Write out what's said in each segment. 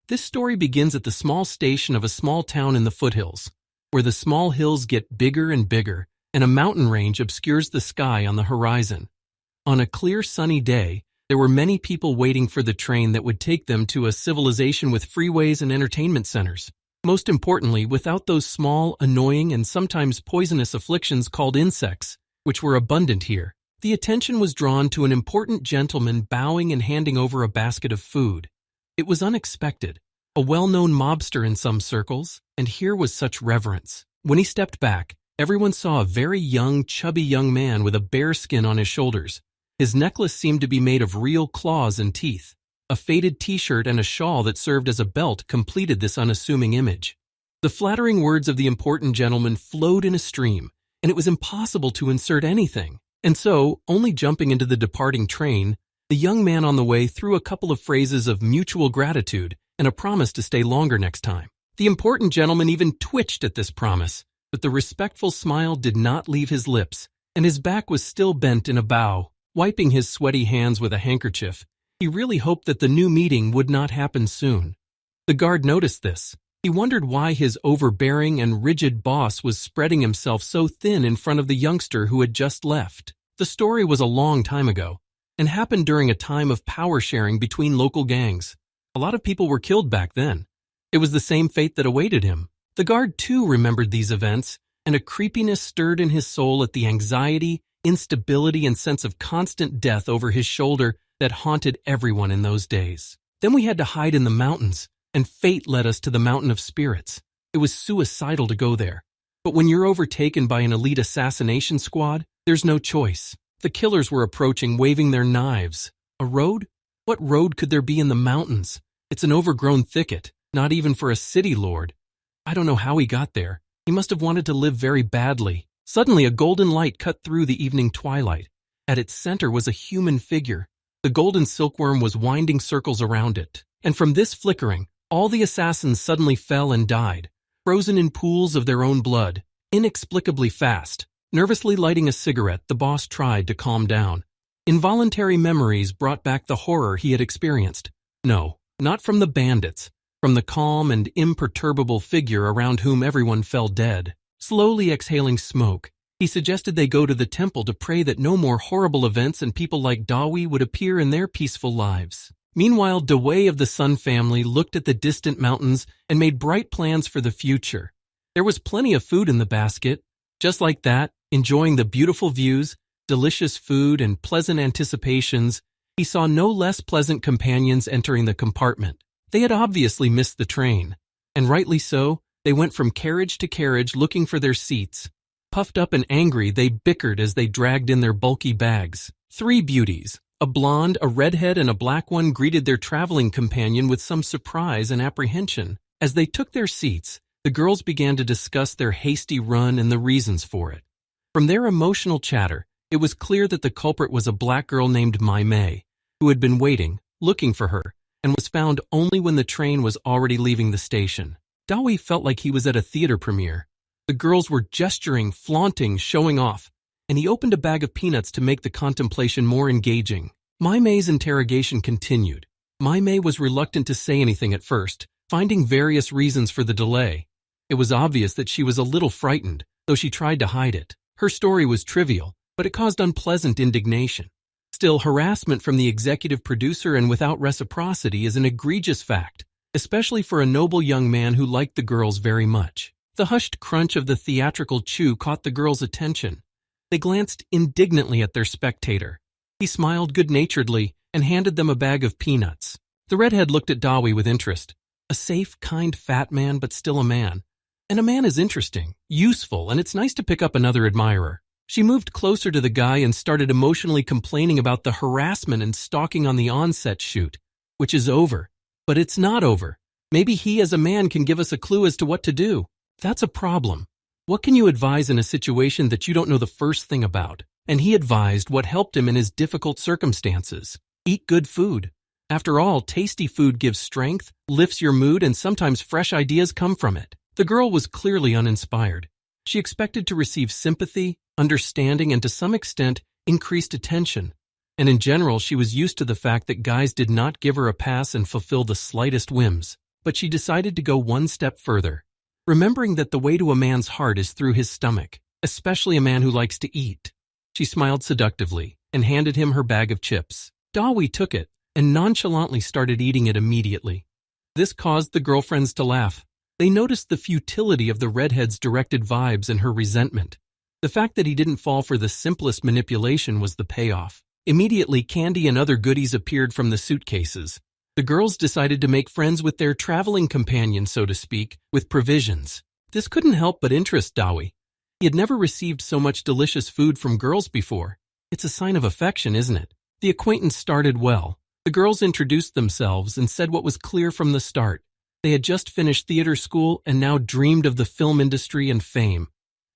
This story begins at the small station of a small town in the foothills, where the small hills get bigger and bigger, and a mountain range obscures the sky on the horizon. On a clear sunny day, there were many people waiting for the train that would take them to a civilization with freeways and entertainment centers. Most importantly, without those small, annoying, and sometimes poisonous afflictions called insects, which were abundant here. The attention was drawn to an important gentleman bowing and handing over a basket of food. It was unexpected, a well-known mobster in some circles, and here was such reverence. When he stepped back, everyone saw a very young, chubby young man with a bear skin on his shoulders. His necklace seemed to be made of real claws and teeth. A faded t-shirt and a shawl that served as a belt completed this unassuming image. The flattering words of the important gentleman flowed in a stream, and it was impossible to insert anything. And so, only jumping into the departing train, the young man on the way threw a couple of phrases of mutual gratitude and a promise to stay longer next time. The important gentleman even twitched at this promise, but the respectful smile did not leave his lips, and his back was still bent in a bow. Wiping his sweaty hands with a handkerchief, he really hoped that the new meeting would not happen soon. The guard noticed this. He wondered why his overbearing and rigid boss was spreading himself so thin in front of the youngster who had just left. The story was a long time ago, and happened during a time of power sharing between local gangs. A lot of people were killed back then. It was the same fate that awaited him. The guard too remembered these events, and a creepiness stirred in his soul at the anxiety, instability, and sense of constant death over his shoulder that haunted everyone in those days. Then we had to hide in the mountains, and fate led us to the Mountain of Spirits. It was suicidal to go there. But when you're overtaken by an elite assassination squad, there's no choice. The killers were approaching, waving their knives. A road? What road could there be in the mountains? It's an overgrown thicket, not even for a city lord. I don't know how he got there. He must have wanted to live very badly. Suddenly, a golden light cut through the evening twilight. At its center was a human figure. The golden silkworm was winding circles around it. And from this flickering, all the assassins suddenly fell and died, frozen in pools of their own blood, inexplicably fast. Nervously lighting a cigarette, the boss tried to calm down. Involuntary memories brought back the horror he had experienced. No, not from the bandits, from the calm and imperturbable figure around whom everyone fell dead. Slowly exhaling smoke, he suggested they go to the temple to pray that no more horrible events and people like Dawi would appear in their peaceful lives. Meanwhile, Dawei of the Sun family looked at the distant mountains and made bright plans for the future. There was plenty of food in the basket. Just like that, enjoying the beautiful views, delicious food, and pleasant anticipations, he saw no less pleasant companions entering the compartment. They had obviously missed the train, and rightly so. They went from carriage to carriage looking for their seats. Puffed up and angry, they bickered as they dragged in their bulky bags. 3 beauties, a blonde, a redhead, and a black one, greeted their traveling companion with some surprise and apprehension. As they took their seats, the girls began to discuss their hasty run and the reasons for it. From their emotional chatter, it was clear that the culprit was a black girl named Mai, who had been waiting, looking for her, and was found only when the train was already leaving the station. Dawi felt like he was at a theater premiere. The girls were gesturing, flaunting, showing off, and he opened a bag of peanuts to make the contemplation more engaging. Mai's interrogation continued. Mai was reluctant to say anything at first, finding various reasons for the delay. It was obvious that she was a little frightened, though she tried to hide it. Her story was trivial, but it caused unpleasant indignation. Still, harassment from the executive producer and without reciprocity is an egregious fact, especially for a noble young man who liked the girls very much. The hushed crunch of the theatrical chew caught the girls' attention. They glanced indignantly at their spectator. He smiled good-naturedly and handed them a bag of peanuts. The redhead looked at Dawi with interest. A safe, kind, fat man, but still a man. And a man is interesting, useful, and it's nice to pick up another admirer. She moved closer to the guy and started emotionally complaining about the harassment and stalking on the onset shoot, which is over. But it's not over. Maybe he as a man can give us a clue as to what to do. That's a problem. What can you advise in a situation that you don't know the first thing about? And he advised what helped him in his difficult circumstances. Eat good food. After all, tasty food gives strength, lifts your mood, and sometimes fresh ideas come from it. The girl was clearly uninspired. She expected to receive sympathy, understanding, and to some extent, increased attention. And in general, she was used to the fact that guys did not give her a pass and fulfill the slightest whims. but she decided to go one step further, remembering that the way to a man's heart is through his stomach, especially a man who likes to eat. She smiled seductively and handed him her bag of chips. Dawi took it and nonchalantly started eating it immediately. This caused the girlfriends to laugh. They noticed the futility of the redhead's directed vibes and her resentment. The fact that he didn't fall for the simplest manipulation was the payoff. Immediately, candy and other goodies appeared from the suitcases. The girls decided to make friends with their traveling companion, so to speak, with provisions. This couldn't help but interest Dawi. He had never received so much delicious food from girls before. It's a sign of affection, isn't it? The acquaintance started well. The girls introduced themselves and said what was clear from the start. They had just finished theater school and now dreamed of the film industry and fame.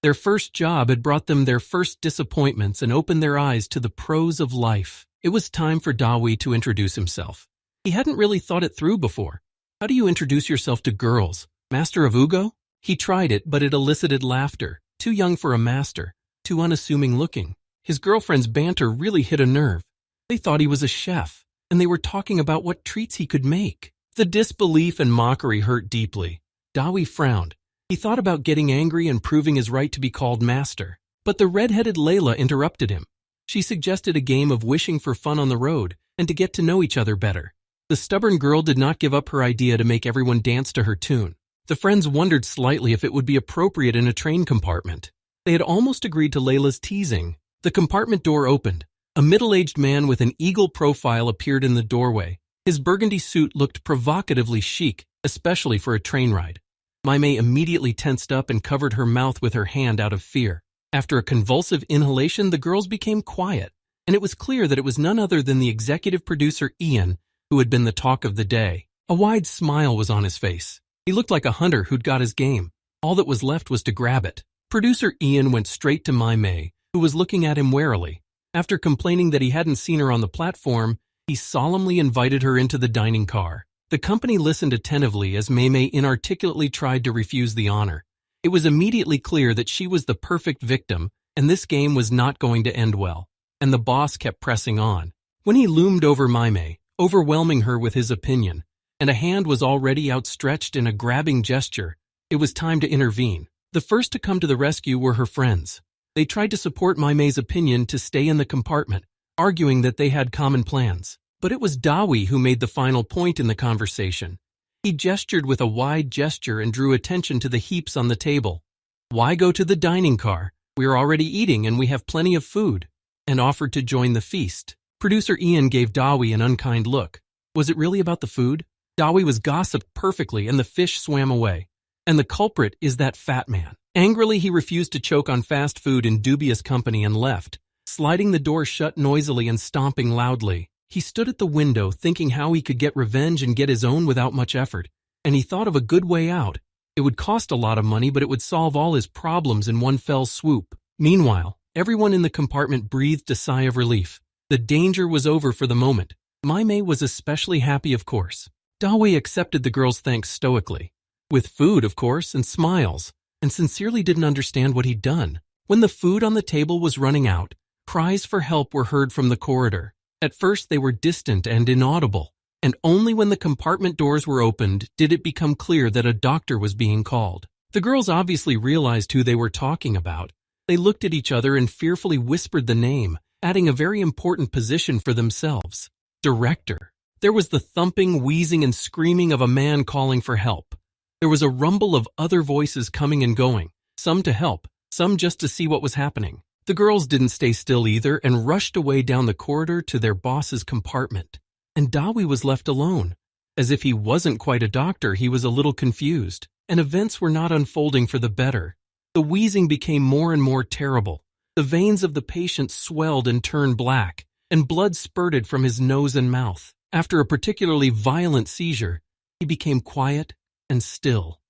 Their first job had brought them their first disappointments and opened their eyes to the pros of life. It was time for Dawi to introduce himself. He hadn't really thought it through before. How do you introduce yourself to girls? Master of Wugu? He tried it, but it elicited laughter. Too young for a master, too unassuming looking. His girlfriend's banter really hit a nerve. They thought he was a chef, and they were talking about what treats he could make. The disbelief and mockery hurt deeply. Dawi frowned. He thought about getting angry and proving his right to be called master. But the red-headed Layla interrupted him. She suggested a game of wishing for fun on the road and to get to know each other better. The stubborn girl did not give up her idea to make everyone dance to her tune. The friends wondered slightly if it would be appropriate in a train compartment. They had almost agreed to Layla's teasing. The compartment door opened. A middle-aged man with an eagle profile appeared in the doorway. His burgundy suit looked provocatively chic, especially for a train ride. Maimei immediately tensed up and covered her mouth with her hand out of fear. After a convulsive inhalation, the girls became quiet, and it was clear that it was none other than the executive producer Ian, who had been the talk of the day. A wide smile was on his face. He looked like a hunter who'd got his game. All that was left was to grab it. Producer Ian went straight to Maimei, who was looking at him warily. After complaining that he hadn't seen her on the platform, he solemnly invited her into the dining car. The company listened attentively as Maimei inarticulately tried to refuse the honor. It was immediately clear that she was the perfect victim, and this game was not going to end well. And the boss kept pressing on. When he loomed over Maimei, overwhelming her with his opinion, and a hand was already outstretched in a grabbing gesture, it was time to intervene. The first to come to the rescue were her friends. They tried to support Maimei's opinion to stay in the compartment, arguing that they had common plans. But it was Dawi who made the final point in the conversation. He gestured with a wide gesture and drew attention to the heaps on the table. Why go to the dining car? We're already eating and we have plenty of food, and offered to join the feast. Producer Ian gave Dawi an unkind look. Was it really about the food? Dawi was gossiped perfectly and the fish swam away. And the culprit is that fat man. Angrily, he refused to choke on fast food in dubious company and left, sliding the door shut noisily and stomping loudly. He stood at the window thinking how he could get revenge and get his own without much effort, and he thought of a good way out. It would cost a lot of money, but it would solve all his problems in one fell swoop. Meanwhile, everyone in the compartment breathed a sigh of relief. The danger was over for the moment. Maimei was especially happy, of course. Dawi accepted the girl's thanks stoically, with food, of course, and smiles, and sincerely didn't understand what he'd done. When the food on the table was running out, cries for help were heard from the corridor. At first they were distant and inaudible, and only when the compartment doors were opened did it become clear that a doctor was being called. The girls obviously realized who they were talking about. They looked at each other and fearfully whispered the name, adding a very important position for themselves. Director. There was the thumping, wheezing, and screaming of a man calling for help. There was a rumble of other voices coming and going, some to help, some just to see what was happening. The girls didn't stay still either and rushed away down the corridor to their boss's compartment. And Dawi was left alone. As if he wasn't quite a doctor, he was a little confused, and events were not unfolding for the better. The wheezing became more and more terrible. The veins of the patient swelled and turned black, and blood spurted from his nose and mouth. After a particularly violent seizure, he became quiet and still.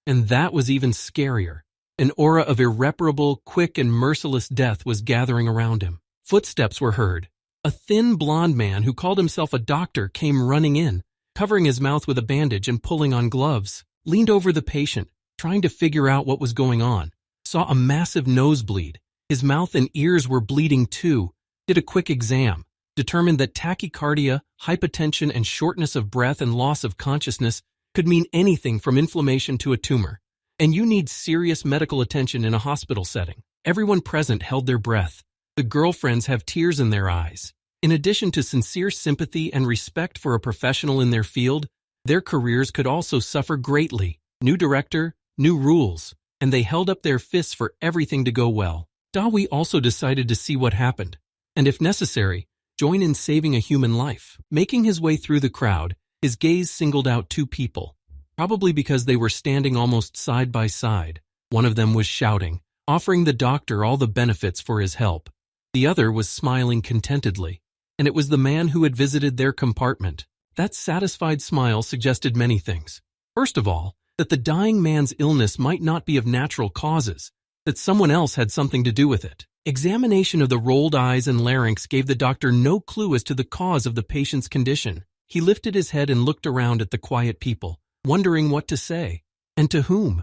And that was even scarier. An aura of irreparable, quick, and merciless death was gathering around him. Footsteps were heard. A thin, blond man who called himself a doctor came running in, covering his mouth with a bandage and pulling on gloves, leaned over the patient, trying to figure out what was going on, saw a massive nosebleed. His mouth and ears were bleeding too, did a quick exam, determined that tachycardia, hypotension, and shortness of breath and loss of consciousness could mean anything from inflammation to a tumor. And you need serious medical attention in a hospital setting. Everyone present held their breath. The girlfriends have tears in their eyes. In addition to sincere sympathy and respect for a professional in their field, their careers could also suffer greatly. New director, new rules, and they held up their fists for everything to go well. Dawi also decided to see what happened, and if necessary, join in saving a human life. Making his way through the crowd, his gaze singled out two people, probably because they were standing almost side by side. One of them was shouting, offering the doctor all the benefits for his help. The other was smiling contentedly, and it was the man who had visited their compartment. That satisfied smile suggested many things. First of all, that the dying man's illness might not be of natural causes, that someone else had something to do with it. Examination of the rolled eyes and larynx gave the doctor no clue as to the cause of the patient's condition. He lifted his head and looked around at the quiet people, wondering what to say, and to whom.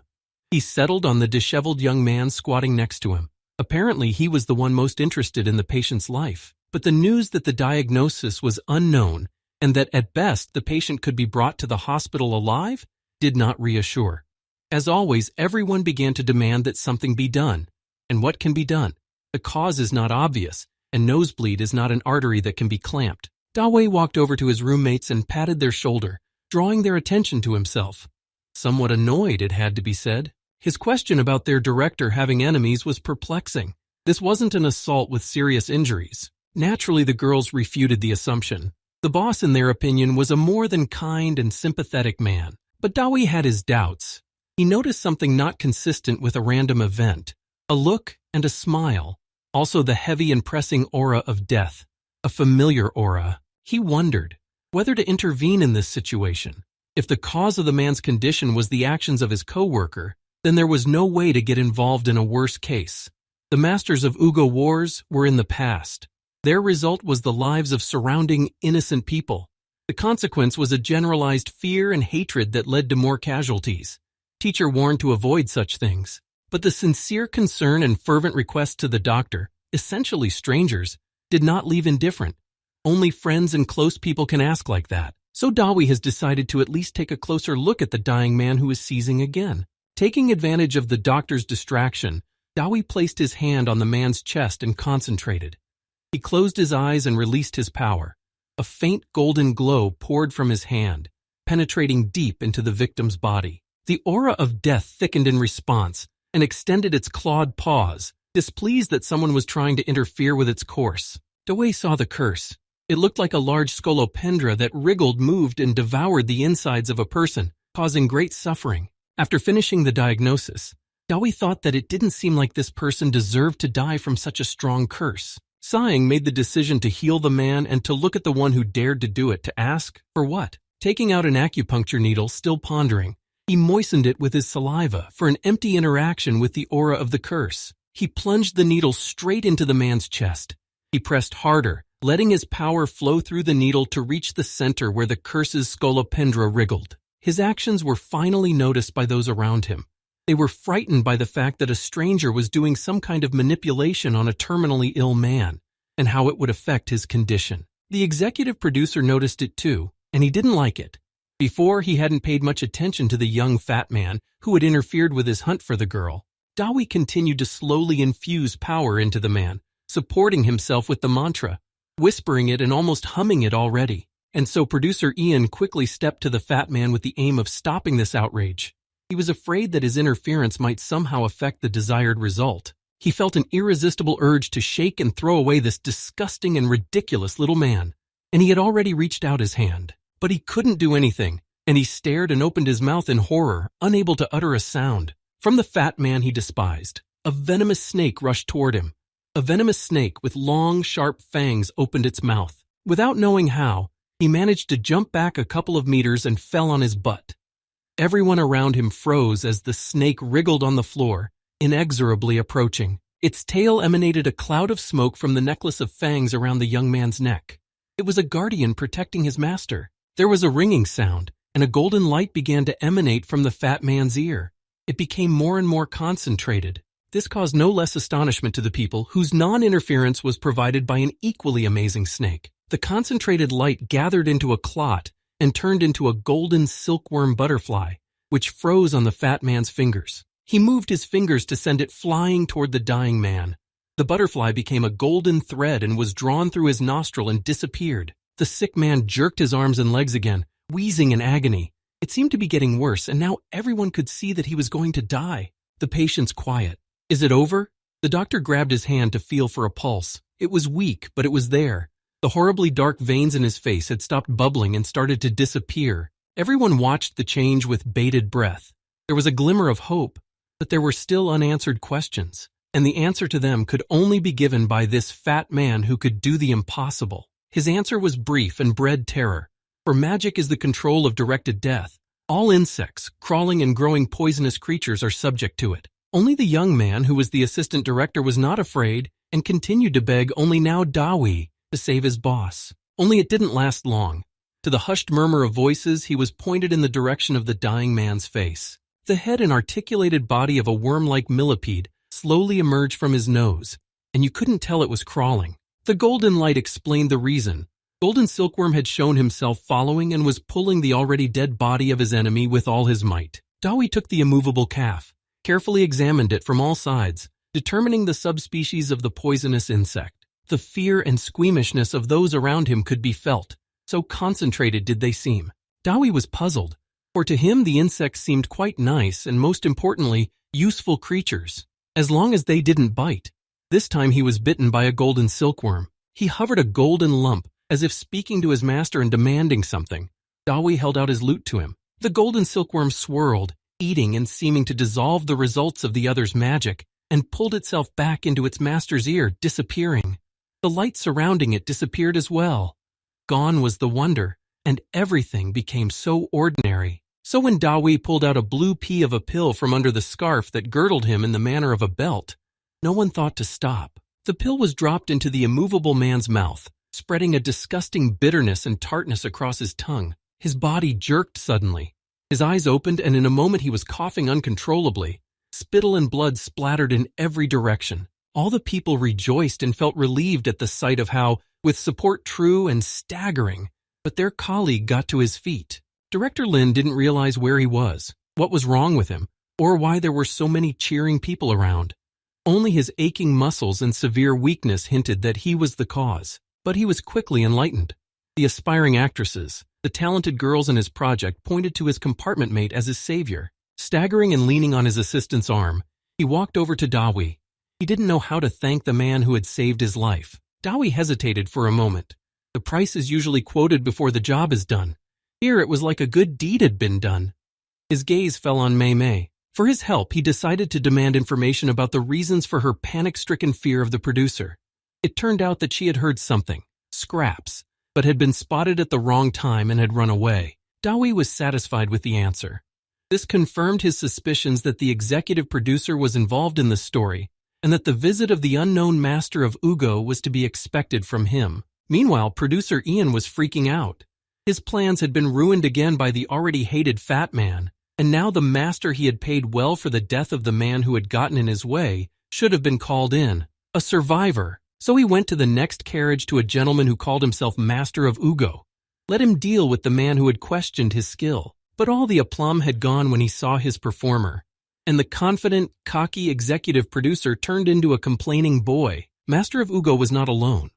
He settled on the disheveled young man squatting next to him. Apparently, he was the one most interested in the patient's life. But the news that the diagnosis was unknown and that at best the patient could be brought to the hospital alive did not reassure. As always, everyone began to demand that something be done. And what can be done? The cause is not obvious, and nosebleed is not an artery that can be clamped. Dawei walked over to his roommates and patted their shoulder, drawing their attention to himself. Somewhat annoyed, it had to be said. His question about their director having enemies was perplexing. This wasn't an assault with serious injuries. Naturally, the girls refuted the assumption. The boss, in their opinion, was a more than kind and sympathetic man. But Dawei had his doubts. He noticed something not consistent with a random event. A look and a smile. Also the heavy and pressing aura of death. A familiar aura. He wondered whether to intervene in this situation. If the cause of the man's condition was the actions of his co-worker, then there was no way to get involved in a worse case. The masters of Wugu wars were in the past. Their result was the lives of surrounding innocent people. The consequence was a generalized fear and hatred that led to more casualties. Teacher warned to avoid such things. But the sincere concern and fervent request to the doctor, essentially strangers, did not leave indifferent. Only friends and close people can ask like that. So Dawei has decided to at least take a closer look at the dying man who is seizing again. Taking advantage of the doctor's distraction, Dawei placed his hand on the man's chest and concentrated. He closed his eyes and released his power. A faint golden glow poured from his hand, penetrating deep into the victim's body. The aura of death thickened in response and extended its clawed paws, displeased that someone was trying to interfere with its course. Dawei saw the curse. It looked like a large scolopendra that wriggled, moved, and devoured the insides of a person, causing great suffering. After finishing the diagnosis, Dawei thought that it didn't seem like this person deserved to die from such a strong curse. Sighing, made the decision to heal the man and to look at the one who dared to do it, to ask, for what? Taking out an acupuncture needle, still pondering, he moistened it with his saliva for an empty interaction with the aura of the curse. He plunged the needle straight into the man's chest. He pressed harder, letting his power flow through the needle to reach the center where the curse's scolopendra wriggled. His actions were finally noticed by those around him. They were frightened by the fact that a stranger was doing some kind of manipulation on a terminally ill man, and how it would affect his condition. The executive producer noticed it too, and he didn't like it. Before, he hadn't paid much attention to the young fat man who had interfered with his hunt for the girl. Dawei continued to slowly infuse power into the man, supporting himself with the mantra, whispering it and almost humming it already. And so producer Ian quickly stepped to the fat man with the aim of stopping this outrage. He was afraid that his interference might somehow affect the desired result. He felt an irresistible urge to shake and throw away this disgusting and ridiculous little man. And he had already reached out his hand. But he couldn't do anything, and he stared and opened his mouth in horror, unable to utter a sound. From the fat man he despised, a venomous snake rushed toward him. A venomous snake with long, sharp fangs opened its mouth. Without knowing how, he managed to jump back a couple of meters and fell on his butt. Everyone around him froze as the snake wriggled on the floor, inexorably approaching. Its tail emanated a cloud of smoke from the necklace of fangs around the young man's neck. It was a guardian protecting his master. There was a ringing sound, and a golden light began to emanate from the fat man's ear. It became more and more concentrated. This caused no less astonishment to the people, whose non-interference was provided by an equally amazing snake. The concentrated light gathered into a clot and turned into a golden silkworm butterfly, which froze on the fat man's fingers. He moved his fingers to send it flying toward the dying man. The butterfly became a golden thread and was drawn through his nostril and disappeared. The sick man jerked his arms and legs again, wheezing in agony. It seemed to be getting worse, and now everyone could see that he was going to die. The patient's quiet. Is it over? The doctor grabbed his hand to feel for a pulse. It was weak, but it was there. The horribly dark veins in his face had stopped bubbling and started to disappear. Everyone watched the change with bated breath. There was a glimmer of hope, but there were still unanswered questions, and the answer to them could only be given by this fat man who could do the impossible. His answer was brief and bred terror, for magic is the control of directed death. All insects, crawling and growing poisonous creatures are subject to it. Only the young man who was the assistant director was not afraid and continued to beg only now Dawi to save his boss. Only it didn't last long. To the hushed murmur of voices, he was pointed in the direction of the dying man's face. The head and articulated body of a worm-like millipede slowly emerged from his nose, and you couldn't tell it was crawling. The golden light explained the reason. Golden Silkworm had shown himself following and was pulling the already dead body of his enemy with all his might. Dawi took the immovable calf, carefully examined it from all sides, determining the subspecies of the poisonous insect. The fear and squeamishness of those around him could be felt, so concentrated did they seem. Dawi was puzzled, for to him the insects seemed quite nice and, most importantly, useful creatures, as long as they didn't bite. This time he was bitten by a golden silkworm. He hovered a golden lump, as if speaking to his master and demanding something. Dawi held out his lute to him. The golden silkworm swirled, eating and seeming to dissolve the results of the other's magic, and pulled itself back into its master's ear, disappearing. The light surrounding it disappeared as well. Gone was the wonder, and everything became so ordinary. So when Dawi pulled out a blue pea of a pill from under the scarf that girdled him in the manner of a belt, no one thought to stop. The pill was dropped into the immovable man's mouth, spreading a disgusting bitterness and tartness across his tongue. His body jerked suddenly. His eyes opened, and in a moment he was coughing uncontrollably. Spittle and blood splattered in every direction. All the people rejoiced and felt relieved at the sight of how, with support true and staggering, but their colleague got to his feet. Director Lin didn't realize where he was, what was wrong with him, or why there were so many cheering people around. Only his aching muscles and severe weakness hinted that he was the cause, but he was quickly enlightened. The aspiring actresses, the talented girls in his project pointed to his compartment mate as his savior. Staggering and leaning on his assistant's arm, he walked over to Dawi. He didn't know how to thank the man who had saved his life. Dawi hesitated for a moment. The price is usually quoted before the job is done. Here it was like a good deed had been done. His gaze fell on Mei Mei. For his help, he decided to demand information about the reasons for her panic-stricken fear of the producer. It turned out that she had heard something, scraps, but had been spotted at the wrong time and had run away. Dawi was satisfied with the answer. This confirmed his suspicions that the executive producer was involved in the story and that the visit of the unknown master of Wugu was to be expected from him. Meanwhile, producer Ian was freaking out. His plans had been ruined again by the already hated fat man, and now the master he had paid well for the death of the man who had gotten in his way should have been called in. A survivor. So he went to the next carriage to a gentleman who called himself Master of Wugu. Let him deal with the man who had questioned his skill. But all the aplomb had gone when he saw his performer, and the confident, cocky executive producer turned into a complaining boy. Master of Wugu was not alone.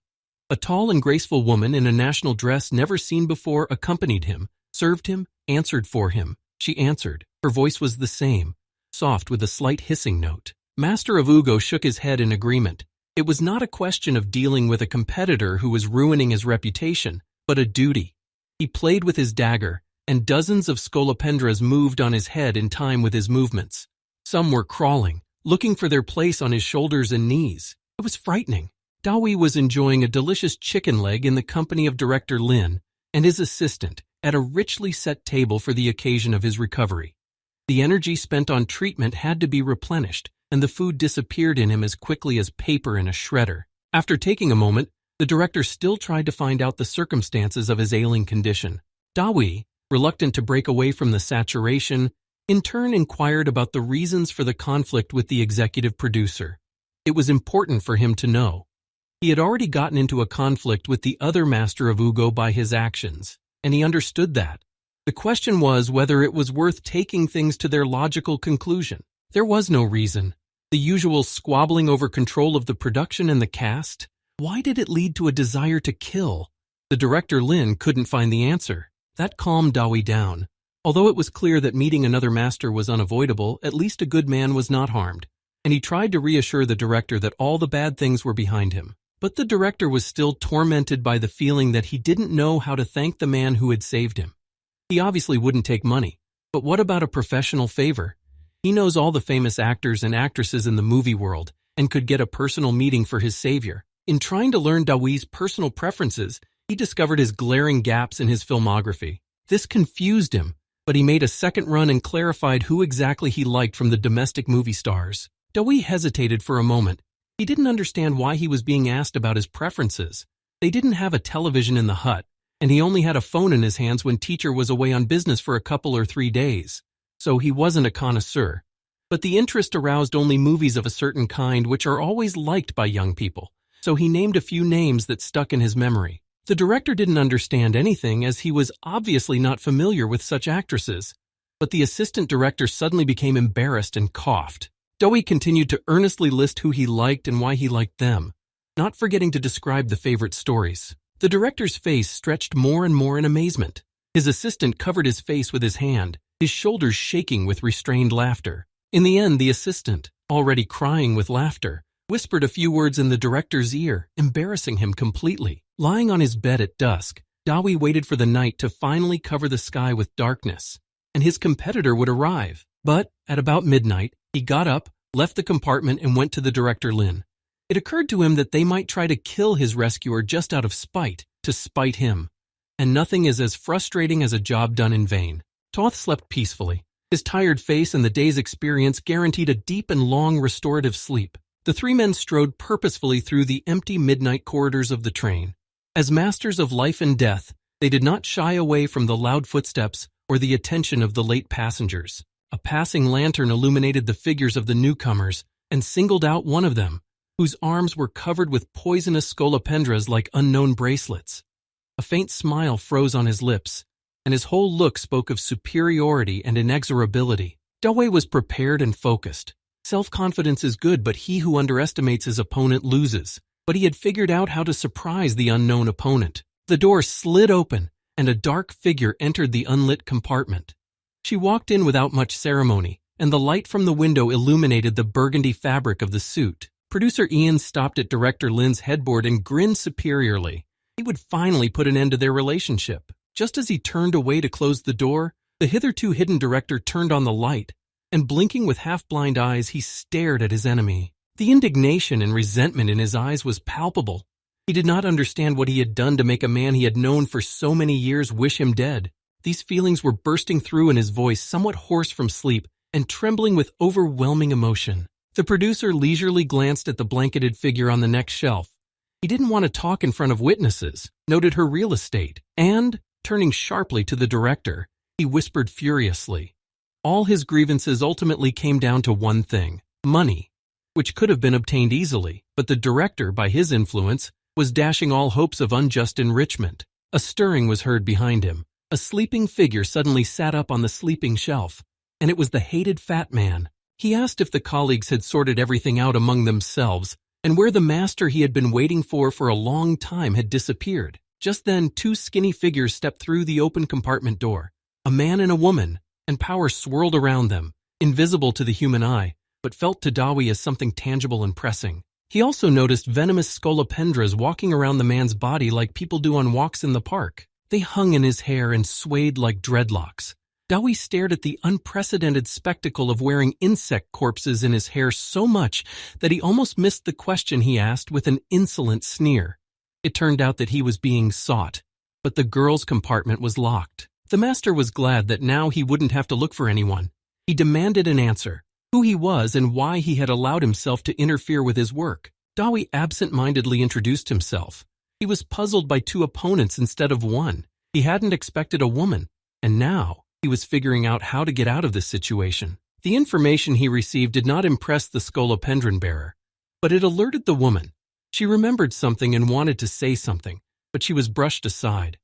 A tall and graceful woman in a national dress never seen before accompanied him, served him, answered for him. She answered. Her voice was the same, soft with a slight hissing note. Master of Wugu shook his head in agreement. It was not a question of dealing with a competitor who was ruining his reputation, but a duty. He played with his dagger, and dozens of scolopendras moved on his head in time with his movements. Some were crawling, looking for their place on his shoulders and knees. It was frightening. Dawi was enjoying a delicious chicken leg in the company of Director Lin and his assistant at a richly set table for the occasion of his recovery. The energy spent on treatment had to be replenished, and the food disappeared in him as quickly as paper in a shredder. After taking a moment, the director still tried to find out the circumstances of his ailing condition. Dawi, reluctant to break away from the saturation, in turn inquired about the reasons for the conflict with the executive producer. It was important for him to know. He had already gotten into a conflict with the other master of Wugu by his actions, and he understood that. The question was whether it was worth taking things to their logical conclusion. There was no reason. The usual squabbling over control of the production and the cast? Why did it lead to a desire to kill? The director Lin couldn't find the answer. That calmed Dawi down. Although it was clear that meeting another master was unavoidable, at least a good man was not harmed. And he tried to reassure the director that all the bad things were behind him. But the director was still tormented by the feeling that he didn't know how to thank the man who had saved him. He obviously wouldn't take money. But what about a professional favor? He knows all the famous actors and actresses in the movie world and could get a personal meeting for his savior. In trying to learn Dawi's personal preferences, he discovered his glaring gaps in his filmography. This confused him, but he made a second run and clarified who exactly he liked from the domestic movie stars. Dawi hesitated for a moment. He didn't understand why he was being asked about his preferences. They didn't have a television in the hut, and he only had a phone in his hands when teacher was away on business for a couple or 3 days. So he wasn't a connoisseur. But the interest aroused only movies of a certain kind which are always liked by young people. So he named a few names that stuck in his memory. The director didn't understand anything as he was obviously not familiar with such actresses. But the assistant director suddenly became embarrassed and coughed. Dawi continued to earnestly list who he liked and why he liked them, not forgetting to describe the favorite stories. The director's face stretched more and more in amazement. His assistant covered his face with his hand, his shoulders shaking with restrained laughter. In the end, the assistant, already crying with laughter, whispered a few words in the director's ear, embarrassing him completely. Lying on his bed at dusk, Dawi waited for the night to finally cover the sky with darkness, and his competitor would arrive. But at about midnight, he got up, left the compartment, and went to the director Lin. It occurred to him that they might try to kill his rescuer just out of spite, to spite him. And nothing is as frustrating as a job done in vain. Toth slept peacefully. His tired face and the day's experience guaranteed a deep and long restorative sleep. The 3 men strode purposefully through the empty midnight corridors of the train. As masters of life and death, they did not shy away from the loud footsteps or the attention of the late passengers. A passing lantern illuminated the figures of the newcomers and singled out one of them, whose arms were covered with poisonous scolopendras like unknown bracelets. A faint smile froze on his lips, and his whole look spoke of superiority and inexorability. Dawi was prepared and focused. Self-confidence is good, but he who underestimates his opponent loses. But he had figured out how to surprise the unknown opponent. The door slid open, and a dark figure entered the unlit compartment. She walked in without much ceremony, and the light from the window illuminated the burgundy fabric of the suit. Producer Ian stopped at director Lin's headboard and grinned superiorly. He would finally put an end to their relationship. Just as he turned away to close the door, the hitherto hidden director turned on the light, and blinking with half-blind eyes, he stared at his enemy. The indignation and resentment in his eyes was palpable. He did not understand what he had done to make a man he had known for so many years wish him dead. These feelings were bursting through in his voice, somewhat hoarse from sleep and trembling with overwhelming emotion. The producer leisurely glanced at the blanketed figure on the next shelf. He didn't want to talk in front of witnesses, noted her real estate, and, turning sharply to the director, he whispered furiously. All his grievances ultimately came down to one thing: money, which could have been obtained easily, but the director, by his influence, was dashing all hopes of unjust enrichment. A stirring was heard behind him. A sleeping figure suddenly sat up on the sleeping shelf, and it was the hated fat man. He asked if the colleagues had sorted everything out among themselves, and where the master he had been waiting for a long time had disappeared. Just then, 2 skinny figures stepped through the open compartment door, a man and a woman, and power swirled around them, invisible to the human eye, but felt to Dawi as something tangible and pressing. He also noticed venomous scolopendras walking around the man's body like people do on walks in the park. They hung in his hair and swayed like dreadlocks. Dawi stared at the unprecedented spectacle of wearing insect corpses in his hair so much that he almost missed the question he asked with an insolent sneer. It turned out that he was being sought, but the girls' compartment was locked. The master was glad that now he wouldn't have to look for anyone. He demanded an answer, who he was and why he had allowed himself to interfere with his work. Dawi absent-mindedly introduced himself. He was puzzled by 2 opponents instead of 1. He hadn't expected a woman, and now he was figuring out how to get out of this situation. The information he received did not impress the scolopendron bearer, but it alerted the woman. She remembered something and wanted to say something, but she was brushed aside.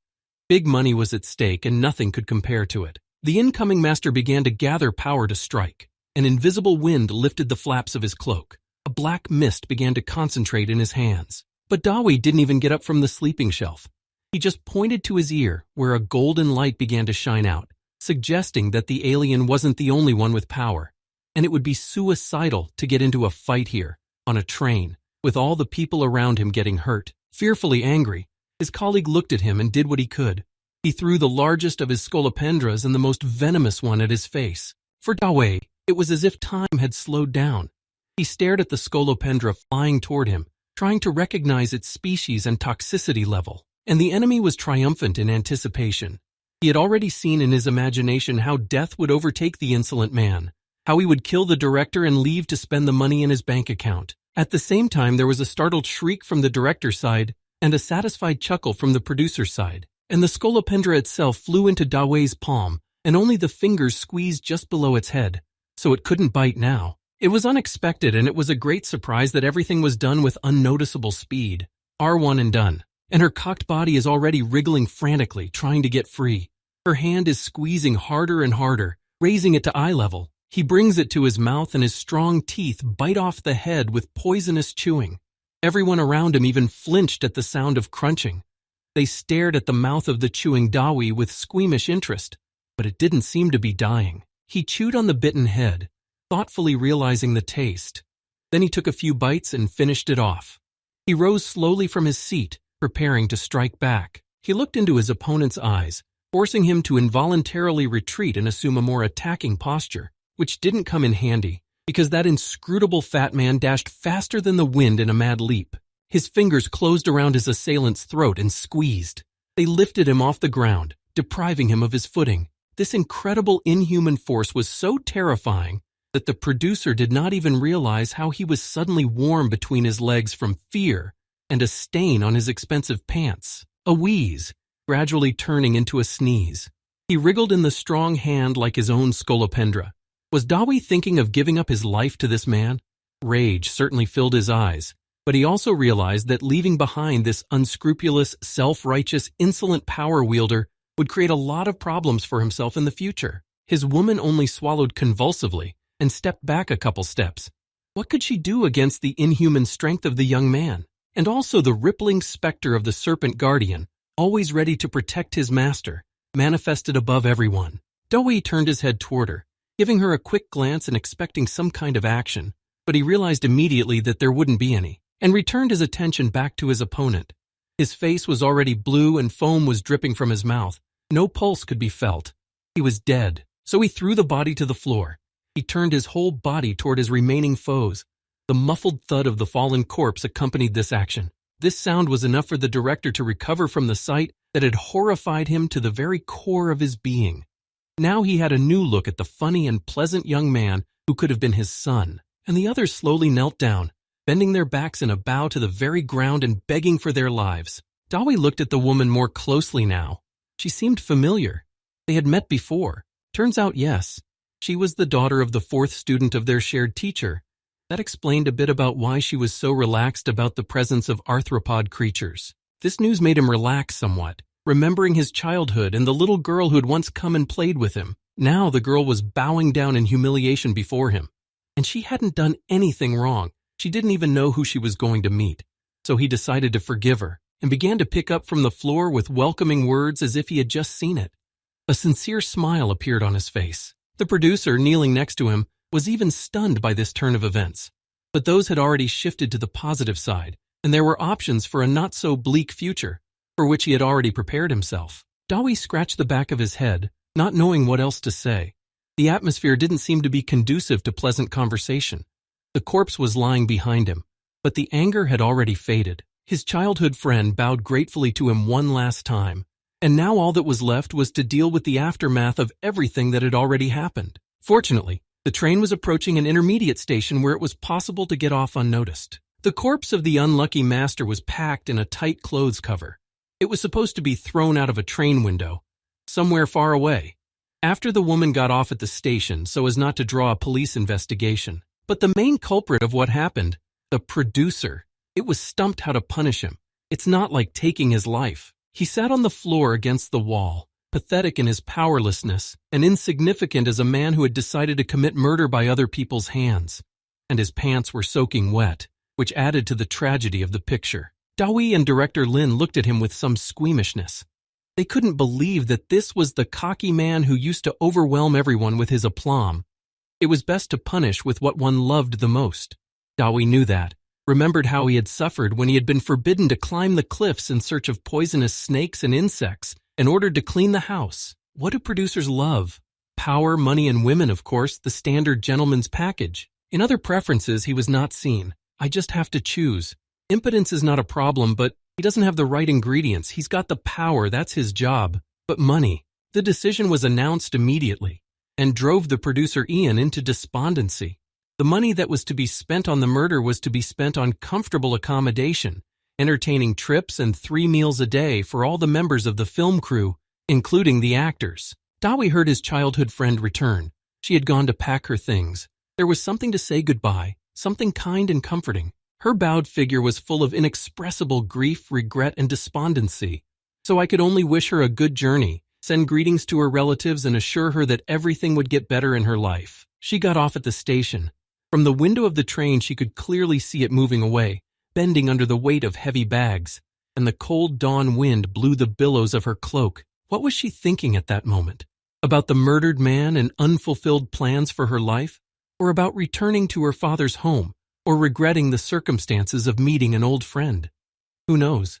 Big money was at stake and nothing could compare to it. The incoming master began to gather power to strike. An invisible wind lifted the flaps of his cloak. A black mist began to concentrate in his hands. But Dawi didn't even get up from the sleeping shelf. He just pointed to his ear, where a golden light began to shine out, suggesting that the alien wasn't the only one with power. And it would be suicidal to get into a fight here, on a train, with all the people around him getting hurt. Fearfully angry, his colleague looked at him and did what he could. He threw the largest of his scolopendras and the most venomous one at his face. For Dawi, it was as if time had slowed down. He stared at the scolopendra flying toward him, trying to recognize its species and toxicity level. And the enemy was triumphant in anticipation. He had already seen in his imagination how death would overtake the insolent man, how he would kill the director and leave to spend the money in his bank account. At the same time, there was a startled shriek from the director's side and a satisfied chuckle from the producer's side. And the scolopendra itself flew into Dawi's palm, and only the fingers squeezed just below its head, so it couldn't bite now. It was unexpected, and it was a great surprise that everything was done with unnoticeable speed. R1 and done. And her cocked body is already wriggling frantically, trying to get free. Her hand is squeezing harder and harder, raising it to eye level. He brings it to his mouth, and his strong teeth bite off the head with poisonous chewing. Everyone around him even flinched at the sound of crunching. They stared at the mouth of the chewing Dawi with squeamish interest, but it didn't seem to be dying. He chewed on the bitten head, thoughtfully realizing the taste. Then he took a few bites and finished it off. He rose slowly from his seat, preparing to strike back. He looked into his opponent's eyes, forcing him to involuntarily retreat and assume a more attacking posture, which didn't come in handy, because that inscrutable fat man dashed faster than the wind in a mad leap. His fingers closed around his assailant's throat and squeezed. They lifted him off the ground, depriving him of his footing. This incredible inhuman force was so terrifying that the producer did not even realize how he was suddenly warm between his legs from fear and a stain on his expensive pants. A wheeze, gradually turning into a sneeze. He wriggled in the strong hand like his own scolopendra. Was Dawi thinking of giving up his life to this man? Rage certainly filled his eyes, but he also realized that leaving behind this unscrupulous, self-righteous, insolent power wielder would create a lot of problems for himself in the future. His woman only swallowed convulsively and stepped back a couple steps. What could she do against the inhuman strength of the young man? And also the rippling specter of the serpent guardian, always ready to protect his master, manifested above everyone. Dawi turned his head toward her, giving her a quick glance and expecting some kind of action, but he realized immediately that there wouldn't be any, and returned his attention back to his opponent. His face was already blue and foam was dripping from his mouth. No pulse could be felt. He was dead, so he threw the body to the floor. He turned his whole body toward his remaining foes. The muffled thud of the fallen corpse accompanied this action. This sound was enough for the director to recover from the sight that had horrified him to the very core of his being. Now he had a new look at the funny and pleasant young man who could have been his son, and the others slowly knelt down, bending their backs in a bow to the very ground and begging for their lives. Dawi looked at the woman more closely now. She seemed familiar. They had met before. Turns out, yes. She was the daughter of the fourth student of their shared teacher. That explained a bit about why she was so relaxed about the presence of arthropod creatures. This news made him relax somewhat, remembering his childhood and the little girl who had once come and played with him. Now the girl was bowing down in humiliation before him. And she hadn't done anything wrong. She didn't even know who she was going to meet. So he decided to forgive her and began to pick up from the floor with welcoming words as if he had just seen it. A sincere smile appeared on his face. The producer, kneeling next to him, was even stunned by this turn of events. But those had already shifted to the positive side, and there were options for a not-so-bleak future, for which he had already prepared himself. Dawi scratched the back of his head, not knowing what else to say. The atmosphere didn't seem to be conducive to pleasant conversation. The corpse was lying behind him, but the anger had already faded. His childhood friend bowed gratefully to him one last time, and now all that was left was to deal with the aftermath of everything that had already happened. Fortunately, the train was approaching an intermediate station where it was possible to get off unnoticed. The corpse of the unlucky master was packed in a tight clothes cover. It was supposed to be thrown out of a train window, somewhere far away, after the woman got off at the station so as not to draw a police investigation. But the main culprit of what happened, the producer, it was stumped how to punish him. It's not like taking his life. He sat on the floor against the wall, pathetic in his powerlessness, and insignificant as a man who had decided to commit murder by other people's hands. And his pants were soaking wet, which added to the tragedy of the picture. Dawi and director Lin looked at him with some squeamishness. They couldn't believe that this was the cocky man who used to overwhelm everyone with his aplomb. It was best to punish with what one loved the most. Dawi knew that, remembered how he had suffered when he had been forbidden to climb the cliffs in search of poisonous snakes and insects and ordered to clean the house. What do producers love? Power, money, and women, of course, the standard gentleman's package. In other preferences, he was not seen. I just have to choose. Impotence is not a problem, but he doesn't have the right ingredients. He's got the power, that's his job. But money. The decision was announced immediately and drove the producer Ian into despondency. The money that was to be spent on the murder was to be spent on comfortable accommodation, entertaining trips and 3 meals a day for all the members of the film crew, including the actors. Dawi heard his childhood friend return. She had gone to pack her things. There was something to say goodbye, something kind and comforting. Her bowed figure was full of inexpressible grief, regret, and despondency. So I could only wish her a good journey, send greetings to her relatives, and assure her that everything would get better in her life. She got off at the station. From the window of the train, she could clearly see it moving away, bending under the weight of heavy bags, and the cold dawn wind blew the billows of her cloak. What was she thinking at that moment? About the murdered man and unfulfilled plans for her life? Or about returning to her father's home? Or regretting the circumstances of meeting an old friend? Who knows?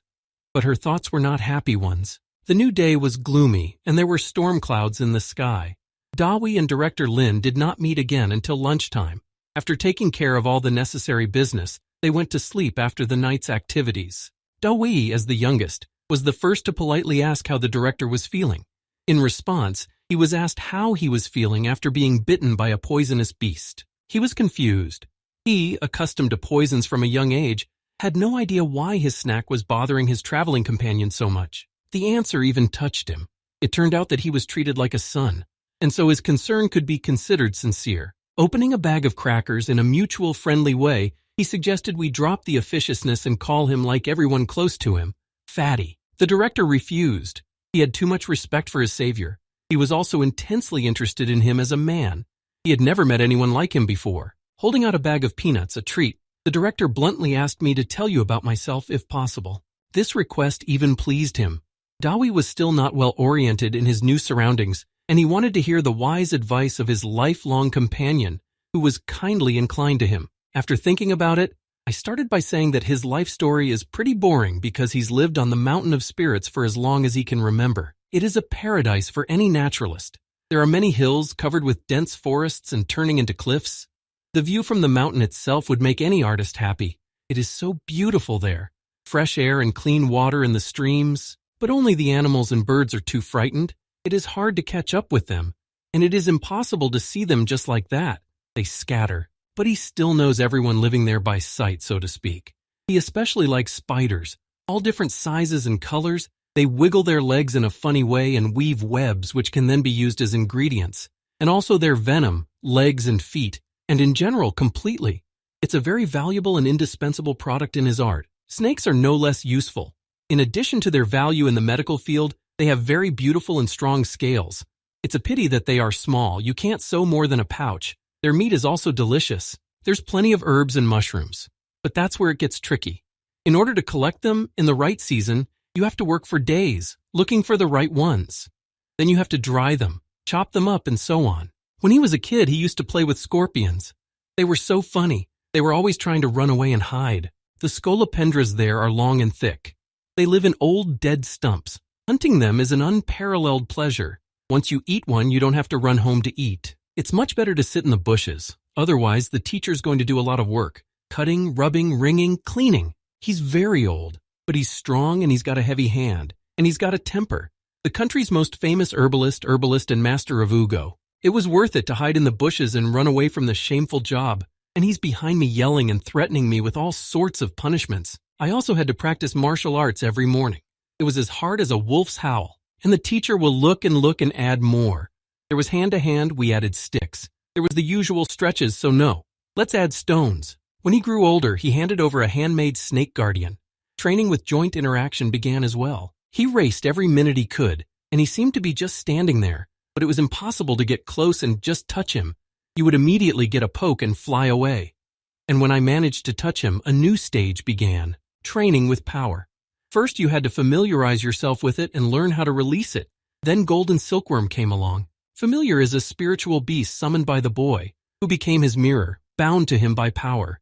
But her thoughts were not happy ones. The new day was gloomy, and there were storm clouds in the sky. Dawi and director Lin did not meet again until lunchtime. After taking care of all the necessary business, they went to sleep after the night's activities. Dawi, as the youngest, was the first to politely ask how the director was feeling. In response, he was asked how he was feeling after being bitten by a poisonous beast. He was confused. He, accustomed to poisons from a young age, had no idea why his snack was bothering his traveling companion so much. The answer even touched him. It turned out that he was treated like a son, and so his concern could be considered sincere. Opening a bag of crackers in a mutual friendly way, he suggested we drop the officiousness and call him, like everyone close to him, Fatty. The director refused. He had too much respect for his savior. He was also intensely interested in him as a man. He had never met anyone like him before. Holding out a bag of peanuts, a treat, the director bluntly asked me to tell you about myself if possible. This request even pleased him. Dawi was still not well oriented in his new surroundings, and he wanted to hear the wise advice of his lifelong companion, who was kindly inclined to him. After thinking about it, I started by saying that his life story is pretty boring because he's lived on the mountain of spirits for as long as he can remember. It is a paradise for any naturalist. There are many hills covered with dense forests and turning into cliffs. The view from the mountain itself would make any artist happy. It is so beautiful there. Fresh air and clean water in the streams, but only the animals and birds are too frightened. It is hard to catch up with them, and it is impossible to see them just like that. They scatter, but he still knows everyone living there by sight, so to speak. He especially likes spiders. All different sizes and colors, they wiggle their legs in a funny way and weave webs which can then be used as ingredients, and also their venom, legs and feet, and in general completely. It's a very valuable and indispensable product in his art. Snakes are no less useful. In addition to their value in the medical field, they have very beautiful and strong scales. It's a pity that they are small. You can't sew more than a pouch. Their meat is also delicious. There's plenty of herbs and mushrooms. But that's where it gets tricky. In order to collect them in the right season, you have to work for days, looking for the right ones. Then you have to dry them, chop them up, and so on. When he was a kid, he used to play with scorpions. They were so funny. They were always trying to run away and hide. The scolopendras there are long and thick. They live in old, dead stumps. Hunting them is an unparalleled pleasure. Once you eat one, you don't have to run home to eat. It's much better to sit in the bushes. Otherwise, the teacher's going to do a lot of work. Cutting, rubbing, wringing, cleaning. He's very old, but he's strong and he's got a heavy hand. And he's got a temper. The country's most famous herbalist, and master of Wugu. It was worth it to hide in the bushes and run away from the shameful job. And he's behind me yelling and threatening me with all sorts of punishments. I also had to practice martial arts every morning. It was as hard as a wolf's howl. And the teacher will look and add more. There was hand-to-hand, we added sticks. There was the usual stretches, so no. Let's add stones. When he grew older, he handed over a handmade snake guardian. Training with joint interaction began as well. He raced every minute he could, and he seemed to be just standing there, but it was impossible to get close and just touch him. You would immediately get a poke and fly away. And when I managed to touch him, a new stage began, training with power. First, you had to familiarize yourself with it and learn how to release it. Then golden silkworm came along. Familiar is a spiritual beast summoned by the boy, who became his mirror, bound to him by power.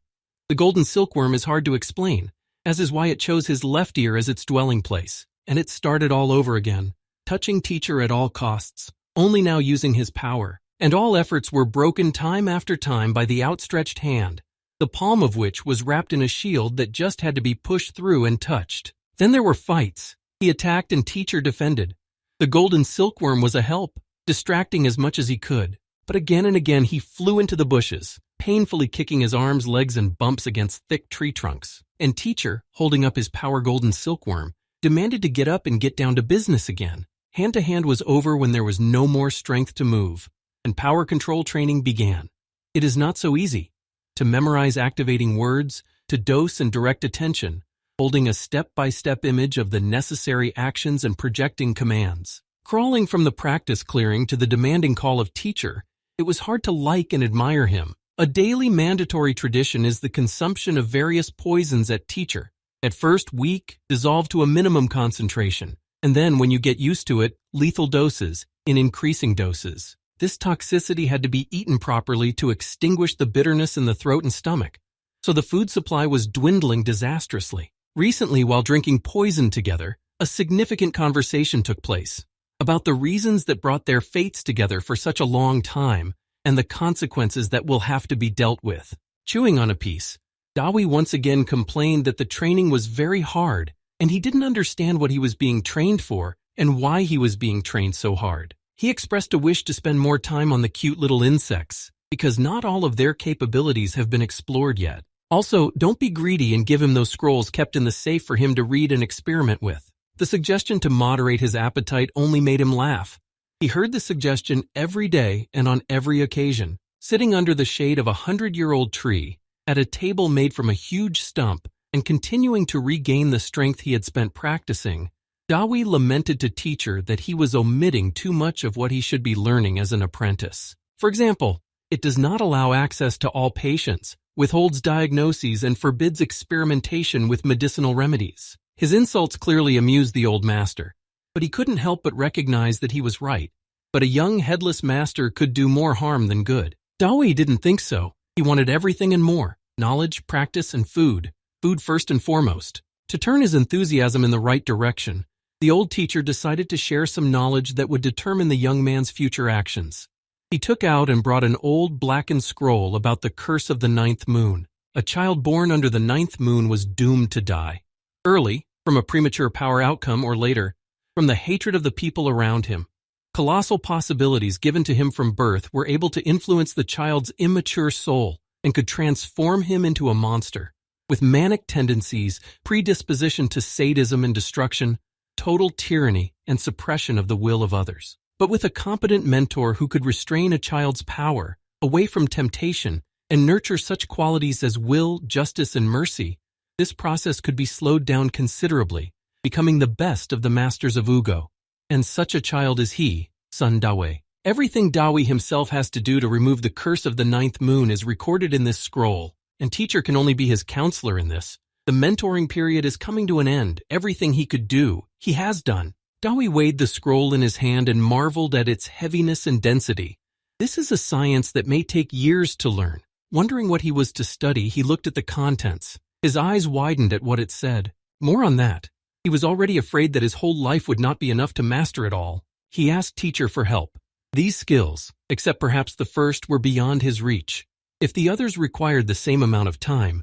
The golden silkworm is hard to explain, as is why it chose his left ear as its dwelling place, and it started all over again, touching teacher at all costs, only now using his power, and all efforts were broken time after time by the outstretched hand, the palm of which was wrapped in a shield that just had to be pushed through and touched. Then there were fights. He attacked and teacher defended. The golden silkworm was a help, distracting as much as he could, but again and again he flew into the bushes, painfully kicking his arms, legs, and bumps against thick tree trunks. And teacher, holding up his power golden silkworm, demanded to get up and get down to business again. Hand-to-hand was over when there was no more strength to move, and power control training began. It is not so easy. To memorize activating words, to dose and direct attention, holding a step-by-step image of the necessary actions and projecting commands. Crawling from the practice clearing to the demanding call of teacher, it was hard to like and admire him. A daily mandatory tradition is the consumption of various poisons at teacher. At first weak, dissolved to a minimum concentration, and then when you get used to it, lethal doses, in increasing doses. This toxicity had to be eaten properly to extinguish the bitterness in the throat and stomach, so the food supply was dwindling disastrously. Recently, while drinking poison together, a significant conversation took place about the reasons that brought their fates together for such a long time and the consequences that will have to be dealt with. Chewing on a piece, Dawi once again complained that the training was very hard and he didn't understand what he was being trained for and why he was being trained so hard. He expressed a wish to spend more time on the cute little insects because not all of their capabilities have been explored yet. Also, don't be greedy and give him those scrolls kept in the safe for him to read and experiment with. The suggestion to moderate his appetite only made him laugh. He heard the suggestion every day and on every occasion, sitting under the shade of a 100-year-old tree, at a table made from a huge stump, and continuing to regain the strength he had spent practicing. Dawi lamented to teacher that he was omitting too much of what he should be learning as an apprentice. For example, it does not allow access to all patients, withholds diagnoses, and forbids experimentation with medicinal remedies. His insults clearly amused the old master, but he couldn't help but recognize that he was right. But a young headless master could do more harm than good. Dawi didn't think so. He wanted everything and more: knowledge, practice, and food. Food first and foremost. To turn his enthusiasm in the right direction, the old teacher decided to share some knowledge that would determine the young man's future actions. He took out and brought an old blackened scroll about the curse of the 9th moon. A child born under the 9th moon was doomed to die. Early, from a premature power outcome, or later, from the hatred of the people around him. Colossal possibilities given to him from birth were able to influence the child's immature soul and could transform him into a monster. With manic tendencies, predisposition to sadism and destruction, total tyranny and suppression of the will of others. But with a competent mentor who could restrain a child's power away from temptation and nurture such qualities as will, justice, and mercy, this process could be slowed down considerably, becoming the best of the masters of Wugu. And such a child is he, son Dawi. Everything Dawi himself has to do to remove the curse of the 9th moon is recorded in this scroll, and teacher can only be his counselor in this. The mentoring period is coming to an end. Everything he could do, he has done. Dawi weighed the scroll in his hand and marveled at its heaviness and density. This is a science that may take years to learn. Wondering what he was to study, he looked at the contents. His eyes widened at what it said. More on that. He was already afraid that his whole life would not be enough to master it all. He asked teacher for help. These skills, except perhaps the first, were beyond his reach. If the others required the same amount of time,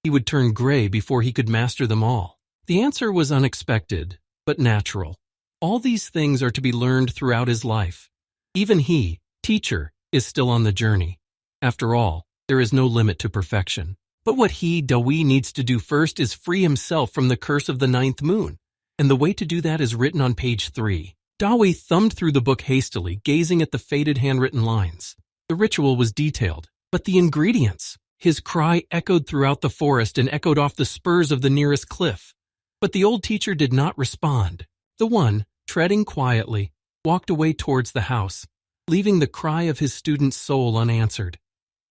he would turn gray before he could master them all. The answer was unexpected, but natural. All these things are to be learned throughout his life. Even he, teacher, is still on the journey. After all, there is no limit to perfection. But what he, Dawi, needs to do first is free himself from the curse of the 9th moon. And the way to do that is written on page 3. Dawi thumbed through the book hastily, gazing at the faded handwritten lines. The ritual was detailed, but the ingredients. His cry echoed throughout the forest and echoed off the spurs of the nearest cliff. But the old teacher did not respond. The one, treading quietly, walked away towards the house, leaving the cry of his student's soul unanswered.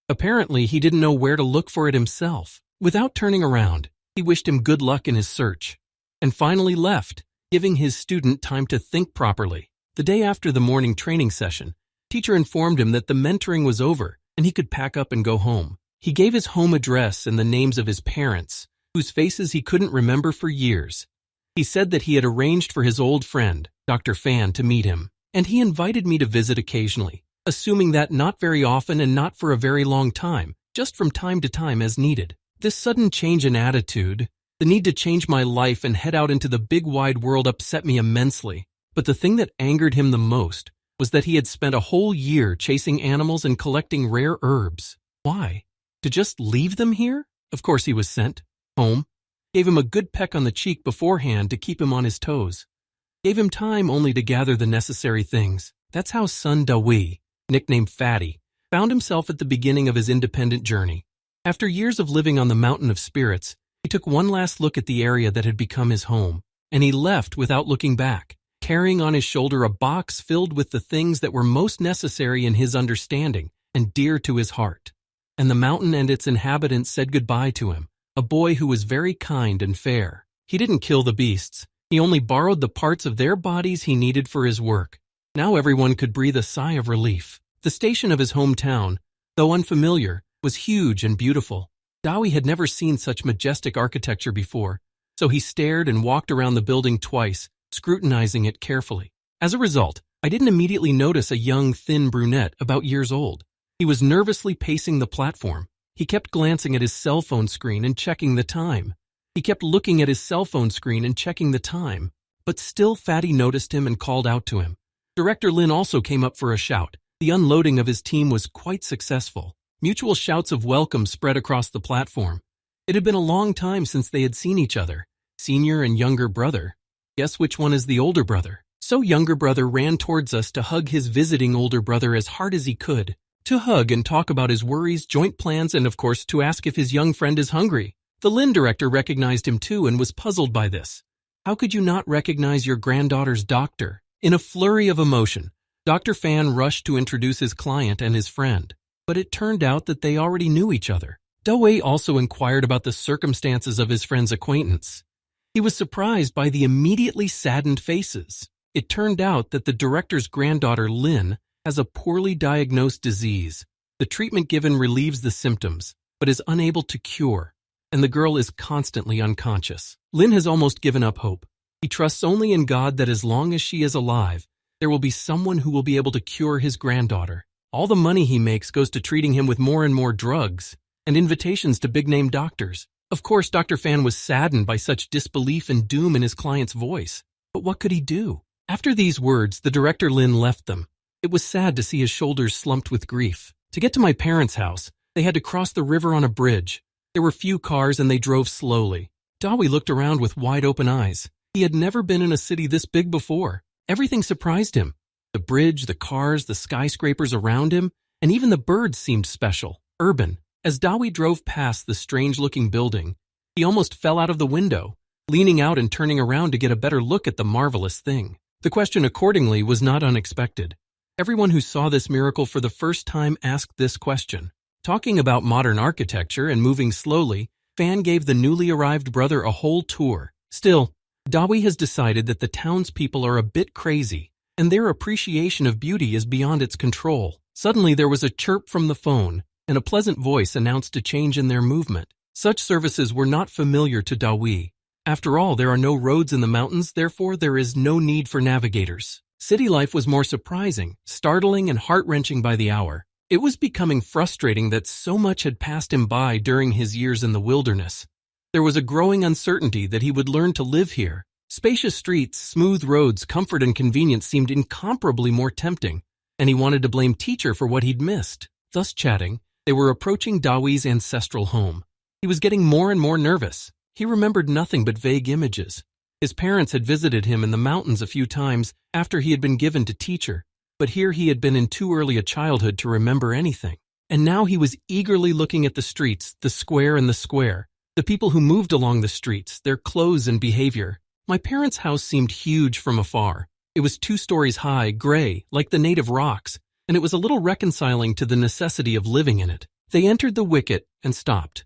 Apparently, he didn't know where to look for it himself. Without turning around, he wished him good luck in his search, and finally left, giving his student time to think properly. The day after the morning training session, teacher informed him that the mentoring was over and he could pack up and go home. He gave his home address and the names of his parents, whose faces he couldn't remember for years. He said that he had arranged for his old friend, Dr. Fan, to meet him, and he invited me to visit occasionally, assuming that not very often and not for a very long time, just from time to time as needed. This sudden change in attitude, the need to change my life and head out into the big wide world upset me immensely. But the thing that angered him the most was that he had spent a whole year chasing animals and collecting rare herbs. Why? To just leave them here? Of course he was sent home. Gave him a good peck on the cheek beforehand to keep him on his toes. Gave him time only to gather the necessary things. That's how Sun Dawi, nicknamed Fatty, found himself at the beginning of his independent journey. After years of living on the Mountain of Spirits, he took one last look at the area that had become his home, and he left without looking back, carrying on his shoulder a box filled with the things that were most necessary in his understanding and dear to his heart. And the mountain and its inhabitants said goodbye to him, a boy who was very kind and fair. He didn't kill the beasts. He only borrowed the parts of their bodies he needed for his work. Now everyone could breathe a sigh of relief. The station of his hometown, though unfamiliar, was huge and beautiful. Dawi had never seen such majestic architecture before, so he stared and walked around the building twice, scrutinizing it carefully. As a result, I didn't immediately notice a young, thin brunette about years old. He was nervously pacing the platform. He kept glancing at his cell phone screen and checking the time. He kept looking at his cell phone screen and checking the time. But still Fatty noticed him and called out to him. Director Lin also came up for a shout. The unloading of his team was quite successful. Mutual shouts of welcome spread across the platform. It had been a long time since they had seen each other, senior and younger brother. Guess which one is the older brother? So younger brother ran towards us to hug his visiting older brother as hard as he could, to hug and talk about his worries, joint plans, and of course to ask if his young friend is hungry. The Lin director recognized him too and was puzzled by this. How could you not recognize your granddaughter's doctor? In a flurry of emotion, Dr. Fan rushed to introduce his client and his friend. But it turned out that they already knew each other. Dawei also inquired about the circumstances of his friend's acquaintance. He was surprised by the immediately saddened faces. It turned out that the director's granddaughter, Lin, has a poorly diagnosed disease. The treatment given relieves the symptoms, but is unable to cure, and the girl is constantly unconscious. Lin has almost given up hope. He trusts only in God that as long as she is alive, there will be someone who will be able to cure his granddaughter. All the money he makes goes to treating him with more and more drugs and invitations to big-name doctors. Of course, Dr. Fan was saddened by such disbelief and doom in his client's voice. But what could he do? After these words, the director Lin left them. It was sad to see his shoulders slumped with grief. To get to my parents' house, they had to cross the river on a bridge. There were few cars and they drove slowly. Dawi looked around with wide-open eyes. He had never been in a city this big before. Everything surprised him. The bridge, the cars, the skyscrapers around him, and even the birds seemed special, urban. As Dawi drove past the strange-looking building, he almost fell out of the window, leaning out and turning around to get a better look at the marvelous thing. The question accordingly was not unexpected. Everyone who saw this miracle for the first time asked this question. Talking about modern architecture and moving slowly, Fan gave the newly arrived brother a whole tour. Still, Dawi has decided that the townspeople are a bit crazy, and their appreciation of beauty is beyond its control. Suddenly there was a chirp from the phone, and a pleasant voice announced a change in their movement. Such services were not familiar to Dawi. After all, there are no roads in the mountains, therefore there is no need for navigators. City life was more surprising, startling, and heart-wrenching by the hour. It was becoming frustrating that so much had passed him by during his years in the wilderness. There was a growing uncertainty that he would learn to live here. Spacious streets, smooth roads, comfort and convenience seemed incomparably more tempting, and he wanted to blame teacher for what he'd missed. Thus chatting, they were approaching Dawi's ancestral home. He was getting more and more nervous. He remembered nothing but vague images. His parents had visited him in the mountains a few times after he had been given to teacher, but here he had been in too early a childhood to remember anything. And now he was eagerly looking at the streets, the square, the people who moved along the streets, their clothes and behavior. My parents' house seemed huge from afar. It was 2 stories high, gray, like the native rocks, and it was a little reconciling to the necessity of living in it. They entered the wicket and stopped.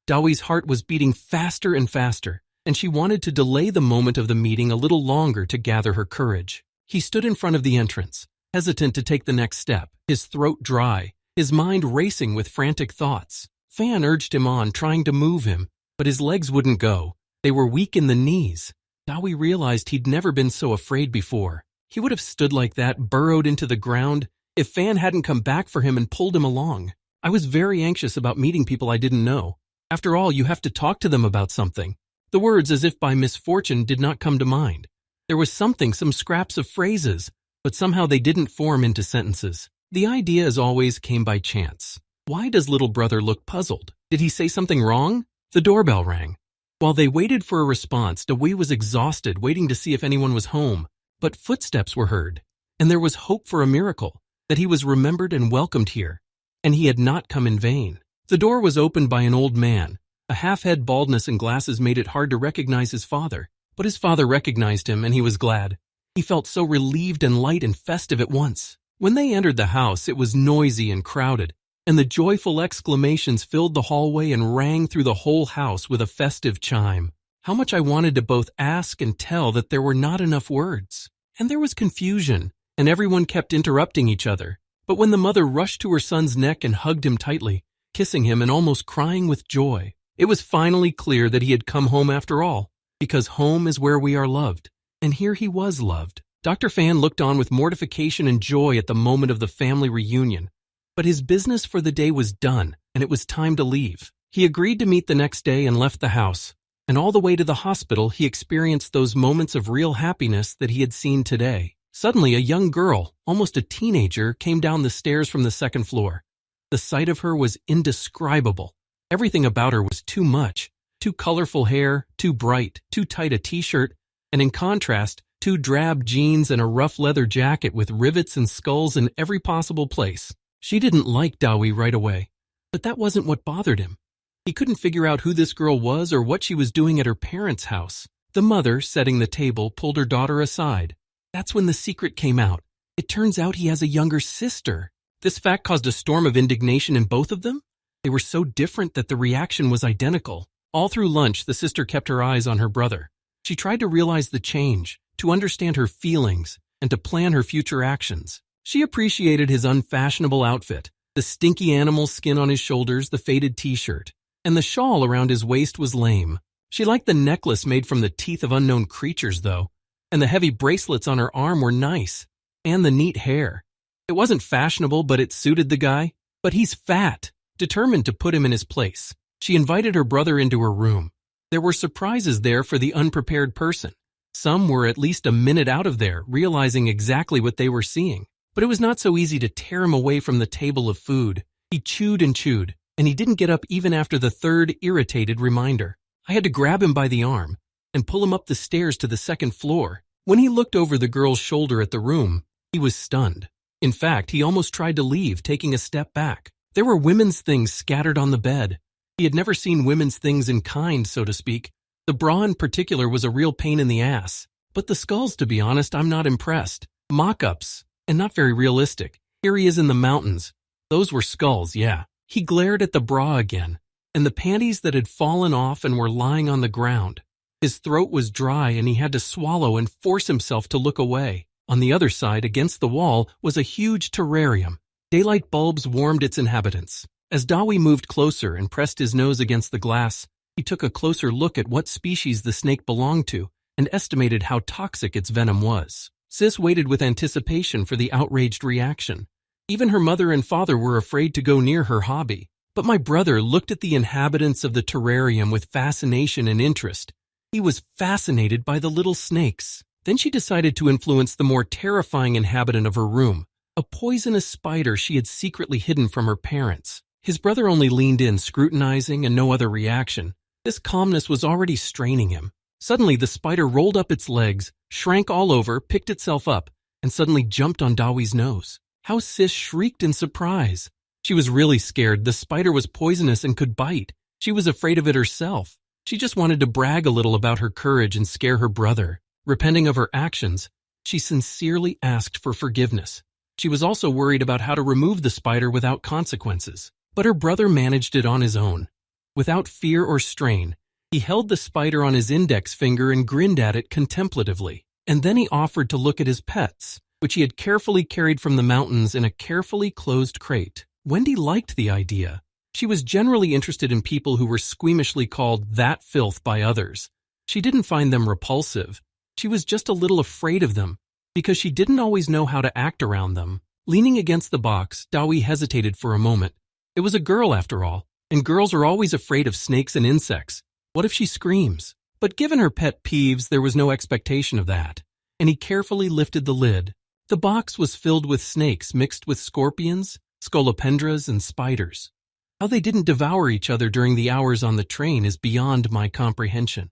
Dawi's heart was beating faster and faster, and she wanted to delay the moment of the meeting a little longer to gather her courage. He stood in front of the entrance, hesitant to take the next step, his throat dry, his mind racing with frantic thoughts. Fan urged him on, trying to move him, but his legs wouldn't go. They were weak in the knees. Dawi realized he'd never been so afraid before. He would have stood like that, burrowed into the ground, if Fan hadn't come back for him and pulled him along. I was very anxious about meeting people I didn't know. After all, you have to talk to them about something. The words, as if by misfortune, did not come to mind. There was something, some scraps of phrases, but somehow they didn't form into sentences. The idea, as always, came by chance. Why does little brother look puzzled? Did he say something wrong? The doorbell rang. While they waited for a response, Dawi was exhausted, waiting to see if anyone was home. But footsteps were heard, and there was hope for a miracle, that he was remembered and welcomed here, and he had not come in vain. The door was opened by an old man. A half-head baldness and glasses made it hard to recognize his father, but his father recognized him, and he was glad. He felt so relieved and light and festive at once. When they entered the house, it was noisy and crowded, and the joyful exclamations filled the hallway and rang through the whole house with a festive chime. How much I wanted to both ask and tell that there were not enough words. And there was confusion, and everyone kept interrupting each other. But when the mother rushed to her son's neck and hugged him tightly, kissing him and almost crying with joy, it was finally clear that he had come home after all, because home is where we are loved, and here he was loved. Dr. Fan looked on with mortification and joy at the moment of the family reunion, but his business for the day was done, and it was time to leave. He agreed to meet the next day and left the house, and all the way to the hospital he experienced those moments of real happiness that he had seen today. Suddenly, a young girl, almost a teenager, came down the stairs from the 2nd floor. The sight of her was indescribable. Everything about her was too much. Too colorful hair, too bright, too tight a t-shirt, and in contrast, too drab jeans and a rough leather jacket with rivets and skulls in every possible place. She didn't like Dawi right away, but that wasn't what bothered him. He couldn't figure out who this girl was or what she was doing at her parents' house. The mother, setting the table, pulled her daughter aside. That's when the secret came out. It turns out he has a younger sister. This fact caused a storm of indignation in both of them. They were so different that the reaction was identical. All through lunch, the sister kept her eyes on her brother. She tried to realize the change, to understand her feelings, and to plan her future actions. She appreciated his unfashionable outfit, the stinky animal skin on his shoulders, the faded t-shirt, and the shawl around his waist was lame. She liked the necklace made from the teeth of unknown creatures, though, and the heavy bracelets on her arm were nice, and the neat hair. It wasn't fashionable, but it suited the guy. But he's fat, determined to put him in his place. She invited her brother into her room. There were surprises there for the unprepared person. Some were at least a minute out of there, realizing exactly what they were seeing. But it was not so easy to tear him away from the table of food. He chewed, and he didn't get up even after the 3rd irritated reminder. I had to grab him by the arm and pull him up the stairs to the 2nd floor. When he looked over the girl's shoulder at the room, he was stunned. In fact, he almost tried to leave, taking a step back. There were women's things scattered on the bed. He had never seen women's things in kind, so to speak. The bra in particular was a real pain in the ass. But the skulls, to be honest, I'm not impressed. Mock-ups, and not very realistic. Here he is in the mountains. Those were skulls, yeah. He glared at the bra again, and the panties that had fallen off and were lying on the ground. His throat was dry, and he had to swallow and force himself to look away. On the other side, against the wall, was a huge terrarium. Daylight bulbs warmed its inhabitants. As Dawi moved closer and pressed his nose against the glass, he took a closer look at what species the snake belonged to and estimated how toxic its venom was. Sis waited with anticipation for the outraged reaction. Even her mother and father were afraid to go near her hobby. But my brother looked at the inhabitants of the terrarium with fascination and interest. He was fascinated by the little snakes. Then she decided to influence the more terrifying inhabitant of her room, a poisonous spider she had secretly hidden from her parents. His brother only leaned in, scrutinizing, and no other reaction. This calmness was already straining him. Suddenly, the spider rolled up its legs, shrank all over, picked itself up, and suddenly jumped on Dawi's nose. How Sis shrieked in surprise. She was really scared. The spider was poisonous and could bite. She was afraid of it herself. She just wanted to brag a little about her courage and scare her brother. Repenting of her actions, she sincerely asked for forgiveness. She was also worried about how to remove the spider without consequences. But her brother managed it on his own. Without fear or strain, he held the spider on his index finger and grinned at it contemplatively. And then he offered to look at his pets, which he had carefully carried from the mountains in a carefully closed crate. Wendy liked the idea. She was generally interested in people who were squeamishly called that filth by others. She didn't find them repulsive. She was just a little afraid of them, because she didn't always know how to act around them. Leaning against the box, Dawi hesitated for a moment. It was a girl after all, and girls are always afraid of snakes and insects. What if she screams? But given her pet peeves, there was no expectation of that, and he carefully lifted the lid. The box was filled with snakes mixed with scorpions, scolopendras, and spiders. How they didn't devour each other during the hours on the train is beyond my comprehension.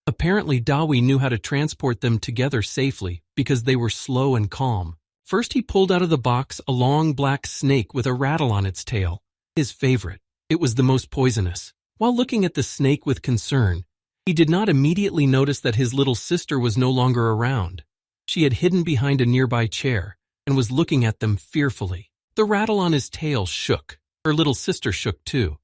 Apparently, Dawi knew how to transport them together safely because they were slow and calm. First, he pulled out of the box a long black snake with a rattle on its tail. His favorite. It was the most poisonous. While looking at the snake with concern, he did not immediately notice that his little sister was no longer around. She had hidden behind a nearby chair and was looking at them fearfully. The rattle on his tail shook. Her little sister shook too.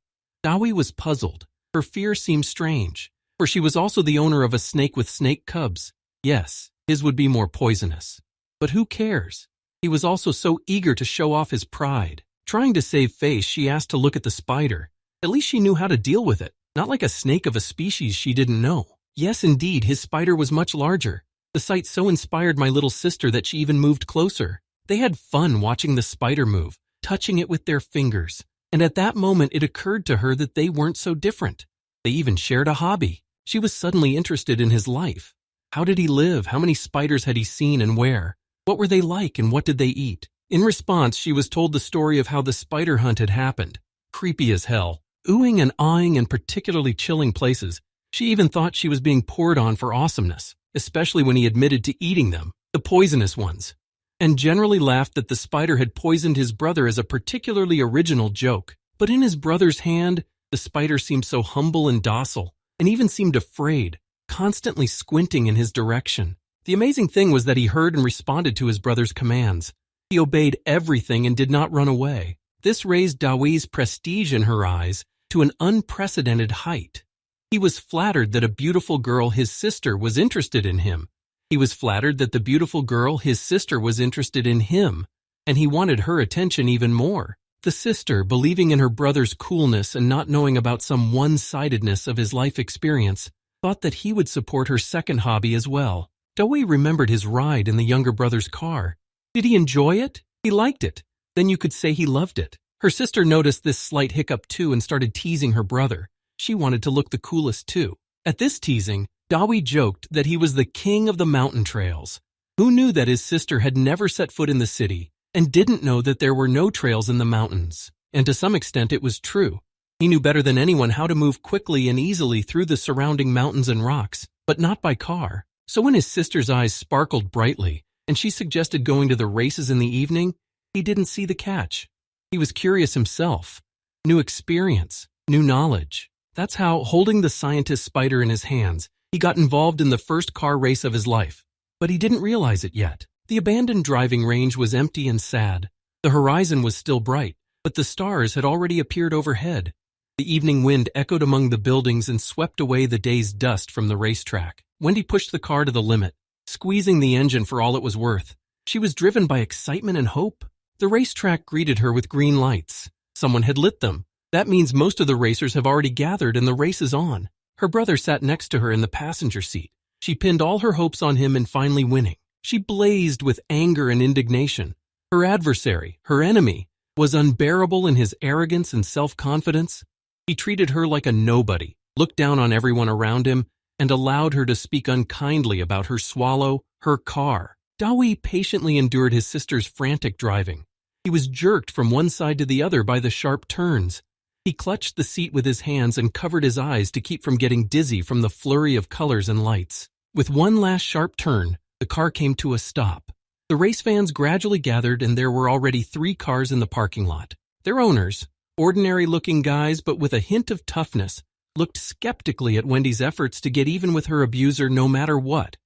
Dawi was puzzled. Her fear seemed strange, for she was also the owner of a snake with snake cubs. Yes, his would be more poisonous. But who cares? He was also so eager to show off his pride. Trying to save face, she asked to look at the spider. At least she knew how to deal with it, not like a snake of a species she didn't know. Yes, indeed, his spider was much larger. The sight so inspired my little sister that she even moved closer. They had fun watching the spider move, touching it with their fingers. And at that moment, it occurred to her that they weren't so different. They even shared a hobby. She was suddenly interested in his life. How did he live? How many spiders had he seen and where? What were they like and what did they eat? In response, she was told the story of how the spider hunt had happened. Creepy as hell. Oohing and awing in particularly chilling places. She even thought she was being poured on for awesomeness, especially when he admitted to eating them, the poisonous ones, and generally laughed that the spider had poisoned his brother as a particularly original joke. But in his brother's hand, the spider seemed so humble and docile, and even seemed afraid, constantly squinting in his direction. The amazing thing was that he heard and responded to his brother's commands. He obeyed everything and did not run away. This raised Dawi's prestige in her eyes to an unprecedented height. He was flattered that a beautiful girl, his sister, was interested in him. He was flattered that the beautiful girl, his sister, was interested in him, and he wanted her attention even more. The sister, believing in her brother's coolness and not knowing about some one-sidedness of his life experience, thought that he would support her second hobby as well. Dawi remembered his ride in the younger brother's car. Did he enjoy it? He liked it. Then you could say he loved it. Her sister noticed this slight hiccup too and started teasing her brother. She wanted to look the coolest too. At this teasing, Dawi joked that he was the king of the mountain trails. Who knew that his sister had never set foot in the city and didn't know that there were no trails in the mountains? And to some extent it was true. He knew better than anyone how to move quickly and easily through the surrounding mountains and rocks, but not by car. So when his sister's eyes sparkled brightly and she suggested going to the races in the evening, he didn't see the catch. He was curious himself. New experience, new knowledge. That's how, holding the scientist spider in his hands, he got involved in the first car race of his life. But he didn't realize it yet. The abandoned driving range was empty and sad. The horizon was still bright, but the stars had already appeared overhead. The evening wind echoed among the buildings and swept away the day's dust from the racetrack. Wendy pushed the car to the limit, squeezing the engine for all it was worth. She was driven by excitement and hope. The racetrack greeted her with green lights. Someone had lit them. That means most of the racers have already gathered and the race is on. Her brother sat next to her in the passenger seat. She pinned all her hopes on him in finally winning. She blazed with anger and indignation. Her adversary, her enemy, was unbearable in his arrogance and self-confidence. He treated her like a nobody, looked down on everyone around him, and allowed her to speak unkindly about her swallow, her car. Dawi patiently endured his sister's frantic driving. He was jerked from one side to the other by the sharp turns. He clutched the seat with his hands and covered his eyes to keep from getting dizzy from the flurry of colors and lights. With one last sharp turn, the car came to a stop. The race fans gradually gathered and there were already 3 cars in the parking lot. Their owners, ordinary-looking guys but with a hint of toughness, looked skeptically at Wendy's efforts to get even with her abuser no matter what.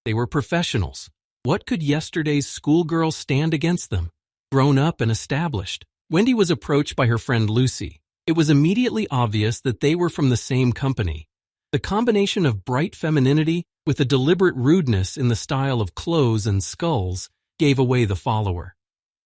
They were professionals. What could yesterday's schoolgirl stand against them? Grown up and established. Wendy was approached by her friend Lucy. It was immediately obvious that they were from the same company. The combination of bright femininity with a deliberate rudeness in the style of clothes and skulls gave away the follower.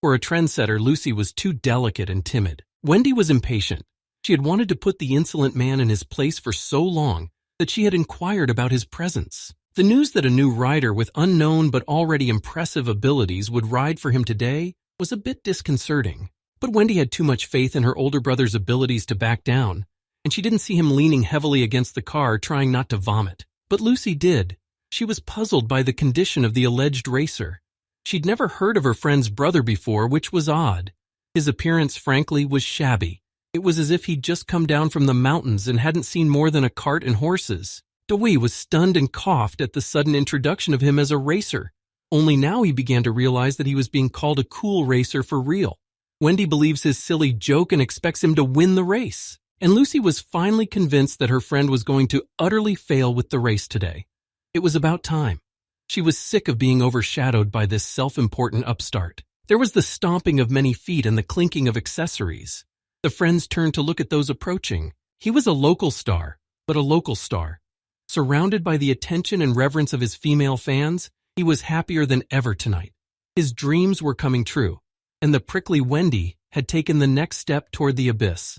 For a trendsetter, Lucy was too delicate and timid. Wendy was impatient. She had wanted to put the insolent man in his place for so long that she had inquired about his presence. The news that a new rider with unknown but already impressive abilities would ride for him today was a bit disconcerting. But Wendy had too much faith in her older brother's abilities to back down, and she didn't see him leaning heavily against the car trying not to vomit. But Lucy did. She was puzzled by the condition of the alleged racer. She'd never heard of her friend's brother before, which was odd. His appearance, frankly, was shabby. It was as if he'd just come down from the mountains and hadn't seen more than a cart and horses. Dewey was stunned and coughed at the sudden introduction of him as a racer. Only now he began to realize that he was being called a cool racer for real. Wendy believes his silly joke and expects him to win the race. And Lucy was finally convinced that her friend was going to utterly fail with the race today. It was about time. She was sick of being overshadowed by this self-important upstart. There was the stomping of many feet and the clinking of accessories. The friends turned to look at those approaching. He was a local star, but a local star. Surrounded by the attention and reverence of his female fans, he was happier than ever tonight. His dreams were coming true, and the prickly Wendy had taken the next step toward the abyss.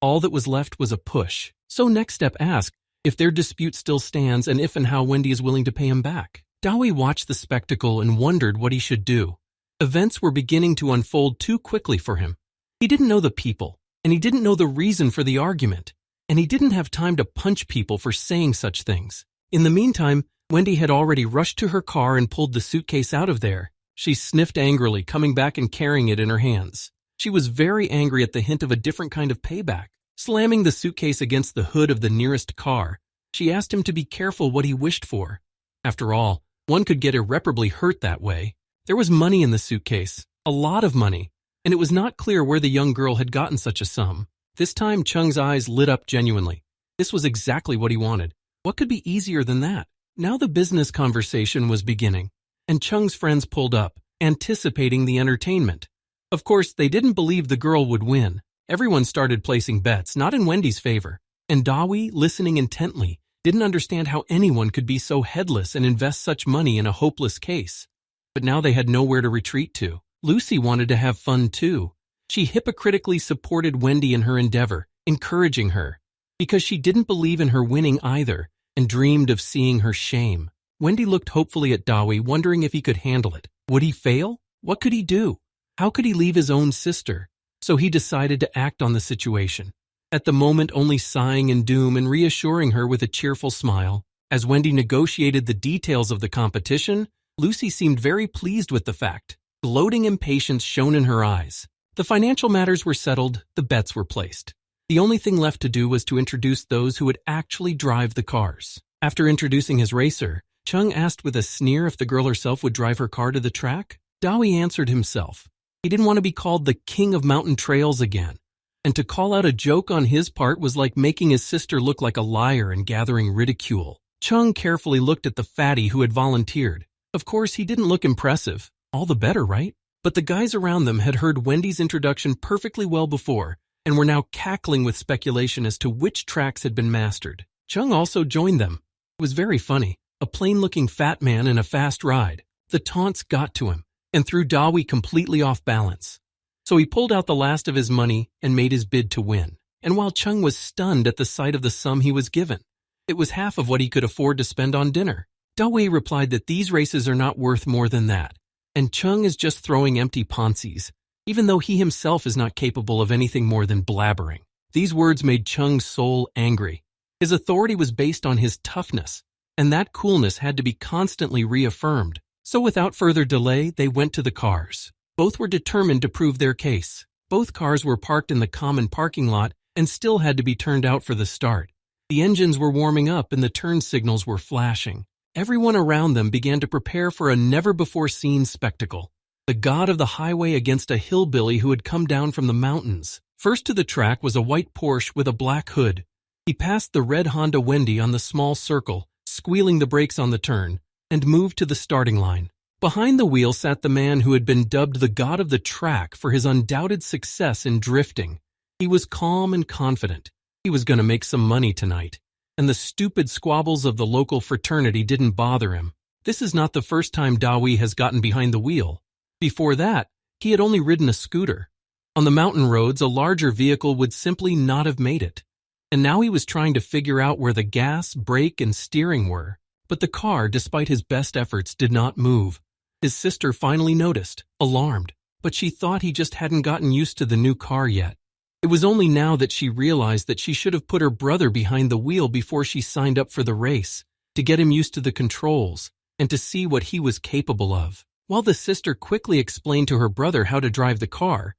All that was left was a push. So next step asked if their dispute still stands and if and how Wendy is willing to pay him back. Dewey watched the spectacle and wondered what he should do. Events were beginning to unfold too quickly for him. He didn't know the people, and he didn't know the reason for the argument, and he didn't have time to punch people for saying such things. In the meantime, Wendy had already rushed to her car and pulled the suitcase out of there. She sniffed angrily, coming back and carrying it in her hands. She was very angry at the hint of a different kind of payback. Slamming the suitcase against the hood of the nearest car, she asked him to be careful what he wished for. After all, one could get irreparably hurt that way. There was money in the suitcase, a lot of money, and it was not clear where the young girl had gotten such a sum. This time, Chung's eyes lit up genuinely. This was exactly what he wanted. What could be easier than that? Now the business conversation was beginning, and Chung's friends pulled up, anticipating the entertainment. Of course, they didn't believe the girl would win. Everyone started placing bets, not in Wendy's favor. And Dewey, listening intently, didn't understand how anyone could be so headless and invest such money in a hopeless case. But now they had nowhere to retreat to. Lucy wanted to have fun too. She hypocritically supported Wendy in her endeavor, encouraging her, because she didn't believe in her winning either and dreamed of seeing her shame. Wendy looked hopefully at Dewey, wondering if he could handle it. Would he fail? What could he do? How could he leave his own sister? So he decided to act on the situation. At the moment, only sighing in doom and reassuring her with a cheerful smile. As Wendy negotiated the details of the competition, Lucy seemed very pleased with the fact. Gloating impatience shone in her eyes. The financial matters were settled, the bets were placed. The only thing left to do was to introduce those who would actually drive the cars. After introducing his racer, Chung asked with a sneer if the girl herself would drive her car to the track. Dewey answered himself. He didn't want to be called the king of mountain trails again, and to call out a joke on his part was like making his sister look like a liar and gathering ridicule. Chung carefully looked at the fatty who had volunteered. Of course, he didn't look impressive. All the better, right? But the guys around them had heard Wendy's introduction perfectly well before and were now cackling with speculation as to which tracks had been mastered. Chung also joined them. It was very funny. A plain-looking fat man in a fast ride. The taunts got to him and threw Dewey completely off balance. So he pulled out the last of his money and made his bid to win. And while Chung was stunned at the sight of the sum he was given, it was half of what he could afford to spend on dinner. Dewey replied that these races are not worth more than that, and Chung is just throwing empty ponzies, even though he himself is not capable of anything more than blabbering. These words made Chung's soul angry. His authority was based on his toughness, and that coolness had to be constantly reaffirmed. So without further delay, they went to the cars. Both were determined to prove their case. Both cars were parked in the common parking lot and still had to be turned out for the start. The engines were warming up and the turn signals were flashing. Everyone around them began to prepare for a never-before-seen spectacle. The god of the highway against a hillbilly who had come down from the mountains. First to the track was a white Porsche with a black hood. He passed the red Honda Wendy on the small circle, squealing the brakes on the turn, and moved to the starting line. Behind the wheel sat the man who had been dubbed the god of the track for his undoubted success in drifting. He was calm and confident. He was going to make some money tonight, and the stupid squabbles of the local fraternity didn't bother him. This is not the first time Dawi has gotten behind the wheel. Before that, he had only ridden a scooter. On the mountain roads, a larger vehicle would simply not have made it. And now he was trying to figure out where the gas, brake, and steering were. But the car, despite his best efforts, did not move. His sister finally noticed, alarmed, but she thought he just hadn't gotten used to the new car yet. It was only now that she realized that she should have put her brother behind the wheel before she signed up for the race, to get him used to the controls, and to see what he was capable of. While the sister quickly explained to her brother how to drive the car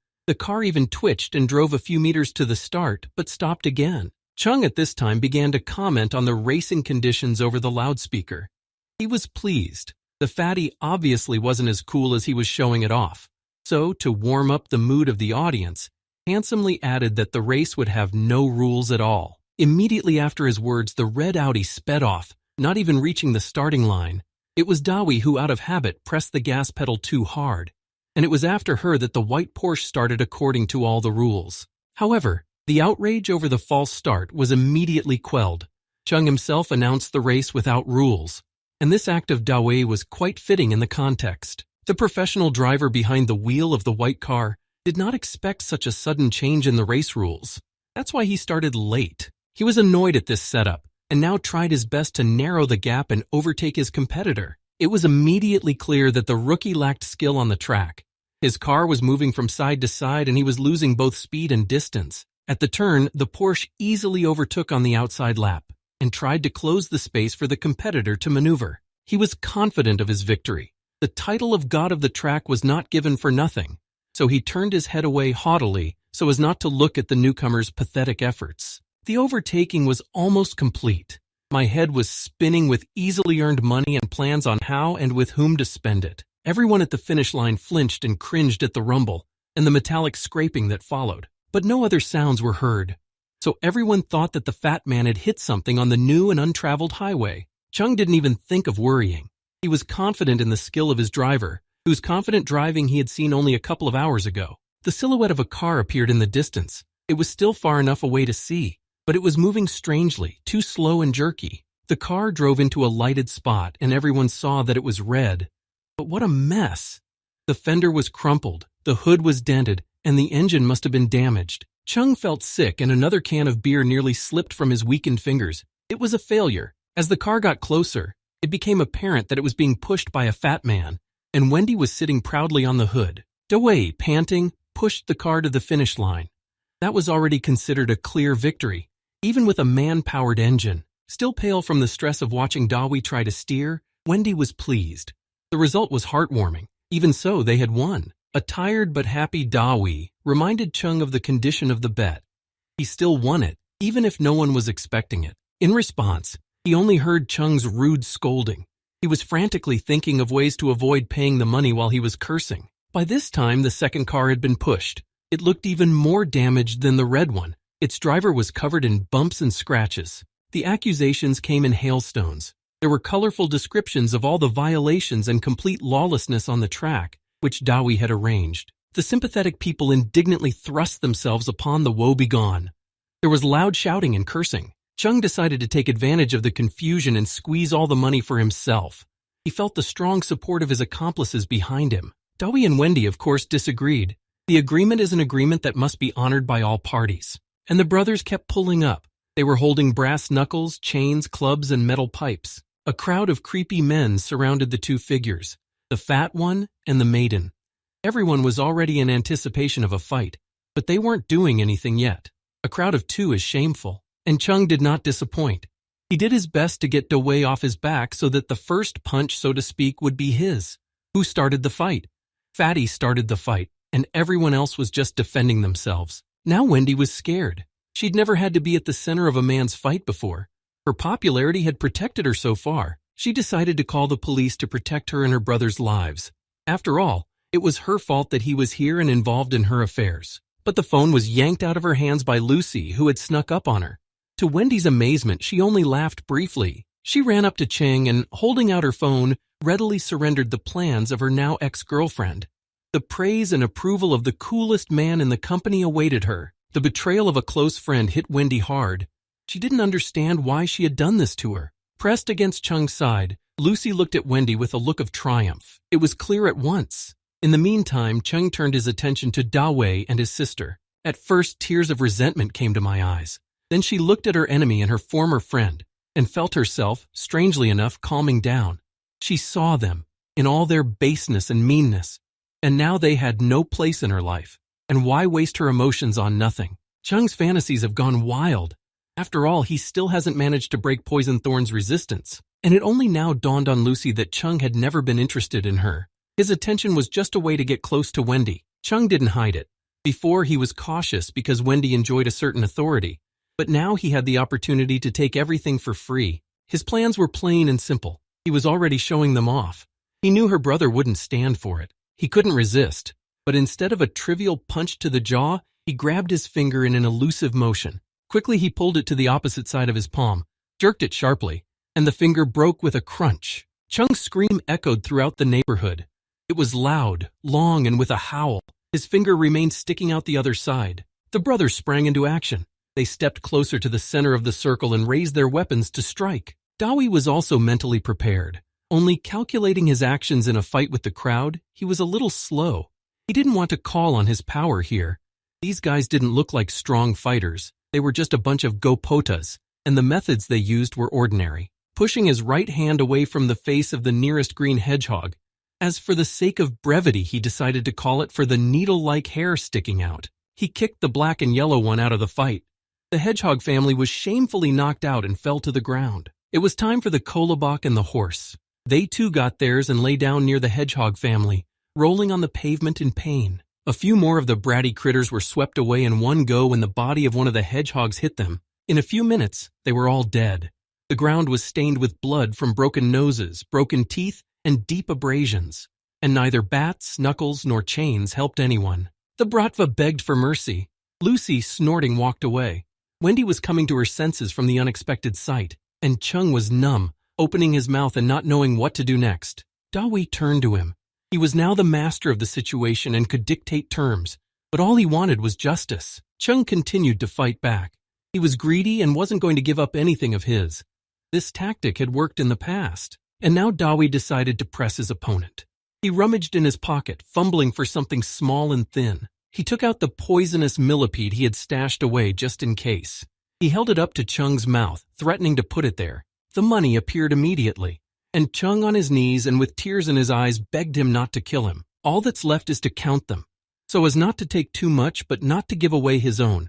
even twitched and drove a few meters to the start, but stopped again. Chung at this time began to comment on the racing conditions over the loudspeaker. He was pleased. The fatty obviously wasn't as cool as he was showing it off. So, to warm up the mood of the audience, handsomely added that the race would have no rules at all. Immediately after his words, the red Audi sped off, not even reaching the starting line. It was Dawi who, out of habit, pressed the gas pedal too hard, and it was after her that the white Porsche started according to all the rules. However, the outrage over the false start was immediately quelled. Chung himself announced the race without rules, and this act of Dawi was quite fitting in the context. The professional driver behind the wheel of the white car did not expect such a sudden change in the race rules. That's why he started late. He was annoyed at this setup, and now tried his best to narrow the gap and overtake his competitor. It was immediately clear that the rookie lacked skill on the track. His car was moving from side to side and he was losing both speed and distance. At the turn, the Porsche easily overtook on the outside lap and tried to close the space for the competitor to maneuver. He was confident of his victory. The title of God of the Track was not given for nothing, so he turned his head away haughtily so as not to look at the newcomer's pathetic efforts. The overtaking was almost complete. My head was spinning with easily earned money and plans on how and with whom to spend it. Everyone at the finish line flinched and cringed at the rumble and the metallic scraping that followed, but no other sounds were heard. So everyone thought that the fat man had hit something on the new and untraveled highway. Chung didn't even think of worrying. He was confident in the skill of his driver, whose confident driving he had seen only a couple of hours ago. The silhouette of a car appeared in the distance. It was still far enough away to see, but it was moving strangely, too slow and jerky. The car drove into a lighted spot, and everyone saw that it was red. But what a mess! The fender was crumpled, the hood was dented, and the engine must have been damaged. Chung felt sick, and another can of beer nearly slipped from his weakened fingers. It was a failure. As the car got closer, it became apparent that it was being pushed by a fat man, and Wendy was sitting proudly on the hood. Dawei, panting, pushed the car to the finish line. That was already considered a clear victory, even with a man-powered engine. Still pale from the stress of watching Dawi try to steer, Wendy was pleased. The result was heartwarming. Even so, they had won. A tired but happy Dawi reminded Chung of the condition of the bet. He still won it, even if no one was expecting it. In response, he only heard Chung's rude scolding. He was frantically thinking of ways to avoid paying the money while he was cursing. By this time, the second car had been pushed. It looked even more damaged than the red one. Its driver was covered in bumps and scratches. The accusations came in hailstones. There were colorful descriptions of all the violations and complete lawlessness on the track, which Dawi had arranged. The sympathetic people indignantly thrust themselves upon the woebegone. There was loud shouting and cursing. Chung decided to take advantage of the confusion and squeeze all the money for himself. He felt the strong support of his accomplices behind him. Dawi and Wendy, of course, disagreed. The agreement is an agreement that must be honored by all parties. And the brothers kept pulling up. They were holding brass knuckles, chains, clubs, and metal pipes. A crowd of creepy men surrounded the two figures, the fat one and the maiden. Everyone was already in anticipation of a fight, but they weren't doing anything yet. A crowd of two is shameful, and Chung did not disappoint. He did his best to get Dawei off his back so that the first punch, so to speak, would be his. Who started the fight? Fatty started the fight, and everyone else was just defending themselves. Now Wendy was scared. She'd never had to be at the center of a man's fight before. Her popularity had protected her so far. She decided to call the police to protect her and her brother's lives. After all, it was her fault that he was here and involved in her affairs. But the phone was yanked out of her hands by Lucy, who had snuck up on her. To Wendy's amazement, she only laughed briefly. She ran up to Cheng and, holding out her phone, readily surrendered the plans of her now ex-girlfriend. The praise and approval of the coolest man in the company awaited her. The betrayal of a close friend hit Wendy hard. She didn't understand why she had done this to her. Pressed against Cheng's side, Lucy looked at Wendy with a look of triumph. It was clear at once. In the meantime, Cheng turned his attention to Dawei and his sister. At first, tears of resentment came to my eyes. Then she looked at her enemy and her former friend, and felt herself, strangely enough, calming down. She saw them, in all their baseness and meanness, and now they had no place in her life. And why waste her emotions on nothing? Cheng's fantasies have gone wild. After all, he still hasn't managed to break Poison Thorn's resistance. And it only now dawned on Lucy that Cheng had never been interested in her. His attention was just a way to get close to Wendy. Cheng didn't hide it. Before, he was cautious because Wendy enjoyed a certain authority. But now he had the opportunity to take everything for free. His plans were plain and simple. He was already showing them off. He knew her brother wouldn't stand for it. He couldn't resist. But instead of a trivial punch to the jaw, he grabbed his finger in an elusive motion. Quickly, he pulled it to the opposite side of his palm, jerked it sharply, and the finger broke with a crunch. Cheng's scream echoed throughout the neighborhood. It was loud, long, and with a howl. His finger remained sticking out the other side. The brothers sprang into action. They stepped closer to the center of the circle and raised their weapons to strike. Dawei was also mentally prepared. Only calculating his actions in a fight with the crowd, he was a little slow. He didn't want to call on his power here. These guys didn't look like strong fighters. They were just a bunch of gopotas, and the methods they used were ordinary. Pushing his right hand away from the face of the nearest green hedgehog, as for the sake of brevity he decided to call it for the needle-like hair sticking out, he kicked the black and yellow one out of the fight. The hedgehog family was shamefully knocked out and fell to the ground. It was time for the kolobok and the horse. They too got theirs and lay down near the hedgehog family, rolling on the pavement in pain. A few more of the bratty critters were swept away in one go when the body of one of the hedgehogs hit them. In a few minutes, they were all dead. The ground was stained with blood from broken noses, broken teeth, and deep abrasions. And neither bats, knuckles, nor chains helped anyone. The bratva begged for mercy. Lucy, snorting, walked away. Wendy was coming to her senses from the unexpected sight, and Cheng was numb, opening his mouth and not knowing what to do next. Dawei turned to him. He was now the master of the situation and could dictate terms, but all he wanted was justice. Cheng continued to fight back. He was greedy and wasn't going to give up anything of his. This tactic had worked in the past, and now Dawei decided to press his opponent. He rummaged in his pocket, fumbling for something small and thin. He took out the poisonous millipede he had stashed away just in case. He held it up to Cheng's mouth, threatening to put it there. The money appeared immediately, and Cheng on his knees and with tears in his eyes begged him not to kill him. All that's left is to count them, so as not to take too much but not to give away his own.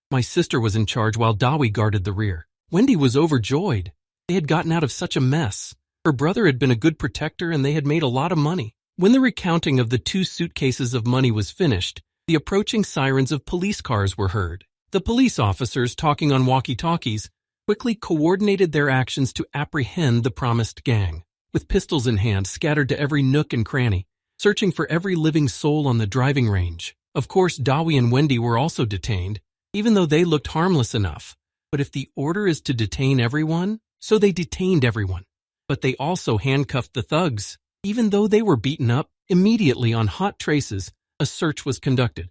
My sister was in charge while Dawei guarded the rear. Wendy was overjoyed. They had gotten out of such a mess. Her brother had been a good protector and they had made a lot of money. When the recounting of the 2 suitcases of money was finished, the approaching sirens of police cars were heard. The police officers, talking on walkie-talkies, quickly coordinated their actions to apprehend the promised gang. With pistols in hand, scattered to every nook and cranny, searching for every living soul on the driving range. Of course, Dawei and Wendy were also detained, even though they looked harmless enough. But if the order is to detain everyone, so they detained everyone. But they also handcuffed the thugs. Even though they were beaten up, immediately on hot traces, a search was conducted.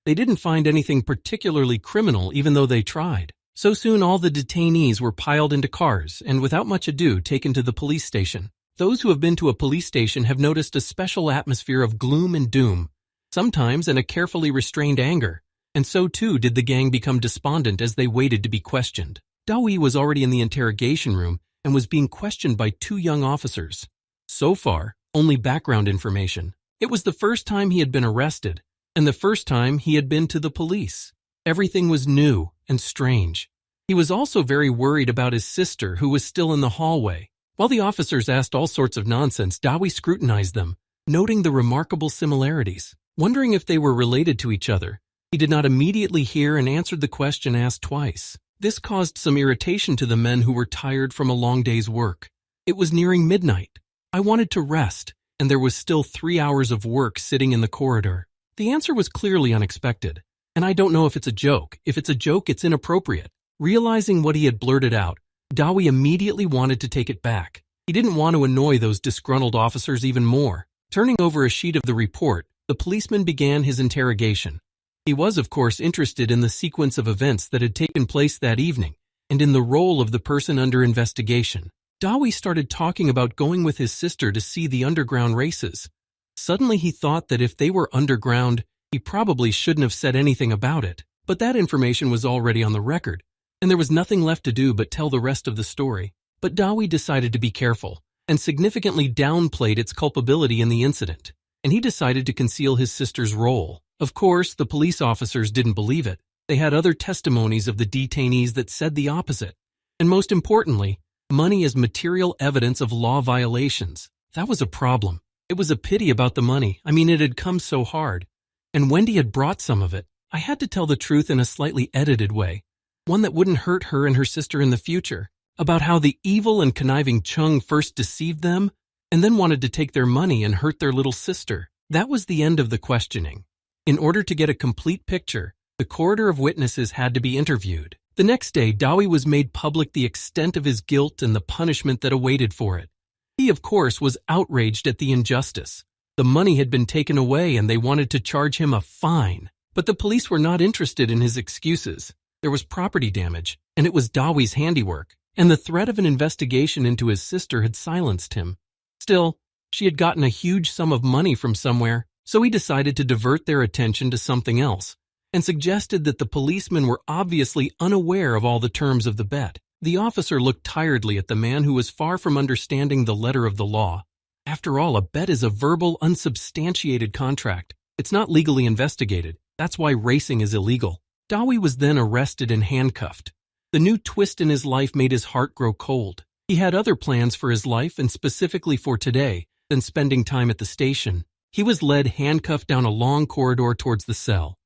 They didn't find anything particularly criminal even though they tried. So soon all the detainees were piled into cars and without much ado taken to the police station. Those who have been to a police station have noticed a special atmosphere of gloom and doom, sometimes in a carefully restrained anger, and so too did the gang become despondent as they waited to be questioned. Dawei was already in the interrogation room and was being questioned by 2 young officers. So far, only background information. It was the first time he had been arrested, and the first time he had been to the police. Everything was new and strange. He was also very worried about his sister, who was still in the hallway. While the officers asked all sorts of nonsense, Dawei scrutinized them, noting the remarkable similarities. Wondering if they were related to each other, he did not immediately hear and answered the question asked twice. This caused some irritation to the men who were tired from a long day's work. It was nearing midnight. I wanted to rest, and there was still 3 hours of work sitting in the corridor. The answer was clearly unexpected, and I don't know if it's a joke. If it's a joke, it's inappropriate. Realizing what he had blurted out, Dawi immediately wanted to take it back. He didn't want to annoy those disgruntled officers even more. Turning over a sheet of the report, the policeman began his interrogation. He was, of course, interested in the sequence of events that had taken place that evening, and in the role of the person under investigation. Dawi started talking about going with his sister to see the underground races. Suddenly he thought that if they were underground, he probably shouldn't have said anything about it. But that information was already on the record, and there was nothing left to do but tell the rest of the story. But Dawi decided to be careful, and significantly downplayed its culpability in the incident, and he decided to conceal his sister's role. Of course, the police officers didn't believe it. They had other testimonies of the detainees that said the opposite. And most importantly, money as material evidence of law violations. That was a problem. It was a pity about the money. I mean, it had come so hard. And Wendy had brought some of it. I had to tell the truth in a slightly edited way, one that wouldn't hurt her and her sister in the future, about how the evil and conniving Chung first deceived them and then wanted to take their money and hurt their little sister. That was the end of the questioning. In order to get a complete picture, the corridor of witnesses had to be interviewed. The next day, Dawi was made public the extent of his guilt and the punishment that awaited for it. He, of course, was outraged at the injustice. The money had been taken away and they wanted to charge him a fine. But the police were not interested in his excuses. There was property damage, and it was Dawi's handiwork, and the threat of an investigation into his sister had silenced him. Still, she had gotten a huge sum of money from somewhere, so he decided to divert their attention to something else, and suggested that the policemen were obviously unaware of all the terms of the bet. The officer looked tiredly at the man who was far from understanding the letter of the law. After all, a bet is a verbal, unsubstantiated contract. It's not legally investigated. That's why racing is illegal. Dawi was then arrested and handcuffed. The new twist in his life made his heart grow cold. He had other plans for his life, and specifically for today, than spending time at the station. He was led handcuffed down a long corridor towards the cell.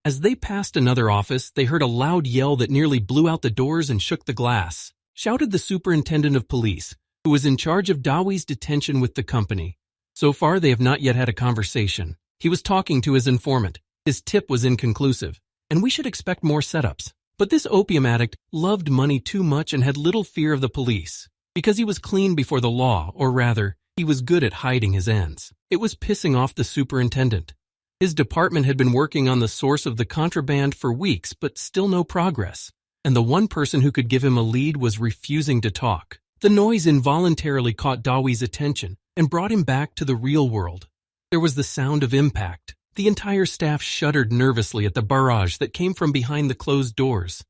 As they passed another office, they heard a loud yell that nearly blew out the doors and shook the glass. Shouted the superintendent of police, who was in charge of Dawi's detention with the company. So far, they have not yet had a conversation. He was talking to his informant. His tip was inconclusive, and we should expect more setups. But this opium addict loved money too much and had little fear of the police, because he was clean before the law, or rather, he was good at hiding his ends. It was pissing off the superintendent. His department had been working on the source of the contraband for weeks, but still no progress. And the one person who could give him a lead was refusing to talk. The noise involuntarily caught Dawi's attention and brought him back to the real world. There was the sound of impact. The entire staff shuddered nervously at the barrage that came from behind the closed doors.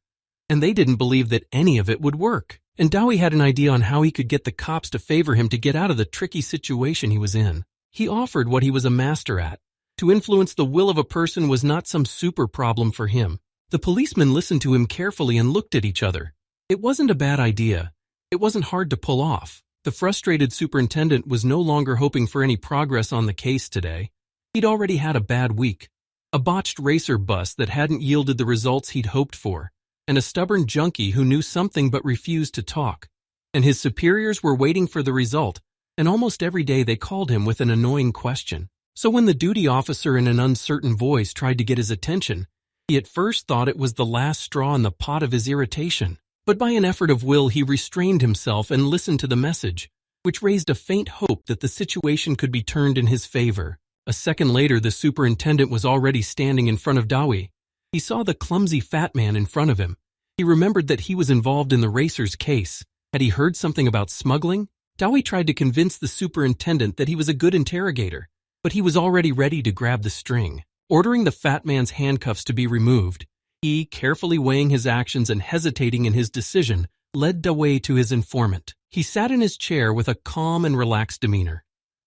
And they didn't believe that any of it would work. And Dawi had an idea on how he could get the cops to favor him to get out of the tricky situation he was in. He offered what he was a master at. To influence the will of a person was not some super problem for him. The policemen listened to him carefully and looked at each other. It wasn't a bad idea. It wasn't hard to pull off. The frustrated superintendent was no longer hoping for any progress on the case today. He'd already had a bad week. A botched racer bus that hadn't yielded the results he'd hoped for, and a stubborn junkie who knew something but refused to talk. And his superiors were waiting for the result, and almost every day they called him with an annoying question. So when the duty officer in an uncertain voice tried to get his attention, he at first thought it was the last straw in the pot of his irritation. But by an effort of will, he restrained himself and listened to the message, which raised a faint hope that the situation could be turned in his favor. A second later, the superintendent was already standing in front of Dawi. He saw the clumsy fat man in front of him. He remembered that he was involved in the racer's case. Had he heard something about smuggling? Dawi tried to convince the superintendent that he was a good interrogator, but he was already ready to grab the string. Ordering the fat man's handcuffs to be removed, he, carefully weighing his actions and hesitating in his decision, led Dawi to his informant. He sat in his chair with a calm and relaxed demeanor.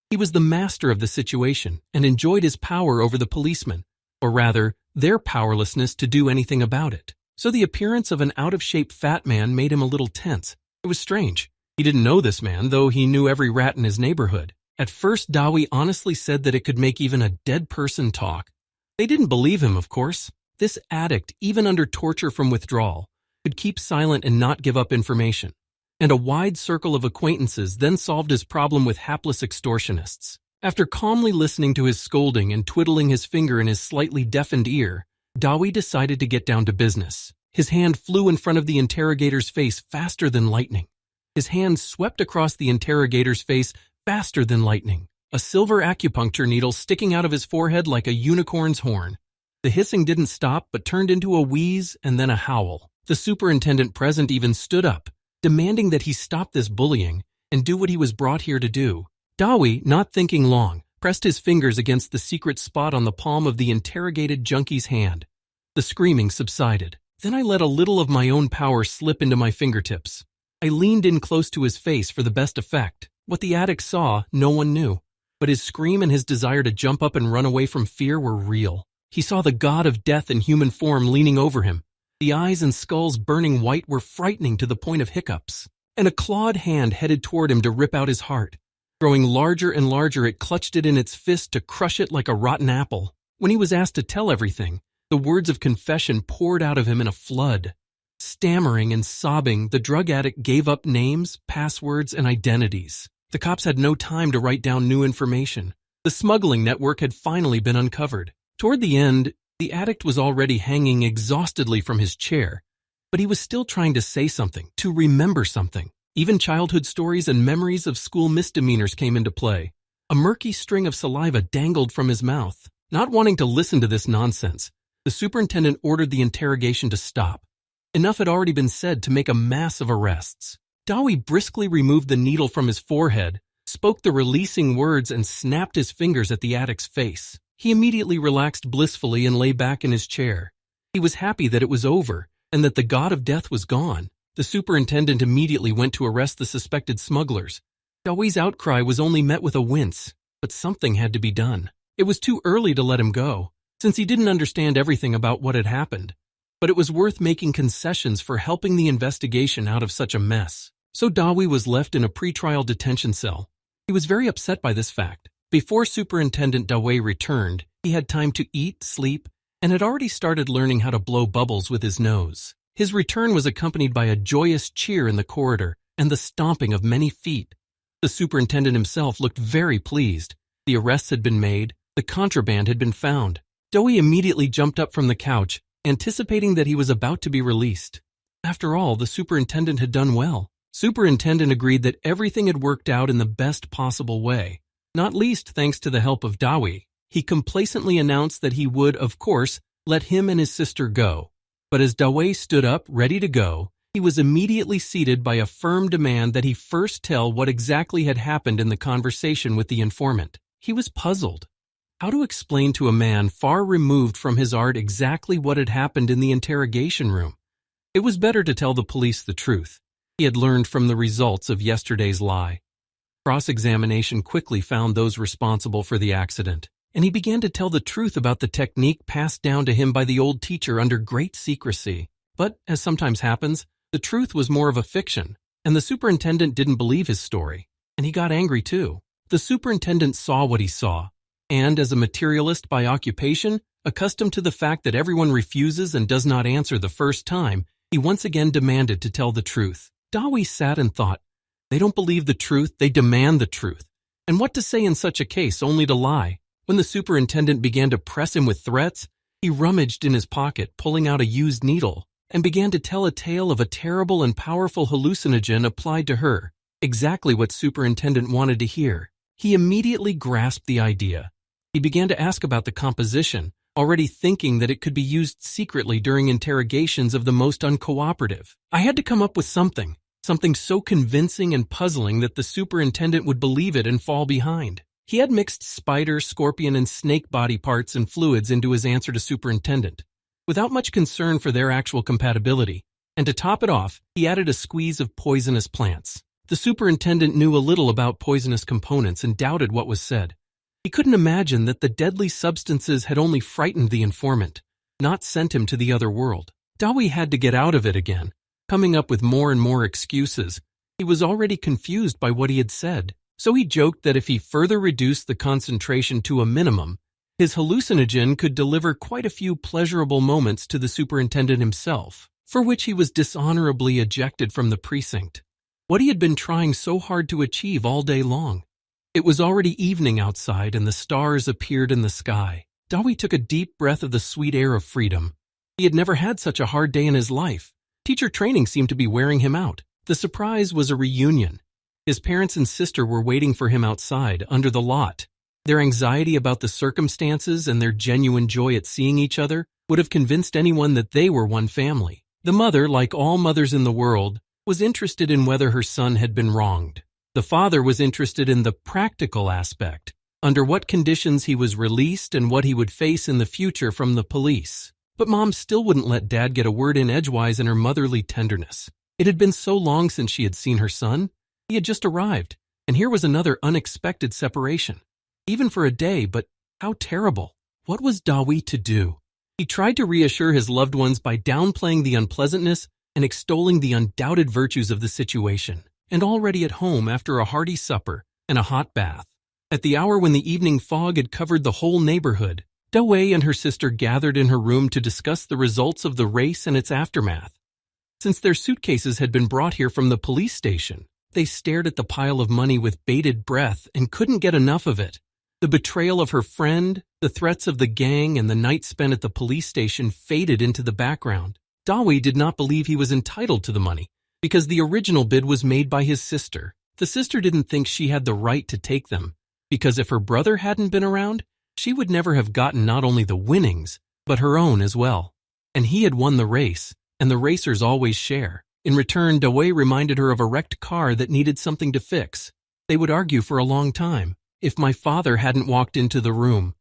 He was the master of the situation and enjoyed his power over the policemen, or rather, their powerlessness to do anything about it. So the appearance of an out-of-shape fat man made him a little tense. It was strange. He didn't know this man, though he knew every rat in his neighborhood. At first, Dawi honestly said that it could make even a dead person talk. They didn't believe him, of course. This addict, even under torture from withdrawal, could keep silent and not give up information. And a wide circle of acquaintances then solved his problem with hapless extortionists. After calmly listening to his scolding and twiddling his finger in his slightly deafened ear, Dawi decided to get down to business. His hand flew in front of the interrogator's face faster than lightning. His hand swept across the interrogator's face faster than lightning, a silver acupuncture needle sticking out of his forehead like a unicorn's horn. The hissing didn't stop but turned into a wheeze and then a howl. The superintendent present even stood up, demanding that he stop this bullying and do what he was brought here to do. Dawi, not thinking long, pressed his fingers against the secret spot on the palm of the interrogated junkie's hand. The screaming subsided. Then I let a little of my own power slip into my fingertips. I leaned in close to his face for the best effect. What the addict saw, no one knew. But his scream and his desire to jump up and run away from fear were real. He saw the god of death in human form leaning over him. The eyes and skulls burning white were frightening to the point of hiccups. And a clawed hand headed toward him to rip out his heart. Growing larger and larger, it clutched it in its fist to crush it like a rotten apple. When he was asked to tell everything, the words of confession poured out of him in a flood. Stammering and sobbing, the drug addict gave up names, passwords, and identities. The cops had no time to write down new information. The smuggling network had finally been uncovered. Toward the end, the addict was already hanging exhaustedly from his chair, but he was still trying to say something, to remember something. Even childhood stories and memories of school misdemeanors came into play. A murky string of saliva dangled from his mouth. Not wanting to listen to this nonsense, the superintendent ordered the interrogation to stop. Enough had already been said to make a mass of arrests. Dawi briskly removed the needle from his forehead, spoke the releasing words, and snapped his fingers at the addict's face. He immediately relaxed blissfully and lay back in his chair. He was happy that it was over and that the god of death was gone. The superintendent immediately went to arrest the suspected smugglers. Dawi's outcry was only met with a wince, but something had to be done. It was too early to let him go, since he didn't understand everything about what had happened. But it was worth making concessions for helping the investigation out of such a mess. So Dawi was left in a pretrial detention cell. He was very upset by this fact. Before Superintendent Dawi returned, he had time to eat, sleep, and had already started learning how to blow bubbles with his nose. His return was accompanied by a joyous cheer in the corridor and the stomping of many feet. The superintendent himself looked very pleased. The arrests had been made, the contraband had been found. Dawi immediately jumped up from the couch, anticipating that he was about to be released. After all, the superintendent had done well. Superintendent agreed that everything had worked out in the best possible way, not least thanks to the help of Dawi. He complacently announced that he would, of course, let him and his sister go. But as Dawi stood up, ready to go, he was immediately seated by a firm demand that he first tell what exactly had happened in the conversation with the informant. He was puzzled. How to explain to a man far removed from his art exactly what had happened in the interrogation room? It was better to tell the police the truth. He had learned from the results of yesterday's lie. Cross-examination quickly found those responsible for the accident, and he began to tell the truth about the technique passed down to him by the old teacher under great secrecy. But, as sometimes happens, the truth was more of a fiction, and the superintendent didn't believe his story, and he got angry too. The superintendent saw what he saw, and as a materialist by occupation, accustomed to the fact that everyone refuses and does not answer the first time, he once again demanded to tell the truth. Dawi sat and thought, they don't believe the truth, they demand the truth. And what to say in such a case, only to lie? When the superintendent began to press him with threats, he rummaged in his pocket, pulling out a used needle, and began to tell a tale of a terrible and powerful hallucinogen applied to her, exactly what superintendent wanted to hear. He immediately grasped the idea. He began to ask about the composition, already thinking that it could be used secretly during interrogations of the most uncooperative. I had to come up with something so convincing and puzzling that the superintendent would believe it and fall behind. He had mixed spider, scorpion, and snake body parts and fluids into his answer to superintendent, without much concern for their actual compatibility. And to top it off, he added a squeeze of poisonous plants. The superintendent knew a little about poisonous components and doubted what was said. He couldn't imagine that the deadly substances had only frightened the informant, not sent him to the other world. Dawi had to get out of it again, coming up with more and more excuses. He was already confused by what he had said. So he joked that if he further reduced the concentration to a minimum, his hallucinogen could deliver quite a few pleasurable moments to the superintendent himself, for which he was dishonorably ejected from the precinct. What he had been trying so hard to achieve all day long. It was already evening outside and the stars appeared in the sky. Dawi took a deep breath of the sweet air of freedom. He had never had such a hard day in his life. Teacher training seemed to be wearing him out. The surprise was a reunion. His parents and sister were waiting for him outside, under the lot. Their anxiety about the circumstances and their genuine joy at seeing each other would have convinced anyone that they were one family. The mother, like all mothers in the world, was interested in whether her son had been wronged. The father was interested in the practical aspect, under what conditions he was released and what he would face in the future from the police. But Mom still wouldn't let Dad get a word in edgewise in her motherly tenderness. It had been so long since she had seen her son. He had just arrived, and here was another unexpected separation. Even for a day, but how terrible. What was Dawi to do? He tried to reassure his loved ones by downplaying the unpleasantness and extolling the undoubted virtues of the situation. And already at home after a hearty supper and a hot bath, at the hour when the evening fog had covered the whole neighborhood, Dawi and her sister gathered in her room to discuss the results of the race and its aftermath. Since their suitcases had been brought here from the police station, they stared at the pile of money with bated breath and couldn't get enough of it. The betrayal of her friend, the threats of the gang, and the night spent at the police station faded into the background. Dawi did not believe he was entitled to the money because the original bid was made by his sister. The sister didn't think she had the right to take them because if her brother hadn't been around, she would never have gotten not only the winnings, but her own as well. And he had won the race, and the racers always share. In return, Dawi reminded her of a wrecked car that needed something to fix. They would argue for a long time. If my father hadn't walked into the room.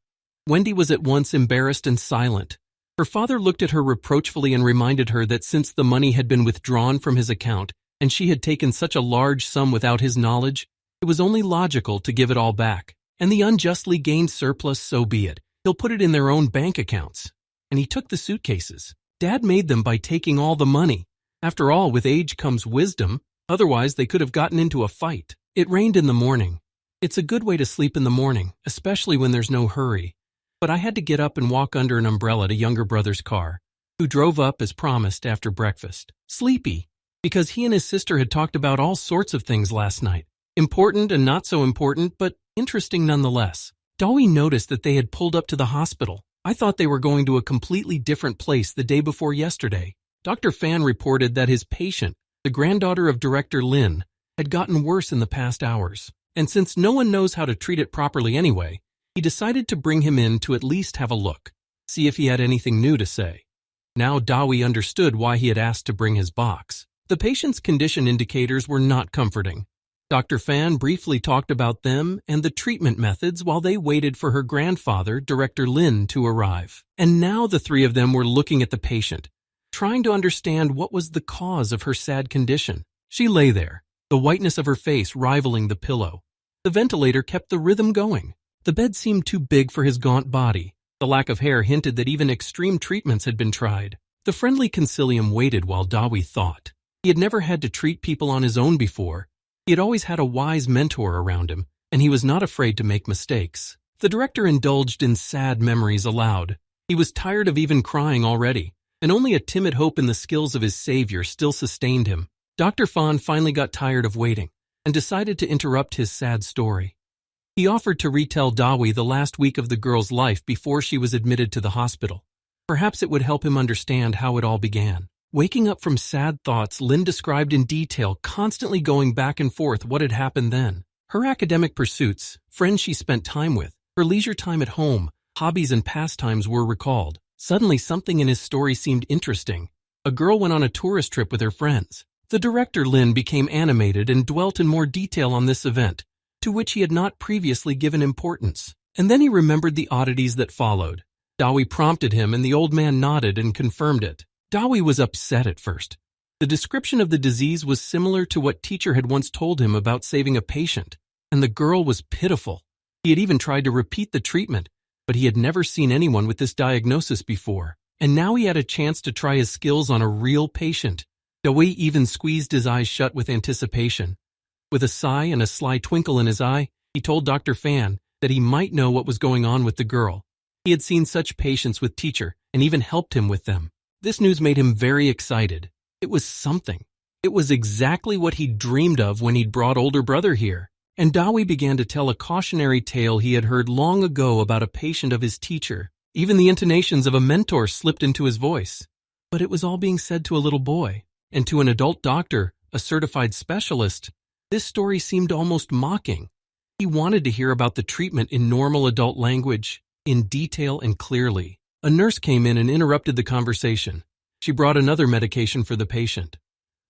Wendy was at once embarrassed and silent. Her father looked at her reproachfully and reminded her that since the money had been withdrawn from his account and she had taken such a large sum without his knowledge, it was only logical to give it all back. And the unjustly gained surplus, so be it. He'll put it in their own bank accounts. And he took the suitcases. Dad made them by taking all the money. After all, with age comes wisdom. Otherwise, they could have gotten into a fight. It rained in the morning. It's a good way to sleep in the morning, especially when there's no hurry. But I had to get up and walk under an umbrella to younger brother's car, who drove up as promised after breakfast. Sleepy, because he and his sister had talked about all sorts of things last night. Important and not so important, but interesting nonetheless. Dawi noticed that they had pulled up to the hospital. I thought they were going to a completely different place the day before yesterday. Dr. Fan reported that his patient, the granddaughter of Director Lin, had gotten worse in the past hours. And since no one knows how to treat it properly anyway, he decided to bring him in to at least have a look, see if he had anything new to say. Now Dawi understood why he had asked to bring his box. The patient's condition indicators were not comforting. Dr. Fan briefly talked about them and the treatment methods while they waited for her grandfather, Director Lin, to arrive. And now the three of them were looking at the patient, trying to understand what was the cause of her sad condition. She lay there, the whiteness of her face rivaling the pillow. The ventilator kept the rhythm going. The bed seemed too big for his gaunt body. The lack of hair hinted that even extreme treatments had been tried. The friendly concilium waited while Dawi thought. He had never had to treat people on his own before. He had always had a wise mentor around him, and he was not afraid to make mistakes. The director indulged in sad memories aloud. He was tired of even crying already, and only a timid hope in the skills of his savior still sustained him. Dr. Fan finally got tired of waiting and decided to interrupt his sad story. He offered to retell Dawi the last week of the girl's life before she was admitted to the hospital. Perhaps it would help him understand how it all began. Waking up from sad thoughts, Lynn described in detail, constantly going back and forth what had happened then. Her academic pursuits, friends she spent time with, her leisure time at home, hobbies and pastimes were recalled. Suddenly something in his story seemed interesting. A girl went on a tourist trip with her friends. The director, Lynn, became animated and dwelt in more detail on this event, to which he had not previously given importance. And then he remembered the oddities that followed. Dawi prompted him and the old man nodded and confirmed it. Dawi was upset at first. The description of the disease was similar to what teacher had once told him about saving a patient, and the girl was pitiful. He had even tried to repeat the treatment, but he had never seen anyone with this diagnosis before, and now he had a chance to try his skills on a real patient. Dawi even squeezed his eyes shut with anticipation. With a sigh and a sly twinkle in his eye, he told Dr. Fan that he might know what was going on with the girl. He had seen such patients with teacher and even helped him with them. This news made him very excited. It was something. It was exactly what he'd dreamed of when he'd brought older brother here. And Dawi began to tell a cautionary tale he had heard long ago about a patient of his teacher Even the intonations of a mentor slipped into his voice. But it was all being said to a little boy, and to an adult doctor, a certified specialist, this story seemed almost mocking. He wanted to hear about the treatment in normal adult language, in detail and clearly. A nurse came in and interrupted the conversation. She brought another medication for the patient.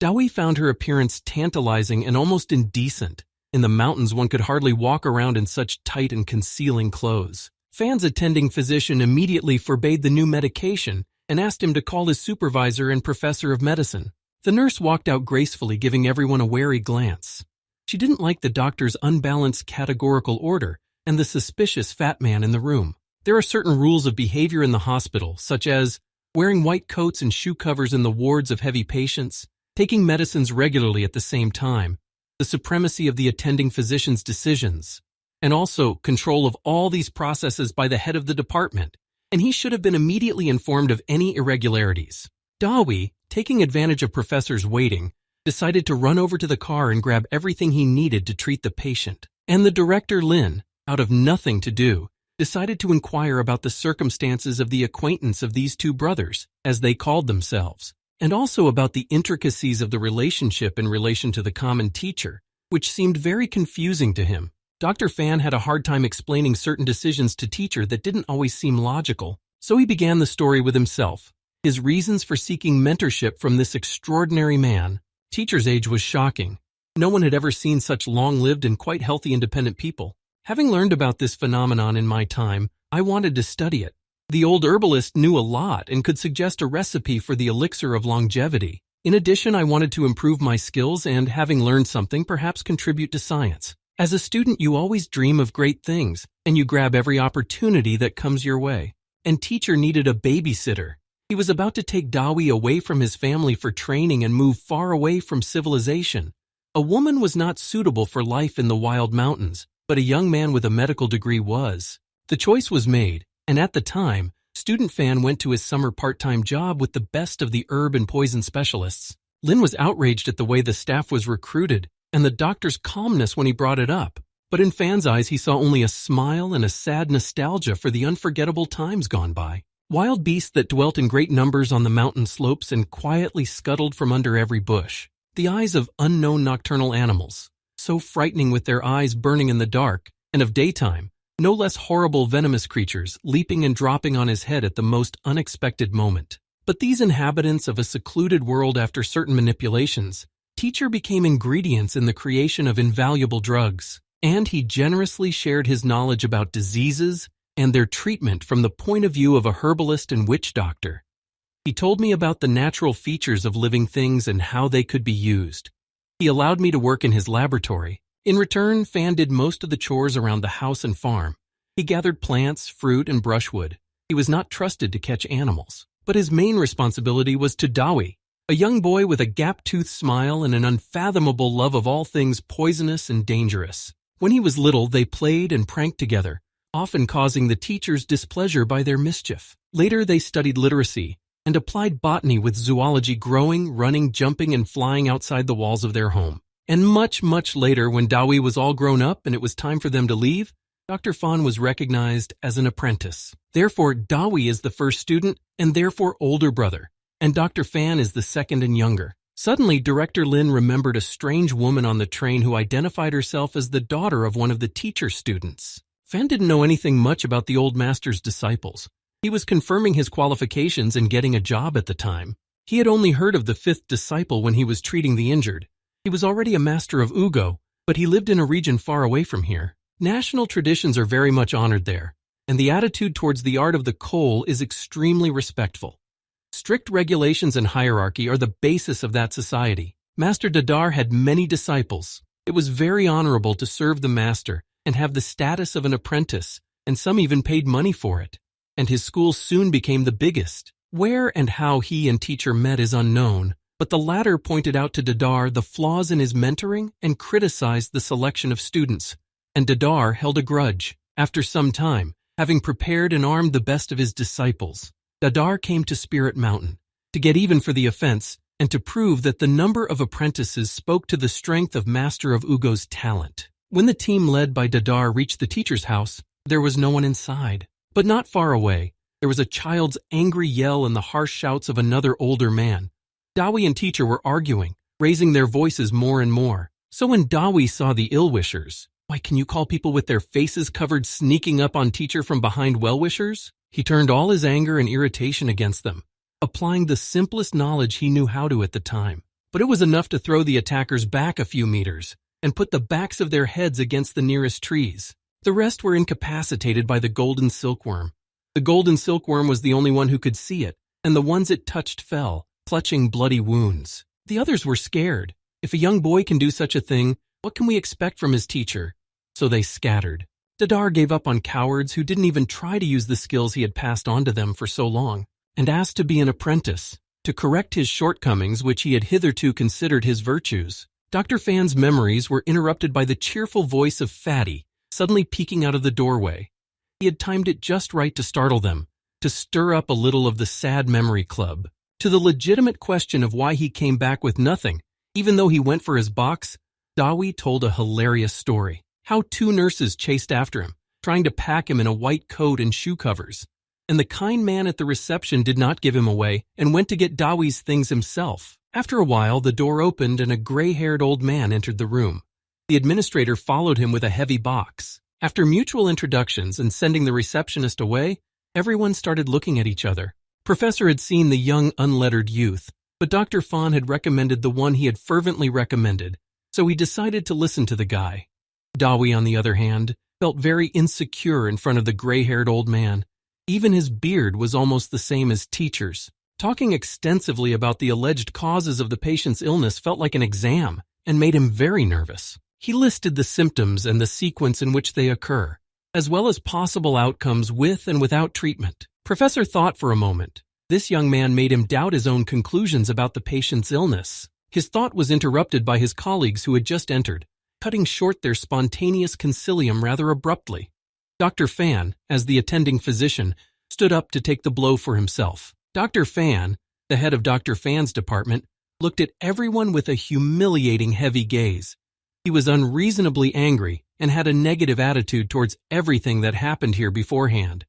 Dawi found her appearance tantalizing and almost indecent. In the mountains, one could hardly walk around in such tight and concealing clothes. Fan's attending physician immediately forbade the new medication and asked him to call his supervisor and professor of medicine. The nurse walked out gracefully, giving everyone a wary glance. She didn't like the doctor's unbalanced categorical order and the suspicious fat man in the room. There are certain rules of behavior in the hospital, such as wearing white coats and shoe covers in the wards of heavy patients, taking medicines regularly at the same time, the supremacy of the attending physician's decisions, and also control of all these processes by the head of the department, and he should have been immediately informed of any irregularities. Dawi, taking advantage of professors waiting, decided to run over to the car and grab everything he needed to treat the patient. And the director, Lin, out of nothing to do, decided to inquire about the circumstances of the acquaintance of these two brothers, as they called themselves, and also about the intricacies of the relationship in relation to the common teacher, which seemed very confusing to him. Dr. Fan had a hard time explaining certain decisions to teacher that didn't always seem logical, so he began the story with himself, his reasons for seeking mentorship from this extraordinary man. Teacher's age was shocking. No one had ever seen such long-lived and quite healthy independent people. Having learned about this phenomenon in my time, I wanted to study it. The old herbalist knew a lot and could suggest a recipe for the elixir of longevity. In addition, I wanted to improve my skills and, having learned something, perhaps contribute to science. As a student, you always dream of great things, and you grab every opportunity that comes your way. And teacher needed a babysitter. He was about to take Dawi away from his family for training and move far away from civilization. A woman was not suitable for life in the wild mountains, but a young man with a medical degree was. The choice was made, and at the time, student Fan went to his summer part-time job with the best of the herb and poison specialists. Lin was outraged at the way the staff was recruited and the doctor's calmness when he brought it up. But in Fan's eyes, he saw only a smile and a sad nostalgia for the unforgettable times gone by. Wild beasts that dwelt in great numbers on the mountain slopes and quietly scuttled from under every bush. The eyes of unknown nocturnal animals, so frightening with their eyes burning in the dark, and of daytime, no less horrible venomous creatures leaping and dropping on his head at the most unexpected moment. But these inhabitants of a secluded world, after certain manipulations, teacher became ingredients in the creation of invaluable drugs, and he generously shared his knowledge about diseases and their treatment from the point of view of a herbalist and witch doctor. He told me about the natural features of living things and how they could be used. He allowed me to work in his laboratory. In return, Fan did most of the chores around the house and farm. He gathered plants, fruit, and brushwood. He was not trusted to catch animals, but his main responsibility was to Dawi, a young boy with a gap-toothed smile and an unfathomable love of all things poisonous and dangerous. When he was little, they played and pranked together, often causing the teacher's displeasure by their mischief. Later, they studied literacy and applied botany with zoology, growing, running, jumping, and flying outside the walls of their home. And much, much later, when Dawi was all grown up and it was time for them to leave, Dr. Fan was recognized as an apprentice. Therefore, Dawi is the first student and therefore older brother, and Dr. Fan is the second and younger. Suddenly, Director Lin remembered a strange woman on the train who identified herself as the daughter of one of the teacher's students. Fan didn't know anything much about the old master's disciples. He was confirming his qualifications and getting a job at the time. He had only heard of the fifth disciple when he was treating the injured. He was already a master of Wugu, but he lived in a region far away from here. National traditions are very much honored there, and the attitude towards the art of the kohl is extremely respectful. Strict regulations and hierarchy are the basis of that society. Master Dadar had many disciples. It was very honorable to serve the master and have the status of an apprentice, and some even paid money for it. And his school soon became the biggest. Where and how he and teacher met is unknown, but the latter pointed out to Dadar the flaws in his mentoring and criticized the selection of students. And Dadar held a grudge. After some time, having prepared and armed the best of his disciples, Dadar came to Spirit Mountain to get even for the offense and to prove that the number of apprentices spoke to the strength of Master of Ugo's talent. When the team led by Dadar reached the teacher's house, there was no one inside. But not far away, There was a child's angry yell and the harsh shouts of another older man. Dawi and teacher were arguing, raising their voices more and more. So when Dawi saw the ill-wishers, "Why, can you call people with their faces covered sneaking up on teacher from behind well-wishers?" He turned all his anger and irritation against them, applying the simplest knowledge he knew how to at the time. But it was enough to throw the attackers back a few meters and put the backs of their heads against the nearest trees. The rest were incapacitated by the golden silkworm. The golden silkworm was the only one who could see it, and the ones it touched fell, clutching bloody wounds. The others were scared. If a young boy can do such a thing, what can we expect from his teacher? So they scattered. Dadar gave up on cowards who didn't even try to use the skills he had passed on to them for so long, and asked to be an apprentice, to correct his shortcomings which he had hitherto considered his virtues. Dr. Fan's memories were interrupted by the cheerful voice of Fatty, suddenly peeking out of the doorway. He had timed it just right to startle them, to stir up a little of the sad memory club. To the legitimate question of why he came back with nothing, even though he went for his box, Dawi told a hilarious story. How 2 nurses chased after him, trying to pack him in a white coat and shoe covers. And the kind man at the reception did not give him away and went to get Dawi's things himself. After a while, the door opened and a gray-haired old man entered the room. The administrator followed him with a heavy box. After mutual introductions and sending the receptionist away, everyone started looking at each other. Professor had seen the young, unlettered youth, but Dr. Fan had recommended the one he had fervently recommended, so he decided to listen to the guy. Dawi, on the other hand, felt very insecure in front of the gray-haired old man. Even his beard was almost the same as teacher's. Talking extensively about the alleged causes of the patient's illness felt like an exam and made him very nervous. He listed the symptoms and the sequence in which they occur, as well as possible outcomes with and without treatment. Professor thought for a moment. This young man made him doubt his own conclusions about the patient's illness. His thought was interrupted by his colleagues who had just entered, cutting short their spontaneous concilium rather abruptly. Dr. Fan, as the attending physician, stood up to take the blow for himself. Dr. Fan, the head of Dr. Fan's department, looked at everyone with a humiliating heavy gaze. He was unreasonably angry and had a negative attitude towards everything that happened here beforehand.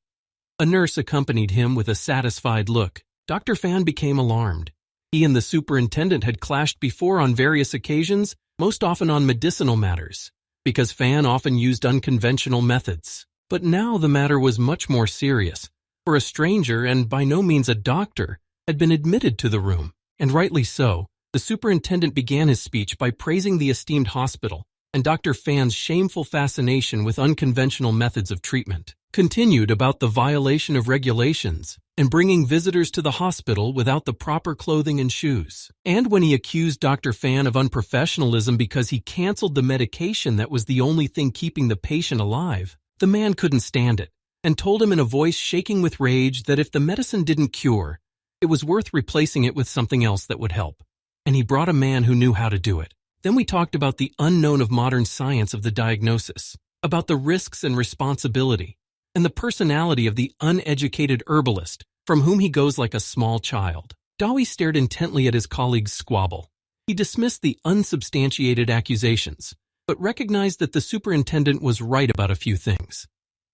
A nurse accompanied him with a satisfied look. Dr. Fan became alarmed. He and the superintendent had clashed before on various occasions, most often on medicinal matters, because Fan often used unconventional methods. But now the matter was much more serious, for a stranger, and by no means a doctor, had been admitted to the room, and rightly so. The superintendent began his speech by praising the esteemed hospital, and Dr. Fan's shameful fascination with unconventional methods of treatment, continued about the violation of regulations and bringing visitors to the hospital without the proper clothing and shoes. And when he accused Dr. Fan of unprofessionalism because he canceled the medication that was the only thing keeping the patient alive, the man couldn't stand it and told him in a voice shaking with rage that if the medicine didn't cure, it was worth replacing it with something else that would help. And he brought a man who knew how to do it. Then we talked about the unknown of modern science of the diagnosis, about the risks and responsibility, and the personality of the uneducated herbalist, from whom he goes like a small child. Dawi stared intently at his colleague's squabble. He dismissed the unsubstantiated accusations, but recognized that the superintendent was right about a few things.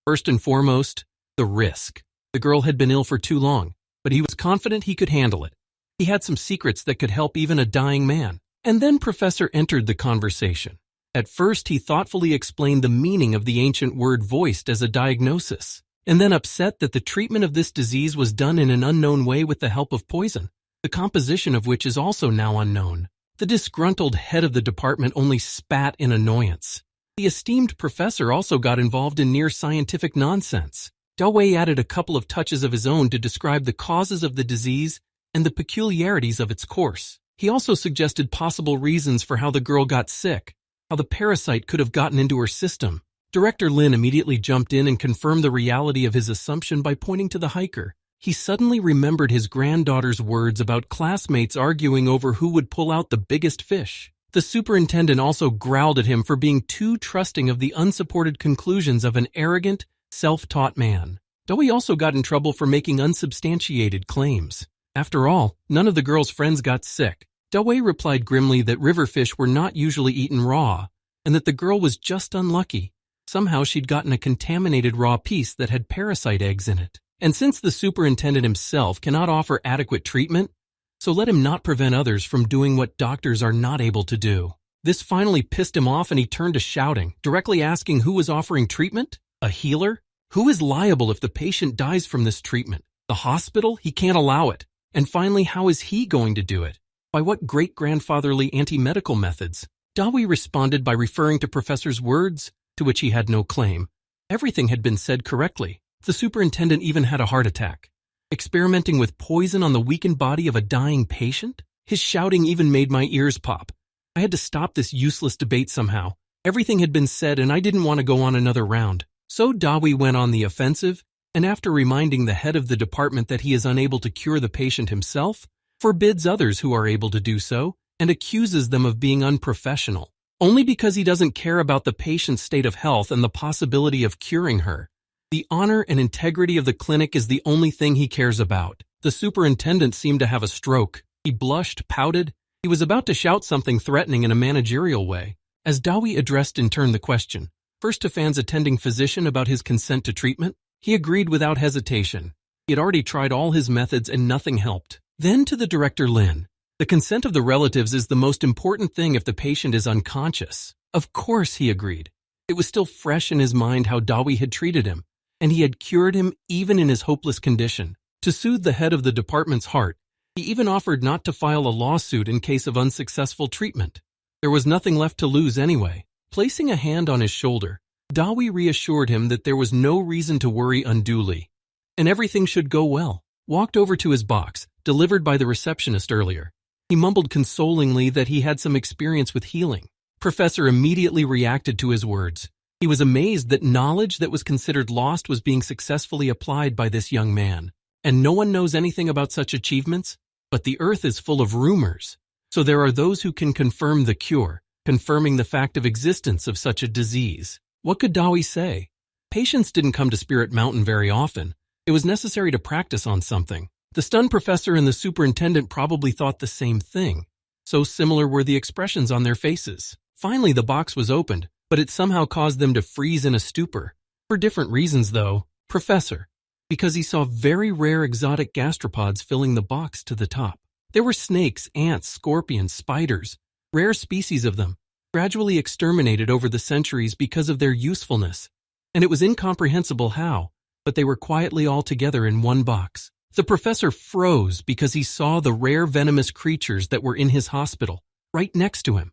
First and foremost, the risk. The girl had been ill for too long, but he was confident he could handle it. He had some secrets that could help even a dying man. And then Professor entered the conversation. At first, he thoughtfully explained the meaning of the ancient word voiced as a diagnosis, and then upset that the treatment of this disease was done in an unknown way with the help of poison, the composition of which is also now unknown. The disgruntled head of the department only spat in annoyance. The esteemed professor also got involved in near-scientific nonsense. Dawi added a couple of touches of his own to describe the causes of the disease and the peculiarities of its course. He also suggested possible reasons for how the girl got sick, how the parasite could have gotten into her system. Director Lin immediately jumped in and confirmed the reality of his assumption by pointing to the hiker. He suddenly remembered his granddaughter's words about classmates arguing over who would pull out the biggest fish. The superintendent also growled at him for being too trusting of the unsupported conclusions of an arrogant, self-taught man. Dawi also got in trouble for making unsubstantiated claims. After all, none of the girl's friends got sick. Dawi replied grimly that river fish were not usually eaten raw, and that the girl was just unlucky. Somehow she'd gotten a contaminated raw piece that had parasite eggs in it. And since the superintendent himself cannot offer adequate treatment, so let him not prevent others from doing what doctors are not able to do. This finally pissed him off and he turned to shouting, directly asking who was offering treatment? A healer? Who is liable if the patient dies from this treatment? The hospital? He can't allow it. And finally, how is he going to do it? By what great-grandfatherly anti-medical methods? Dawi responded by referring to Professor's words, to which he had no claim. Everything had been said correctly. The superintendent even had a heart attack. Experimenting with poison on the weakened body of a dying patient? His shouting even made my ears pop. I had to stop this useless debate somehow. Everything had been said and I didn't want to go on another round. So Dawi went on the offensive, and after reminding the head of the department that he is unable to cure the patient himself, forbids others who are able to do so, and accuses them of being unprofessional, only because he doesn't care about the patient's state of health and the possibility of curing her. The honor and integrity of the clinic is the only thing he cares about. The superintendent seemed to have a stroke. He blushed, pouted. He was about to shout something threatening in a managerial way, as Dawi addressed in turn the question, first to Fan's attending physician about his consent to treatment. He agreed without hesitation. He had already tried all his methods and nothing helped. Then to the director Lin. The consent of the relatives is the most important thing if the patient is unconscious. Of course, he agreed. It was still fresh in his mind how Dawi had treated him, and he had cured him even in his hopeless condition. To soothe the head of the department's heart, he even offered not to file a lawsuit in case of unsuccessful treatment. There was nothing left to lose anyway. Placing a hand on his shoulder, Dawi reassured him that there was no reason to worry unduly, and everything should go well. Walked over to his box, delivered by the receptionist earlier. He mumbled consolingly that he had some experience with healing. Professor immediately reacted to his words. He was amazed that knowledge that was considered lost was being successfully applied by this young man. And no one knows anything about such achievements, but the earth is full of rumors. So there are those who can confirm the cure, confirming the fact of existence of such a disease. What could Dawi say? Patients didn't come to Spirit Mountain very often. It was necessary to practice on something. The stunned professor and the superintendent probably thought the same thing. So similar were the expressions on their faces. Finally, the box was opened, but it somehow caused them to freeze in a stupor. For different reasons, though. Professor, because he saw very rare exotic gastropods filling the box to the top. There were snakes, ants, scorpions, spiders, rare species of them, gradually exterminated over the centuries because of their usefulness. And it was incomprehensible how, but they were quietly all together in one box. The professor froze because he saw the rare venomous creatures that were in his hospital, right next to him.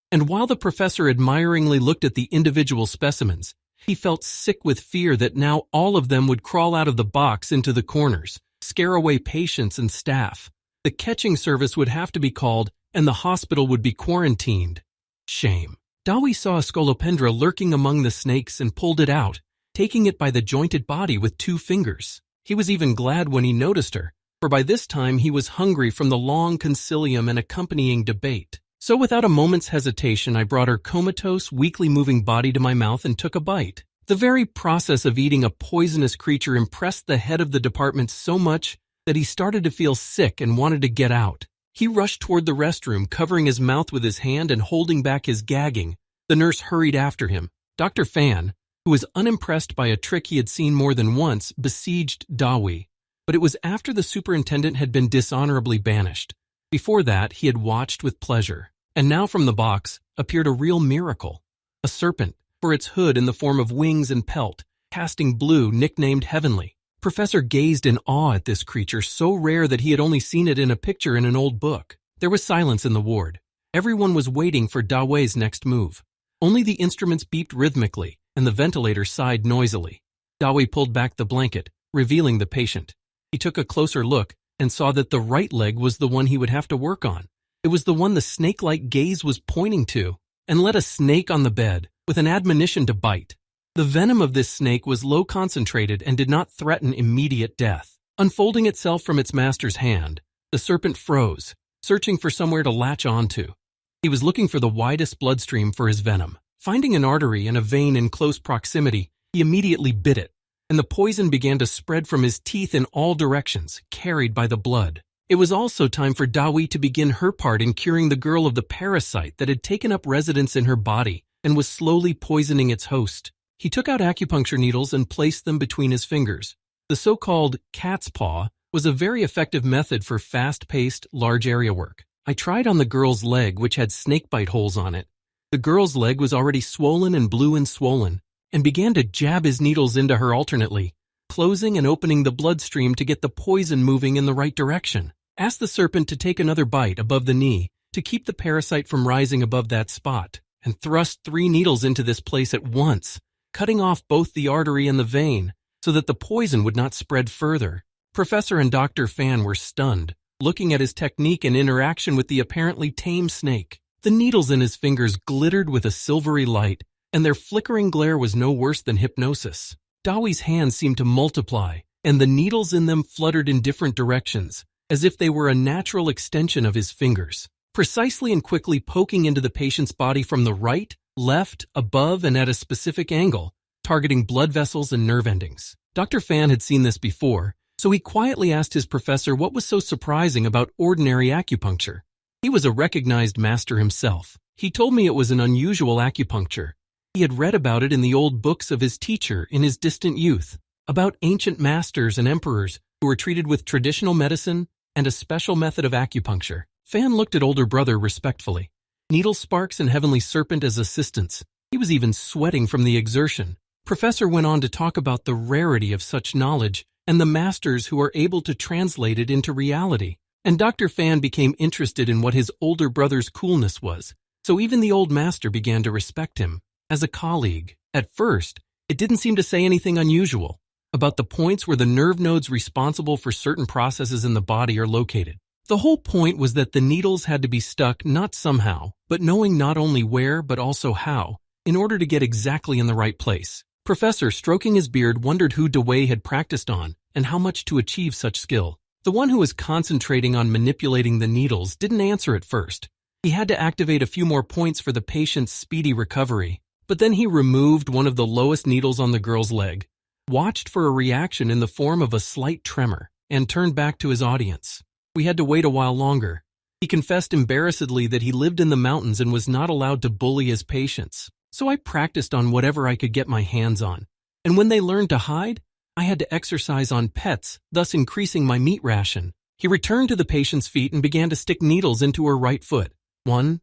And while the professor admiringly looked at the individual specimens, he felt sick with fear that now all of them would crawl out of the box into the corners, scare away patients and staff. The catching service would have to be called, and the hospital would be quarantined. Shame. Dawi saw a scolopendra lurking among the snakes and pulled it out, taking it by the jointed body with 2 fingers. He was even glad when he noticed her, for by this time he was hungry from the long concilium and accompanying debate. So without a moment's hesitation, I brought her comatose, weakly moving body to my mouth and took a bite. The very process of eating a poisonous creature impressed the head of the department so much that he started to feel sick and wanted to get out. He rushed toward the restroom, covering his mouth with his hand and holding back his gagging. The nurse hurried after him. Dr. Fan, who was unimpressed by a trick he had seen more than once, besieged Dawi. But it was after the superintendent had been dishonorably banished. Before that, he had watched with pleasure. And now from the box appeared a real miracle. A serpent, for its hood in the form of wings and pelt, casting blue, nicknamed Heavenly. Professor gazed in awe at this creature so rare that he had only seen it in a picture in an old book. There was silence in the ward. Everyone was waiting for Dawi's next move. Only the instruments beeped rhythmically, and the ventilator sighed noisily. Dawi pulled back the blanket, revealing the patient. He took a closer look and saw that the right leg was the one he would have to work on. It was the one the snake-like gaze was pointing to, and led a snake on the bed, with an admonition to bite. The venom of this snake was low concentrated and did not threaten immediate death. Unfolding itself from its master's hand, the serpent froze, searching for somewhere to latch onto. He was looking for the widest bloodstream for his venom. Finding an artery and a vein in close proximity, he immediately bit it, and the poison began to spread from his teeth in all directions, carried by the blood. It was also time for Dawi to begin her part in curing the girl of the parasite that had taken up residence in her body and was slowly poisoning its host. He took out acupuncture needles and placed them between his fingers. The so-called cat's paw was a very effective method for fast-paced, large area work. I tried on the girl's leg, which had snakebite holes on it. The girl's leg was already swollen and blue and swollen, and began to jab his needles into her alternately, closing and opening the bloodstream to get the poison moving in the right direction. Asked the serpent to take another bite above the knee to keep the parasite from rising above that spot, and thrust 3 needles into this place at once, cutting off both the artery and the vein so that the poison would not spread further. Professor and Dr. Fan were stunned, looking at his technique and interaction with the apparently tame snake. The needles in his fingers glittered with a silvery light, and their flickering glare was no worse than hypnosis. Dawi's hands seemed to multiply, and the needles in them fluttered in different directions, as if they were a natural extension of his fingers, precisely and quickly poking into the patient's body from the right, left, above, and at a specific angle, targeting blood vessels and nerve endings. Dr. Fan had seen this before, so he quietly asked his professor what was so surprising about ordinary acupuncture. He was a recognized master himself. He told me it was an unusual acupuncture. He had read about it in the old books of his teacher in his distant youth, about ancient masters and emperors who were treated with traditional medicine and a special method of acupuncture. Fan looked at older brother respectfully. Needle Sparks and Heavenly Serpent as assistants. He was even sweating from the exertion. Professor went on to talk about the rarity of such knowledge and the masters who are able to translate it into reality. And Dr. Fan became interested in what his older brother's coolness was, so even the old master began to respect him as a colleague. At first, it didn't seem to say anything unusual about the points where the nerve nodes responsible for certain processes in the body are located. The whole point was that the needles had to be stuck not somehow, but knowing not only where but also how, in order to get exactly in the right place. Professor, stroking his beard, wondered who Dewey had practiced on and how much to achieve such skill. The one who was concentrating on manipulating the needles didn't answer at first. He had to activate a few more points for the patient's speedy recovery. But then he removed one of the lowest needles on the girl's leg, watched for a reaction in the form of a slight tremor, and turned back to his audience. We had to wait a while longer. He confessed embarrassedly that he lived in the mountains and was not allowed to bully his patients. So I practiced on whatever I could get my hands on. And when they learned to hide, I had to exercise on pets, thus increasing my meat ration. He returned to the patient's feet and began to stick needles into her right foot. 1,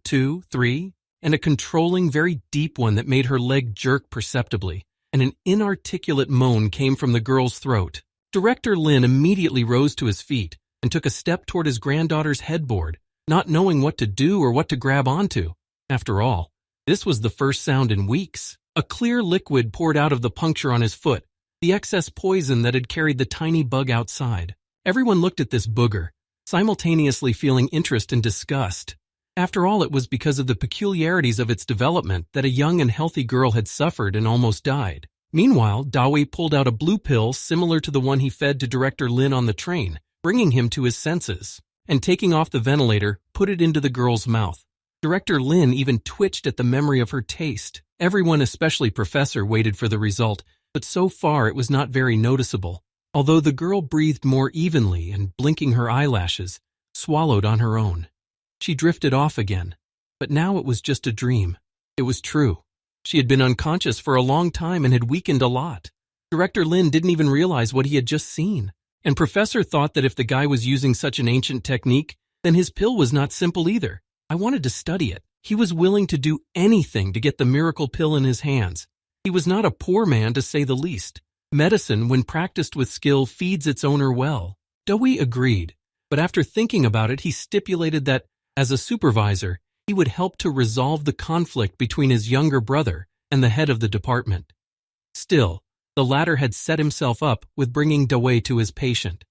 2, 3, and a controlling, very deep one that made her leg jerk perceptibly, and an inarticulate moan came from the girl's throat. Director Lin immediately rose to his feet and took a step toward his granddaughter's headboard, not knowing what to do or what to grab onto. After all, this was the first sound in weeks. A clear liquid poured out of the puncture on his foot, the excess poison that had carried the tiny bug outside. Everyone looked at this booger, simultaneously feeling interest and disgust. After all, it was because of the peculiarities of its development that a young and healthy girl had suffered and almost died. Meanwhile, Dawi pulled out a blue pill similar to the one he fed to Director Lin on the train, bringing him to his senses, and taking off the ventilator, put it into the girl's mouth. Director Lin even twitched at the memory of her taste. Everyone, especially Professor, waited for the result, but so far it was not very noticeable, although the girl breathed more evenly and, blinking her eyelashes, swallowed on her own. She drifted off again, but now it was just a dream. It was true. She had been unconscious for a long time and had weakened a lot. Director Lin didn't even realize what he had just seen, and Professor thought that if the guy was using such an ancient technique, then his pill was not simple either. I wanted to study it. He was willing to do anything to get the miracle pill in his hands. He was not a poor man, to say the least. Medicine, when practiced with skill, feeds its owner well. Dewey agreed, but after thinking about it, he stipulated that, as a supervisor, he would help to resolve the conflict between his younger brother and the head of the department. Still, the latter had set himself up with bringing Dewey to his patient.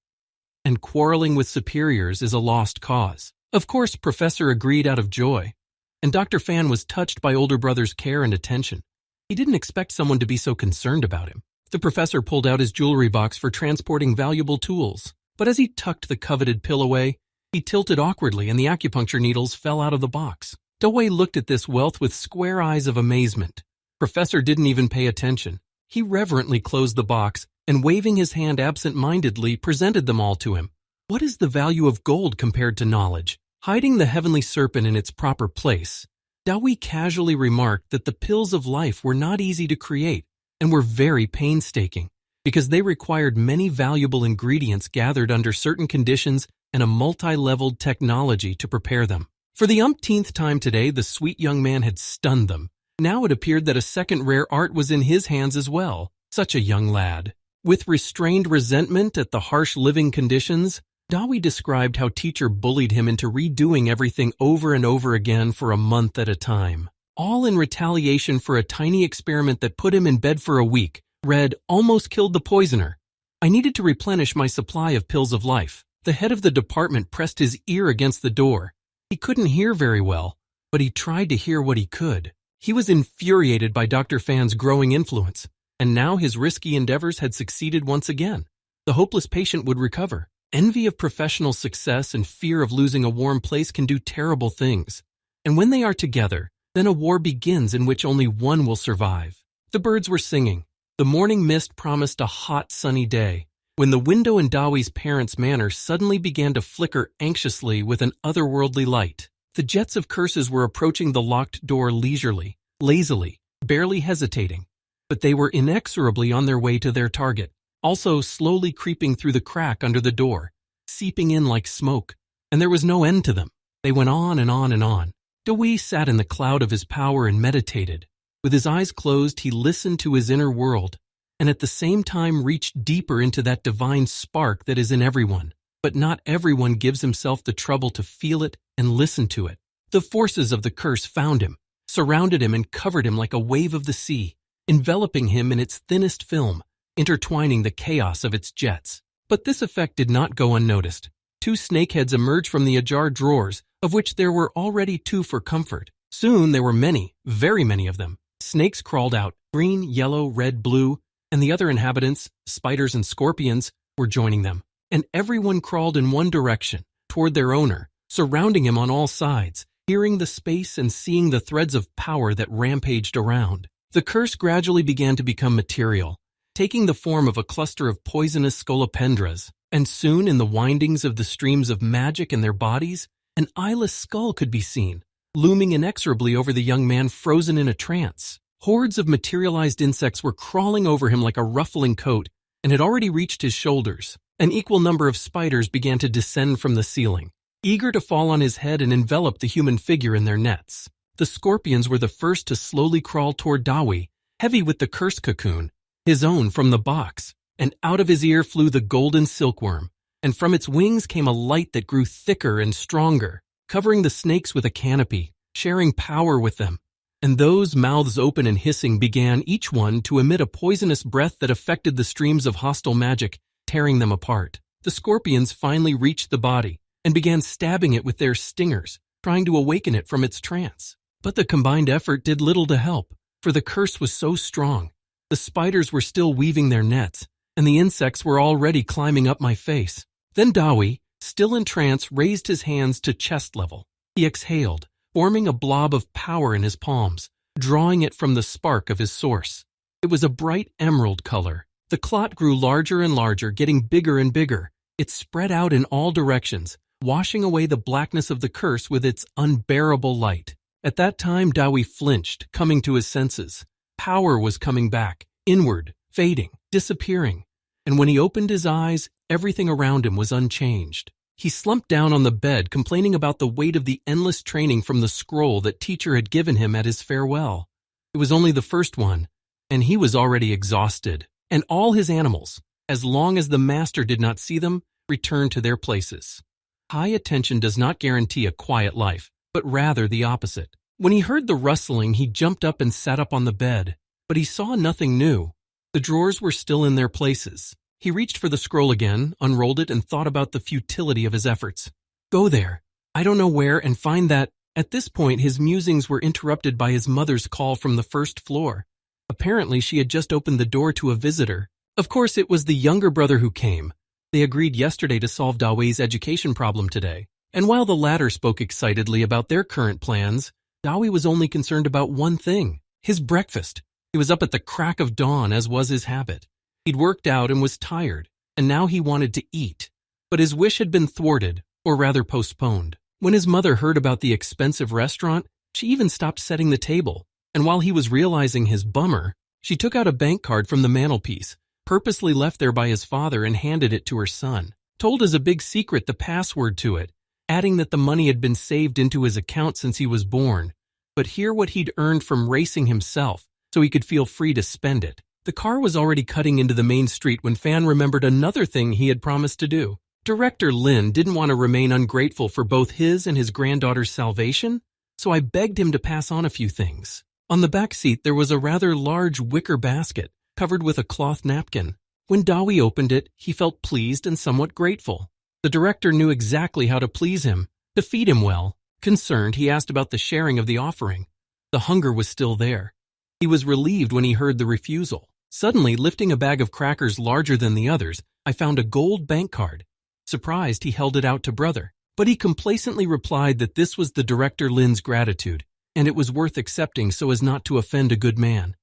And quarreling with superiors is a lost cause. Of course, Professor agreed out of joy, and Dr. Fan was touched by older brother's care and attention. He didn't expect someone to be so concerned about him. The professor pulled out his jewelry box for transporting valuable tools, but as he tucked the coveted pill away, he tilted awkwardly and the acupuncture needles fell out of the box. Dewey looked at this wealth with square eyes of amazement. Professor didn't even pay attention. He reverently closed the box and, waving his hand absent-mindedly, presented them all to him. What is the value of gold compared to knowledge? Hiding the heavenly serpent in its proper place, Dewey casually remarked that the pills of life were not easy to create and were very painstaking. because they required many valuable ingredients gathered under certain conditions and a multi-leveled technology to prepare them. For the umpteenth time today, the sweet young man had stunned them. Now it appeared that a second rare art was in his hands as well. Such a young lad. With restrained resentment at the harsh living conditions, Dawi described how teacher bullied him into redoing everything over and over again for a month at a time. All in retaliation for a tiny experiment that put him in bed for a week. Read, almost killed the poisoner. I needed to replenish my supply of pills of life. The head of the department pressed his ear against the door. He couldn't hear very well, but he tried to hear what he could. He was infuriated by Dr. Fan's growing influence, and now his risky endeavors had succeeded once again. The hopeless patient would recover. Envy of professional success and fear of losing a warm place can do terrible things. And when they are together, then a war begins in which only one will survive. The birds were singing. The morning mist promised a hot, sunny day, when the window in Dawi's parents' manor suddenly began to flicker anxiously with an otherworldly light. The jets of curses were approaching the locked door leisurely, lazily, barely hesitating, but they were inexorably on their way to their target, also slowly creeping through the crack under the door, seeping in like smoke, and there was no end to them. They went on and on and on. Dawi sat in the cloud of his power and meditated. With his eyes closed, he listened to his inner world, and at the same time reached deeper into that divine spark that is in everyone. But not everyone gives himself the trouble to feel it and listen to it. The forces of the curse found him, surrounded him and covered him like a wave of the sea, enveloping him in its thinnest film, intertwining the chaos of its jets. But this effect did not go unnoticed. Two snakeheads emerged from the ajar drawers, of which there were already two for comfort. Soon there were many, very many of them. Snakes crawled out, green, yellow, red, blue, and the other inhabitants, spiders and scorpions, were joining them. And everyone crawled in one direction, toward their owner, surrounding him on all sides, hearing the space and seeing the threads of power that rampaged around. The curse gradually began to become material, taking the form of a cluster of poisonous scolopendras, and soon in the windings of the streams of magic in their bodies, an eyeless skull could be seen, looming inexorably over the young man frozen in a trance. Hordes of materialized insects were crawling over him like a ruffling coat and had already reached his shoulders. An equal number of spiders began to descend from the ceiling, eager to fall on his head and envelop the human figure in their nets. The scorpions were the first to slowly crawl toward Dawi, heavy with the curse cocoon, his own from the box, and out of his ear flew the golden silkworm, and from its wings came a light that grew thicker and stronger, covering the snakes with a canopy, sharing power with them. And those, mouths open and hissing, began each one to emit a poisonous breath that affected the streams of hostile magic, tearing them apart. The scorpions finally reached the body and began stabbing it with their stingers, trying to awaken it from its trance. But the combined effort did little to help, for the curse was so strong. The spiders were still weaving their nets, and the insects were already climbing up my face. Then Dawi, still in trance, raised his hands to chest level. He exhaled, forming a blob of power in his palms, drawing it from the spark of his source. It was a bright emerald color. The clot grew larger and larger, getting bigger and bigger. It spread out in all directions, washing away the blackness of the curse with its unbearable light. At that time, Dawi flinched, coming to his senses. Power was coming back, inward, fading, disappearing. And when he opened his eyes, everything around him was unchanged. He slumped down on the bed, complaining about the weight of the endless training from the scroll that teacher had given him at his farewell. It was only the first one, and he was already exhausted. And all his animals, as long as the master did not see them, returned to their places. High attention does not guarantee a quiet life, but rather the opposite. When he heard the rustling, he jumped up and sat up on the bed, but he saw nothing new. The drawers were still in their places. He reached for the scroll again, unrolled it, and thought about the futility of his efforts. Go there, I don't know where, and find that. At this point, his musings were interrupted by his mother's call from the first floor. Apparently, she had just opened the door to a visitor. Of course, it was the younger brother who came. They agreed yesterday to solve Dawi's education problem today. And while the latter spoke excitedly about their current plans, Dawi was only concerned about one thing, his breakfast. He was up at the crack of dawn, as was his habit. He'd worked out and was tired, and now he wanted to eat. But his wish had been thwarted, or rather postponed. When his mother heard about the expensive restaurant, she even stopped setting the table. And while he was realizing his bummer, she took out a bank card from the mantelpiece, purposely left there by his father and handed it to her son. Told as a big secret the password to it, adding that the money had been saved into his account since he was born, but here what he'd earned from racing himself so he could feel free to spend it. The car was already cutting into the main street when Fan remembered another thing he had promised to do. Director Lin didn't want to remain ungrateful for both his and his granddaughter's salvation, so I begged him to pass on a few things. On the back seat there was a rather large wicker basket covered with a cloth napkin. When Dawi opened it, he felt pleased and somewhat grateful. The director knew exactly how to please him, to feed him well. Concerned, he asked about the sharing of the offering. The hunger was still there. He was relieved when he heard the refusal. Suddenly, lifting a bag of crackers larger than the others, I found a gold bank card. Surprised, he held it out to brother, but he complacently replied that this was the director Lin's gratitude, and it was worth accepting so as not to offend a good man.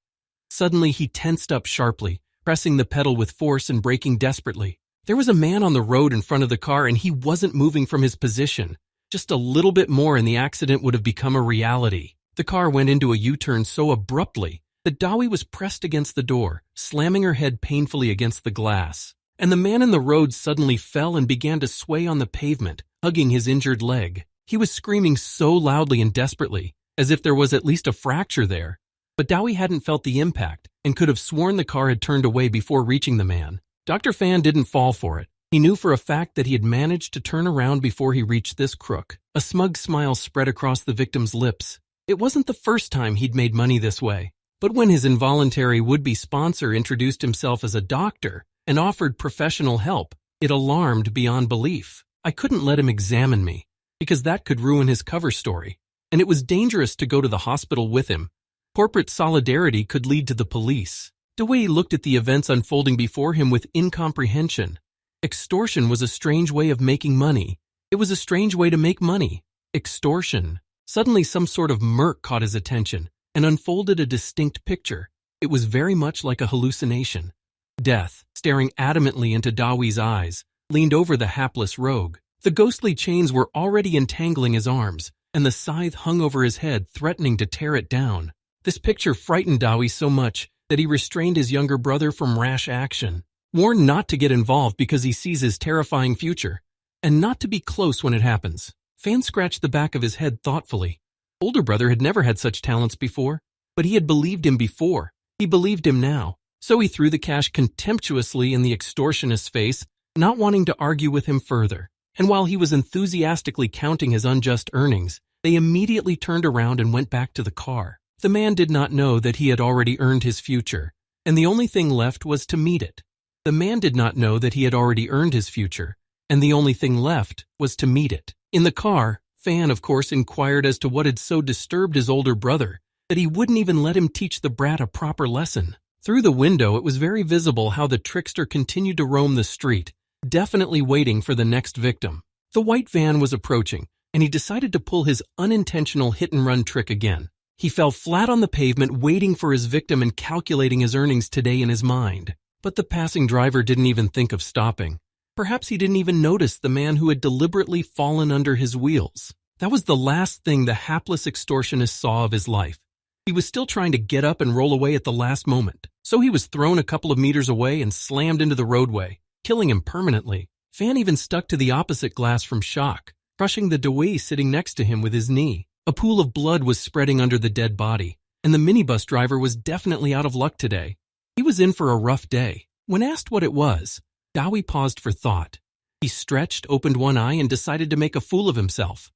Suddenly, he tensed up sharply, pressing the pedal with force and braking desperately. There was a man on the road in front of the car and he wasn't moving from his position. Just a little bit more and the accident would have become a reality. The car went into a U-turn so abruptly that Dawi was pressed against the door, slamming her head painfully against the glass. And the man in the road suddenly fell and began to sway on the pavement, hugging his injured leg. He was screaming so loudly and desperately, as if there was at least a fracture there. But Dawi hadn't felt the impact and could have sworn the car had turned away before reaching the man. Dr. Fan didn't fall for it. He knew for a fact that he had managed to turn around before he reached this crook. A smug smile spread across the victim's lips. It wasn't the first time he'd made money this way. But when his involuntary would-be sponsor introduced himself as a doctor and offered professional help, it alarmed beyond belief. I couldn't let him examine me, because that could ruin his cover story. And it was dangerous to go to the hospital with him. Corporate solidarity could lead to the police. Dewey looked at the events unfolding before him with incomprehension. Extortion was a strange way of making money. It was a strange way to make money. Extortion. Suddenly some sort of murk caught his attention and unfolded a distinct picture. It was very much like a hallucination. Death, staring adamantly into Dawi's eyes, leaned over the hapless rogue. The ghostly chains were already entangling his arms, and the scythe hung over his head, threatening to tear it down. This picture frightened Dawi so much that he restrained his younger brother from rash action, warned not to get involved because he sees his terrifying future, and not to be close when it happens. Fan scratched the back of his head thoughtfully. Older brother had never had such talents before, but he had believed him before. He believed him now. So he threw the cash contemptuously in the extortionist's face, not wanting to argue with him further. And while he was enthusiastically counting his unjust earnings, they immediately turned around and went back to the car. The man did not know that he had already earned his future, and the only thing left was to meet it. The man did not know that he had already earned his future, and the only thing left was to meet it. In the car, Fan, of course, inquired as to what had so disturbed his older brother that he wouldn't even let him teach the brat a proper lesson. Through the window, it was very visible how the trickster continued to roam the street, definitely waiting for the next victim. The white van was approaching, and he decided to pull his unintentional hit-and-run trick again. He fell flat on the pavement, waiting for his victim and calculating his earnings today in his mind. But the passing driver didn't even think of stopping. Perhaps he didn't even notice the man who had deliberately fallen under his wheels. That was the last thing the hapless extortionist saw of his life. He was still trying to get up and roll away at the last moment, so he was thrown a couple of meters away and slammed into the roadway, killing him permanently. Fan even stuck to the opposite glass from shock, crushing the Dewey sitting next to him with his knee. A pool of blood was spreading under the dead body, and the minibus driver was definitely out of luck today. He was in for a rough day. When asked what it was, Dawi paused for thought. He stretched, opened one eye, and decided to make a fool of himself.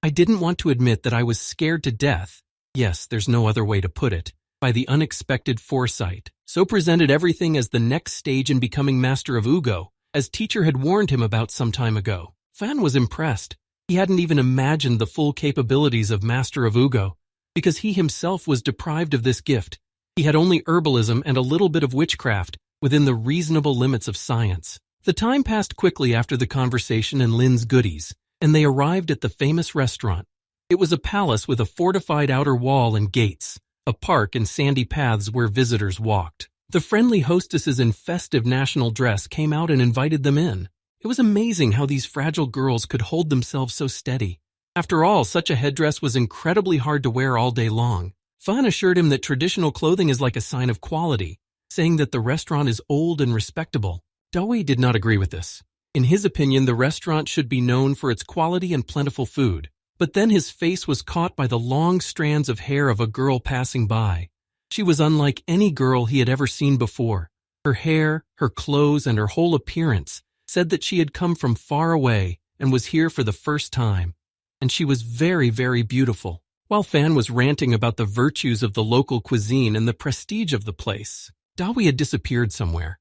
I didn't want to admit that I was scared to death. Yes, there's no other way to put it. By the unexpected foresight. So presented everything as the next stage in becoming master of Wugu, as teacher had warned him about some time ago. Fan was impressed. He hadn't even imagined the full capabilities of master of Wugu, because he himself was deprived of this gift. He had only herbalism and a little bit of witchcraft within the reasonable limits of science. The time passed quickly after the conversation and Lin's goodies, and they arrived at the famous restaurant. It was a palace with a fortified outer wall and gates, a park and sandy paths where visitors walked. The friendly hostesses in festive national dress came out and invited them in. It was amazing how these fragile girls could hold themselves so steady. After all, such a headdress was incredibly hard to wear all day long. Fan assured him that traditional clothing is like a sign of quality, saying that the restaurant is old and respectable. Dawi did not agree with this. In his opinion, the restaurant should be known for its quality and plentiful food. But then his face was caught by the long strands of hair of a girl passing by. She was unlike any girl he had ever seen before. Her hair, her clothes, and her whole appearance said that she had come from far away and was here for the first time. And she was very, very beautiful. While Fan was ranting about the virtues of the local cuisine and the prestige of the place, Dawi had disappeared somewhere.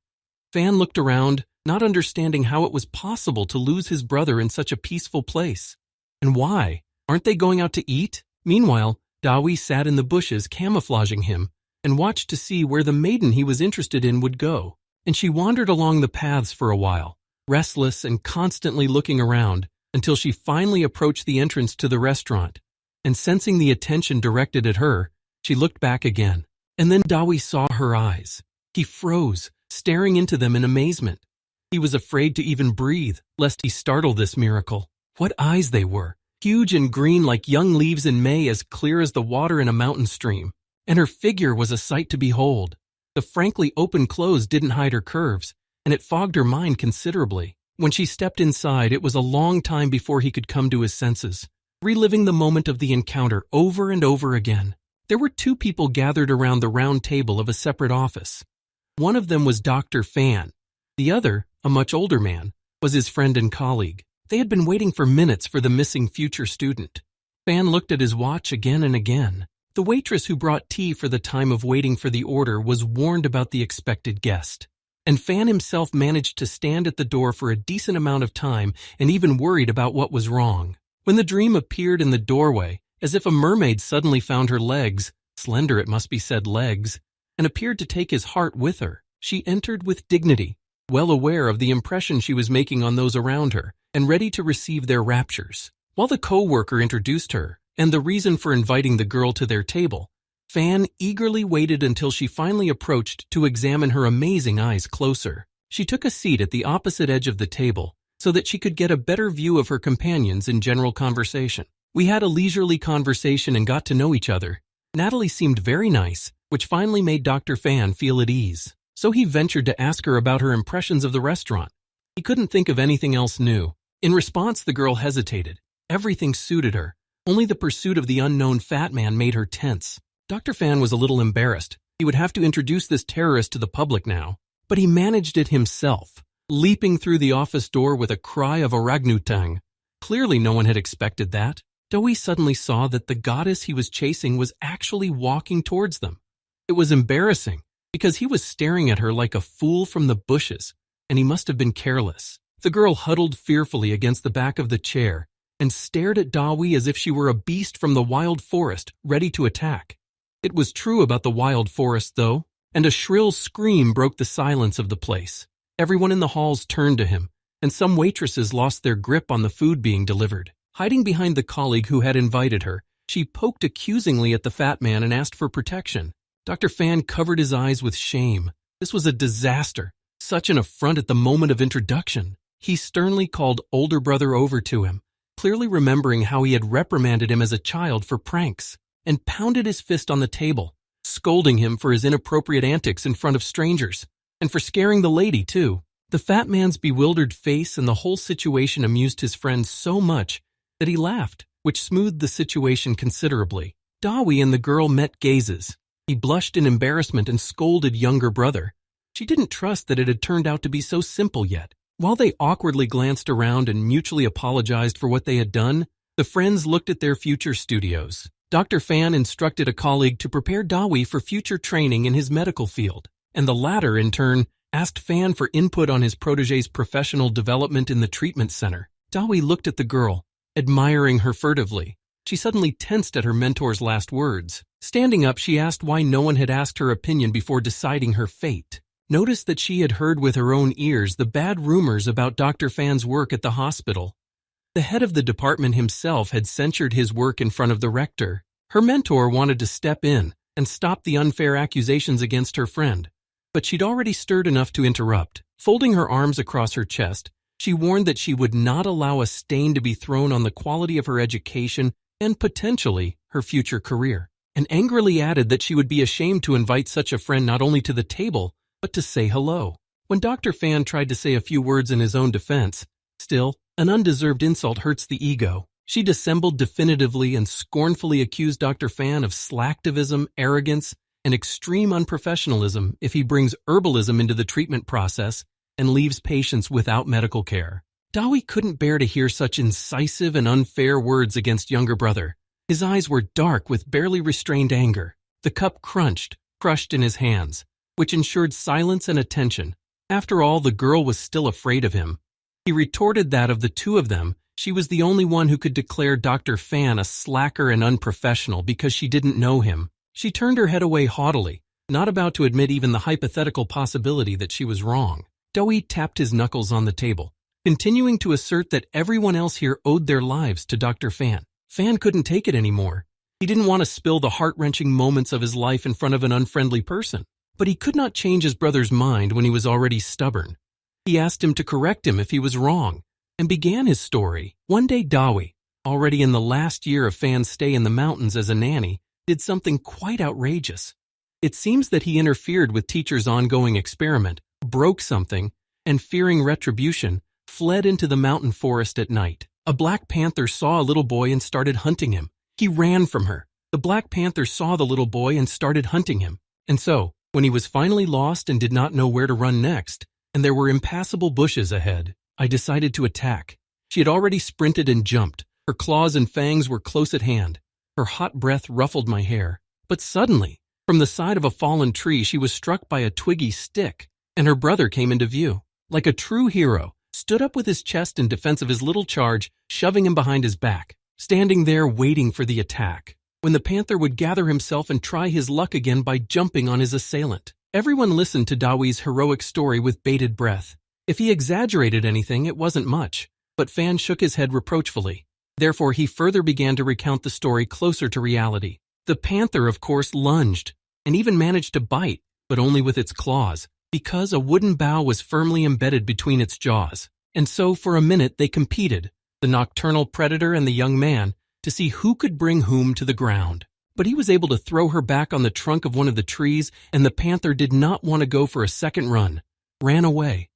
Fan looked around, not understanding how it was possible to lose his brother in such a peaceful place. And why? Aren't they going out to eat? Meanwhile, Dawi sat in the bushes camouflaging him and watched to see where the maiden he was interested in would go. And she wandered along the paths for a while, restless and constantly looking around, until she finally approached the entrance to the restaurant. And sensing the attention directed at her, she looked back again. And then Dawi saw her eyes. He froze, staring into them in amazement. He was afraid to even breathe, lest he startle this miracle. What eyes they were, huge and green like young leaves in May, as clear as the water in a mountain stream. And her figure was a sight to behold. The frankly open clothes didn't hide her curves, and it fogged her mind considerably. When she stepped inside, it was a long time before he could come to his senses, reliving the moment of the encounter over and over again. There were two people gathered around the round table of a separate office. One of them was Dr. Fan. The other, a much older man, was his friend and colleague. They had been waiting for minutes for the missing future student. Fan looked at his watch again and again. The waitress who brought tea for the time of waiting for the order was warned about the expected guest. And Fan himself managed to stand at the door for a decent amount of time and even worried about what was wrong. When the dream appeared in the doorway, as if a mermaid suddenly found her legs, slender it must be said legs, and appeared to take his heart with her, she entered with dignity, well aware of the impression she was making on those around her, and ready to receive their raptures. While the co-worker introduced her, and the reason for inviting the girl to their table, Fan eagerly waited until she finally approached to examine her amazing eyes closer. She took a seat at the opposite edge of the table so that she could get a better view of her companions in general conversation. We had a leisurely conversation and got to know each other. Natalie seemed very nice, which finally made Dr. Fan feel at ease. So he ventured to ask her about her impressions of the restaurant. He couldn't think of anything else new. In response, the girl hesitated. Everything suited her. Only the pursuit of the unknown fat man made her tense. Dr. Fan was a little embarrassed. He would have to introduce this terrorist to the public now. But he managed it himself, leaping through the office door with a cry of orangutang. Clearly no one had expected that. Dawi suddenly saw that the goddess he was chasing was actually walking towards them. It was embarrassing, because he was staring at her like a fool from the bushes, and he must have been careless. The girl huddled fearfully against the back of the chair and stared at Dawi as if she were a beast from the wild forest, ready to attack. It was true about the wild forest, though, and a shrill scream broke the silence of the place. Everyone in the halls turned to him, and some waitresses lost their grip on the food being delivered. Hiding behind the colleague who had invited her, she poked accusingly at the fat man and asked for protection. Dr. Fan covered his eyes with shame. This was a disaster, such an affront at the moment of introduction. He sternly called older brother over to him, clearly remembering how he had reprimanded him as a child for pranks, and pounded his fist on the table, scolding him for his inappropriate antics in front of strangers, and for scaring the lady, too. The fat man's bewildered face and the whole situation amused his friend so much that he laughed, which smoothed the situation considerably. Dawi and the girl met gazes. He blushed in embarrassment and scolded younger brother. She didn't trust that it had turned out to be so simple yet. While they awkwardly glanced around and mutually apologized for what they had done, the friends looked at their future studios. Dr. Fan instructed a colleague to prepare Dawi for future training in his medical field, and the latter, in turn, asked Fan for input on his protege's professional development in the treatment center. Dawi looked at the girl, admiring her furtively. She suddenly tensed at her mentor's last words. Standing up, she asked why no one had asked her opinion before deciding her fate. Noticed that she had heard with her own ears the bad rumors about Dr. Fan's work at the hospital. The head of the department himself had censured his work in front of the rector. Her mentor wanted to step in and stop the unfair accusations against her friend, but she'd already stirred enough to interrupt. Folding her arms across her chest, she warned that she would not allow a stain to be thrown on the quality of her education and potentially her future career, and angrily added that she would be ashamed to invite such a friend not only to the table, but to say hello. When Dr. Fan tried to say a few words in his own defense, still, an undeserved insult hurts the ego. She dissembled definitively and scornfully accused Dr. Fan of slacktivism, arrogance, and extreme unprofessionalism if he brings herbalism into the treatment process and leaves patients without medical care. Dawi couldn't bear to hear such incisive and unfair words against younger brother. His eyes were dark with barely restrained anger. The cup crushed in his hands, which ensured silence and attention. After all, the girl was still afraid of him. He retorted that of the two of them, she was the only one who could declare Dr. Fan a slacker and unprofessional because she didn't know him. She turned her head away haughtily, not about to admit even the hypothetical possibility that she was wrong. Dawi tapped his knuckles on the table, continuing to assert that everyone else here owed their lives to Dr. Fan. Fan couldn't take it anymore. He didn't want to spill the heart-wrenching moments of his life in front of an unfriendly person. But he could not change his brother's mind when he was already stubborn. He asked him to correct him if he was wrong, and began his story. One day Dawi, already in the last year of Fan's stay in the mountains as a nanny, did something quite outrageous. It seems that he interfered with teacher's ongoing experiment, broke something, and fearing retribution, fled into the mountain forest at night. A black panther saw a little boy and started hunting him. He ran from her. The black panther saw the little boy and started hunting him. And so, when he was finally lost and did not know where to run next, and there were impassable bushes ahead, I decided to attack. She had already sprinted and jumped. Her claws and fangs were close at hand. Her hot breath ruffled my hair. But suddenly, from the side of a fallen tree, she was struck by a twiggy stick, and her brother came into view. Like a true hero, stood up with his chest in defense of his little charge, shoving him behind his back, standing there waiting for the attack, when the panther would gather himself and try his luck again by jumping on his assailant. Everyone listened to Dawi's heroic story with bated breath. If he exaggerated anything, it wasn't much, but Fan shook his head reproachfully. Therefore, he further began to recount the story closer to reality. The panther, of course, lunged, and even managed to bite, but only with its claws, because a wooden bough was firmly embedded between its jaws. And so, for a minute, they competed, the nocturnal predator and the young man, to see who could bring whom to the ground. But he was able to throw her back on the trunk of one of the trees, and the panther did not want to go for a second run, ran away.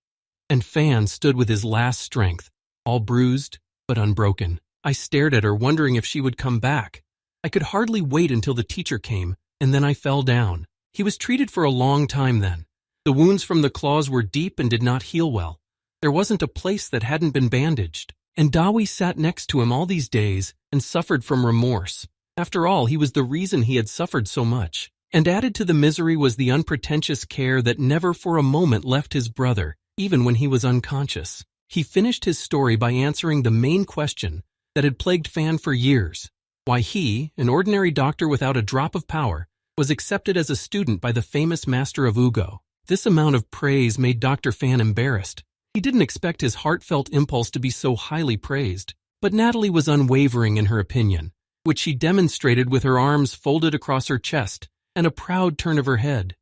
And Fan stood with his last strength, all bruised but unbroken. I stared at her, wondering if she would come back. I could hardly wait until the teacher came, and then I fell down. He was treated for a long time then. The wounds from the claws were deep and did not heal well. There wasn't a place that hadn't been bandaged. And Dawi sat next to him all these days and suffered from remorse. After all, he was the reason he had suffered so much. And added to the misery was the unpretentious care that never for a moment left his brother, even when he was unconscious. He finished his story by answering the main question that had plagued Fan for years: why he, an ordinary doctor without a drop of power, was accepted as a student by the famous master of Wugu. This amount of praise made Dr. Fan embarrassed. He didn't expect his heartfelt impulse to be so highly praised. But Natalie was unwavering in her opinion, which she demonstrated with her arms folded across her chest and a proud turn of her head.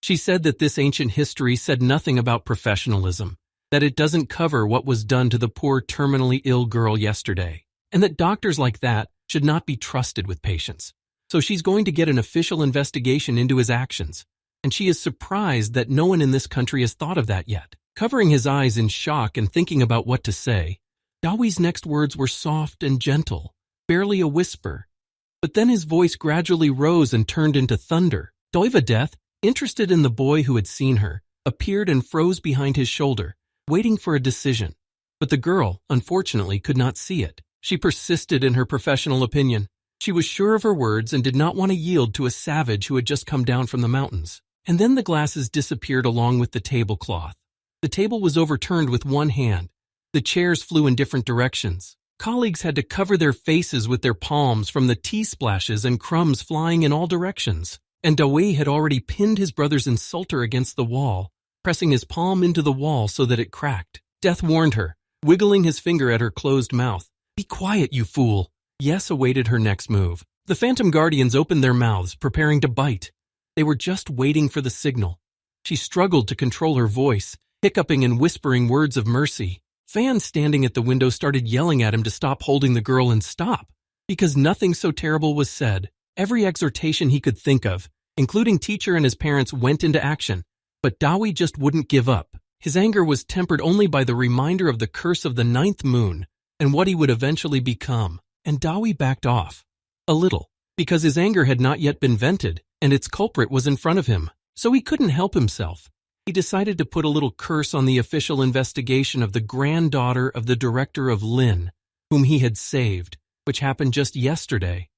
She said that this ancient history said nothing about professionalism, that it doesn't cover what was done to the poor terminally ill girl yesterday, and that doctors like that should not be trusted with patients. So she's going to get an official investigation into his actions, and she is surprised that no one in this country has thought of that yet. Covering his eyes in shock and thinking about what to say, Dawi's next words were soft and gentle, barely a whisper. But then his voice gradually rose and turned into thunder. Death, interested in the boy who had seen her, appeared and froze behind his shoulder, waiting for a decision. But the girl, unfortunately, could not see it. She persisted in her professional opinion. She was sure of her words and did not want to yield to a savage who had just come down from the mountains. And then the glasses disappeared along with the tablecloth. The table was overturned with one hand. The chairs flew in different directions. Colleagues had to cover their faces with their palms from the tea splashes and crumbs flying in all directions. And Dawi had already pinned his brother's insulter against the wall, pressing his palm into the wall so that it cracked. Death warned her, wiggling his finger at her closed mouth. "Be quiet, you fool." Yes awaited her next move. The phantom guardians opened their mouths, preparing to bite. They were just waiting for the signal. She struggled to control her voice, hiccuping and whispering words of mercy. Fan, standing at the window, started yelling at him to stop holding the girl and stop, because nothing so terrible was said. Every exhortation he could think of, including teacher and his parents, went into action, But Dawi just wouldn't give up. His anger was tempered only by the reminder of the curse of the 9th moon and what he would eventually become. And Dawi backed off. A little, because his anger had not yet been vented, and its culprit was in front of him. So he couldn't help himself. He decided to put a little curse on the official investigation of the granddaughter of the director of Lin, whom he had saved, which happened just yesterday,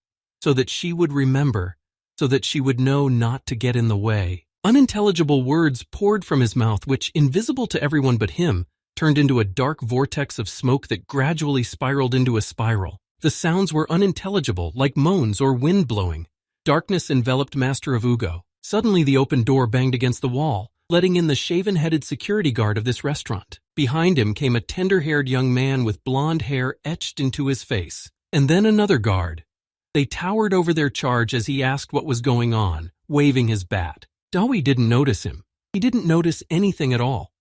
so that she would remember, so that she would know not to get in the way. Unintelligible words poured from his mouth which, invisible to everyone but him, turned into a dark vortex of smoke that gradually spiraled into a spiral. The sounds were unintelligible, like moans or wind blowing. Darkness enveloped Master of Wugu. Suddenly the open door banged against the wall, letting in the shaven-headed security guard of this restaurant. Behind him came a tender-haired young man with blonde hair etched into his face. And then another guard. They towered over their charge as he asked what was going on, waving his bat. Dawi didn't notice him. He didn't notice anything at all.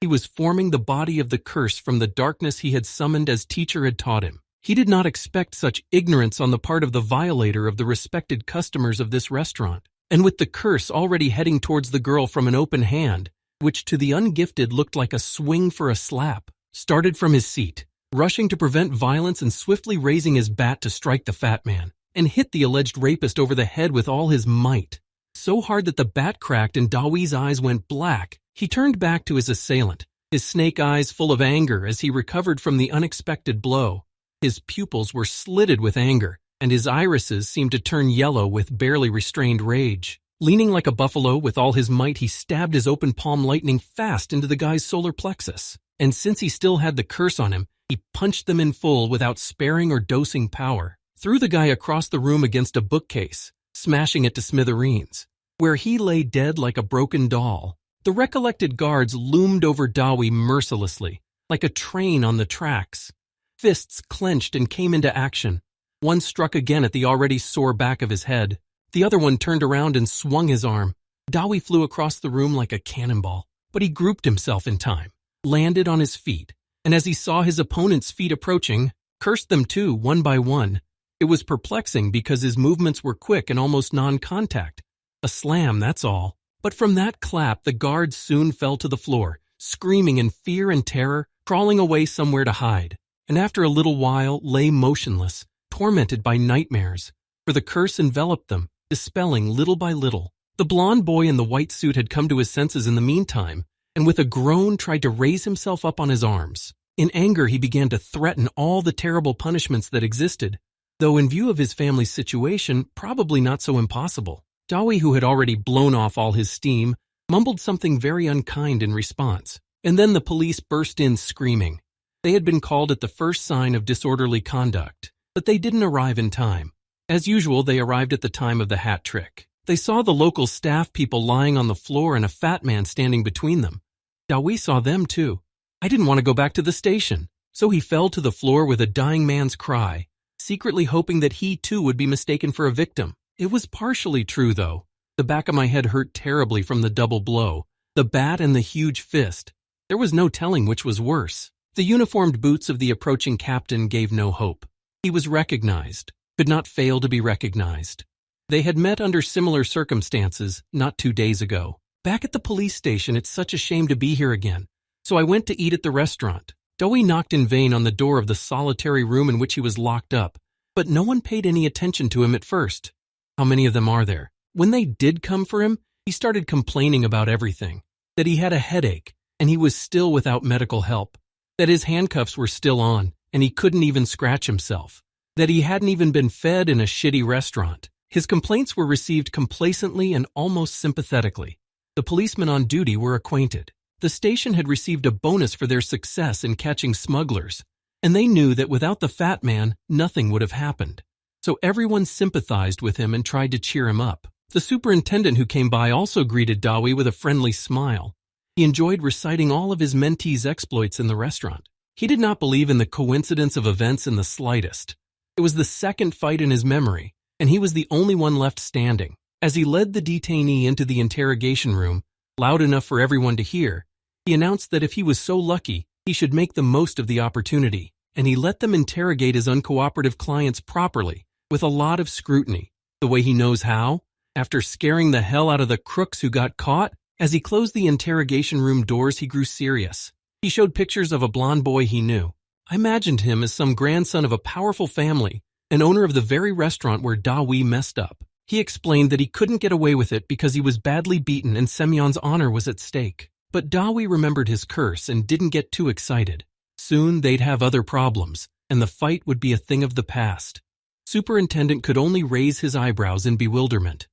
He was forming the body of the curse from the darkness he had summoned as teacher had taught him. He did not expect such ignorance on the part of the violator of the respected customers of this restaurant. And with the curse already heading towards the girl from an open hand, which to the ungifted looked like a swing for a slap, started from his seat, rushing to prevent violence and swiftly raising his bat to strike the fat man, and hit the alleged rapist over the head with all his might. So hard that the bat cracked and Dawi's eyes went black. He turned back to his assailant, his snake eyes full of anger as he recovered from the unexpected blow. His pupils were slitted with anger, and his irises seemed to turn yellow with barely restrained rage. Leaning like a buffalo with all his might, he stabbed his open palm lightning fast into the guy's solar plexus. And since he still had the curse on him, he punched them in full without sparing or dosing power. Threw the guy across the room against a bookcase, smashing it to smithereens, where he lay dead like a broken doll. The recollected guards loomed over Dawi mercilessly, like a train on the tracks. Fists clenched and came into action. One struck again at the already sore back of his head. The other one turned around and swung his arm. Dawi flew across the room like a cannonball, but he grouped himself in time, landed on his feet, and as he saw his opponent's feet approaching, cursed them too, one by one. It was perplexing because his movements were quick and almost non-contact. A slam, that's all. But from that clap, the guards soon fell to the floor, screaming in fear and terror, crawling away somewhere to hide, and after a little while lay motionless, tormented by nightmares, for the curse enveloped them, dispelling little by little. The blond boy in the white suit had come to his senses in the meantime, and with a groan tried to raise himself up on his arms. In anger, he began to threaten all the terrible punishments that existed, though in view of his family's situation, probably not so impossible. Dawi, who had already blown off all his steam, mumbled something very unkind in response, and then the police burst in screaming. They had been called at the first sign of disorderly conduct, but they didn't arrive in time. As usual, they arrived at the time of the hat trick. They saw the local staff people lying on the floor and a fat man standing between them. Dawi saw them too. I didn't want to go back to the station, so he fell to the floor with a dying man's cry, secretly hoping that he too would be mistaken for a victim. It was partially true, though. The back of my head hurt terribly from the double blow, the bat and the huge fist. There was no telling which was worse. The uniformed boots of the approaching captain gave no hope. He was recognized, could not fail to be recognized. They had met under similar circumstances not 2 days ago. Back at the police station, it's such a shame to be here again. So I went to eat at the restaurant. Dawi knocked in vain on the door of the solitary room in which he was locked up, but no one paid any attention to him at first. How many of them are there? When they did come for him, he started complaining about everything. That he had a headache, and he was still without medical help. That his handcuffs were still on, and he couldn't even scratch himself. That he hadn't even been fed in a shitty restaurant. His complaints were received complacently and almost sympathetically. The policemen on duty were acquainted. The station had received a bonus for their success in catching smugglers, and they knew that without the fat man, nothing would have happened. So everyone sympathized with him and tried to cheer him up. The superintendent who came by also greeted Dawi with a friendly smile. He enjoyed reciting all of his mentees' exploits in the restaurant. He did not believe in the coincidence of events in the slightest. It was the second fight in his memory, and he was the only one left standing. As he led the detainee into the interrogation room, loud enough for everyone to hear, he announced that if he was so lucky, he should make the most of the opportunity, and he let them interrogate his uncooperative clients properly, with a lot of scrutiny, the way he knows how, after scaring the hell out of the crooks who got caught. As he closed the interrogation room doors, he grew serious. He showed pictures of a blond boy he knew. I imagined him as some grandson of a powerful family, an owner of the very restaurant where Dawi messed up. He explained that he couldn't get away with it because he was badly beaten and Semyon's honor was at stake. But Dawi remembered his curse and didn't get too excited. Soon they'd have other problems, and the fight would be a thing of the past. Superintendent could only raise his eyebrows in bewilderment.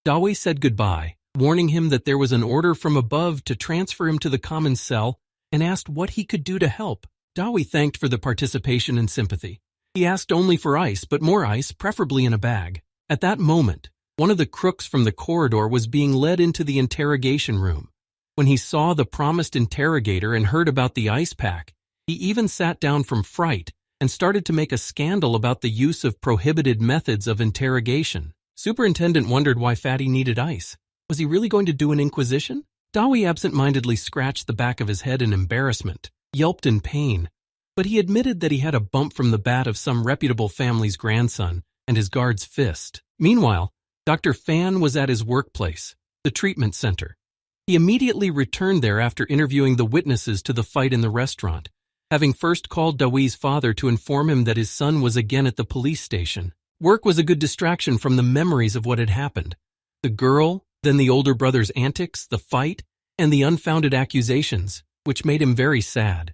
Dawi said goodbye, warning him that there was an order from above to transfer him to the common cell, and asked what he could do to help. Dawi thanked for the participation and sympathy. He asked only for ice, but more ice, preferably in a bag. At that moment, one of the crooks from the corridor was being led into the interrogation room. When he saw the promised interrogator and heard about the ice pack, he even sat down from fright and started to make a scandal about the use of prohibited methods of interrogation. Superintendent wondered why Fatty needed ice. Was he really going to do an inquisition? Dawi absent-mindedly scratched the back of his head in embarrassment, yelped in pain, but he admitted that he had a bump from the bat of some reputable family's grandson and his guard's fist. Meanwhile, Dr. Fan was at his workplace, the treatment center. He immediately returned there after interviewing the witnesses to the fight in the restaurant, having first called Dawi's father to inform him that his son was again at the police station. Work was a good distraction from the memories of what had happened. The girl, then the older brother's antics, the fight, and the unfounded accusations, which made him very sad.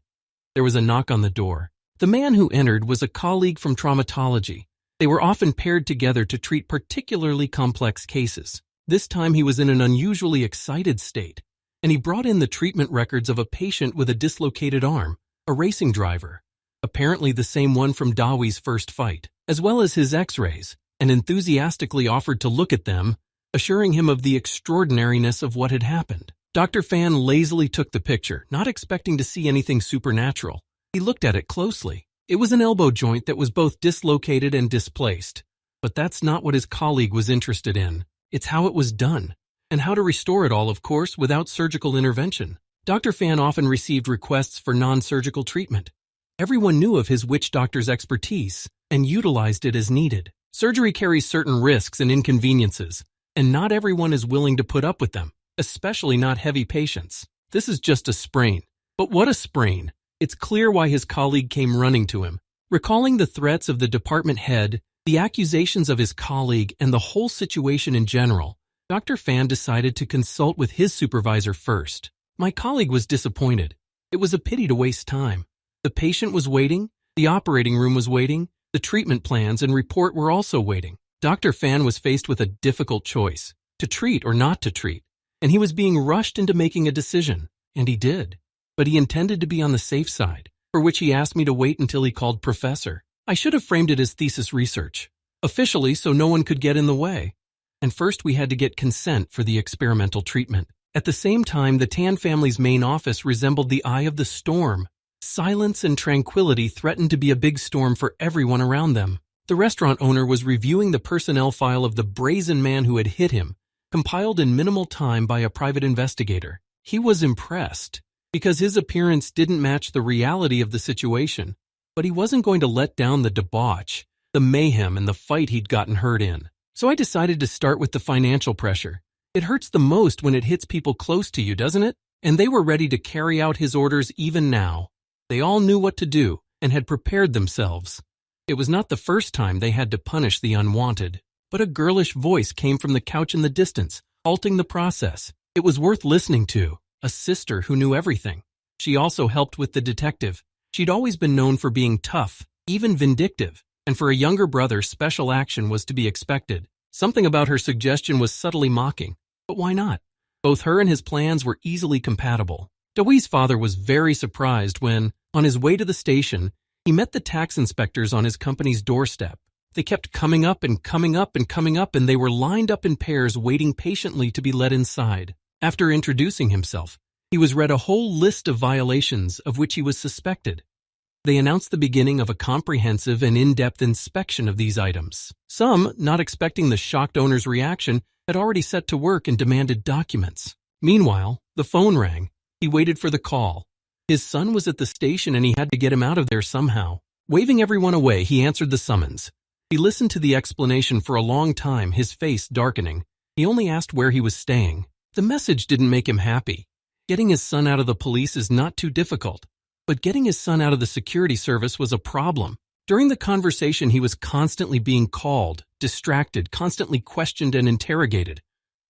There was a knock on the door. The man who entered was a colleague from traumatology. They were often paired together to treat particularly complex cases. This time he was in an unusually excited state, and he brought in the treatment records of a patient with a dislocated arm, a racing driver, apparently the same one from Dawi's first fight, as well as his x-rays, and enthusiastically offered to look at them, assuring him of the extraordinariness of what had happened. Dr. Fan lazily took the picture, not expecting to see anything supernatural. He looked at it closely. It was an elbow joint that was both dislocated and displaced. But that's not what his colleague was interested in. It's how it was done, and how to restore it all, of course, without surgical intervention. Dr. Fan often received requests for non-surgical treatment. Everyone knew of his witch doctor's expertise and utilized it as needed. Surgery carries certain risks and inconveniences, and not everyone is willing to put up with them, especially not heavy patients. This is just a sprain. But what a sprain! It's clear why his colleague came running to him. Recalling the threats of the department head, the accusations of his colleague, and the whole situation in general, Dr. Fan decided to consult with his supervisor first. My colleague was disappointed. It was a pity to waste time. The patient was waiting, the operating room was waiting, the treatment plans and report were also waiting. Dr. Fan was faced with a difficult choice, to treat or not to treat, and he was being rushed into making a decision, and he did. But he intended to be on the safe side, for which he asked me to wait until he called Professor. I should have framed it as thesis research, officially so no one could get in the way. And first we had to get consent for the experimental treatment. At the same time, the Tan family's main office resembled the eye of the storm. Silence and tranquility threatened to be a big storm for everyone around them. The restaurant owner was reviewing the personnel file of the brazen man who had hit him, compiled in minimal time by a private investigator. He was impressed, because his appearance didn't match the reality of the situation, but he wasn't going to let down the debauch, the mayhem, and the fight he'd gotten hurt in. So I decided to start with the financial pressure. It hurts the most when it hits people close to you, doesn't it? And they were ready to carry out his orders even now. They all knew what to do and had prepared themselves. It was not the first time they had to punish the unwanted, but a girlish voice came from the couch in the distance, halting the process. It was worth listening to. A sister who knew everything. She also helped with the detective. She'd always been known for being tough, even vindictive, and for a younger brother, special action was to be expected. Something about her suggestion was subtly mocking, but why not? Both her and his plans were easily compatible. Dawi's father was very surprised when, on his way to the station, he met the tax inspectors on his company's doorstep. They kept coming up and coming up and coming up, and they were lined up in pairs waiting patiently to be let inside. After introducing himself, he was read a whole list of violations of which he was suspected. They announced the beginning of a comprehensive and in-depth inspection of these items. Some, not expecting the shocked owner's reaction, had already set to work and demanded documents. Meanwhile, the phone rang. He waited for the call. His son was at the station and he had to get him out of there somehow. Waving everyone away, he answered the summons. He listened to the explanation for a long time, his face darkening. He only asked where he was staying. The message didn't make him happy. Getting his son out of the police is not too difficult, but getting his son out of the security service was a problem. During the conversation, he was constantly being called, distracted, constantly questioned and interrogated.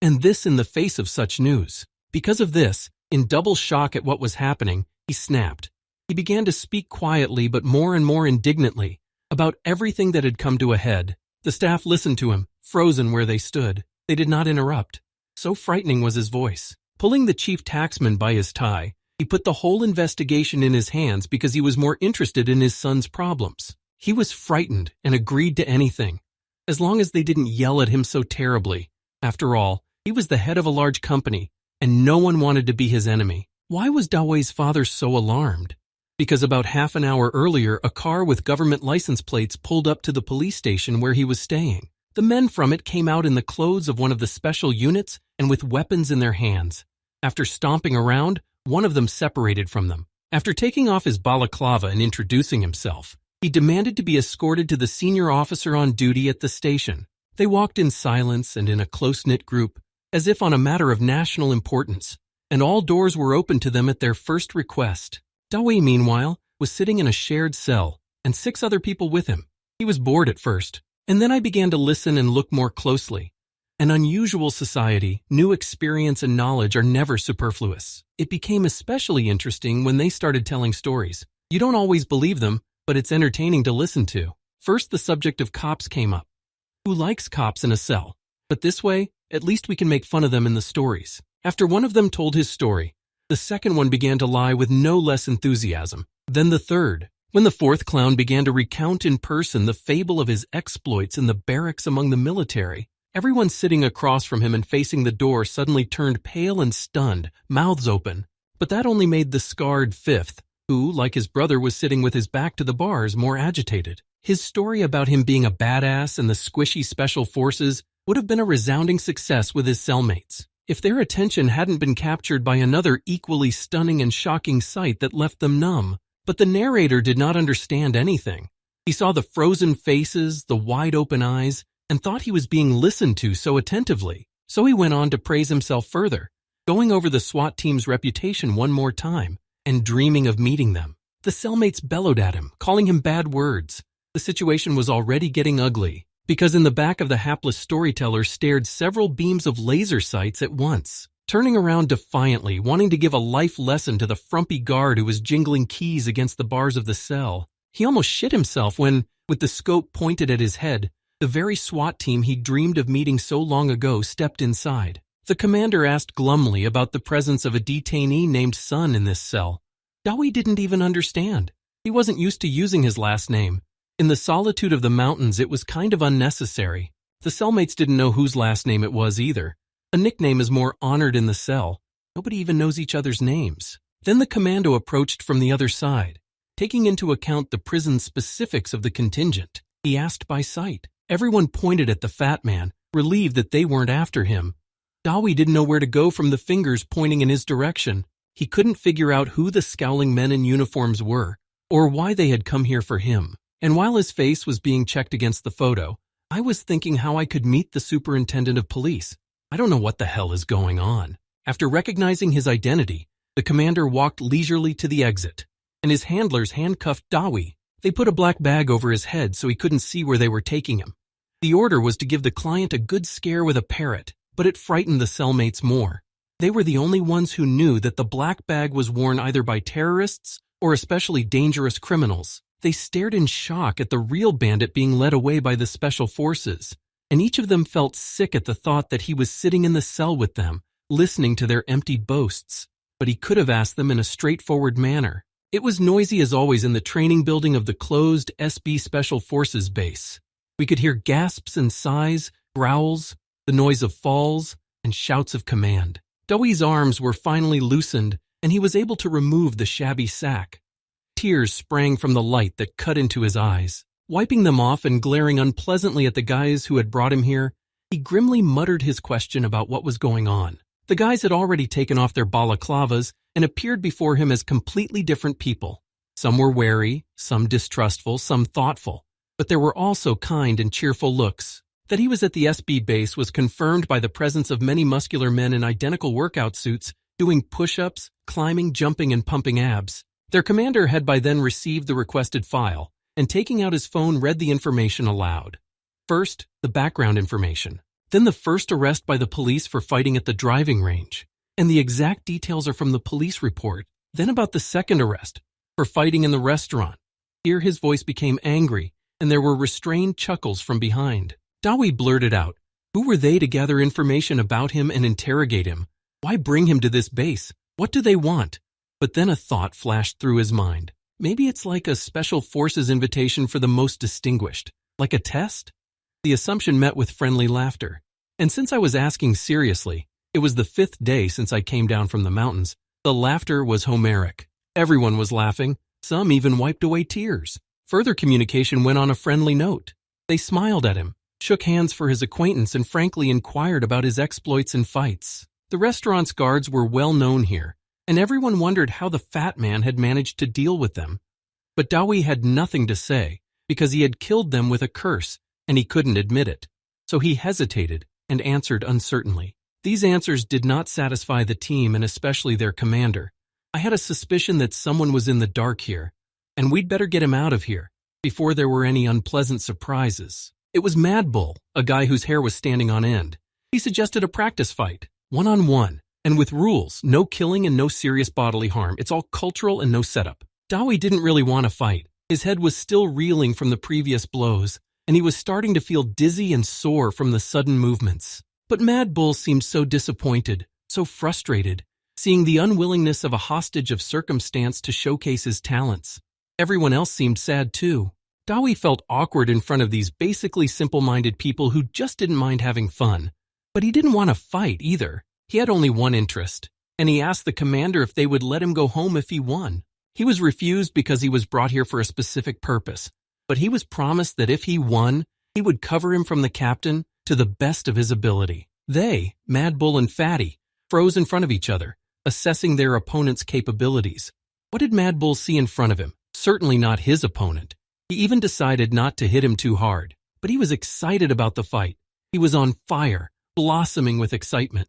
And this in the face of such news. Because of this, in double shock at what was happening, he snapped. He began to speak quietly but more and more indignantly about everything that had come to a head. The staff listened to him, frozen where they stood. They did not interrupt. So frightening was his voice. Pulling the chief taxman by his tie, he put the whole investigation in his hands because he was more interested in his son's problems. He was frightened and agreed to anything, as long as they didn't yell at him so terribly. After all, he was the head of a large company, and no one wanted to be his enemy. Why was Dawe's father so alarmed? Because about half an hour earlier, a car with government license plates pulled up to the police station where he was staying. The men from it came out in the clothes of one of the special units and with weapons in their hands. After stomping around, one of them separated from them. After taking off his balaclava and introducing himself, he demanded to be escorted to the senior officer on duty at the station. They walked in silence and in a close-knit group, as if on a matter of national importance, and all doors were open to them at their first request. Dawe, meanwhile, was sitting in a shared cell, and 6 other people with him. He was bored at first, and then I began to listen and look more closely. An unusual society, new experience and knowledge are never superfluous. It became especially interesting when they started telling stories. You don't always believe them, but it's entertaining to listen to. First, the subject of cops came up. Who likes cops in a cell? But this way, at least we can make fun of them in the stories. After one of them told his story, the second one began to lie with no less enthusiasm. Then the third. When the fourth clown began to recount in person the fable of his exploits in the barracks among the military, everyone sitting across from him and facing the door suddenly turned pale and stunned, mouths open. But that only made the scarred fifth, who, like his brother, was sitting with his back to the bars, more agitated. His story about him being a badass and the squishy special forces would have been a resounding success with his cellmates, if their attention hadn't been captured by another equally stunning and shocking sight that left them numb. But the narrator did not understand anything. He saw the frozen faces, the wide-open eyes, and thought he was being listened to so attentively. So he went on to praise himself further, going over the SWAT team's reputation one more time, and dreaming of meeting them. The cellmates bellowed at him, calling him bad words. The situation was already getting ugly, because in the back of the hapless storyteller stared several beams of laser sights at once, turning around defiantly, wanting to give a life lesson to the frumpy guard who was jingling keys against the bars of the cell. He almost shit himself when, with the scope pointed at his head, the very SWAT team he dreamed of meeting so long ago stepped inside. The commander asked glumly about the presence of a detainee named Sun in this cell. Dawe didn't even understand. He wasn't used to using his last name. In the solitude of the mountains, it was kind of unnecessary. The cellmates didn't know whose last name it was either. A nickname is more honored in the cell. Nobody even knows each other's names. Then the commando approached from the other side. Taking into account the prison specifics of the contingent, he asked by sight. Everyone pointed at the fat man, relieved that they weren't after him. Dawe didn't know where to go from the fingers pointing in his direction. He couldn't figure out who the scowling men in uniforms were, or why they had come here for him. And while his face was being checked against the photo, I was thinking how I could meet the superintendent of police. I don't know what the hell is going on. After recognizing his identity, the commander walked leisurely to the exit, and his handlers handcuffed Dawe. They put a black bag over his head so he couldn't see where they were taking him. The order was to give the client a good scare with a parrot, but it frightened the cellmates more. They were the only ones who knew that the black bag was worn either by terrorists or especially dangerous criminals. They stared in shock at the real bandit being led away by the special forces, and each of them felt sick at the thought that he was sitting in the cell with them, listening to their emptied boasts. But he could have asked them in a straightforward manner. It was noisy as always in the training building of the closed SB Special Forces base. We could hear gasps and sighs, growls, the noise of falls, and shouts of command. Dawe's arms were finally loosened, and he was able to remove the shabby sack. Tears sprang from the light that cut into his eyes. Wiping them off and glaring unpleasantly at the guys who had brought him here, he grimly muttered his question about what was going on. The guys had already taken off their balaclavas and appeared before him as completely different people. Some were wary, some distrustful, some thoughtful, but there were also kind and cheerful looks. That he was at the SB base was confirmed by the presence of many muscular men in identical workout suits doing push-ups, climbing, jumping, and pumping abs. Their commander had by then received the requested file, and taking out his phone read the information aloud. First, the background information. Then the first arrest by the police for fighting at the driving range. And the exact details are from the police report. Then about the second arrest, for fighting in the restaurant. Here his voice became angry, and there were restrained chuckles from behind. Dawi blurted out, who were they to gather information about him and interrogate him? Why bring him to this base? What do they want? But then a thought flashed through his mind. Maybe it's like a special forces invitation for the most distinguished. Like a test? The assumption met with friendly laughter. And since I was asking seriously, it was the 5th day since I came down from the mountains, the laughter was Homeric. Everyone was laughing. Some even wiped away tears. Further communication went on a friendly note. They smiled at him, shook hands for his acquaintance, and frankly inquired about his exploits and fights. The restaurant's guards were well known here, and everyone wondered how the fat man had managed to deal with them. But Dawi had nothing to say, because he had killed them with a curse, and he couldn't admit it. So he hesitated and answered uncertainly. These answers did not satisfy the team and especially their commander. I had a suspicion that someone was in the dark here, and we'd better get him out of here before there were any unpleasant surprises. It was Mad Bull, a guy whose hair was standing on end. He suggested a practice fight, one-on-one, and with rules, no killing and no serious bodily harm. It's all cultural and no setup. Dawi didn't really want to fight. His head was still reeling from the previous blows, and he was starting to feel dizzy and sore from the sudden movements. But Mad Bull seemed so disappointed, so frustrated, seeing the unwillingness of a hostage of circumstance to showcase his talents. Everyone else seemed sad too. Dawi felt awkward in front of these basically simple-minded people who just didn't mind having fun. But he didn't want to fight either. He had only one interest, and he asked the commander if they would let him go home if he won. He was refused because he was brought here for a specific purpose, but he was promised that if he won, he would cover him from the captain to the best of his ability. They, Mad Bull and Fatty, froze in front of each other, assessing their opponent's capabilities. What did Mad Bull see in front of him? Certainly not his opponent. He even decided not to hit him too hard, but he was excited about the fight. He was on fire, blossoming with excitement.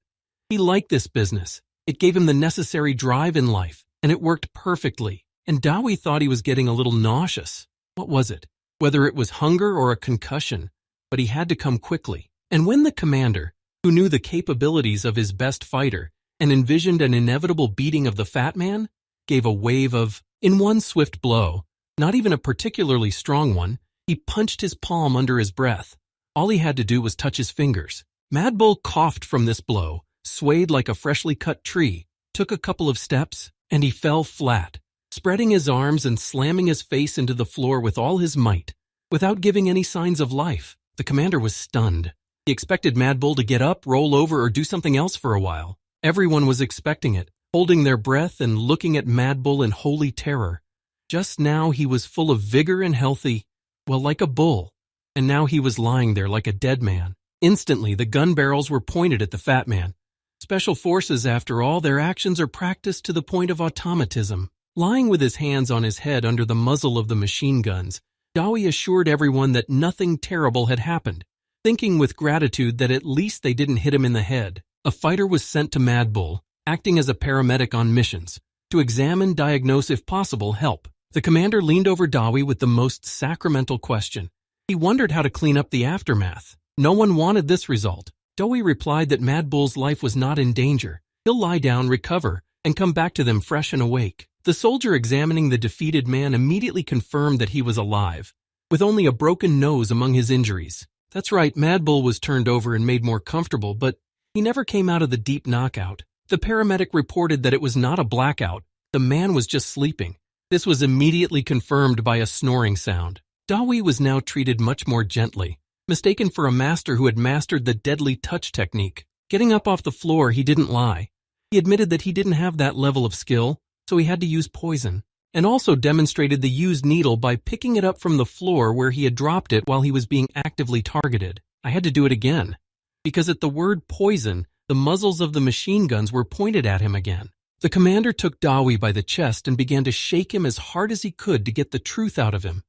He liked this business. It gave him the necessary drive in life, and it worked perfectly. And Dawi thought he was getting a little nauseous. What was it? Whether it was hunger or a concussion, but he had to come quickly. And when the commander, who knew the capabilities of his best fighter and envisioned an inevitable beating of the fat man, gave a wave of, in one swift blow, not even a particularly strong one, he punched his palm under his breath. All he had to do was touch his fingers. Mad Bull coughed from this blow, swayed like a freshly cut tree, took a couple of steps, and he fell flat, spreading his arms and slamming his face into the floor with all his might, without giving any signs of life. The commander was stunned. He expected Mad Bull to get up, roll over, or do something else for a while. Everyone was expecting it, holding their breath and looking at Mad Bull in holy terror. Just now he was full of vigor and healthy, well, like a bull, and now he was lying there like a dead man. Instantly, the gun barrels were pointed at the fat man. Special forces, after all, their actions are practiced to the point of automatism. Lying with his hands on his head under the muzzle of the machine guns, Dawi assured everyone that nothing terrible had happened, thinking with gratitude that at least they didn't hit him in the head. A fighter was sent to Mad Bull, acting as a paramedic on missions, to examine, diagnose, if possible, help. The commander leaned over Dawi with the most sacramental question. He wondered how to clean up the aftermath. No one wanted this result. Dawi replied that Mad Bull's life was not in danger. He'll lie down, recover, and come back to them fresh and awake. The soldier examining the defeated man immediately confirmed that he was alive, with only a broken nose among his injuries. That's right, Mad Bull was turned over and made more comfortable, but he never came out of the deep knockout. The paramedic reported that it was not a blackout. The man was just sleeping. This was immediately confirmed by a snoring sound. Dawi was now treated much more gently, mistaken for a master who had mastered the deadly touch technique. Getting up off the floor, he didn't lie. He admitted that he didn't have that level of skill, so he had to use poison, and also demonstrated the used needle by picking it up from the floor where he had dropped it while he was being actively targeted. I had to do it again, because at the word poison, the muzzles of the machine guns were pointed at him again. The commander took Dawi by the chest and began to shake him as hard as he could to get the truth out of him.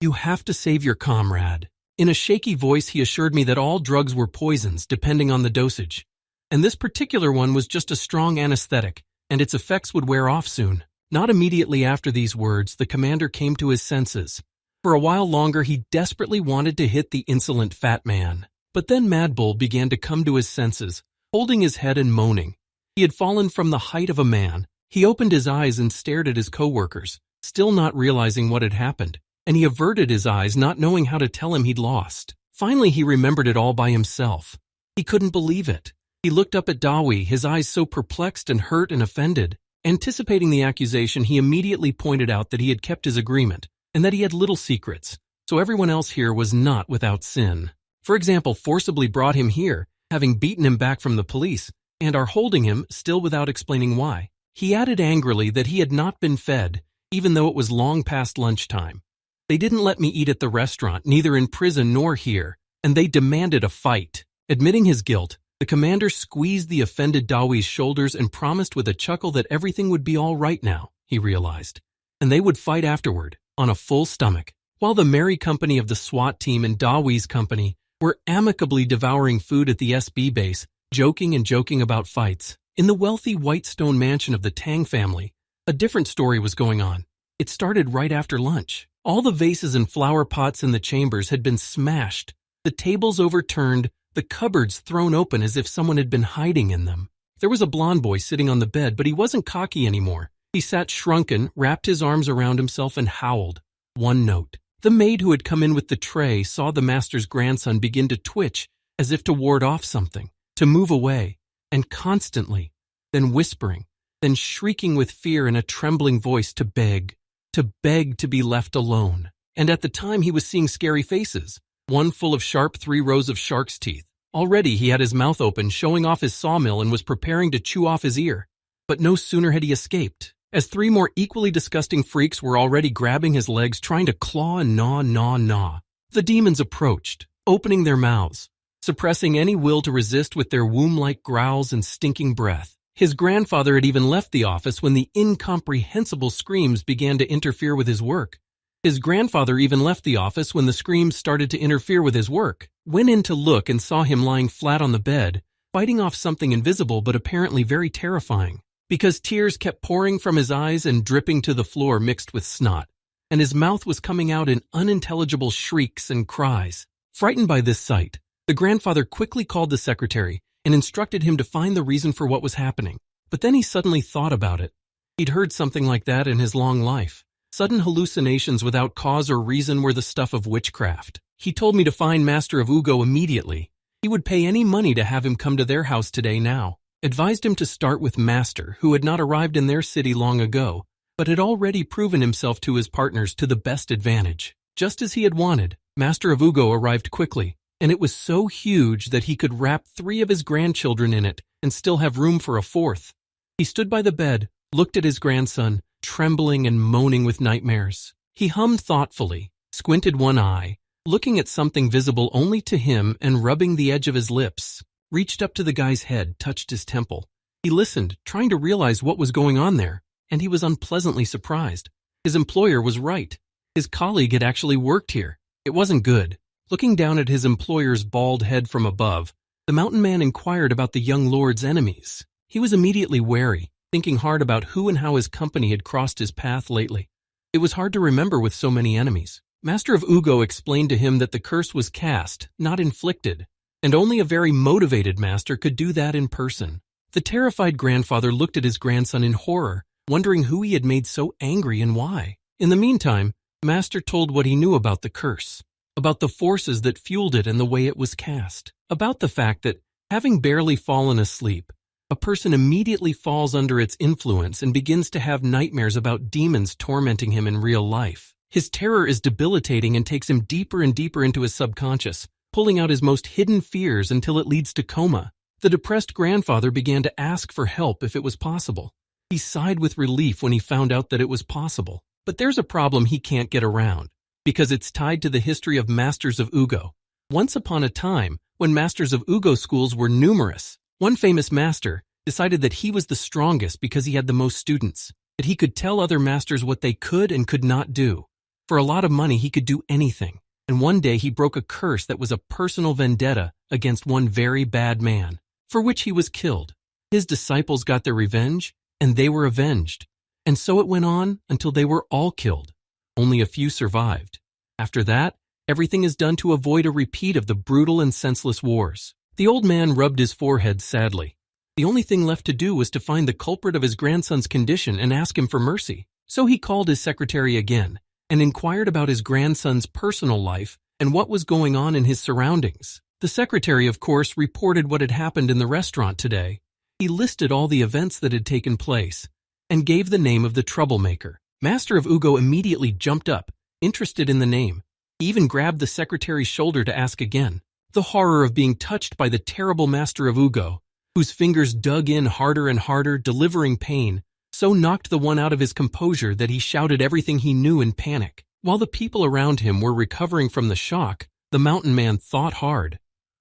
You have to save your comrade. In a shaky voice, he assured me that all drugs were poisons, depending on the dosage. And this particular one was just a strong anesthetic, and its effects would wear off soon. Not immediately after these words, the commander came to his senses. For a while longer, he desperately wanted to hit the insolent fat man. But then Mad Bull began to come to his senses, holding his head and moaning. He had fallen from the height of a man. He opened his eyes and stared at his co-workers, still not realizing what had happened, and he averted his eyes, not knowing how to tell him he'd lost. Finally, he remembered it all by himself. He couldn't believe it. He looked up at Dawi, his eyes so perplexed and hurt and offended. Anticipating the accusation, he immediately pointed out that he had kept his agreement, and that he had little secrets, so everyone else here was not without sin. For example, forcibly brought him here, having beaten him back from the police, and are holding him, still without explaining why. He added angrily that he had not been fed, even though it was long past lunchtime. They didn't let me eat at the restaurant, neither in prison nor here, and they demanded a fight. Admitting his guilt, the commander squeezed the offended Dawi's shoulders and promised with a chuckle that everything would be all right now, he realized, and they would fight afterward, on a full stomach, while the merry company of the SWAT team and Dawi's company were amicably devouring food at the SB base, joking about fights. In the wealthy Whitestone mansion of the Tang family, a different story was going on. It started right after lunch. All the vases and flower pots in the chambers had been smashed, the tables overturned, the cupboards thrown open as if someone had been hiding in them. There was a blond boy sitting on the bed, but he wasn't cocky anymore. He sat shrunken, wrapped his arms around himself, and howled. One note. The maid who had come in with the tray saw the master's grandson begin to twitch as if to ward off something, to move away, and constantly, then whispering, then shrieking with fear in a trembling voice to beg to be left alone. And at the time he was seeing scary faces, one full of sharp 3 rows of shark's teeth. Already he had his mouth open, showing off his sawmill, and was preparing to chew off his ear. But no sooner had he escaped, as 3 more equally disgusting freaks were already grabbing his legs, trying to claw and gnaw. The demons approached, opening their mouths, suppressing any will to resist with their womb-like growls and stinking breath. His grandfather had even left the office when the incomprehensible screams began to interfere with his work. His grandfather even left the office when the screams started to interfere with his work, went in to look and saw him lying flat on the bed, fighting off something invisible but apparently very terrifying, because tears kept pouring from his eyes and dripping to the floor mixed with snot, and his mouth was coming out in unintelligible shrieks and cries. Frightened by this sight, the grandfather quickly called the secretary and instructed him to find the reason for what was happening. But then he suddenly thought about it. He'd heard something like that in his long life. Sudden hallucinations without cause or reason were the stuff of witchcraft. He told me to find Master of Wugu immediately. He would pay any money to have him come to their house today now. Advised him to start with Master, who had not arrived in their city long ago, but had already proven himself to his partners to the best advantage. Just as he had wanted, Master of Wugu arrived quickly, and it was so huge that he could wrap 3 of his grandchildren in it and still have room for a 4th. He stood by the bed, looked at his grandson, trembling and moaning with nightmares. He hummed thoughtfully, squinted one eye, looking at something visible only to him and rubbing the edge of his lips, reached up to the guy's head, touched his temple. He listened, trying to realize what was going on there, and he was unpleasantly surprised. His employer was right. His colleague had actually worked here. It wasn't good. Looking down at his employer's bald head from above, the mountain man inquired about the young lord's enemies. He was immediately wary, thinking hard about who and how his company had crossed his path lately. It was hard to remember with so many enemies. Master of Wugu explained to him that the curse was cast, not inflicted, and only a very motivated master could do that in person. The terrified grandfather looked at his grandson in horror, wondering who he had made so angry and why. In the meantime, Master told what he knew about the curse, about the forces that fueled it and the way it was cast, about the fact that, having barely fallen asleep, a person immediately falls under its influence and begins to have nightmares about demons tormenting him in real life. His terror is debilitating and takes him deeper and deeper into his subconscious, pulling out his most hidden fears until it leads to coma. The depressed grandfather began to ask for help if it was possible. He sighed with relief when he found out that it was possible. But there's a problem he can't get around, because it's tied to the history of Masters of Wugu. Once upon a time, when Masters of Wugu schools were numerous, one famous master decided that he was the strongest because he had the most students, that he could tell other masters what they could and could not do. For a lot of money, he could do anything, and one day he broke a curse that was a personal vendetta against one very bad man, for which he was killed. His disciples got their revenge, and they were avenged. And so it went on until they were all killed. Only a few survived. After that, everything is done to avoid a repeat of the brutal and senseless wars. The old man rubbed his forehead sadly. The only thing left to do was to find the culprit of his grandson's condition and ask him for mercy. So he called his secretary again and inquired about his grandson's personal life and what was going on in his surroundings. The secretary, of course, reported what had happened in the restaurant today. He listed all the events that had taken place and gave the name of the troublemaker. Master of Wugu immediately jumped up, interested in the name. He even grabbed the secretary's shoulder to ask again. The horror of being touched by the terrible Master of Wugu, whose fingers dug in harder and harder, delivering pain, so knocked the one out of his composure that he shouted everything he knew in panic. While the people around him were recovering from the shock, the mountain man thought hard.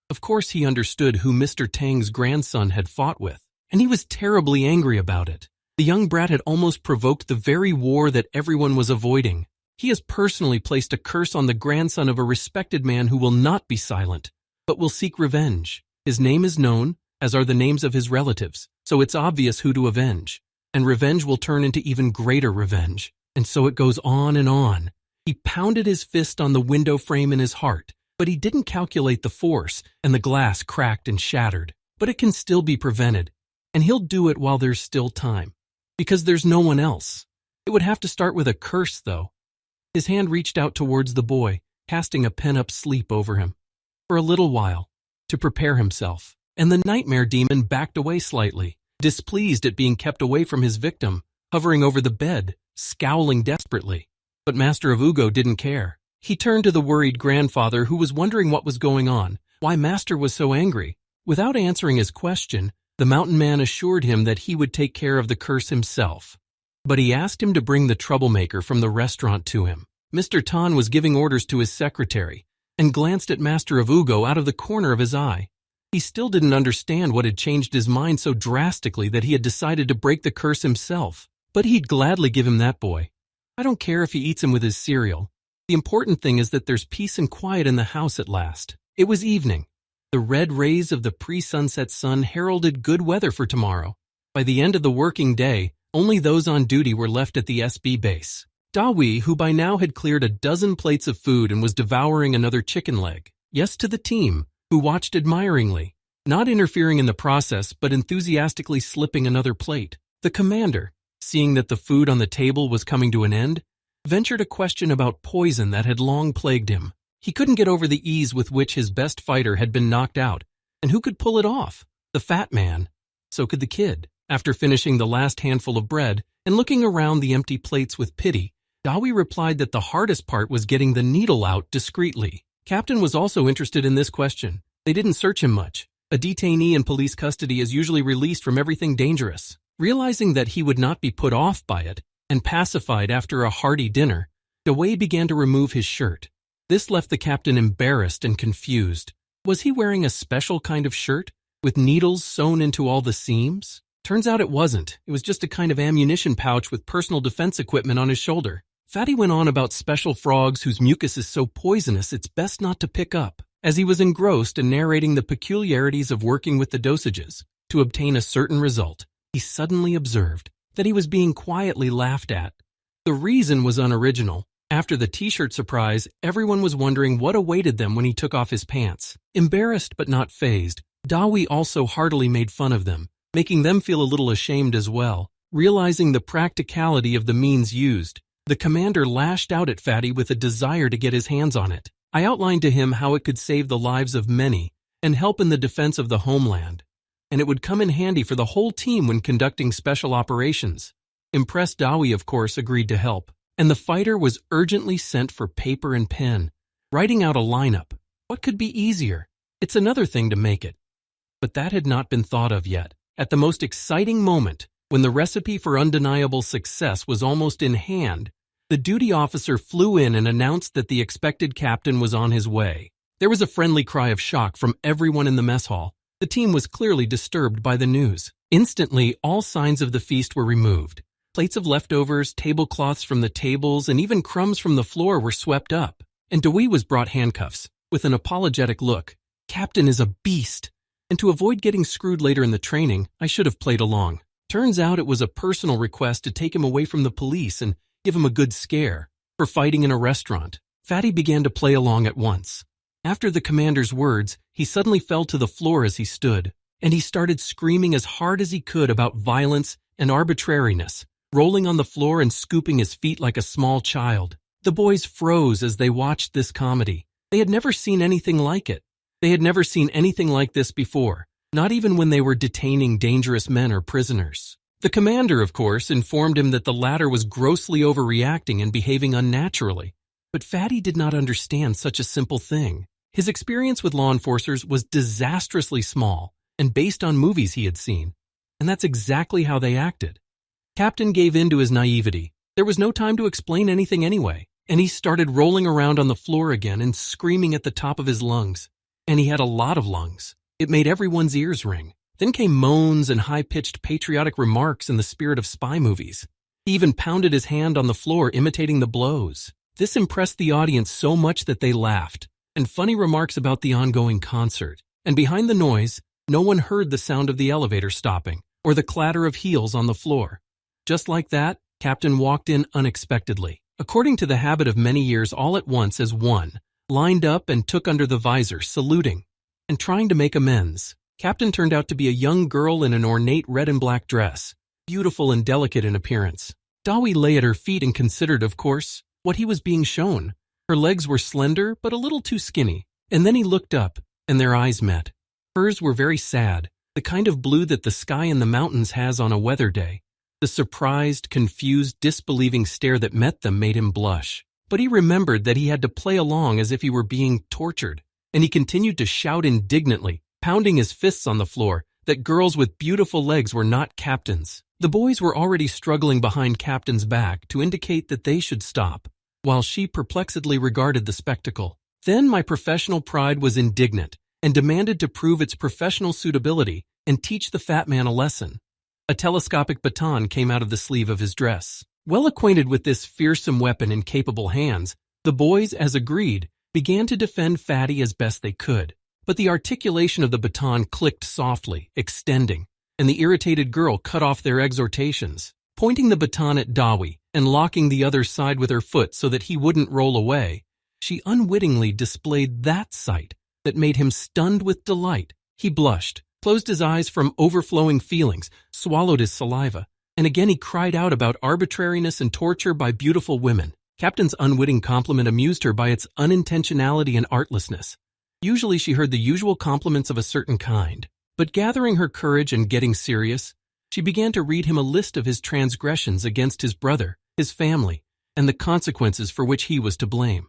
Of course he understood who Mr. Tang's grandson had fought with, and he was terribly angry about it. The young brat had almost provoked the very war that everyone was avoiding. He has personally placed a curse on the grandson of a respected man who will not be silent, but will seek revenge. His name is known, as are the names of his relatives, so it's obvious who to avenge. And revenge will turn into even greater revenge. And so it goes on and on. He pounded his fist on the window frame in his heart, but he didn't calculate the force, and the glass cracked and shattered. But it can still be prevented, and he'll do it while there's still time. Because there's no one else. It would have to start with a curse, though. His hand reached out towards the boy, casting a pent-up sleep over him. For a little while, to prepare himself, and the nightmare demon backed away slightly, displeased at being kept away from his victim, hovering over the bed, scowling desperately. But Master of Wugu didn't care. He turned to the worried grandfather who was wondering what was going on, why Master was so angry. Without answering his question, the mountain man assured him that he would take care of the curse himself. But he asked him to bring the troublemaker from the restaurant to him. Mr. Tan was giving orders to his secretary and glanced at Master of Wugu out of the corner of his eye. He still didn't understand what had changed his mind so drastically that he had decided to break the curse himself. But he'd gladly give him that boy. I don't care if he eats him with his cereal. The important thing is that there's peace and quiet in the house at last. It was evening. The red rays of the pre-sunset sun heralded good weather for tomorrow. By the end of the working day, only those on duty were left at the SB base. Dawi, who by now had cleared a dozen plates of food and was devouring another chicken leg. Yes to the team, who watched admiringly, not interfering in the process but enthusiastically slipping another plate. The commander, seeing that the food on the table was coming to an end, ventured a question about poison that had long plagued him. He couldn't get over the ease with which his best fighter had been knocked out, and who could pull it off? The fat man. So could the kid. After finishing the last handful of bread and looking around the empty plates with pity, Dawi replied that the hardest part was getting the needle out discreetly. Captain was also interested in this question. They didn't search him much. A detainee in police custody is usually released from everything dangerous. Realizing that he would not be put off by it, and pacified after a hearty dinner, Dawi began to remove his shirt. This left the captain embarrassed and confused. Was he wearing a special kind of shirt, with needles sewn into all the seams? Turns out it wasn't. It was just a kind of ammunition pouch with personal defense equipment on his shoulder. Fatty went on about special frogs whose mucus is so poisonous it's best not to pick up. As he was engrossed in narrating the peculiarities of working with the dosages to obtain a certain result, he suddenly observed that he was being quietly laughed at. The reason was unoriginal. After the t-shirt surprise, everyone was wondering what awaited them when he took off his pants. Embarrassed but not fazed, Dawi also heartily made fun of them, making them feel a little ashamed as well. Realizing the practicality of the means used, the commander lashed out at Fatty with a desire to get his hands on it. I outlined to him how it could save the lives of many and help in the defense of the homeland, and it would come in handy for the whole team when conducting special operations. Impressed Dawi, of course, agreed to help, and the fighter was urgently sent for paper and pen, writing out a lineup. What could be easier? It's another thing to make it. But that had not been thought of yet. At the most exciting moment, when the recipe for undeniable success was almost in hand, the duty officer flew in and announced that the expected captain was on his way. There was a friendly cry of shock from everyone in the mess hall. The team was clearly disturbed by the news. Instantly, all signs of the feast were removed. Plates of leftovers, tablecloths from the tables, and even crumbs from the floor were swept up. and Dewey was brought handcuffs. With an apologetic look, "Captain is a beast, and to avoid getting screwed later in the training, I should have played along." Turns out it was a personal request to take him away from the police and give him a good scare for fighting in a restaurant. Fatty began to play along at once. After the commander's words, he suddenly fell to the floor as he stood, and he started screaming as hard as he could about violence and arbitrariness, rolling on the floor and scooping his feet like a small child. The boys froze as they watched this comedy. They had never seen anything like it. They had never seen anything like this before, not even when they were detaining dangerous men or prisoners. The commander, of course, informed him that the latter was grossly overreacting and behaving unnaturally. But Fatty did not understand such a simple thing. His experience with law enforcers was disastrously small and based on movies he had seen, and that's exactly how they acted. Captain gave in to his naivety. There was no time to explain anything anyway, and he started rolling around on the floor again and screaming at the top of his lungs. And he had a lot of lungs. It made everyone's ears ring. Then came moans and high-pitched patriotic remarks in the spirit of spy movies. He even pounded his hand on the floor, imitating the blows. This impressed the audience so much that they laughed, and funny remarks about the ongoing concert. And behind the noise, no one heard the sound of the elevator stopping or the clatter of heels on the floor. Just like that, Captain walked in unexpectedly, according to the habit of many years, all at once as one, lined up and took under the visor, saluting and trying to make amends. Captain turned out to be a young girl in an ornate red and black dress, beautiful and delicate in appearance. Dawi lay at her feet and considered, of course, what he was being shown. Her legs were slender, but a little too skinny. And then he looked up, and their eyes met. Hers were very sad, the kind of blue that the sky in the mountains has on a weather day. The surprised, confused, disbelieving stare that met them made him blush. But he remembered that he had to play along as if he were being tortured, and he continued to shout indignantly, pounding his fists on the floor, that girls with beautiful legs were not captains. The boys were already struggling behind Captain's back to indicate that they should stop, while she perplexedly regarded the spectacle. Then my professional pride was indignant and demanded to prove its professional suitability and teach the fat man a lesson. A telescopic baton came out of the sleeve of his dress. Well acquainted with this fearsome weapon in capable hands, the boys, as agreed, began to defend Fatty as best they could. But the articulation of the baton clicked softly, extending, and the irritated girl cut off their exhortations. Pointing the baton at Dawi and locking the other side with her foot so that he wouldn't roll away, she unwittingly displayed that sight that made him stunned with delight. He blushed, closed his eyes from overflowing feelings, swallowed his saliva, and again he cried out about arbitrariness and torture by beautiful women. Captain's unwitting compliment amused her by its unintentionality and artlessness. Usually she heard the usual compliments of a certain kind, but gathering her courage and getting serious, she began to read him a list of his transgressions against his brother, his family, and the consequences for which he was to blame.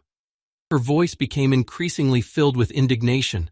Her voice became increasingly filled with indignation.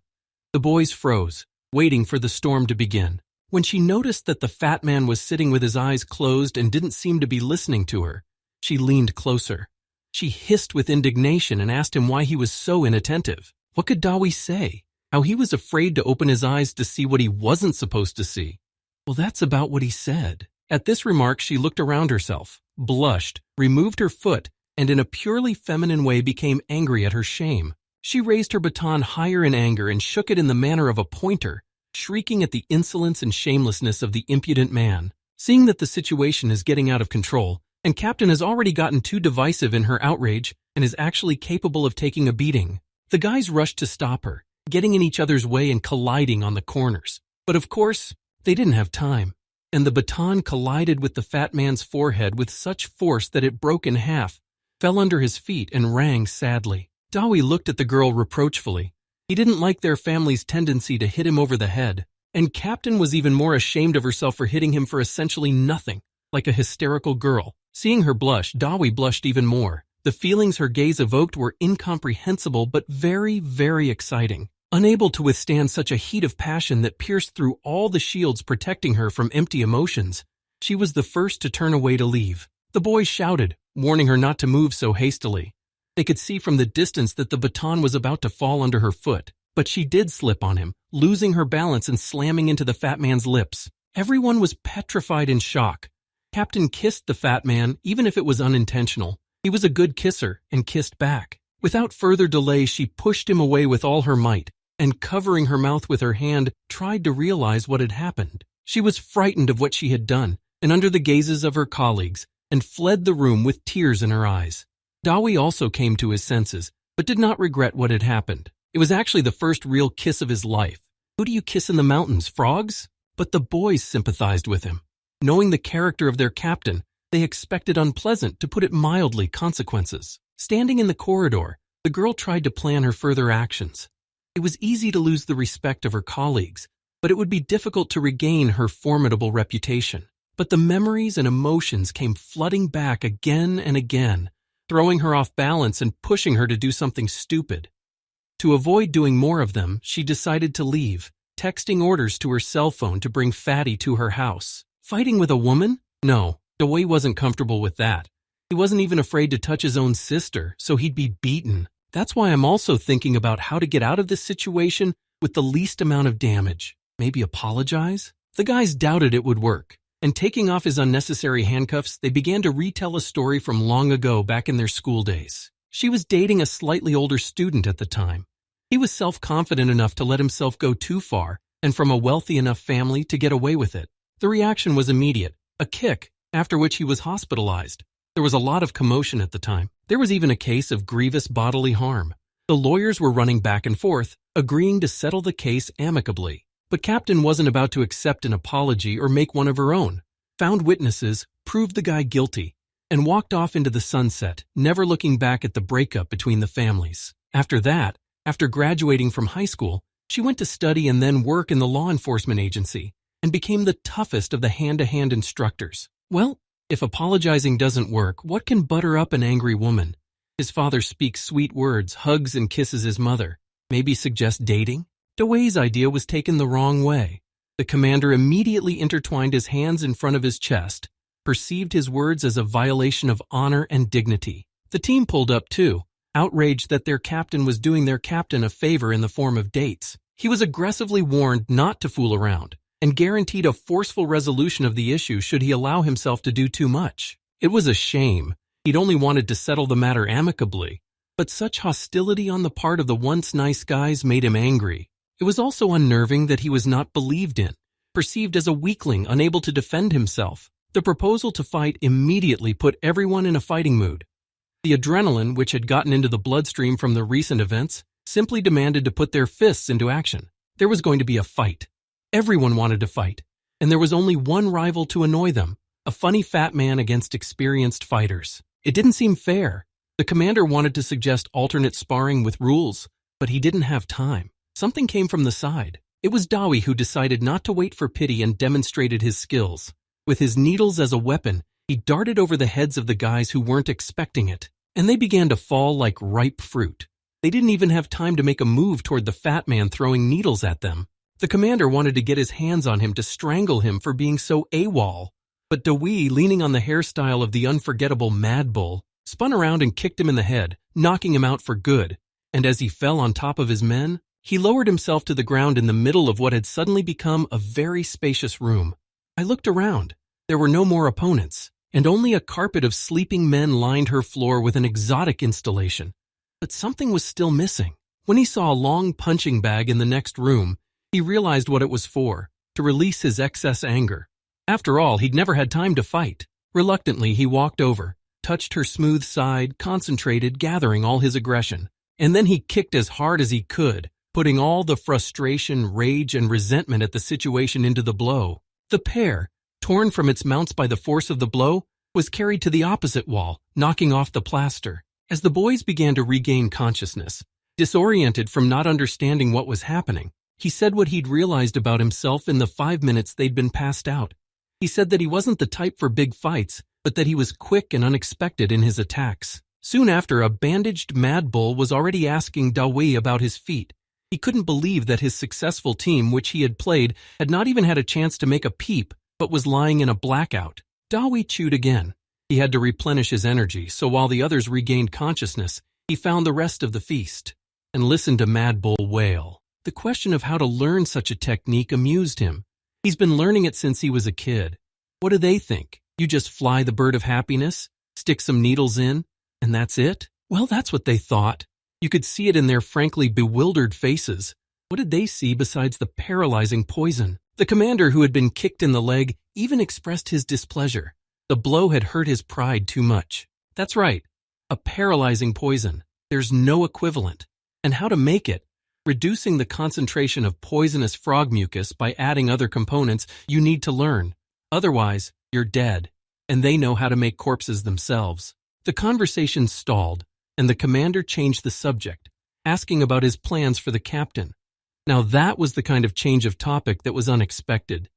The boys froze, waiting for the storm to begin. When she noticed that the fat man was sitting with his eyes closed and didn't seem to be listening to her, she leaned closer. She hissed with indignation and asked him why he was so inattentive. What could Dawi say? How he was afraid to open his eyes to see what he wasn't supposed to see. Well, that's about what he said. At this remark, she looked around herself, blushed, removed her foot, and in a purely feminine way became angry at her shame. She raised her baton higher in anger and shook it in the manner of a pointer, shrieking at the insolence and shamelessness of the impudent man. Seeing that the situation is getting out of control, and Captain has already gotten too divisive in her outrage and is actually capable of taking a beating, the guys rushed to stop her, getting in each other's way and colliding on the corners. But of course, they didn't have time, and the baton collided with the fat man's forehead with such force that it broke in half, fell under his feet, and rang sadly. Dawi looked at the girl reproachfully. He didn't like their family's tendency to hit him over the head, and Captain was even more ashamed of herself for hitting him for essentially nothing, like a hysterical girl. Seeing her blush, Dawi blushed even more. The feelings her gaze evoked were incomprehensible but very, very exciting. Unable to withstand such a heat of passion that pierced through all the shields protecting her from empty emotions, she was the first to turn away to leave. The boys shouted, warning her not to move so hastily. They could see from the distance that the baton was about to fall under her foot, but she did slip on him, losing her balance and slamming into the fat man's lips. Everyone was petrified in shock. Captain kissed the fat man, even if it was unintentional. He was a good kisser and kissed back. Without further delay, she pushed him away with all her might, and covering her mouth with her hand, tried to realize what had happened. She was frightened of what she had done, and under the gazes of her colleagues, and fled the room with tears in her eyes. Dawi also came to his senses, but did not regret what had happened. It was actually the first real kiss of his life. Who do you kiss in the mountains, frogs? But the boys sympathized with him. Knowing the character of their captain, they expected unpleasant, to put it mildly, consequences. Standing in the corridor, the girl tried to plan her further actions. It was easy to lose the respect of her colleagues, but it would be difficult to regain her formidable reputation. But the memories and emotions came flooding back again and again, throwing her off balance and pushing her to do something stupid. To avoid doing more of them, she decided to leave, texting orders to her cell phone to bring Fatty to her house. Fighting with a woman? No, Dewey wasn't comfortable with that. He wasn't even afraid to touch his own sister, so he'd be beaten. That's why I'm also thinking about how to get out of this situation with the least amount of damage. Maybe apologize? The guys doubted it would work, and taking off his unnecessary handcuffs, they began to retell a story from long ago back in their school days. She was dating a slightly older student at the time. He was self-confident enough to let himself go too far, and from a wealthy enough family to get away with it. The reaction was immediate, a kick, after which he was hospitalized. There was a lot of commotion at the time. There was even a case of grievous bodily harm. The lawyers were running back and forth, agreeing to settle the case amicably. But Captain wasn't about to accept an apology or make one of her own. Found witnesses, proved the guy guilty, and walked off into the sunset, never looking back at the breakup between the families. After that, after graduating from high school, she went to study and then work in the law enforcement agency, and became the toughest of the hand-to-hand instructors. Well, if apologizing doesn't work, what can butter up an angry woman? His father speaks sweet words, hugs and kisses his mother. Maybe suggest dating? Dewey's idea was taken the wrong way. The commander immediately intertwined his hands in front of his chest, perceived his words as a violation of honor and dignity. The team pulled up too, outraged that their captain was doing their captain a favor in the form of dates. He was aggressively warned not to fool around, and guaranteed a forceful resolution of the issue should he allow himself to do too much. It was a shame. He'd only wanted to settle the matter amicably, but such hostility on the part of the once nice guys made him angry. It was also unnerving that he was not believed in, perceived as a weakling unable to defend himself. The proposal to fight immediately put everyone in a fighting mood. The adrenaline, which had gotten into the bloodstream from the recent events, simply demanded to put their fists into action. There was going to be a fight. Everyone wanted to fight, and there was only one rival to annoy them, a funny fat man against experienced fighters. It didn't seem fair. The commander wanted to suggest alternate sparring with rules, but he didn't have time. Something came from the side. It was Dawi who decided not to wait for pity and demonstrated his skills. With his needles as a weapon, he darted over the heads of the guys who weren't expecting it, and they began to fall like ripe fruit. They didn't even have time to make a move toward the fat man throwing needles at them. The commander wanted to get his hands on him to strangle him for being so AWOL, but Dewey, leaning on the hairstyle of the unforgettable Mad Bull, spun around and kicked him in the head, knocking him out for good, and as he fell on top of his men, he lowered himself to the ground in the middle of what had suddenly become a very spacious room. I looked around. There were no more opponents, and only a carpet of sleeping men lined her floor with an exotic installation. But something was still missing. When he saw a long punching bag in the next room, he realized what it was for, to release his excess anger. After all, he'd never had time to fight. Reluctantly, he walked over, touched her smooth side, concentrated, gathering all his aggression. And then he kicked as hard as he could, putting all the frustration, rage, and resentment at the situation into the blow. The pair, torn from its mounts by the force of the blow, was carried to the opposite wall, knocking off the plaster. As the boys began to regain consciousness, disoriented from not understanding what was happening, he said what he'd realized about himself in the 5 minutes they'd been passed out. He said that he wasn't the type for big fights, but that he was quick and unexpected in his attacks. Soon after, a bandaged Mad Bull was already asking Dewey about his feet. He couldn't believe that his successful team, which he had played, had not even had a chance to make a peep, but was lying in a blackout. Dewey chewed again. He had to replenish his energy, so while the others regained consciousness, he found the rest of the feast and listened to Mad Bull wail. The question of how to learn such a technique amused him. He's been learning it since he was a kid. What do they think? You just fly the bird of happiness, stick some needles in, and that's it? Well, that's what they thought. You could see it in their frankly bewildered faces. What did they see besides the paralyzing poison? The commander, who had been kicked in the leg, even expressed his displeasure. The blow had hurt his pride too much. That's right, a paralyzing poison. There's no equivalent. And how to make it? Reducing the concentration of poisonous frog mucus by adding other components you need to learn. Otherwise, you're dead, and they know how to make corpses themselves. The conversation stalled, and the commander changed the subject, asking about his plans for the captain. Now that was the kind of change of topic that was unexpected.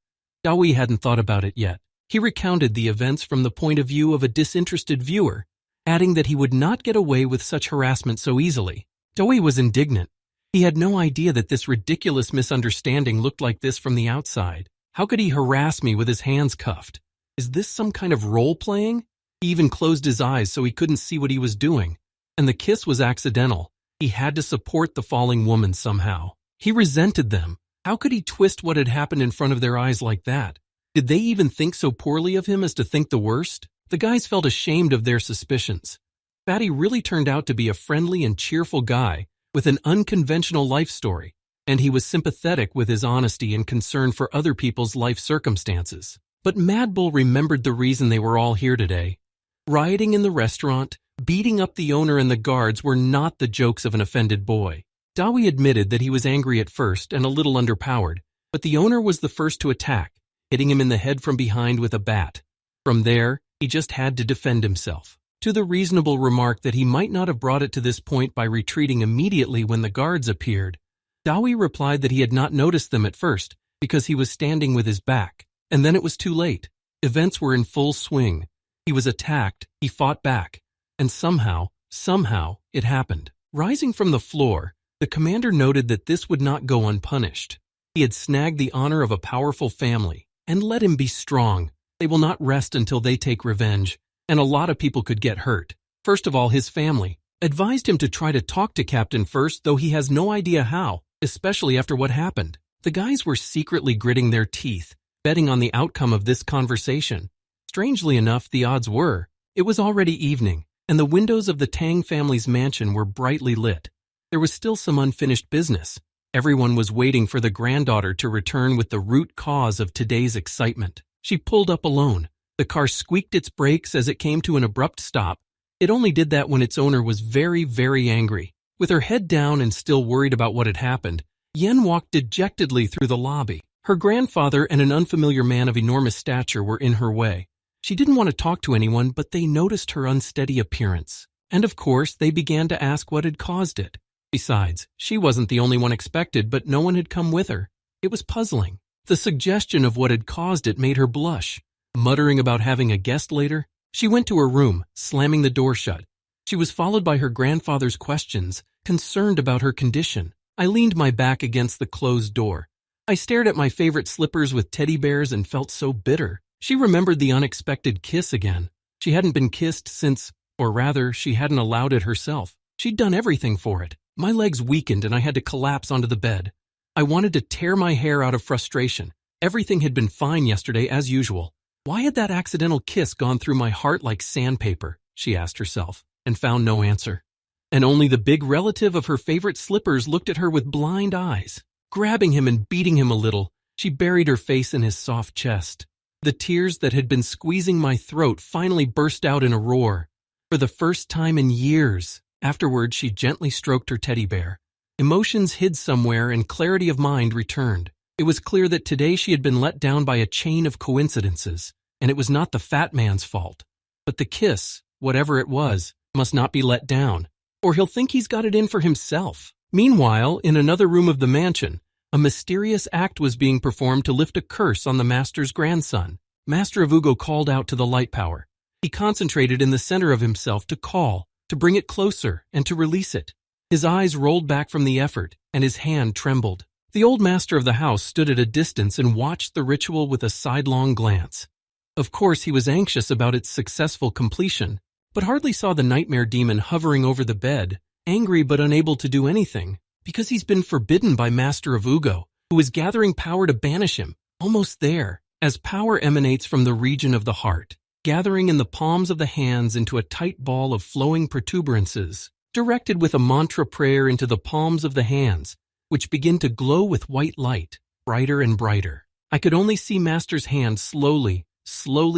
Dawi hadn't thought about it yet. He recounted the events from the point of view of a disinterested viewer, adding that he would not get away with such harassment so easily. Dawi was indignant. He had no idea that this ridiculous misunderstanding looked like this from the outside. How could he harass me with his hands cuffed? Is this some kind of role-playing? He even closed his eyes so he couldn't see what he was doing. And the kiss was accidental. He had to support the falling woman somehow. He resented them. How could he twist what had happened in front of their eyes like that? Did they even think so poorly of him as to think the worst? The guys felt ashamed of their suspicions. Fatty really turned out to be a friendly and cheerful guy with an unconventional life story, and he was sympathetic with his honesty and concern for other people's life circumstances. But Mad Bull remembered the reason they were all here today. Rioting in the restaurant, beating up the owner and the guards were not the jokes of an offended boy. Dawi admitted that he was angry at first and a little underpowered, but the owner was the first to attack, hitting him in the head from behind with a bat. From there, he just had to defend himself. To the reasonable remark that he might not have brought it to this point by retreating immediately when the guards appeared, Dawi replied that he had not noticed them at first because he was standing with his back, and then it was too late. Events were in full swing. He was attacked, he fought back, and somehow, it happened. Rising from the floor, the commander noted that this would not go unpunished. He had snagged the honor of a powerful family, and let him be strong. They will not rest until they take revenge, and a lot of people could get hurt. First of all, his family advised him to try to talk to Captain first, though he has no idea how, especially after what happened. The guys were secretly gritting their teeth, betting on the outcome of this conversation. Strangely enough, the odds were. It was already evening, and the windows of the Tang family's mansion were brightly lit. There was still some unfinished business. Everyone was waiting for the granddaughter to return with the root cause of today's excitement. She pulled up alone. The car squeaked its brakes as it came to an abrupt stop. It only did that when its owner was very, very angry. With her head down and still worried about what had happened, Yen walked dejectedly through the lobby. Her grandfather and an unfamiliar man of enormous stature were in her way. She didn't want to talk to anyone, but they noticed her unsteady appearance. And of course, they began to ask what had caused it. Besides, she wasn't the only one expected, but no one had come with her. It was puzzling. The suggestion of what had caused it made her blush. Muttering about having a guest later, she went to her room, slamming the door shut. She was followed by her grandfather's questions, concerned about her condition. I leaned my back against the closed door. I stared at my favorite slippers with teddy bears and felt so bitter. She remembered the unexpected kiss again. She hadn't been kissed since, or rather, she hadn't allowed it herself. She'd done everything for it. My legs weakened and I had to collapse onto the bed. I wanted to tear my hair out of frustration. Everything had been fine yesterday as usual. Why had that accidental kiss gone through my heart like sandpaper? She asked herself, and found no answer. And only the big relative of her favorite slippers looked at her with blind eyes. Grabbing him and beating him a little, she buried her face in his soft chest. The tears that had been squeezing my throat finally burst out in a roar. For the first time in years. Afterward, she gently stroked her teddy bear. Emotions hid somewhere and clarity of mind returned. It was clear that today she had been let down by a chain of coincidences, and it was not the fat man's fault. But the kiss, whatever it was, must not be let down, or he'll think he's got it in for himself. Meanwhile, in another room of the mansion, a mysterious act was being performed to lift a curse on the master's grandson. Master of Wugu called out to the light power. He concentrated in the center of himself to call, to bring it closer, and to release it. His eyes rolled back from the effort, and his hand trembled. The old master of the house stood at a distance and watched the ritual with a sidelong glance. Of course, he was anxious about its successful completion, but hardly saw the nightmare demon hovering over the bed, angry but unable to do anything, because he's been forbidden by Master of Wugu, who is gathering power to banish him. Almost there, as power emanates from the region of the heart, gathering in the palms of the hands into a tight ball of flowing protuberances. directed with a mantra prayer into the palms of the hands, which begin to glow with white light, brighter and brighter. I could only see Master's hand slowly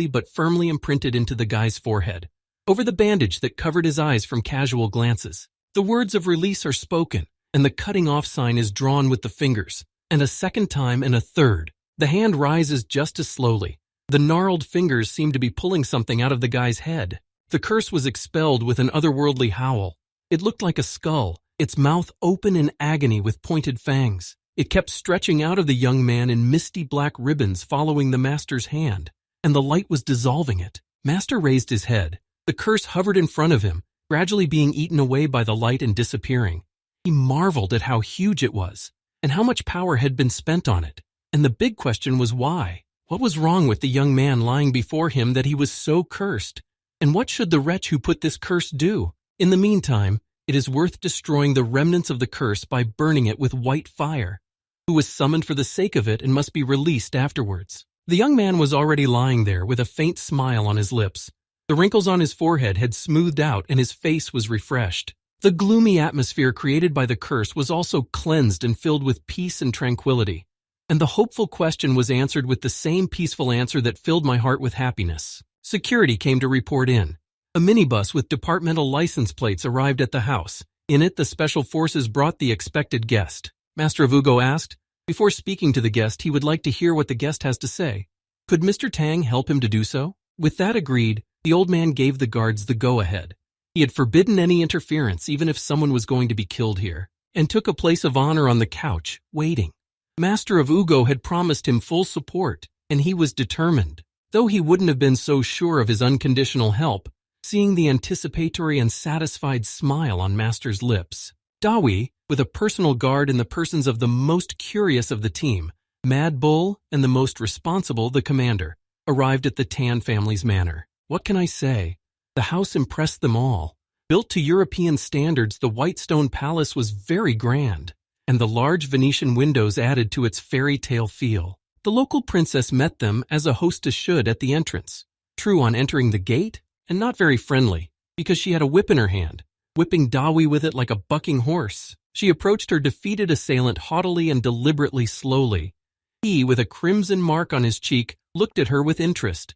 but firmly imprinted into the guy's forehead, over the bandage that covered his eyes from casual glances. The words of release are spoken, and the cutting off sign is drawn with the fingers, and a second time and a third. The hand rises just as slowly. The gnarled fingers seem to be pulling something out of the guy's head. The curse was expelled with an otherworldly howl. It looked like a skull, its mouth open in agony with pointed fangs. It kept stretching out of the young man in misty black ribbons following the Master's hand, and the light was dissolving it. Master raised his head. The curse hovered in front of him, gradually being eaten away by the light and disappearing. He marveled at how huge it was, and how much power had been spent on it. And the big question was why? What was wrong with the young man lying before him that he was so cursed? And what should the wretch who put this curse do? In the meantime, it is worth destroying the remnants of the curse by burning it with white fire. Who was summoned for the sake of it and must be released afterwards. The young man was already lying there with a faint smile on his lips. The wrinkles on his forehead had smoothed out and his face was refreshed. The gloomy atmosphere created by the curse was also cleansed and filled with peace and tranquility. And the hopeful question was answered with the same peaceful answer that filled my heart with happiness. Security came to report in. A minibus with departmental license plates arrived at the house. In it, the special forces brought the expected guest. Master of Wugu asked. Before speaking to the guest, he would like to hear what the guest has to say. Could Mr. Tang help him to do so? With that agreed, the old man gave the guards the go-ahead. He had forbidden any interference, even if someone was going to be killed here, and took a place of honor on the couch, waiting. Master of Wugu had promised him full support, and he was determined. Though he wouldn't have been so sure of his unconditional help, seeing the anticipatory and satisfied smile on Master's lips. Dawi, with a personal guard in the persons of the most curious of the team, Mad Bull, and the most responsible, the commander, arrived at the Tan family's manor. What can I say? The house impressed them all. Built to European standards, the white stone palace was very grand, and the large Venetian windows added to its fairy tale feel. The local princess met them as a hostess should at the entrance. True on entering the gate, and not very friendly, because she had a whip in her hand, whipping Dawi with it like a bucking horse. She approached her defeated assailant haughtily and deliberately slowly. He, with a crimson mark on his cheek, looked at her with interest.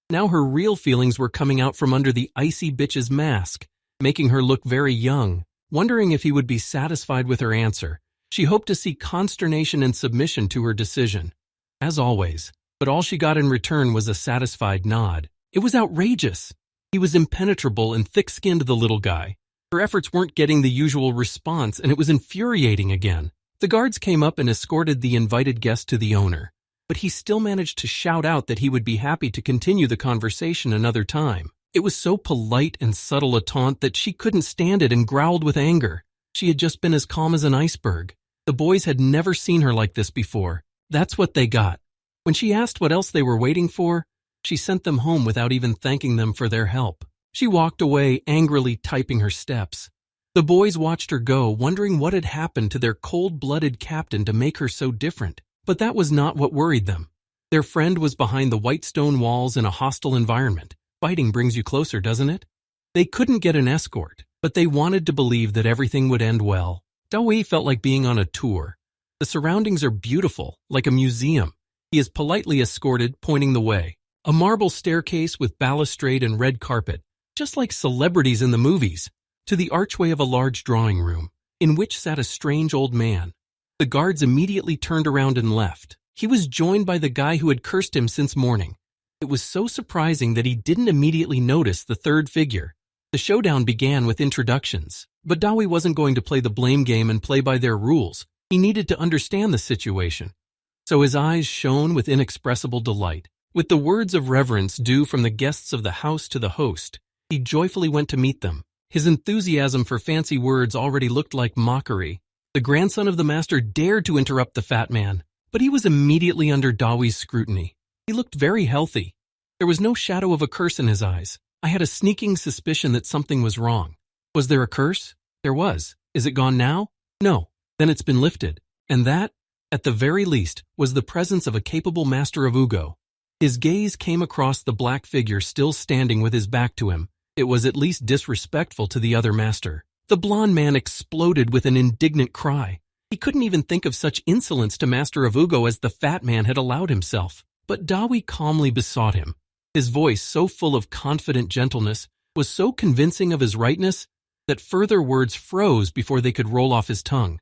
Now her real feelings were coming out from under the icy bitch's mask, making her look very young. Wondering if he would be satisfied with her answer, she hoped to see consternation and submission to her decision. As always, but all she got in return was a satisfied nod. It was outrageous. He was impenetrable and thick-skinned, the little guy. Her efforts weren't getting the usual response, and it was infuriating again. The guards came up and escorted the invited guest to the owner, but he still managed to shout out that he would be happy to continue the conversation another time. It was so polite and subtle a taunt that she couldn't stand it and growled with anger. She had just been as calm as an iceberg. The boys had never seen her like this before. That's what they got. When she asked what else they were waiting for, she sent them home without even thanking them for their help. She walked away, angrily typing her steps. The boys watched her go, wondering what had happened to their cold-blooded captain to make her so different. But that was not what worried them. Their friend was behind the white stone walls in a hostile environment. Fighting brings you closer, doesn't it? They couldn't get an escort, but they wanted to believe that everything would end well. Dawi felt like being on a tour. The surroundings are beautiful, like a museum. He is politely escorted, pointing the way. A marble staircase with balustrade and red carpet, just like celebrities in the movies, to the archway of a large drawing room, in which sat a strange old man. The guards immediately turned around and left. He was joined by the guy who had cursed him since morning. It was so surprising that he didn't immediately notice the third figure. The showdown began with introductions, but Dawi wasn't going to play the blame game and play by their rules. He needed to understand the situation. So his eyes shone with inexpressible delight. With the words of reverence due from the guests of the house to the host, he joyfully went to meet them. His enthusiasm for fancy words already looked like mockery. The grandson of the master dared to interrupt the fat man, but he was immediately under Dawi's scrutiny. He looked very healthy. There was no shadow of a curse in his eyes. I had a sneaking suspicion that something was wrong. Was there a curse? There was. Is it gone now? No. Then it's been lifted. And that, at the very least, was the presence of a capable master of Wugu. His gaze came across the black figure still standing with his back to him. It was at least disrespectful to the other master. The blond man exploded with an indignant cry. He couldn't even think of such insolence to Master of Wugu as the fat man had allowed himself. But Dawi calmly besought him. His voice, so full of confident gentleness, was so convincing of his rightness that further words froze before they could roll off his tongue.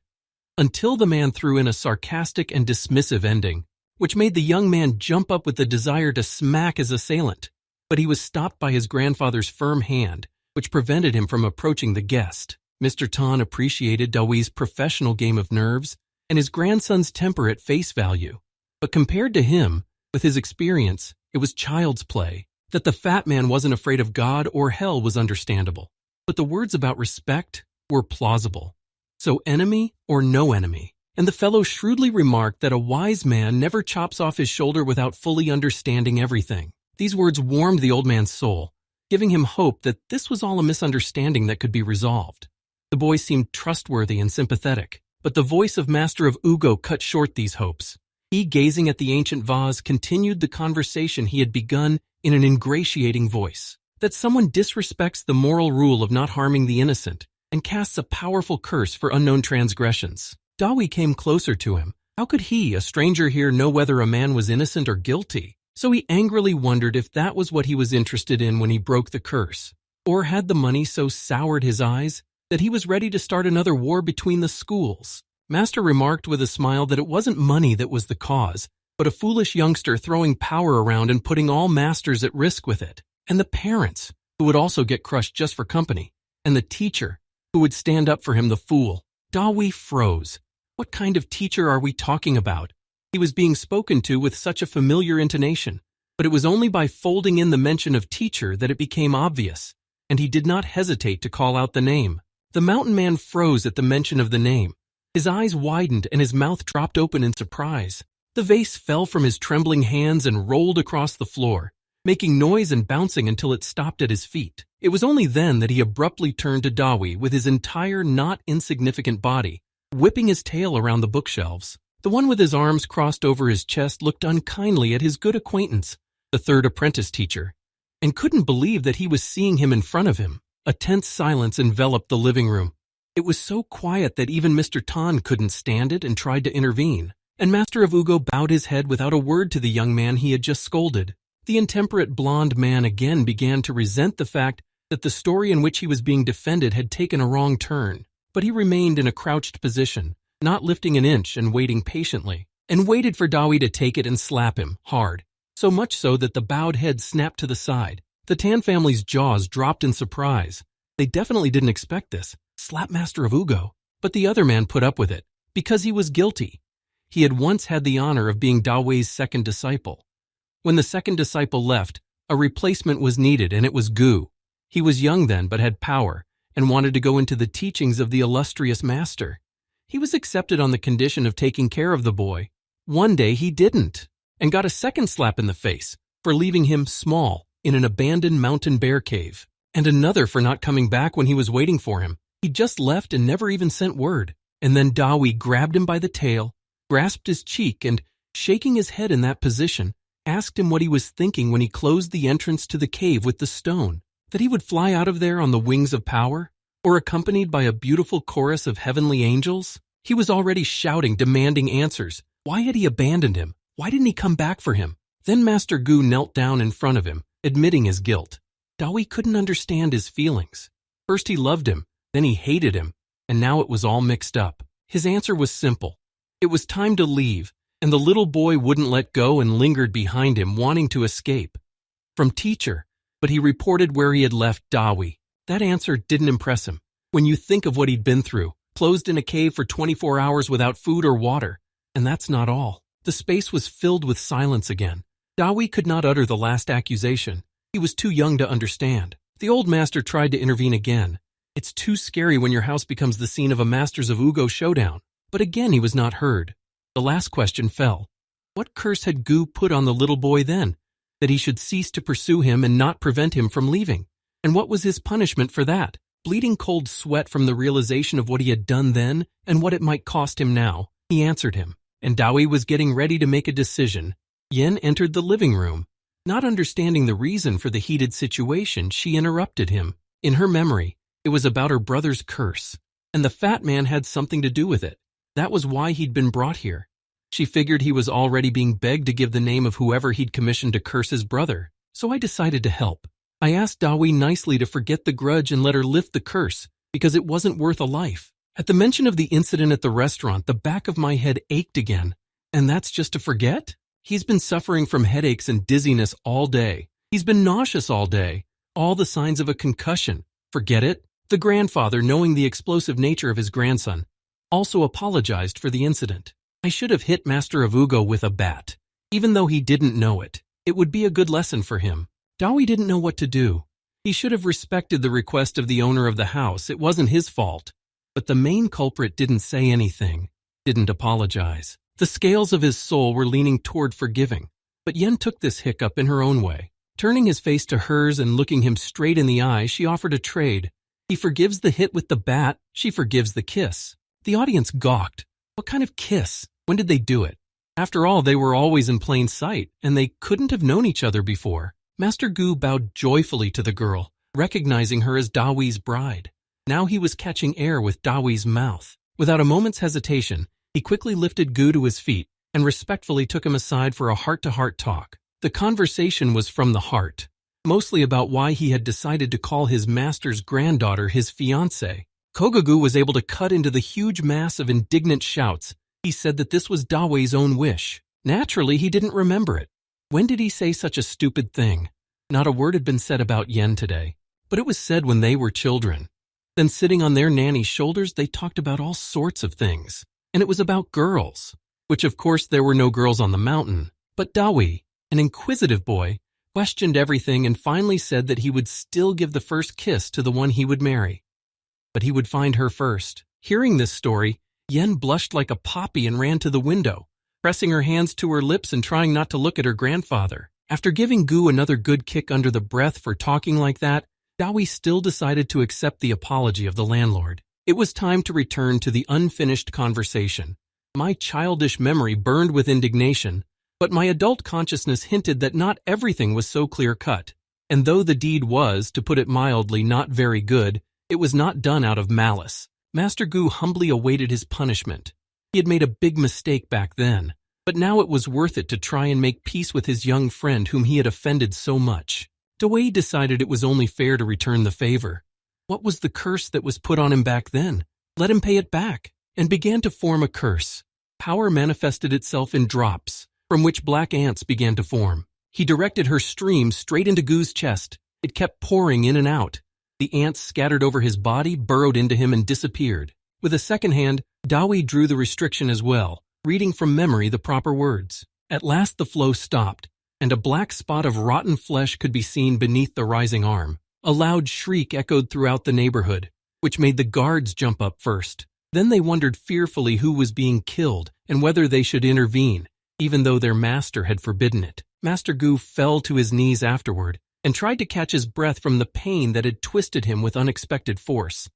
Until the man threw in a sarcastic and dismissive ending, which made the young man jump up with the desire to smack his assailant. But he was stopped by his grandfather's firm hand, which prevented him from approaching the guest. Mr. Tan appreciated Dawi's professional game of nerves and his grandson's temper at face value. But compared to him, with his experience, it was child's play. That the fat man wasn't afraid of God or hell was understandable. But the words about respect were plausible. So enemy or no enemy? And the fellow shrewdly remarked that a wise man never chops off his shoulder without fully understanding everything. These words warmed the old man's soul, giving him hope that this was all a misunderstanding that could be resolved. The boy seemed trustworthy and sympathetic, but the voice of Master of Wugu cut short these hopes. He, gazing at the ancient vase, continued the conversation he had begun in an ingratiating voice. That someone disrespects the moral rule of not harming the innocent and casts a powerful curse for unknown transgressions. Dawi came closer to him. How could he, a stranger here, know whether a man was innocent or guilty? So he angrily wondered if that was what he was interested in when he broke the curse. Or had the money so soured his eyes that he was ready to start another war between the schools? Master remarked with a smile that it wasn't money that was the cause, but a foolish youngster throwing power around and putting all masters at risk with it. And the parents, who would also get crushed just for company. And the teacher, who would stand up for him, the fool. Dawi froze. What kind of teacher are we talking about? He was being spoken to with such a familiar intonation, but it was only by folding in the mention of teacher that it became obvious, and he did not hesitate to call out the name. The mountain man froze at the mention of the name. His eyes widened and his mouth dropped open in surprise. The vase fell from his trembling hands and rolled across the floor, making noise and bouncing until it stopped at his feet. It was only then that he abruptly turned to Dawi with his entire not insignificant body, whipping his tail around the bookshelves. The one with his arms crossed over his chest looked unkindly at his good acquaintance, the third apprentice teacher, and couldn't believe that he was seeing him in front of him. A tense silence enveloped the living room. It was so quiet that even Mr. Tan couldn't stand it and tried to intervene, and Master of Wugu bowed his head without a word to the young man he had just scolded. The intemperate blond man again began to resent the fact that the story in which he was being defended had taken a wrong turn, but he remained in a crouched position, not lifting an inch and waiting patiently, and waited for Dawi to take it and slap him, hard, so much so that the bowed head snapped to the side. The Tan family's jaws dropped in surprise. They definitely didn't expect this. Slap Master of Wugu. But the other man put up with it, because he was guilty. He had once had the honor of being Dawi's second disciple. When the second disciple left, a replacement was needed, and it was Gu. He was young then, but had power, and wanted to go into the teachings of the illustrious master. He was accepted on the condition of taking care of the boy. One day he didn't, and got a second slap in the face for leaving him small in an abandoned mountain bear cave, and another for not coming back when he was waiting for him. He just left and never even sent word. And then Dawi grabbed him by the tail, grasped his cheek, and, shaking his head in that position, asked him what he was thinking when he closed the entrance to the cave with the stone. That he would fly out of there on the wings of power, or accompanied by a beautiful chorus of heavenly angels? He was already shouting, demanding answers. Why had he abandoned him? Why didn't he come back for him? Then Master Gu knelt down in front of him, admitting his guilt. Dawi couldn't understand his feelings. First he loved him, then he hated him, and now it was all mixed up. His answer was simple. It was time to leave, and the little boy wouldn't let go and lingered behind him, wanting to escape from teacher, but he reported where he had left Dawi. That answer didn't impress him. When you think of what he'd been through, closed in a cave for 24 hours without food or water, and that's not all. The space was filled with silence again. Dawi could not utter the last accusation. He was too young to understand. The old master tried to intervene again. It's too scary when your house becomes the scene of a Masters of Wugu showdown. But again he was not heard. The last question fell. What curse had Gu put on the little boy then, that he should cease to pursue him and not prevent him from leaving? And what was his punishment for that? Bleeding cold sweat from the realization of what he had done then and what it might cost him now, he answered him. And Dawi was getting ready to make a decision. Yen entered the living room. Not understanding the reason for the heated situation, she interrupted him. In her memory, It was about her brother's curse, and the fat man had something to do with it. That was why he'd been brought here. She figured he was already being begged to give the name of whoever he'd commissioned to curse his brother, so I decided to help. I asked Dawi nicely to forget the grudge and let her lift the curse, because it wasn't worth a life. At the mention of the incident at the restaurant, the back of my head ached again. And that's just to forget? He's been suffering from headaches and dizziness all day. He's been nauseous all day. All the signs of a concussion. Forget it? The grandfather, knowing the explosive nature of his grandson, also apologized for the incident. I should have hit Master of Wugu with a bat. Even though he didn't know it, it would be a good lesson for him. Dawi didn't know what to do. He should have respected the request of the owner of the house. It wasn't his fault. But the main culprit didn't say anything, didn't apologize. The scales of his soul were leaning toward forgiving, but Yen took this hiccup in her own way. Turning his face to hers and looking him straight in the eye, she offered a trade. He forgives the hit with the bat, she forgives the kiss. The audience gawked. What kind of kiss? When did they do it? After all, they were always in plain sight, and they couldn't have known each other before. Master Gu bowed joyfully to the girl, recognizing her as Dawi's bride. Now he was catching air with Dawi's mouth. Without a moment's hesitation, he quickly lifted Gu to his feet and respectfully took him aside for a heart-to-heart talk. The conversation was from the heart, mostly about why he had decided to call his master's granddaughter his fiancée. Kogagu was able to cut into the huge mass of indignant shouts. He said that this was Dawi's own wish. Naturally, he didn't remember it. When did he say such a stupid thing? Not a word had been said about Yen today, but it was said when they were children. Then sitting on their nanny's shoulders, they talked about all sorts of things. And it was about girls, which of course there were no girls on the mountain. But Dawi, an inquisitive boy, questioned everything and finally said that he would still give the first kiss to the one he would marry. But he would find her first. Hearing this story, Yen blushed like a poppy and ran to the window, pressing her hands to her lips and trying not to look at her grandfather. After giving Gu another good kick under the breath for talking like that, Dawi still decided to accept the apology of the landlord. It was time to return to the unfinished conversation. My childish memory burned with indignation, but my adult consciousness hinted that not everything was so clear-cut. And though the deed was, to put it mildly, not very good, it was not done out of malice. Master Gu humbly awaited his punishment. He had made a big mistake back then, but now it was worth it to try and make peace with his young friend whom he had offended so much. Dawei decided it was only fair to return the favor. What was the curse that was put on him back then? Let him pay it back, and began to form a curse. Power manifested itself in drops, from which black ants began to form. He directed her stream straight into Gu's chest. It kept pouring in and out. The ants scattered over his body, burrowed into him, and disappeared. With a second hand, Dawi drew the restriction as well, reading from memory the proper words. At last the flow stopped, and a black spot of rotten flesh could be seen beneath the rising arm. A loud shriek echoed throughout the neighborhood, which made the guards jump up first. Then they wondered fearfully who was being killed and whether they should intervene, even though their master had forbidden it. Master Gu fell to his knees afterward and tried to catch his breath from the pain that had twisted him with unexpected force.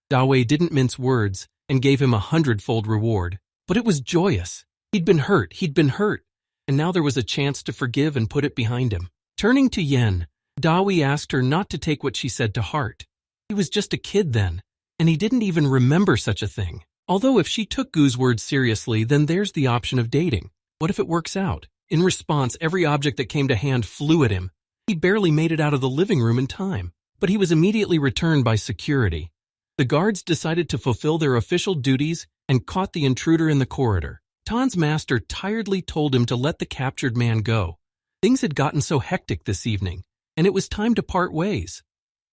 Dawei didn't mince words and gave him 100-fold reward. But it was joyous. He'd been hurt, and now there was a chance to forgive and put it behind him. Turning to Yen, Dawi asked her not to take what she said to heart. He was just a kid then, and he didn't even remember such a thing. Although if she took Gu's words seriously, then there's the option of dating. What if it works out? In response, every object that came to hand flew at him. He barely made it out of the living room in time, but he was immediately returned by security. The guards decided to fulfill their official duties and caught the intruder in the corridor. Tan's master tiredly told him to let the captured man go. Things had gotten so hectic this evening, and it was time to part ways.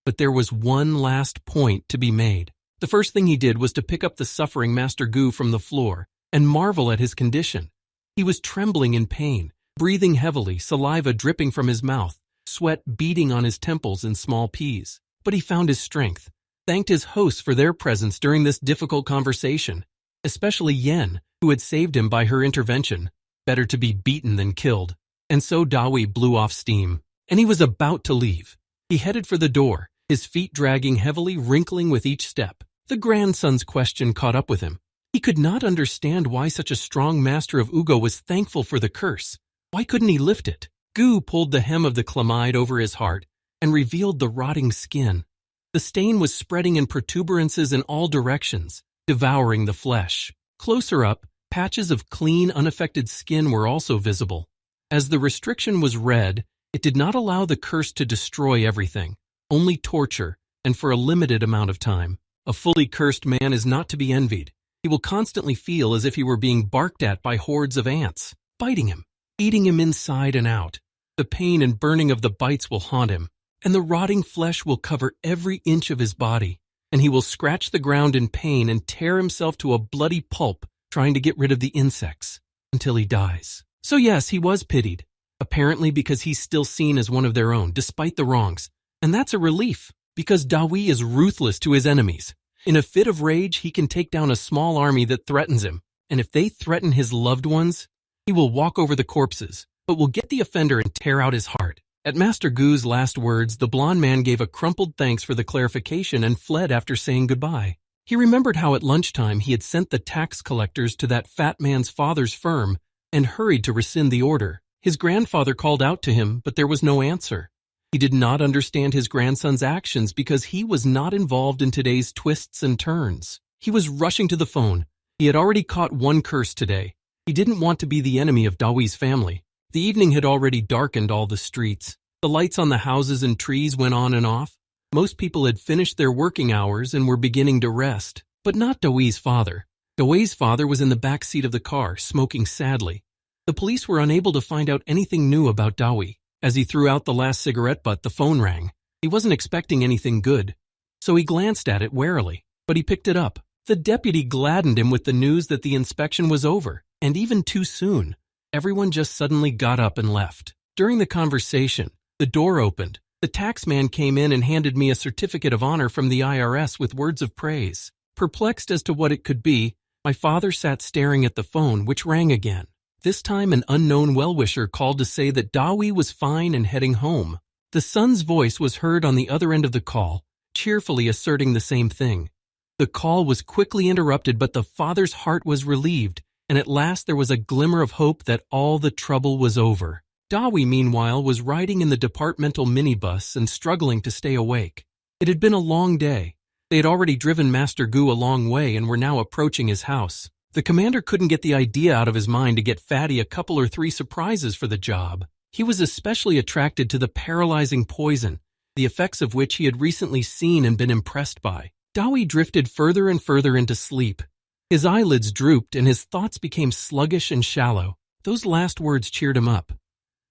But there was one last point to be made. The first thing he did was to pick up the suffering Master Gu from the floor and marvel at his condition. He was trembling in pain, breathing heavily, saliva dripping from his mouth, sweat beading on his temples in small P's. But he found his strength, thanked his hosts for their presence during this difficult conversation, especially Yen, who had saved him by her intervention. Better to be beaten than killed. And so Dawi blew off steam, and he was about to leave. He headed for the door, his feet dragging heavily, wrinkling with each step. The grandson's question caught up with him. He could not understand why such a strong master of Wugu was thankful for the curse. Why couldn't he lift it? Gu pulled the hem of the chlamyde over his heart and revealed the rotting skin. The stain was spreading in protuberances in all directions, devouring the flesh. Closer up, patches of clean, unaffected skin were also visible. As the restriction was red, it did not allow the curse to destroy everything, only torture, and for a limited amount of time. A fully cursed man is not to be envied. He will constantly feel as if he were being barked at by hordes of ants, biting him, eating him inside and out. The pain and burning of the bites will haunt him, and the rotting flesh will cover every inch of his body, and he will scratch the ground in pain and tear himself to a bloody pulp trying to get rid of the insects, until he dies. So yes, he was pitied, apparently because he's still seen as one of their own, despite the wrongs. And that's a relief, because Dawi is ruthless to his enemies. In a fit of rage, he can take down a small army that threatens him, and if they threaten his loved ones, he will walk over the corpses, but will get the offender and tear out his heart. At Master Gu's last words, the blond man gave a crumpled thanks for the clarification and fled after saying goodbye. He remembered how at lunchtime he had sent the tax collectors to that fat man's father's firm and hurried to rescind the order. His grandfather called out to him, but there was no answer. He did not understand his grandson's actions because he was not involved in today's twists and turns. He was rushing to the phone. He had already caught one curse today. He didn't want to be the enemy of Dawi's family. The evening had already darkened all the streets. The lights on the houses and trees went on and off. Most people had finished their working hours and were beginning to rest, but not Dawi's father. Dawi's father was in the back seat of the car, smoking sadly. The police were unable to find out anything new about Dawi. As he threw out the last cigarette butt, the phone rang. He wasn't expecting anything good, so he glanced at it warily, but he picked it up. The deputy gladdened him with the news that the inspection was over, and even too soon. Everyone just suddenly got up and left. During the conversation, the door opened. The taxman came in and handed me a certificate of honor from the IRS with words of praise. Perplexed as to what it could be, my father sat staring at the phone, which rang again. This time an unknown well-wisher called to say that Dawi was fine and heading home. The son's voice was heard on the other end of the call, cheerfully asserting the same thing. The call was quickly interrupted, but the father's heart was relieved, and at last there was a glimmer of hope that all the trouble was over. Dawi, meanwhile, was riding in the departmental minibus and struggling to stay awake. It had been a long day. They had already driven Master Gu a long way and were now approaching his house. The commander couldn't get the idea out of his mind to get Fatty a couple or three surprises for the job. He was especially attracted to the paralyzing poison, the effects of which he had recently seen and been impressed by. Dawi drifted further and further into sleep. His eyelids drooped and his thoughts became sluggish and shallow. Those last words cheered him up.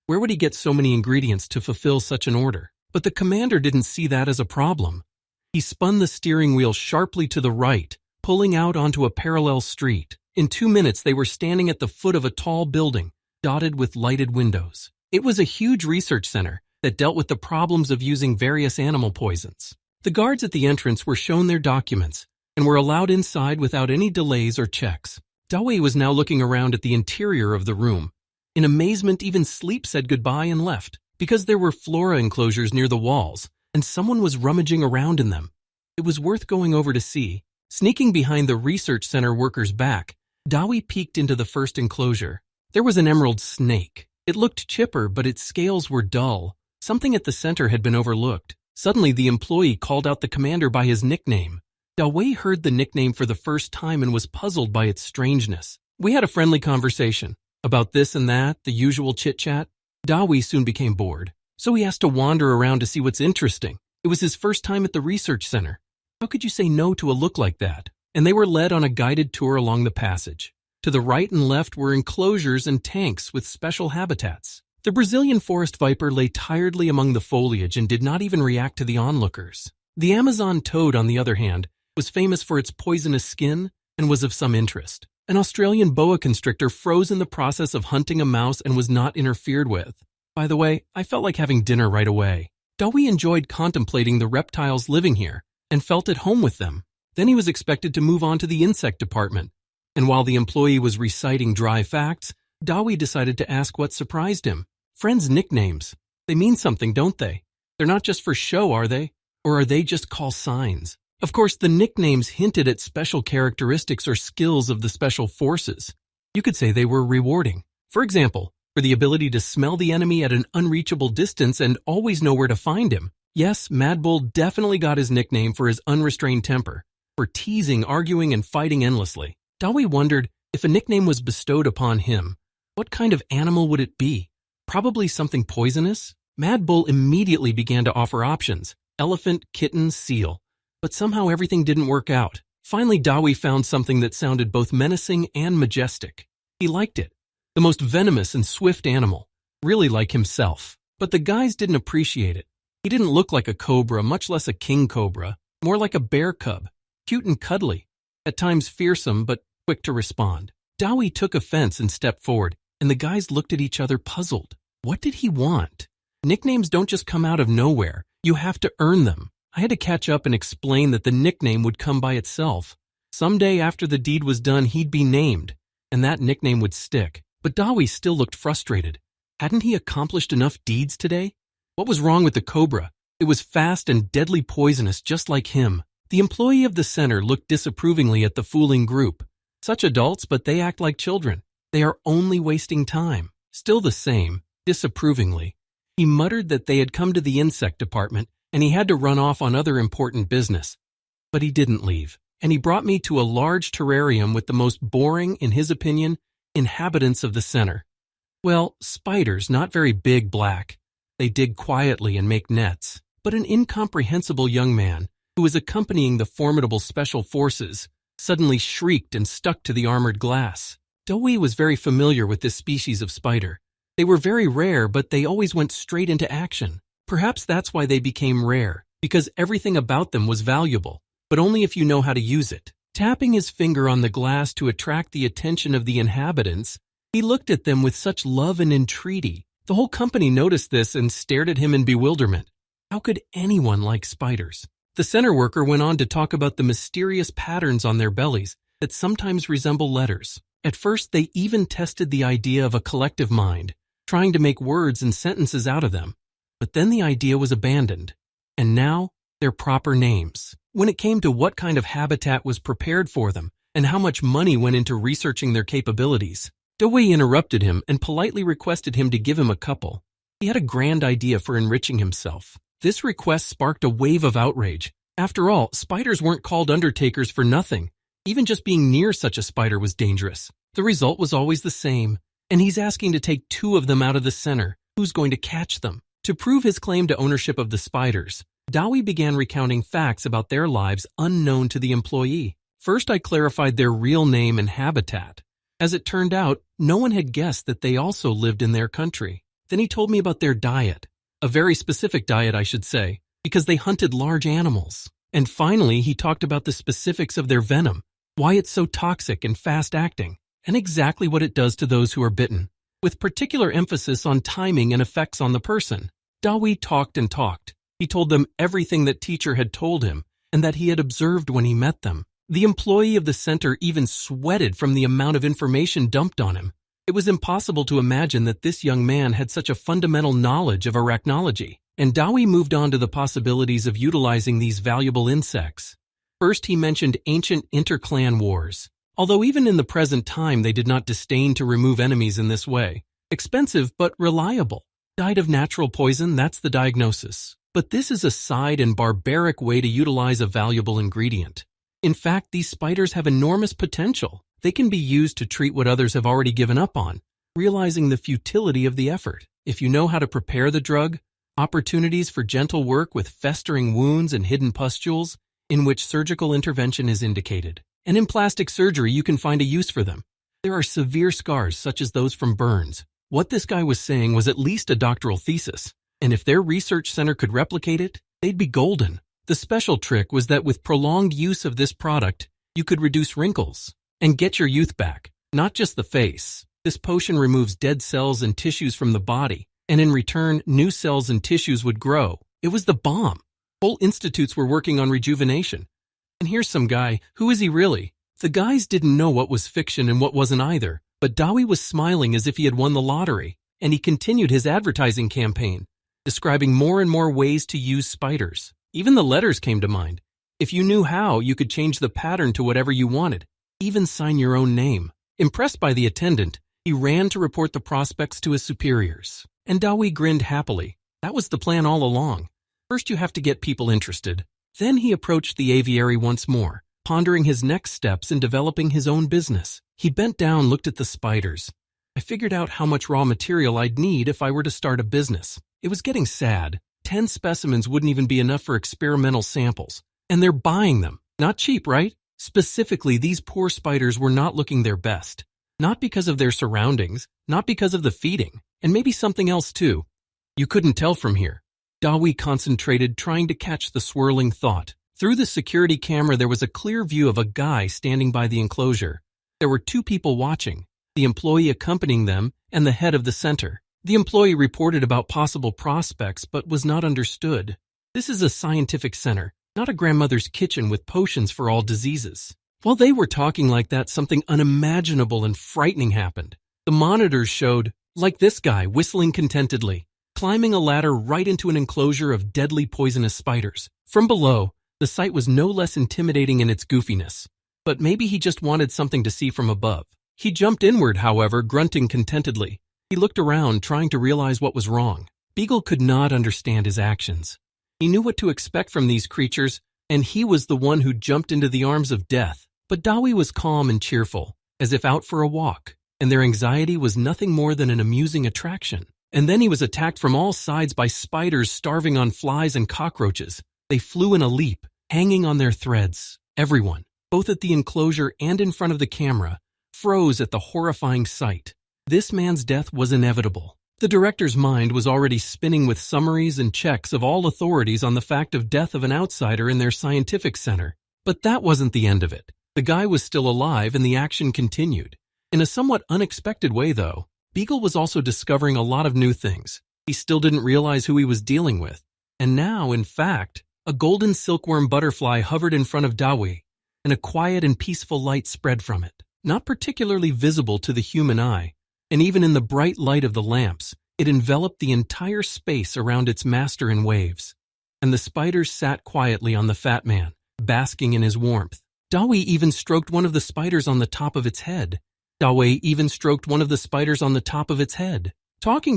Where would he get so many ingredients to fulfill such an order? But the commander didn't see that as a problem. He spun the steering wheel sharply to the right, pulling out onto a parallel street. In 2 minutes, they were standing at the foot of a tall building, dotted with lighted windows. It was a huge research center that dealt with the problems of using various animal poisons. The guards at the entrance were shown their documents and were allowed inside without any delays or checks. Dawi was now looking around at the interior of the room. In amazement, even sleep said goodbye and left, because there were flora enclosures near the walls, and someone was rummaging around in them. It was worth going over to see. Sneaking behind the research center worker's back, Dawi peeked into the first enclosure. There was an emerald snake. It looked chipper, but its scales were dull. Something at the center had been overlooked. Suddenly, the employee called out the commander by his nickname. Dawi heard the nickname for the first time and was puzzled by its strangeness. We had a friendly conversation. About this and that, the usual chit-chat. Dawi soon became bored, so he asked to wander around to see what's interesting. It was his first time at the research center. How could you say no to a look like that? And they were led on a guided tour along the passage. To the right and left were enclosures and tanks with special habitats. The Brazilian forest viper lay tiredly among the foliage and did not even react to the onlookers. The Amazon toad, on the other hand, was famous for its poisonous skin and was of some interest. An Australian boa constrictor froze in the process of hunting a mouse and was not interfered with. By the way, I felt like having dinner right away. Dawi enjoyed contemplating the reptiles living here and felt at home with them. Then he was expected to move on to the insect department. And while the employee was reciting dry facts, Dawi decided to ask what surprised him. Friends' nicknames. They mean something, don't they? They're not just for show, are they? Or are they just call signs? Of course, the nicknames hinted at special characteristics or skills of the special forces. You could say they were rewarding. For example, for the ability to smell the enemy at an unreachable distance and always know where to find him. Yes, Mad Bull definitely got his nickname for his unrestrained temper, for teasing, arguing, and fighting endlessly. Dawi wondered, if a nickname was bestowed upon him, what kind of animal would it be? Probably something poisonous? Mad Bull immediately began to offer options: elephant, kitten, seal. But somehow everything didn't work out. Finally, Dawi found something that sounded both menacing and majestic. He liked it. The most venomous and swift animal, really like himself. But the guys didn't appreciate it. He didn't look like a cobra, much less a king cobra, more like a bear cub, cute and cuddly, at times fearsome but quick to respond. Dawi took offense and stepped forward, and the guys looked at each other puzzled. What did he want? Nicknames don't just come out of nowhere. You have to earn them. I had to catch up and explain that the nickname would come by itself. Someday after the deed was done, he'd be named, and that nickname would stick. But Dawi still looked frustrated. Hadn't he accomplished enough deeds today? What was wrong with the cobra? It was fast and deadly poisonous, just like him. The employee of the center looked disapprovingly at the fooling group. Such adults, but they act like children. They are only wasting time. Still the same, disapprovingly. He muttered that they had come to the insect department and he had to run off on other important business. But he didn't leave, and he brought me to a large terrarium with the most boring, in his opinion, inhabitants of the center. Well, spiders, not very big, black. They dig quietly and make nets. But an incomprehensible young man, who was accompanying the formidable special forces, suddenly shrieked and stuck to the armored glass. Dawi was very familiar with this species of spider. They were very rare, but they always went straight into action. Perhaps that's why they became rare, because everything about them was valuable, but only if you know how to use it. Tapping his finger on the glass to attract the attention of the inhabitants, he looked at them with such love and entreaty. The whole company noticed this and stared at him in bewilderment. How could anyone like spiders? The center worker went on to talk about the mysterious patterns on their bellies that sometimes resemble letters. At first, they even tested the idea of a collective mind, trying to make words and sentences out of them. But then the idea was abandoned. And now, their proper names. When it came to what kind of habitat was prepared for them and how much money went into researching their capabilities, Dawi interrupted him and politely requested him to give him a couple. He had a grand idea for enriching himself. This request sparked a wave of outrage. After all, spiders weren't called undertakers for nothing. Even just being near such a spider was dangerous. The result was always the same. And he's asking to take 2 of them out of the center. Who's going to catch them? To prove his claim to ownership of the spiders, Dawi began recounting facts about their lives unknown to the employee. First, I clarified their real name and habitat. As it turned out, no one had guessed that they also lived in their country. Then he told me about their diet. A very specific diet, I should say, because they hunted large animals. And finally, he talked about the specifics of their venom, why it's so toxic and fast-acting, and exactly what it does to those who are bitten, with particular emphasis on timing and effects on the person. Dawi talked and talked. He told them everything that teacher had told him and that he had observed when he met them. The employee of the center even sweated from the amount of information dumped on him. It was impossible to imagine that this young man had such a fundamental knowledge of arachnology. And Dawi moved on to the possibilities of utilizing these valuable insects. First, he mentioned ancient interclan wars. Although even in the present time they did not disdain to remove enemies in this way. Expensive but reliable. Died of natural poison, that's the diagnosis. But this is a side and barbaric way to utilize a valuable ingredient. In fact, these spiders have enormous potential. They can be used to treat what others have already given up on, realizing the futility of the effort. If you know how to prepare the drug, opportunities for gentle work with festering wounds and hidden pustules, in which surgical intervention is indicated. And in plastic surgery, you can find a use for them. There are severe scars such as those from burns. What this guy was saying was at least a doctoral thesis, and if their research center could replicate it, they'd be golden. The special trick was that with prolonged use of this product, you could reduce wrinkles and get your youth back, not just the face. This potion removes dead cells and tissues from the body, and in return, new cells and tissues would grow. It was the bomb. Whole institutes were working on rejuvenation. And here's some guy, who is he really? The guys didn't know what was fiction and what wasn't either, but Dawi was smiling as if he had won the lottery, and he continued his advertising campaign, describing more and more ways to use spiders. Even the letters came to mind. If you knew how, you could change the pattern to whatever you wanted, even sign your own name. Impressed by the attendant, he ran to report the prospects to his superiors, and Dawi grinned happily. That was the plan all along. First you have to get people interested. Then he approached the aviary once more, pondering his next steps in developing his own business. He bent down, looked at the spiders. I figured out how much raw material I'd need if I were to start a business. It was getting sad. 10 specimens wouldn't even be enough for experimental samples. And they're buying them. Not cheap, right? Specifically, these poor spiders were not looking their best. Not because of their surroundings, not because of the feeding, and maybe something else too. You couldn't tell from here. Dawi concentrated, trying to catch the swirling thought. Through the security camera, there was a clear view of a guy standing by the enclosure. There were 2 people watching, the employee accompanying them and the head of the center. The employee reported about possible prospects but was not understood. This is a scientific center, not a grandmother's kitchen with potions for all diseases. While they were talking like that, something unimaginable and frightening happened. The monitors showed, like this guy whistling contentedly, climbing a ladder right into an enclosure of deadly poisonous spiders. From below, the sight was no less intimidating in its goofiness. But maybe he just wanted something to see from above. He jumped inward, however, grunting contentedly. He looked around, trying to realize what was wrong. Beagle could not understand his actions. He knew what to expect from these creatures, and he was the one who jumped into the arms of death. But Dawi was calm and cheerful, as if out for a walk, and their anxiety was nothing more than an amusing attraction. And then he was attacked from all sides by spiders starving on flies and cockroaches. They flew in a leap, hanging on their threads. Everyone, both at the enclosure and in front of the camera, froze at the horrifying sight. This man's death was inevitable. The director's mind was already spinning with summaries and checks of all authorities on the fact of death of an outsider in their scientific center. But that wasn't the end of it. The guy was still alive and the action continued. In a somewhat unexpected way, though, Beagle was also discovering a lot of new things. He still didn't realize who he was dealing with. And now, in fact, a golden silkworm butterfly hovered in front of Dawi, and a quiet and peaceful light spread from it. Not particularly visible to the human eye, and even in the bright light of the lamps, it enveloped the entire space around its master in waves. And the spiders sat quietly on the fat man, basking in his warmth. Dawi even stroked one of the spiders on the top of its head. Talking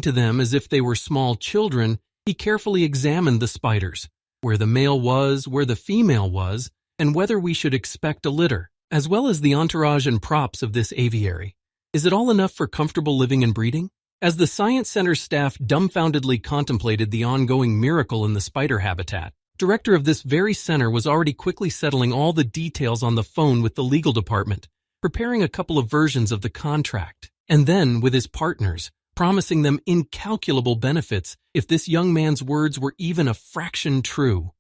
to them as if they were small children, he carefully examined the spiders, where the male was, where the female was, and whether we should expect a litter, as well as the entourage and props of this aviary. Is it all enough for comfortable living and breeding? As the Science Center staff dumbfoundedly contemplated the ongoing miracle in the spider habitat, director of this very center was already quickly settling all the details on the phone with the legal department, preparing a couple of versions of the contract, and then with his partners, promising them incalculable benefits if this young man's words were even a fraction true.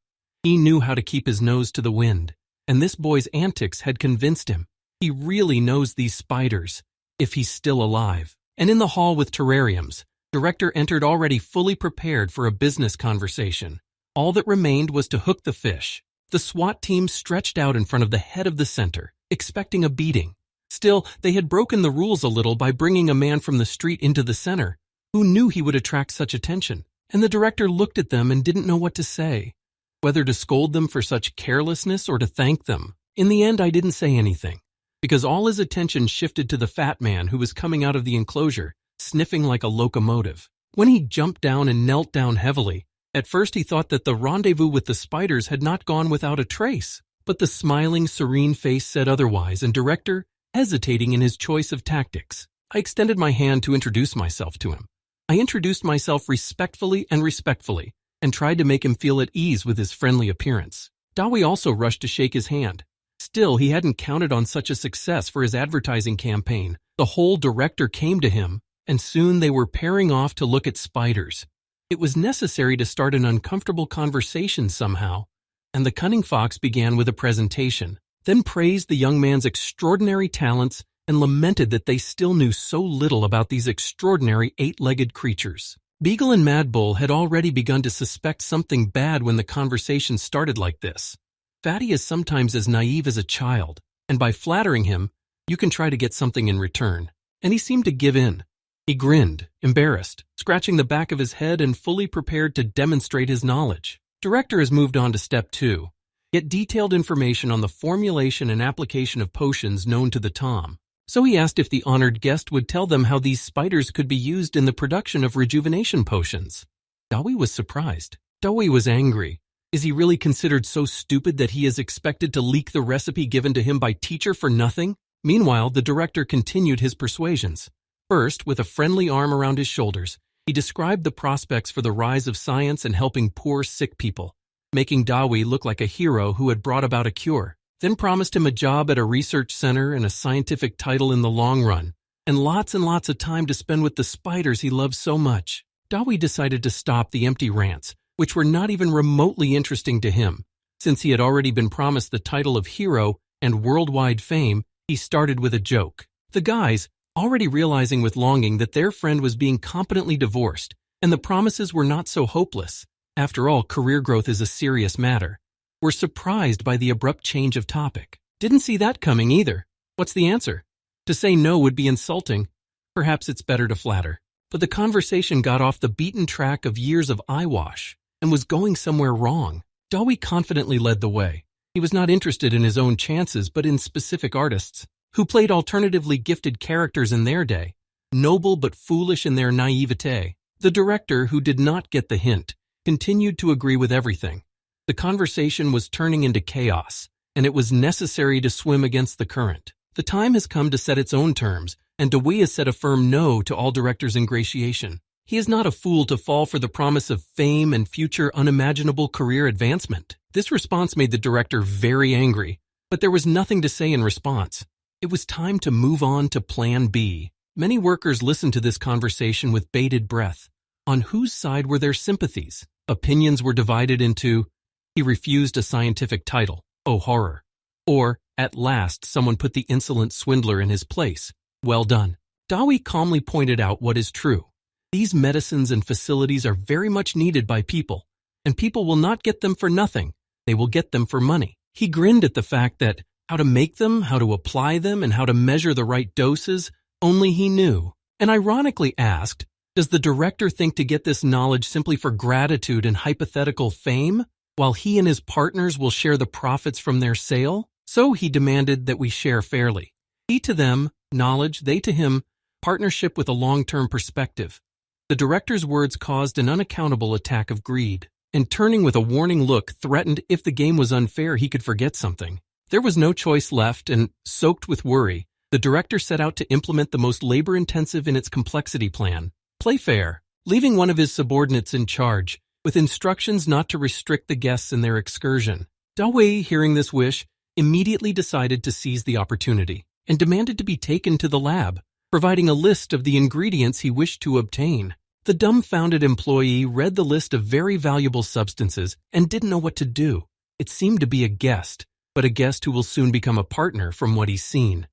He knew how to keep his nose to the wind, and this boy's antics had convinced him. He really knows these spiders, if he's still alive. And in the hall with terrariums, director entered already fully prepared for a business conversation. All that remained was to hook the fish. The SWAT team stretched out in front of the head of the center, expecting a beating. Still, they had broken the rules a little by bringing a man from the street into the center. Who knew he would attract such attention? And the director looked at them and didn't know what to say. Whether to scold them for such carelessness or to thank them. In the end, I didn't say anything, because all his attention shifted to the fat man who was coming out of the enclosure, sniffing like a locomotive. When he jumped down and knelt down heavily, at first he thought that the rendezvous with the spiders had not gone without a trace. But the smiling, serene face said otherwise, and director, hesitating in his choice of tactics, I extended my hand to introduce myself to him. I introduced myself respectfully, and tried to make him feel at ease with his friendly appearance. Dawi also rushed to shake his hand. Still, he hadn't counted on such a success for his advertising campaign. The whole director came to him, and soon they were pairing off to look at spiders. It was necessary to start an uncomfortable conversation somehow, and the cunning fox began with a presentation, then praised the young man's extraordinary talents and lamented that they still knew so little about these extraordinary 8-legged creatures. Beagle and Mad Bull had already begun to suspect something bad when the conversation started like this. Fatty is sometimes as naive as a child, and by flattering him, you can try to get something in return. And he seemed to give in. He grinned, embarrassed, scratching the back of his head and fully prepared to demonstrate his knowledge. Director has moved on to step 2. Get detailed information on the formulation and application of potions known to the Tom. So he asked if the honored guest would tell them how these spiders could be used in the production of rejuvenation potions. Dawi was surprised. Dawei was angry. Is he really considered so stupid that he is expected to leak the recipe given to him by teacher for nothing? Meanwhile, the director continued his persuasions. First, with a friendly arm around his shoulders, he described the prospects for the rise of science and helping poor, sick people, making Dawei look like a hero who had brought about a cure. Then promised him a job at a research center and a scientific title in the long run, and lots of time to spend with the spiders he loved so much. Dawei decided to stop the empty rants, which were not even remotely interesting to him. Since he had already been promised the title of hero and worldwide fame, he started with a joke. The guys, already realizing with longing that their friend was being competently divorced, and the promises were not so hopeless. After all, career growth is a serious matter. Were surprised by the abrupt change of topic. Didn't see that coming either. What's the answer? To say no would be insulting. Perhaps it's better to flatter. But the conversation got off the beaten track of years of eyewash and was going somewhere wrong. Dawei confidently led the way. He was not interested in his own chances, but in specific artists who played alternatively gifted characters in their day, noble but foolish in their naivete. The director, who did not get the hint, continued to agree with everything. The conversation was turning into chaos, and it was necessary to swim against the current. The time has come to set its own terms, and Dawei has said a firm no to all directors' ingratiation. He is not a fool to fall for the promise of fame and future unimaginable career advancement. This response made the director very angry, but there was nothing to say in response. It was time to move on to Plan B. Many workers listened to this conversation with bated breath. On whose side were their sympathies? Opinions were divided into, he refused a scientific title, oh horror. Or, at last someone put the insolent swindler in his place. Well done. Dawei calmly pointed out what is true. These medicines and facilities are very much needed by people, and people will not get them for nothing. They will get them for money. He grinned at the fact that how to make them, how to apply them, and how to measure the right doses, only he knew, and ironically asked, does the director think to get this knowledge simply for gratitude and hypothetical fame, while he and his partners will share the profits from their sale? So he demanded that we share fairly. He to them, knowledge, they to him, partnership with a long-term perspective. The director's words caused an unaccountable attack of greed, and turning with a warning look threatened if the game was unfair he could forget something. There was no choice left, and, soaked with worry, the director set out to implement the most labor-intensive in its complexity plan. Play fair, leaving one of his subordinates in charge, with instructions not to restrict the guests in their excursion. Dawei, hearing this wish, immediately decided to seize the opportunity, and demanded to be taken to the lab, providing a list of the ingredients he wished to obtain. The dumbfounded employee read the list of very valuable substances and didn't know what to do. It seemed to be a guest, but a guest who will soon become a partner from what he's seen.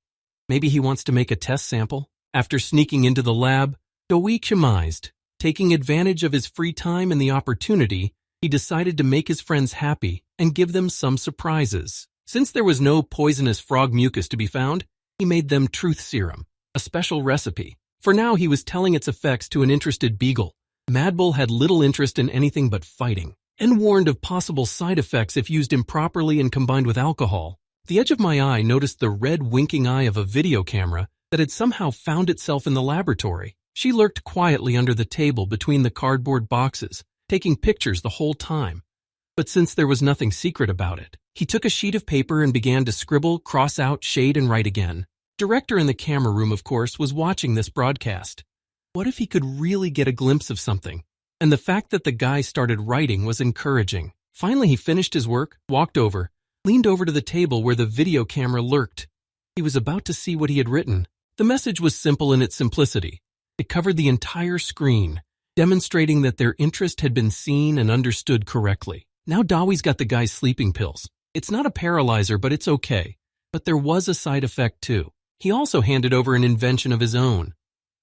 Maybe he wants to make a test sample? After sneaking into the lab, Dawei surmised. Taking advantage of his free time and the opportunity, he decided to make his friends happy and give them some surprises. Since there was no poisonous frog mucus to be found, he made them truth serum, a special recipe. For now, he was telling its effects to an interested beagle. Madbull had little interest in anything but fighting, and warned of possible side effects if used improperly and combined with alcohol. The edge of my eye noticed the red winking eye of a video camera that had somehow found itself in the laboratory. She lurked quietly under the table between the cardboard boxes, taking pictures the whole time. But since there was nothing secret about it, he took a sheet of paper and began to scribble, cross out, shade, and write again. Director in the camera room, of course, was watching this broadcast. What if he could really get a glimpse of something? And the fact that the guy started writing was encouraging. Finally, he finished his work, walked over, leaned over to the table where the video camera lurked. He was about to see what he had written. The message was simple in its simplicity. It covered the entire screen, demonstrating that their interest had been seen and understood correctly. Now Dawei's got the guy's sleeping pills. It's not a paralyzer, but it's okay. But there was a side effect too. He also handed over an invention of his own.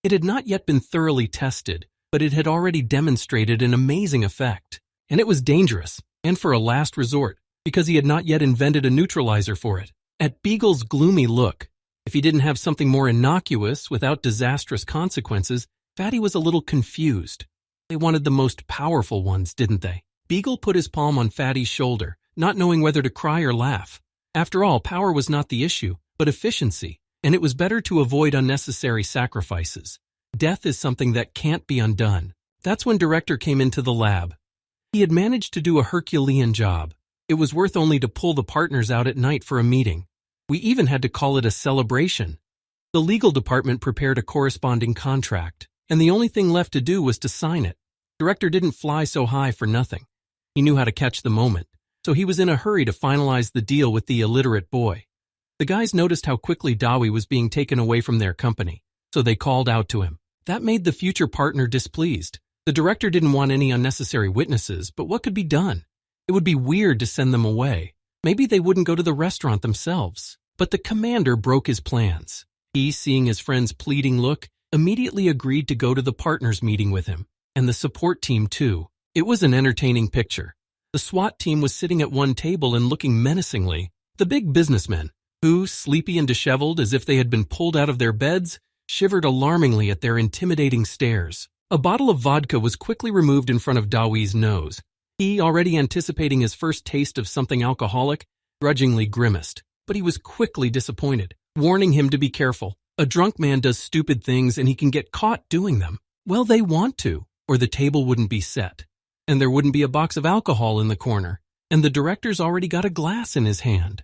It had not yet been thoroughly tested, but it had already demonstrated an amazing effect. And it was dangerous, and for a last resort, because he had not yet invented a neutralizer for it. At Beagle's gloomy look, if he didn't have something more innocuous without disastrous consequences, Fatty was a little confused. They wanted the most powerful ones, didn't they? Beagle put his palm on Fatty's shoulder, not knowing whether to cry or laugh. After all, power was not the issue, but efficiency, and it was better to avoid unnecessary sacrifices. Death is something that can't be undone. That's when Director came into the lab. He had managed to do a Herculean job. It was worth only to pull the partners out at night for a meeting. We even had to call it a celebration. The legal department prepared a corresponding contract, and the only thing left to do was to sign it. Director didn't fly so high for nothing. He knew how to catch the moment, so he was in a hurry to finalize the deal with the illiterate boy. The guys noticed how quickly Dawi was being taken away from their company, so they called out to him. That made the future partner displeased. The director didn't want any unnecessary witnesses, but what could be done? It would be weird to send them away. Maybe they wouldn't go to the restaurant themselves. But the commander broke his plans. He, seeing his friend's pleading look, immediately agreed to go to the partners' meeting with him, and the support team too. It was an entertaining picture. The SWAT team was sitting at one table and looking menacingly. The big businessmen, who, sleepy and disheveled as if they had been pulled out of their beds, shivered alarmingly at their intimidating stares. A bottle of vodka was quickly removed in front of Dawi's nose. He, already anticipating his first taste of something alcoholic, grudgingly grimaced. But he was quickly disappointed, warning him to be careful. A drunk man does stupid things and he can get caught doing them. Well, they want to, or the table wouldn't be set. And there wouldn't be a box of alcohol in the corner. And the director's already got a glass in his hand.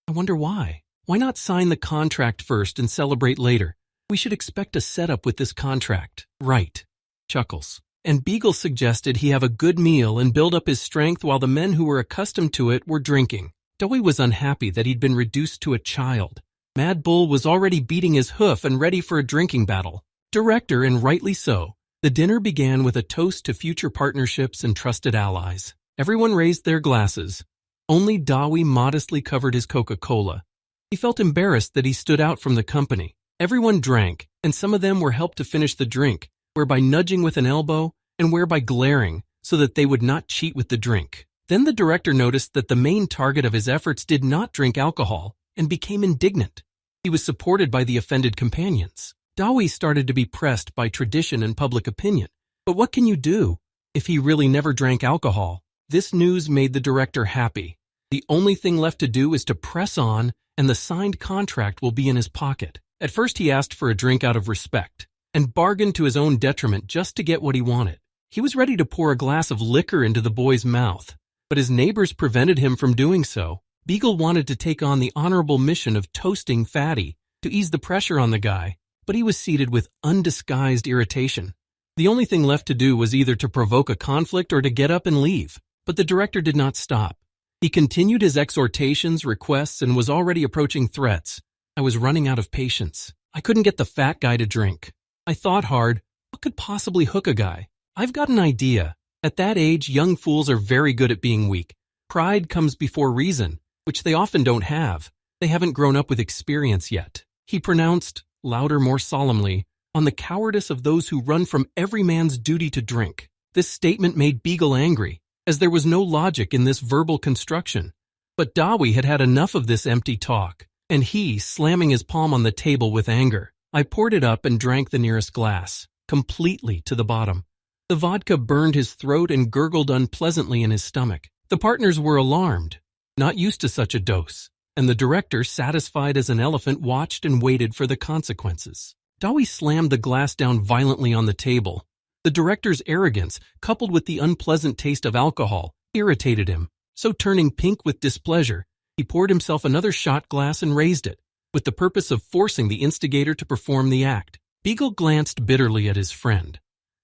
I wonder why. Why not sign the contract first and celebrate later? We should expect a setup with this contract. Right. Chuckles. And Beagle suggested he have a good meal and build up his strength while the men who were accustomed to it were drinking. Dawi was unhappy that he'd been reduced to a child. Mad Bull was already beating his hoof and ready for a drinking battle. Director, and rightly so. The dinner began with a toast to future partnerships and trusted allies. Everyone raised their glasses. Only Dawi modestly covered his Coca-Cola. He felt embarrassed that he stood out from the company. Everyone drank, and some of them were helped to finish the drink, whereby nudging with an elbow and whereby glaring so that they would not cheat with the drink. Then the director noticed that the main target of his efforts did not drink alcohol and became indignant. He was supported by the offended companions. Dawi started to be pressed by tradition and public opinion. But what can you do if he really never drank alcohol? This news made the director happy. The only thing left to do is to press on, and the signed contract will be in his pocket. At first he asked for a drink out of respect, and bargained to his own detriment just to get what he wanted. He was ready to pour a glass of liquor into the boy's mouth, but his neighbors prevented him from doing so. Beagle wanted to take on the honorable mission of toasting Fatty to ease the pressure on the guy, but he was seated with undisguised irritation. The only thing left to do was either to provoke a conflict or to get up and leave. But the director did not stop. He continued his exhortations, requests, and was already approaching threats. I was running out of patience. I couldn't get the fat guy to drink. I thought hard, what could possibly hook a guy? I've got an idea. At that age, young fools are very good at being weak. Pride comes before reason, which they often don't have. They haven't grown up with experience yet. He pronounced, louder, more solemnly, on the cowardice of those who run from every man's duty to drink. This statement made Beagle angry, as there was no logic in this verbal construction. But Dawi had had enough of this empty talk, and he, slamming his palm on the table with anger, I poured it up and drank the nearest glass, completely to the bottom. The vodka burned his throat and gurgled unpleasantly in his stomach. The partners were alarmed, not used to such a dose, and the director, satisfied as an elephant, watched and waited for the consequences. Dawi slammed the glass down violently on the table. The director's arrogance, coupled with the unpleasant taste of alcohol, irritated him. So turning pink with displeasure, he poured himself another shot glass and raised it, with the purpose of forcing the instigator to perform the act. Beagle glanced bitterly at his friend.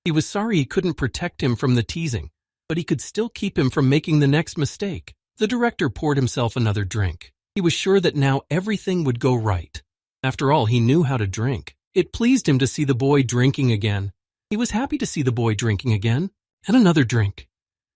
He was sorry he couldn't protect him from the teasing, but he could still keep him from making the next mistake. The director poured himself another drink. He was sure that now everything would go right. After all, he knew how to drink. It pleased him to see the boy drinking again. He was happy to see the boy drinking again. And another drink.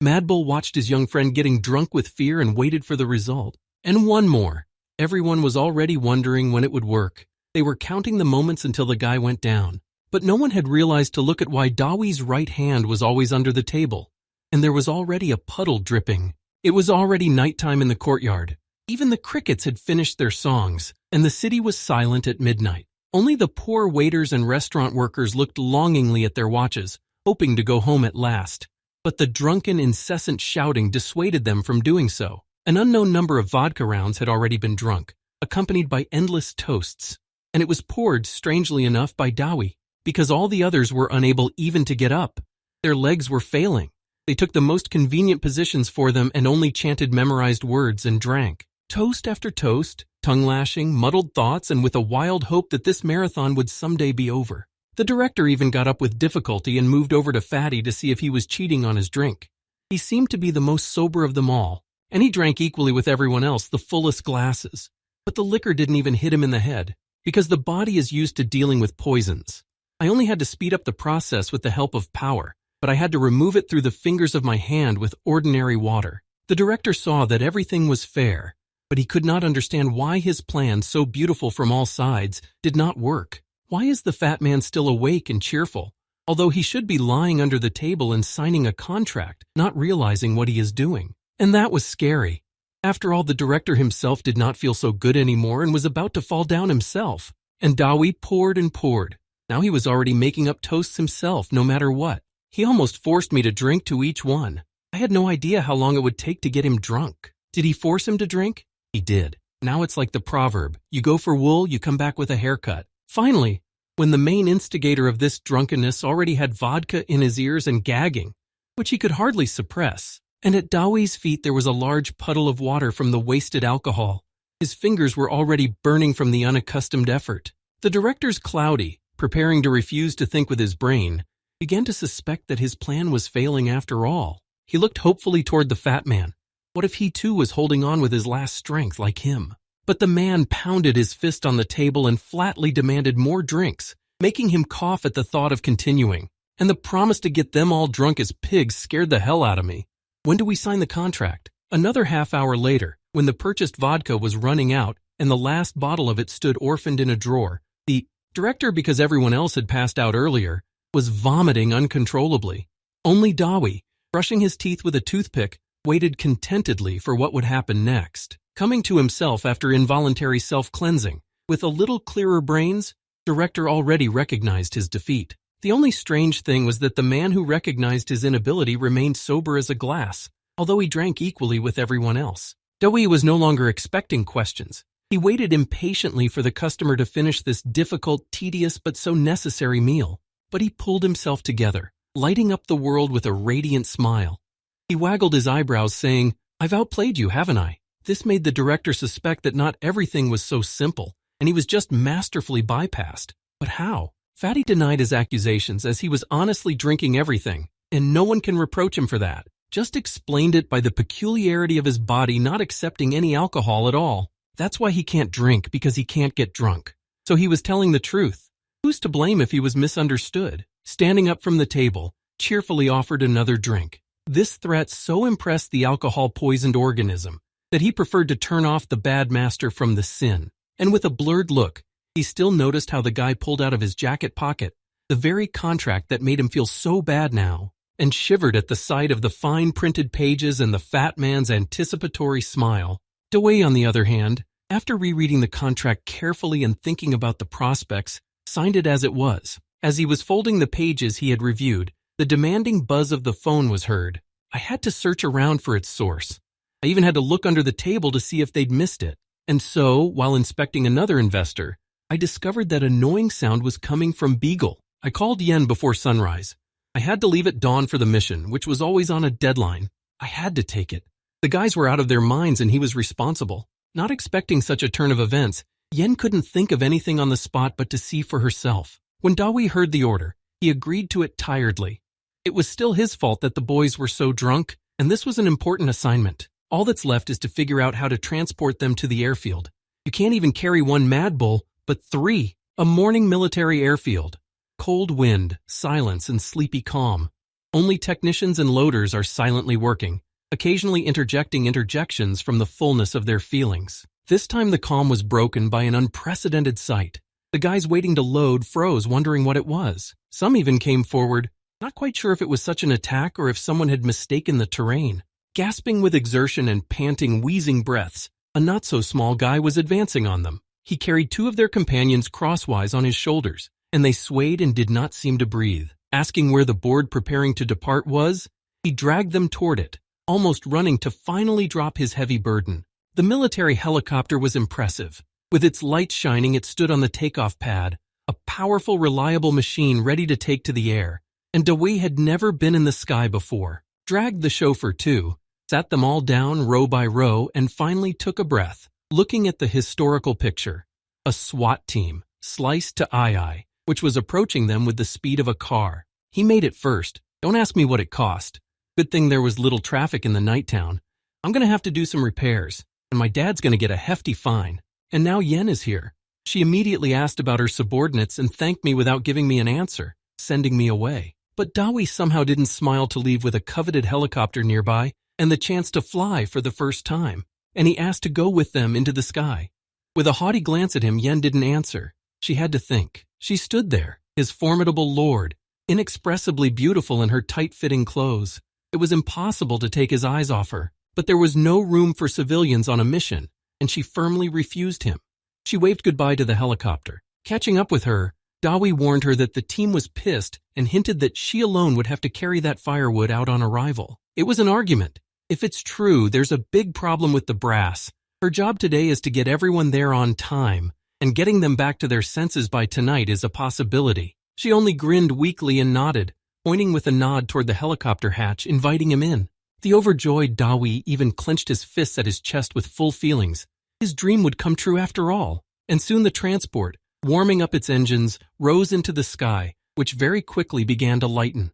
Mad Bull watched his young friend getting drunk with fear and waited for the result. And one more. Everyone was already wondering when it would work. They were counting the moments until the guy went down. But no one had realized to look at why Dawi's right hand was always under the table. And there was already a puddle dripping. It was already nighttime in the courtyard. Even the crickets had finished their songs, and the city was silent at midnight. Only the poor waiters and restaurant workers looked longingly at their watches, hoping to go home at last. But the drunken, incessant shouting dissuaded them from doing so. An unknown number of vodka rounds had already been drunk, accompanied by endless toasts. And it was poured, strangely enough, by Dawi, because all the others were unable even to get up. Their legs were failing. They took the most convenient positions for them and only chanted memorized words and drank. Toast after toast, tongue-lashing, muddled thoughts, and with a wild hope that this marathon would someday be over. The director even got up with difficulty and moved over to Fatty to see if he was cheating on his drink. He seemed to be the most sober of them all, and he drank equally with everyone else the fullest glasses. But the liquor didn't even hit him in the head, because the body is used to dealing with poisons. I only had to speed up the process with the help of power, but I had to remove it through the fingers of my hand with ordinary water. The director saw that everything was fair, but he could not understand why his plan, so beautiful from all sides, did not work. Why is the fat man still awake and cheerful, although he should be lying under the table and signing a contract, not realizing what he is doing? And that was scary. After all, the director himself did not feel so good anymore and was about to fall down himself. And Dawi poured and poured. Now he was already making up toasts himself, no matter what. He almost forced me to drink to each one. I had no idea how long it would take to get him drunk. Did he force him to drink? He did. Now it's like the proverb, you go for wool, you come back with a haircut. Finally, when the main instigator of this drunkenness already had vodka in his ears and gagging, which he could hardly suppress, and at Dawi's feet there was a large puddle of water from the wasted alcohol. His fingers were already burning from the unaccustomed effort. The director's cloudy, preparing to refuse to think with his brain, began to suspect that his plan was failing after all. He looked hopefully toward the fat man. What if he too was holding on with his last strength like him? But the man pounded his fist on the table and flatly demanded more drinks, making him cough at the thought of continuing. And the promise to get them all drunk as pigs scared the hell out of me. When do we sign the contract? Another half hour later, when the purchased vodka was running out and the last bottle of it stood orphaned in a drawer, the director, because everyone else had passed out earlier, was vomiting uncontrollably. Only Dawi, brushing his teeth with a toothpick, waited contentedly for what would happen next. Coming to himself after involuntary self-cleansing, with a little clearer brains, director already recognized his defeat. The only strange thing was that the man who recognized his inability remained sober as a glass, although he drank equally with everyone else. Dawi was no longer expecting questions. He waited impatiently for the customer to finish this difficult, tedious, but so necessary meal. But he pulled himself together, lighting up the world with a radiant smile. He waggled his eyebrows, saying, "I've outplayed you, haven't I?" This made the director suspect that not everything was so simple, and he was just masterfully bypassed. But how? Fatty denied his accusations, as he was honestly drinking everything, and no one can reproach him for that. Just explained it by the peculiarity of his body not accepting any alcohol at all. That's why he can't drink, because he can't get drunk. So he was telling the truth. Who's to blame if he was misunderstood? Standing up from the table, cheerfully offered another drink. This threat so impressed the alcohol-poisoned organism that he preferred to turn off the bad master from the sin. And with a blurred look, he still noticed how the guy pulled out of his jacket pocket the very contract that made him feel so bad now, and shivered at the sight of the fine printed pages and the fat man's anticipatory smile. Dawi, on the other hand, after rereading the contract carefully and thinking about the prospects, signed it as it was. As he was folding the pages he had reviewed, the demanding buzz of the phone was heard. I had to search around for its source. I even had to look under the table to see if they'd missed it. And so, while inspecting another investor, I discovered that annoying sound was coming from Beagle. I called Yen before sunrise. I had to leave at dawn for the mission, which was always on a deadline. I had to take it. The guys were out of their minds and he was responsible. Not expecting such a turn of events, Yen couldn't think of anything on the spot but to see for herself. When Dawi heard the order, he agreed to it tiredly. It was still his fault that the boys were so drunk, and this was an important assignment. All that's left is to figure out how to transport them to the airfield. You can't even carry one Mad Bull, but 3. A morning military airfield. Cold wind, silence, and sleepy calm. Only technicians and loaders are silently working, occasionally interjecting interjections from the fullness of their feelings. This time the calm was broken by an unprecedented sight. The guys waiting to load froze, wondering what it was. Some even came forward, not quite sure if it was such an attack or if someone had mistaken the terrain. Gasping with exertion and panting wheezing breaths, a not-so-small guy was advancing on them. He carried 2 of their companions crosswise on his shoulders, and they swayed and did not seem to breathe. Asking where the board preparing to depart was, he dragged them toward it, almost running to finally drop his heavy burden. The military helicopter was impressive. With its lights shining, it stood on the takeoff pad, a powerful, reliable machine ready to take to the air. And Dawi had never been in the sky before. dragged the chauffeur too, sat them all down row by row, and finally took a breath, looking at the historical picture. A SWAT team, sliced to eye, which was approaching them with the speed of a car. He made it first. Don't ask me what it cost. Good thing there was little traffic in the night town. I'm going to have to do some repairs, and my dad's going to get a hefty fine. And now Yen is here. She immediately asked about her subordinates and thanked me without giving me an answer, sending me away. But Dawi somehow didn't smile to leave with a coveted helicopter nearby and the chance to fly for the first time, and he asked to go with them into the sky. With a haughty glance at him, Yen didn't answer. She had to think. She stood there, his formidable lord, inexpressibly beautiful in her tight-fitting clothes. It was impossible to take his eyes off her, but there was no room for civilians on a mission, and she firmly refused him. She waved goodbye to the helicopter. Catching up with her, Dawi warned her that the team was pissed and hinted that she alone would have to carry that firewood out on arrival. It was an argument. If it's true, there's a big problem with the brass. Her job today is to get everyone there on time, and getting them back to their senses by tonight is a possibility. She only grinned weakly and nodded, pointing with a nod toward the helicopter hatch, inviting him in. The overjoyed Dawi even clenched his fists at his chest with full feelings. His dream would come true after all, and soon the transport, warming up its engines, rose into the sky, which very quickly began to lighten.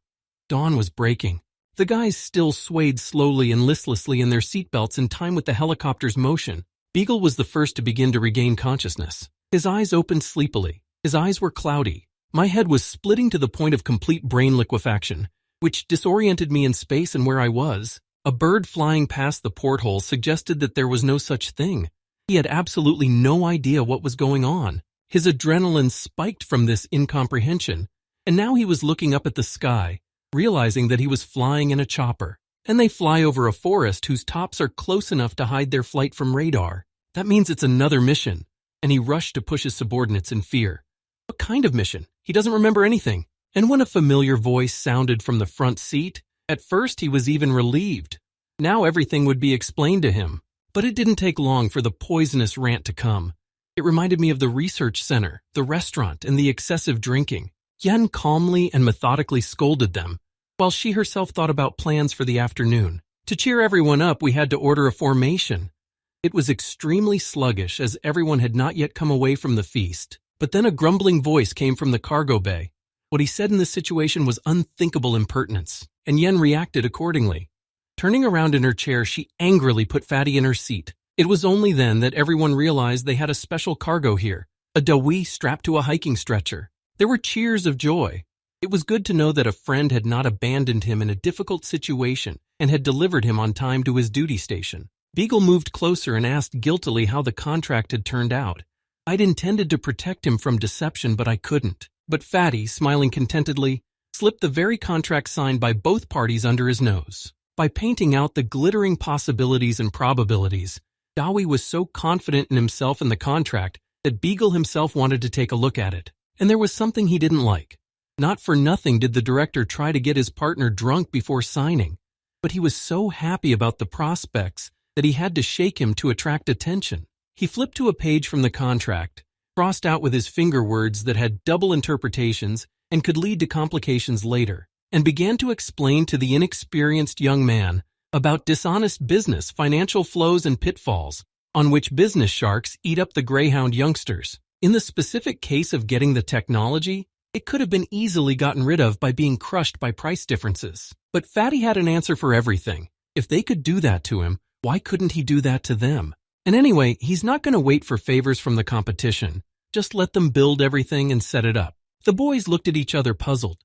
Dawn was breaking. The guys still swayed slowly and listlessly in their seatbelts in time with the helicopter's motion. Beagle was the first to begin to regain consciousness. His eyes opened sleepily. His eyes were cloudy. My head was splitting to the point of complete brain liquefaction, which disoriented me in space and where I was. A bird flying past the porthole suggested that there was no such thing. He had absolutely no idea what was going on. His adrenaline spiked from this incomprehension, and now he was looking up at the sky, realizing that he was flying in a chopper. And they fly over a forest whose tops are close enough to hide their flight from radar. That means it's another mission, and he rushed to push his subordinates in fear. What kind of mission? He doesn't remember anything. And when a familiar voice sounded from the front seat, at first he was even relieved. Now everything would be explained to him. But it didn't take long for the poisonous rant to come. It reminded me of the research center, the restaurant, and the excessive drinking. Yen calmly and methodically scolded them, while she herself thought about plans for the afternoon. To cheer everyone up, we had to order a formation. It was extremely sluggish, as everyone had not yet come away from the feast. But then a grumbling voice came from the cargo bay. What he said in this situation was unthinkable impertinence, and Yen reacted accordingly. Turning around in her chair, she angrily put Fatty in her seat. It was only then that everyone realized they had a special cargo here, a Dawi strapped to a hiking stretcher. There were cheers of joy. It was good to know that a friend had not abandoned him in a difficult situation and had delivered him on time to his duty station. Beagle moved closer and asked guiltily how the contract had turned out. I'd intended to protect him from deception, but I couldn't. But Fatty, smiling contentedly, slipped the very contract signed by both parties under his nose. By painting out the glittering possibilities and probabilities, Dawi was so confident in himself and the contract that Beagle himself wanted to take a look at it. And there was something he didn't like. Not for nothing did the director try to get his partner drunk before signing, but he was so happy about the prospects that he had to shake him to attract attention. He flipped to a page from the contract, crossed out with his finger words that had double interpretations and could lead to complications later, and began to explain to the inexperienced young man about dishonest business, financial flows, and pitfalls on which business sharks eat up the greyhound youngsters. In the specific case of getting the technology, it could have been easily gotten rid of by being crushed by price differences. But Fatty had an answer for everything. If they could do that to him, why couldn't he do that to them? And anyway, he's not going to wait for favors from the competition. Just let them build everything and set it up. The boys looked at each other puzzled.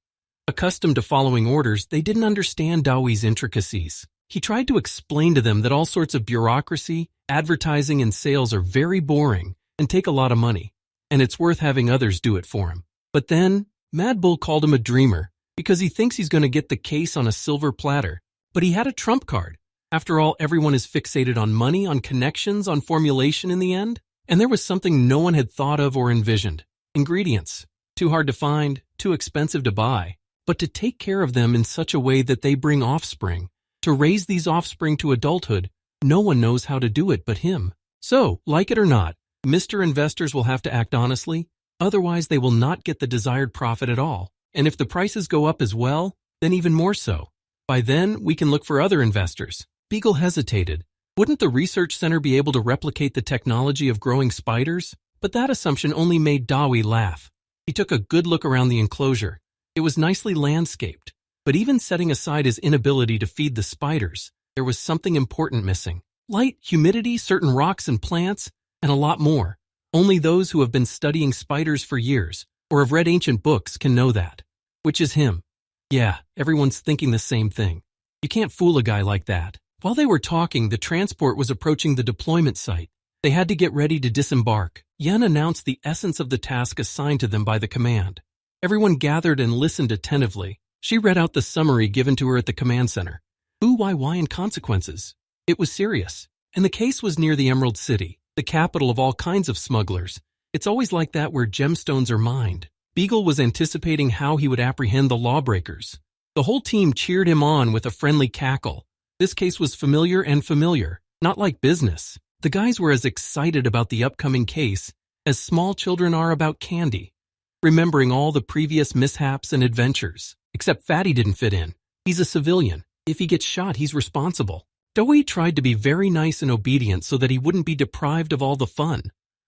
Accustomed to following orders, they didn't understand Dawi's intricacies. He tried to explain to them that all sorts of bureaucracy, advertising, and sales are very boring and take a lot of money, and it's worth having others do it for him. But then, Mad Bull called him a dreamer because he thinks he's going to get the case on a silver platter. But he had a trump card. After all, everyone is fixated on money, on connections, on formulation in the end. And there was something no one had thought of or envisioned. Ingredients. Too hard to find, too expensive to buy. But to take care of them in such a way that they bring offspring, to raise these offspring to adulthood, no one knows how to do it but him. So, like it or not, Mr. Investors will have to act honestly, otherwise they will not get the desired profit at all. And if the prices go up as well, then even more so. By then, we can look for other investors. Beagle hesitated. Wouldn't the research center be able to replicate the technology of growing spiders? But that assumption only made Dawi laugh. He took a good look around the enclosure. It was nicely landscaped. But even setting aside his inability to feed the spiders, there was something important missing. Light, humidity, certain rocks and plants, and a lot more. Only those who have been studying spiders for years, or have read ancient books, can know that. Which is him. Yeah, everyone's thinking the same thing. You can't fool a guy like that. While they were talking, the transport was approaching the deployment site. They had to get ready to disembark. Yen announced the essence of the task assigned to them by the command. Everyone gathered and listened attentively. She read out the summary given to her at the command center. Who, why, and consequences. It was serious. And the case was near the Emerald City, the capital of all kinds of smugglers. It's always like that where gemstones are mined. Beagle was anticipating how he would apprehend the lawbreakers. The whole team cheered him on with a friendly cackle. This case was familiar, not like business. The guys were as excited about the upcoming case as small children are about candy, remembering all the previous mishaps and adventures. Except Fatty didn't fit in. He's a civilian. If he gets shot, he's responsible. Dewey tried to be very nice and obedient so that he wouldn't be deprived of all the fun.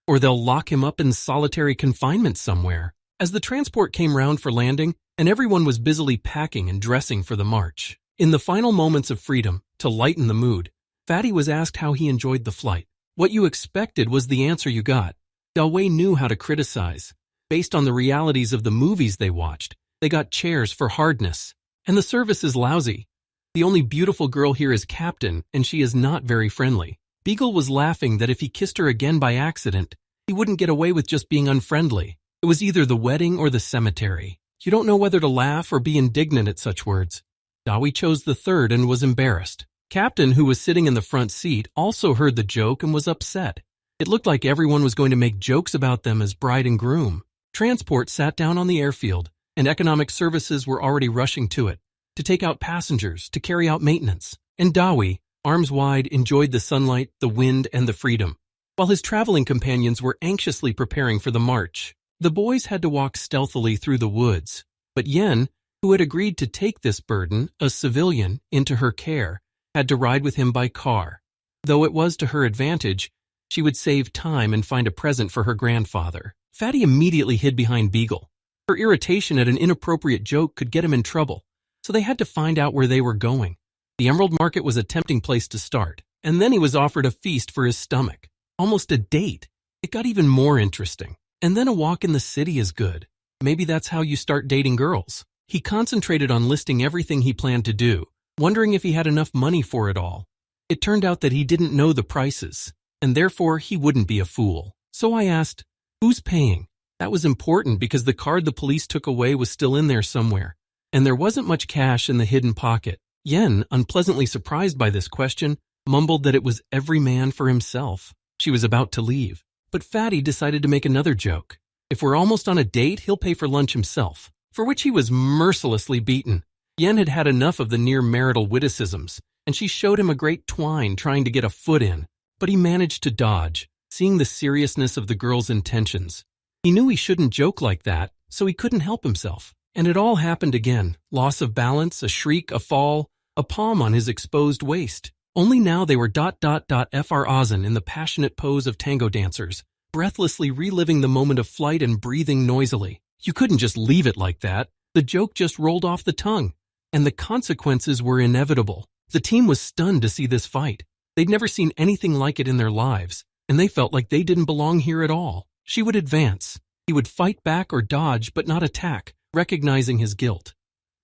Or they'll lock him up in solitary confinement somewhere. As the transport came round for landing, and everyone was busily packing and dressing for the march. In the final moments of freedom, to lighten the mood, Fatty was asked how he enjoyed the flight. What you expected was the answer you got. Delway knew how to criticize. Based on the realities of the movies they watched, they got chairs for hardness. And the service is lousy. The only beautiful girl here is Captain, and she is not very friendly. Beagle was laughing that if he kissed her again by accident, he wouldn't get away with just being unfriendly. It was either the wedding or the cemetery. You don't know whether to laugh or be indignant at such words. Dawi chose the third and was embarrassed. Captain, who was sitting in the front seat, also heard the joke and was upset. It looked like everyone was going to make jokes about them as bride and groom. Transport sat down on the airfield, and economic services were already rushing to it, to take out passengers, to carry out maintenance. And Dawi, arms wide, enjoyed the sunlight, the wind, and the freedom, while his traveling companions were anxiously preparing for the march. The boys had to walk stealthily through the woods, but Yen, who had agreed to take this burden, a civilian, into her care, had to ride with him by car. Though it was to her advantage, she would save time and find a present for her grandfather. Fatty immediately hid behind Beagle. Her irritation at an inappropriate joke could get him in trouble, so they had to find out where they were going. The Emerald Market was a tempting place to start, and then he was offered a feast for his stomach. Almost a date. It got even more interesting. And then a walk in the city is good. Maybe that's how you start dating girls. He concentrated on listing everything he planned to do, wondering if he had enough money for it all. It turned out that he didn't know the prices, and therefore he wouldn't be a fool. So I asked, who's paying? That was important because the card the police took away was still in there somewhere, and there wasn't much cash in the hidden pocket. Yen, unpleasantly surprised by this question, mumbled that it was every man for himself. She was about to leave. But Fatty decided to make another joke. If we're almost on a date, he'll pay for lunch himself, for which he was mercilessly beaten. Yen had had enough of the near-marital witticisms, and she showed him a great twine trying to get a foot in. But he managed to dodge, seeing the seriousness of the girl's intentions. He knew he shouldn't joke like that, so he couldn't help himself. And it all happened again. Loss of balance, a shriek, a fall, a palm on his exposed waist. Only now they were Fr. in the passionate pose of tango dancers, breathlessly reliving the moment of flight and breathing noisily. You couldn't just leave it like that. The joke just rolled off the tongue, and the consequences were inevitable. The team was stunned to see this fight. They'd never seen anything like it in their lives, and they felt like they didn't belong here at all. She would advance. He would fight back or dodge, but not attack, recognizing his guilt.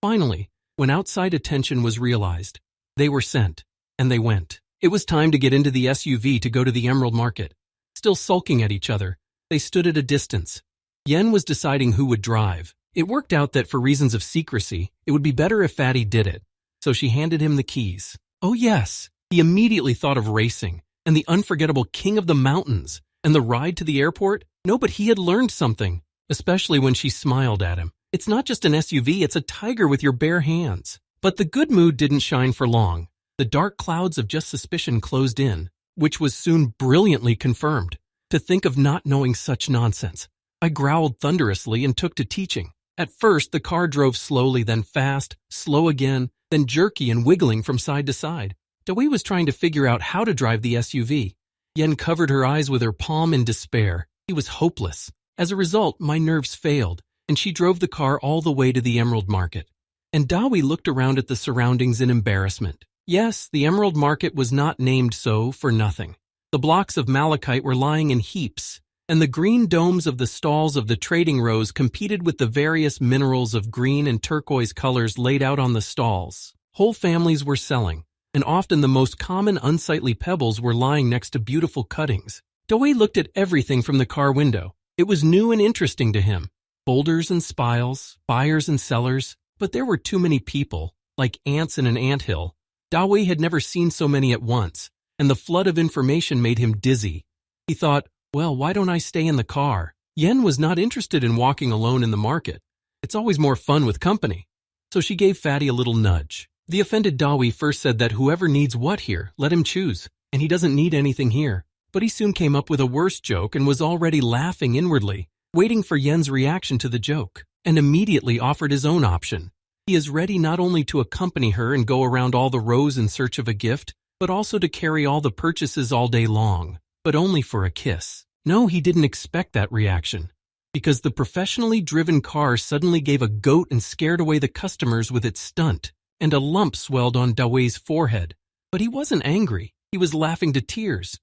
Finally, when outside attention was realized, they were sent. And they went. It was time to get into the SUV to go to the Emerald Market. Still sulking at each other, they stood at a distance. Yen was deciding who would drive. It worked out that for reasons of secrecy, it would be better if Fatty did it. So she handed him the keys. Oh yes, he immediately thought of racing, and the unforgettable King of the Mountains, and the ride to the airport. No, but he had learned something, especially when she smiled at him. It's not just an SUV, it's a tiger with your bare hands. But the good mood didn't shine for long. The dark clouds of just suspicion closed in, which was soon brilliantly confirmed. To think of not knowing such nonsense. I growled thunderously and took to teaching. At first, the car drove slowly, then fast, slow again, then jerky and wiggling from side to side. Dawei was trying to figure out how to drive the SUV. Yen covered her eyes with her palm in despair. He was hopeless. As a result, my nerves failed, and she drove the car all the way to the Emerald Market. And Dawei looked around at the surroundings in embarrassment. Yes, the Emerald Market was not named so for nothing. The blocks of malachite were lying in heaps, and the green domes of the stalls of the trading rows competed with the various minerals of green and turquoise colors laid out on the stalls. Whole families were selling, and often the most common unsightly pebbles were lying next to beautiful cuttings. Dawei looked at everything from the car window. It was new and interesting to him. Boulders and spiles, buyers and sellers, but there were too many people, like ants in an anthill. Dawei had never seen so many at once, and the flood of information made him dizzy. He thought, well, why don't I stay in the car? Yen was not interested in walking alone in the market. It's always more fun with company. So she gave Fatty a little nudge. The offended Dawei first said that whoever needs what here, let him choose, and he doesn't need anything here. But he soon came up with a worse joke and was already laughing inwardly, waiting for Yen's reaction to the joke, and immediately offered his own option. He is ready not only to accompany her and go around all the rows in search of a gift, but also to carry all the purchases all day long, but only for a kiss. No, he didn't expect that reaction, because the professionally driven car suddenly gave a goat and scared away the customers with its stunt, and a lump swelled on Dawei's forehead. But he wasn't angry. He was laughing to tears.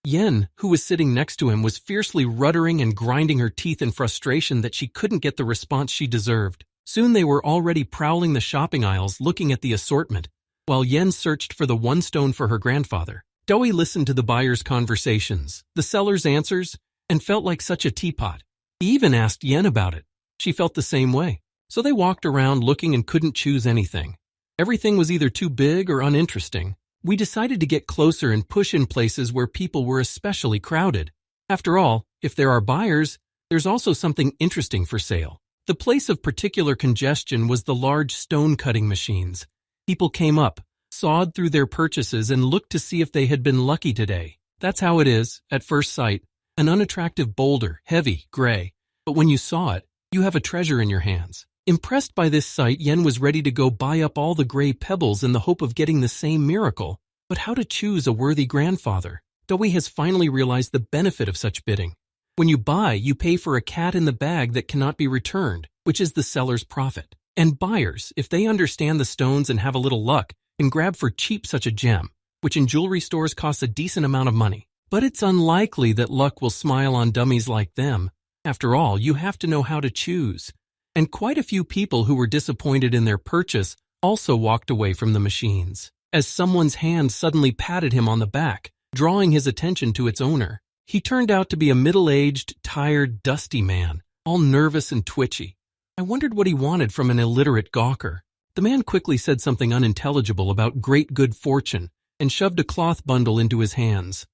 Yen, who was sitting next to him, was fiercely ruddering and grinding her teeth in frustration that she couldn't get the response she deserved. Soon they were already prowling the shopping aisles looking at the assortment, while Yen searched for the one stone for her grandfather. Dawei listened to the buyers' conversations, the sellers' answers, and felt like such a teapot. He even asked Yen about it. She felt the same way. So they walked around looking and couldn't choose anything. Everything was either too big or uninteresting. We decided to get closer and push in places where people were especially crowded. After all, if there are buyers, there's also something interesting for sale. The place of particular congestion was the large stone-cutting machines. People came up, sawed through their purchases, and looked to see if they had been lucky today. That's how it is, at first sight. An unattractive boulder, heavy, gray. But when you saw it, you have a treasure in your hands. Impressed by this sight, Yen was ready to go buy up all the gray pebbles in the hope of getting the same miracle. But how to choose a worthy grandfather? Dawei has finally realized the benefit of such bidding. When you buy, you pay for a cat in the bag that cannot be returned, which is the seller's profit. And buyers, if they understand the stones and have a little luck, can grab for cheap such a gem, which in jewelry stores costs a decent amount of money. But it's unlikely that luck will smile on dummies like them. After all, you have to know how to choose. And quite a few people who were disappointed in their purchase also walked away from the machines, as someone's hand suddenly patted him on the back, drawing his attention to its owner. He turned out to be a middle-aged, tired, dusty man, all nervous and twitchy. I wondered what he wanted from an illiterate gawker. The man quickly said something unintelligible about great good fortune and shoved a cloth bundle into his hands.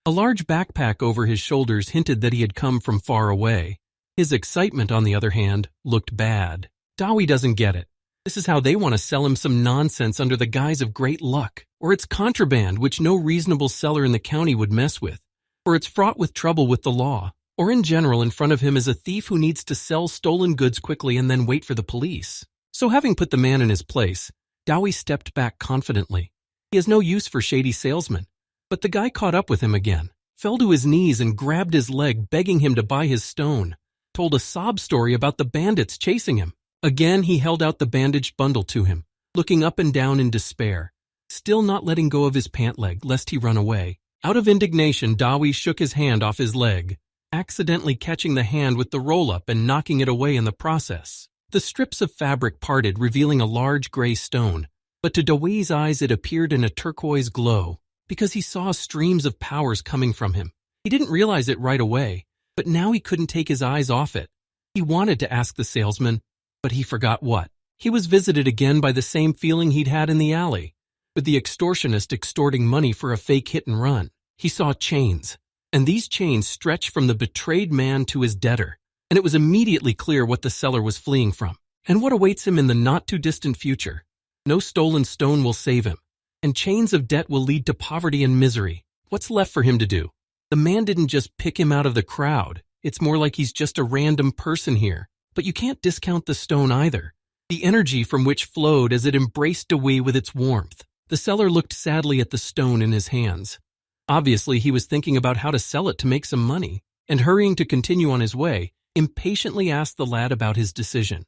A large backpack over his shoulders hinted that he had come from far away. His excitement, on the other hand, looked bad. Dawei doesn't get it. This is how they want to sell him some nonsense under the guise of great luck, or it's contraband which no reasonable seller in the county would mess with, or it's fraught with trouble with the law, or in general in front of him is a thief who needs to sell stolen goods quickly and then wait for the police. So having put the man in his place, Dawei stepped back confidently. He has no use for shady salesmen. But the guy caught up with him again, fell to his knees and grabbed his leg, begging him to buy his stone, told a sob story about the bandits chasing him. Again, he held out the bandaged bundle to him, looking up and down in despair, still not letting go of his pant leg lest he run away. Out of indignation, Dawei shook his hand off his leg, accidentally catching the hand with the roll-up and knocking it away in the process. The strips of fabric parted, revealing a large gray stone, but to Dawei's eyes it appeared in a turquoise glow, because he saw streams of powers coming from him. He didn't realize it right away, but now he couldn't take his eyes off it. He wanted to ask the salesman, but he forgot what. He was visited again by the same feeling he'd had in the alley, with the extortionist extorting money for a fake hit and run. He saw chains, and these chains stretched from the betrayed man to his debtor, and it was immediately clear what the seller was fleeing from, and what awaits him in the not-too-distant future. No stolen stone will save him, and chains of debt will lead to poverty and misery. What's left for him to do? The man didn't just pick him out of the crowd. It's more like he's just a random person here. But you can't discount the stone either. the energy from which flowed as it embraced Dewey with its warmth. The seller looked sadly at the stone in his hands. Obviously, he was thinking about how to sell it to make some money, and hurrying to continue on his way, impatiently asked the lad about his decision.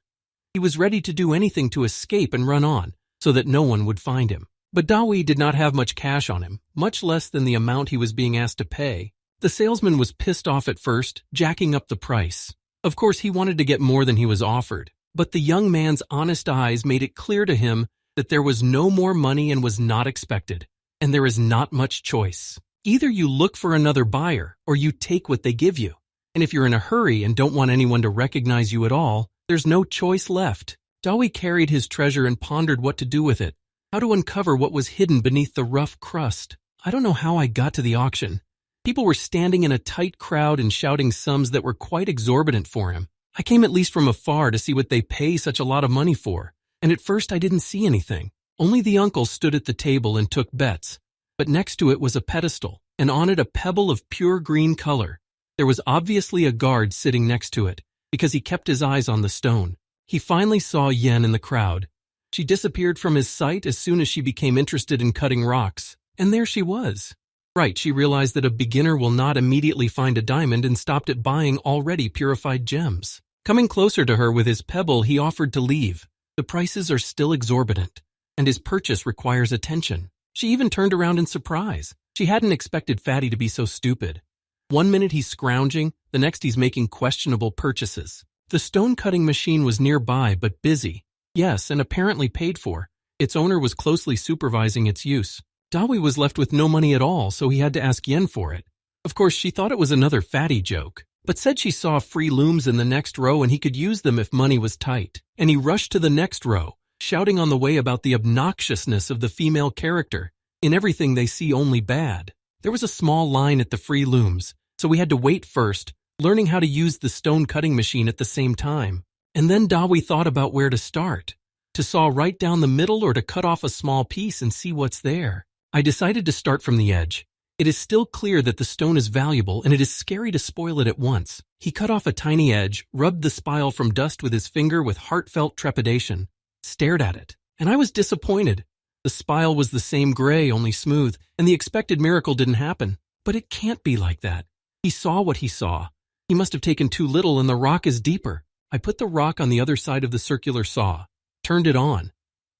He was ready to do anything to escape and run on, so that no one would find him. But Dewey did not have much cash on him, much less than the amount he was being asked to pay. The salesman was pissed off at first, jacking up the price. Of course, he wanted to get more than he was offered, but the young man's honest eyes made it clear to him that there was no more money and was not expected, and there is not much choice. Either you look for another buyer, or you take what they give you. And if you're in a hurry and don't want anyone to recognize you at all, there's no choice left. Dewey carried his treasure and pondered what to do with it, how to uncover what was hidden beneath the rough crust. I don't know how I got to the auction. People were standing in a tight crowd and shouting sums that were quite exorbitant for him. I came at least from afar to see what they pay such a lot of money for, and at first I didn't see anything. Only the uncle stood at the table and took bets. But next to it was a pedestal, and on it a pebble of pure green color. There was obviously a guard sitting next to it, because he kept his eyes on the stone. He finally saw Yen in the crowd. She disappeared from his sight as soon as she became interested in cutting rocks, and there she was. Right, she realized that a beginner will not immediately find a diamond and stopped at buying already purified gems. Coming closer to her with his pebble, he offered to leave. The prices are still exorbitant, and his purchase requires attention. She even turned around in surprise. She hadn't expected Fatty to be so stupid. One minute he's scrounging, the next he's making questionable purchases. The stone-cutting machine was nearby but busy. Yes, and apparently paid for. Its owner was closely supervising its use. Dewey was left with no money at all, so he had to ask Yen for it. Of course, she thought it was another Fatty joke, but said she saw free looms in the next row and he could use them if money was tight. And he rushed to the next row, shouting on the way about the obnoxiousness of the female character. In everything they see only bad. There was a small line at the free looms, so we had to wait first, learning how to use the stone-cutting machine at the same time. And then Dewey thought about where to start. To saw right down the middle or to cut off a small piece and see what's there. I decided to start from the edge. It is still clear that the stone is valuable and it is scary to spoil it at once. He cut off a tiny edge, rubbed the spile from dust with his finger with heartfelt trepidation, stared at it, and I was disappointed. The spile was the same gray, only smooth, and the expected miracle didn't happen. But it can't be like that. He saw what he saw. He must have taken too little and the rock is deeper. I put the rock on the other side of the circular saw, turned it on.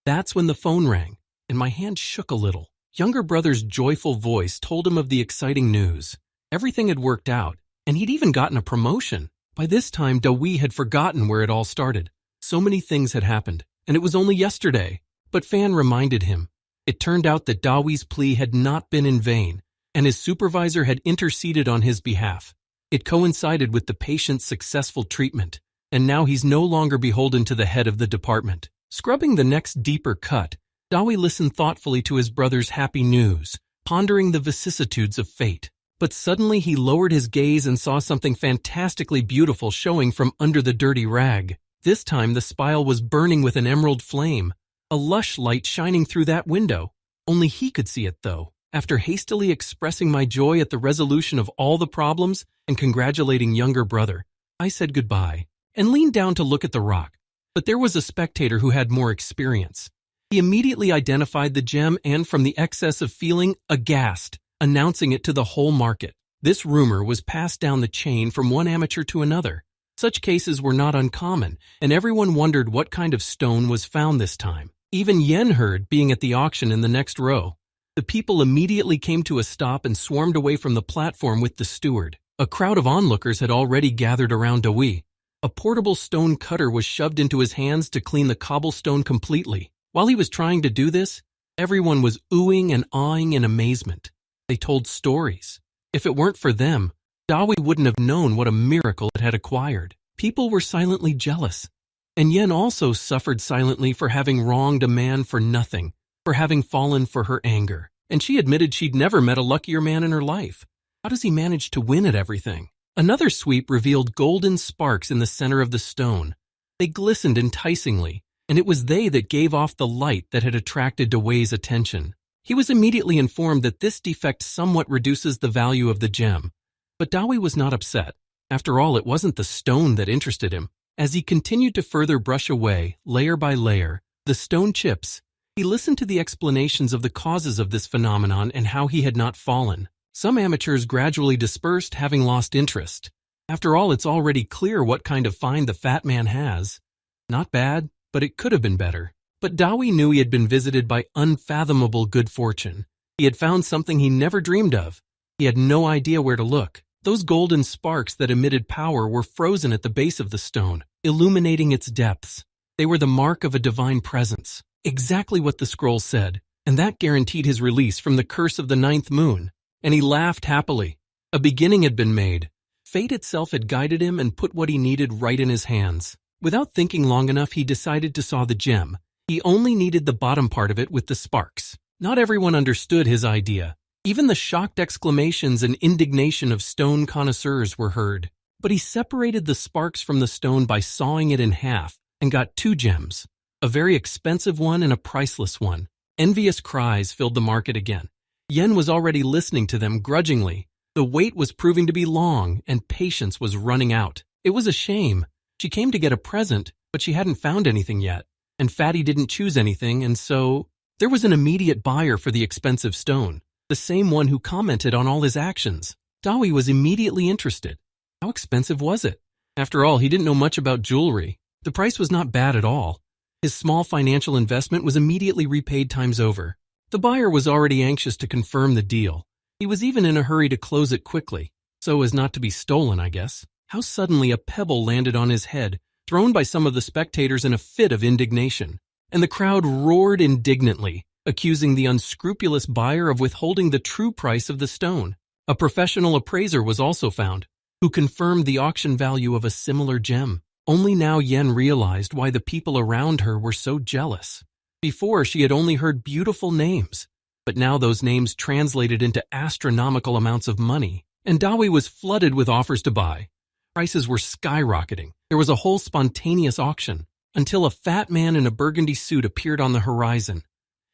That's when the phone rang, and my hand shook a little. Younger brother's joyful voice told him of the exciting news. Everything had worked out, and he'd even gotten a promotion. By this time, Dewey had forgotten where it all started. So many things had happened, and it was only yesterday. But Fan reminded him. It turned out that Dewey's plea had not been in vain, and his supervisor had interceded on his behalf. It coincided with the patient's successful treatment, and now he's no longer beholden to the head of the department. Scrubbing the next deeper cut, Dewey listened thoughtfully to his brother's happy news, pondering the vicissitudes of fate. But suddenly he lowered his gaze and saw something fantastically beautiful showing from under the dirty rag. This time the spile was burning with an emerald flame. A lush light shining through that window. Only he could see it, though. After hastily expressing my joy at the resolution of all the problems and congratulating younger brother, I said goodbye and leaned down to look at the rock. But there was a spectator who had more experience. He immediately identified the gem and, from the excess of feeling, aghast, announcing it to the whole market. This rumor was passed down the chain from one amateur to another. Such cases were not uncommon, and everyone wondered what kind of stone was found this time. Even Yen heard, being at the auction in the next row. The people immediately came to a stop and swarmed away from the platform with the steward. A crowd of onlookers had already gathered around Dewey. A portable stone cutter was shoved into his hands to clean the cobblestone completely. While he was trying to do this, everyone was oohing and awing in amazement. They told stories. If it weren't for them, Dewey wouldn't have known what a miracle it had acquired. People were silently jealous. And Yen also suffered silently for having wronged a man for nothing, for having fallen for her anger. And she admitted she'd never met a luckier man in her life. How does he manage to win at everything? Another sweep revealed golden sparks in the center of the stone. They glistened enticingly, and it was they that gave off the light that had attracted Dewey's attention. He was immediately informed that this defect somewhat reduces the value of the gem. But Dewey was not upset. After all, it wasn't the stone that interested him. As he continued to further brush away, layer by layer, the stone chips, he listened to the explanations of the causes of this phenomenon and how he had not fallen. Some amateurs gradually dispersed, having lost interest. After all, it's already clear what kind of find the fat man has. Not bad, but it could have been better. But Dawi knew he had been visited by unfathomable good fortune. He had found something he never dreamed of. He had no idea where to look. Those golden sparks that emitted power were frozen at the base of the stone, illuminating its depths. They were the mark of a divine presence, exactly what the scroll said, and that guaranteed his release from the curse of the ninth moon. And he laughed happily. A beginning had been made. Fate itself had guided him and put what he needed right in his hands. Without thinking long enough, he decided to saw the gem. He only needed the bottom part of it with the sparks. Not everyone understood his idea. Even the shocked exclamations and indignation of stone connoisseurs were heard. But he separated the sparks from the stone by sawing it in half and got two gems, a very expensive one and a priceless one. Envious cries filled the market again. Yen was already listening to them grudgingly. The wait was proving to be long, and patience was running out. It was a shame. She came to get a present, but she hadn't found anything yet, and Fatty didn't choose anything, and so there was an immediate buyer for the expensive stone, the same one who commented on all his actions. Dawi was immediately interested. How expensive was it? After all, he didn't know much about jewelry. The price was not bad at all. His small financial investment was immediately repaid times over. The buyer was already anxious to confirm the deal. He was even in a hurry to close it quickly, so as not to be stolen, I guess. How suddenly a pebble landed on his head, thrown by some of the spectators in a fit of indignation. And the crowd roared indignantly, accusing the unscrupulous buyer of withholding the true price of the stone. A professional appraiser was also found, who confirmed the auction value of a similar gem. Only now Yen realized why the people around her were so jealous. Before, she had only heard beautiful names, but now those names translated into astronomical amounts of money, and Dawi was flooded with offers to buy. Prices were skyrocketing. There was a whole spontaneous auction, until a fat man in a burgundy suit appeared on the horizon.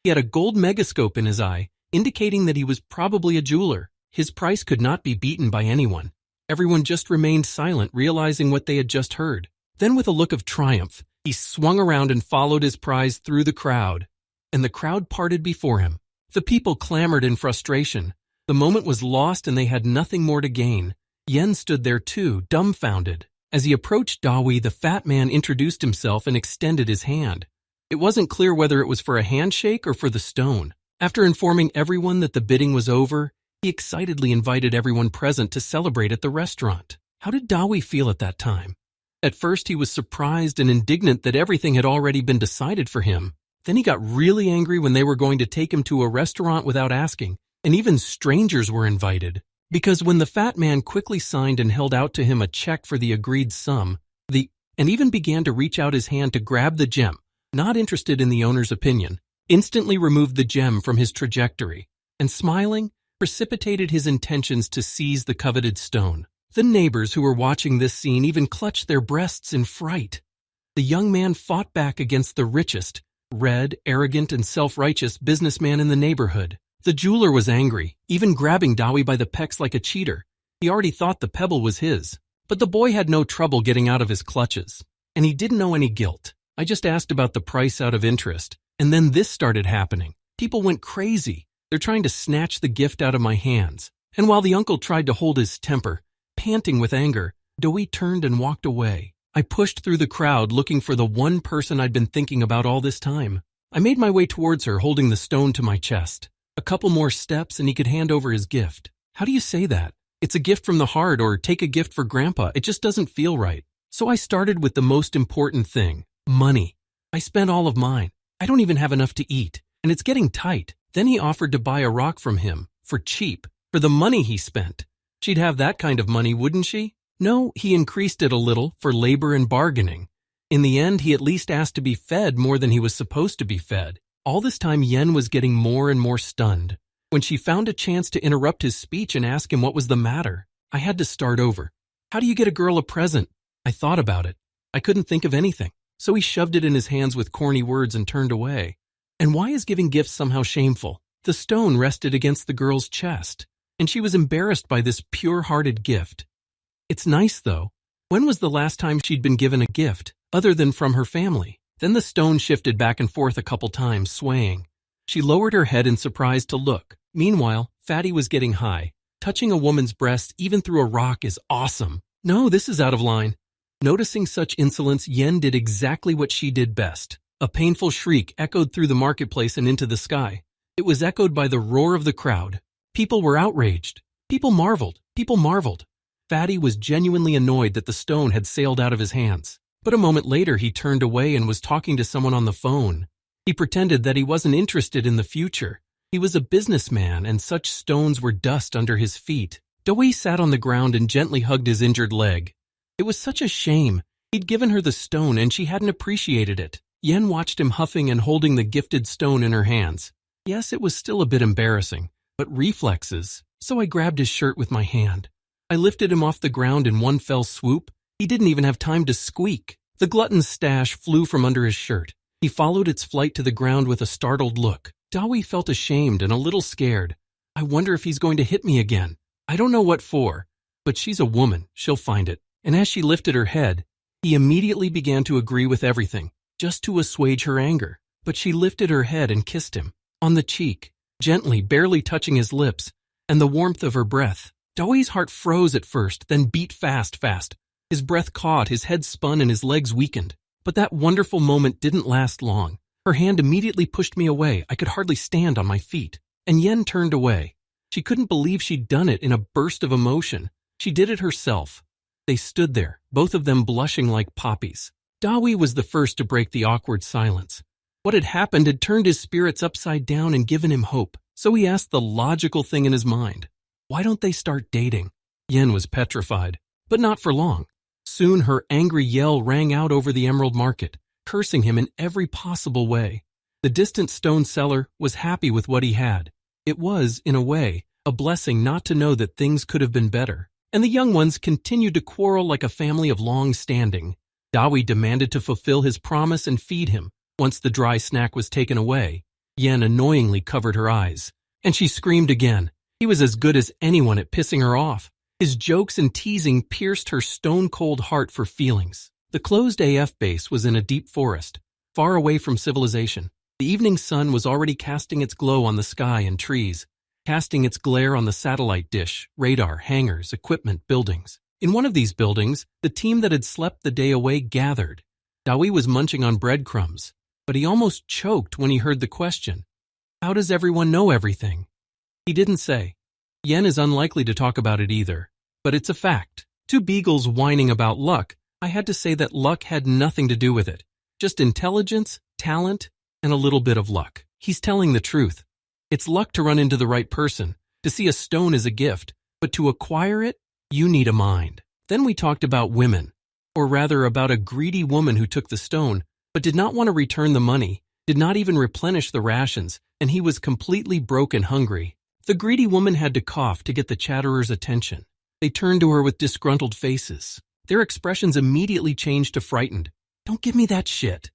He had a gold megascope in his eye, indicating that he was probably a jeweler. His price could not be beaten by anyone. Everyone just remained silent, realizing what they had just heard. Then with a look of triumph, he swung around and followed his prize through the crowd, and the crowd parted before him. The people clamored in frustration. The moment was lost and they had nothing more to gain. Yen stood there too, dumbfounded. As he approached Dawi, the fat man introduced himself and extended his hand. It wasn't clear whether it was for a handshake or for the stone. After informing everyone that the bidding was over, he excitedly invited everyone present to celebrate at the restaurant. How did Dawi feel at that time? At first, he was surprised and indignant that everything had already been decided for him. Then he got really angry when they were going to take him to a restaurant without asking, and even strangers were invited. Because when the fat man quickly signed and held out to him a check for the agreed sum, and even began to reach out his hand to grab the gem, not interested in the owner's opinion, instantly removed the gem from his trajectory, and smiling, precipitated his intentions to seize the coveted stone. The neighbors who were watching this scene even clutched their breasts in fright. The young man fought back against the richest, red, arrogant, and self-righteous businessman in the neighborhood. The jeweler was angry, even grabbing Dawi by the pecs like a cheater. He already thought the pebble was his. But the boy had no trouble getting out of his clutches, and he didn't know any guilt. I just asked about the price out of interest, and then this started happening. People went crazy. They're trying to snatch the gift out of my hands. And while the uncle tried to hold his temper, panting with anger, Dawi turned and walked away. I pushed through the crowd looking for the one person I'd been thinking about all this time. I made my way towards her, holding the stone to my chest. A couple more steps and he could hand over his gift. How do you say that? It's a gift from the heart, or take a gift for Grandpa. It just doesn't feel right. So I started with the most important thing, money. I spent all of mine. I don't even have enough to eat, and it's getting tight. Then he offered to buy a rock from him, for cheap, for the money he spent. She'd have that kind of money, wouldn't she? No, he increased it a little for labor and bargaining. In the end, he at least asked to be fed more than he was supposed to be fed. All this time, Yen was getting more and more stunned. When she found a chance to interrupt his speech and ask him what was the matter, I had to start over. How do you get a girl a present? I thought about it. I couldn't think of anything. So he shoved it in his hands with corny words and turned away. And why is giving gifts somehow shameful? The stone rested against the girl's chest, and she was embarrassed by this pure-hearted gift. It's nice, though. When was the last time she'd been given a gift, other than from her family? Then the stone shifted back and forth a couple times, swaying. She lowered her head in surprise to look. Meanwhile, Fatty was getting high. Touching a woman's breast even through a rock is awesome. No, this is out of line. Noticing such insolence, Yen did exactly what she did best. A painful shriek echoed through the marketplace and into the sky. It was echoed by the roar of the crowd. People were outraged. People marveled. Fatty was genuinely annoyed that the stone had sailed out of his hands. But a moment later, he turned away and was talking to someone on the phone. He pretended that he wasn't interested in the future. He was a businessman, and such stones were dust under his feet. Doi sat on the ground and gently hugged his injured leg. It was such a shame. He'd given her the stone, and she hadn't appreciated it. Yen watched him huffing and holding the gifted stone in her hands. Yes, it was still a bit embarrassing, but reflexes. So I grabbed his shirt with my hand. I lifted him off the ground in one fell swoop. He didn't even have time to squeak. The glutton's stash flew from under his shirt. He followed its flight to the ground with a startled look. Doi felt ashamed and a little scared. I wonder if he's going to hit me again. I don't know what for, but she's a woman. She'll find it. And as she lifted her head, he immediately began to agree with everything, just to assuage her anger. But she lifted her head and kissed him on the cheek, gently, barely touching his lips, and the warmth of her breath. Doi's heart froze at first, then beat fast. His breath caught, his head spun, and his legs weakened. But that wonderful moment didn't last long. Her hand immediately pushed me away. I could hardly stand on my feet. And Yen turned away. She couldn't believe she'd done it in a burst of emotion. She did it herself. They stood there, both of them blushing like poppies. Doi was the first to break the awkward silence. What had happened had turned his spirits upside down and given him hope. So he asked the logical thing in his mind. Why don't they start dating? Yen was petrified, but not for long. Soon her angry yell rang out over the emerald market, cursing him in every possible way. The distant stone seller was happy with what he had. It was, in a way, a blessing not to know that things could have been better. And the young ones continued to quarrel like a family of long standing. Doi demanded to fulfill his promise and feed him. Once the dry snack was taken away, Yen annoyingly covered her eyes. And she screamed again. He was as good as anyone at pissing her off. His jokes and teasing pierced her stone-cold heart for feelings. The closed AF base was in a deep forest, far away from civilization. The evening sun was already casting its glow on the sky and trees, casting its glare on the satellite dish, radar, hangars, equipment, buildings. In one of these buildings, the team that had slept the day away gathered. Doi was munching on breadcrumbs, but he almost choked when he heard the question. How does everyone know everything? He didn't say. Yen is unlikely to talk about it either, but it's a fact. Two beagles whining about luck, I had to say that luck had nothing to do with it. Just intelligence, talent, and a little bit of luck. He's telling the truth. It's luck to run into the right person. To see a stone is a gift, but to acquire it, you need a mind. Then we talked about women, or rather about a greedy woman who took the stone, but did not want to return the money, did not even replenish the rations, and he was completely broke and hungry. The greedy woman had to cough to get the chatterers' attention. They turned to her with disgruntled faces. Their expressions immediately changed to frightened. Don't give me that shit.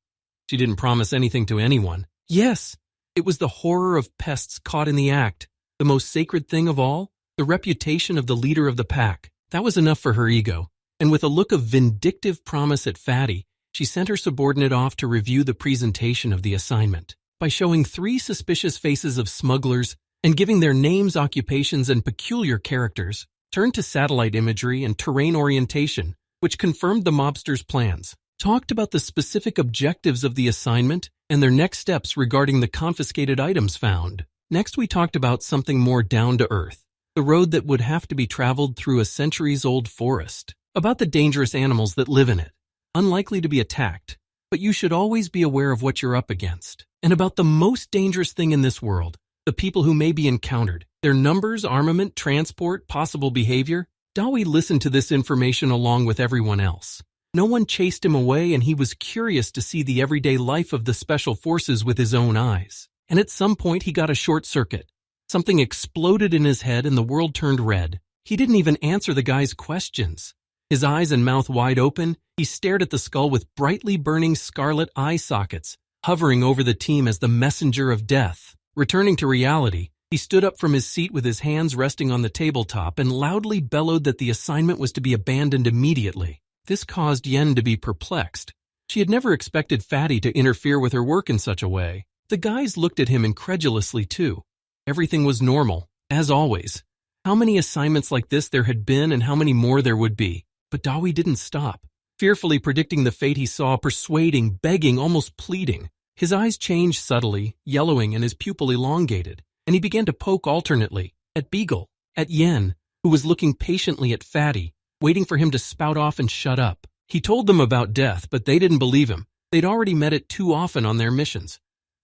She didn't promise anything to anyone. Yes, it was the horror of pests caught in the act. The most sacred thing of all, the reputation of the leader of the pack. That was enough for her ego. And with a look of vindictive promise at Fatty, she sent her subordinate off to review the presentation of the assignment. By showing 3 suspicious faces of smugglers and giving their names, occupations, and peculiar characters, turned to satellite imagery and terrain orientation, which confirmed the mobsters' plans, talked about the specific objectives of the assignment and their next steps regarding the confiscated items found. Next, we talked about something more down-to-earth, the road that would have to be traveled through a centuries-old forest, about the dangerous animals that live in it, unlikely to be attacked, but you should always be aware of what you're up against, and about the most dangerous thing in this world, the people who may be encountered, their numbers, armament, transport, possible behavior. Doi listened to this information along with everyone else. No one chased him away, and he was curious to see the everyday life of the special forces with his own eyes. And at some point he got a short circuit. Something exploded in his head and the world turned red. He didn't even answer the guy's questions. His eyes and mouth wide open, he stared at the skull with brightly burning scarlet eye sockets, hovering over the team as the messenger of death. Returning to reality, he stood up from his seat with his hands resting on the tabletop and loudly bellowed that the assignment was to be abandoned immediately. This caused Yen to be perplexed. She had never expected Fatty to interfere with her work in such a way. The guys looked at him incredulously too. Everything was normal, as always. How many assignments like this there had been and how many more there would be. But Dawi didn't stop, fearfully predicting the fate he saw, persuading, begging, almost pleading. His eyes changed subtly, yellowing, and his pupil elongated, and he began to poke alternately, at Beagle, at Yen, who was looking patiently at Fatty, waiting for him to spout off and shut up. He told them about death, but they didn't believe him. They'd already met it too often on their missions.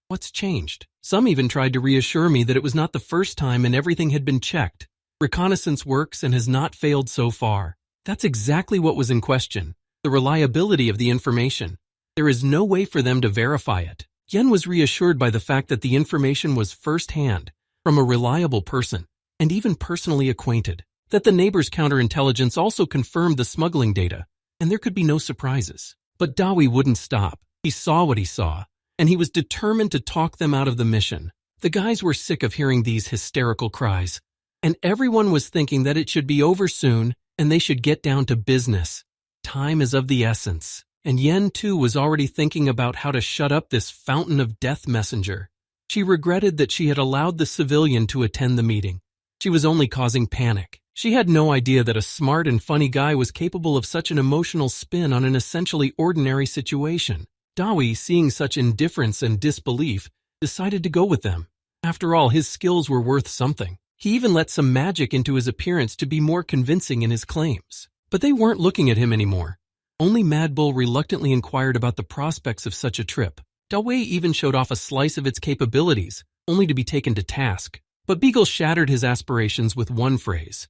What's changed? Some even tried to reassure me that it was not the first time and everything had been checked. Reconnaissance works and has not failed so far. That's exactly what was in question, the reliability of the information. There is no way for them to verify it. Yen was reassured by the fact that the information was first-hand, from a reliable person, and even personally acquainted. That the neighbor's counterintelligence also confirmed the smuggling data, and there could be no surprises. But Dawi wouldn't stop. He saw what he saw, and he was determined to talk them out of the mission. The guys were sick of hearing these hysterical cries, and everyone was thinking that it should be over soon and they should get down to business. Time is of the essence, and Yen too was already thinking about how to shut up this fountain of death messenger. She regretted that she had allowed the civilian to attend the meeting. She was only causing panic. She had no idea that a smart and funny guy was capable of such an emotional spin on an essentially ordinary situation. Dawi, seeing such indifference and disbelief, decided to go with them. After all, his skills were worth something. He even let some magic into his appearance to be more convincing in his claims. But they weren't looking at him anymore. Only Mad Bull reluctantly inquired about the prospects of such a trip. Dalway even showed off a slice of its capabilities, only to be taken to task. But Beagle shattered his aspirations with one phrase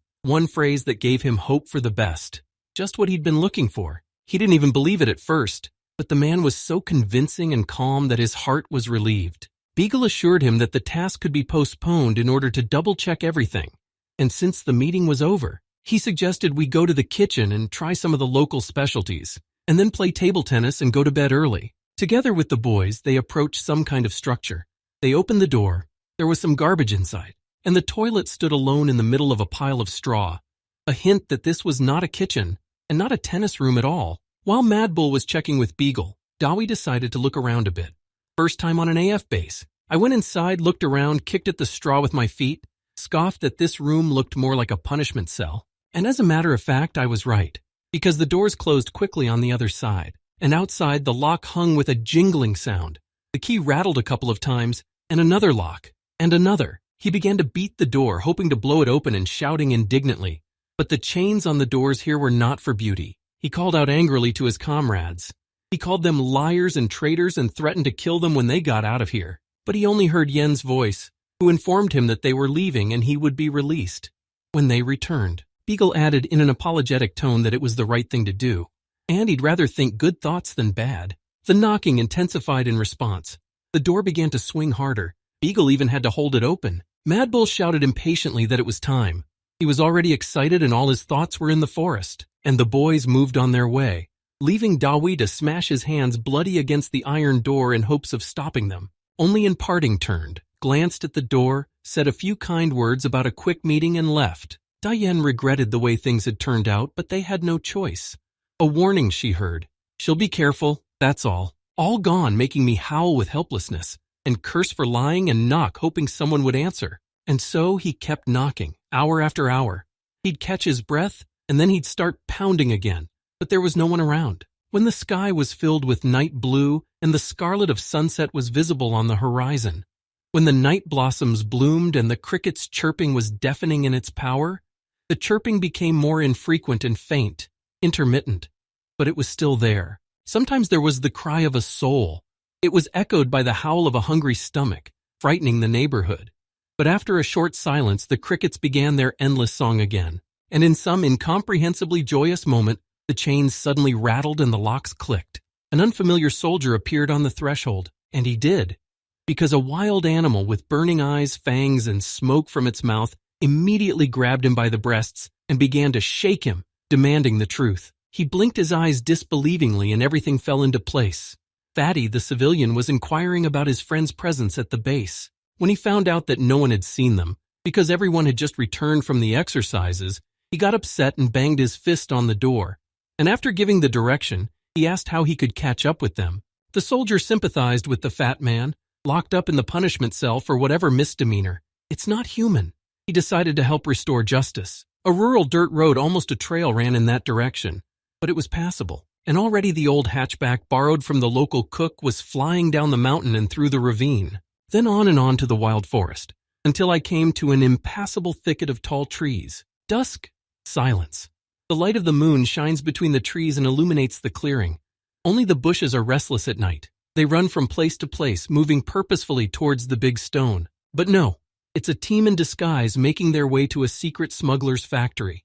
that gave him hope for the best. Just what he'd been looking for. He didn't even believe it at first, but the man was so convincing and calm that his heart was relieved. Beagle assured him that the task could be postponed in order to double-check everything. And since the meeting was over, he suggested we go to the kitchen and try some of the local specialties, and then play table tennis and go to bed early. Together with the boys, they approached some kind of structure. They opened the door. There was some garbage inside, and the toilet stood alone in the middle of a pile of straw, a hint that this was not a kitchen and not a tennis room at all. While Mad Bull was checking with Beagle, Dawi decided to look around a bit. First time on an AF base. I went inside, looked around, kicked at the straw with my feet, scoffed that this room looked more like a punishment cell. And as a matter of fact, I was right, because the doors closed quickly on the other side, and outside the lock hung with a jingling sound. The key rattled a couple of times, and another lock, and another. He began to beat the door, hoping to blow it open and shouting indignantly. But the chains on the doors here were not for beauty. He called out angrily to his comrades. He called them liars and traitors and threatened to kill them when they got out of here. But he only heard Yen's voice, who informed him that they were leaving and he would be released when they returned. Beagle added in an apologetic tone that it was the right thing to do, and he'd rather think good thoughts than bad. The knocking intensified in response. The door began to swing harder. Beagle even had to hold it open. Mad Bull shouted impatiently that it was time. He was already excited and all his thoughts were in the forest, and the boys moved on their way, leaving Dawi to smash his hands bloody against the iron door in hopes of stopping them. Only in parting turned, glanced at the door, said a few kind words about a quick meeting and left. Diane regretted the way things had turned out, but they had no choice. A warning she heard. She'll be careful, that's all. All gone, making me howl with helplessness, and curse for lying and knock hoping someone would answer. And so he kept knocking, hour after hour. He'd catch his breath, and then he'd start pounding again, but there was no one around. When the sky was filled with night blue and the scarlet of sunset was visible on the horizon, when the night blossoms bloomed and the cricket's chirping was deafening in its power, the chirping became more infrequent and faint, intermittent, but it was still there. Sometimes there was the cry of a soul. It was echoed by the howl of a hungry stomach, frightening the neighborhood. But after a short silence, the crickets began their endless song again, and in some incomprehensibly joyous moment, the chains suddenly rattled and the locks clicked. An unfamiliar soldier appeared on the threshold, and he did, because a wild animal with burning eyes, fangs, and smoke from its mouth immediately grabbed him by the breasts and began to shake him, demanding the truth. He blinked his eyes disbelievingly and everything fell into place. Fatty, the civilian, was inquiring about his friend's presence at the base. When he found out that no one had seen them, because everyone had just returned from the exercises, he got upset and banged his fist on the door. and after giving the direction, he asked how he could catch up with them. The soldier sympathized with the fat man, locked up in the punishment cell for whatever misdemeanor. It's not human. He decided to help restore justice. A rural dirt road, almost a trail, ran in that direction, but it was passable. And already the old hatchback borrowed from the local cook was flying down the mountain and through the ravine, then on and on to the wild forest, until I came to an impassable thicket of tall trees. Dusk, silence. The light of the moon shines between the trees and illuminates the clearing. Only the bushes are restless at night. They run from place to place, moving purposefully towards the big stone. But no, it's a team in disguise making their way to a secret smuggler's factory.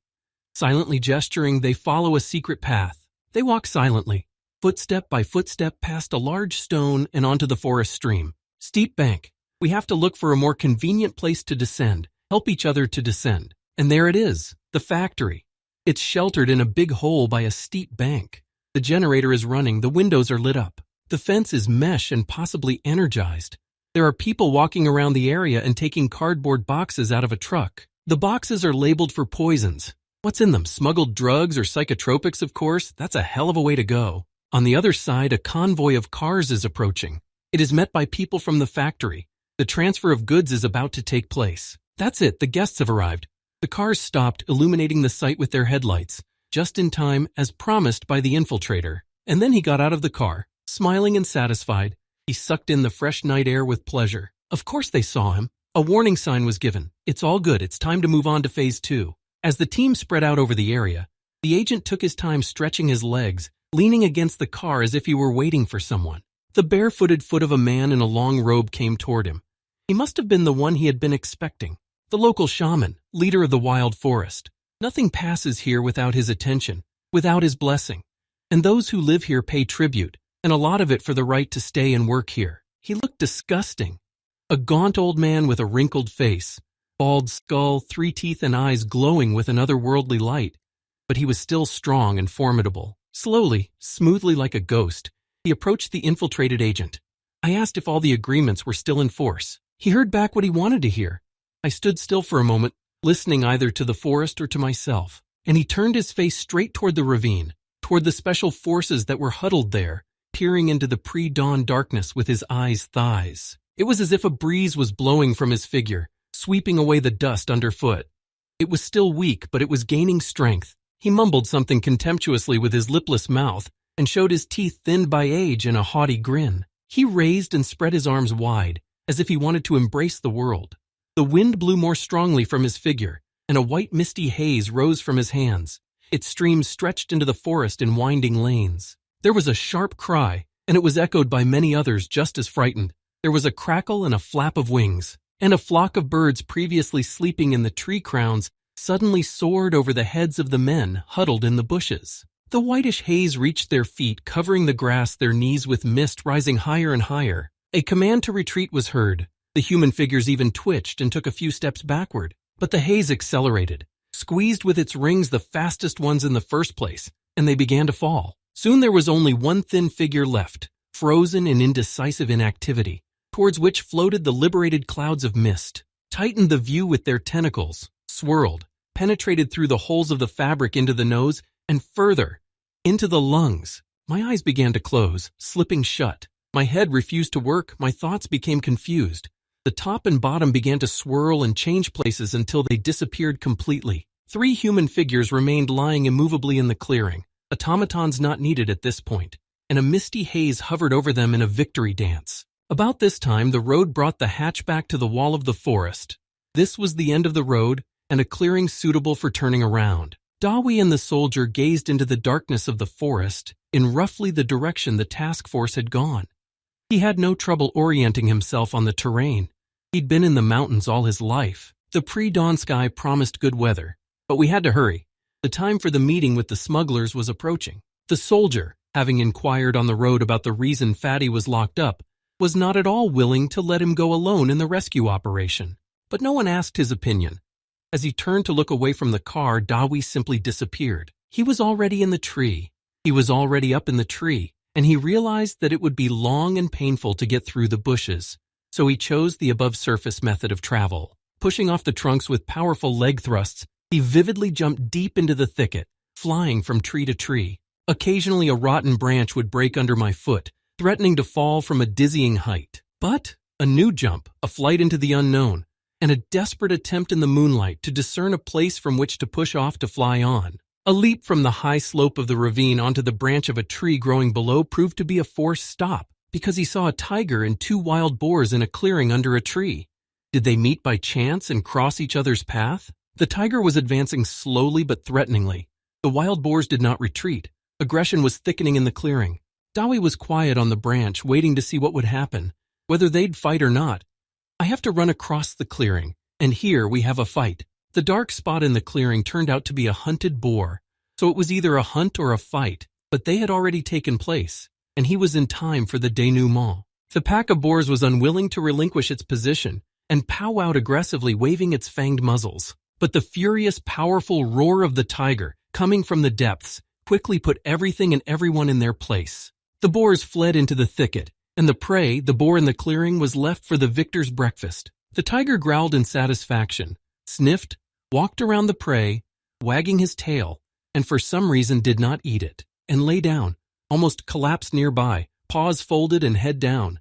Silently gesturing, they follow a secret path. They walk silently, footstep by footstep, past a large stone and onto the forest stream. Steep bank. We have to look for a more convenient place to descend, help each other to descend. And there it is, the factory. It's sheltered in a big hole by a steep bank. The generator is running, the windows are lit up. The fence is mesh and possibly energized. There are people walking around the area and taking cardboard boxes out of a truck. The boxes are labeled for poisons. What's in them? Smuggled drugs or psychotropics, of course? That's a hell of a way to go. On the other side, a convoy of cars is approaching. It is met by people from the factory. The transfer of goods is about to take place. That's it, the guests have arrived. The cars stopped, illuminating the site with their headlights, just in time, as promised by the infiltrator. And then he got out of the car, smiling and satisfied. He sucked in the fresh night air with pleasure. Of course they saw him. A warning sign was given. It's all good, it's time to move on to phase 2. As the team spread out over the area, the agent took his time stretching his legs, leaning against the car as if he were waiting for someone. The barefooted foot of a man in a long robe came toward him. He must have been the one he had been expecting. The local shaman, leader of the wild forest. Nothing passes here without his attention, without his blessing. And those who live here pay tribute, and a lot of it for the right to stay and work here. He looked disgusting. A gaunt old man with a wrinkled face, bald skull, 3 teeth and eyes glowing with an otherworldly light. But he was still strong and formidable. Slowly, smoothly like a ghost, he approached the infiltrated agent. I asked if all the agreements were still in force. He heard back what he wanted to hear. I stood still for a moment, listening either to the forest or to myself, and he turned his face straight toward the ravine, toward the special forces that were huddled there, peering into the pre-dawn darkness with his eyes thighs. It was as if a breeze was blowing from his figure, sweeping away the dust underfoot. It was still weak, but it was gaining strength. He mumbled something contemptuously with his lipless mouth and showed his teeth thinned by age in a haughty grin. He raised and spread his arms wide, as if he wanted to embrace the world. The wind blew more strongly from his figure, and a white misty haze rose from his hands. Its streams stretched into the forest in winding lanes. There was a sharp cry, and it was echoed by many others just as frightened. There was a crackle and a flap of wings, and a flock of birds previously sleeping in the tree crowns suddenly soared over the heads of the men huddled in the bushes. The whitish haze reached their feet, covering the grass, their knees with mist rising higher and higher. A command to retreat was heard. The human figures even twitched and took a few steps backward. But the haze accelerated, squeezed with its rings the fastest ones in the first place, and they began to fall. Soon there was only one thin figure left, frozen in indecisive inactivity, towards which floated the liberated clouds of mist, tightened the view with their tentacles, swirled, penetrated through the holes of the fabric into the nose, and further, into the lungs. My eyes began to close, slipping shut. My head refused to work, my thoughts became confused. The top and bottom began to swirl and change places until they disappeared completely. 3 human figures remained lying immovably in the clearing, automatons not needed at this point, and a misty haze hovered over them in a victory dance. About this time, the road brought the hatchback to the wall of the forest. This was the end of the road, and a clearing suitable for turning around. Dawi and the soldier gazed into the darkness of the forest in roughly the direction the task force had gone. He had no trouble orienting himself on the terrain. He'd been in the mountains all his life. The pre-dawn sky promised good weather, but we had to hurry. The time for the meeting with the smugglers was approaching. The soldier, having inquired on the road about the reason Fatty was locked up, was not at all willing to let him go alone in the rescue operation. But no one asked his opinion. As he turned to look away from the car, Dawi simply disappeared. He was already in the tree. He was already up in the tree, and he realized that it would be long and painful to get through the bushes. So he chose the above-surface method of travel. Pushing off the trunks with powerful leg thrusts, he vividly jumped deep into the thicket, flying from tree to tree. Occasionally a rotten branch would break under my foot, threatening to fall from a dizzying height. But a new jump, a flight into the unknown, and a desperate attempt in the moonlight to discern a place from which to push off to fly on. A leap from the high slope of the ravine onto the branch of a tree growing below proved to be a forced stop because he saw a tiger and 2 wild boars in a clearing under a tree. Did they meet by chance and cross each other's path? The tiger was advancing slowly but threateningly. The wild boars did not retreat. Aggression was thickening in the clearing. Dawi was quiet on the branch, waiting to see what would happen, whether they'd fight or not. I have to run across the clearing, and here we have a fight. The dark spot in the clearing turned out to be a hunted boar, so it was either a hunt or a fight, but they had already taken place, and he was in time for the denouement. The pack of boars was unwilling to relinquish its position and powwowed aggressively, waving its fanged muzzles. But the furious, powerful roar of the tiger, coming from the depths, quickly put everything and everyone in their place. The boars fled into the thicket, and the prey, the boar in the clearing, was left for the victor's breakfast. The tiger growled in satisfaction, sniffed, walked around the prey, wagging his tail, and for some reason did not eat it, and lay down, almost collapsed nearby, paws folded and head down.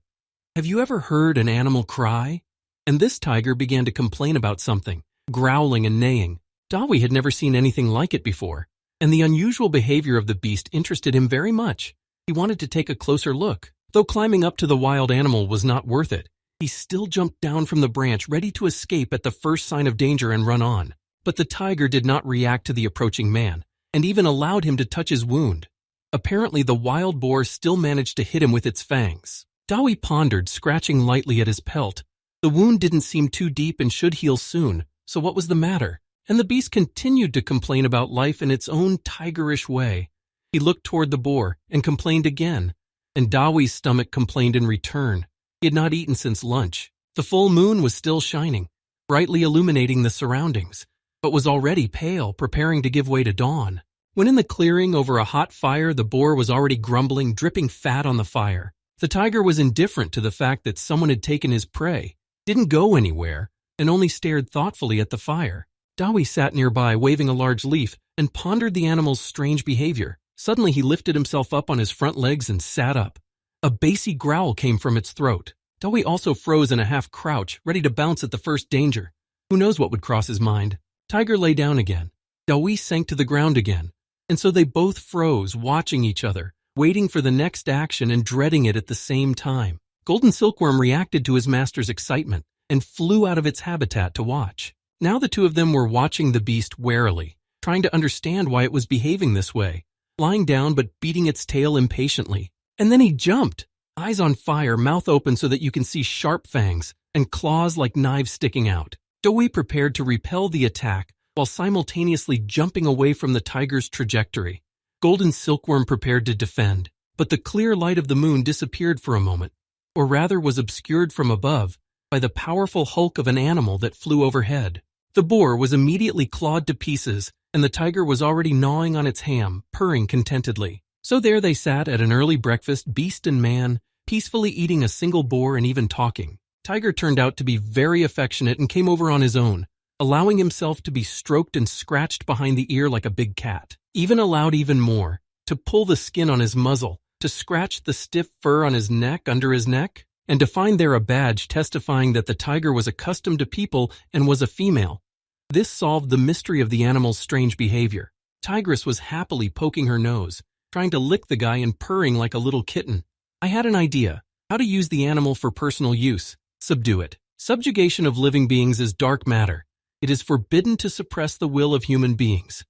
Have you ever heard an animal cry? And this tiger began to complain about something, growling and neighing. Dawi had never seen anything like it before, and the unusual behavior of the beast interested him very much. He wanted to take a closer look. Though climbing up to the wild animal was not worth it, he still jumped down from the branch, ready to escape at the first sign of danger and run on. But the tiger did not react to the approaching man, and even allowed him to touch his wound. Apparently, the wild boar still managed to hit him with its fangs. Dawi pondered, scratching lightly at his pelt. The wound didn't seem too deep and should heal soon, so what was the matter? And the beast continued to complain about life in its own tigerish way. He looked toward the boar and complained again, and Dawi's stomach complained in return. He had not eaten since lunch. The full moon was still shining, brightly illuminating the surroundings, but was already pale, preparing to give way to dawn. When in the clearing over a hot fire, the boar was already grumbling, dripping fat on the fire. The tiger was indifferent to the fact that someone had taken his prey, didn't go anywhere, and only stared thoughtfully at the fire. Dawi sat nearby, waving a large leaf, and pondered the animal's strange behavior. Suddenly he lifted himself up on his front legs and sat up. A bassy growl came from its throat. Dawi also froze in a half crouch, ready to bounce at the first danger. Who knows what would cross his mind? Tiger lay down again. Dawi sank to the ground again. And so they both froze, watching each other, waiting for the next action and dreading it at the same time. Golden Silkworm reacted to his master's excitement and flew out of its habitat to watch. Now the two of them were watching the beast warily, trying to understand why it was behaving this way, lying down but beating its tail impatiently. And then he jumped, eyes on fire, mouth open so that you can see sharp fangs, and claws like knives sticking out. Dawi prepared to repel the attack while simultaneously jumping away from the tiger's trajectory. Golden Silkworm prepared to defend, but the clear light of the moon disappeared for a moment, or rather was obscured from above by the powerful hulk of an animal that flew overhead. The boar was immediately clawed to pieces, and the tiger was already gnawing on its ham, purring contentedly. So there they sat at an early breakfast, beast and man, peacefully eating a single boar and even talking. Tiger turned out to be very affectionate and came over on his own, allowing himself to be stroked and scratched behind the ear like a big cat. Even allowed even more, to pull the skin on his muzzle, to scratch the stiff fur on his neck, under his neck, and to find there a badge testifying that the tiger was accustomed to people and was a female. This solved the mystery of the animal's strange behavior. Tigress was happily poking her nose, trying to lick the guy and purring like a little kitten. I had an idea, how to use the animal for personal use. Subdue it. Subjugation of living beings is dark matter. It is forbidden to suppress the will of human beings.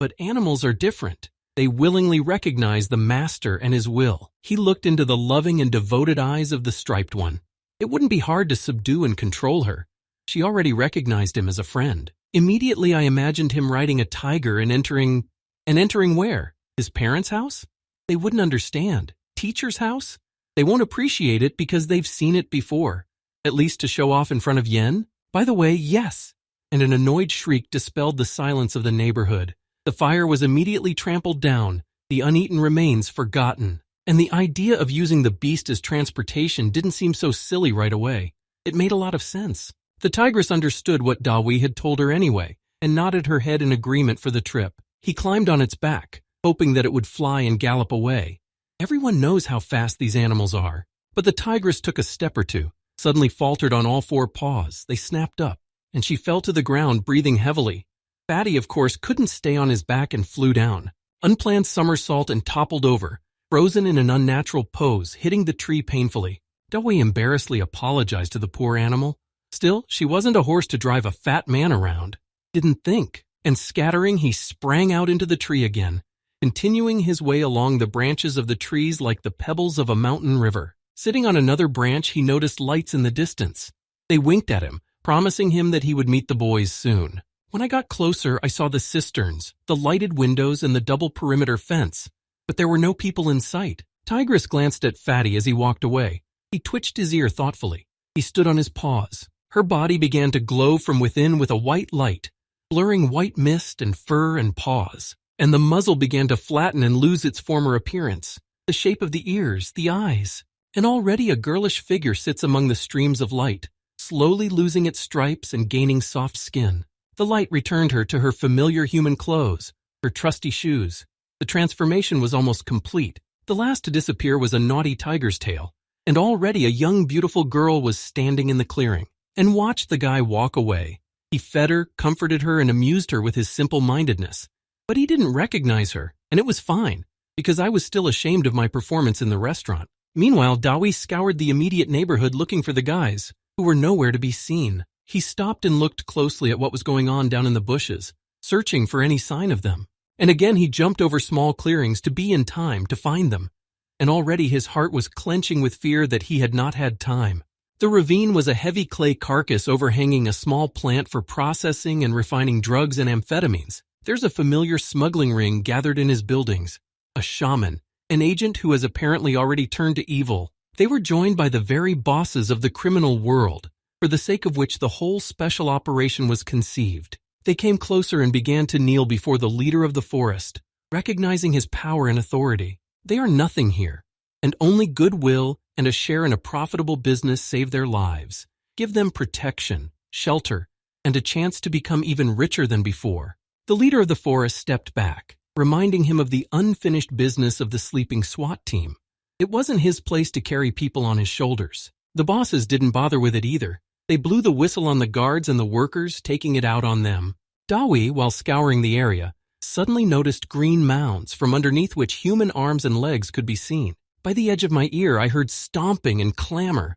But animals are different. They willingly recognize the master and his will. He looked into the loving and devoted eyes of the striped one. It wouldn't be hard to subdue and control her. She already recognized him as a friend. Immediately I imagined him riding a tiger and entering where? His parents' house? They wouldn't understand. Teacher's house? They won't appreciate it because they've seen it before. At least to show off in front of Yen? By the way, yes. And an annoyed shriek dispelled the silence of the neighborhood. The fire was immediately trampled down, the uneaten remains forgotten. And the idea of using the beast as transportation didn't seem so silly right away. It made a lot of sense. The tigress understood what Dawi had told her anyway, and nodded her head in agreement for the trip. He climbed on its back, hoping that it would fly and gallop away. Everyone knows how fast these animals are, but the tigress took a step or two, suddenly faltered on all four paws. They snapped up, and she fell to the ground, breathing heavily. Fatty, of course, couldn't stay on his back and flew down, unplanned somersault and toppled over, frozen in an unnatural pose, hitting the tree painfully. Dewey embarrassedly apologized to the poor animal. Still, she wasn't a horse to drive a fat man around. Didn't think, and scattering, he sprang out into the tree again, continuing his way along the branches of the trees like the pebbles of a mountain river. Sitting on another branch, he noticed lights in the distance. They winked at him, promising him that he would meet the boys soon. When I got closer, I saw the cisterns, the lighted windows, and the double perimeter fence, but there were no people in sight. Tigress glanced at Fatty as he walked away. He twitched his ear thoughtfully. He stood on his paws. Her body began to glow from within with a white light, blurring white mist and fur and paws, and the muzzle began to flatten and lose its former appearance, the shape of the ears, the eyes, and already a girlish figure sits among the streams of light, slowly losing its stripes and gaining soft skin. The light returned her to her familiar human clothes, her trusty shoes. The transformation was almost complete. The last to disappear was a naughty tiger's tail, and already a young, beautiful girl was standing in the clearing, and watched the guy walk away. He fed her, comforted her, and amused her with his simple-mindedness. But he didn't recognize her, and it was fine, because I was still ashamed of my performance in the restaurant. Meanwhile, Dawi scoured the immediate neighborhood looking for the guys, who were nowhere to be seen. He stopped and looked closely at what was going on down in the bushes, searching for any sign of them. And again he jumped over small clearings to be in time to find them. And already his heart was clenching with fear that he had not had time. The ravine was a heavy clay carcass overhanging a small plant for processing and refining drugs and amphetamines. There's a familiar smuggling ring gathered in his buildings. A shaman, an agent who has apparently already turned to evil. They were joined by the very bosses of the criminal world, for the sake of which the whole special operation was conceived. They came closer and began to kneel before the leader of the forest, recognizing his power and authority. They are nothing here, and only goodwill and a share in a profitable business save their lives, give them protection, shelter, and a chance to become even richer than before. The leader of the forest stepped back, reminding him of the unfinished business of the sleeping SWAT team. It wasn't his place to carry people on his shoulders. The bosses didn't bother with it either. They blew the whistle on the guards and the workers, taking it out on them. Dawi, while scouring the area, suddenly noticed green mounds from underneath which human arms and legs could be seen. By the edge of my ear, I heard stomping and clamor.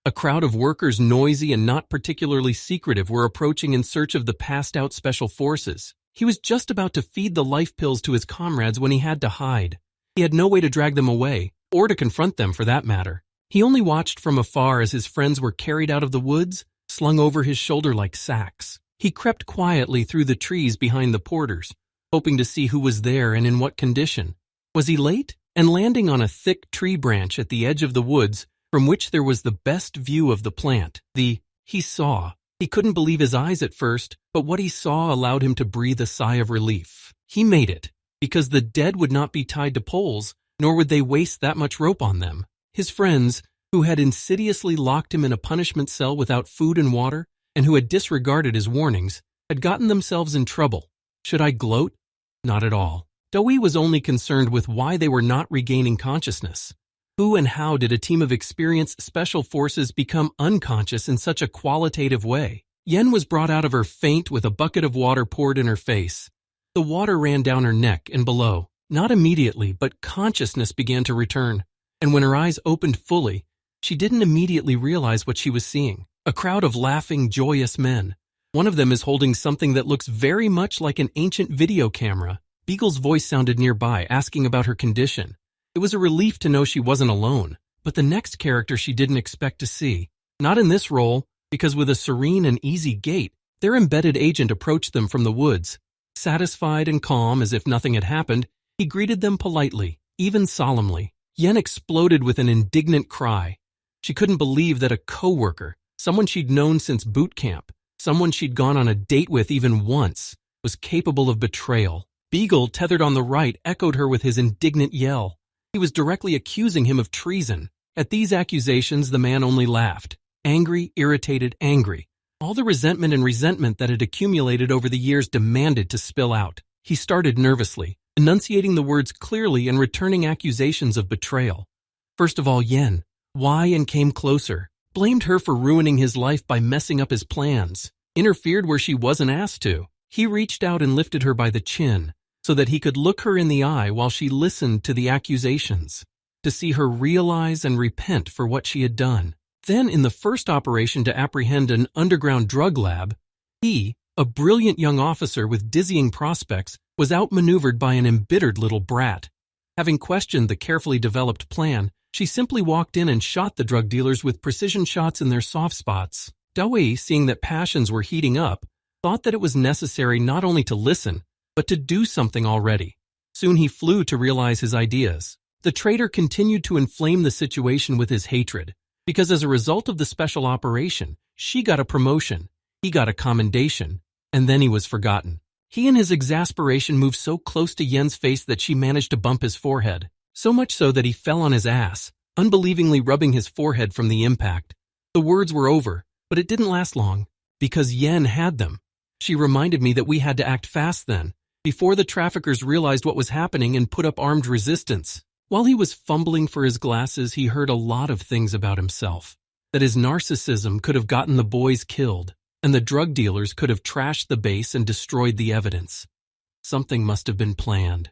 A crowd of workers, noisy and not particularly secretive, were approaching in search of the passed-out special forces. He was just about to feed the life pills to his comrades when he had to hide. He had no way to drag them away, or to confront them for that matter. He only watched from afar as his friends were carried out of the woods, slung over his shoulder like sacks. He crept quietly through the trees behind the porters, hoping to see who was there and in what condition. Was he late? And landing on a thick tree branch at the edge of the woods, from which there was the best view of the plant, he saw. He couldn't believe his eyes at first, but what he saw allowed him to breathe a sigh of relief. He made it, because the dead would not be tied to poles, nor would they waste that much rope on them. His friends, who had insidiously locked him in a punishment cell without food and water, and who had disregarded his warnings, had gotten themselves in trouble. Should I gloat? Not at all. Dewey was only concerned with why they were not regaining consciousness. Who and how did a team of experienced special forces become unconscious in such a qualitative way? Yen was brought out of her faint with a bucket of water poured in her face. The water ran down her neck and below. Not immediately, but consciousness began to return. And when her eyes opened fully, she didn't immediately realize what she was seeing. A crowd of laughing, joyous men. One of them is holding something that looks very much like an ancient video camera. Beagle's voice sounded nearby, asking about her condition. It was a relief to know she wasn't alone, but the next character she didn't expect to see. Not in this role, because with a serene and easy gait, their embedded agent approached them from the woods. Satisfied and calm as if nothing had happened, he greeted them politely, even solemnly. Yen exploded with an indignant cry. She couldn't believe that a coworker, someone she'd known since boot camp, someone she'd gone on a date with even once, was capable of betrayal. Beagle, tethered on the right, echoed her with his indignant yell. He was directly accusing him of treason. At these accusations, the man only laughed. Angry, irritated, angry. All the resentment and resentment that had accumulated over the years demanded to spill out. He started nervously, enunciating the words clearly and returning accusations of betrayal. First of all, Yen, why and came closer, blamed her for ruining his life by messing up his plans, interfered where she wasn't asked to. He reached out and lifted her by the chin so that he could look her in the eye while she listened to the accusations, to see her realize and repent for what she had done. Then, in the first operation to apprehend an underground drug lab, he, a brilliant young officer with dizzying prospects, was outmaneuvered by an embittered little brat. Having questioned the carefully developed plan, she simply walked in and shot the drug dealers with precision shots in their soft spots. Dawei, seeing that passions were heating up, thought that it was necessary not only to listen, but to do something already. Soon he flew to realize his ideas. The traitor continued to inflame the situation with his hatred, because as a result of the special operation, she got a promotion, he got a commendation, and then he was forgotten. He and his exasperation moved so close to Yen's face that she managed to bump his forehead, so much so that he fell on his ass, unbelievingly rubbing his forehead from the impact. The words were over, but it didn't last long, because Yen had them. She reminded me that we had to act fast then, before the traffickers realized what was happening and put up armed resistance. While he was fumbling for his glasses, he heard a lot of things about himself. That his narcissism could have gotten the boys killed, and the drug dealers could have trashed the base and destroyed the evidence. Something must have been planned.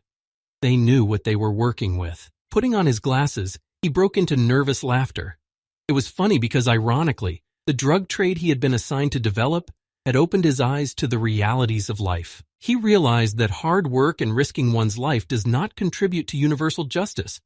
They knew what they were working with. Putting on his glasses, he broke into nervous laughter. It was funny because, ironically, the drug trade he had been assigned to develop had opened his eyes to the realities of life. He realized that hard work and risking one's life does not contribute to universal justice.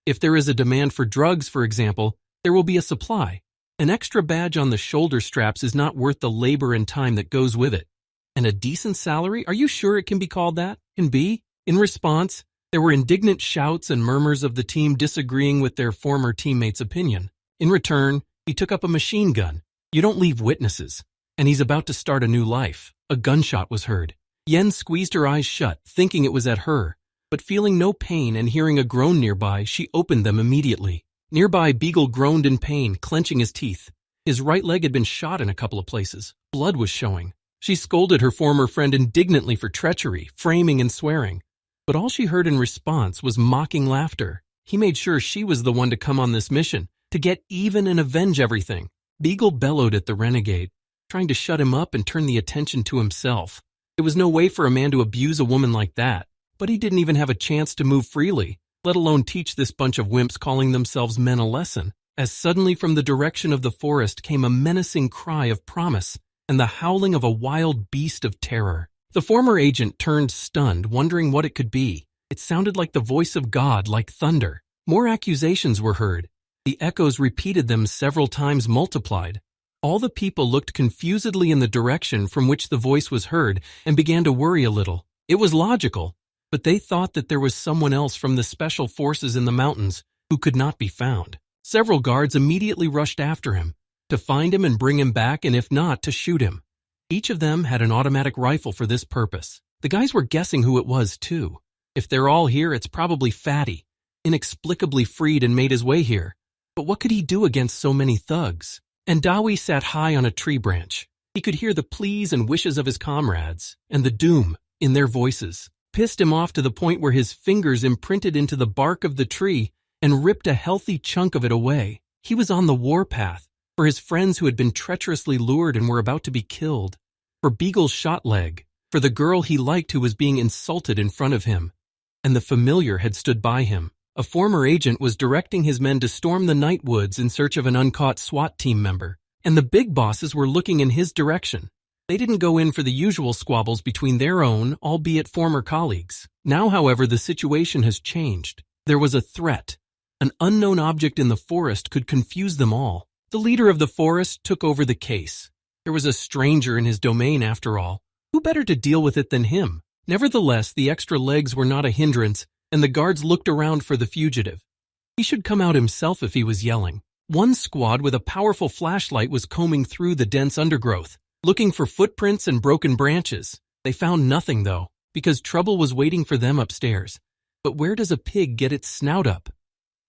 If there is a demand for drugs, for example, there will be a supply. An extra badge on the shoulder straps is not worth the labor and time that goes with it. And a decent salary? Are you sure it can be called that? Can be? In response, there were indignant shouts and murmurs of the team disagreeing with their former teammate's opinion. In return, he took up a machine gun. You don't leave witnesses. And he's about to start a new life. A gunshot was heard. Yen squeezed her eyes shut, thinking it was at her, but feeling no pain and hearing a groan nearby, she opened them immediately. Nearby, Beagle groaned in pain, clenching his teeth. His right leg had been shot in a couple of places. Blood was showing. She scolded her former friend indignantly for treachery, framing and swearing. But all she heard in response was mocking laughter. He made sure she was the one to come on this mission, to get even and avenge everything. Beagle bellowed at the renegade, trying to shut him up and turn the attention to himself. It was no way for a man to abuse a woman like that, but he didn't even have a chance to move freely, let alone teach this bunch of wimps calling themselves men a lesson, as suddenly from the direction of the forest came a menacing cry of promise and the howling of a wild beast of terror. The former agent turned stunned, wondering what it could be. It sounded like the voice of God, like thunder. More accusations were heard. The echoes repeated them several times multiplied. All the people looked confusedly in the direction from which the voice was heard and began to worry a little. It was logical, but they thought that there was someone else from the special forces in the mountains who could not be found. Several guards immediately rushed after him, to find him and bring him back, and if not, to shoot him. Each of them had an automatic rifle for this purpose. The guys were guessing who it was, too. If they're all here, it's probably Fatty, inexplicably freed and made his way here. But what could he do against so many thugs? And Dawi sat high on a tree branch. He could hear the pleas and wishes of his comrades, and the doom in their voices. Pissed him off to the point where his fingers imprinted into the bark of the tree and ripped a healthy chunk of it away. He was on the warpath, for his friends who had been treacherously lured and were about to be killed, for Beagle's shot leg, for the girl he liked who was being insulted in front of him. And the familiar had stood by him. A former agent was directing his men to storm the night woods in search of an uncaught SWAT team member, and the big bosses were looking in his direction. They didn't go in for the usual squabbles between their own, albeit former colleagues. Now, however, the situation has changed. There was a threat. An unknown object in the forest could confuse them all. The leader of the forest took over the case. There was a stranger in his domain after all. Who better to deal with it than him? Nevertheless, the extra legs were not a hindrance, and the guards looked around for the fugitive. He should come out himself if he was yelling. One squad with a powerful flashlight was combing through the dense undergrowth, looking for footprints and broken branches. They found nothing, though, because trouble was waiting for them upstairs. But where does a pig get its snout up?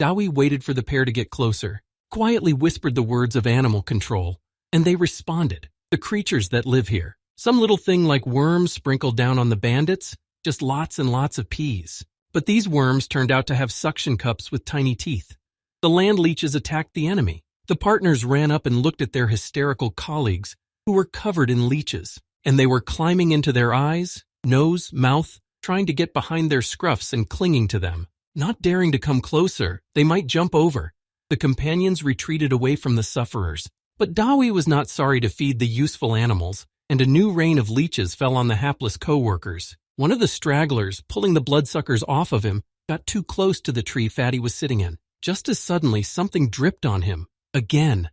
Dawi waited for the pair to get closer, quietly whispered the words of animal control, and they responded. The creatures that live here. Some little thing like worms sprinkled down on the bandits? just lots and lots of peas. But these worms turned out to have suction cups with tiny teeth. The land leeches attacked the enemy. The partners ran up and looked at their hysterical colleagues, who were covered in leeches, and they were climbing into their eyes, nose, mouth, trying to get behind their scruffs and clinging to them. Not daring to come closer, they might jump over. The companions retreated away from the sufferers. But Dawi was not sorry to feed the useful animals, and a new rain of leeches fell on the hapless co-workers. One of the stragglers, pulling the bloodsuckers off of him, got too close to the tree Fatty was sitting in. Just as suddenly, something dripped on him. Again.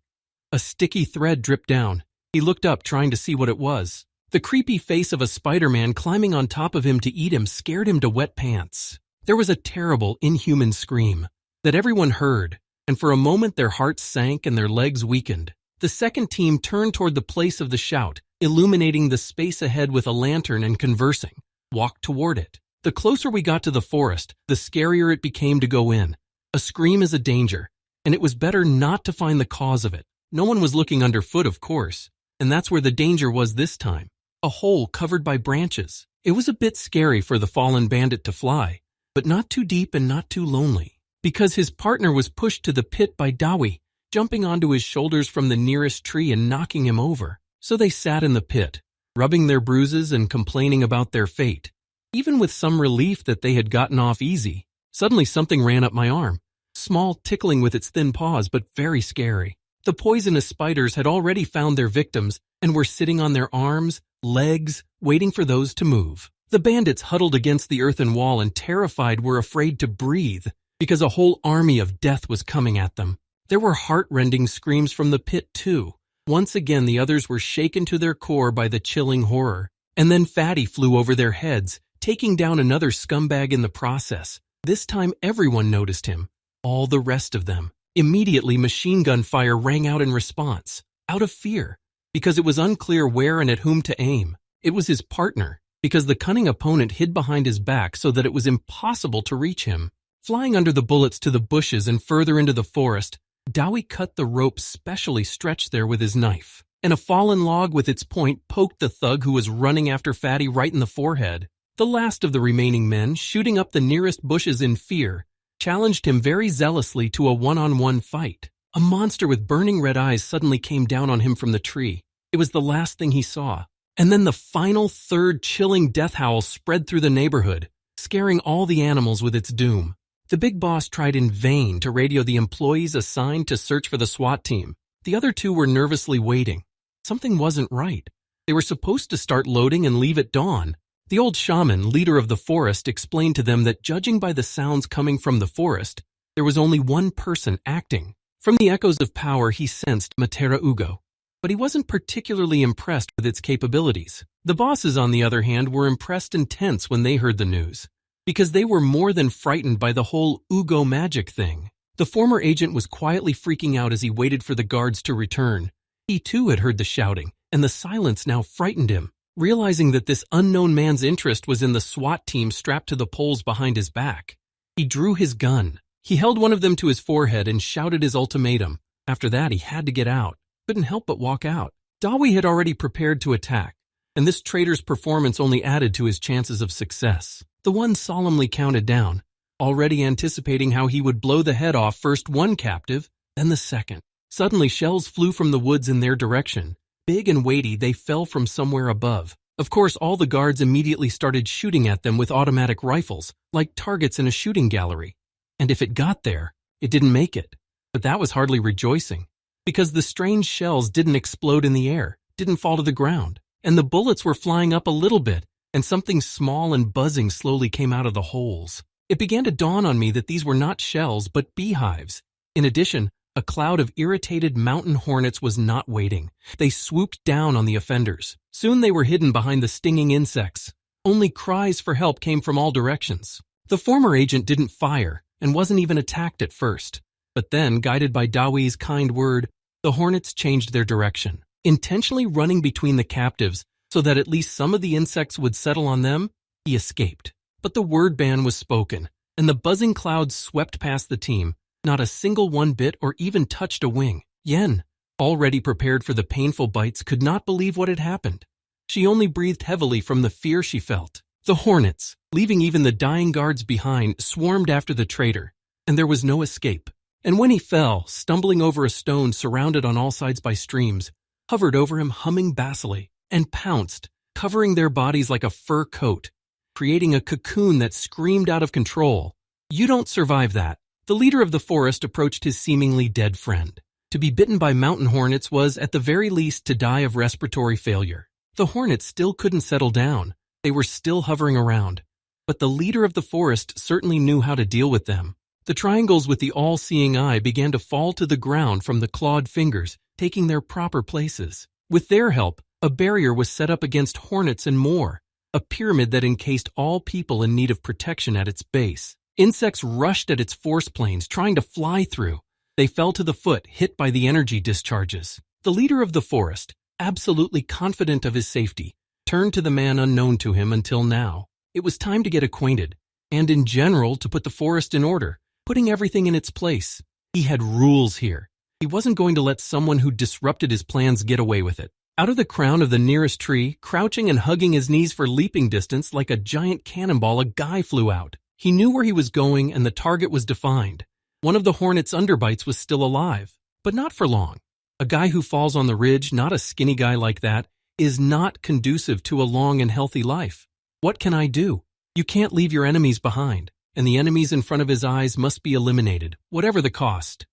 A sticky thread dripped down. He looked up, trying to see what it was. The creepy face of a Spider-Man climbing on top of him to eat him scared him to wet pants. There was a terrible, inhuman scream that everyone heard, and for a moment their hearts sank and their legs weakened. The second team turned toward the place of the shout, illuminating the space ahead with a lantern and conversing. Walked toward it. The closer we got to the forest, the scarier it became to go in. A scream is a danger, and it was better not to find the cause of it. No one was looking underfoot, of course, and that's where the danger was this time. A hole covered by branches. It was a bit scary for the fallen bandit to fly, but not too deep and not too lonely, because his partner was pushed to the pit by Dawi, jumping onto his shoulders from the nearest tree and knocking him over. So they sat in the pit, rubbing their bruises and complaining about their fate. Even with some relief that they had gotten off easy, suddenly something ran up my arm. Small, tickling with its thin paws, but very scary. The poisonous spiders had already found their victims and were sitting on their arms, legs, waiting for those to move. The bandits huddled against the earthen wall and terrified were afraid to breathe because a whole army of death was coming at them. There were heart-rending screams from the pit too. Once again the others were shaken to their core by the chilling horror. And then Fatty flew over their heads, taking down another scumbag in the process. This time everyone noticed him. All the rest of them. Immediately machine gun fire rang out in response, out of fear, because it was unclear where and at whom to aim. It was his partner, because the cunning opponent hid behind his back so that it was impossible to reach him. Flying under the bullets to the bushes and further into the forest, Dawi cut the rope specially stretched there with his knife, and a fallen log with its point poked the thug who was running after Fatty right in the forehead. The last of the remaining men, shooting up the nearest bushes in fear, challenged him very zealously to a one-on-one fight. A monster with burning red eyes suddenly came down on him from the tree. It was the last thing he saw. And then the final third chilling death howl spread through the neighborhood, scaring all the animals with its doom. The big boss tried in vain to radio the employees assigned to search for the SWAT team. The other two were nervously waiting. Something wasn't right. They were supposed to start loading and leave at dawn. The old shaman, leader of the forest, explained to them that judging by the sounds coming from the forest, there was only one person acting. From the echoes of power he sensed Matera Ugo, but he wasn't particularly impressed with its capabilities. The bosses, on the other hand, were impressed and tense when they heard the news, because they were more than frightened by the whole Ugo magic thing. The former agent was quietly freaking out as he waited for the guards to return. He too had heard the shouting, and the silence now frightened him. Realizing that this unknown man's interest was in the SWAT team strapped to the poles behind his back, he drew his gun. He held one of them to his forehead and shouted his ultimatum. After that, he had to get out. Couldn't help but walk out. Dawi had already prepared to attack, and this traitor's performance only added to his chances of success. The one solemnly counted down, already anticipating how he would blow the head off first one captive, then the second. Suddenly, shells flew from the woods in their direction. Big and weighty, they fell from somewhere above. Of course, all the guards immediately started shooting at them with automatic rifles, like targets in a shooting gallery. And if it got there, it didn't make it. But that was hardly rejoicing, because the strange shells didn't explode in the air, didn't fall to the ground, and the bullets were flying up a little bit, and something small and buzzing slowly came out of the holes. It began to dawn on me that these were not shells, but beehives. In addition, a cloud of irritated mountain hornets was not waiting. They swooped down on the offenders. Soon they were hidden behind the stinging insects. Only cries for help came from all directions. The former agent didn't fire and wasn't even attacked at first. But then, guided by Dawi's kind word, the hornets changed their direction, intentionally running between the captives so that at least some of the insects would settle on them. He escaped. But the word ban was spoken, and the buzzing clouds swept past the team. Not a single one bit or even touched a wing. Yen, already prepared for the painful bites, could not believe what had happened. She only breathed heavily from the fear she felt. The hornets, leaving even the dying guards behind, swarmed after the traitor, and there was no escape. And when he fell, stumbling over a stone surrounded on all sides by streams, hovered over him humming bassily, and pounced, covering their bodies like a fur coat, creating a cocoon that screamed out of control. You don't survive that. The leader of the forest approached his seemingly dead friend. To be bitten by mountain hornets was, at the very least, to die of respiratory failure. The hornets still couldn't settle down. They were still hovering around. But the leader of the forest certainly knew how to deal with them. The triangles with the all-seeing eye began to fall to the ground from the clawed fingers, taking their proper places. With their help, a barrier was set up against hornets and more, a pyramid that encased all people in need of protection at its base. Insects rushed at its force planes, trying to fly through. They fell to the foot, hit by the energy discharges. The leader of the forest, absolutely confident of his safety, turned to the man unknown to him until now. It was time to get acquainted, and in general to put the forest in order, putting everything in its place. He had rules here. He wasn't going to let someone who disrupted his plans get away with it. Out of the crown of the nearest tree, crouching and hugging his knees for leaping distance like a giant cannonball, a guy flew out. He knew where he was going and the target was defined. One of the hornet's underbites was still alive, but not for long. A guy who falls on the ridge, not a skinny guy like that, is not conducive to a long and healthy life. What can I do? You can't leave your enemies behind, and the enemies in front of his eyes must be eliminated, whatever the cost.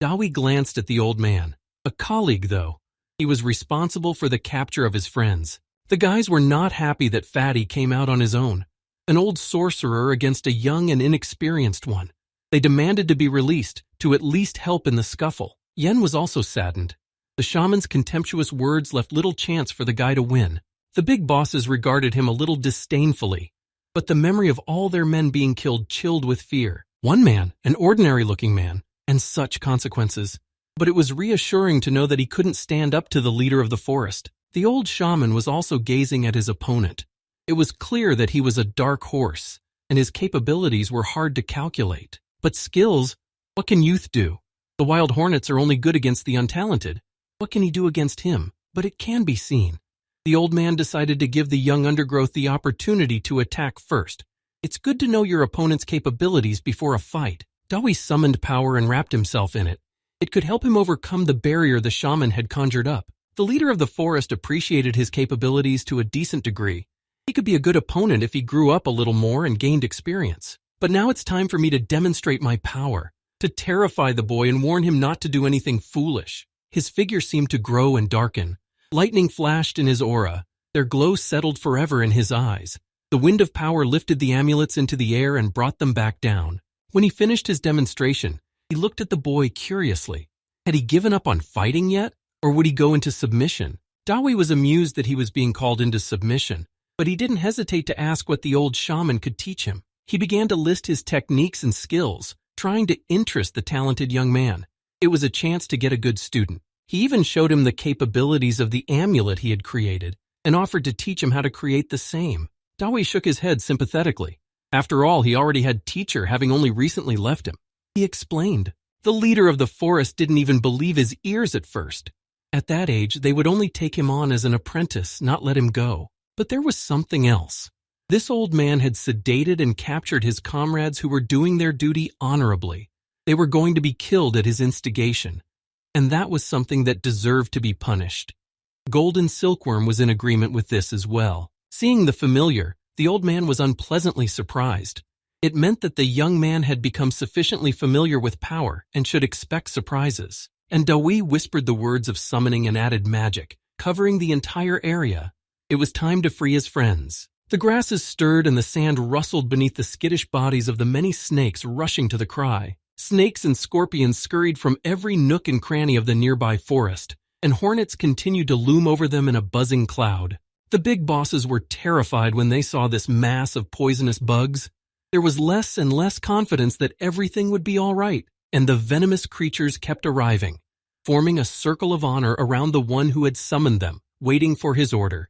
Dawi glanced at the old man. A colleague, though. He was responsible for the capture of his friends. The guys were not happy that Fatty came out on his own. An old sorcerer against a young and inexperienced one. They demanded to be released, to at least help in the scuffle. Yen was also saddened. The shaman's contemptuous words left little chance for the guy to win. The big bosses regarded him a little disdainfully, but the memory of all their men being killed chilled with fear. One man, an ordinary-looking man, and such consequences. But it was reassuring to know that he couldn't stand up to the leader of the forest. The old shaman was also gazing at his opponent. It was clear that he was a dark horse, and his capabilities were hard to calculate. But skills, what can youth do? The wild hornets are only good against the untalented. What can he do against him? But it can be seen. The old man decided to give the young undergrowth the opportunity to attack first. It's good to know your opponent's capabilities before a fight. Dawi summoned power and wrapped himself in it. It could help him overcome the barrier the shaman had conjured up. The leader of the forest appreciated his capabilities to a decent degree. He could be a good opponent if he grew up a little more and gained experience. But now it's time for me to demonstrate my power, to terrify the boy and warn him not to do anything foolish. His figure seemed to grow and darken. Lightning flashed in his aura. Their glow settled forever in his eyes. The wind of power lifted the amulets into the air and brought them back down. When he finished his demonstration, he looked at the boy curiously. Had he given up on fighting yet, or would he go into submission? Dawi was amused that he was being called into submission, but he didn't hesitate to ask what the old shaman could teach him. He began to list his techniques and skills, trying to interest the talented young man. It was a chance to get a good student. He even showed him the capabilities of the amulet he had created and offered to teach him how to create the same. Dawi shook his head sympathetically. After all, he already had teacher, having only recently left him. He explained. The leader of the forest didn't even believe his ears at first. At that age, they would only take him on as an apprentice, not let him go. But there was something else. This old man had sedated and captured his comrades who were doing their duty honorably. They were going to be killed at his instigation. And that was something that deserved to be punished. Golden Silkworm was in agreement with this as well. Seeing the familiar, the old man was unpleasantly surprised. It meant that the young man had become sufficiently familiar with power and should expect surprises. And Dawi whispered the words of summoning and added magic, covering the entire area. It was time to free his friends. The grasses stirred and the sand rustled beneath the skittish bodies of the many snakes rushing to the cry. Snakes and scorpions scurried from every nook and cranny of the nearby forest, and hornets continued to loom over them in a buzzing cloud. The big bosses were terrified when they saw this mass of poisonous bugs. There was less and less confidence that everything would be all right, and the venomous creatures kept arriving, forming a circle of honor around the one who had summoned them, waiting for his order.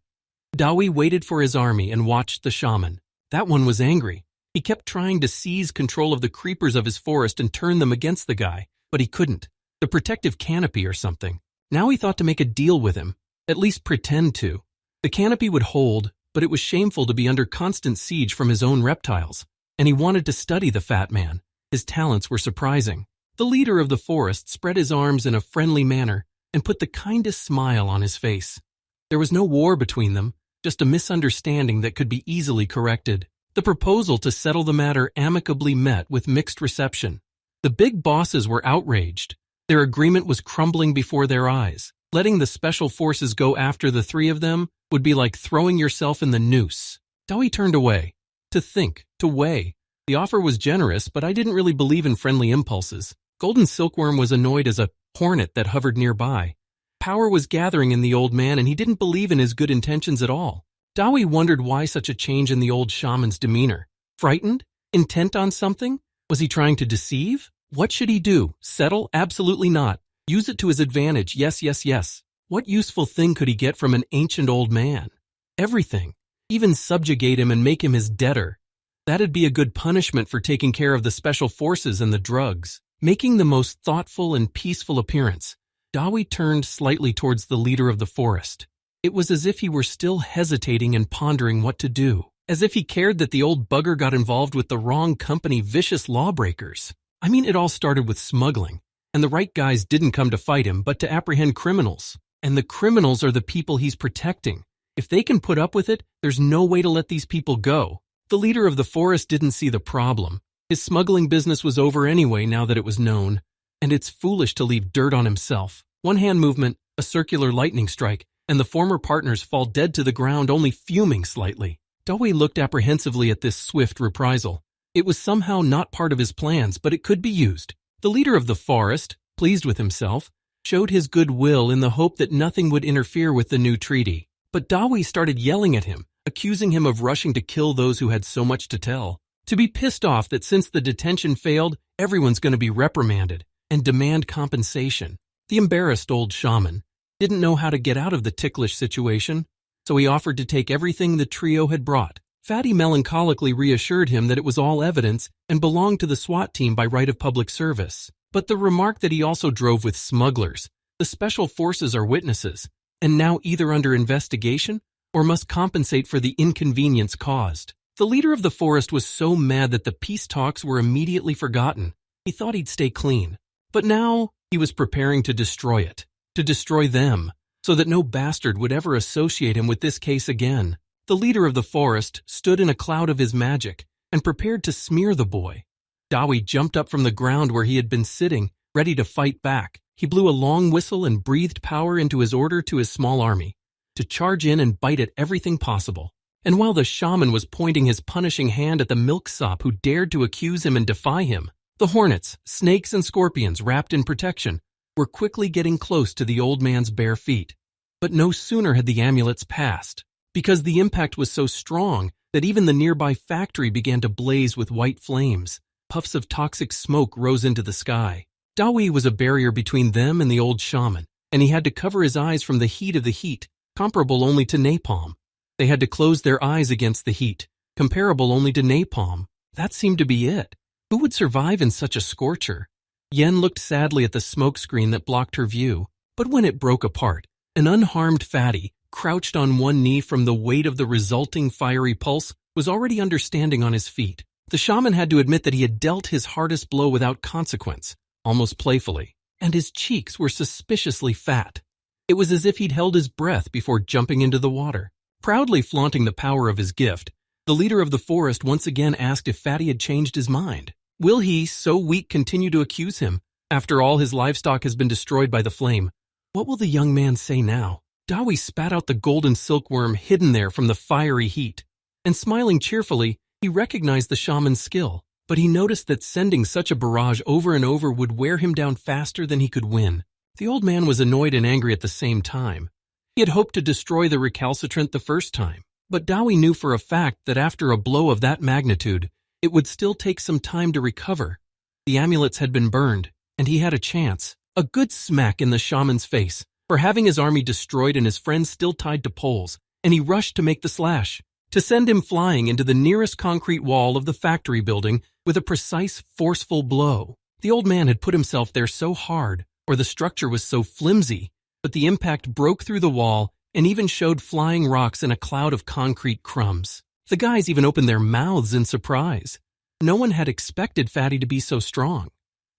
Dawi waited for his army and watched the shaman. That one was angry. He kept trying to seize control of the creepers of his forest and turn them against the guy, but he couldn't. The protective canopy or something. Now he thought to make a deal with him, at least pretend to. The canopy would hold, but it was shameful to be under constant siege from his own reptiles, and he wanted to study the fat man. His talents were surprising. The leader of the forest spread his arms in a friendly manner and put the kindest smile on his face. There was no war between them, just a misunderstanding that could be easily corrected. The proposal to settle the matter amicably met with mixed reception. The big bosses were outraged. Their agreement was crumbling before their eyes. Letting the special forces go after the three of them would be like throwing yourself in the noose. Dawei turned away. To think, to weigh. The offer was generous, but I didn't really believe in friendly impulses. Golden Silkworm was annoyed as a hornet that hovered nearby. Power was gathering in the old man, and he didn't believe in his good intentions at all. Dawei wondered why such a change in the old shaman's demeanor. Frightened? Intent on something? Was he trying to deceive? What should he do? Settle? Absolutely not. Use it to his advantage. Yes, yes, yes. What useful thing could he get from an ancient old man? Everything. Even subjugate him and make him his debtor. That'd be a good punishment for taking care of the special forces and the drugs. Making the most thoughtful and peaceful appearance, Dawei turned slightly towards the leader of the forest. It was as if he were still hesitating and pondering what to do. As if he cared that the old bugger got involved with the wrong company, vicious lawbreakers. I mean, it all started with smuggling. And the right guys didn't come to fight him, but to apprehend criminals. And the criminals are the people he's protecting. If they can put up with it, there's no way to let these people go. The leader of the forest didn't see the problem. His smuggling business was over anyway now that it was known. And it's foolish to leave dirt on himself. One hand movement, a circular lightning strike, and the former partners fall dead to the ground, only fuming slightly. Dawei looked apprehensively at this swift reprisal. It was somehow not part of his plans, but it could be used. The leader of the forest, pleased with himself, showed his goodwill in the hope that nothing would interfere with the new treaty. But Dawei started yelling at him, accusing him of rushing to kill those who had so much to tell. To be pissed off that since the detention failed, everyone's going to be reprimanded and demand compensation. The embarrassed old shaman didn't know how to get out of the ticklish situation, so he offered to take everything the trio had brought. Fatty melancholically reassured him that it was all evidence and belonged to the SWAT team by right of public service. But the remark that he also drove with smugglers, the special forces are witnesses, and now either under investigation or must compensate for the inconvenience caused. The leader of the forest was so mad that the peace talks were immediately forgotten. He thought he'd stay clean. But now he was preparing to destroy it, to destroy them, so that no bastard would ever associate him with this case again. The leader of the forest stood in a cloud of his magic and prepared to smear the boy. Dawei jumped up from the ground where he had been sitting, ready to fight back. He blew a long whistle and breathed power into his order to his small army, to charge in and bite at everything possible. And while the shaman was pointing his punishing hand at the milksop who dared to accuse him and defy him, the hornets, snakes, and scorpions wrapped in protection were quickly getting close to the old man's bare feet. But no sooner had the amulets passed, because the impact was so strong that even the nearby factory began to blaze with white flames. Puffs of toxic smoke rose into the sky. Dawei was a barrier between them and the old shaman, and he had to cover his eyes from the heat, comparable only to napalm. They had to close their eyes against the heat, comparable only to napalm. That seemed to be it. Who would survive in such a scorcher? Yen looked sadly at the smoke screen that blocked her view, but when it broke apart, an unharmed fatty, crouched on one knee from the weight of the resulting fiery pulse, was already understanding on his feet. The shaman had to admit that he had dealt his hardest blow without consequence, almost playfully, and his cheeks were suspiciously fat. It was as if he'd held his breath before jumping into the water. Proudly flaunting the power of his gift, the leader of the forest once again asked if Fatty had changed his mind. Will he, so weak, continue to accuse him? After all, his livestock has been destroyed by the flame. What will the young man say now? Dawei spat out the golden silkworm hidden there from the fiery heat, and smiling cheerfully, he recognized the shaman's skill. But he noticed that sending such a barrage over and over would wear him down faster than he could win. The old man was annoyed and angry at the same time. He had hoped to destroy the recalcitrant the first time, but Dawei knew for a fact that after a blow of that magnitude, it would still take some time to recover. The amulets had been burned, and he had a chance, a good smack in the shaman's face, for having his army destroyed and his friends still tied to poles, and he rushed to make the slash, to send him flying into the nearest concrete wall of the factory building with a precise, forceful blow. The old man had put himself there so hard, or the structure was so flimsy, but the impact broke through the wall and even showed flying rocks in a cloud of concrete crumbs. The guys even opened their mouths in surprise. No one had expected Fatty to be so strong.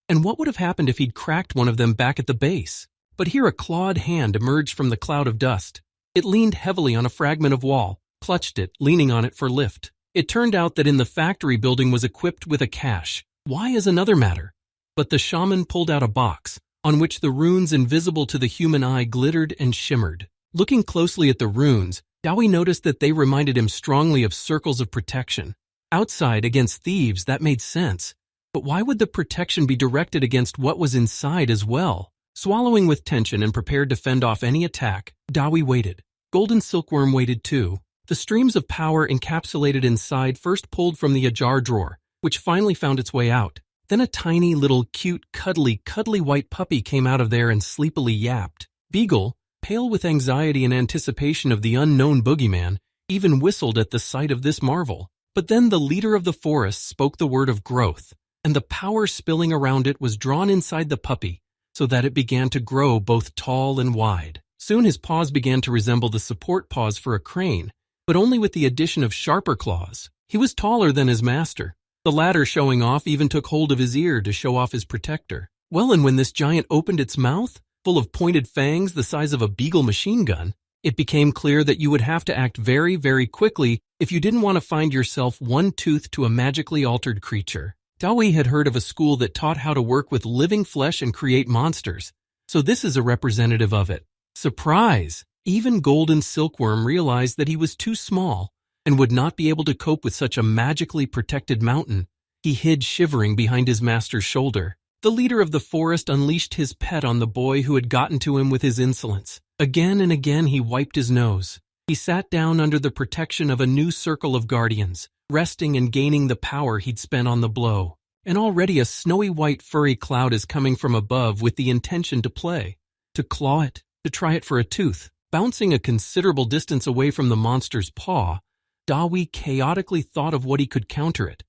And what would have happened if he'd cracked one of them back at the base? But here a clawed hand emerged from the cloud of dust. It leaned heavily on a fragment of wall, clutched it, leaning on it for lift. It turned out that in the factory building was equipped with a cache. Why is another matter? But the shaman pulled out a box, on which the runes invisible to the human eye glittered and shimmered. Looking closely at the runes, Dowie noticed that they reminded him strongly of circles of protection. Outside, against thieves, that made sense. But why would the protection be directed against what was inside as well? Swallowing with tension and prepared to fend off any attack, Dowie waited. Golden Silkworm waited too. The streams of power encapsulated inside first pulled from the ajar drawer, which finally found its way out. Then a tiny little cute, cuddly white puppy came out of there and sleepily yapped. Beagle, pale with anxiety and anticipation of the unknown boogeyman, even whistled at the sight of this marvel. But then the leader of the forest spoke the word of growth, and the power spilling around it was drawn inside the puppy, so that it began to grow both tall and wide. Soon his paws began to resemble the support paws for a crane, but only with the addition of sharper claws. He was taller than his master. The latter, showing off, even took hold of his ear to show off his protector. Well, and when this giant opened its mouth, full of pointed fangs the size of a beagle machine gun, it became clear that you would have to act very, very quickly if you didn't want to find yourself one-toothed to a magically altered creature. Dowie had heard of a school that taught how to work with living flesh and create monsters, so this is a representative of it. Surprise! Even Golden Silkworm realized that he was too small and would not be able to cope with such a magically protected mountain. He hid shivering behind his master's shoulder. The leader of the forest unleashed his pet on the boy who had gotten to him with his insolence. Again and again he wiped his nose. He sat down under the protection of a new circle of guardians, resting and gaining the power he'd spent on the blow. And already a snowy white furry cloud is coming from above with the intention to play, to claw it, to try it for a tooth. Bouncing a considerable distance away from the monster's paw, Dowie chaotically thought of what he could counter it.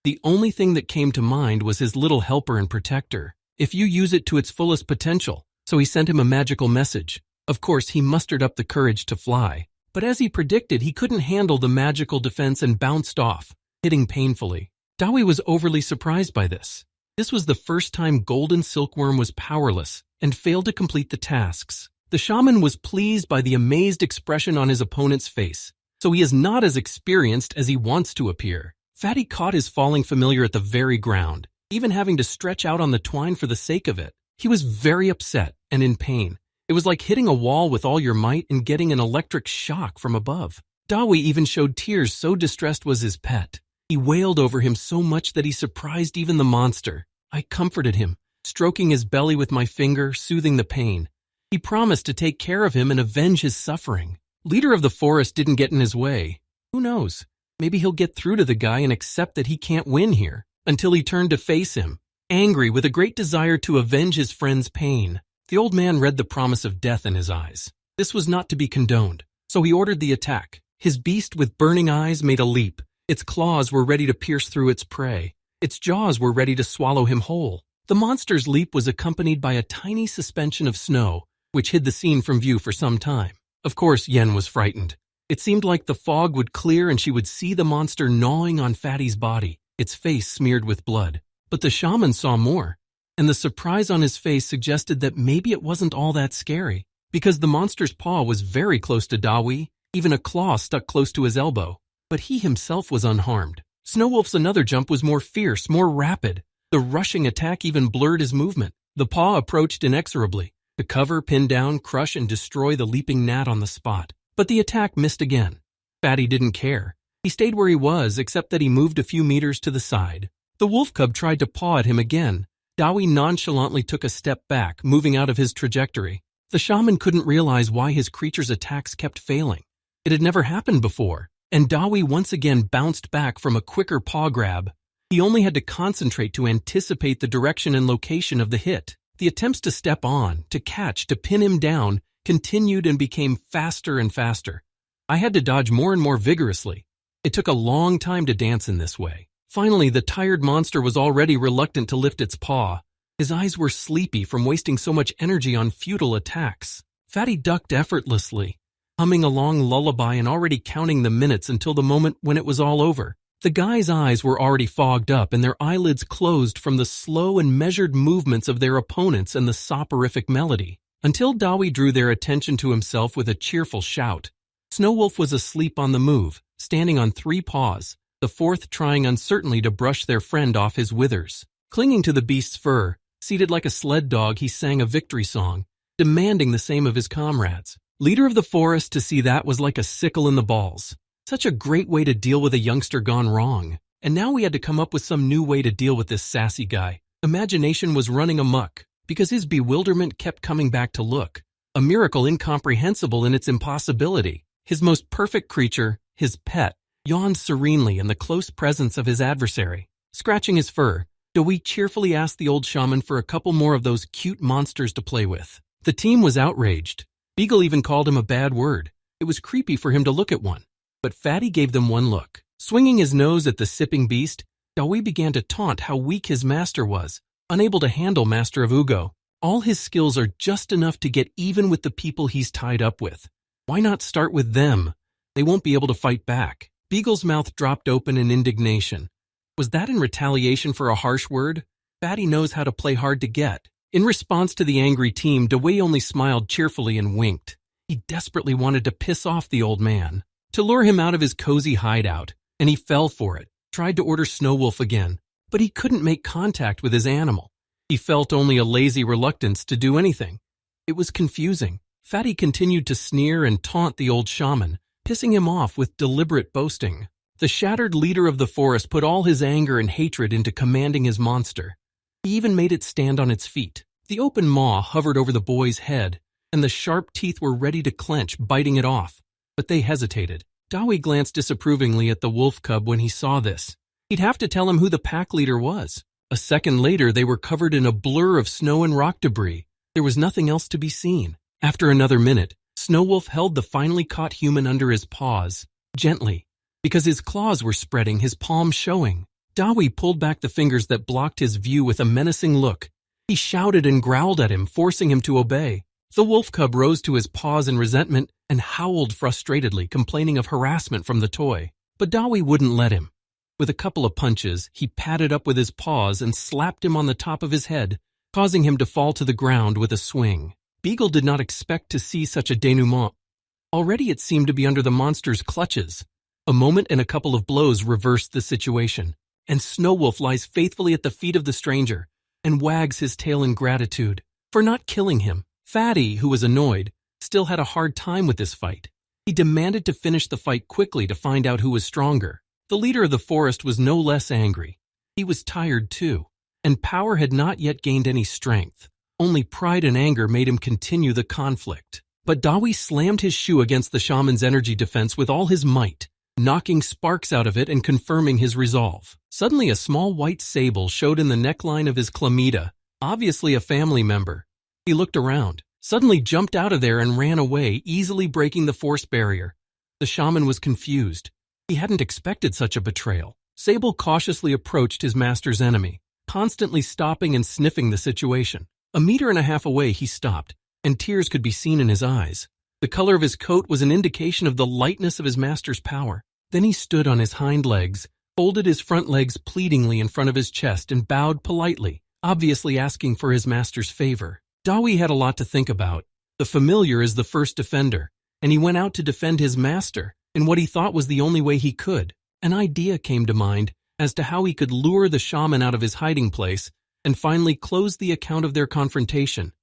The only thing that came to mind was his little helper and protector. If you use it to its fullest potential, so he sent him a magical message. Of course, he mustered up the courage to fly. But as he predicted, he couldn't handle the magical defense and bounced off, hitting painfully. Dowie was overly surprised by this. This was the first time Golden Silkworm was powerless and failed to complete the tasks. The shaman was pleased by the amazed expression on his opponent's face. So he is not as experienced as he wants to appear. Fatty caught his falling familiar at the very ground, even having to stretch out on the twine for the sake of it. He was very upset and in pain. It was like hitting a wall with all your might and getting an electric shock from above. Dowie even showed tears, so distressed was his pet. He wailed over him so much that he surprised even the monster. I comforted him, stroking his belly with my finger, soothing the pain. He promised to take care of him and avenge his suffering. Leader of the forest didn't get in his way. Who knows? Maybe he'll get through to the guy and accept that he can't win here, until he turned to face him, angry with a great desire to avenge his friend's pain. The old man read the promise of death in his eyes. This was not to be condoned, so he ordered the attack. His beast with burning eyes made a leap. Its claws were ready to pierce through its prey. Its jaws were ready to swallow him whole. The monster's leap was accompanied by a tiny suspension of snow, which hid the scene from view for some time. Of course, Yen was frightened. It seemed like the fog would clear and she would see the monster gnawing on Fatty's body, its face smeared with blood. But the shaman saw more, and the surprise on his face suggested that maybe it wasn't all that scary, because the monster's paw was very close to Dowie, even a claw stuck close to his elbow. But he himself was unharmed. Snowwolf's another jump was more fierce, more rapid. The rushing attack even blurred his movement. The paw approached inexorably, to cover, pin down, crush, and destroy the leaping gnat on the spot. But the attack missed again. Fatty didn't care. He stayed where he was, except that he moved a few meters to the side. The wolf cub tried to paw at him again. Dowie nonchalantly took a step back, moving out of his trajectory. The shaman couldn't realize why his creature's attacks kept failing. It had never happened before, and Dowie once again bounced back from a quicker paw grab. He only had to concentrate to anticipate the direction and location of the hit. The attempts to step on, to catch, to pin him down continued and became faster and faster. I had to dodge more and more vigorously. It took a long time to dance in this way. Finally, the tired monster was already reluctant to lift its paw. His eyes were sleepy from wasting so much energy on futile attacks. Fatty ducked effortlessly. humming a long lullaby and already counting the minutes until the moment when it was all over. The guy's eyes were already fogged up and their eyelids closed from the slow and measured movements of their opponents and the soporific melody, until Dawi drew their attention to himself with a cheerful shout. Snowwolf was asleep on the move, standing on 3 paws, the 4th trying uncertainly to brush their friend off his withers. Clinging to the beast's fur, seated like a sled dog, he sang a victory song, demanding the same of his comrades. Leader of the forest, to see that was like a sickle in the balls. Such a great way to deal with a youngster gone wrong. And now we had to come up with some new way to deal with this sassy guy. Imagination was running amok, because his bewilderment kept coming back to look. A miracle incomprehensible in its impossibility. His most perfect creature, his pet, yawned serenely in the close presence of his adversary. Scratching his fur, Dawi cheerfully asked the old shaman for a couple more of those cute monsters to play with. The team was outraged. Beagle even called him a bad word. It was creepy for him to look at one. But Fatty gave them one look. Swinging his nose at the sipping beast, Dawi began to taunt how weak his master was, unable to handle Master of Ugo. All his skills are just enough to get even with the people he's tied up with. Why not start with them? They won't be able to fight back. Beagle's mouth dropped open in indignation. Was that in retaliation for a harsh word? Fatty knows how to play hard to get. In response to the angry team, Dawi only smiled cheerfully and winked. He desperately wanted to piss off the old man, to lure him out of his cozy hideout, and he fell for it, tried to order Snowwolf again, but he couldn't make contact with his animal. He felt only a lazy reluctance to do anything. It was confusing. Fatty continued to sneer and taunt the old shaman, pissing him off with deliberate boasting. The shattered leader of the forest put all his anger and hatred into commanding his monster. He even made it stand on its feet. The open maw hovered over the boy's head, and the sharp teeth were ready to clench, biting it off. But they hesitated. Dawi glanced disapprovingly at the wolf cub when he saw this. He'd have to tell him who the pack leader was. A second later, they were covered in a blur of snow and rock debris. There was nothing else to be seen. After another minute, Snowwolf held the finally caught human under his paws, gently, because his claws were spreading, his palms showing. Dawi pulled back the fingers that blocked his view with a menacing look. He shouted and growled at him, forcing him to obey. The wolf cub rose to his paws in resentment and howled frustratedly, complaining of harassment from the toy. But Dawi wouldn't let him. With a couple of punches, he patted up with his paws and slapped him on the top of his head, causing him to fall to the ground with a swing. Beagle did not expect to see such a denouement. Already it seemed to be under the monster's clutches. A moment and a couple of blows reversed the situation, and Snowwolf lies faithfully at the feet of the stranger and wags his tail in gratitude for not killing him. Fatty, who was annoyed, still had a hard time with this fight. He demanded to finish the fight quickly to find out who was stronger. The leader of the forest was no less angry. He was tired too, and power had not yet gained any strength. Only pride and anger made him continue the conflict. But Dawi slammed his shoe against the shaman's energy defense with all his might, knocking sparks out of it and confirming his resolve. Suddenly a small white sable showed in the neckline of his chlamydia, obviously a family member. He looked around, suddenly jumped out of there and ran away, easily breaking the force barrier. The shaman was confused. He hadn't expected such a betrayal. Sable cautiously approached his master's enemy, constantly stopping and sniffing the situation. 1.5 meters away he stopped, and tears could be seen in his eyes. The color of his coat was an indication of the lightness of his master's power. Then he stood on his hind legs, folded his front legs pleadingly in front of his chest, and bowed politely, obviously asking for his master's favor. Dawi had a lot to think about. The familiar is the first defender, and he went out to defend his master in what he thought was the only way he could. An idea came to mind as to how he could lure the shaman out of his hiding place and finally close the account of their confrontation,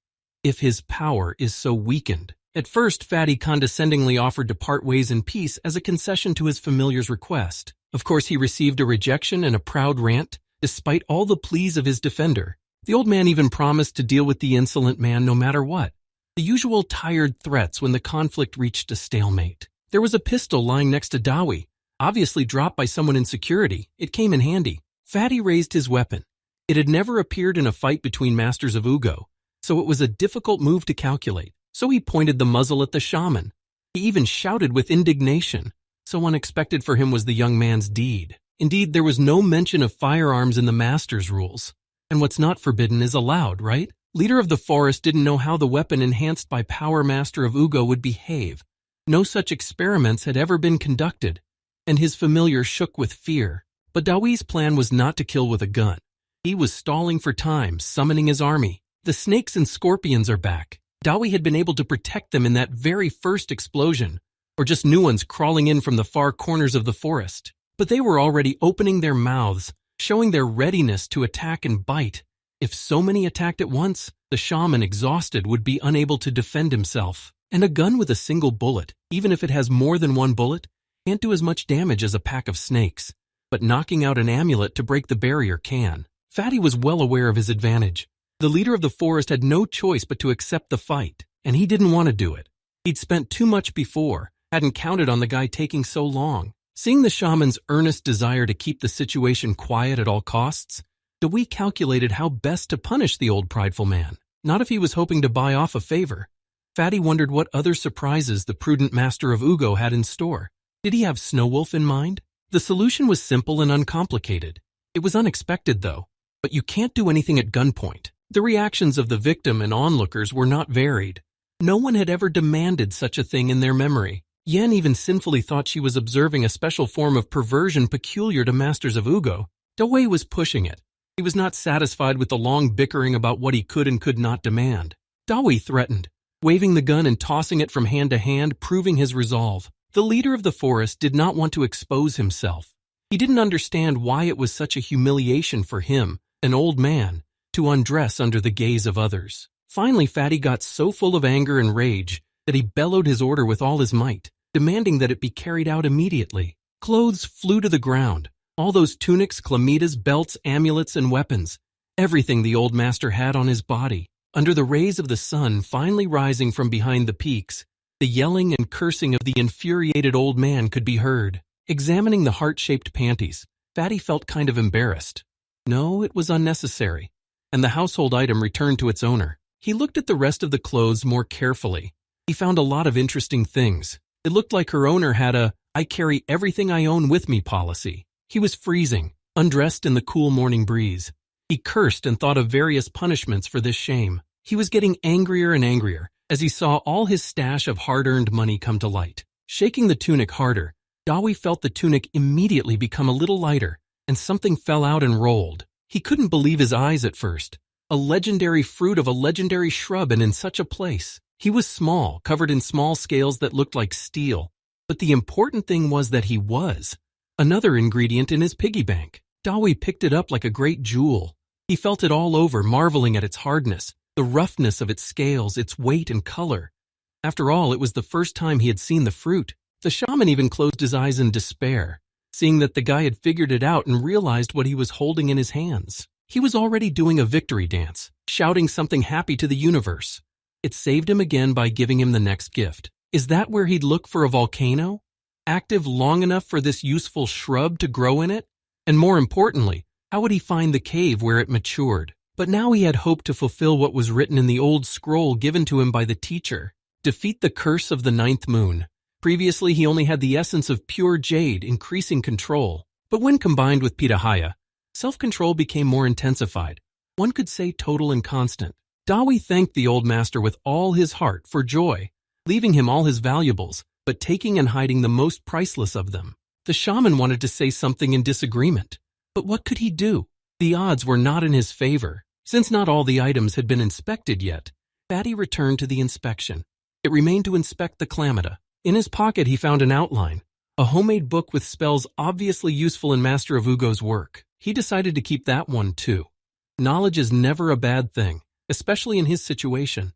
if his power is so weakened. At first, Fatty condescendingly offered to part ways in peace as a concession to his familiar's request. Of course, he received a rejection and a proud rant, despite all the pleas of his defender. The old man even promised to deal with the insolent man no matter what. The usual tired threats when the conflict reached a stalemate. There was a pistol lying next to Dawi, obviously dropped by someone in security. It came in handy. Fatty raised his weapon. It had never appeared in a fight between masters of Ugo, so it was a difficult move to calculate. So he pointed the muzzle at the shaman. He even shouted with indignation. So unexpected for him was the young man's deed. Indeed, there was no mention of firearms in the master's rules. And what's not forbidden is allowed, right? Leader of the forest didn't know how the weapon enhanced by power master of Ugo would behave. No such experiments had ever been conducted, and his familiar shook with fear. But Dawi's plan was not to kill with a gun. He was stalling for time, summoning his army. The snakes and scorpions are back. Dawi had been able to protect them in that very first explosion, or just new ones crawling in from the far corners of the forest. But they were already opening their mouths, showing their readiness to attack and bite. If so many attacked at once, the shaman, exhausted, would be unable to defend himself. And a gun with a single bullet, even if it has more than one bullet, can't do as much damage as a pack of snakes. But knocking out an amulet to break the barrier can. Fatty was well aware of his advantage. The leader of the forest had no choice but to accept the fight, and he didn't want to do it. He'd spent too much before, hadn't counted on the guy taking so long. Seeing the shaman's earnest desire to keep the situation quiet at all costs, Dewey calculated how best to punish the old prideful man, not if he was hoping to buy off a favor. Fatty wondered what other surprises the prudent master of Wugu had in store. Did he have Snowwolf in mind? The solution was simple and uncomplicated. It was unexpected, though. But you can't do anything at gunpoint. The reactions of the victim and onlookers were not varied. No one had ever demanded such a thing in their memory. Yen even sinfully thought she was observing a special form of perversion peculiar to masters of Wugu. Dewey was pushing it. He was not satisfied with the long bickering about what he could and could not demand. Dewey threatened, waving the gun and tossing it from hand to hand, proving his resolve. The leader of the forest did not want to expose himself. He didn't understand why it was such a humiliation for him, an old man, to undress under the gaze of others. Finally, Fatty got so full of anger and rage that he bellowed his order with all his might, demanding that it be carried out immediately. Clothes flew to the ground. All those tunics, chlamydas, belts, amulets, and weapons. Everything the old master had on his body. Under the rays of the sun finally rising from behind the peaks, the yelling and cursing of the infuriated old man could be heard. Examining the heart-shaped panties, Fatty felt kind of embarrassed. No, it was unnecessary, and the household item returned to its owner. He looked at the rest of the clothes more carefully. He found a lot of interesting things. It looked like her owner had a "I carry everything I own with me" policy. He was freezing, undressed in the cool morning breeze. He cursed and thought of various punishments for this shame. He was getting angrier and angrier as he saw all his stash of hard-earned money come to light. Shaking the tunic harder, Dawi felt the tunic immediately become a little lighter, and something fell out and rolled. He couldn't believe his eyes at first. A legendary fruit of a legendary shrub, and in such a place. He was small, covered in small scales that looked like steel. But the important thing was that he was. Another ingredient in his piggy bank. Dawi picked it up like a great jewel. He felt it all over, marveling at its hardness, the roughness of its scales, its weight and color. After all, it was the first time he had seen the fruit. The shaman even closed his eyes in despair, seeing that the guy had figured it out and realized what he was holding in his hands. He was already doing a victory dance, shouting something happy to the universe. It saved him again by giving him the next gift. Is that where he'd look for a volcano? Active long enough for this useful shrub to grow in it? And more importantly, how would he find the cave where it matured? But now he had hoped to fulfill what was written in the old scroll given to him by the teacher. Defeat the curse of the ninth moon. Previously, he only had the essence of pure jade, increasing control. But when combined with Pitahaya, self-control became more intensified. One could say total and constant. Dawi thanked the old master with all his heart for joy, leaving him all his valuables, but taking and hiding the most priceless of them. The shaman wanted to say something in disagreement. But what could he do? The odds were not in his favor. Since not all the items had been inspected yet, Fatty returned to the inspection. It remained to inspect the chlamyda. In his pocket he found an outline, a homemade book with spells obviously useful in Master of Wugu's work. He decided to keep that one too. Knowledge is never a bad thing, especially in his situation.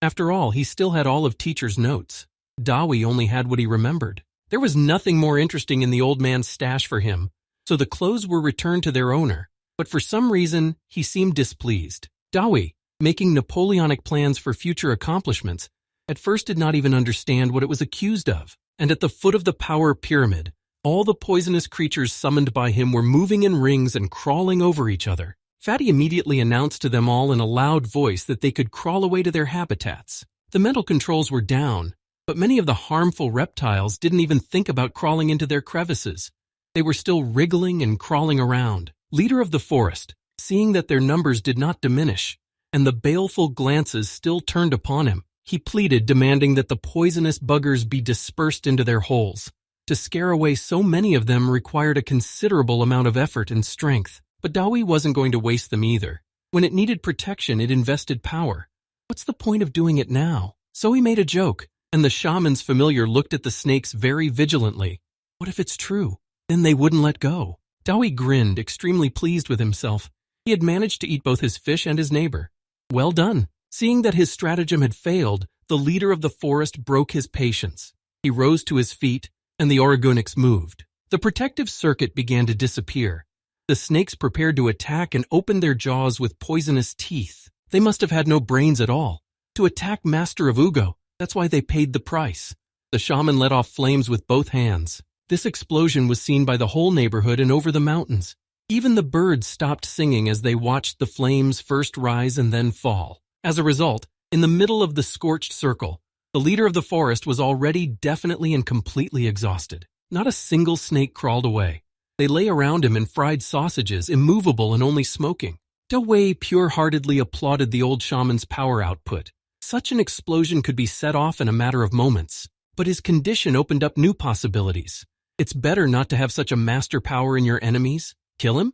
After all, he still had all of teacher's notes. Dawi only had what he remembered. There was nothing more interesting in the old man's stash for him, so the clothes were returned to their owner. But for some reason, he seemed displeased. Dawi, making Napoleonic plans for future accomplishments, at first did not even understand what it was accused of. And at the foot of the power pyramid, all the poisonous creatures summoned by him were moving in rings and crawling over each other. Fatty immediately announced to them all in a loud voice that they could crawl away to their habitats. The mental controls were down, but many of the harmful reptiles didn't even think about crawling into their crevices. They were still wriggling and crawling around. Leader of the forest, seeing that their numbers did not diminish, and the baleful glances still turned upon him, He pleaded, demanding that the poisonous buggers be dispersed into their holes. To scare away so many of them required a considerable amount of effort and strength, but Dawi wasn't going to waste them either. When it needed protection, it invested power. What's the point of doing it now? So he made a joke, and the shaman's familiar looked at the snakes very vigilantly. What if it's true? Then they wouldn't let go. Dawi grinned, extremely pleased with himself. He had managed to eat both his fish and his neighbor. Well done. Seeing that his stratagem had failed, the leader of the forest broke his patience. He rose to his feet, and the Oregonics moved. The protective circuit began to disappear. The snakes prepared to attack and opened their jaws with poisonous teeth. They must have had no brains at all. To attack Master of Wugu, that's why they paid the price. The shaman let off flames with both hands. This explosion was seen by the whole neighborhood and over the mountains. Even the birds stopped singing as they watched the flames first rise and then fall. As a result, in the middle of the scorched circle, the leader of the forest was already definitely and completely exhausted. Not a single snake crawled away. They lay around him in fried sausages, immovable and only smoking. Dawi pure-heartedly applauded the old shaman's power output. Such an explosion could be set off in a matter of moments. But his condition opened up new possibilities. It's better not to have such a master power in your enemies. Kill him?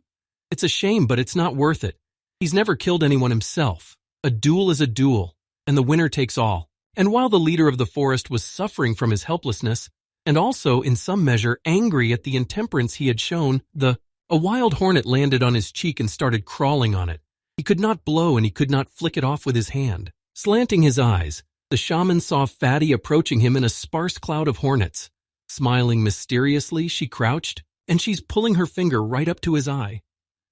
It's a shame, but it's not worth it. He's never killed anyone himself. A duel is a duel, and the winner takes all. And while the leader of the forest was suffering from his helplessness, and also, in some measure, angry at the intemperance he had shown, a wild hornet landed on his cheek and started crawling on it. He could not blow and he could not flick it off with his hand. Slanting his eyes, the shaman saw Fatty approaching him in a sparse cloud of hornets. Smiling mysteriously, she crouched, and she's pulling her finger right up to his eye.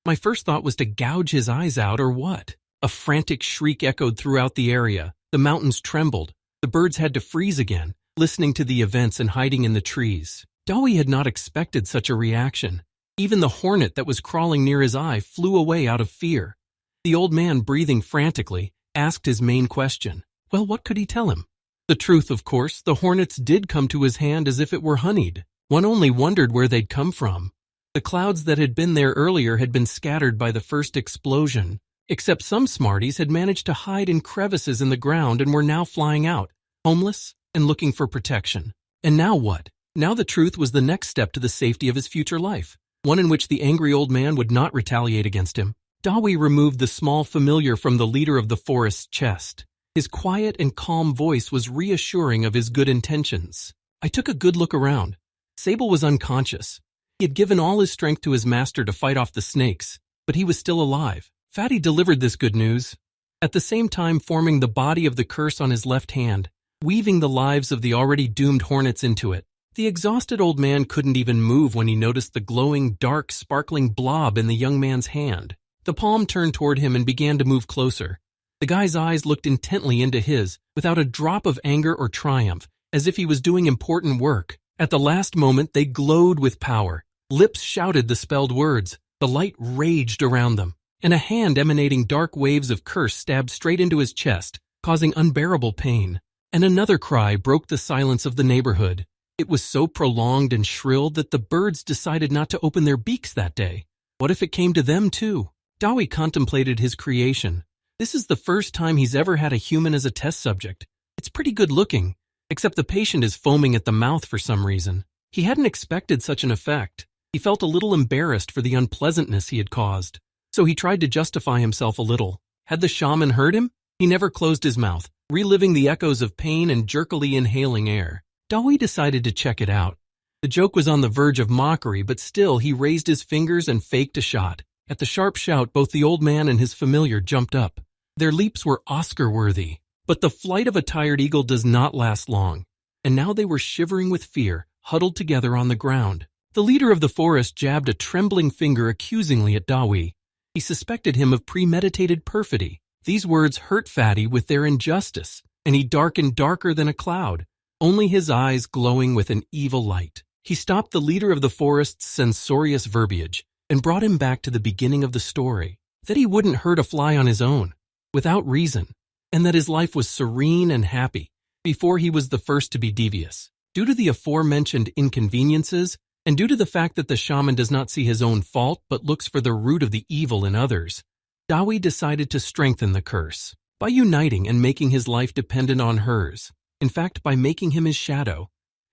My first thought was to gouge his eyes out or what? A frantic shriek echoed throughout the area. The mountains trembled. The birds had to freeze again, listening to the events and hiding in the trees. Dawi had not expected such a reaction. Even the hornet that was crawling near his eye flew away out of fear. The old man, breathing frantically, asked his main question. Well, what could he tell him? The truth, of course. The hornets did come to his hand as if it were honeyed. One only wondered where they'd come from. The clouds that had been there earlier had been scattered by the first explosion, except some smarties had managed to hide in crevices in the ground and were now flying out, homeless and looking for protection. And now what? Now the truth was the next step to the safety of his future life, one in which the angry old man would not retaliate against him. Dawi removed the small familiar from the leader of the forest's chest. His quiet and calm voice was reassuring of his good intentions. I took a good look around. Sable was unconscious. He had given all his strength to his master to fight off the snakes, but he was still alive. Fatty delivered this good news, at the same time forming the body of the curse on his left hand, weaving the lives of the already doomed hornets into it. The exhausted old man couldn't even move when he noticed the glowing, dark, sparkling blob in the young man's hand. The palm turned toward him and began to move closer. The guy's eyes looked intently into his, without a drop of anger or triumph, as if he was doing important work. At the last moment, they glowed with power. Lips shouted the spelled words. The light raged around them, and a hand emanating dark waves of curse stabbed straight into his chest, causing unbearable pain. And another cry broke the silence of the neighborhood. It was so prolonged and shrill that the birds decided not to open their beaks that day. What if it came to them too? Dawi contemplated his creation. This is the first time he's ever had a human as a test subject. It's pretty good looking, except the patient is foaming at the mouth for some reason. He hadn't expected such an effect. He felt a little embarrassed for the unpleasantness he had caused, so he tried to justify himself a little. Had the shaman heard him? He never closed his mouth, reliving the echoes of pain and jerkily inhaling air. Dawi decided to check it out. The joke was on the verge of mockery, but still he raised his fingers and faked a shot. At the sharp shout, both the old man and his familiar jumped up. Their leaps were Oscar-worthy. But the flight of a tired eagle does not last long, and now they were shivering with fear, huddled together on the ground. The leader of the forest jabbed a trembling finger accusingly at Dawi. He suspected him of premeditated perfidy. These words hurt Fatty with their injustice, and he darkened darker than a cloud, only his eyes glowing with an evil light. He stopped the leader of the forest's censorious verbiage and brought him back to the beginning of the story, that he wouldn't hurt a fly on his own, without reason, and that his life was serene and happy before he was the first to be devious. Due to the aforementioned inconveniences, and due to the fact that the shaman does not see his own fault but looks for the root of the evil in others, Dawi decided to strengthen the curse. by uniting and making his life dependent on hers. In fact, by making him his shadow,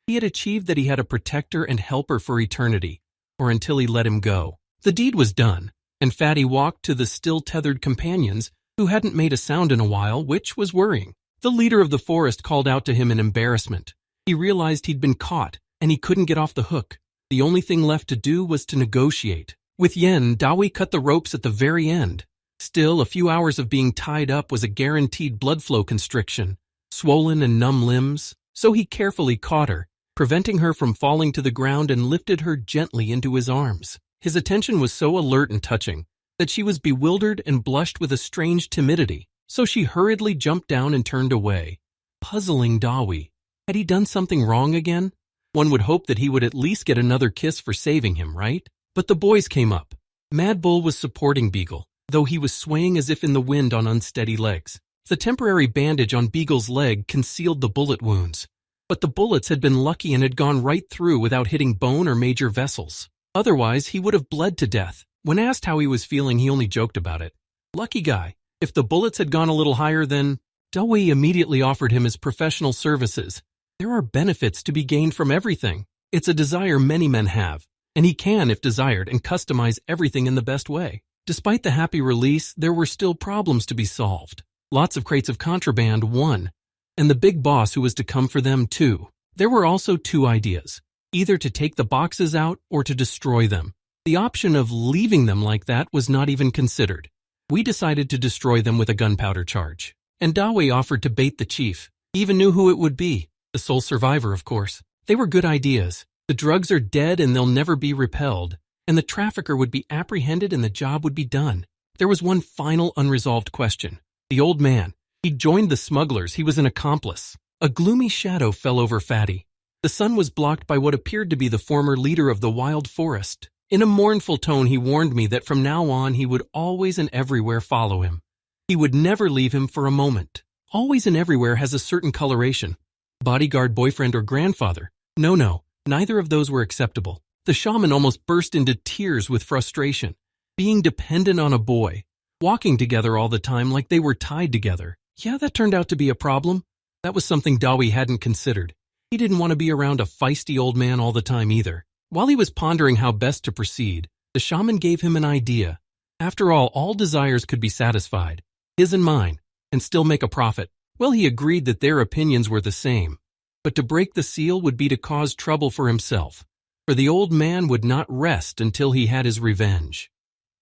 he had achieved that he had a protector and helper for eternity, or until he let him go. The deed was done, and Fatty walked to the still tethered companions who hadn't made a sound in a while, which was worrying. The leader of the forest called out to him in embarrassment. He realized he'd been caught, and he couldn't get off the hook. The only thing left to do was to negotiate. With Yen, Dawi cut the ropes at the very end. Still, a few hours of being tied up was a guaranteed blood flow constriction, swollen and numb limbs, so he carefully caught her, preventing her from falling to the ground, and lifted her gently into his arms. His attention was so alert and touching that she was bewildered and blushed with a strange timidity, so she hurriedly jumped down and turned away. Puzzling Dawi. Had he done something wrong again? One would hope that he would at least get another kiss for saving him, right? But the boys came up. Mad Bull was supporting Beagle, though he was swaying as if in the wind on unsteady legs. The temporary bandage on Beagle's leg concealed the bullet wounds, but the bullets had been lucky and had gone right through without hitting bone or major vessels. Otherwise, he would have bled to death. When asked how he was feeling, he only joked about it. Lucky guy. If the bullets had gone a little higher, then Dewey immediately offered him his professional services. There are benefits to be gained from everything. It's a desire many men have, and he can, if desired, and customize everything in the best way. Despite the happy release, there were still problems to be solved. Lots of crates of contraband, one, and the big boss who was to come for them, two. There were also two ideas, either to take the boxes out or to destroy them. The option of leaving them like that was not even considered. We decided to destroy them with a gunpowder charge. And Dawe offered to bait the chief. He even knew who it would be. The sole survivor, of course. They were good ideas. The drugs are dead and they'll never be repelled. And the trafficker would be apprehended and the job would be done. There was one final unresolved question. The old man. He'd joined the smugglers. He was an accomplice. A gloomy shadow fell over Fatty. The sun was blocked by what appeared to be the former leader of the wild forest. In a mournful tone, he warned me that from now on he would always and everywhere follow him. He would never leave him for a moment. Always and everywhere has a certain coloration. Bodyguard, boyfriend, or grandfather. No, neither of those were acceptable. The shaman almost burst into tears with frustration. Being dependent on a boy. Walking together all the time like they were tied together. Yeah, that turned out to be a problem. That was something Dawi hadn't considered. He didn't want to be around a feisty old man all the time either. While he was pondering how best to proceed, the shaman gave him an idea. After all desires could be satisfied, his and mine, and still make a profit. Well, he agreed that their opinions were the same. But to break the seal would be to cause trouble for himself, for the old man would not rest until he had his revenge.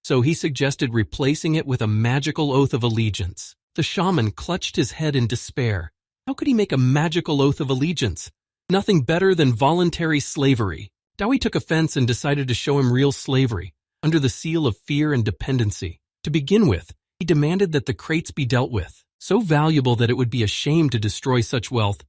So he suggested replacing it with a magical oath of allegiance. The shaman clutched his head in despair. How could he make a magical oath of allegiance? Nothing better than voluntary slavery. Dawi took offense and decided to show him real slavery, under the seal of fear and dependency. To begin with, he demanded that the crates be dealt with, so valuable that it would be a shame to destroy such wealth.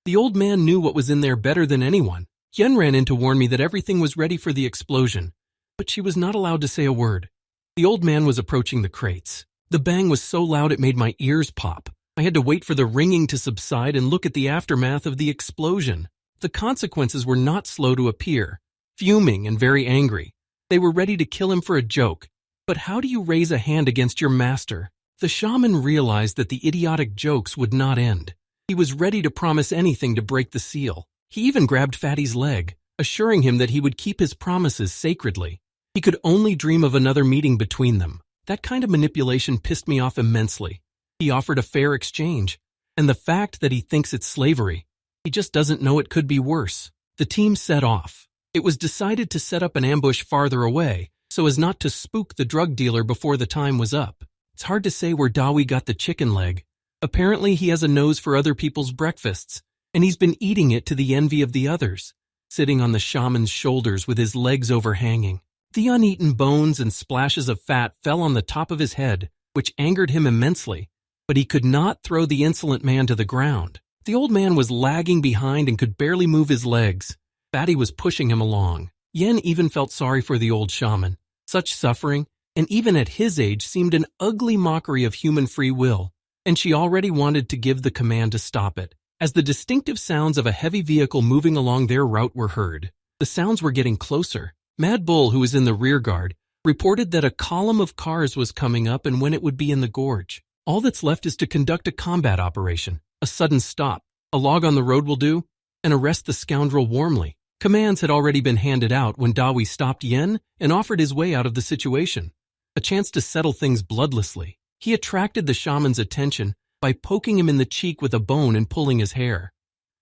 The old man knew what was in there better than anyone. Yen ran in to warn me that everything was ready for the explosion, but she was not allowed to say a word. The old man was approaching the crates. The bang was so loud it made my ears pop. I had to wait for the ringing to subside and look at the aftermath of the explosion. The consequences were not slow to appear. Fuming and very angry, they were ready to kill him for a joke. But how do you raise a hand against your master? The shaman realized that the idiotic jokes would not end. He was ready to promise anything to break the seal. He even grabbed Fatty's leg, assuring him that he would keep his promises sacredly. He could only dream of another meeting between them. That kind of manipulation pissed me off immensely. He offered a fair exchange, and the fact that he thinks it's slavery, he just doesn't know it could be worse. The team set off. It was decided to set up an ambush farther away, so as not to spook the drug dealer before the time was up. It's hard to say where Dawi got the chicken leg. Apparently he has a nose for other people's breakfasts, and he's been eating it to the envy of the others, sitting on the shaman's shoulders with his legs overhanging. The uneaten bones and splashes of fat fell on the top of his head, which angered him immensely, but he could not throw the insolent man to the ground. The old man was lagging behind and could barely move his legs. Fatty was pushing him along. Yen even felt sorry for the old shaman. Such suffering, and even at his age, seemed an ugly mockery of human free will, and she already wanted to give the command to stop it. As the distinctive sounds of a heavy vehicle moving along their route were heard, the sounds were getting closer. Mad Bull, who was in the rear guard, reported that a column of cars was coming up and when it would be in the gorge. All that's left is to conduct a combat operation, a sudden stop, a log on the road will do, and arrest the scoundrel warmly. Commands had already been handed out when Dawi stopped Yen and offered his way out of the situation, a chance to settle things bloodlessly. He attracted the shaman's attention by poking him in the cheek with a bone and pulling his hair.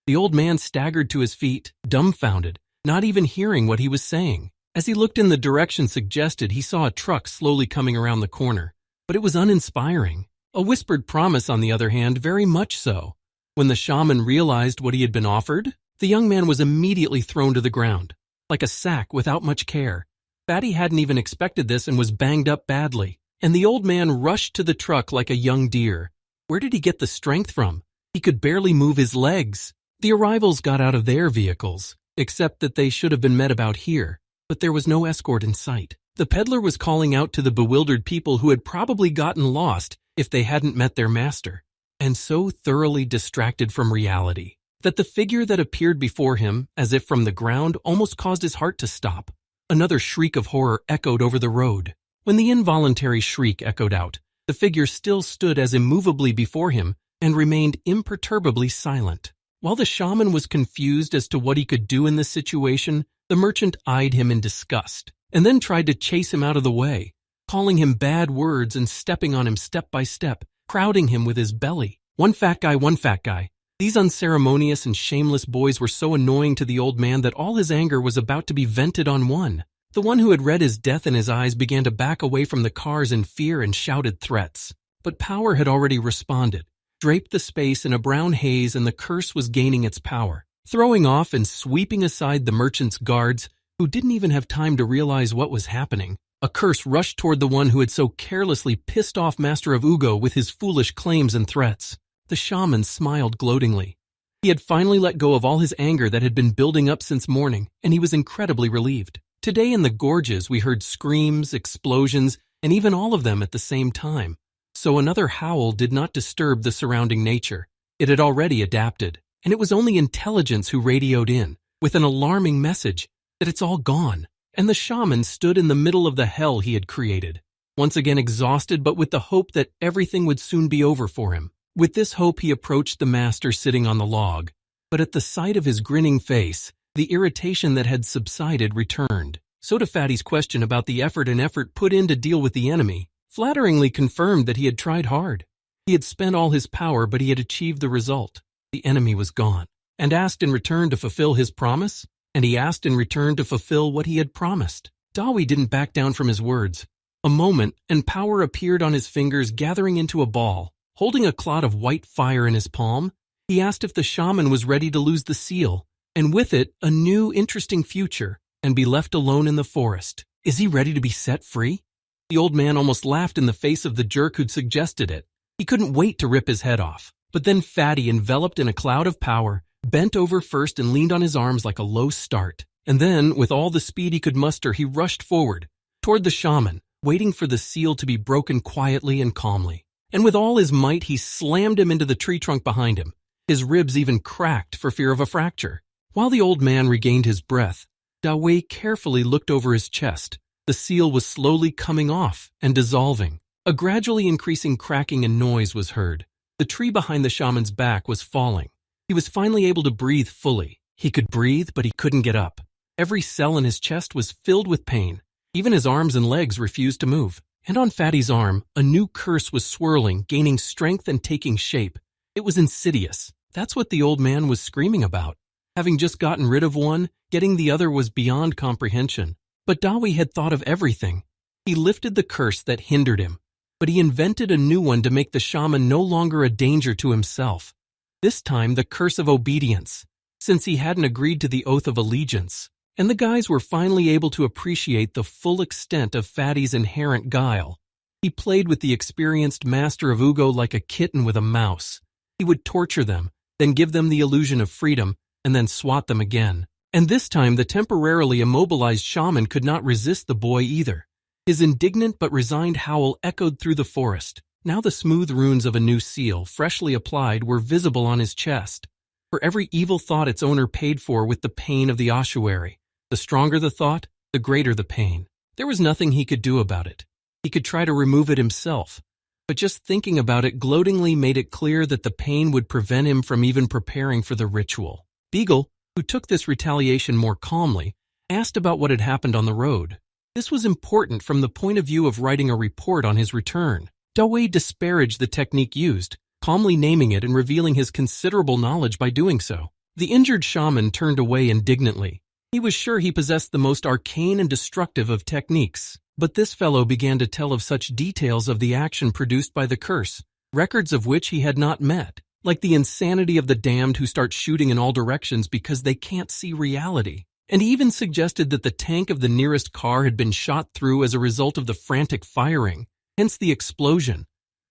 The old man staggered to his feet, dumbfounded, not even hearing what he was saying. As he looked in the direction suggested, he saw a truck slowly coming around the corner, but it was uninspiring. A whispered promise, on the other hand, very much so. When the shaman realized what he had been offered, the young man was immediately thrown to the ground, like a sack without much care. Fatty hadn't even expected this and was banged up badly, and the old man rushed to the truck like a young deer. Where did he get the strength from? He could barely move his legs. The arrivals got out of their vehicles, except that they should have been met about here, but there was no escort in sight. The peddler was calling out to the bewildered people who had probably gotten lost if they hadn't met their master, and so thoroughly distracted from reality that the figure that appeared before him, as if from the ground, almost caused his heart to stop. Another shriek of horror echoed over the road. When the involuntary shriek echoed out, the figure still stood as immovably before him and remained imperturbably silent. While the shaman was confused as to what he could do in this situation, the merchant eyed him in disgust and then tried to chase him out of the way, calling him bad words and stepping on him step by step, crowding him with his belly. One fat guy, one fat guy. These unceremonious and shameless boys were so annoying to the old man that all his anger was about to be vented on one. The one who had read his death in his eyes began to back away from the cars in fear and shouted threats. But power had already responded, draped the space in a brown haze, and the curse was gaining its power, throwing off and sweeping aside the merchant's guards, who didn't even have time to realize what was happening. A curse rushed toward the one who had so carelessly pissed off Master of Wugu with his foolish claims and threats. The shaman smiled gloatingly. He had finally let go of all his anger that had been building up since morning, and he was incredibly relieved. Today in the gorges we heard screams, explosions, and even all of them at the same time. So another howl did not disturb the surrounding nature. It had already adapted, and it was only intelligence who radioed in, with an alarming message that it's all gone. And the shaman stood in the middle of the hell he had created, once again exhausted but with the hope that everything would soon be over for him. With this hope he approached the master sitting on the log, but at the sight of his grinning face, the irritation that had subsided returned. So to Fatty's question about the effort put in to deal with the enemy, flatteringly confirmed that he had tried hard. He had spent all his power, but he had achieved the result. The enemy was gone, and asked in return to fulfill his promise, and he asked in return to fulfill what he had promised. Dawi didn't back down from his words. A moment, and power appeared on his fingers, gathering into a ball. Holding a clot of white fire in his palm, he asked if the shaman was ready to lose the seal, and with it, a new, interesting future, and be left alone in the forest. Is he ready to be set free? The old man almost laughed in the face of the jerk who'd suggested it. He couldn't wait to rip his head off. But then Fatty, enveloped in a cloud of power, bent over first and leaned on his arms like a low start. And then, with all the speed he could muster, he rushed forward, toward the shaman, waiting for the seal to be broken quietly and calmly. And with all his might, he slammed him into the tree trunk behind him. His ribs even cracked for fear of a fracture. While the old man regained his breath, Dawei carefully looked over his chest. The seal was slowly coming off and dissolving. A gradually increasing cracking and noise was heard. The tree behind the shaman's back was falling. He was finally able to breathe fully. He could breathe, but he couldn't get up. Every cell in his chest was filled with pain. Even his arms and legs refused to move. And on Fatty's arm, a new curse was swirling, gaining strength and taking shape. It was insidious. That's what the old man was screaming about. Having just gotten rid of one, getting the other was beyond comprehension. But Dawi had thought of everything. He lifted the curse that hindered him, but he invented a new one to make the shaman no longer a danger to himself. This time, the curse of obedience, since he hadn't agreed to the oath of allegiance. And the guys were finally able to appreciate the full extent of Fatty's inherent guile. He played with the experienced master of Wugu like a kitten with a mouse. He would torture them, then give them the illusion of freedom, and then swat them again. And this time the temporarily immobilized shaman could not resist the boy either. His indignant but resigned howl echoed through the forest. Now the smooth runes of a new seal, freshly applied, were visible on his chest. For every evil thought its owner paid for with the pain of the ossuary. The stronger the thought, the greater the pain. There was nothing he could do about it. He could try to remove it himself, but just thinking about it gloatingly made it clear that the pain would prevent him from even preparing for the ritual. Beagle, who took this retaliation more calmly, asked about what had happened on the road. This was important from the point of view of writing a report on his return. Dawei disparaged the technique used, calmly naming it and revealing his considerable knowledge by doing so. The injured shaman turned away indignantly. He was sure he possessed the most arcane and destructive of techniques, but this fellow began to tell of such details of the action produced by the curse, records of which he had not met, like the insanity of the damned who start shooting in all directions because they can't see reality. And he even suggested that the tank of the nearest car had been shot through as a result of the frantic firing, hence the explosion.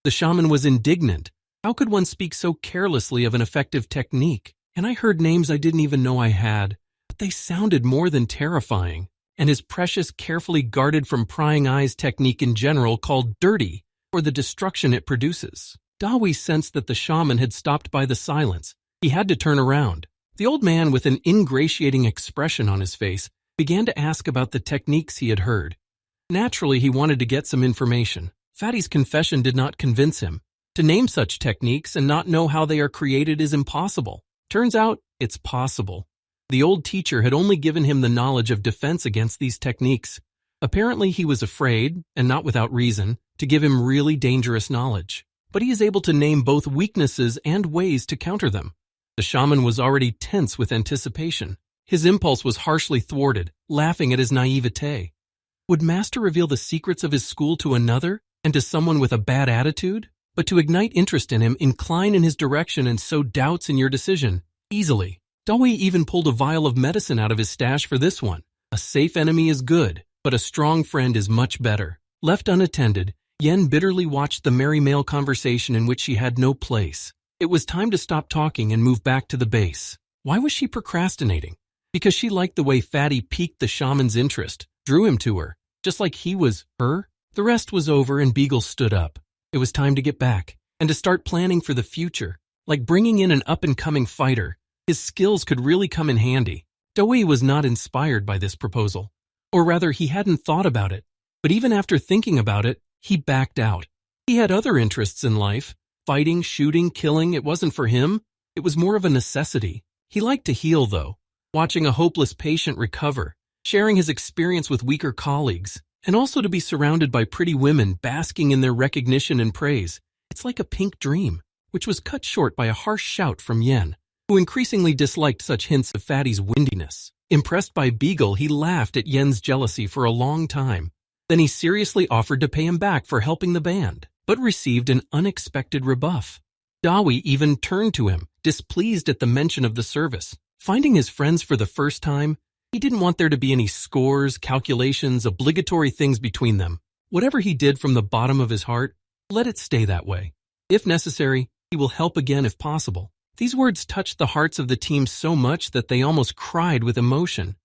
The shaman was indignant. How could one speak so carelessly of an effective technique? And I heard names I didn't even know I had, but they sounded more than terrifying. And his precious, carefully guarded from prying eyes technique in general called dirty, for the destruction it produces. Dawei sensed that the shaman had stopped by the silence. He had to turn around. The old man, with an ingratiating expression on his face, began to ask about the techniques he had heard. Naturally, he wanted to get some information. Fatty's confession did not convince him. To name such techniques and not know how they are created is impossible. Turns out, it's possible. The old teacher had only given him the knowledge of defense against these techniques. Apparently, he was afraid, and not without reason, to give him really dangerous knowledge. But he is able to name both weaknesses and ways to counter them. The shaman was already tense with anticipation. His impulse was harshly thwarted, laughing at his naivete. Would Master reveal the secrets of his school to another, and to someone with a bad attitude? But to ignite interest in him, incline in his direction and sow doubts in your decision, easily. Dawei even pulled a vial of medicine out of his stash for this one. A safe enemy is good, but a strong friend is much better. Left unattended, Yen bitterly watched the merry male conversation in which she had no place. It was time to stop talking and move back to the base. Why was she procrastinating? Because she liked the way Fatty piqued the shaman's interest, drew him to her, just like he was her. The rest was over and Beagle stood up. It was time to get back, and to start planning for the future, like bringing in an up-and-coming fighter. His skills could really come in handy. Dawei was not inspired by this proposal. Or rather, he hadn't thought about it. But even after thinking about it, he backed out. He had other interests in life. Fighting, shooting, killing, it wasn't for him. It was more of a necessity. He liked to heal, though, watching a hopeless patient recover, sharing his experience with weaker colleagues, and also to be surrounded by pretty women basking in their recognition and praise. It's like a pink dream, which was cut short by a harsh shout from Yen, who increasingly disliked such hints of Fatty's windiness. Impressed by Beagle, he laughed at Yen's jealousy for a long time. Then he seriously offered to pay him back for helping the band, but received an unexpected rebuff. Dawei even turned to him, displeased at the mention of the service. Finding his friends for the first time, he didn't want there to be any scores, calculations, obligatory things between them. Whatever he did from the bottom of his heart, let it stay that way. If necessary, he will help again if possible. These words touched the hearts of the team so much that they almost cried with emotion.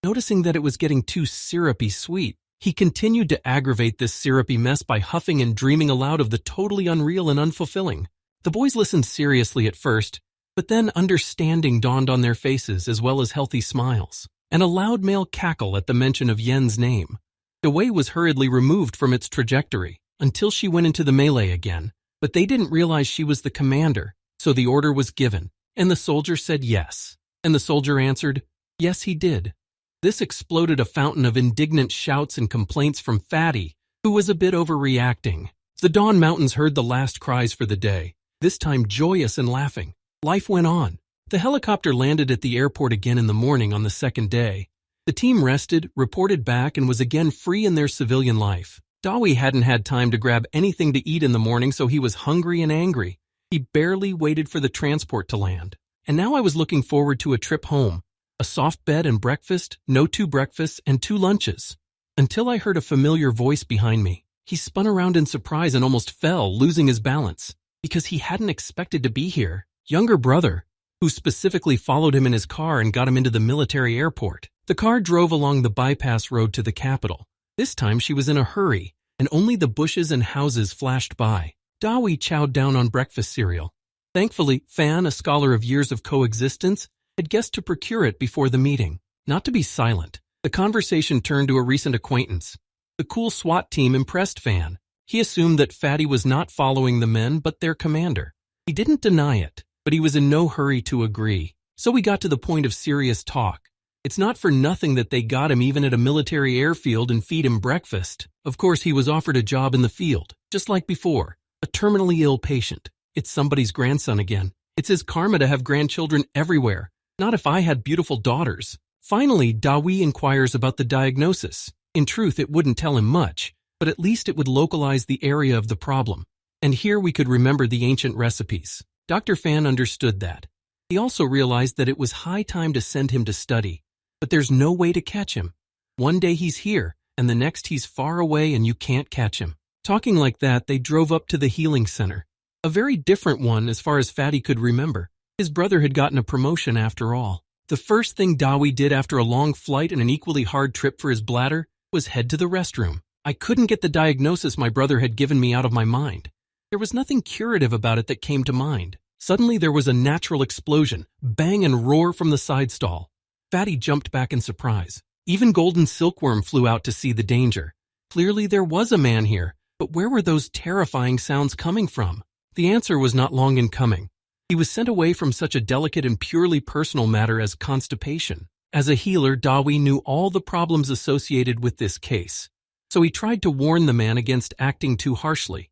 Noticing that it was getting too syrupy sweet, he continued to aggravate this syrupy mess by huffing and dreaming aloud of the totally unreal and unfulfilling. The boys listened seriously at first, but then understanding dawned on their faces as well as healthy smiles, and a loud male cackle at the mention of Yen's name. Dawei was hurriedly removed from its trajectory until she went into the melee again, but they didn't realize she was the commander, so the order was given, and the soldier said yes, and the soldier answered, yes he did. This exploded a fountain of indignant shouts and complaints from Fatty, who was a bit overreacting. The Dawn Mountains heard the last cries for the day, this time joyous and laughing. Life went on. The helicopter landed at the airport again in the morning on the second day. The team rested, reported back, and was again free in their civilian life. Dawei hadn't had time to grab anything to eat in the morning, so he was hungry and angry. He barely waited for the transport to land. And now I was looking forward to a trip home. A soft bed and breakfast, no 2 breakfasts, and 2 lunches. Until I heard a familiar voice behind me. He spun around in surprise and almost fell, losing his balance. Because he hadn't expected to be here. Younger brother, who specifically followed him in his car and got him into the military airport. The car drove along the bypass road to the capital. This time she was in a hurry, and only the bushes and houses flashed by. Dawei chowed down on breakfast cereal. Thankfully, Fan, a scholar of years of coexistence, had guessed to procure it before the meeting. Not to be silent, the conversation turned to a recent acquaintance. The cool SWAT team impressed Fan. He assumed that Fatty was not following the men but their commander. He didn't deny it, but he was in no hurry to agree. So we got to the point of serious talk. It's not for nothing that they got him even at a military airfield and feed him breakfast. Of course, he was offered a job in the field, just like before. A terminally ill patient. It's somebody's grandson again. It's his karma to have grandchildren everywhere. Not if I had beautiful daughters. Finally, Dawi inquires about the diagnosis. In truth, it wouldn't tell him much, but at least it would localize the area of the problem. And here we could remember the ancient recipes. Dr. Fan understood that. He also realized that it was high time to send him to study. But there's no way to catch him. One day he's here, and the next he's far away and you can't catch him. Talking like that, they drove up to the healing center. A very different one as far as Fatty could remember. His brother had gotten a promotion after all. The first thing Dawi did after a long flight and an equally hard trip for his bladder was head to the restroom. I couldn't get the diagnosis my brother had given me out of my mind. There was nothing curative about it that came to mind. Suddenly there was a natural explosion, bang and roar from the side stall. Fatty jumped back in surprise. Even Golden Silkworm flew out to see the danger. Clearly there was a man here, but where were those terrifying sounds coming from? The answer was not long in coming. He was sent away from such a delicate and purely personal matter as constipation. As a healer, Dawi knew all the problems associated with this case. So he tried to warn the man against acting too harshly.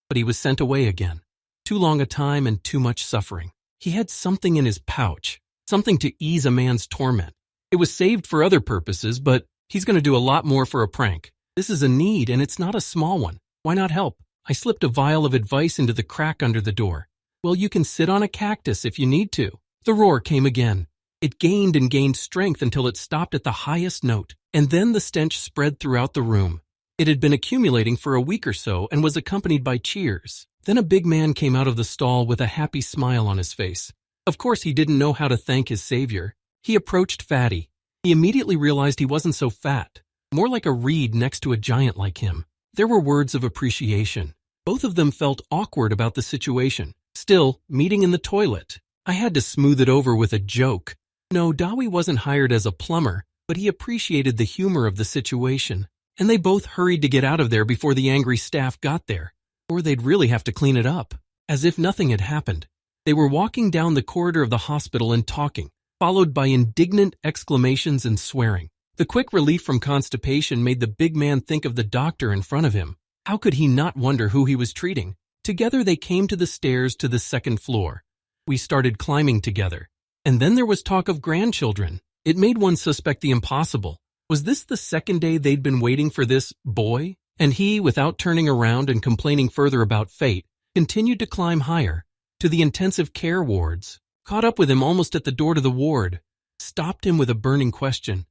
But he was sent away again. Too long a time and too much suffering. He had something in his pouch, something to ease a man's torment. It was saved for other purposes, but he's going to do a lot more for a prank. This is a need, and it's not a small one. Why not help? I slipped a vial of advice into the crack under the door. Well, you can sit on a cactus if you need to. The roar came again. It gained and gained strength until it stopped at the highest note, and then the stench spread throughout the room. It had been accumulating for a week or so and was accompanied by cheers. Then a big man came out of the stall with a happy smile on his face. Of course, he didn't know how to thank his savior. He approached Fatty. He immediately realized he wasn't so fat, more like a reed next to a giant like him. There were words of appreciation. Both of them felt awkward about the situation. Still, meeting in the toilet. I had to smooth it over with a joke. No, Dawi wasn't hired as a plumber, but he appreciated the humor of the situation. And they both hurried to get out of there before the angry staff got there. Or they'd really have to clean it up. As if nothing had happened. They were walking down the corridor of the hospital and talking, followed by indignant exclamations and swearing. The quick relief from constipation made the big man think of the doctor in front of him. How could he not wonder who he was treating? Together they came to the stairs to the second floor. We started climbing together. And then there was talk of grandchildren. It made one suspect the impossible. Was this the second day they'd been waiting for this boy? And he, without turning around and complaining further about fate, continued to climb higher, to the intensive care wards, caught up with him almost at the door to the ward, stopped him with a burning question.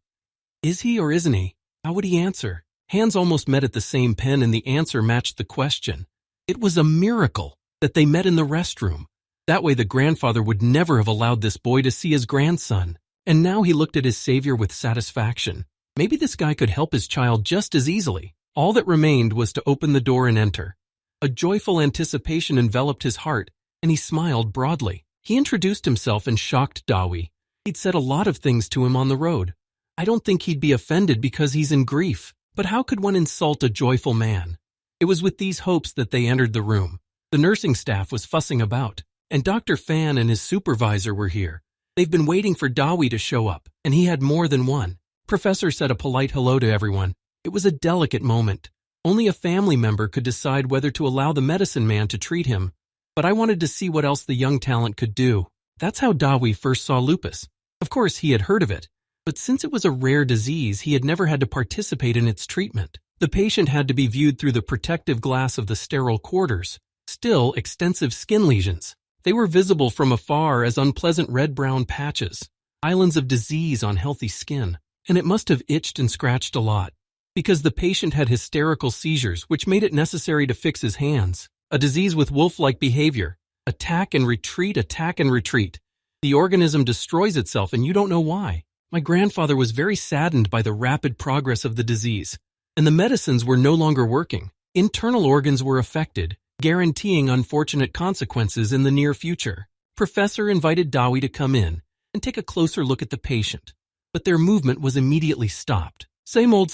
Is he or isn't he? How would he answer? Hands almost met at the same pen and the answer matched the question. It was a miracle that they met in the restroom. That way the grandfather would never have allowed this boy to see his grandson. And now he looked at his savior with satisfaction. Maybe this guy could help his child just as easily. All that remained was to open the door and enter. A joyful anticipation enveloped his heart, and he smiled broadly. He introduced himself and shocked Dawi. He'd said a lot of things to him on the road. I don't think he'd be offended because he's in grief, but how could one insult a joyful man? It was with these hopes that they entered the room. The nursing staff was fussing about, and Dr. Fan and his supervisor were here. They've been waiting for Dawi to show up, and he had more than one. Professor said a polite hello to everyone. It was a delicate moment. Only a family member could decide whether to allow the medicine man to treat him, but I wanted to see what else the young talent could do. That's how Dawi first saw lupus. Of course, he had heard of it, but since it was a rare disease, he had never had to participate in its treatment. The patient had to be viewed through the protective glass of the sterile quarters. Still, extensive skin lesions. They were visible from afar as unpleasant red-brown patches, islands of disease on healthy skin, and it must have itched and scratched a lot. Because the patient had hysterical seizures, which made it necessary to fix his hands. A disease with wolf-like behavior. Attack and retreat, attack and retreat. The organism destroys itself and you don't know why. My grandfather was very saddened by the rapid progress of the disease, and the medicines were no longer working. Internal organs were affected, guaranteeing unfortunate consequences in the near future. Professor invited Dawi to come in and take a closer look at the patient, but their movement was immediately stopped. Same old,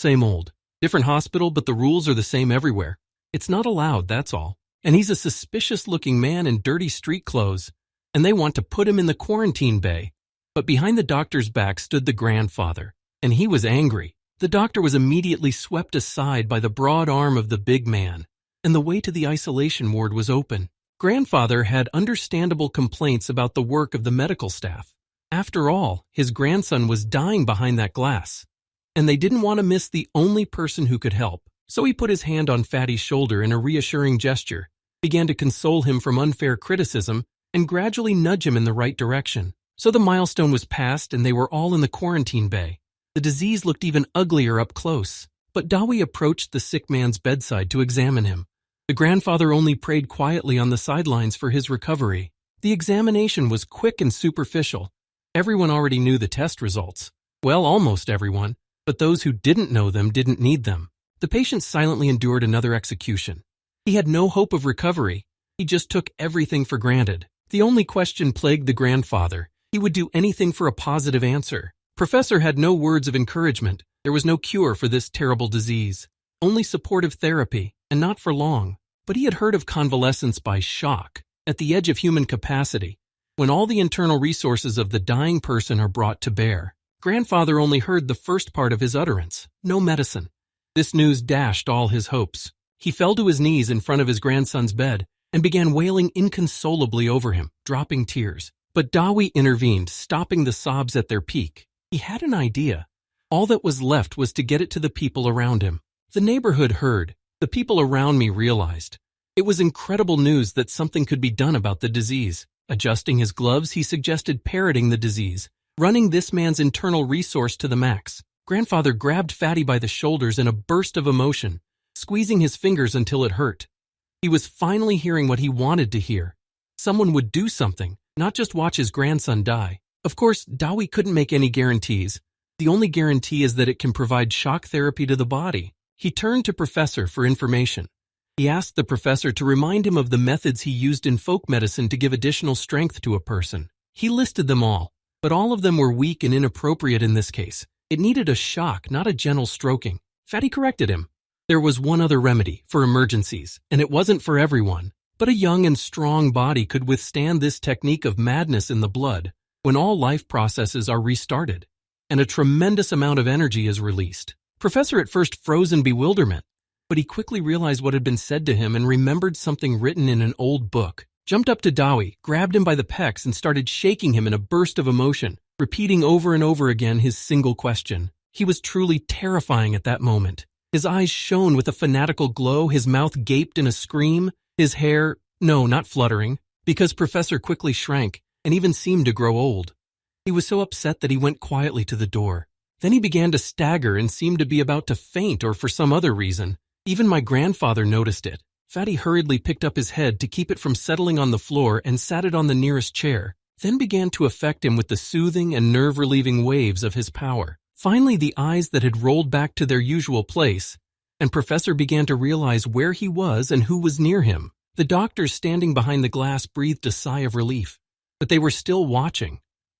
different hospital, but the rules are the same everywhere. It's not allowed, that's all. And he's a suspicious-looking man in dirty street clothes, and they want to put him in the quarantine bay. But behind the doctor's back stood the grandfather, and he was angry. The doctor was immediately swept aside by the broad arm of the big man, and the way to the isolation ward was open. Grandfather had understandable complaints about the work of the medical staff. After all, his grandson was dying behind that glass, and they didn't want to miss the only person who could help. So he put his hand on Fatty's shoulder in a reassuring gesture, began to console him from unfair criticism, and gradually nudge him in the right direction. So the milestone was passed and they were all in the quarantine bay. The disease looked even uglier up close, but Dawi approached the sick man's bedside to examine him. The grandfather only prayed quietly on the sidelines for his recovery. The examination was quick and superficial. Everyone already knew the test results. Well, almost everyone, but those who didn't know them didn't need them. The patient silently endured another execution. He had no hope of recovery. He just took everything for granted. The only question plagued the grandfather. He would do anything for a positive answer. Professor had no words of encouragement. There was no cure for this terrible disease. Only supportive therapy, and not for long. But he had heard of convalescence by shock, at the edge of human capacity, when all the internal resources of the dying person are brought to bear. Grandfather only heard the first part of his utterance. No medicine. This news dashed all his hopes. He fell to his knees in front of his grandson's bed and began wailing inconsolably over him, dropping tears. But Dawi intervened, stopping the sobs at their peak. He had an idea. All that was left was to get it to the people around him. The neighborhood heard. The people around me realized. It was incredible news that something could be done about the disease. Adjusting his gloves, he suggested parroting the disease, running this man's internal resource to the max. Grandfather grabbed Fatty by the shoulders in a burst of emotion, squeezing his fingers until it hurt. He was finally hearing what he wanted to hear. Someone would do something, not just watch his grandson die. Of course, Dawi couldn't make any guarantees. The only guarantee is that it can provide shock therapy to the body. He turned to Professor for information. He asked the professor to remind him of the methods he used in folk medicine to give additional strength to a person. He listed them all, but all of them were weak and inappropriate in this case. It needed a shock, not a gentle stroking. Fatty corrected him. There was one other remedy for emergencies, and it wasn't for everyone. But a young and strong body could withstand this technique of madness in the blood when all life processes are restarted, and a tremendous amount of energy is released. Professor at first froze in bewilderment, but he quickly realized what had been said to him and remembered something written in an old book. Jumped up to Dawi, grabbed him by the pecs, and started shaking him in a burst of emotion, repeating over and over again his single question. He was truly terrifying at that moment. His eyes shone with a fanatical glow, his mouth gaped in a scream, his hair, no, not fluttering, because Professor quickly shrank and even seemed to grow old. He was so upset that he went quietly to the door. Then he began to stagger and seemed to be about to faint or for some other reason. Even my grandfather noticed it. Fatty hurriedly picked up his head to keep it from settling on the floor and sat it on the nearest chair, then began to affect him with the soothing and nerve-relieving waves of his power. Finally, the eyes that had rolled back to their usual place, and Professor began to realize where he was and who was near him. The doctors standing behind the glass breathed a sigh of relief, but they were still watching.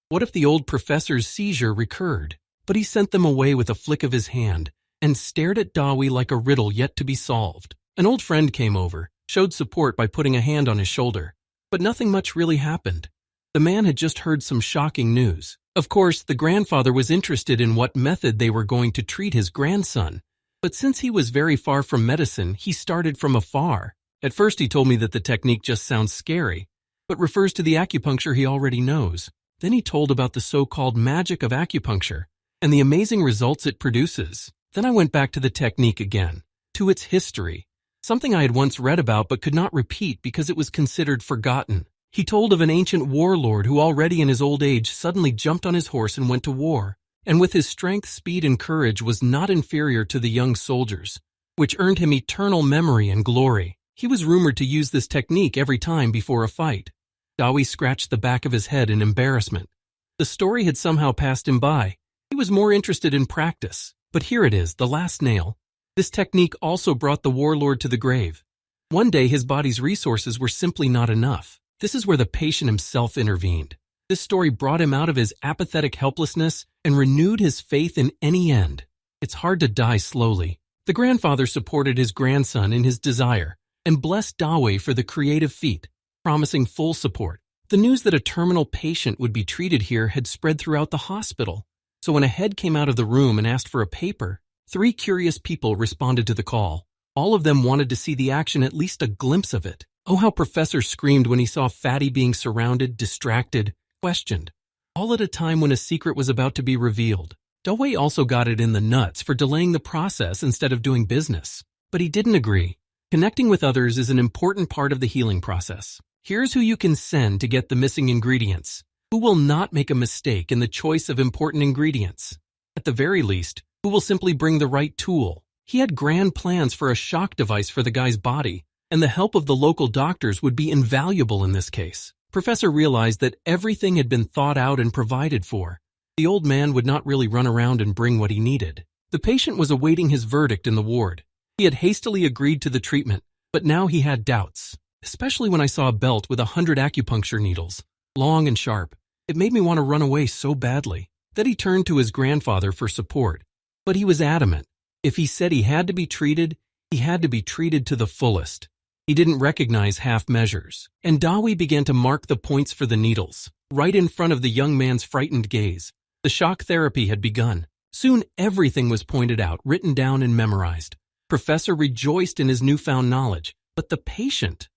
What if the old professor's seizure recurred? But he sent them away with a flick of his hand and stared at Dawi like a riddle yet to be solved. An old friend came over, showed support by putting a hand on his shoulder, but nothing much really happened. The man had just heard some shocking news. Of course, the grandfather was interested in what method they were going to treat his grandson, but since he was very far from medicine, he started from afar. At first he told me that the technique just sounds scary, but refers to the acupuncture he already knows. Then he told about the so-called magic of acupuncture and the amazing results it produces. Then I went back to the technique again, to its history, something I had once read about but could not repeat because it was considered forgotten. He told of an ancient warlord who already in his old age suddenly jumped on his horse and went to war, and with his strength, speed, and courage was not inferior to the young soldiers, which earned him eternal memory and glory. He was rumored to use this technique every time before a fight. Dawi scratched the back of his head in embarrassment. The story had somehow passed him by. He was more interested in practice. But here it is, the last nail. This technique also brought the warlord to the grave. One day his body's resources were simply not enough. This is where the patient himself intervened. This story brought him out of his apathetic helplessness and renewed his faith in any end. It's hard to die slowly. The grandfather supported his grandson in his desire and blessed Dawei for the creative feat, promising full support. The news that a terminal patient would be treated here had spread throughout the hospital, so when a head came out of the room and asked for a paper, 3 curious people responded to the call. All of them wanted to see the action, at least a glimpse of it. Oh, how Professor screamed when he saw Fatty being surrounded, distracted, questioned, all at a time when a secret was about to be revealed. Dawei also got it in the nuts for delaying the process instead of doing business. But he didn't agree. Connecting with others is an important part of the healing process. Here's who you can send to get the missing ingredients. Who will not make a mistake in the choice of important ingredients? At the very least, who will simply bring the right tool? He had grand plans for a shock device for the guy's body, and the help of the local doctors would be invaluable in this case. Professor realized that everything had been thought out and provided for. The old man would not really run around and bring what he needed. The patient was awaiting his verdict in the ward. He had hastily agreed to the treatment, but now he had doubts, especially when I saw a belt with 100 acupuncture needles, long and sharp. It made me want to run away so badly. Then he turned to his grandfather for support, but he was adamant. If he said he had to be treated, he had to be treated to the fullest. He didn't recognize half measures, and Dawei began to mark the points for the needles, right in front of the young man's frightened gaze. The shock therapy had begun. Soon everything was pointed out, written down and memorized. Professor rejoiced in his newfound knowledge, but the patient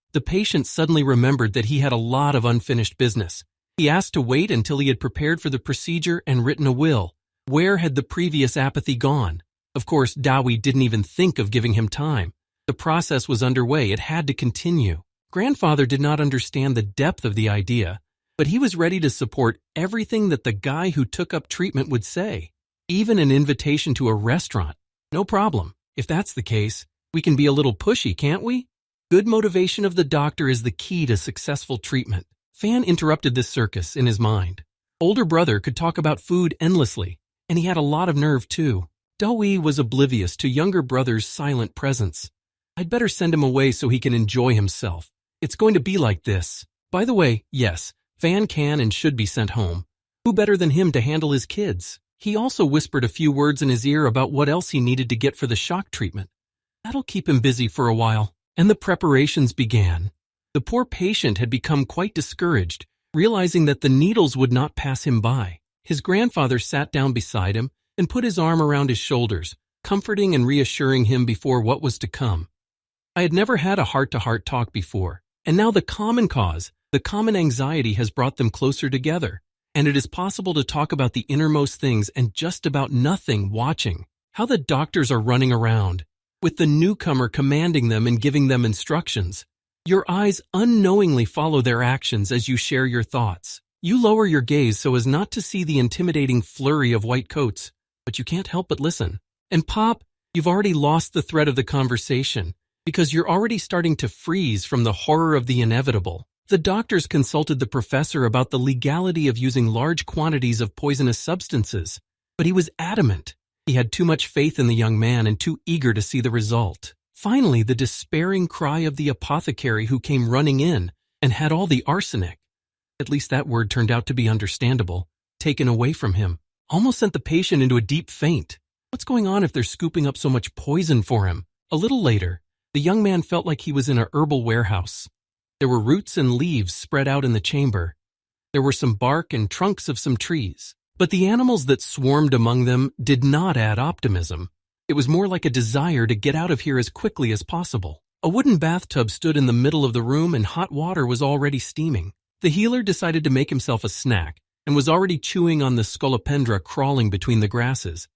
suddenly remembered that he had a lot of unfinished business. He asked to wait until he had prepared for the procedure and written a will. Where had the previous apathy gone? Of course, Dawei didn't even think of giving him time. The process was underway. It had to continue. Grandfather did not understand the depth of the idea, but he was ready to support everything that the guy who took up treatment would say. Even an invitation to a restaurant. No problem. If that's the case, we can be a little pushy, can't we? Good motivation of the doctor is the key to successful treatment. Fan interrupted this circus in his mind. Older brother could talk about food endlessly, and he had a lot of nerve too. Dawei was oblivious to younger brother's silent presence. I'd better send him away so he can enjoy himself. It's going to be like this. By the way, yes, Fan can and should be sent home. Who better than him to handle his kids? He also whispered a few words in his ear about what else he needed to get for the shock treatment. That'll keep him busy for a while. And the preparations began. The poor patient had become quite discouraged, realizing that the needles would not pass him by. His grandfather sat down beside him and put his arm around his shoulders, comforting and reassuring him before what was to come. I had never had a heart-to-heart talk before, and now the common cause, the common anxiety has brought them closer together, and it is possible to talk about the innermost things and just about nothing watching. How the doctors are running around, with the newcomer commanding them and giving them instructions. Your eyes unknowingly follow their actions as you share your thoughts. You lower your gaze so as not to see the intimidating flurry of white coats, but you can't help but listen. And Pop, you've already lost the thread of the conversation, because you're already starting to freeze from the horror of the inevitable. The doctors consulted the professor about the legality of using large quantities of poisonous substances, but he was adamant. He had too much faith in the young man and too eager to see the result. Finally, the despairing cry of the apothecary who came running in and had all the arsenic, at least that word turned out to be understandable, taken away from him, almost sent the patient into a deep faint. What's going on if they're scooping up so much poison for him? A little later, the young man felt like he was in a herbal warehouse. There were roots and leaves spread out in the chamber. There were some bark and trunks of some trees. But the animals that swarmed among them did not add optimism. It was more like a desire to get out of here as quickly as possible. A wooden bathtub stood in the middle of the room and hot water was already steaming. The healer decided to make himself a snack and was already chewing on the scolopendra crawling between the grasses.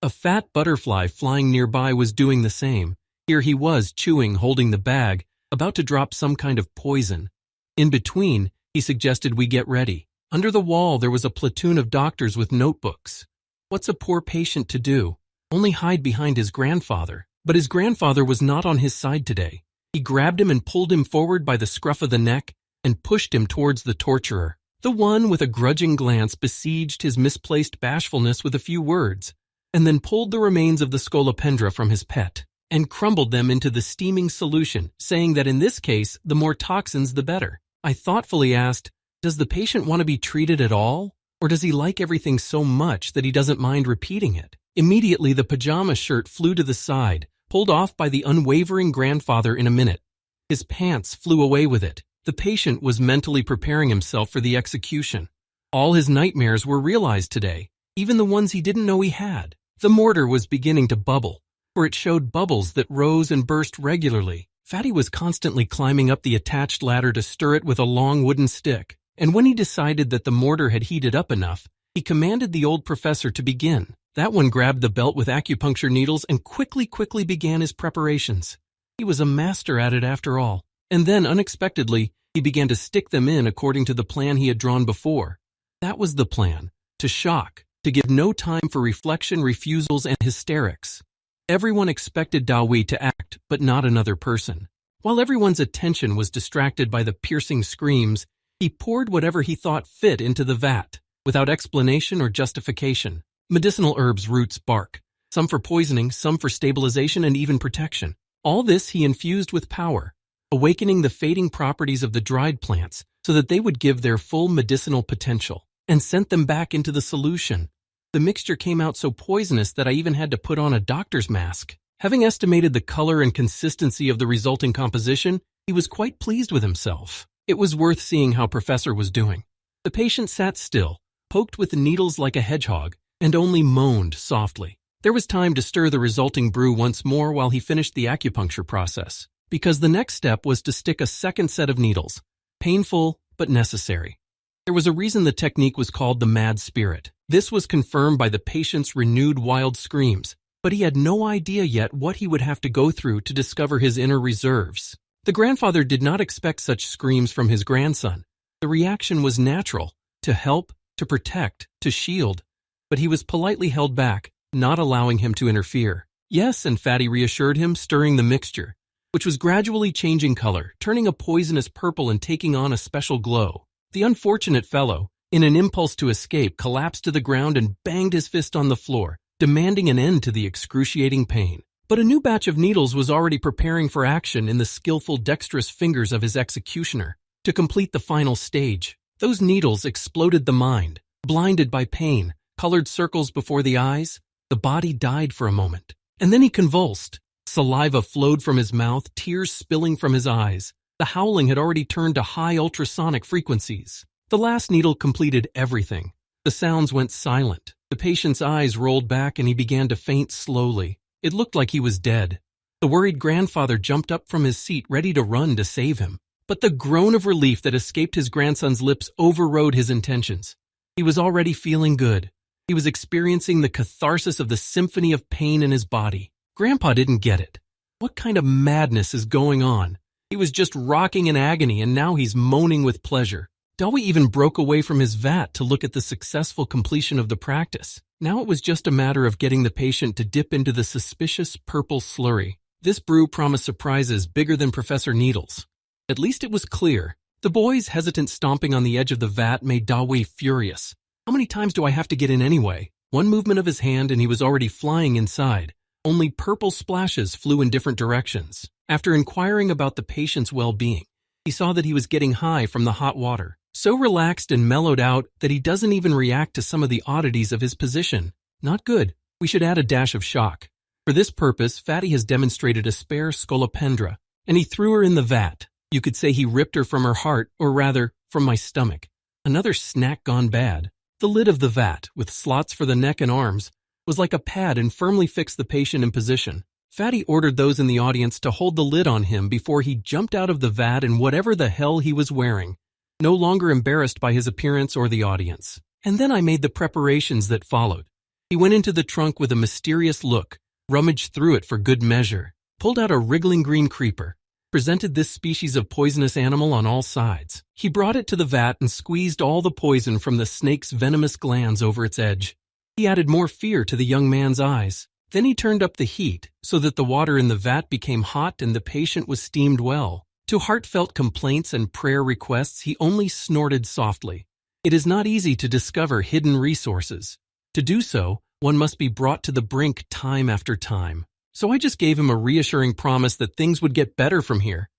A fat butterfly flying nearby was doing the same. Here he was chewing, holding the bag, about to drop some kind of poison. In between, he suggested we get ready. Under the wall, there was a platoon of doctors with notebooks. What's a poor patient to do? Only hide behind his grandfather. But his grandfather was not on his side today. He grabbed him and pulled him forward by the scruff of the neck and pushed him towards the torturer. The one with a grudging glance besieged his misplaced bashfulness with a few words, and then pulled the remains of the scolopendra from his pet and crumbled them into the steaming solution, saying that in this case, the more toxins the better. I thoughtfully asked, does the patient want to be treated at all? Or does he like everything so much that he doesn't mind repeating it? Immediately, the pajama shirt flew to the side, pulled off by the unwavering grandfather in a minute. His pants flew away with it. The patient was mentally preparing himself for the execution. All his nightmares were realized today, even the ones he didn't know he had. The mortar was beginning to bubble, for it showed bubbles that rose and burst regularly. Fatty was constantly climbing up the attached ladder to stir it with a long wooden stick, and when he decided that the mortar had heated up enough, he commanded the old professor to begin. That one grabbed the belt with acupuncture needles and quickly began his preparations. He was a master at it after all. And then, unexpectedly, he began to stick them in according to the plan he had drawn before. That was the plan, to shock, to give no time for reflection, refusals, and hysterics. Everyone expected Dawi to act, but not another person. While everyone's attention was distracted by the piercing screams, he poured whatever he thought fit into the vat, without explanation or justification. Medicinal herbs, roots, bark, some for poisoning, some for stabilization and even protection. All this he infused with power, awakening the fading properties of the dried plants so that they would give their full medicinal potential, and sent them back into the solution. The mixture came out so poisonous that I even had to put on a doctor's mask. Having estimated the color and consistency of the resulting composition, he was quite pleased with himself. It was worth seeing how Professor was doing. The patient sat still, poked with the needles like a hedgehog, and only moaned softly. There was time to stir the resulting brew once more while he finished the acupuncture process, because the next step was to stick a second set of needles. Painful, but necessary. There was a reason the technique was called the mad spirit. This was confirmed by the patient's renewed wild screams, but he had no idea yet what he would have to go through to discover his inner reserves. The grandfather did not expect such screams from his grandson. The reaction was natural, to help, to protect, to shield, but he was politely held back, not allowing him to interfere. Yes, and Fatty reassured him, stirring the mixture, which was gradually changing color, turning a poisonous purple and taking on a special glow. The unfortunate fellow, in an impulse to escape, collapsed to the ground and banged his fist on the floor, demanding an end to the excruciating pain. But a new batch of needles was already preparing for action in the skillful, dexterous fingers of his executioner. To complete the final stage, those needles exploded the mind. Blinded by pain, colored circles before the eyes, the body died for a moment. And then he convulsed. Saliva flowed from his mouth, tears spilling from his eyes. The howling had already turned to high ultrasonic frequencies. The last needle completed everything. The sounds went silent. The patient's eyes rolled back and he began to faint slowly. It looked like he was dead. The worried grandfather jumped up from his seat, ready to run to save him. But the groan of relief that escaped his grandson's lips overrode his intentions. He was already feeling good. He was experiencing the catharsis of the symphony of pain in his body. Grandpa didn't get it. What kind of madness is going on? He was just rocking in agony, and now he's moaning with pleasure. Dawi even broke away from his vat to look at the successful completion of the practice. Now it was just a matter of getting the patient to dip into the suspicious purple slurry. This brew promised surprises bigger than Professor Needles. At least it was clear. The boy's hesitant stomping on the edge of the vat made Dawi furious. How many times do I have to get in anyway? One movement of his hand and he was already flying inside. Only purple splashes flew in different directions. After inquiring about the patient's well-being, he saw that he was getting high from the hot water, so relaxed and mellowed out that he doesn't even react to some of the oddities of his position. Not good. We should add a dash of shock. For this purpose, Fatty has demonstrated a spare scolopendra, and he threw her in the vat. You could say he ripped her from her heart, or rather, from my stomach. Another snack gone bad. The lid of the vat, with slots for the neck and arms, was like a pad and firmly fixed the patient in position. Fatty ordered those in the audience to hold the lid on him before he jumped out of the vat in whatever the hell he was wearing, no longer embarrassed by his appearance or the audience. And then I made the preparations that followed. He went into the trunk with a mysterious look, rummaged through it for good measure, pulled out a wriggling green creeper, presented this species of poisonous animal on all sides. He brought it to the vat and squeezed all the poison from the snake's venomous glands over its edge. He added more fear to the young man's eyes. Then he turned up the heat so that the water in the vat became hot and the patient was steamed well. To heartfelt complaints and prayer requests, he only snorted softly. It is not easy to discover hidden resources. To do so, one must be brought to the brink time after time. So I just gave him a reassuring promise that things would get better from here.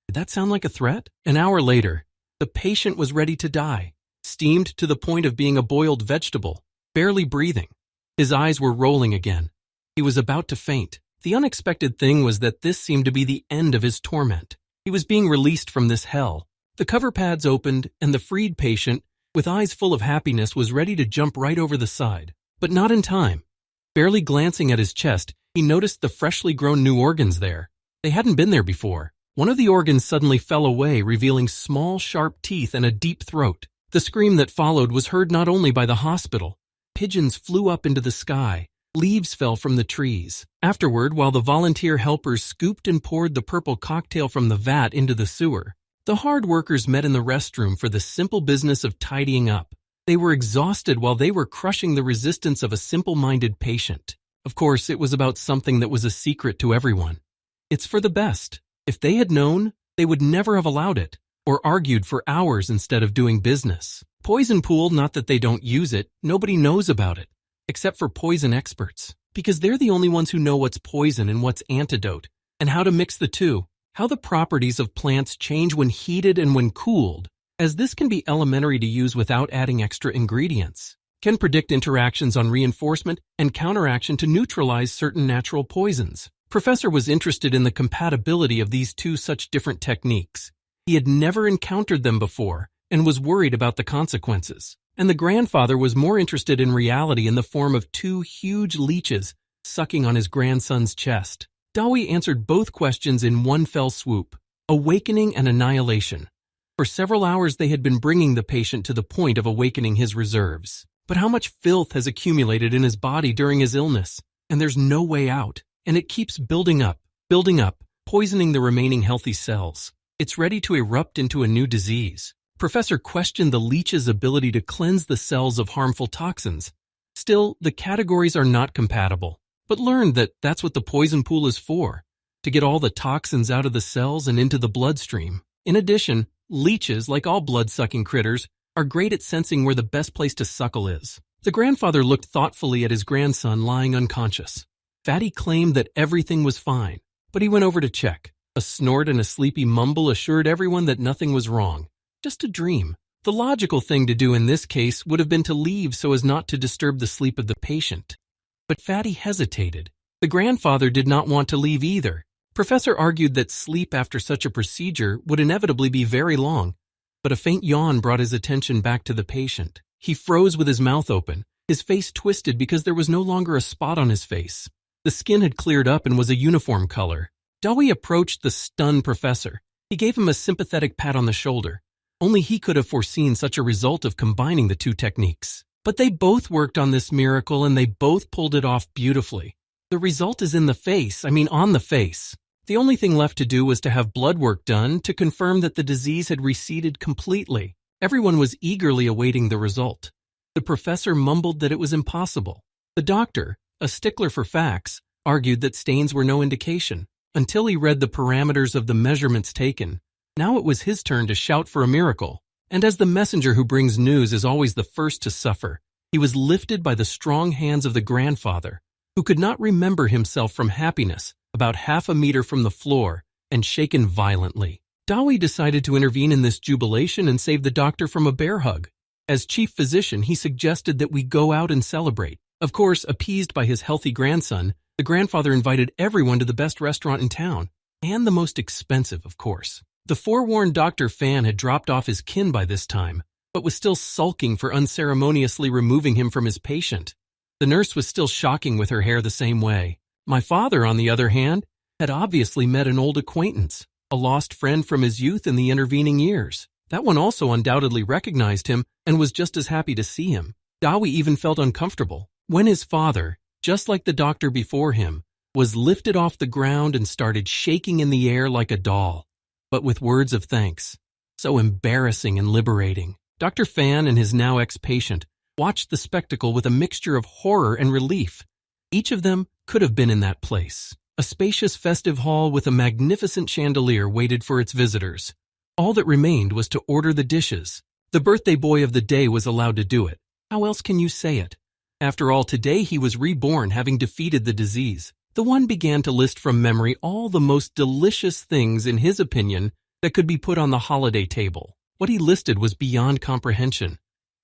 Did that sound like a threat? An hour later, the patient was ready to die, steamed to the point of being a boiled vegetable, barely breathing. His eyes were rolling again. He was about to faint. The unexpected thing was that this seemed to be the end of his torment. He was being released from this hell. The cover pads opened, and the freed patient, with eyes full of happiness, was ready to jump right over the side. But not in time. Barely glancing at his chest, he noticed the freshly grown new organs there. They hadn't been there before. One of the organs suddenly fell away, revealing small, sharp teeth and a deep throat. The scream that followed was heard not only by the hospital. Pigeons flew up into the sky. Leaves fell from the trees. Afterward, while the volunteer helpers scooped and poured the purple cocktail from the vat into the sewer, the hard workers met in the restroom for the simple business of tidying up. They were exhausted while they were crushing the resistance of a simple-minded patient. Of course, it was about something that was a secret to everyone. It's for the best. If they had known, they would never have allowed it, or argued for hours instead of doing business. Poison pool, not that they don't use it, nobody knows about it. Except for poison experts, because they're the only ones who know what's poison and what's antidote, and how to mix the two, how the properties of plants change when heated and when cooled, as this can be elementary to use without adding extra ingredients, can predict interactions on reinforcement and counteraction to neutralize certain natural poisons. Professor was interested in the compatibility of these two such different techniques. He had never encountered them before and was worried about the consequences. And the grandfather was more interested in reality in the form of two huge leeches sucking on his grandson's chest. Dawi answered both questions in one fell swoop, awakening and annihilation. For several hours they had been bringing the patient to the point of awakening his reserves. But how much filth has accumulated in his body during his illness, and there's no way out, and it keeps building up, poisoning the remaining healthy cells. It's ready to erupt into a new disease. Professor questioned the leech's ability to cleanse the cells of harmful toxins. Still, the categories are not compatible, but learned that that's what the poison pool is for, to get all the toxins out of the cells and into the bloodstream. In addition, leeches, like all blood-sucking critters, are great at sensing where the best place to suckle is. The grandfather looked thoughtfully at his grandson lying unconscious. Fatty claimed that everything was fine, but he went over to check. A snort and a sleepy mumble assured everyone that nothing was wrong. Just a dream. The logical thing to do in this case would have been to leave so as not to disturb the sleep of the patient. But Fatty hesitated. The grandfather did not want to leave either. Professor argued that sleep after such a procedure would inevitably be very long, but a faint yawn brought his attention back to the patient. He froze with his mouth open, his face twisted because there was no longer a spot on his face. The skin had cleared up and was a uniform color. Dawi approached the stunned professor. He gave him a sympathetic pat on the shoulder. Only he could have foreseen such a result of combining the two techniques. But they both worked on this miracle and they both pulled it off beautifully. The result is on the face. The only thing left to do was to have blood work done to confirm that the disease had receded completely. Everyone was eagerly awaiting the result. The professor mumbled that it was impossible. The doctor, a stickler for facts, argued that stains were no indication, until he read the parameters of the measurements taken. Now it was his turn to shout for a miracle, and as the messenger who brings news is always the first to suffer, he was lifted by the strong hands of the grandfather, who could not remember himself from happiness, about half a meter from the floor, and shaken violently. Dawi decided to intervene in this jubilation and save the doctor from a bear hug. As chief physician, he suggested that we go out and celebrate. Of course, appeased by his healthy grandson, the grandfather invited everyone to the best restaurant in town, and the most expensive, of course. The forewarned Dr. Fan had dropped off his kin by this time, but was still sulking for unceremoniously removing him from his patient. The nurse was still shocking with her hair the same way. My father, on the other hand, had obviously met an old acquaintance, a lost friend from his youth in the intervening years. That one also undoubtedly recognized him and was just as happy to see him. Dawi even felt uncomfortable when his father, just like the doctor before him, was lifted off the ground and started shaking in the air like a doll, but with words of thanks. So embarrassing and liberating. Dr. Fan and his now ex-patient watched the spectacle with a mixture of horror and relief. Each of them could have been in that place. A spacious festive hall with a magnificent chandelier waited for its visitors. All that remained was to order the dishes. The birthday boy of the day was allowed to do it. How else can you say it? After all, today he was reborn, having defeated the disease. The one began to list from memory all the most delicious things, in his opinion, that could be put on the holiday table. What he listed was beyond comprehension.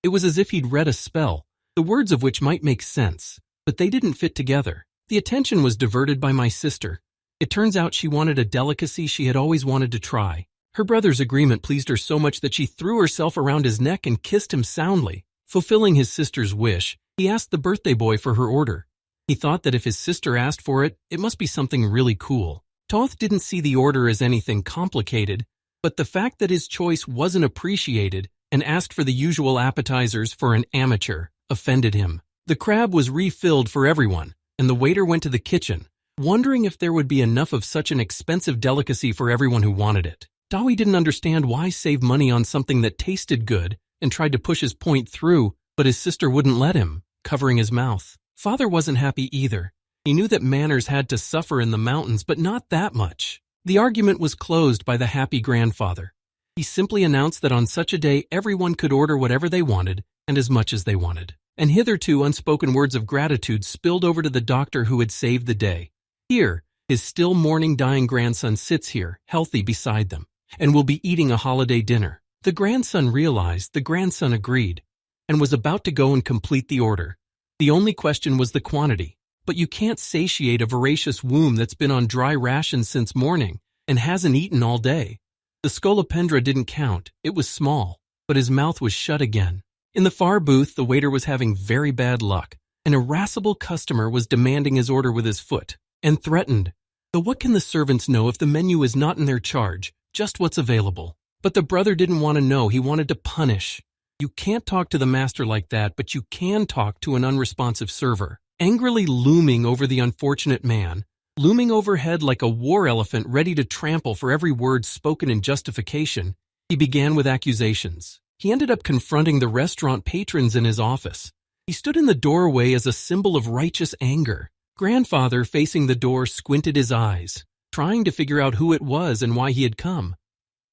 It was as if he'd read a spell, the words of which might make sense, but they didn't fit together. The attention was diverted by my sister. It turns out she wanted a delicacy she had always wanted to try. Her brother's agreement pleased her so much that she threw herself around his neck and kissed him soundly. Fulfilling his sister's wish, he asked the birthday boy for her order. He thought that if his sister asked for it, it must be something really cool. Toth didn't see the order as anything complicated, but the fact that his choice wasn't appreciated and asked for the usual appetizers for an amateur offended him. The crab was refilled for everyone, and the waiter went to the kitchen, wondering if there would be enough of such an expensive delicacy for everyone who wanted it. Dawi didn't understand why save money on something that tasted good and tried to push his point through, but his sister wouldn't let him, covering his mouth. Father wasn't happy either. He knew that manners had to suffer in the mountains, but not that much. The argument was closed by the happy grandfather. He simply announced that on such a day everyone could order whatever they wanted and as much as they wanted. And hitherto unspoken words of gratitude spilled over to the doctor who had saved the day. Here, his still mourning dying grandson sits here, healthy beside them, and will be eating a holiday dinner. The grandson realized, the grandson agreed, and was about to go and complete the order. The only question was the quantity. But you can't satiate a voracious womb that's been on dry rations since morning and hasn't eaten all day. The scolopendra didn't count. It was small, but his mouth was shut again. In the far booth, the waiter was having very bad luck. An irascible customer was demanding his order with his foot and threatened. Though what can the servants know if the menu is not in their charge, just what's available? But the brother didn't want to know. He wanted to punish. You can't talk to the master like that, but you can talk to an unresponsive server. Angrily looming over the unfortunate man, looming overhead like a war elephant ready to trample for every word spoken in justification, he began with accusations. He ended up confronting the restaurant patrons in his office. He stood in the doorway as a symbol of righteous anger. Grandfather, facing the door, squinted his eyes, trying to figure out who it was and why he had come.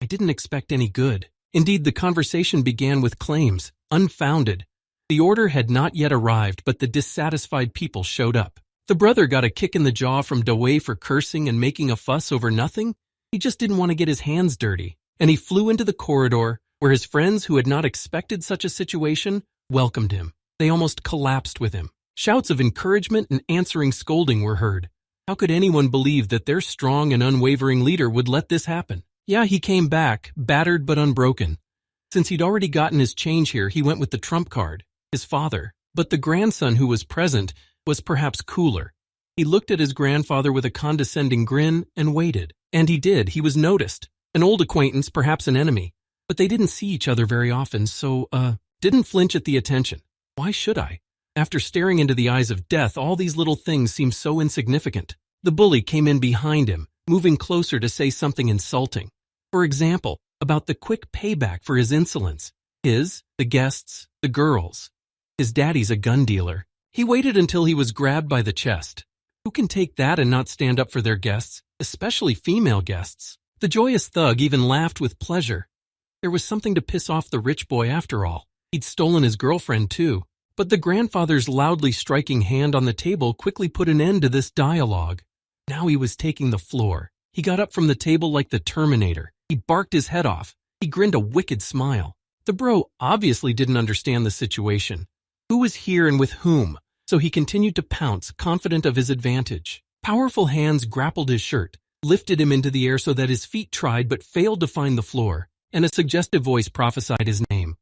I didn't expect any good. Indeed, the conversation began with claims, unfounded. The order had not yet arrived, but the dissatisfied people showed up. The brother got a kick in the jaw from Dawei for cursing and making a fuss over nothing. He just didn't want to get his hands dirty, and he flew into the corridor, where his friends who had not expected such a situation welcomed him. They almost collapsed with him. Shouts of encouragement and answering scolding were heard. How could anyone believe that their strong and unwavering leader would let this happen? Yeah, he came back, battered but unbroken. Since he'd already gotten his change here, he went with the trump card. His father, but the grandson who was present was perhaps cooler. He looked at his grandfather with a condescending grin and waited. And he did. He was noticed. An old acquaintance, perhaps an enemy. But they didn't see each other very often, so, didn't flinch at the attention. Why should I? After staring into the eyes of death, all these little things seem so insignificant. The bully came in behind him, moving closer to say something insulting. For example, about the quick payback for his insolence. His, the guests, the girls. His daddy's a gun dealer. He waited until he was grabbed by the chest. Who can take that and not stand up for their guests, especially female guests? The joyous thug even laughed with pleasure. There was something to piss off the rich boy after all. He'd stolen his girlfriend too. But the grandfather's loudly striking hand on the table quickly put an end to this dialogue. Now he was taking the floor. He got up from the table like the Terminator. He barked his head off. He grinned a wicked smile. The bro obviously didn't understand the situation. Who was here and with whom? So he continued to pounce, confident of his advantage. Powerful hands grappled his shirt, lifted him into the air so that his feet tried but failed to find the floor, and a suggestive voice prophesied his name.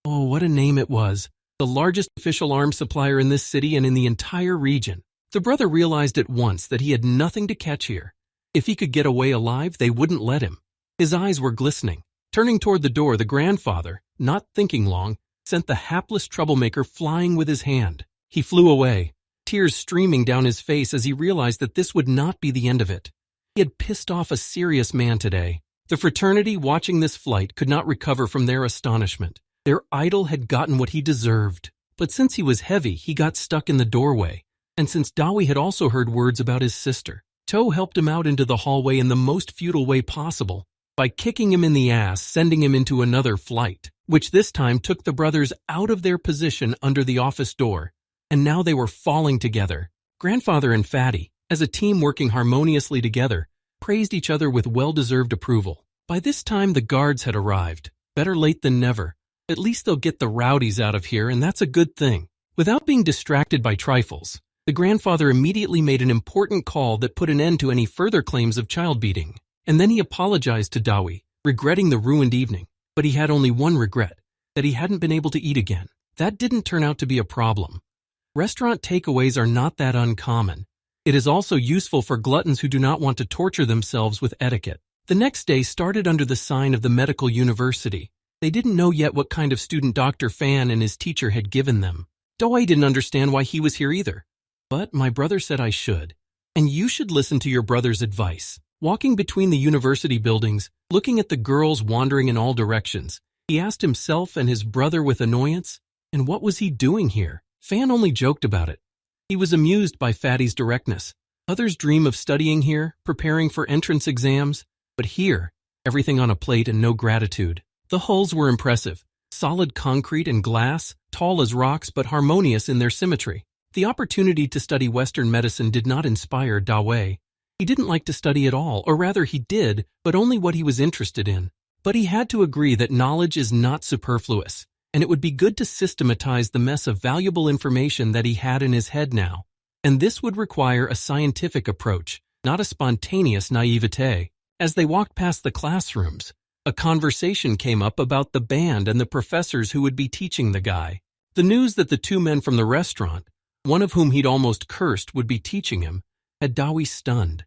Oh, what a name it was. The largest official arms supplier in this city and in the entire region. The brother realized at once that he had nothing to catch here. If he could get away alive, they wouldn't let him. His eyes were glistening. Turning toward the door, the grandfather, not thinking long, sent the hapless troublemaker flying with his hand. He flew away, tears streaming down his face as he realized that this would not be the end of it. He had pissed off a serious man today. The fraternity watching this flight could not recover from their astonishment. Their idol had gotten what he deserved. But since he was heavy, he got stuck in the doorway. And since Dawi had also heard words about his sister, Toe helped him out into the hallway in the most futile way possible, by kicking him in the ass, sending him into another flight, which this time took the brothers out of their position under the office door. And now they were falling together. Grandfather and Fatty, as a team working harmoniously together, praised each other with well-deserved approval. By this time, the guards had arrived. Better late than never. At least they'll get the rowdies out of here, and that's a good thing. Without being distracted by trifles, The grandfather immediately made an important call that put an end to any further claims of child beating. And then he apologized to Dawi, regretting the ruined evening. But he had only one regret, that he hadn't been able to eat again. That didn't turn out to be a problem. Restaurant takeaways are not that uncommon. It is also useful for gluttons who do not want to torture themselves with etiquette. The next day started under the sign of the medical university. They didn't know yet what kind of student Dr. Fan and his teacher had given them. Dawi didn't understand why he was here either. But my brother said I should. And you should listen to your brother's advice. Walking between the university buildings, looking at the girls wandering in all directions, he asked himself and his brother with annoyance, and what was he doing here? Fan only joked about it. He was amused by Fatty's directness. Others dream of studying here, preparing for entrance exams, but here, everything on a plate and no gratitude. The hulls were impressive, solid concrete and glass, tall as rocks but harmonious in their symmetry. The opportunity to study Western medicine did not inspire Dawi. He didn't like to study at all, or rather he did, but only what he was interested in. But he had to agree that knowledge is not superfluous, and it would be good to systematize the mess of valuable information that he had in his head now. And this would require a scientific approach, not a spontaneous naivete. As they walked past the classrooms, a conversation came up about the band and the professors who would be teaching the guy. The news that the two men from the restaurant, one of whom he'd almost cursed, would be teaching him, had Dawi stunned.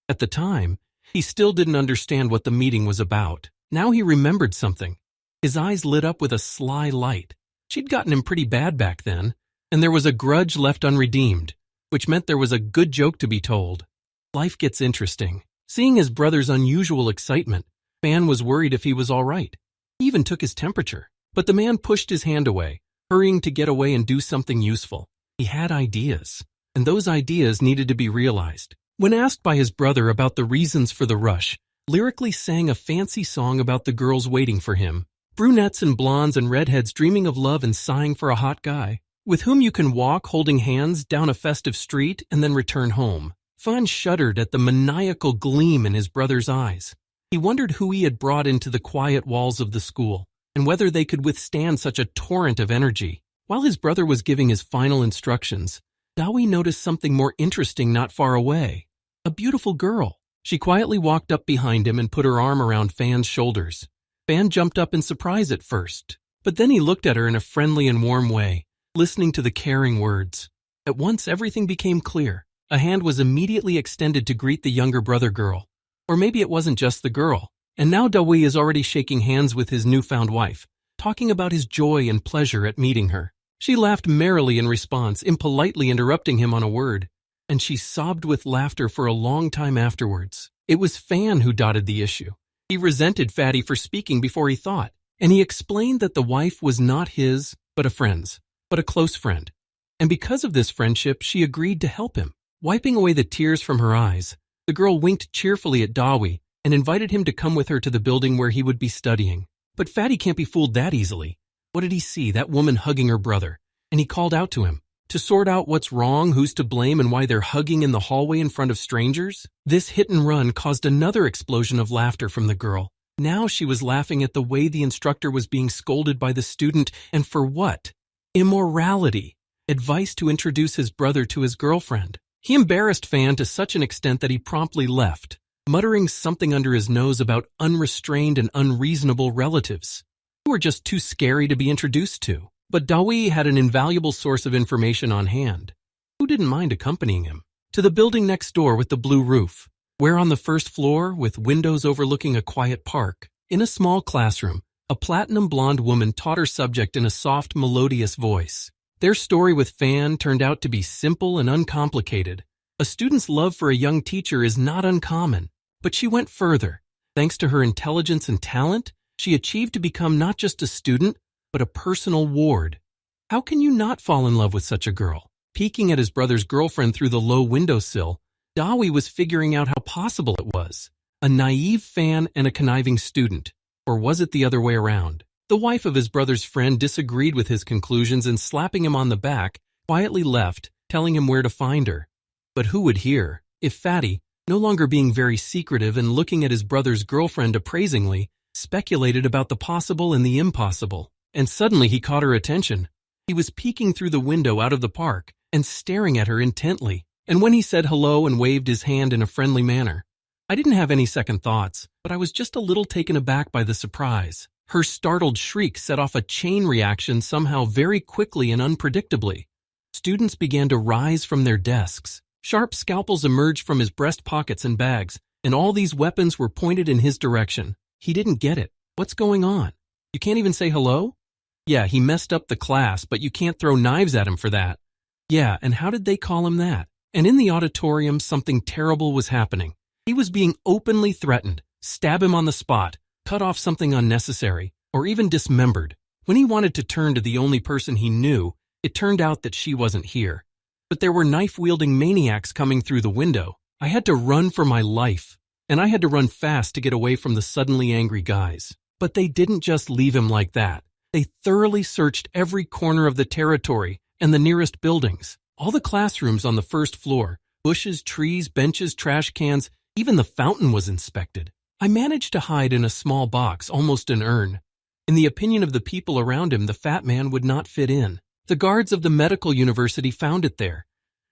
At the time, he still didn't understand what the meeting was about. Now he remembered something. His eyes lit up with a sly light. She'd gotten him pretty bad back then, and there was a grudge left unredeemed, which meant there was a good joke to be told. Life gets interesting. Seeing his brother's unusual excitement, Fan was worried if he was all right. He even took his temperature, but the man pushed his hand away, hurrying to get away and do something useful. He had ideas, and those ideas needed to be realized. When asked by his brother about the reasons for the rush, lyrically sang a fancy song about the girls waiting for him. Brunettes and blondes and redheads dreaming of love and sighing for a hot guy, with whom you can walk holding hands down a festive street and then return home. Fan shuddered at the maniacal gleam in his brother's eyes. He wondered who he had brought into the quiet walls of the school, and whether they could withstand such a torrent of energy. While his brother was giving his final instructions, Dawi noticed something more interesting not far away. A beautiful girl. She quietly walked up behind him and put her arm around Fan's shoulders. Fan jumped up in surprise at first, but then he looked at her in a friendly and warm way, listening to the caring words. At once everything became clear. A hand was immediately extended to greet the younger brother girl. Or maybe it wasn't just the girl. And now Dawi is already shaking hands with his newfound wife, talking about his joy and pleasure at meeting her. She laughed merrily in response, impolitely interrupting him on a word, and she sobbed with laughter for a long time afterwards. It was Fan who dotted the issue. He resented Fatty for speaking before he thought, and he explained that the wife was not his, but a friend's, but a close friend. And because of this friendship, she agreed to help him. Wiping away the tears from her eyes, the girl winked cheerfully at Dawi and invited him to come with her to the building where he would be studying. But Fatty can't be fooled that easily. What did he see? That woman hugging her brother. And he called out to him to sort out what's wrong, who's to blame, and why they're hugging in the hallway in front of strangers. This hit and run caused another explosion of laughter from the girl. Now she was laughing at the way the instructor was being scolded by the student, and for what? Immorality. Advice to introduce his brother to his girlfriend. He embarrassed Fan to such an extent that he promptly left, muttering something under his nose about unrestrained and unreasonable relatives who were just too scary to be introduced to. But Dawi had an invaluable source of information on hand. Who didn't mind accompanying him? To the building next door with the blue roof, where on the first floor, with windows overlooking a quiet park, in a small classroom, a platinum blonde woman taught her subject in a soft, melodious voice. Their story with Fan turned out to be simple and uncomplicated. A student's love for a young teacher is not uncommon, but she went further. Thanks to her intelligence and talent, she achieved to become not just a student, but a personal ward. How can you not fall in love with such a girl? Peeking at his brother's girlfriend through the low windowsill, Dawi was figuring out how possible it was. A naive Fan and a conniving student. Or was it the other way around? The wife of his brother's friend disagreed with his conclusions and, slapping him on the back, quietly left, telling him where to find her. But who would hear? If Fatty, no longer being very secretive and looking at his brother's girlfriend appraisingly, speculated about the possible and the impossible. And suddenly he caught her attention. He was peeking through the window out of the park, and staring at her intently. And when he said hello and waved his hand in a friendly manner, I didn't have any second thoughts, but I was just a little taken aback by the surprise. Her startled shriek set off a chain reaction somehow very quickly and unpredictably. Students began to rise from their desks. Sharp scalpels emerged from his breast pockets and bags, and all these weapons were pointed in his direction. He didn't get it. What's going on? You can't even say hello? Yeah, he messed up the class, but you can't throw knives at him for that. Yeah, and how did they call him that? And in the auditorium, something terrible was happening. He was being openly threatened, stab him on the spot, cut off something unnecessary, or even dismembered. When he wanted to turn to the only person he knew, it turned out that she wasn't here. But there were knife-wielding maniacs coming through the window. I had to run for my life, and I had to run fast to get away from the suddenly angry guys. But they didn't just leave him like that. They thoroughly searched every corner of the territory and the nearest buildings. All the classrooms on the first floor, bushes, trees, benches, trash cans, even the fountain was inspected. I managed to hide in a small box, almost an urn. In the opinion of the people around him, the fat man would not fit in. The guards of the medical university found it there.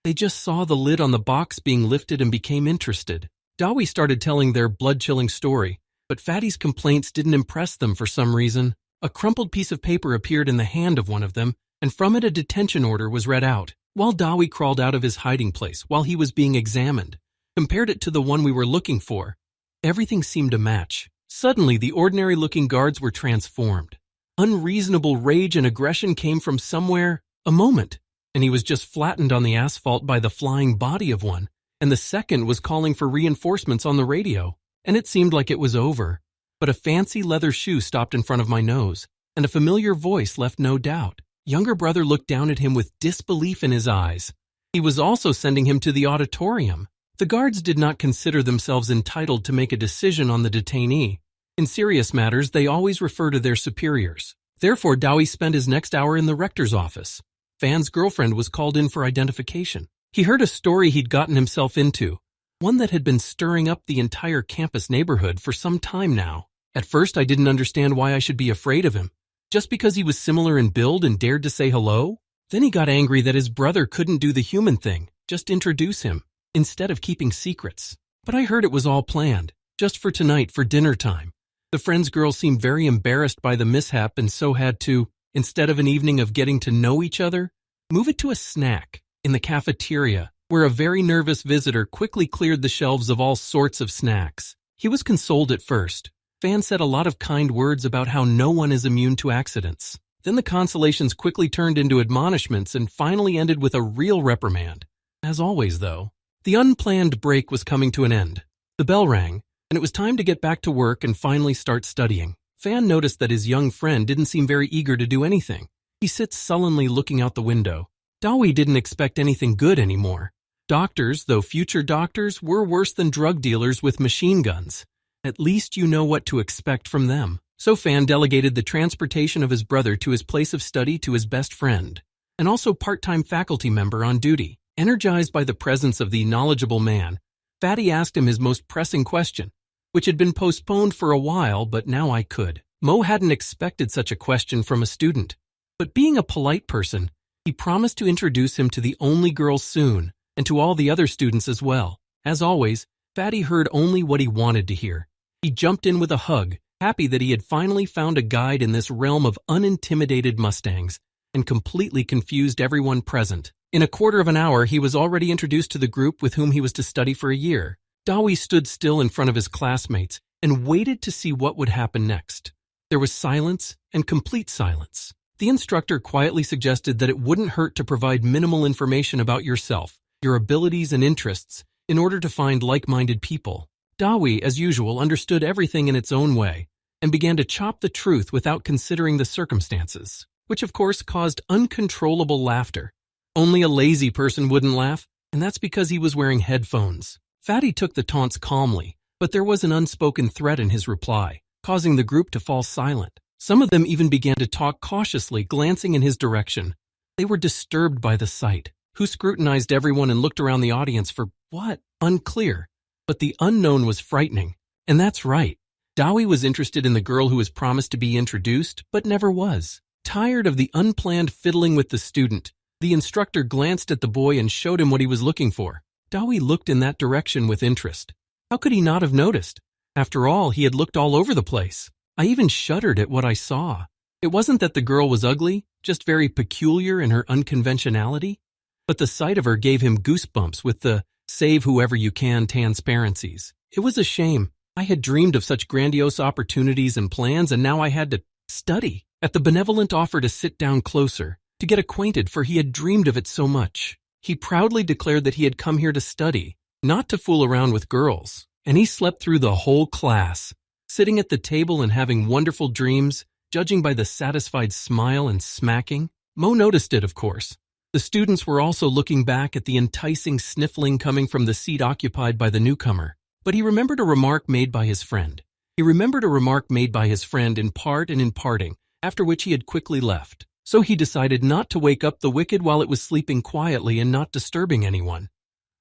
They just saw the lid on the box being lifted and became interested. Dawi started telling their blood-chilling story, but Fatty's complaints didn't impress them for some reason. A crumpled piece of paper appeared in the hand of one of them, and from it a detention order was read out. While Dawi crawled out of his hiding place while he was being examined, compared it to the one we were looking for. Everything seemed to match. Suddenly, the ordinary-looking guards were transformed. Unreasonable rage and aggression came from somewhere. A moment, and he was just flattened on the asphalt by the flying body of one, and the second was calling for reinforcements on the radio, and it seemed like it was over. But a fancy leather shoe stopped in front of my nose, and a familiar voice left no doubt. Younger brother looked down at him with disbelief in his eyes. He was also sending him to the auditorium. The guards did not consider themselves entitled to make a decision on the detainee. In serious matters, they always refer to their superiors. Therefore, Dawi spent his next hour in the rector's office. Fan's girlfriend was called in for identification. He heard a story he'd gotten himself into, one that had been stirring up the entire campus neighborhood for some time now. At first, I didn't understand why I should be afraid of him. Just because he was similar in build and dared to say hello? Then he got angry that his brother couldn't do the human thing, just introduce him, instead of keeping secrets. But I heard it was all planned, just for tonight, for dinner time. The friend's girl seemed very embarrassed by the mishap and so had to, instead of an evening of getting to know each other, move it to a snack in the cafeteria, where a very nervous visitor quickly cleared the shelves of all sorts of snacks. He was consoled at first. Fan said a lot of kind words about how no one is immune to accidents. Then the consolations quickly turned into admonishments and finally ended with a real reprimand. As always, though, the unplanned break was coming to an end. The bell rang, and it was time to get back to work and finally start studying. Fan noticed that his young friend didn't seem very eager to do anything. He sits sullenly looking out the window. Dawi didn't expect anything good anymore. Doctors, though future doctors, were worse than drug dealers with machine guns. At least you know what to expect from them. So Fan delegated the transportation of his brother to his place of study to his best friend, and also part-time faculty member on duty. Energized by the presence of the knowledgeable man, Fatty asked him his most pressing question, which had been postponed for a while, but now I could. Mo hadn't expected such a question from a student, but being a polite person, he promised to introduce him to the only girl soon, and to all the other students as well. As always, Fatty heard only what he wanted to hear. He jumped in with a hug, happy that he had finally found a guide in this realm of unintimidated Mustangs, and completely confused everyone present. In a quarter of an hour, he was already introduced to the group with whom he was to study for a year. Dawi stood still in front of his classmates and waited to see what would happen next. There was silence and complete silence. The instructor quietly suggested that it wouldn't hurt to provide minimal information about yourself, your abilities and interests, in order to find like-minded people. Dawi, as usual, understood everything in its own way and began to chop the truth without considering the circumstances, which of course caused uncontrollable laughter. Only a lazy person wouldn't laugh, and that's because he was wearing headphones. Fatty took the taunts calmly, but there was an unspoken threat in his reply, causing the group to fall silent. Some of them even began to talk cautiously, glancing in his direction. They were disturbed by the sight. Who scrutinized everyone and looked around the audience for what? Unclear. But the unknown was frightening. And that's right. Dawi was interested in the girl who was promised to be introduced, but never was. Tired of the unplanned fiddling with the student, The instructor glanced at the boy and showed him what he was looking for. Dawi looked in that direction with interest. How could he not have noticed? After all, he had looked all over the place. I even shuddered at what I saw. It wasn't that the girl was ugly, just very peculiar in her unconventionality. But the sight of her gave him goosebumps with the save whoever you can transparencies. It was a shame. I had dreamed of such grandiose opportunities and plans, and now I had to study. At the benevolent offer to sit down closer, to get acquainted, for he had dreamed of it so much. He proudly declared that he had come here to study, not to fool around with girls. And he slept through the whole class, sitting at the table and having wonderful dreams, judging by the satisfied smile and smacking. Mo noticed it, of course. The students were also looking back at the enticing sniffling coming from the seat occupied by the newcomer. But he remembered a remark made by his friend. In part and in parting, after which he had quickly left. So he decided not to wake up the wicked while it was sleeping quietly and not disturbing anyone.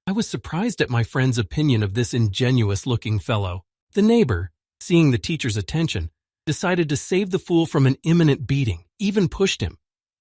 I was surprised at my friend's opinion of this ingenuous-looking fellow. The neighbor, seeing the teacher's attention, decided to save the fool from an imminent beating, even pushed him.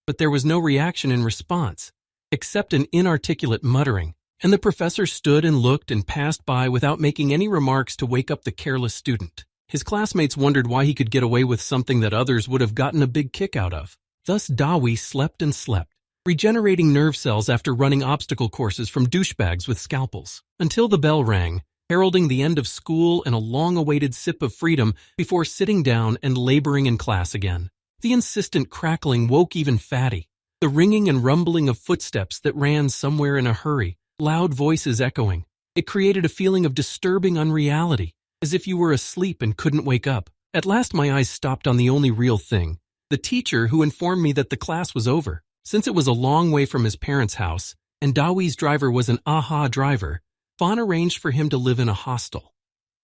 But there was no reaction in response, except an inarticulate muttering, and the professor stood and looked and passed by without making any remarks to wake up the careless student. His classmates wondered why he could get away with something that others would have gotten a big kick out of. Thus Dawi slept and slept, regenerating nerve cells after running obstacle courses from douchebags with scalpels, until the bell rang, heralding the end of school and a long-awaited sip of freedom before sitting down and laboring in class again. The insistent crackling woke even Fatty. The ringing and rumbling of footsteps that ran somewhere in a hurry, loud voices echoing. It created a feeling of disturbing unreality, as if you were asleep and couldn't wake up. At last my eyes stopped on the only real thing, the teacher who informed me that the class was over. Since it was a long way from his parents' house, and Dawi's driver was an AHA driver, Fawn arranged for him to live in a hostel.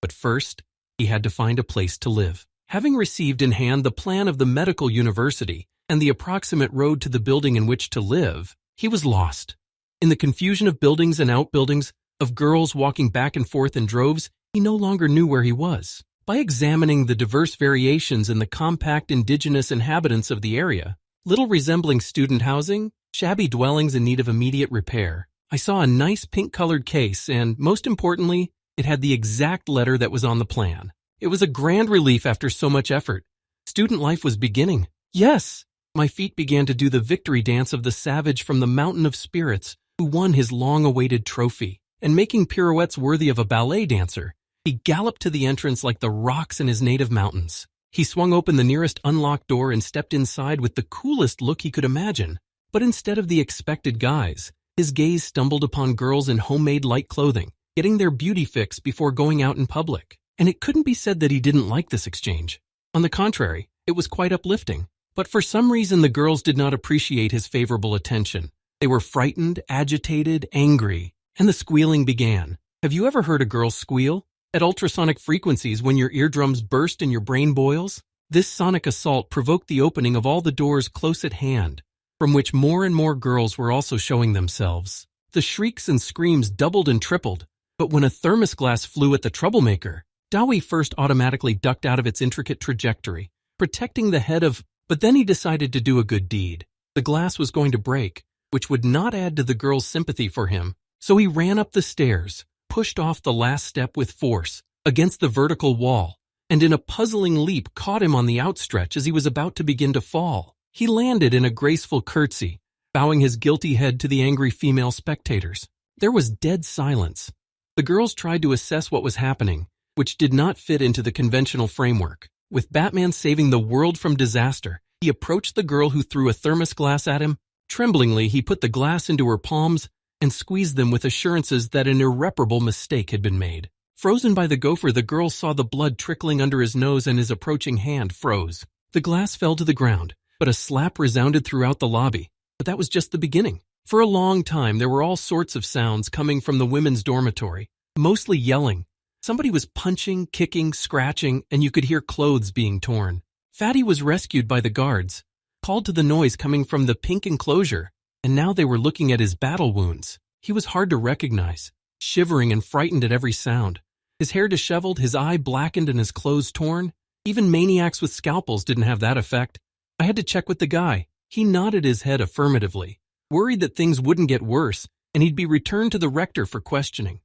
But first, he had to find a place to live. Having received in hand the plan of the medical university and the approximate road to the building in which to live, he was lost. In the confusion of buildings and outbuildings, of girls walking back and forth in droves, he no longer knew where he was. By examining the diverse variations in the compact indigenous inhabitants of the area, little resembling student housing, shabby dwellings in need of immediate repair, I saw a nice pink-colored case and, most importantly, it had the exact letter that was on the plan. It was a grand relief after so much effort. Student life was beginning. Yes! My feet began to do the victory dance of the savage from the mountain of spirits who won his long-awaited trophy. And making pirouettes worthy of a ballet dancer, he galloped to the entrance like the rocks in his native mountains. He swung open the nearest unlocked door and stepped inside with the coolest look he could imagine. But instead of the expected guise, his gaze stumbled upon girls in homemade light clothing, getting their beauty fix before going out in public. And it couldn't be said that he didn't like this exchange. On the contrary, it was quite uplifting. But for some reason the girls did not appreciate his favorable attention. They were frightened, agitated, angry, and the squealing began. Have you ever heard a girl squeal? At ultrasonic frequencies when your eardrums burst and your brain boils? This sonic assault provoked the opening of all the doors close at hand, from which more and more girls were also showing themselves. The shrieks and screams doubled and tripled, but when a thermos glass flew at the troublemaker, Dawi first automatically ducked out of its intricate trajectory, protecting the head of, but then he decided to do a good deed. The glass was going to break, which would not add to the girl's sympathy for him, so he ran up the stairs, pushed off the last step with force, against the vertical wall, and in a puzzling leap caught him on the outstretch as he was about to begin to fall. He landed in a graceful curtsy, bowing his guilty head to the angry female spectators. There was dead silence. The girls tried to assess what was happening, which did not fit into the conventional framework. With Batman saving the world from disaster, he approached the girl who threw a thermos glass at him. Tremblingly, he put the glass into her palms and squeezed them with assurances that an irreparable mistake had been made. Frozen by the gopher, the girl saw the blood trickling under his nose and his approaching hand froze. The glass fell to the ground, but a slap resounded throughout the lobby. But that was just the beginning. For a long time, there were all sorts of sounds coming from the women's dormitory, mostly yelling. Somebody was punching, kicking, scratching, and you could hear clothes being torn. Fatty was rescued by the guards, called to the noise coming from the pink enclosure, and now they were looking at his battle wounds. He was hard to recognize, shivering and frightened at every sound. His hair disheveled, his eye blackened, and his clothes torn. Even maniacs with scalpels didn't have that effect. I had to check with the guy. He nodded his head affirmatively. worried that things wouldn't get worse and he'd be returned to the rector for questioning.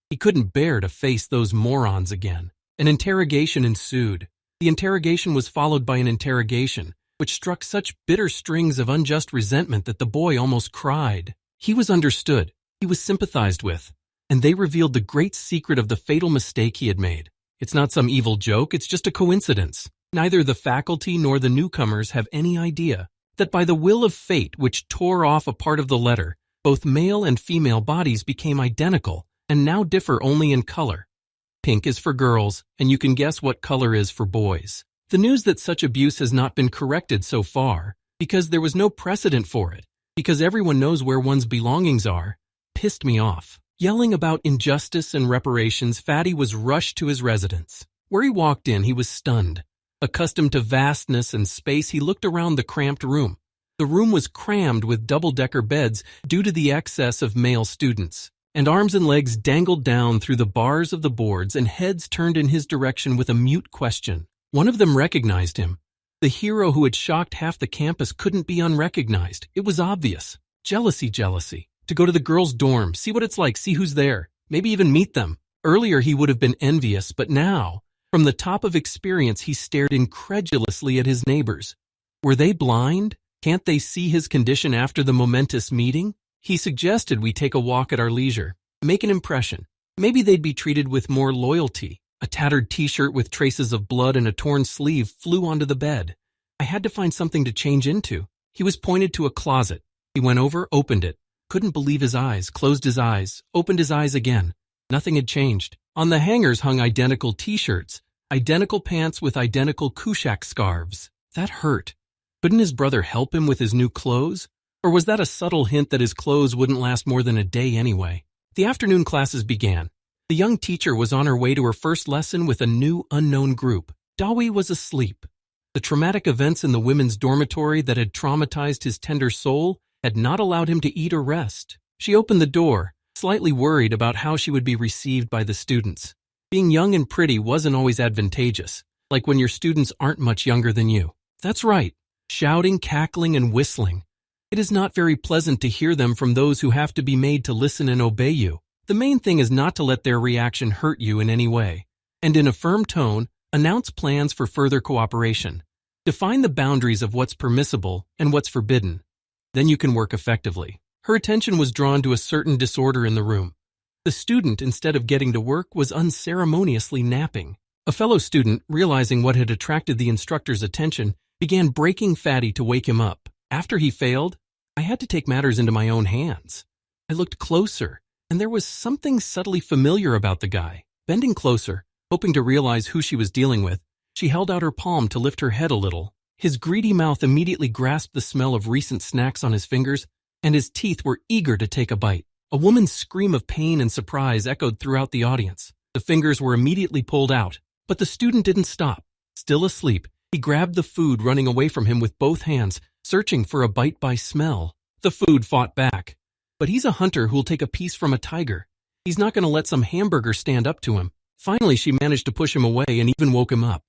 He couldn't bear to face those morons again. An interrogation ensued. The interrogation was followed by an interrogation, which struck such bitter strings of unjust resentment that the boy almost cried. He was understood, he was sympathized with, and they revealed the great secret of the fatal mistake he had made. It's not some evil joke, it's just a coincidence. Neither the faculty nor the newcomers have any idea that by the will of fate which tore off a part of the letter, both male and female bodies became identical and now differ only in color. Pink is for girls, and you can guess what color is for boys. The news that such abuse has not been corrected so far, because there was no precedent for it, because everyone knows where one's belongings are, pissed me off. Yelling about injustice and reparations, Fatty was rushed to his residence. Where he walked in, he was stunned. Accustomed to vastness and space, he looked around the cramped room. The room was crammed with double-decker beds due to the excess of male students, and arms and legs dangled down through the bars of the boards and heads turned in his direction with a mute question. One of them recognized him. The hero who had shocked half the campus couldn't be unrecognized. It was obvious. Jealousy. To go to the girls' dorm, see what it's like, see who's there, maybe even meet them. Earlier he would have been envious, but now, from the top of experience, he stared incredulously at his neighbors. Were they blind? Can't they see his condition after the momentous meeting? He suggested we take a walk at our leisure, make an impression. Maybe they'd be treated with more loyalty. A tattered t-shirt with traces of blood and a torn sleeve flew onto the bed. I had to find something to change into. He was pointed to a closet. He went over, opened it. Couldn't believe his eyes, closed his eyes, opened his eyes again. Nothing had changed. On the hangers hung identical t-shirts, identical pants with identical kushak scarves. That hurt. Couldn't his brother help him with his new clothes? Or was that a subtle hint that his clothes wouldn't last more than a day anyway? The afternoon classes began. The young teacher was on her way to her first lesson with a new unknown group. Dawi was asleep. The traumatic events in the women's dormitory that had traumatized his tender soul had not allowed him to eat or rest. She opened the door, slightly worried about how she would be received by the students. Being young and pretty wasn't always advantageous, like when your students aren't much younger than you. That's right, shouting, cackling, and whistling. It is not very pleasant to hear them from those who have to be made to listen and obey you. The main thing is not to let their reaction hurt you in any way. And in a firm tone, announce plans for further cooperation. Define the boundaries of what's permissible and what's forbidden. Then you can work effectively. Her attention was drawn to a certain disorder in the room. The student, instead of getting to work, was unceremoniously napping. A fellow student, realizing what had attracted the instructor's attention, began breaking Fatty to wake him up. After he failed, I had to take matters into my own hands. I looked closer, and there was something subtly familiar about the guy. Bending closer, hoping to realize who she was dealing with, she held out her palm to lift her head a little. His greedy mouth immediately grasped the smell of recent snacks on his fingers, and his teeth were eager to take a bite. A woman's scream of pain and surprise echoed throughout the audience. The fingers were immediately pulled out, but the student didn't stop. Still asleep, he grabbed the food running away from him with both hands, searching for a bite by smell. The food fought back. But he's a hunter who'll take a piece from a tiger. He's not going to let some hamburger stand up to him. Finally, she managed to push him away and even woke him up.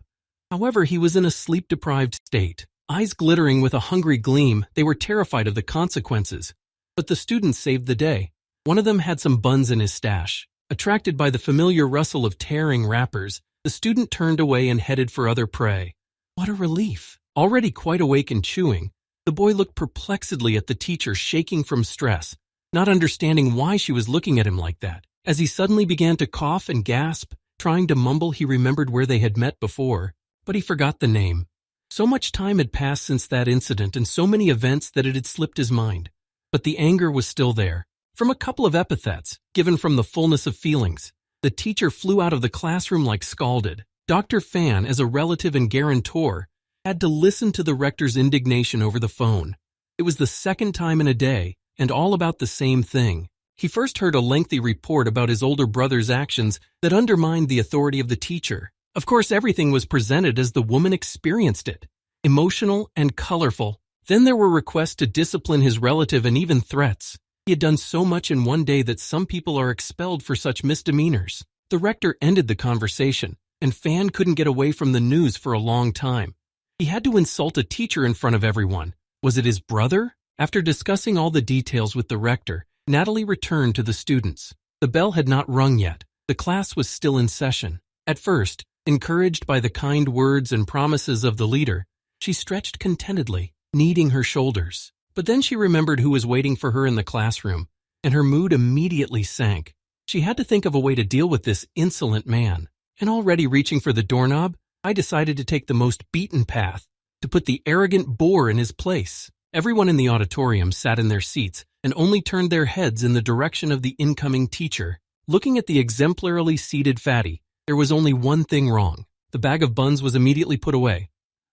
However, he was in a sleep-deprived state. Eyes glittering with a hungry gleam, they were terrified of the consequences. But the students saved the day. One of them had some buns in his stash. Attracted by the familiar rustle of tearing wrappers, the student turned away and headed for other prey. What a relief! Already quite awake and chewing, the boy looked perplexedly at the teacher, shaking from stress, not understanding why she was looking at him like that. As he suddenly began to cough and gasp, trying to mumble, he remembered where they had met before, but he forgot the name. So much time had passed since that incident and so many events that it had slipped his mind. But the anger was still there. From a couple of epithets, given from the fullness of feelings, the teacher flew out of the classroom like scalded. Dr. Fan, as a relative and guarantor, had to listen to the rector's indignation over the phone. It was the second time in a day, and all about the same thing. He first heard a lengthy report about his older brother's actions that undermined the authority of the teacher. Of course, everything was presented as the woman experienced it, emotional and colorful. Then there were requests to discipline his relative and even threats. He had done so much in one day that some people are expelled for such misdemeanors. The rector ended the conversation, and Fan couldn't get away from the news for a long time. He had to insult a teacher in front of everyone. Was it his brother? After discussing all the details with the rector, Natalie returned to the students. The bell had not rung yet. The class was still in session. At first, encouraged by the kind words and promises of the leader, she stretched contentedly, kneading her shoulders. But then she remembered who was waiting for her in the classroom, and her mood immediately sank. She had to think of a way to deal with this insolent man. And already reaching for the doorknob, I decided to take the most beaten path, to put the arrogant boor in his place. Everyone in the auditorium sat in their seats and only turned their heads in the direction of the incoming teacher. Looking at the exemplarily seated fatty, there was only one thing wrong. The bag of buns was immediately put away.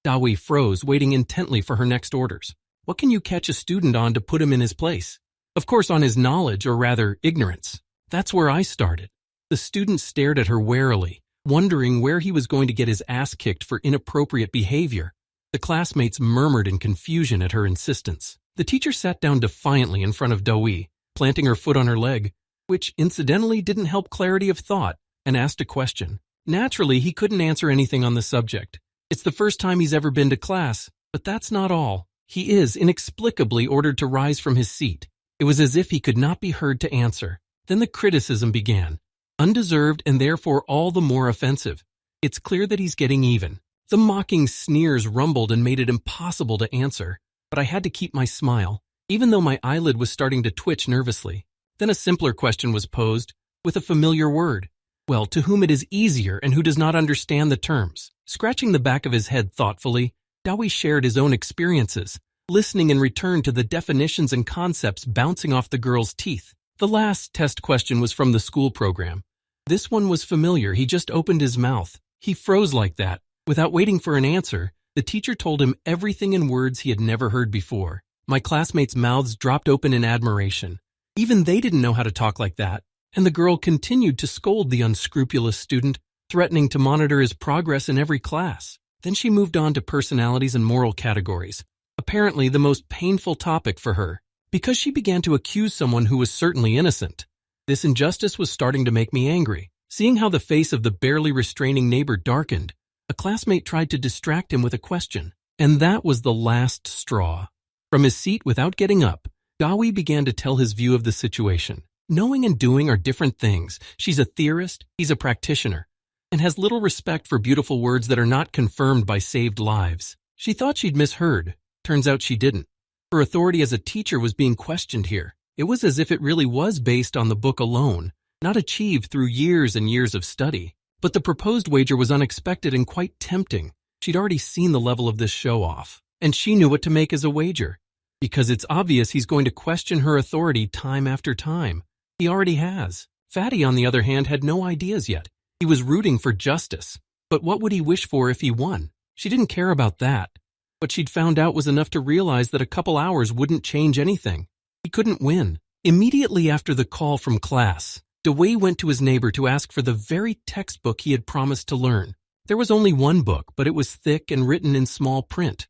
Dawi froze, waiting intently for her next orders. What can you catch a student on to put him in his place? Of course, on his knowledge, or rather, ignorance. That's where I started. The student stared at her warily, wondering where he was going to get his ass kicked for inappropriate behavior. The classmates murmured in confusion at her insistence. The teacher sat down defiantly in front of Dawi, planting her foot on her leg, which incidentally didn't help clarity of thought, and asked a question. Naturally, he couldn't answer anything on the subject. It's the first time he's ever been to class, but that's not all. He is inexplicably ordered to rise from his seat. It was as if he could not be heard to answer. Then the criticism began. Undeserved and therefore all the more offensive. It's clear that he's getting even. The mocking sneers rumbled and made it impossible to answer, but I had to keep my smile, even though my eyelid was starting to twitch nervously. Then a simpler question was posed, with a familiar word. Well, to whom it is easier and who does not understand the terms. Scratching the back of his head thoughtfully, Dawi shared his own experiences, listening in return to the definitions and concepts bouncing off the girl's teeth. The last test question was from the school program. This one was familiar. He just opened his mouth. He froze like that. Without waiting for an answer, the teacher told him everything in words he had never heard before. My classmates' mouths dropped open in admiration. Even they didn't know how to talk like that, and the girl continued to scold the unscrupulous student, threatening to monitor his progress in every class. Then she moved on to personalities and moral categories, apparently the most painful topic for her, because she began to accuse someone who was certainly innocent. This injustice was starting to make me angry. Seeing how the face of the barely restraining neighbor darkened, a classmate tried to distract him with a question, and that was the last straw. From his seat without getting up, Dawi began to tell his view of the situation. Knowing and doing are different things. She's a theorist, he's a practitioner, and has little respect for beautiful words that are not confirmed by saved lives. She thought she'd misheard. Turns out she didn't. Her authority as a teacher was being questioned here. It was as if it really was based on the book alone, not achieved through years and years of study. But the proposed wager was unexpected and quite tempting. She'd already seen the level of this show-off, and she knew what to make as a wager. Because it's obvious he's going to question her authority time after time. He already has. Fatty, on the other hand, had no ideas yet. He was rooting for justice. But what would he wish for if he won? She didn't care about that. What she'd found out was enough to realize that a couple hours wouldn't change anything. He couldn't win. Immediately after the call from class, Dewey went to his neighbor to ask for the very textbook he had promised to learn. There was only one book, but it was thick and written in small print.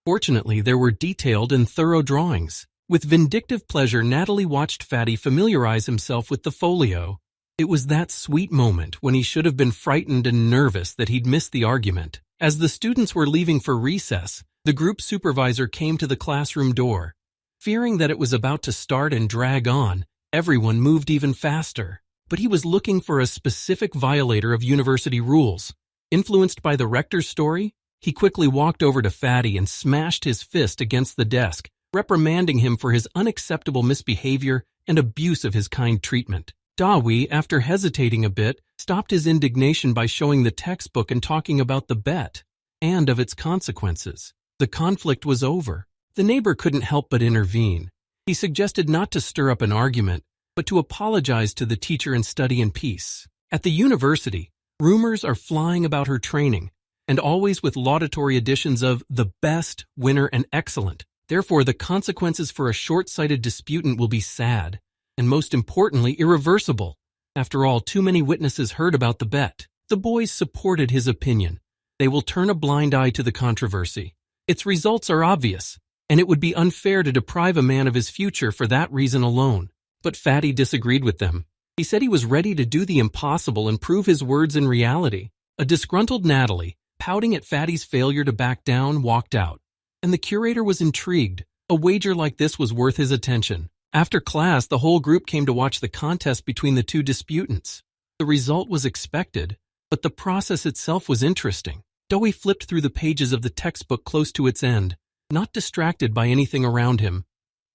Fortunately, there were detailed and thorough drawings. With vindictive pleasure, Natalie watched Fatty familiarize himself with the folio. It was that sweet moment when he should have been frightened and nervous that he'd missed the argument. As the students were leaving for recess, the group supervisor came to the classroom door. Fearing that it was about to start and drag on, everyone moved even faster. But he was looking for a specific violator of university rules. Influenced by the rector's story, he quickly walked over to Fatty and smashed his fist against the desk, reprimanding him for his unacceptable misbehavior and abuse of his kind treatment. Dawi, after hesitating a bit, stopped his indignation by showing the textbook and talking about the bet, and of its consequences. The conflict was over. The neighbor couldn't help but intervene. He suggested not to stir up an argument, but to apologize to the teacher and study in peace. At the university, rumors are flying about her training, and always with laudatory additions of the best, winner, and excellent. Therefore, the consequences for a short-sighted disputant will be sad, and most importantly, irreversible. After all, too many witnesses heard about the bet. The boys supported his opinion. They will turn a blind eye to the controversy. Its results are obvious, and it would be unfair to deprive a man of his future for that reason alone. But Fatty disagreed with them. He said he was ready to do the impossible and prove his words in reality. A disgruntled Natalie, pouting at Fatty's failure to back down, walked out, and the curator was intrigued. A wager like this was worth his attention. After class, the whole group came to watch the contest between the two disputants. The result was expected, but the process itself was interesting. Doi flipped through the pages of the textbook close to its end, not distracted by anything around him.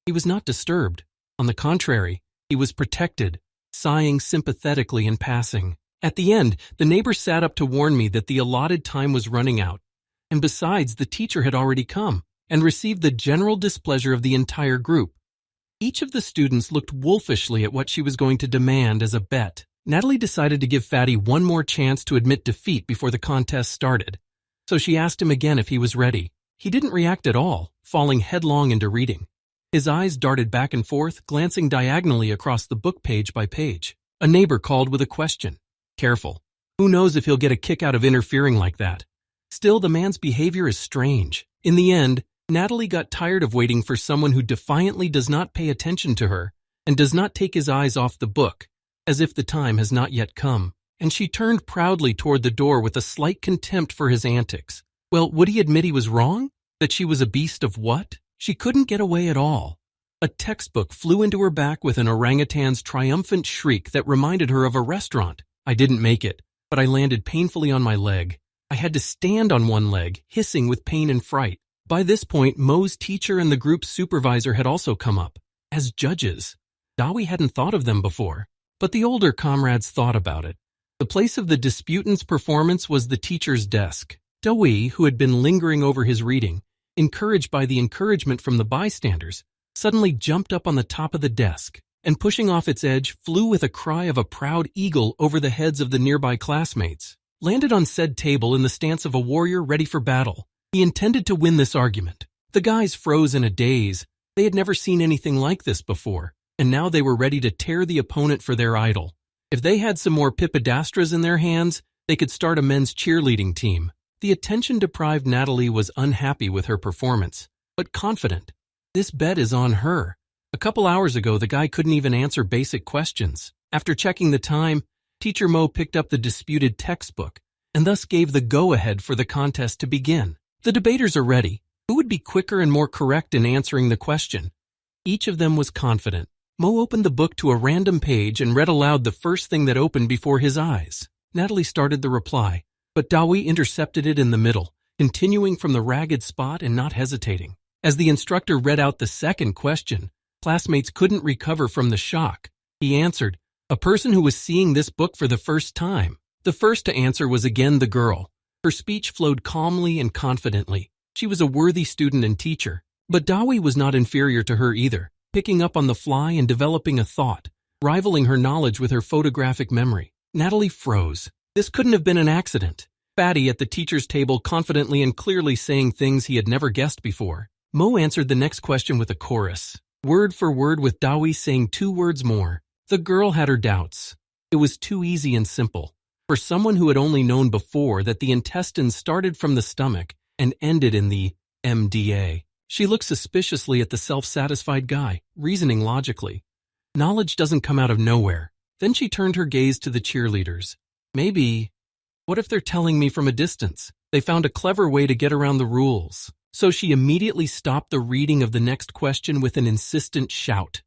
He was not disturbed. On the contrary, he was protected, sighing sympathetically in passing. At the end, the neighbor sat up to warn me that the allotted time was running out, and besides, the teacher had already come and received the general displeasure of the entire group. Each of the students looked wolfishly at what she was going to demand as a bet. Natalie decided to give Fatty one more chance to admit defeat before the contest started, so she asked him again if he was ready. He didn't react at all, falling headlong into reading. His eyes darted back and forth, glancing diagonally across the book page by page. A neighbor called with a question. Careful. Who knows if he'll get a kick out of interfering like that? Still, the man's behavior is strange. In the end, Natalie got tired of waiting for someone who defiantly does not pay attention to her and does not take his eyes off the book, as if the time has not yet come, and she turned proudly toward the door with a slight contempt for his antics. Well, would he admit he was wrong? That she was a beast of what? She couldn't get away at all. A textbook flew into her back with an orangutan's triumphant shriek that reminded her of a restaurant. I didn't make it, but I landed painfully on my leg. I had to stand on one leg, hissing with pain and fright. By this point, Mo's teacher and the group's supervisor had also come up, as judges. Dawi hadn't thought of them before, but the older comrades thought about it. The place of the disputant's performance was the teacher's desk. Dawi, who had been lingering over his reading, encouraged by the encouragement from the bystanders, suddenly jumped up on the top of the desk, and pushing off its edge, flew with a cry of a proud eagle over the heads of the nearby classmates, landed on said table in the stance of a warrior ready for battle. He intended to win this argument. The guys froze in a daze. They had never seen anything like this before, and now they were ready to tear the opponent for their idol. If they had some more pipidastras in their hands, they could start a men's cheerleading team. The attention-deprived Natalie was unhappy with her performance, but confident. This bet is on her. A couple hours ago, the guy couldn't even answer basic questions. After checking the time, Teacher Mo picked up the disputed textbook and thus gave the go-ahead for the contest to begin. The debaters are ready. Who would be quicker and more correct in answering the question? Each of them was confident. Mo opened the book to a random page and read aloud the first thing that opened before his eyes. Natalie started the reply, but Dawi intercepted it in the middle, continuing from the ragged spot and not hesitating. As the instructor read out the second question, classmates couldn't recover from the shock. He answered, "A person who was seeing this book for the first time." The first to answer was again the girl. Her speech flowed calmly and confidently. She was a worthy student and teacher, but Dawi was not inferior to her either, picking up on the fly and developing a thought, rivaling her knowledge with her photographic memory. Natalie froze. This couldn't have been an accident. Fatty at the teacher's table confidently and clearly saying things he had never guessed before. Mo answered the next question with a chorus, word for word with Dawi saying 2 words more. The girl had her doubts. It was too easy and simple. For someone who had only known before that the intestines started from the stomach and ended in the MDA. She looked suspiciously at the self-satisfied guy, reasoning logically. Knowledge doesn't come out of nowhere. Then she turned her gaze to the cheerleaders. Maybe, what if they're telling me from a distance? They found a clever way to get around the rules. So she immediately stopped the reading of the next question with an insistent shout.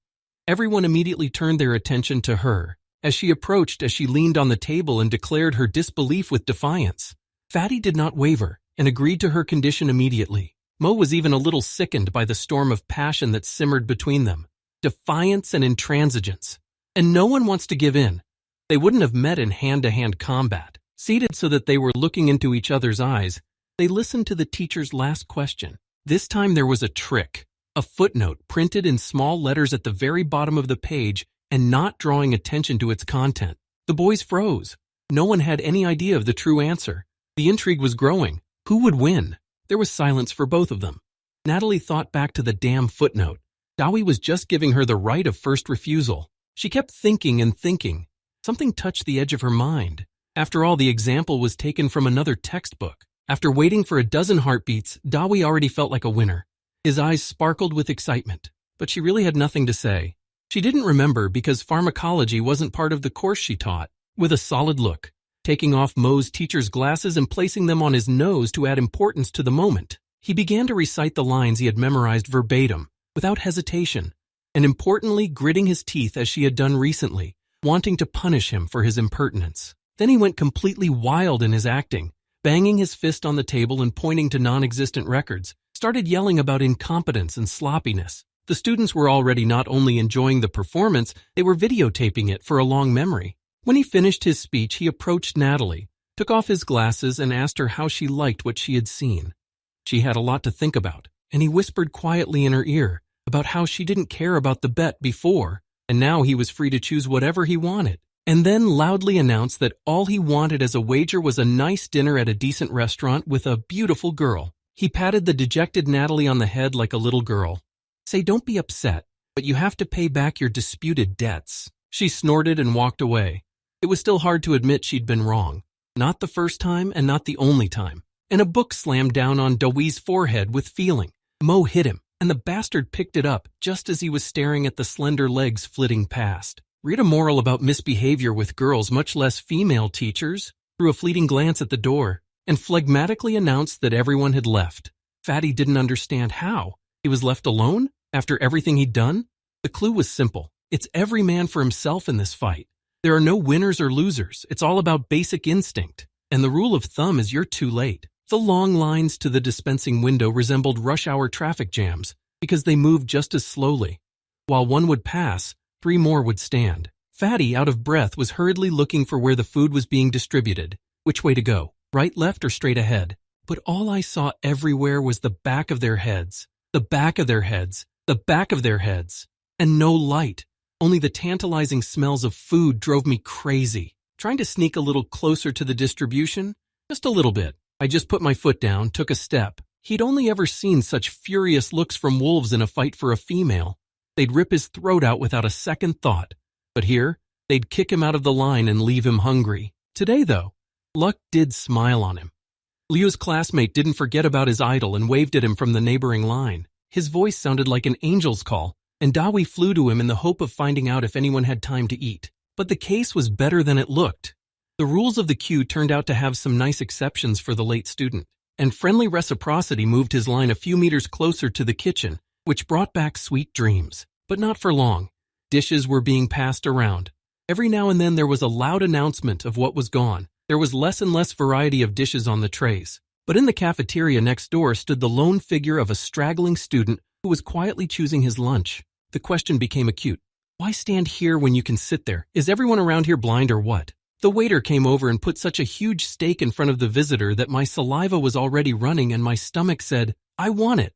Everyone immediately turned their attention to her. As she approached, as she leaned on the table and declared her disbelief with defiance. Fatty did not waver and agreed to her condition immediately. Mo was even a little sickened by the storm of passion that simmered between them. Defiance and intransigence. And no one wants to give in. They wouldn't have met in hand-to-hand combat. Seated so that they were looking into each other's eyes, they listened to the teacher's last question. This time there was a trick. A footnote printed in small letters at the very bottom of the page and not drawing attention to its content. The boys froze. No one had any idea of the true answer. The intrigue was growing. Who would win? There was silence for both of them. Natalie thought back to the damn footnote. Dawi was just giving her the right of first refusal. She kept thinking and thinking. Something touched the edge of her mind. After all, the example was taken from another textbook. After waiting for a dozen heartbeats, Dawi already felt like a winner. His eyes sparkled with excitement, but she really had nothing to say. She didn't remember because pharmacology wasn't part of the course she taught. With a solid look, taking off Mo's teacher's glasses and placing them on his nose to add importance to the moment, he began to recite the lines he had memorized verbatim, without hesitation, and importantly gritting his teeth as she had done recently, wanting to punish him for his impertinence. Then he went completely wild in his acting, banging his fist on the table and pointing to non-existent records, started yelling about incompetence and sloppiness. The students were already not only enjoying the performance, they were videotaping it for a long memory. When he finished his speech, he approached Natalie, took off his glasses, and asked her how she liked what she had seen. She had a lot to think about, and he whispered quietly in her ear about how she didn't care about the bet before, and now he was free to choose whatever he wanted, and then loudly announced that all he wanted as a wager was a nice dinner at a decent restaurant with a beautiful girl. He patted the dejected Natalie on the head like a little girl. "Say, don't be upset, but you have to pay back your disputed debts." She snorted and walked away. It was still hard to admit she'd been wrong. Not the first time and not the only time. And a book slammed down on Dewey's forehead with feeling. Mo hit him, and the bastard picked it up just as he was staring at the slender legs flitting past. Read a moral about misbehavior with girls, much less female teachers, threw a fleeting glance at the door, and phlegmatically announced that everyone had left. Fatty didn't understand how. He was left alone after everything he'd done? The clue was simple. It's every man for himself in this fight. There are no winners or losers. It's all about basic instinct. And the rule of thumb is you're too late. The long lines to the dispensing window resembled rush hour traffic jams because they moved just as slowly. While one would pass, 3 more would stand. Fatty, out of breath, was hurriedly looking for where the food was being distributed. Which way to go? Right, left, or straight ahead? But all I saw everywhere was the back of their heads. The back of their heads. The back of their heads. And no light. Only the tantalizing smells of food drove me crazy. Trying to sneak a little closer to the distribution? Just a little bit. I just put my foot down, took a step. He'd only ever seen such furious looks from wolves in a fight for a female. They'd rip his throat out without a second thought. But here, they'd kick him out of the line and leave him hungry. Today, though, luck did smile on him. Leo's classmate didn't forget about his idol and waved at him from the neighboring line. His voice sounded like an angel's call, and Dawi flew to him in the hope of finding out if anyone had time to eat. But the case was better than it looked. The rules of the queue turned out to have some nice exceptions for the late student, and friendly reciprocity moved his line a few meters closer to the kitchen, which brought back sweet dreams. But not for long. Dishes were being passed around. Every now and then there was a loud announcement of what was gone. There was less and less variety of dishes on the trays. But in the cafeteria next door stood the lone figure of a straggling student who was quietly choosing his lunch. The question became acute. Why stand here when you can sit there? Is everyone around here blind or what? The waiter came over and put such a huge steak in front of the visitor that my saliva was already running and my stomach said, I want it.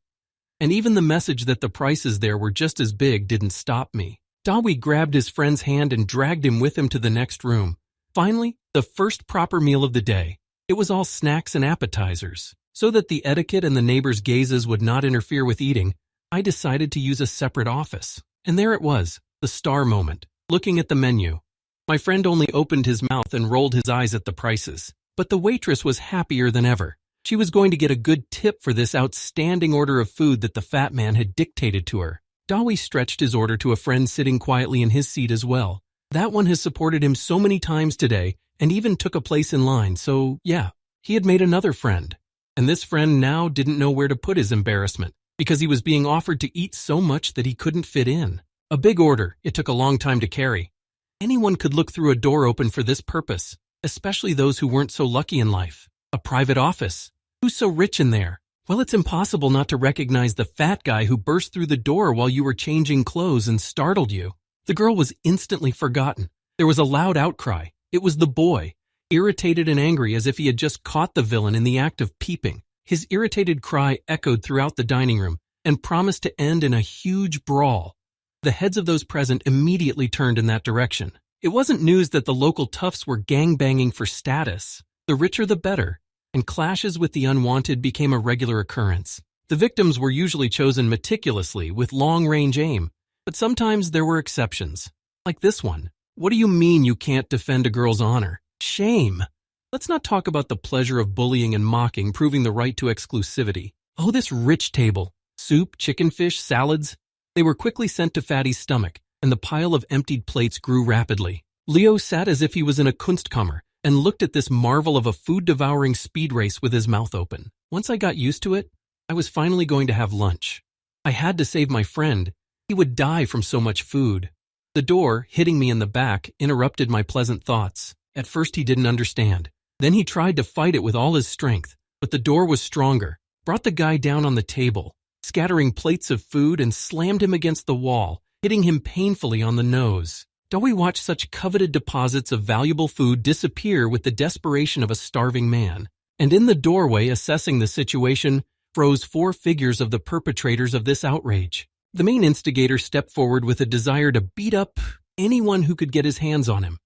And even the message that the prices there were just as big didn't stop me. Dawi grabbed his friend's hand and dragged him with him to the next room. Finally, the first proper meal of the day. It was all snacks and appetizers. So that the etiquette and the neighbors' gazes would not interfere with eating, I decided to use a separate office. And there it was, the star moment, looking at the menu. My friend only opened his mouth and rolled his eyes at the prices. But the waitress was happier than ever. She was going to get a good tip for this outstanding order of food that the fat man had dictated to her. Dawi stretched his order to a friend sitting quietly in his seat as well. That one has supported him so many times today and even took a place in line, so yeah, he had made another friend. And this friend now didn't know where to put his embarrassment because he was being offered to eat so much that he couldn't fit in. A big order, it took a long time to carry. Anyone could look through a door open for this purpose, especially those who weren't so lucky in life. A private office. Who's so rich in there? Well, it's impossible not to recognize the fat guy who burst through the door while you were changing clothes and startled you. The girl was instantly forgotten. There was a loud outcry. It was the boy, irritated and angry as if he had just caught the villain in the act of peeping. His irritated cry echoed throughout the dining room and promised to end in a huge brawl. The heads of those present immediately turned in that direction. It wasn't news that the local toughs were gangbanging for status. The richer the better, and clashes with the unwanted became a regular occurrence. The victims were usually chosen meticulously with long-range aim, but sometimes there were exceptions. Like this one. What do you mean you can't defend a girl's honor? Shame. Let's not talk about the pleasure of bullying and mocking proving the right to exclusivity. Oh, this rich table. Soup, chicken fish, salads. They were quickly sent to Fatty's stomach, and the pile of emptied plates grew rapidly. Leo sat as if he was in a Kunstkammer and looked at this marvel of a food-devouring speed race with his mouth open. Once I got used to it, I was finally going to have lunch. I had to save my friend. He would die from so much food. The door, hitting me in the back, interrupted my pleasant thoughts. At first he didn't understand. Then he tried to fight it with all his strength, but the door was stronger, brought the guy down on the table, scattering plates of food, and slammed him against the wall, hitting him painfully on the nose. Doi watched such coveted deposits of valuable food disappear with the desperation of a starving man. And in the doorway, assessing the situation, froze 4 figures of the perpetrators of this outrage. The main instigator stepped forward with a desire to beat up anyone who could get his hands on him.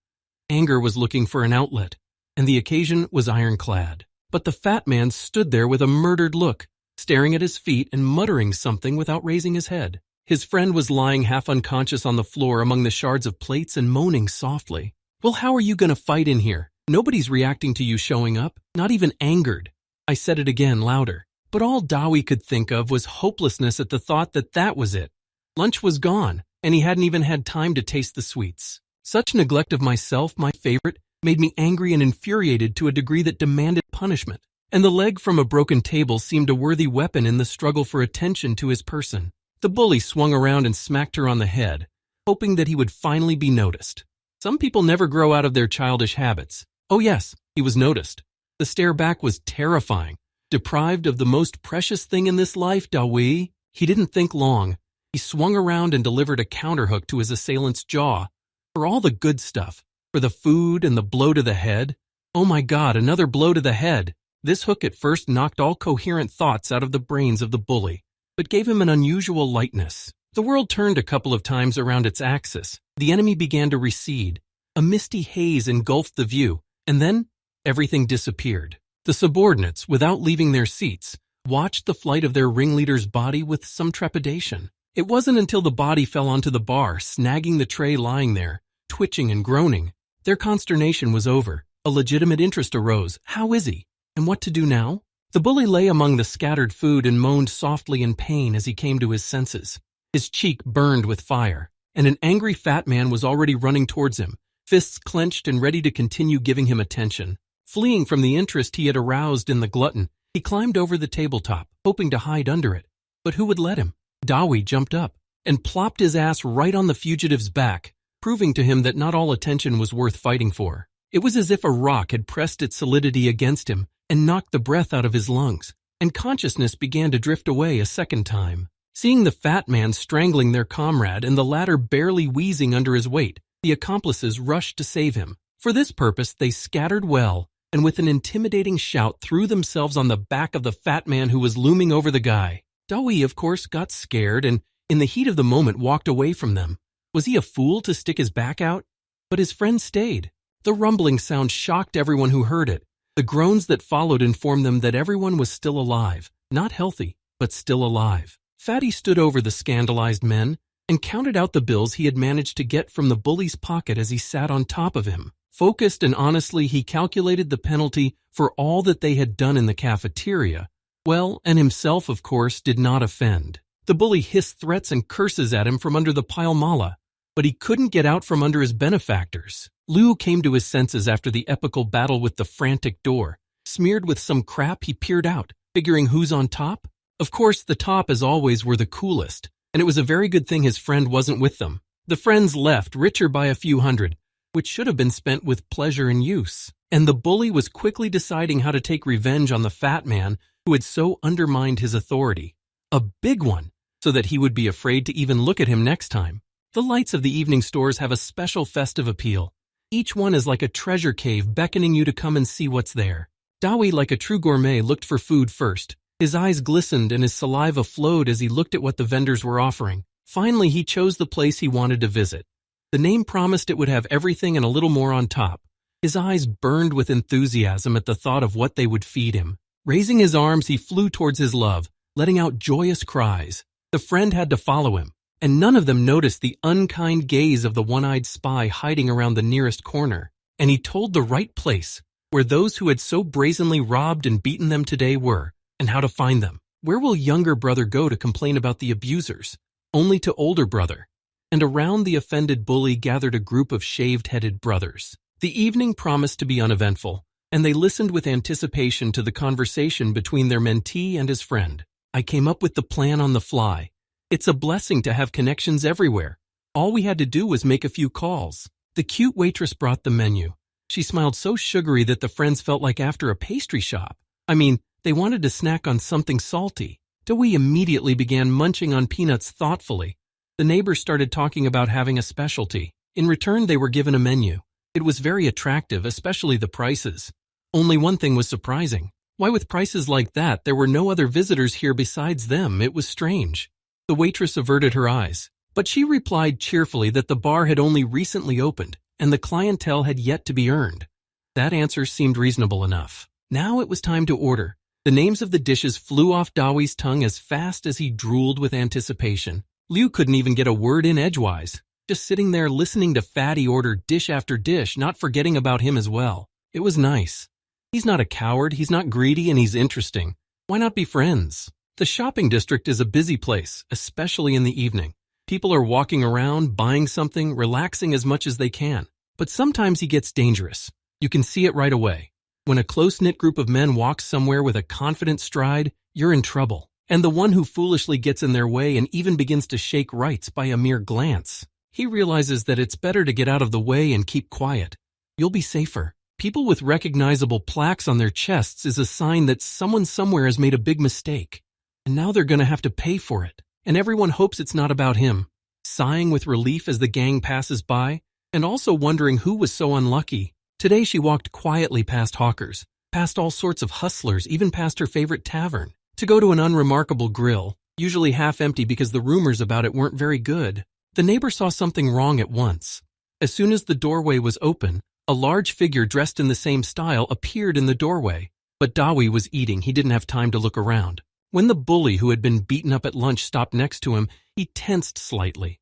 Anger was looking for an outlet, and the occasion was ironclad. But the fat man stood there with a murdered look, staring at his feet and muttering something without raising his head. His friend was lying half unconscious on the floor among the shards of plates and moaning softly. "Well, how are you going to fight in here? Nobody's reacting to you showing up, not even angered." I said it again, louder. But all Doi could think of was hopelessness at the thought that that was it. Lunch was gone, and he hadn't even had time to taste the sweets. Such neglect of myself, my favorite, made me angry and infuriated to a degree that demanded punishment. And the leg from a broken table seemed a worthy weapon in the struggle for attention to his person. The bully swung around and smacked her on the head, hoping that he would finally be noticed. Some people never grow out of their childish habits. Oh yes, he was noticed. The stare back was terrifying. Deprived of the most precious thing in this life, Doi? He didn't think long. He swung around and delivered a counterhook to his assailant's jaw. For all the good stuff, for the food and the blow to the head. Oh my God, another blow to the head. This hook at first knocked all coherent thoughts out of the brains of the bully, but gave him an unusual lightness. The world turned a couple of times around its axis. The enemy began to recede. A misty haze engulfed the view, and then everything disappeared. The subordinates, without leaving their seats, watched the flight of their ringleader's body with some trepidation. It wasn't until the body fell onto the bar, snagging the tray lying there, twitching and groaning. Their consternation was over. A legitimate interest arose. How is he? And what to do now? The bully lay among the scattered food and moaned softly in pain as he came to his senses. His cheek burned with fire, and an angry fat man was already running towards him, fists clenched and ready to continue giving him attention. Fleeing from the interest he had aroused in the glutton, he climbed over the tabletop, hoping to hide under it. But who would let him? Doi jumped up and plopped his ass right on the fugitive's back, proving to him that not all attention was worth fighting for. It was as if a rock had pressed its solidity against him and knocked the breath out of his lungs, and consciousness began to drift away a second time. Seeing the fat man strangling their comrade and the latter barely wheezing under his weight, the accomplices rushed to save him. For this purpose, they scattered well, and with an intimidating shout threw themselves on the back of the fat man who was looming over the guy. Doi, of course, got scared and, in the heat of the moment, walked away from them. Was he a fool to stick his back out? But his friend stayed. The rumbling sound shocked everyone who heard it. The groans that followed informed them that everyone was still alive. Not healthy, but still alive. Fatty stood over the scandalized men and counted out the bills he had managed to get from the bully's pocket as he sat on top of him. Focused and honestly, he calculated the penalty for all that they had done in the cafeteria. Well, and himself, of course, did not offend. The bully hissed threats and curses at him from under the pile mala, but he couldn't get out from under his benefactors. Liu came to his senses after the epical battle with the frantic door. Smeared with some crap, he peered out, figuring who's on top. Of course, the top, as always, were the coolest, and it was a very good thing his friend wasn't with them. The friends left, richer by a few hundred, which should have been spent with pleasure and use. And the bully was quickly deciding how to take revenge on the fat man who had so undermined his authority. A big one, so that he would be afraid to even look at him next time. The lights of the evening stores have a special festive appeal. Each one is like a treasure cave beckoning you to come and see what's there. Doi, like a true gourmet, looked for food first. His eyes glistened and his saliva flowed as he looked at what the vendors were offering. Finally, he chose the place he wanted to visit. The name promised it would have everything and a little more on top. His eyes burned with enthusiasm at the thought of what they would feed him. Raising his arms, he flew towards his love, letting out joyous cries. The friend had to follow him, and none of them noticed the unkind gaze of the one-eyed spy hiding around the nearest corner. And he told the right place, where those who had so brazenly robbed and beaten them today were, and how to find them. Where will younger brother go to complain about the abusers? Only to older brother. And around the offended bully gathered a group of shaved-headed brothers. The evening promised to be uneventful, and they listened with anticipation to the conversation between their mentee and his friend. I came up with the plan on the fly, It's a blessing to have connections everywhere. All we had to do was make a few calls. The cute waitress brought the menu. She smiled so sugary that the friends felt like after a pastry shop. I mean, they wanted to snack on something salty. Dewey immediately began munching on peanuts thoughtfully. The neighbors started talking about having a specialty. In return, they were given a menu. It was very attractive, especially the prices. Only one thing was surprising. Why, with prices like that, there were no other visitors here besides them? It was strange. The waitress averted her eyes, but she replied cheerfully that the bar had only recently opened, and the clientele had yet to be earned. That answer seemed reasonable enough. Now it was time to order. The names of the dishes flew off Dewey's tongue as fast as he drooled with anticipation. Liu couldn't even get a word in edgewise, just sitting there listening to Fatty order dish after dish, not forgetting about him as well. It was nice. He's not a coward, he's not greedy, and he's interesting. Why not be friends? The shopping district is a busy place, especially in the evening. People are walking around, buying something, relaxing as much as they can. But sometimes he gets dangerous. You can see it right away. When a close-knit group of men walks somewhere with a confident stride, you're in trouble. And the one who foolishly gets in their way and even begins to shake rights by a mere glance. He realizes that it's better to get out of the way and keep quiet. You'll be safer. People with recognizable plaques on their chests is a sign that someone somewhere has made a big mistake. And now they're going to have to pay for it. And everyone hopes it's not about him. Sighing with relief as the gang passes by, and also wondering who was so unlucky. Today she walked quietly past hawkers, past all sorts of hustlers, even past her favorite tavern, to go to an unremarkable grill, usually half empty because the rumors about it weren't very good. The neighbor saw something wrong at once. As soon as the doorway was open, a large figure dressed in the same style appeared in the doorway. But Dewey was eating, he didn't have time to look around. When the bully who had been beaten up at lunch stopped next to him, he tensed slightly.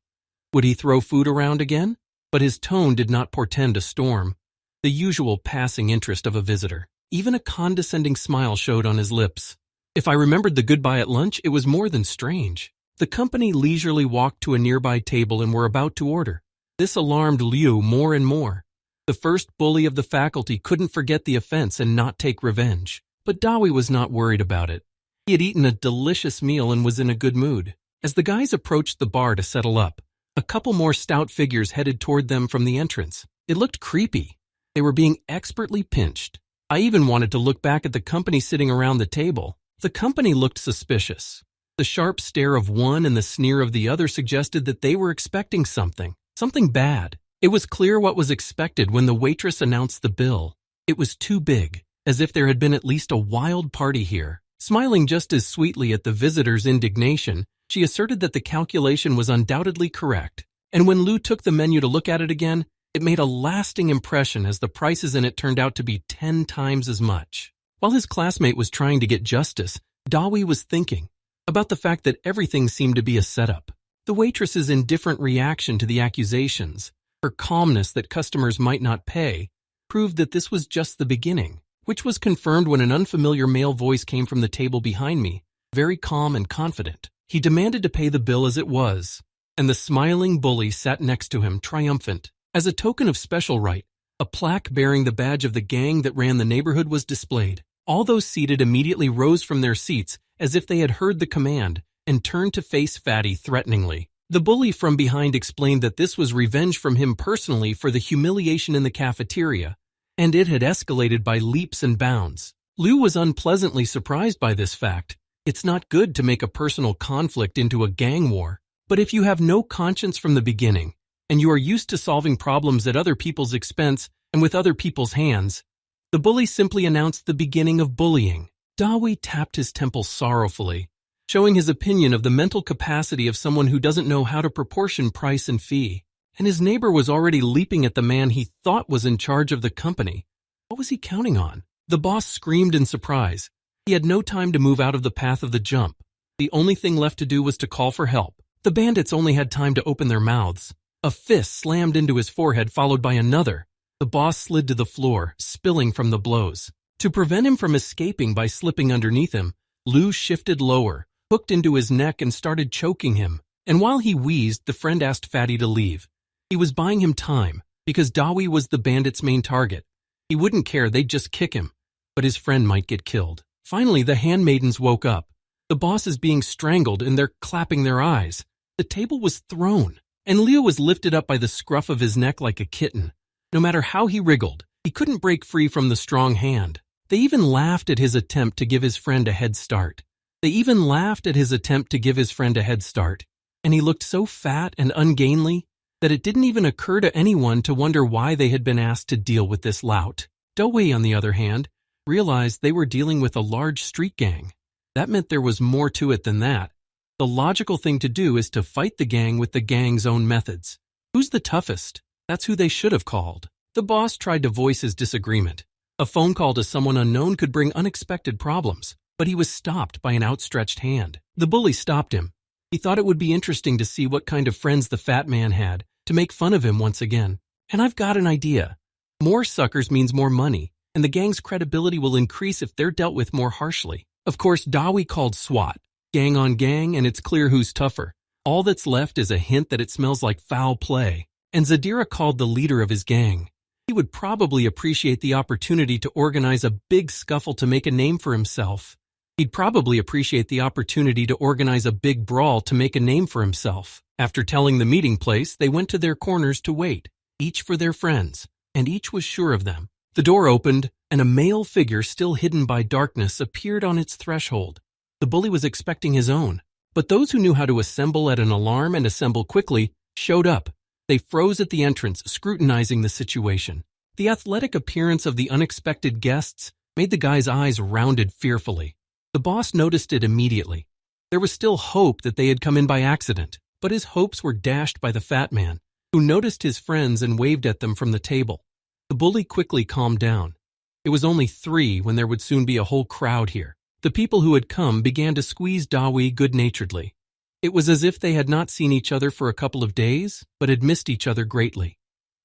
Would he throw food around again? But his tone did not portend a storm. The usual passing interest of a visitor. Even a condescending smile showed on his lips. If I remembered the goodbye at lunch, it was more than strange. The company leisurely walked to a nearby table and were about to order. This alarmed Liu more and more. The first bully of the faculty couldn't forget the offense and not take revenge. But Dewey was not worried about it. He had eaten a delicious meal and was in a good mood. As the guys approached the bar to settle up, a couple more stout figures headed toward them from the entrance. It looked creepy. They were being expertly pinched. I even wanted to look back at the company sitting around the table. The company looked suspicious. The sharp stare of one and the sneer of the other suggested that they were expecting something bad. It was clear what was expected when the waitress announced the bill. It was too big, as if there had been at least a wild party here. Smiling just as sweetly at the visitor's indignation, she asserted that the calculation was undoubtedly correct. And when Liu took the menu to look at it again, it made a lasting impression as the prices in it turned out to be 10 times as much. While his classmate was trying to get justice, Dewey was thinking about the fact that everything seemed to be a setup. The waitress's indifferent reaction to the accusations, her calmness that customers might not pay, proved that this was just the beginning, which was confirmed when an unfamiliar male voice came from the table behind me, very calm and confident. He demanded to pay the bill as it was, and the smiling bully sat next to him, triumphant. As a token of special right, a plaque bearing the badge of the gang that ran the neighborhood was displayed. All those seated immediately rose from their seats as if they had heard the command and turned to face Fatty threateningly. The bully from behind explained that this was revenge from him personally for the humiliation in the cafeteria, and it had escalated by leaps and bounds. Liu was unpleasantly surprised by this fact. It's not good to make a personal conflict into a gang war, but if you have no conscience from the beginning, and you are used to solving problems at other people's expense and with other people's hands, the bully simply announced the beginning of bullying. Dewey tapped his temple sorrowfully, showing his opinion of the mental capacity of someone who doesn't know how to proportion price and fee. And his neighbor was already leaping at the man he thought was in charge of the company. What was he counting on? The boss screamed in surprise. He had no time to move out of the path of the jump. The only thing left to do was to call for help. The bandits only had time to open their mouths. A fist slammed into his forehead, followed by another. The boss slid to the floor, spilling from the blows. To prevent him from escaping by slipping underneath him, Liu shifted lower, hooked into his neck and started choking him. And while he wheezed, the friend asked Fatty to leave. He was buying him time, because Dewey was the bandit's main target. He wouldn't care, they'd just kick him. But his friend might get killed. Finally, the handmaidens woke up. The boss is being strangled and they're clapping their eyes. The table was thrown, and Leo was lifted up by the scruff of his neck like a kitten. No matter how he wriggled, he couldn't break free from the strong hand. They even laughed at his attempt to give his friend a head start. And he looked so fat and ungainly that it didn't even occur to anyone to wonder why they had been asked to deal with this lout. Dewey, on the other hand, realized they were dealing with a large street gang. That meant there was more to it than that. The logical thing to do is to fight the gang with the gang's own methods. Who's the toughest? That's who they should have called. The boss tried to voice his disagreement. A phone call to someone unknown could bring unexpected problems, but he was stopped by an outstretched hand. The bully stopped him. He thought it would be interesting to see what kind of friends the fat man had, to make fun of him once again. And I've got an idea. More suckers means more money, and the gang's credibility will increase if they're dealt with more harshly. Of course, Dewey called SWAT. Gang on gang, and it's clear who's tougher. All that's left is a hint that it smells like foul play. And Zadira called the leader of his gang. He would probably appreciate the opportunity to organize a big scuffle to make a name for himself. He'd probably appreciate the opportunity to organize a big brawl to make a name for himself. After telling the meeting place, they went to their corners to wait, each for their friends, and each was sure of them. The door opened, and a male figure still hidden by darkness appeared on its threshold. The bully was expecting his own, but those who knew how to assemble at an alarm and assemble quickly showed up. They froze at the entrance, scrutinizing the situation. The athletic appearance of the unexpected guests made the guy's eyes rounded fearfully. The boss noticed it immediately. There was still hope that they had come in by accident, but his hopes were dashed by the fat man, who noticed his friends and waved at them from the table. The bully quickly calmed down. It was only 3 when there would soon be a whole crowd here. The people who had come began to squeeze Dewey good-naturedly. It was as if they had not seen each other for a couple of days, but had missed each other greatly.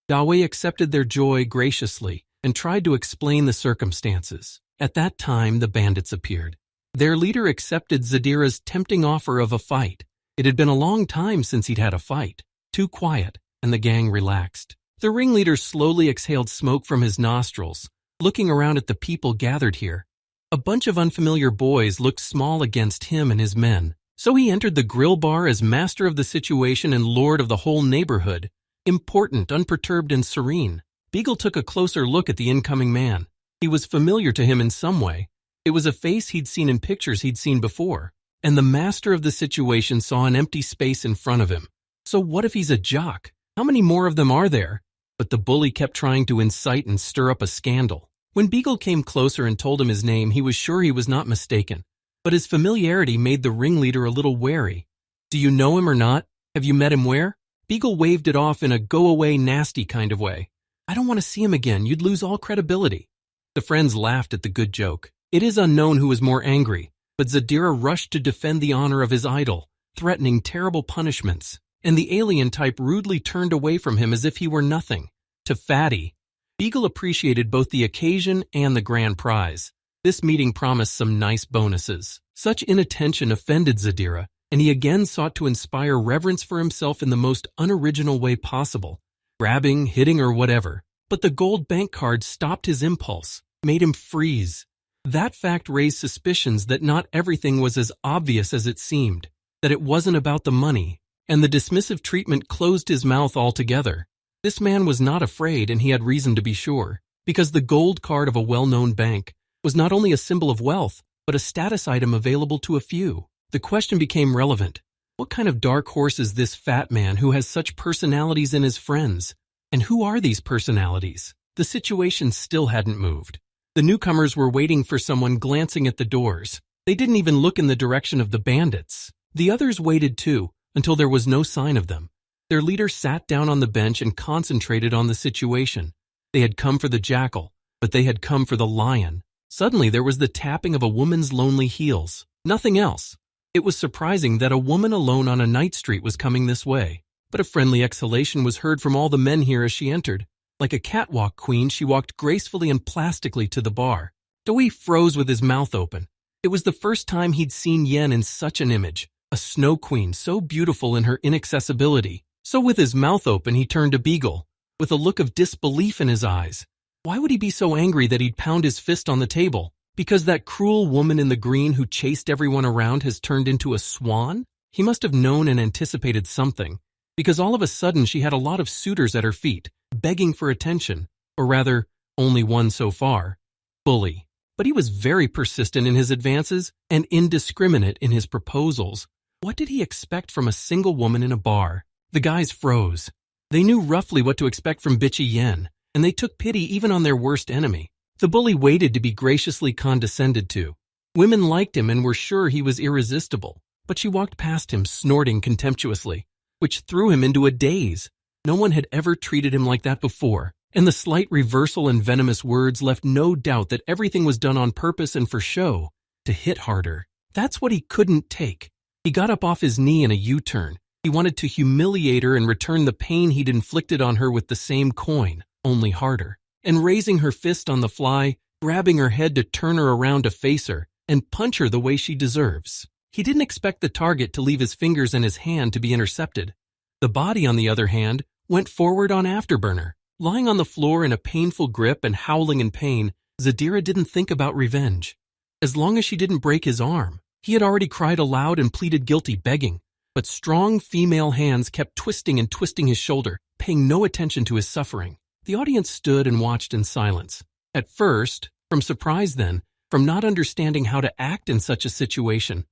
Dewey accepted their joy graciously and tried to explain the circumstances. At that time, the bandits appeared. Their leader accepted Zadira's tempting offer of a fight. It had been a long time since he'd had a fight. Too quiet, and the gang relaxed. The ringleader slowly exhaled smoke from his nostrils, looking around at the people gathered here. A bunch of unfamiliar boys looked small against him and his men, so he entered the grill bar as master of the situation and lord of the whole neighborhood, important, unperturbed, and serene. Beagle took a closer look at the incoming man. He was familiar to him in some way. It was a face he'd seen in pictures he'd seen before, and the master of the situation saw an empty space in front of him. So what if he's a jock? How many more of them are there? But the bully kept trying to incite and stir up a scandal. When Beagle came closer and told him his name, he was sure he was not mistaken. But his familiarity made the ringleader a little wary. Do you know him or not? Have you met him where? Beagle waved it off in a go-away nasty kind of way. I don't want to see him again. You'd lose all credibility. The friends laughed at the good joke. It is unknown who was more angry, but Zadira rushed to defend the honor of his idol, threatening terrible punishments, and the alien type rudely turned away from him as if he were nothing. To Fatty, Beagle appreciated both the occasion and the grand prize. This meeting promised some nice bonuses. Such inattention offended Zadira, and he again sought to inspire reverence for himself in the most unoriginal way possible, grabbing, hitting, or whatever. But the gold bank card stopped his impulse, made him freeze. That fact raised suspicions that not everything was as obvious as it seemed, that it wasn't about the money, and the dismissive treatment closed his mouth altogether. This man was not afraid, and he had reason to be sure, because the gold card of a well-known bank was not only a symbol of wealth, but a status item available to a few. The question became relevant. What kind of dark horse is this fat man who has such personalities in his friends? And who are these personalities? The situation still hadn't moved. The newcomers were waiting for someone glancing at the doors. They didn't even look in the direction of the bandits. The others waited too, until there was no sign of them. Their leader sat down on the bench and concentrated on the situation. They had come for the jackal, but they had come for the lion. Suddenly there was the tapping of a woman's lonely heels. Nothing else. It was surprising that a woman alone on a night street was coming this way, but a friendly exhalation was heard from all the men here as she entered. Like a catwalk queen, she walked gracefully and plastically to the bar. Dewey froze with his mouth open. It was the first time he'd seen Yen in such an image, a snow queen so beautiful in her inaccessibility. So with his mouth open, he turned to Beagle, with a look of disbelief in his eyes. Why would he be so angry that he'd pound his fist on the table? Because that cruel woman in the green who chased everyone around has turned into a swan? He must have known and anticipated something, because all of a sudden she had a lot of suitors at her feet, begging for attention, or rather, only one so far. Bully. But he was very persistent in his advances and indiscriminate in his proposals. What did he expect from a single woman in a bar? The guys froze. They knew roughly what to expect from bitchy Yen, and they took pity even on their worst enemy. The bully waited to be graciously condescended to. Women liked him and were sure he was irresistible, but she walked past him snorting contemptuously, which threw him into a daze. No one had ever treated him like that before, and the slight reversal and venomous words left no doubt that everything was done on purpose and for show, to hit harder. That's what he couldn't take. He got up off his knee in a U-turn. He wanted to humiliate her and return the pain he'd inflicted on her with the same coin, only harder. And raising her fist on the fly, grabbing her head to turn her around to face her, and punch her the way she deserves. He didn't expect the target to leave his fingers and his hand to be intercepted. The body, on the other hand, went forward on afterburner. Lying on the floor in a painful grip and howling in pain, Zadira didn't think about revenge. As long as she didn't break his arm, he had already cried aloud and pleaded guilty, begging. But strong female hands kept twisting and twisting his shoulder, paying no attention to his suffering. The audience stood and watched in silence. At first, from surprise then, from not understanding how to act in such a situation.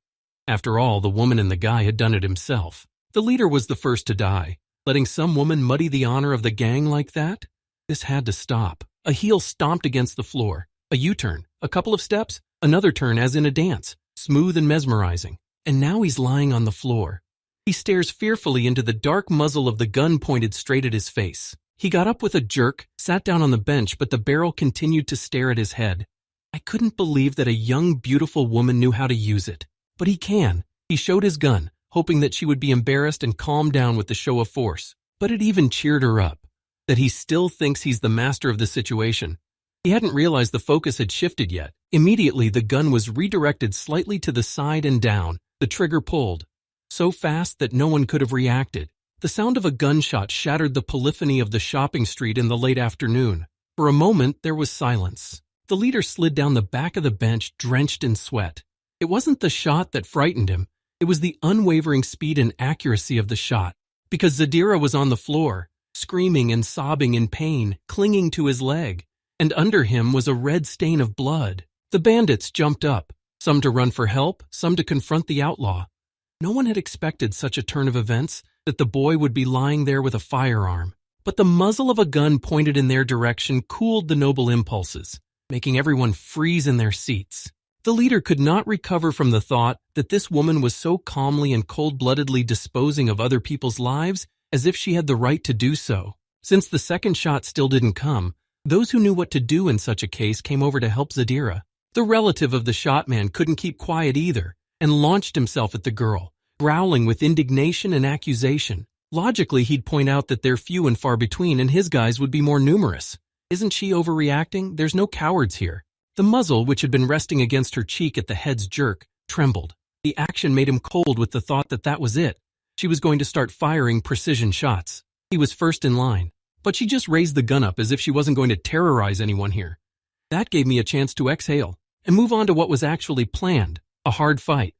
After all, the woman and the guy had done it himself. The leader was the first to die. Letting some woman muddy the honor of the gang like that? This had to stop. A heel stomped against the floor. A U-turn. A couple of steps. Another turn as in a dance. Smooth and mesmerizing. And now he's lying on the floor. He stares fearfully into the dark muzzle of the gun pointed straight at his face. He got up with a jerk, sat down on the bench, but the barrel continued to stare at his head. I couldn't believe that a young, beautiful woman knew how to use it. But he can. He showed his gun, hoping that she would be embarrassed and calm down with the show of force. But it even cheered her up, that he still thinks he's the master of the situation. He hadn't realized the focus had shifted yet. Immediately, the gun was redirected slightly to the side and down, the trigger pulled. So fast that no one could have reacted. The sound of a gunshot shattered the polyphony of the shopping street in the late afternoon. For a moment, there was silence. The leader slid down the back of the bench, drenched in sweat. It wasn't the shot that frightened him. It was the unwavering speed and accuracy of the shot. Because Zadira was on the floor, screaming and sobbing in pain, clinging to his leg. And under him was a red stain of blood. The bandits jumped up, some to run for help, some to confront the outlaw. No one had expected such a turn of events, that the boy would be lying there with a firearm. But the muzzle of a gun pointed in their direction cooled the noble impulses, making everyone freeze in their seats. The leader could not recover from the thought that this woman was so calmly and cold-bloodedly disposing of other people's lives as if she had the right to do so. Since the second shot still didn't come, those who knew what to do in such a case came over to help Zadira. The relative of the shot man couldn't keep quiet either and launched himself at the girl, growling with indignation and accusation. Logically, he'd point out that they're few and far between and his guys would be more numerous. Isn't she overreacting? There's no cowards here. The muzzle, which had been resting against her cheek at the head's jerk, trembled. The action made him cold with the thought that that was it. She was going to start firing precision shots. He was first in line. But she just raised the gun up as if she wasn't going to terrorize anyone here. That gave me a chance to exhale and move on to what was actually planned, a hard fight.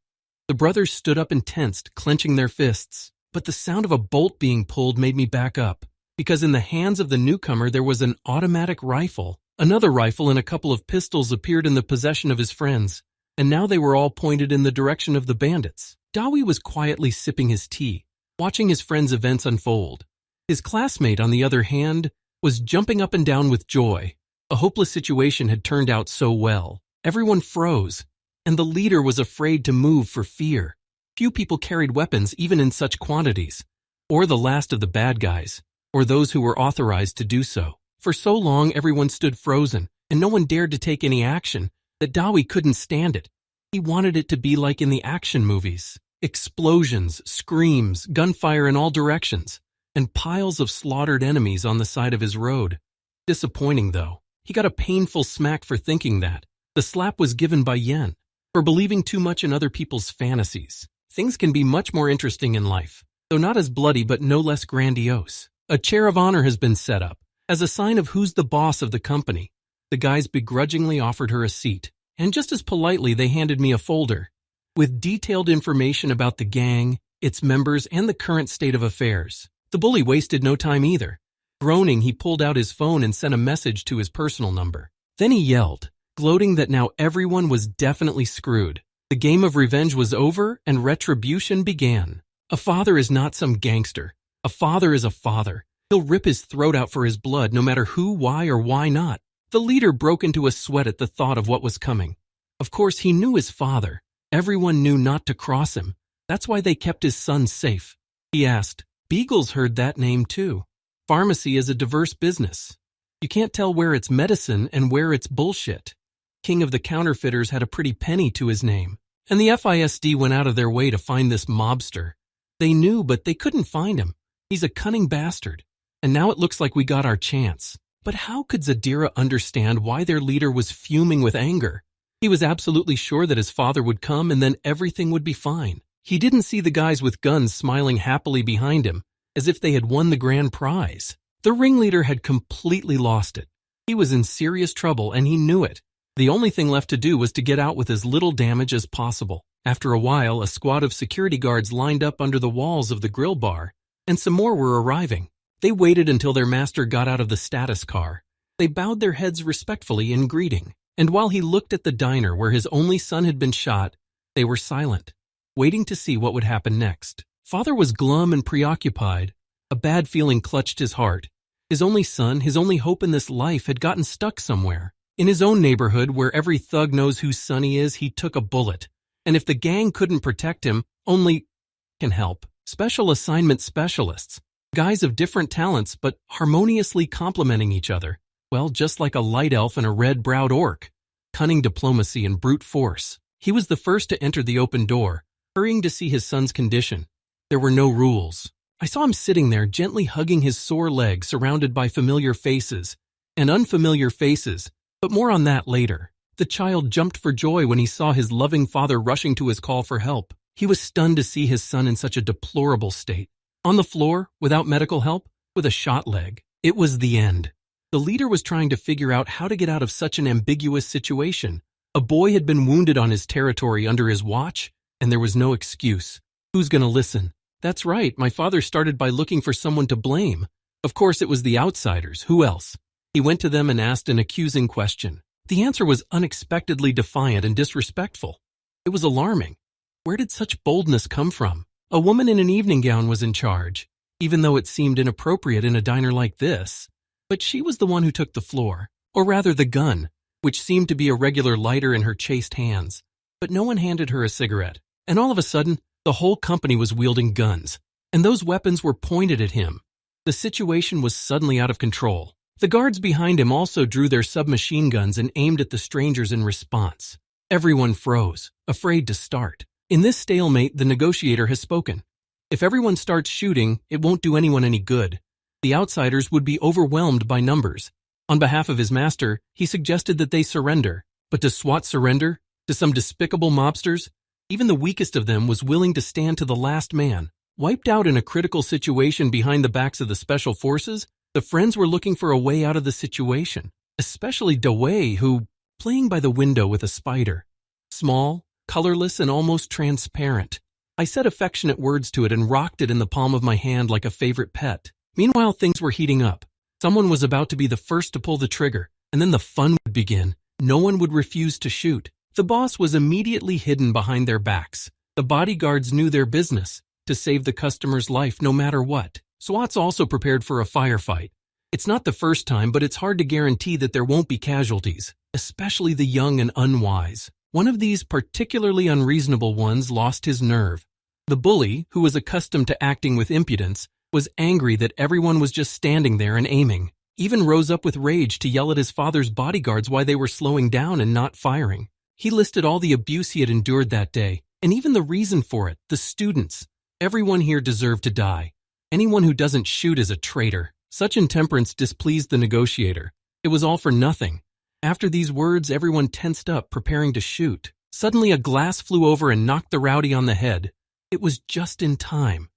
The brothers stood up and tensed, clenching their fists. But the sound of a bolt being pulled made me back up, because in the hands of the newcomer there was an automatic rifle. Another rifle and a couple of pistols appeared in the possession of his friends, and now they were all pointed in the direction of the bandits. Dawi was quietly sipping his tea, watching his friend's events unfold. His classmate, on the other hand, was jumping up and down with joy. A hopeless situation had turned out so well. Everyone froze, and the leader was afraid to move for fear. Few people carried weapons even in such quantities, or the last of the bad guys, or those who were authorized to do so. For so long everyone stood frozen, and no one dared to take any action, that Dawi couldn't stand it. He wanted it to be like in the action movies. Explosions, screams, gunfire in all directions, and piles of slaughtered enemies on the side of his road. Disappointing, though. He got a painful smack for thinking that. The slap was given by Yen, for believing too much in other people's fantasies. Things can be much more interesting in life, though not as bloody but no less grandiose. A chair of honor has been set up, as a sign of who's the boss of the company. The guys begrudgingly offered her a seat. and just as politely they handed me a folder with detailed information about the gang, its members, and the current state of affairs. The bully wasted no time either. Groaning, he pulled out his phone and sent a message to his personal number. Then he yelled, gloating that now everyone was definitely screwed. The game of revenge was over and retribution began. A father is not some gangster. A father is a father. He'll rip his throat out for his blood no matter who, why, or why not. The leader broke into a sweat at the thought of what was coming. Of course, he knew his father. Everyone knew not to cross him. That's why they kept his son safe. He asked, Beagles heard that name too. Pharmacy is a diverse business. You can't tell where it's medicine and where it's bullshit. King of the counterfeiters had a pretty penny to his name. And the FISD went out of their way to find this mobster. They knew, but they couldn't find him. He's a cunning bastard. And now it looks like we got our chance. But how could Zadira understand why their leader was fuming with anger? He was absolutely sure that his father would come and then everything would be fine. He didn't see the guys with guns smiling happily behind him, as if they had won the grand prize. The ringleader had completely lost it. He was in serious trouble and he knew it. The only thing left to do was to get out with as little damage as possible. After a while, a squad of security guards lined up under the walls of the grill bar, and some more were arriving. They waited until their master got out of the status car. They bowed their heads respectfully in greeting, and while he looked at the diner where his only son had been shot, they were silent, waiting to see what would happen next. Father was glum and preoccupied. A bad feeling clutched his heart. His only son, his only hope in this life, had gotten stuck somewhere. In his own neighborhood, where every thug knows whose son he is, he took a bullet. And if the gang couldn't protect him, only can help. Special assignment specialists. Guys of different talents, but harmoniously complementing each other. Well, just like a light elf and a red-browed orc. Cunning diplomacy and brute force. He was the first to enter the open door, hurrying to see his son's condition. There were no rules. I saw him sitting there, gently hugging his sore leg, surrounded by familiar faces and unfamiliar faces. But more on that later. The child jumped for joy when he saw his loving father rushing to his call for help. He was stunned to see his son in such a deplorable state. On the floor, without medical help, with a shot leg. It was the end. The leader was trying to figure out how to get out of such an ambiguous situation. A boy had been wounded on his territory under his watch, and there was no excuse. Who's gonna listen? That's right, my father started by looking for someone to blame. Of course, it was the outsiders. Who else? He went to them and asked an accusing question. The answer was unexpectedly defiant and disrespectful. It was alarming. Where did such boldness come from? A woman in an evening gown was in charge, even though it seemed inappropriate in a diner like this. But she was the one who took the floor, or rather the gun, which seemed to be a regular lighter in her chaste hands. But no one handed her a cigarette, and all of a sudden, the whole company was wielding guns, and those weapons were pointed at him. The situation was suddenly out of control. The guards behind him also drew their submachine guns and aimed at the strangers in response. Everyone froze, afraid to start. In this stalemate, the negotiator has spoken. If everyone starts shooting, it won't do anyone any good. The outsiders would be overwhelmed by numbers. On behalf of his master, he suggested that they surrender. But does SWAT surrender? To some despicable mobsters? Even the weakest of them was willing to stand to the last man. Wiped out in a critical situation behind the backs of the special forces, the friends were looking for a way out of the situation, especially Dawei, who, playing by the window with a spider. Small, colorless, and almost transparent. I said affectionate words to it and rocked it in the palm of my hand like a favorite pet. Meanwhile, things were heating up. Someone was about to be the first to pull the trigger, and then the fun would begin. No one would refuse to shoot. The boss was immediately hidden behind their backs. The bodyguards knew their business, to save the customer's life no matter what. SWAT's also prepared for a firefight. It's not the first time, but it's hard to guarantee that there won't be casualties, especially the young and unwise. One of these particularly unreasonable ones lost his nerve. The bully, who was accustomed to acting with impudence, was angry that everyone was just standing there and aiming. Even rose up with rage to yell at his father's bodyguards why they were slowing down and not firing. He listed all the abuse he had endured that day, and even the reason for it, the students. Everyone here deserved to die. Anyone who doesn't shoot is a traitor. Such intemperance displeased the negotiator. It was all for nothing. After these words, everyone tensed up, preparing to shoot. Suddenly, a glass flew over and knocked the rowdy on the head. It was just in time.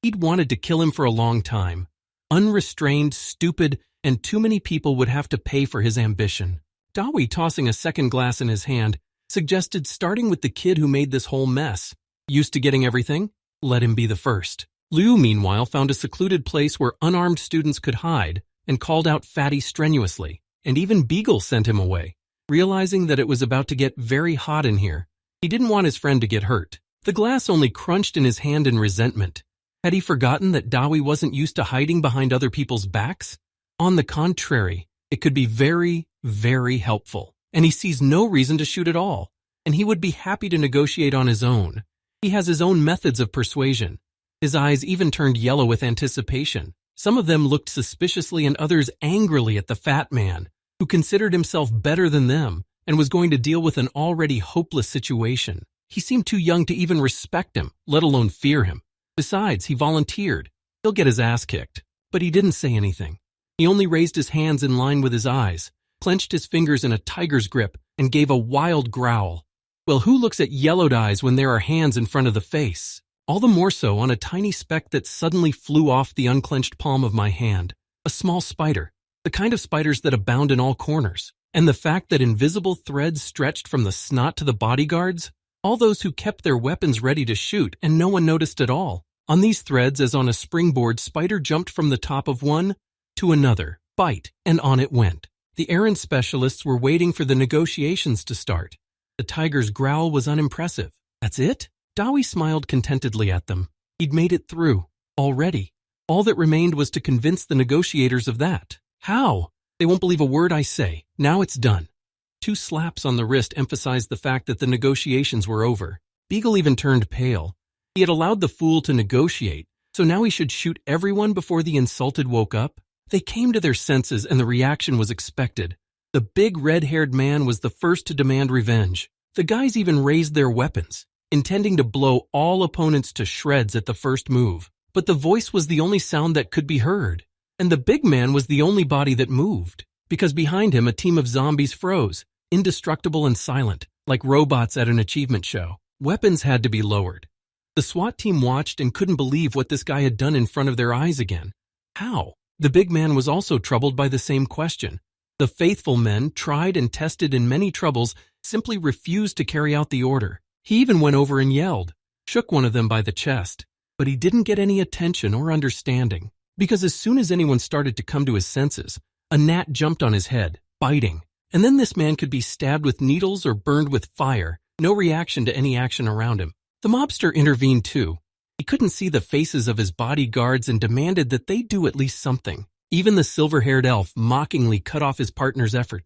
He'd wanted to kill him for a long time. Unrestrained, stupid, and too many people would have to pay for his ambition. Dawi, tossing a second glass in his hand, suggested starting with the kid who made this whole mess. Used to getting everything? Let him be the first. Liu, meanwhile, found a secluded place where unarmed students could hide and called out Fatty strenuously, and even Beagle sent him away. Realizing that it was about to get very hot in here, he didn't want his friend to get hurt. The glass only crunched in his hand in resentment. Had he forgotten that Dawi wasn't used to hiding behind other people's backs? On the contrary, it could be very, very helpful, and he sees no reason to shoot at all, and he would be happy to negotiate on his own. He has his own methods of persuasion. His eyes even turned yellow with anticipation. Some of them looked suspiciously and others angrily at the fat man, who considered himself better than them and was going to deal with an already hopeless situation. He seemed too young to even respect him, let alone fear him. Besides, he volunteered. He'll get his ass kicked. But he didn't say anything. He only raised his hands in line with his eyes, clenched his fingers in a tiger's grip, and gave a wild growl. Well, who looks at yellowed eyes when there are hands in front of the face? All the more so on a tiny speck that suddenly flew off the unclenched palm of my hand. A small spider, the kind of spiders that abound in all corners. And the fact that invisible threads stretched from the snot to the bodyguards, all those who kept their weapons ready to shoot and no one noticed at all. On these threads, as on a springboard, Spider jumped from the top of one to another, bite, and on it went. The errand specialists were waiting for the negotiations to start. The tiger's growl was unimpressive. That's it? Dawi smiled contentedly at them. He'd made it through, already. All that remained was to convince the negotiators of that. How? They won't believe a word I say. Now it's done. 2 slaps on the wrist emphasized the fact that the negotiations were over. Beagle even turned pale. He had allowed the fool to negotiate, so now he should shoot everyone before the insulted woke up? They came to their senses and the reaction was expected. The big red-haired man was the first to demand revenge. The guys even raised their weapons, intending to blow all opponents to shreds at the first move. But the voice was the only sound that could be heard. And the big man was the only body that moved, because behind him a team of zombies froze, indestructible and silent, like robots at an achievement show. Weapons had to be lowered. The SWAT team watched and couldn't believe what this guy had done in front of their eyes again. How? The big man was also troubled by the same question. The faithful men, tried and tested in many troubles, simply refused to carry out the order. He even went over and yelled, shook one of them by the chest, but he didn't get any attention or understanding. Because as soon as anyone started to come to his senses, a gnat jumped on his head, biting. And then this man could be stabbed with needles or burned with fire, no reaction to any action around him. The mobster intervened too. He couldn't see the faces of his bodyguards and demanded that they do at least something. Even the silver-haired elf mockingly cut off his partner's efforts.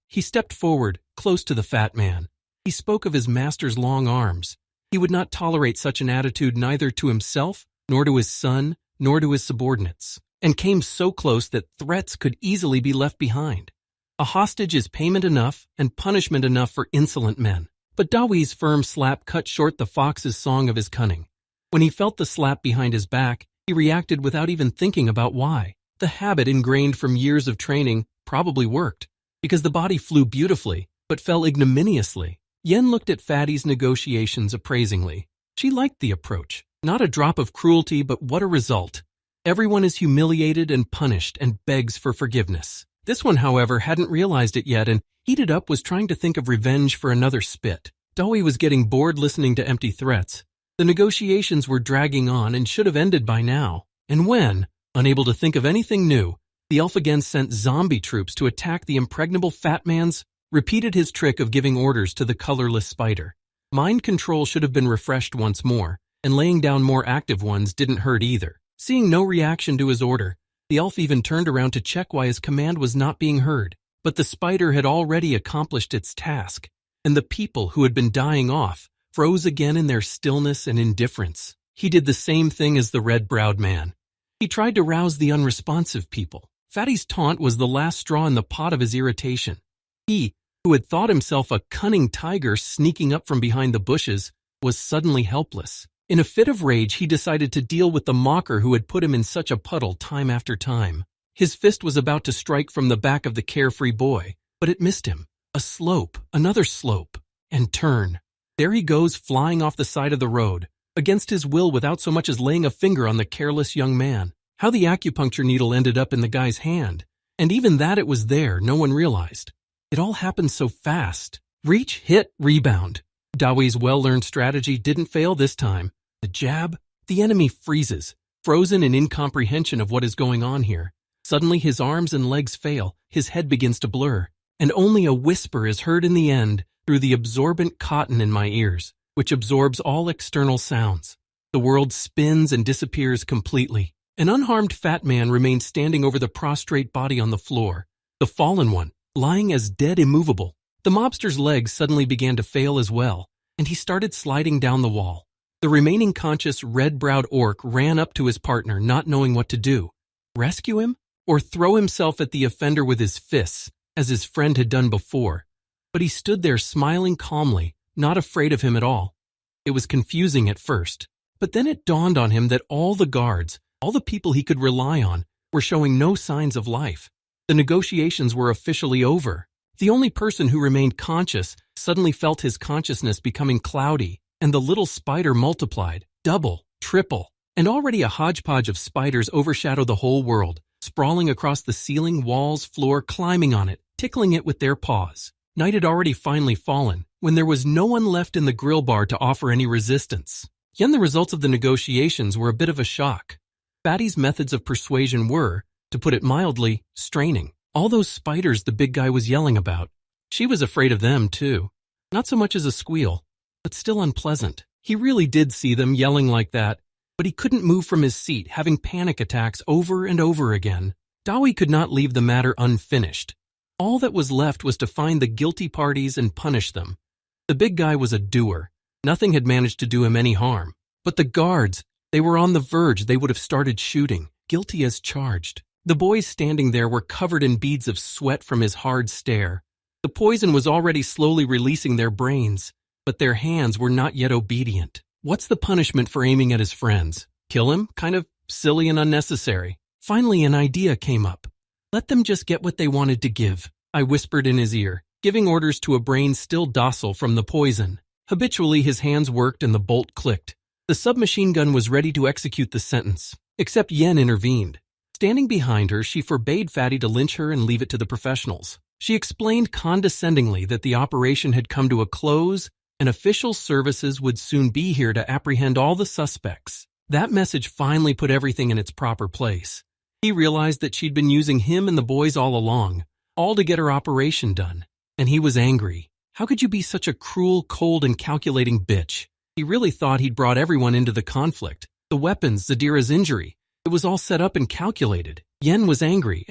He stepped forward, close to the fat man. He spoke of his master's long arms. He would not tolerate such an attitude neither to himself, nor to his son, nor to his subordinates, and came so close that threats could easily be left behind. A hostage is payment enough and punishment enough for insolent men. But Dawi's firm slap cut short the fox's song of his cunning. When he felt the slap behind his back, he reacted without even thinking about why. The habit ingrained from years of training probably worked, because the body flew beautifully, but fell ignominiously. Yen looked at Fatty's negotiations appraisingly. She liked the approach. Not a drop of cruelty, but what a result. Everyone is humiliated and punished and begs for forgiveness. This one, however, hadn't realized it yet and, heated up, was trying to think of revenge for another spit. Dawi was getting bored listening to empty threats. The negotiations were dragging on and should have ended by now. And when, unable to think of anything new, the elf again sent zombie troops to attack the impregnable fat man's, repeated his trick of giving orders to the colorless spider. Mind control should have been refreshed once more, and laying down more active ones didn't hurt either. Seeing no reaction to his order, the elf even turned around to check why his command was not being heard. But the spider had already accomplished its task, and the people who had been dying off froze again in their stillness and indifference. He did the same thing as the red-browed man. He tried to rouse the unresponsive people. Fatty's taunt was the last straw in the pot of his irritation. He, who had thought himself a cunning tiger sneaking up from behind the bushes, was suddenly helpless. In a fit of rage, he decided to deal with the mocker who had put him in such a puddle time after time. His fist was about to strike from the back of the carefree boy, but it missed him. A slope, another slope, and turn. There he goes, flying off the side of the road, against his will without so much as laying a finger on the careless young man. How the acupuncture needle ended up in the guy's hand, and even that it was there, no one realized. It all happened so fast. Reach, hit, rebound. Dawi's well-learned strategy didn't fail this time. The jab, the enemy freezes, frozen in incomprehension of what is going on here. Suddenly his arms and legs fail, his head begins to blur, and only a whisper is heard in the end through the absorbent cotton in my ears, which absorbs all external sounds. The world spins and disappears completely. An unharmed fat man remains standing over the prostrate body on the floor, the fallen one, lying as dead immovable. The mobster's legs suddenly began to fail as well, and he started sliding down the wall. The remaining conscious red-browed orc ran up to his partner, not knowing what to do. Rescue him? Or throw himself at the offender with his fists, as his friend had done before. But he stood there smiling calmly, not afraid of him at all. It was confusing at first, but then it dawned on him that all the guards, all the people he could rely on, were showing no signs of life. The negotiations were officially over. The only person who remained conscious suddenly felt his consciousness becoming cloudy, and the little spider multiplied, double, triple, and already a hodgepodge of spiders overshadowed the whole world, sprawling across the ceiling, walls, floor, climbing on it, tickling it with their paws. Night had already finally fallen, when there was no one left in the grill bar to offer any resistance. Yet the results of the negotiations were a bit of a shock. Fatty's methods of persuasion were, to put it mildly, straining. All those spiders the big guy was yelling about. She was afraid of them, too. Not so much as a squeal, but still unpleasant. He really did see them yelling like that, but he couldn't move from his seat, having panic attacks over and over again. Dawi could not leave the matter unfinished. All that was left was to find the guilty parties and punish them. The big guy was a doer. Nothing had managed to do him any harm. But the guards, they were on the verge. They would have started shooting, guilty as charged. The boys standing there were covered in beads of sweat from his hard stare. The poison was already slowly releasing their brains, but their hands were not yet obedient. What's the punishment for aiming at his friends? Kill him? Kind of silly and unnecessary. Finally, an idea came up. Let them just get what they wanted to give, I whispered in his ear, giving orders to a brain still docile from the poison. Habitually, his hands worked and the bolt clicked. The submachine gun was ready to execute the sentence, except Yen intervened. Standing behind her, she forbade Fatty to lynch her and leave it to the professionals. She explained condescendingly that the operation had come to a close and official services would soon be here to apprehend all the suspects. That message finally put everything in its proper place. He realized that she'd been using him and the boys all along, all to get her operation done. And he was angry. How could you be such a cruel, cold, and calculating bitch? He really thought he'd brought everyone into the conflict. The weapons, Zadira's injury. It was all set up and calculated. Yen was angry.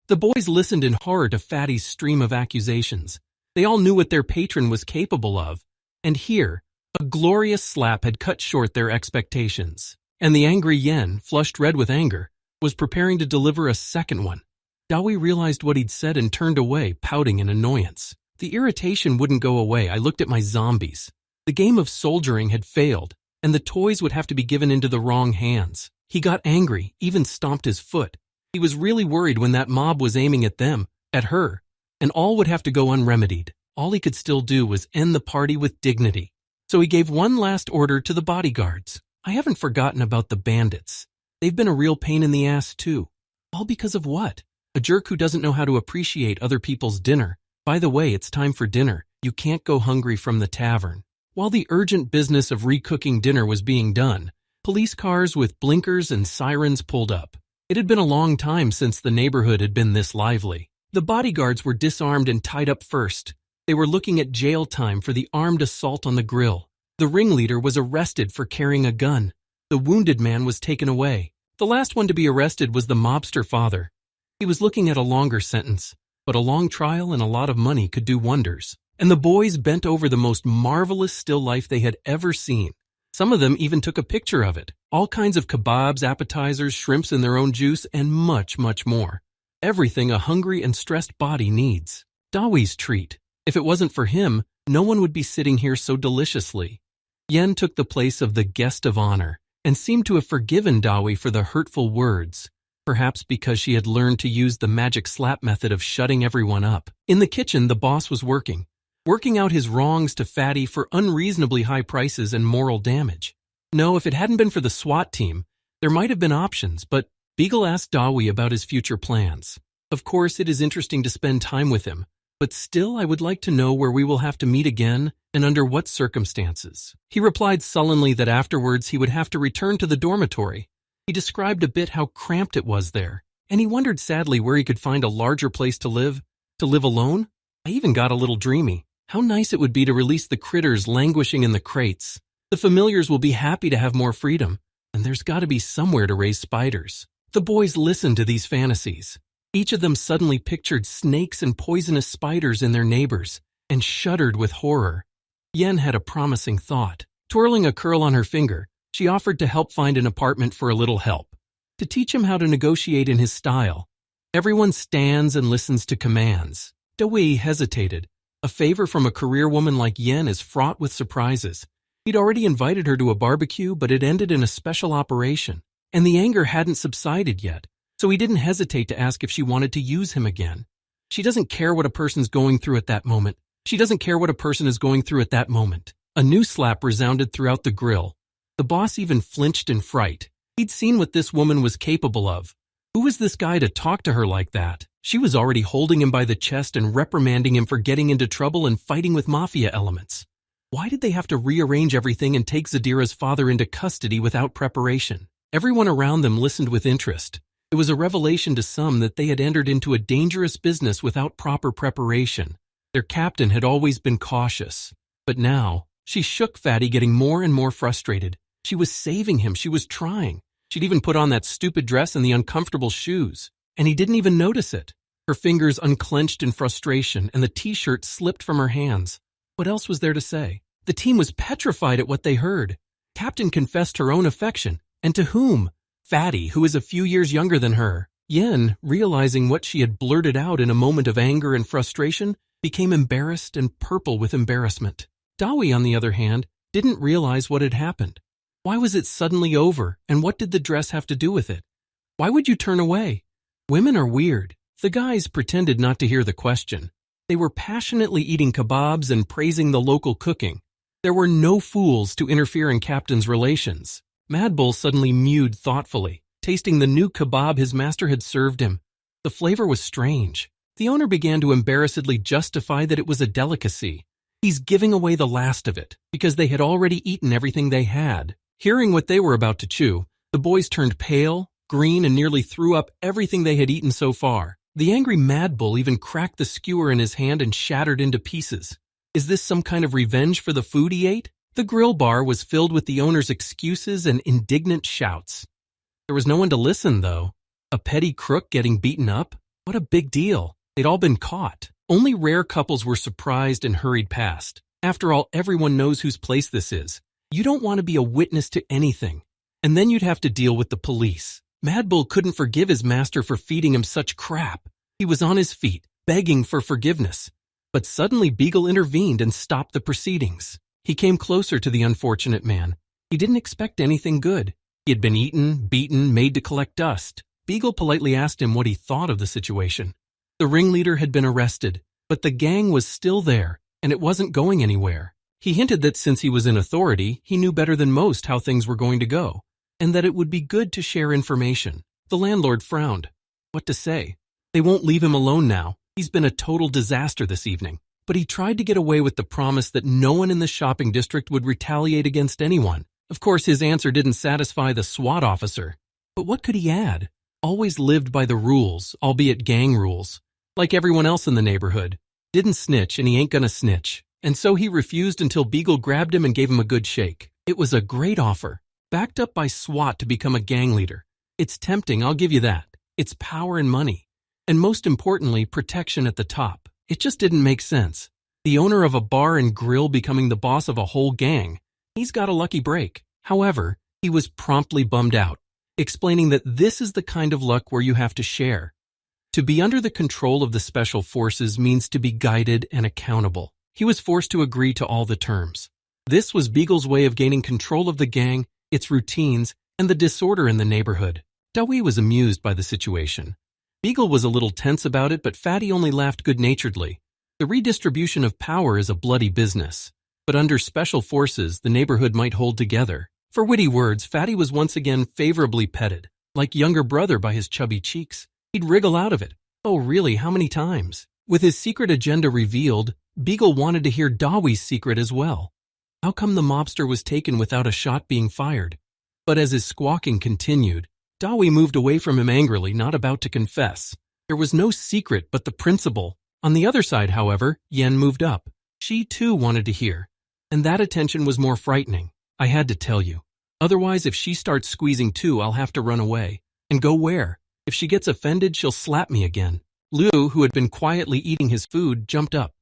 The boys listened in horror to Fatty's stream of accusations. They all knew what their patron was capable of. And here, a glorious slap had cut short their expectations. And the angry Yen, flushed red with anger, was preparing to deliver a second one. Dawi realized what he'd said and turned away, pouting in annoyance. The irritation wouldn't go away. I looked at my zombies. The game of soldiering had failed, and the toys would have to be given into the wrong hands. He got angry, even stomped his foot. He was really worried when that mob was aiming at them, at her, and all would have to go unremedied. All he could still do was end the party with dignity. So he gave one last order to the bodyguards. I haven't forgotten about the bandits. They've been a real pain in the ass too. All because of what? A jerk who doesn't know how to appreciate other people's dinner. By the way, it's time for dinner. You can't go hungry from the tavern. While the urgent business of recooking dinner was being done, police cars with blinkers and sirens pulled up. It had been a long time since the neighborhood had been this lively. The bodyguards were disarmed and tied up first. They were looking at jail time for the armed assault on the grill. The ringleader was arrested for carrying a gun. The wounded man was taken away. The last one to be arrested was the mobster father. He was looking at a longer sentence, but a long trial and a lot of money could do wonders. And the boys bent over the most marvelous still life they had ever seen. Some of them even took a picture of it. All kinds of kebabs, appetizers, shrimps in their own juice, and much, much more. Everything a hungry and stressed body needs. Dawi's treat. If it wasn't for him, no one would be sitting here so deliciously. Yen took the place of the guest of honor and seemed to have forgiven Dawi for the hurtful words, perhaps because she had learned to use the magic slap method of shutting everyone up. In the kitchen, the boss was working out his wrongs to Fatty for unreasonably high prices and moral damage. No, if it hadn't been for the SWAT team, there might have been options, but Beagle asked Dawi about his future plans. Of course, it is interesting to spend time with him, But still I would like to know where we will have to meet again and under what circumstances. He replied sullenly that afterwards he would have to return to the dormitory. He described a bit how cramped it was there, and he wondered sadly where he could find a larger place to live. To live alone? I even got a little dreamy. How nice it would be to release the critters languishing in the crates. The familiars will be happy to have more freedom, and there's got to be somewhere to raise spiders. The boys listened to these fantasies. Each of them suddenly pictured snakes and poisonous spiders in their neighbors and shuddered with horror. Yen had a promising thought. Twirling a curl on her finger, she offered to help find an apartment for a little help, to teach him how to negotiate in his style. Everyone stands and listens to commands. Dewey hesitated. A favor from a career woman like Yen is fraught with surprises. He'd already invited her to a barbecue, but it ended in a special operation, and the anger hadn't subsided yet, so he didn't hesitate to ask if she wanted to use him again. She doesn't care what a person's going through at that moment. She doesn't care what a person is going through at that moment. A new slap resounded throughout the grill. The boss even flinched in fright. He'd seen what this woman was capable of. Who was this guy to talk to her like that? She was already holding him by the chest and reprimanding him for getting into trouble and fighting with mafia elements. Why did they have to rearrange everything and take Zadira's father into custody without preparation? Everyone around them listened with interest. It was a revelation to some that they had entered into a dangerous business without proper preparation. Their captain had always been cautious. But now, she shook Fatty, getting more and more frustrated. She was saving him. She was trying. She'd even put on that stupid dress and the uncomfortable shoes, and he didn't even notice it. Her fingers unclenched in frustration, and the t-shirt slipped from her hands. What else was there to say? The team was petrified at what they heard. Captain confessed her own affection. And to whom? Fatty, who is a few years younger than her. Yen, realizing what she had blurted out in a moment of anger and frustration, became embarrassed and purple with embarrassment. Dawi, on the other hand, didn't realize what had happened. Why was it suddenly over, and what did the dress have to do with it? Why would you turn away? Women are weird. The guys pretended not to hear the question. They were passionately eating kebabs and praising the local cooking. There were no fools to interfere in Captain's relations. Mad Bull suddenly mewed thoughtfully, tasting the new kebab his master had served him. The flavor was strange. The owner began to embarrassedly justify that it was a delicacy. He's giving away the last of it, because they had already eaten everything they had. Hearing what they were about to chew, the boys turned pale, green, and nearly threw up everything they had eaten so far. The angry Mad Bull even cracked the skewer in his hand and shattered into pieces. Is this some kind of revenge for the food he ate? The grill bar was filled with the owner's excuses and indignant shouts. There was no one to listen, though. A petty crook getting beaten up? What a big deal. They'd all been caught. Only rare couples were surprised and hurried past. After all, everyone knows whose place this is. You don't want to be a witness to anything. And then you'd have to deal with the police. Mad Bull couldn't forgive his master for feeding him such crap. He was on his feet, begging for forgiveness. But suddenly Beagle intervened and stopped the proceedings. He came closer to the unfortunate man. He didn't expect anything good. He had been eaten, beaten, made to collect dust. Beagle politely asked him what he thought of the situation. The ringleader had been arrested, but the gang was still there, and it wasn't going anywhere. He hinted that since he was in authority, he knew better than most how things were going to go, and that it would be good to share information. The landlord frowned. What to say? They won't leave him alone now. He's been a total disaster this evening. But he tried to get away with the promise that no one in the shopping district would retaliate against anyone. Of course, his answer didn't satisfy the SWAT officer. But what could he add? Always lived by the rules, albeit gang rules. Like everyone else in the neighborhood. Didn't snitch, and he ain't gonna snitch. And so he refused until Beagle grabbed him and gave him a good shake. It was a great offer. Backed up by SWAT to become a gang leader. It's tempting, I'll give you that. It's power and money. And most importantly, protection at the top. It just didn't make sense. The owner of a bar and grill becoming the boss of a whole gang. He's got a lucky break. However, he was promptly bummed out, explaining that this is the kind of luck where you have to share. To be under the control of the special forces means to be guided and accountable. He was forced to agree to all the terms. This was Beagle's way of gaining control of the gang, its routines, and the disorder in the neighborhood. Dawi was amused by the situation. Beagle was a little tense about it, but Fatty only laughed good-naturedly. The redistribution of power is a bloody business. But under special forces, the neighborhood might hold together. For witty words, Fatty was once again favorably petted. Like younger brother by his chubby cheeks. He'd wriggle out of it. Oh really, how many times? With his secret agenda revealed, Beagle wanted to hear Dawi's secret as well. How come the mobster was taken without a shot being fired? But as his squawking continued, Dawi moved away from him angrily, not about to confess. There was no secret but the principle. On the other side, however, Yen moved up. She too wanted to hear. And that attention was more frightening. I had to tell you. Otherwise, if she starts squeezing too, I'll have to run away. And go where? If she gets offended, she'll slap me again. Liu, who had been quietly eating his food, jumped up.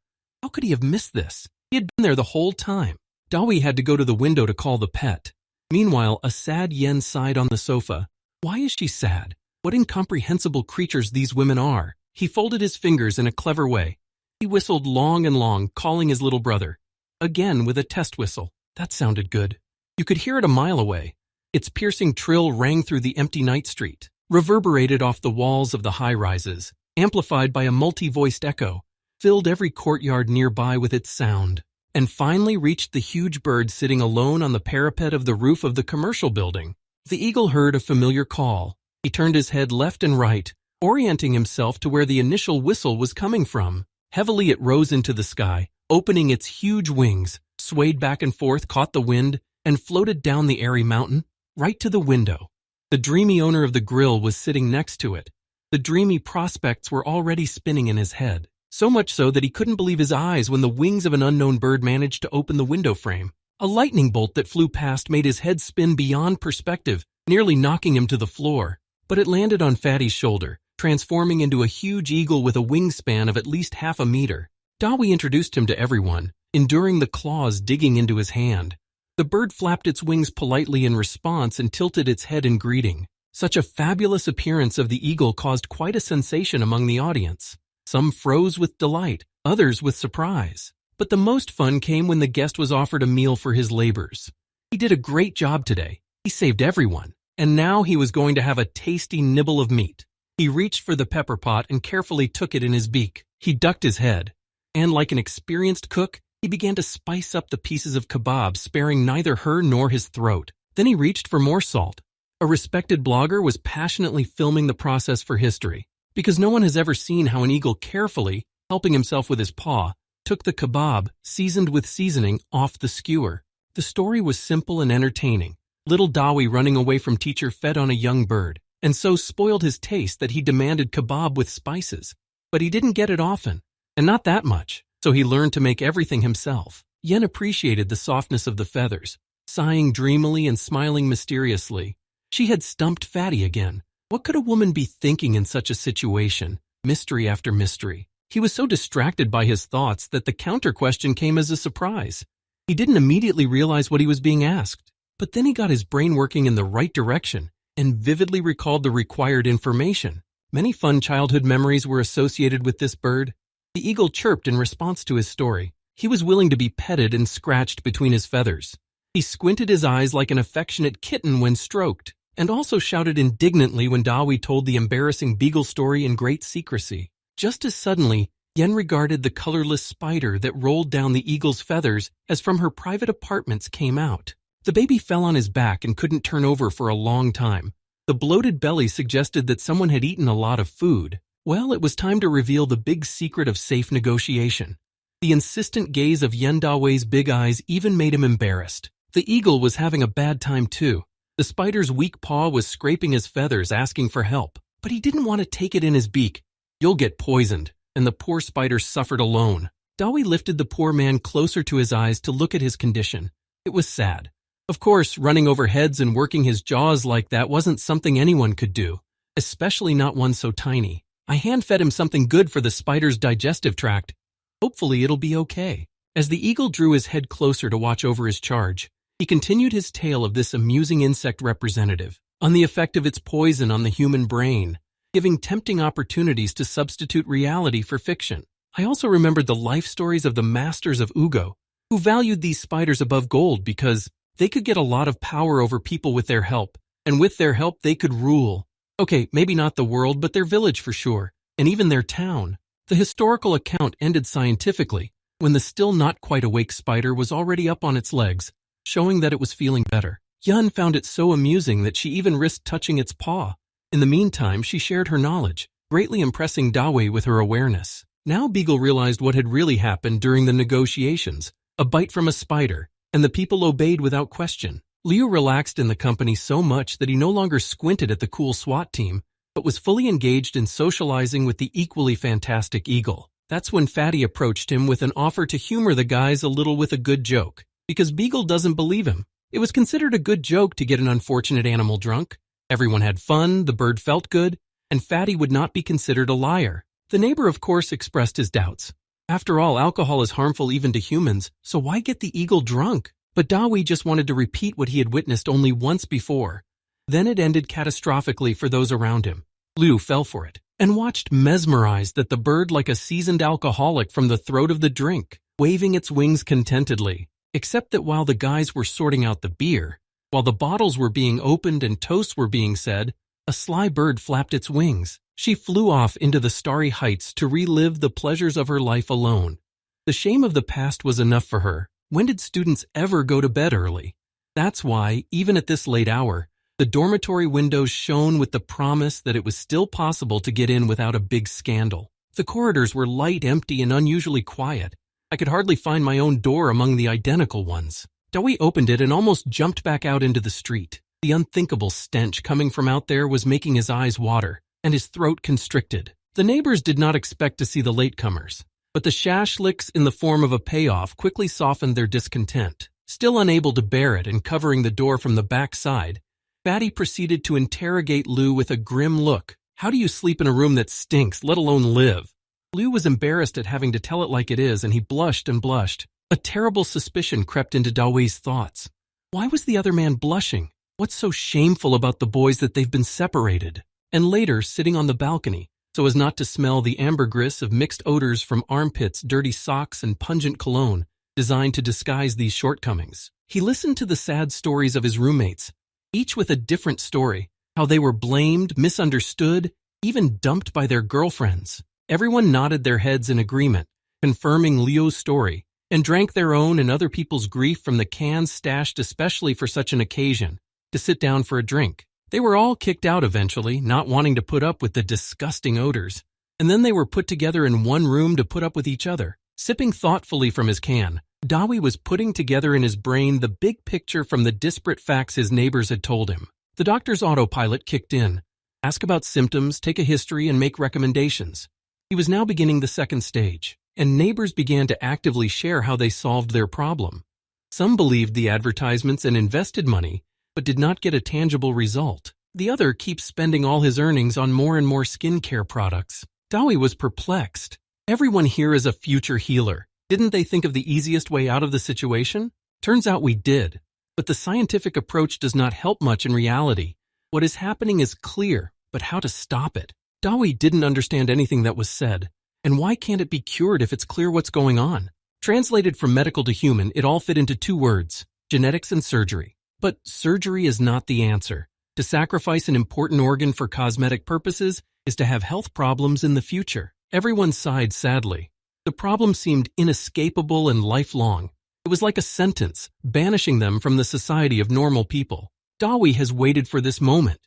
How could he have missed this? He had been there the whole time. Dawi had to go to the window to call the pet. Meanwhile, a sad Yen sighed on the sofa. Why is she sad? What incomprehensible creatures these women are. He folded his fingers in a clever way. He whistled long and long, calling his little brother. Again with a test whistle. That sounded good. You could hear it a mile away. Its piercing trill rang through the empty night street, reverberated off the walls of the high-rises, amplified by a multi-voiced echo, filled every courtyard nearby with its sound, and finally reached the huge bird sitting alone on the parapet of the roof of the commercial building. The eagle heard a familiar call. He turned his head left and right, orienting himself to where the initial whistle was coming from. Heavily it rose into the sky, opening its huge wings, swayed back and forth, caught the wind, and floated down the airy mountain, right to the window. The dreamy owner of the grill was sitting next to it. The dreamy prospects were already spinning in his head, so much so that he couldn't believe his eyes when the wings of an unknown bird managed to open the window frame. A lightning bolt that flew past made his head spin beyond perspective, nearly knocking him to the floor. But it landed on Fatty's shoulder, transforming into a huge eagle with a wingspan of at least half a meter. Dawi introduced him to everyone, enduring the claws digging into his hand. The bird flapped its wings politely in response and tilted its head in greeting. Such a fabulous appearance of the eagle caused quite a sensation among the audience. Some froze with delight, others with surprise. But the most fun came when the guest was offered a meal for his labors. He did a great job today. He saved everyone. And now he was going to have a tasty nibble of meat. He reached for the pepper pot and carefully took it in his beak. He ducked his head. And like an experienced cook, he began to spice up the pieces of kebab, sparing neither her nor his throat. Then he reached for more salt. A respected blogger was passionately filming the process for history, because no one has ever seen how an eagle carefully, helping himself with his paw, took the kebab, seasoned with seasoning, off the skewer. The story was simple and entertaining. Little Dawi running away from teacher fed on a young bird, and so spoiled his taste that he demanded kebab with spices. But he didn't get it often, and not that much, so he learned to make everything himself. Yen appreciated the softness of the feathers, sighing dreamily and smiling mysteriously. She had stumped Fatty again. What could a woman be thinking in such a situation? Mystery after mystery. He was so distracted by his thoughts that the counter question came as a surprise. He didn't immediately realize what he was being asked. But then he got his brain working in the right direction and vividly recalled the required information. Many fun childhood memories were associated with this bird. The eagle chirped in response to his story. He was willing to be petted and scratched between his feathers. He squinted his eyes like an affectionate kitten when stroked, and also shouted indignantly when Dawi told the embarrassing beagle story in great secrecy. Just as suddenly, Yen regarded the colorless spider that rolled down the eagle's feathers as from her private apartments came out. The baby fell on his back and couldn't turn over for a long time. The bloated belly suggested that someone had eaten a lot of food. Well, it was time to reveal the big secret of safe negotiation. The insistent gaze of Yen Dawi's big eyes even made him embarrassed. The eagle was having a bad time too. The spider's weak paw was scraping his feathers, asking for help. But he didn't want to take it in his beak. You'll get poisoned. And the poor spider suffered alone. Dawi lifted the poor man closer to his eyes to look at his condition. It was sad. Of course, running over heads and working his jaws like that wasn't something anyone could do, especially not one so tiny. I hand-fed him something good for the spider's digestive tract. Hopefully it'll be okay. As the eagle drew his head closer to watch over his charge, he continued his tale of this amusing insect representative, on the effect of its poison on the human brain, giving tempting opportunities to substitute reality for fiction. I also remembered the life stories of the masters of Wugu, who valued these spiders above gold because they could get a lot of power over people with their help, and with their help they could rule. Okay, maybe not the world, but their village for sure, and even their town. The historical account ended scientifically, when the still not quite awake spider was already up on its legs, showing that it was feeling better. Yun found it so amusing that she even risked touching its paw. In the meantime, she shared her knowledge, greatly impressing Dawi with her awareness. Now Beagle realized what had really happened during the negotiations, a bite from a spider, and the people obeyed without question. Liu relaxed in the company so much that he no longer squinted at the cool SWAT team, but was fully engaged in socializing with the equally fantastic Eagle. That's when Fatty approached him with an offer to humor the guys a little with a good joke, because Beagle doesn't believe him. It was considered a good joke to get an unfortunate animal drunk. Everyone had fun, the bird felt good, and Fatty would not be considered a liar. The neighbor, of course, expressed his doubts. After all, alcohol is harmful even to humans, so why get the Eagle drunk? But Dawi just wanted to repeat what he had witnessed only once before. Then it ended catastrophically for those around him. Liu fell for it, and watched mesmerized that the bird like a seasoned alcoholic from the throat of the drink, waving its wings contentedly. Except that while the guys were sorting out the beer, while the bottles were being opened and toasts were being said, a sly bird flapped its wings. She flew off into the starry heights to relive the pleasures of her life alone. The shame of the past was enough for her. When did students ever go to bed early? That's why, even at this late hour, the dormitory windows shone with the promise that it was still possible to get in without a big scandal. The corridors were light, empty, and unusually quiet. I could hardly find my own door among the identical ones. Dawi opened it and almost jumped back out into the street. The unthinkable stench coming from out there was making his eyes water, and his throat constricted. The neighbors did not expect to see the latecomers, but the shashliks in the form of a payoff quickly softened their discontent. Still unable to bear it and covering the door from the back side, Fatty proceeded to interrogate Liu with a grim look. How do you sleep in a room that stinks, let alone live? Liu was embarrassed at having to tell it like it is, and he blushed and blushed. A terrible suspicion crept into Dawi's thoughts. Why was the other man blushing? What's so shameful about the boys that they've been separated? And later, sitting on the balcony, so as not to smell the ambergris of mixed odors from armpits, dirty socks, and pungent cologne, designed to disguise these shortcomings. He listened to the sad stories of his roommates, each with a different story, how they were blamed, misunderstood, even dumped by their girlfriends. Everyone nodded their heads in agreement, confirming Liu's story, and drank their own and other people's grief from the cans stashed especially for such an occasion, to sit down for a drink. They were all kicked out eventually, not wanting to put up with the disgusting odors, and then they were put together in one room to put up with each other. Sipping thoughtfully from his can, Dawi was putting together in his brain the big picture from the disparate facts his neighbors had told him. The doctor's autopilot kicked in. Ask about symptoms, take a history, and make recommendations. He was now beginning the second stage, and neighbors began to actively share how they solved their problem. Some believed the advertisements and invested money, but did not get a tangible result. The other keeps spending all his earnings on more and more skincare products. Dawi was perplexed. Everyone here is a future healer. Didn't they think of the easiest way out of the situation? Turns out we did. But the scientific approach does not help much in reality. What is happening is clear, but how to stop it? Dawi didn't understand anything that was said. And why can't it be cured if it's clear what's going on? Translated from medical to human, it all fit into two words: genetics and surgery. But surgery is not the answer. To sacrifice an important organ for cosmetic purposes is to have health problems in the future. Everyone sighed sadly. The problem seemed inescapable and lifelong. It was like a sentence, banishing them from the society of normal people. Dawi has waited for this moment.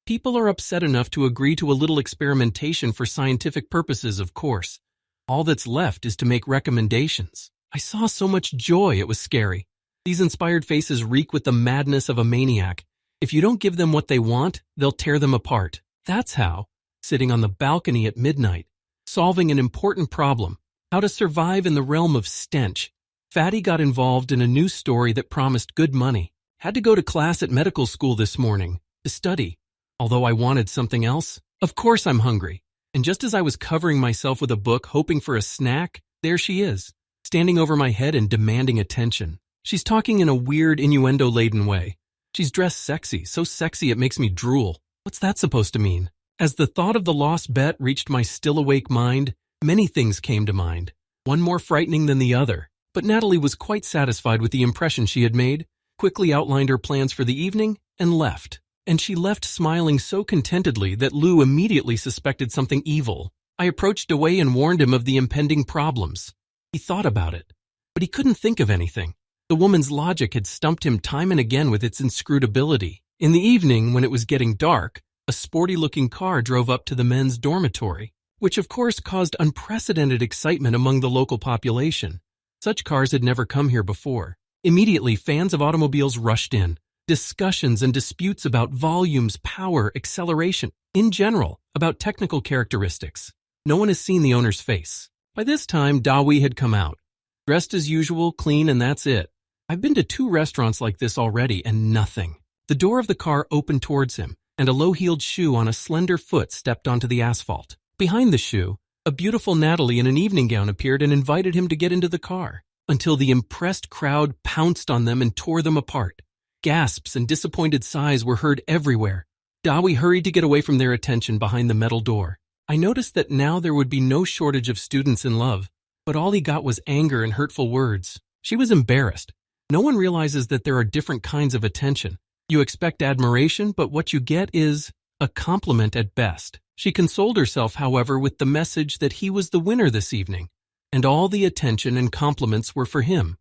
People are upset enough to agree to a little experimentation for scientific purposes, of course. All that's left is to make recommendations. I saw so much joy, it was scary. These inspired faces reek with the madness of a maniac. If you don't give them what they want, they'll tear them apart. That's how, sitting on the balcony at midnight, solving an important problem, how to survive in the realm of stench, Fatty got involved in a new story that promised good money. Had to go to class at medical school this morning to study. Although I wanted something else, of course I'm hungry. And just as I was covering myself with a book hoping for a snack, there she is, standing over my head and demanding attention. She's talking in a weird innuendo-laden way. She's dressed sexy, so sexy it makes me drool. What's that supposed to mean? As the thought of the lost bet reached my still-awake mind, many things came to mind, one more frightening than the other. But Natalie was quite satisfied with the impression she had made, quickly outlined her plans for the evening, and left. And she left smiling so contentedly that Lou immediately suspected something evil. I approached Dewey and warned him of the impending problems. He thought about it, but he couldn't think of anything. The woman's logic had stumped him time and again with its inscrutability. In the evening, when it was getting dark, a sporty-looking car drove up to the men's dormitory. which of course caused unprecedented excitement among the local population. Such cars had never come here before. Immediately, fans of automobiles rushed in. Discussions and disputes about volumes, power, acceleration, in general, about technical characteristics. No one has seen the owner's face. By this time, Dawi had come out. Dressed as usual, clean, and that's it. I've been to 2 restaurants like this already, and nothing. The door of the car opened towards him, and a low-heeled shoe on a slender foot stepped onto the asphalt. Behind the shoe, a beautiful Natalie in an evening gown appeared and invited him to get into the car, until the impressed crowd pounced on them and tore them apart. Gasps and disappointed sighs were heard everywhere. Dawi hurried to get away from their attention behind the metal door. I noticed that now there would be no shortage of students in love, but all he got was anger and hurtful words. She was embarrassed. No one realizes that there are different kinds of attention. You expect admiration, but what you get is a compliment at best. She consoled herself, however, with the message that he was the winner this evening, and all the attention and compliments were for him.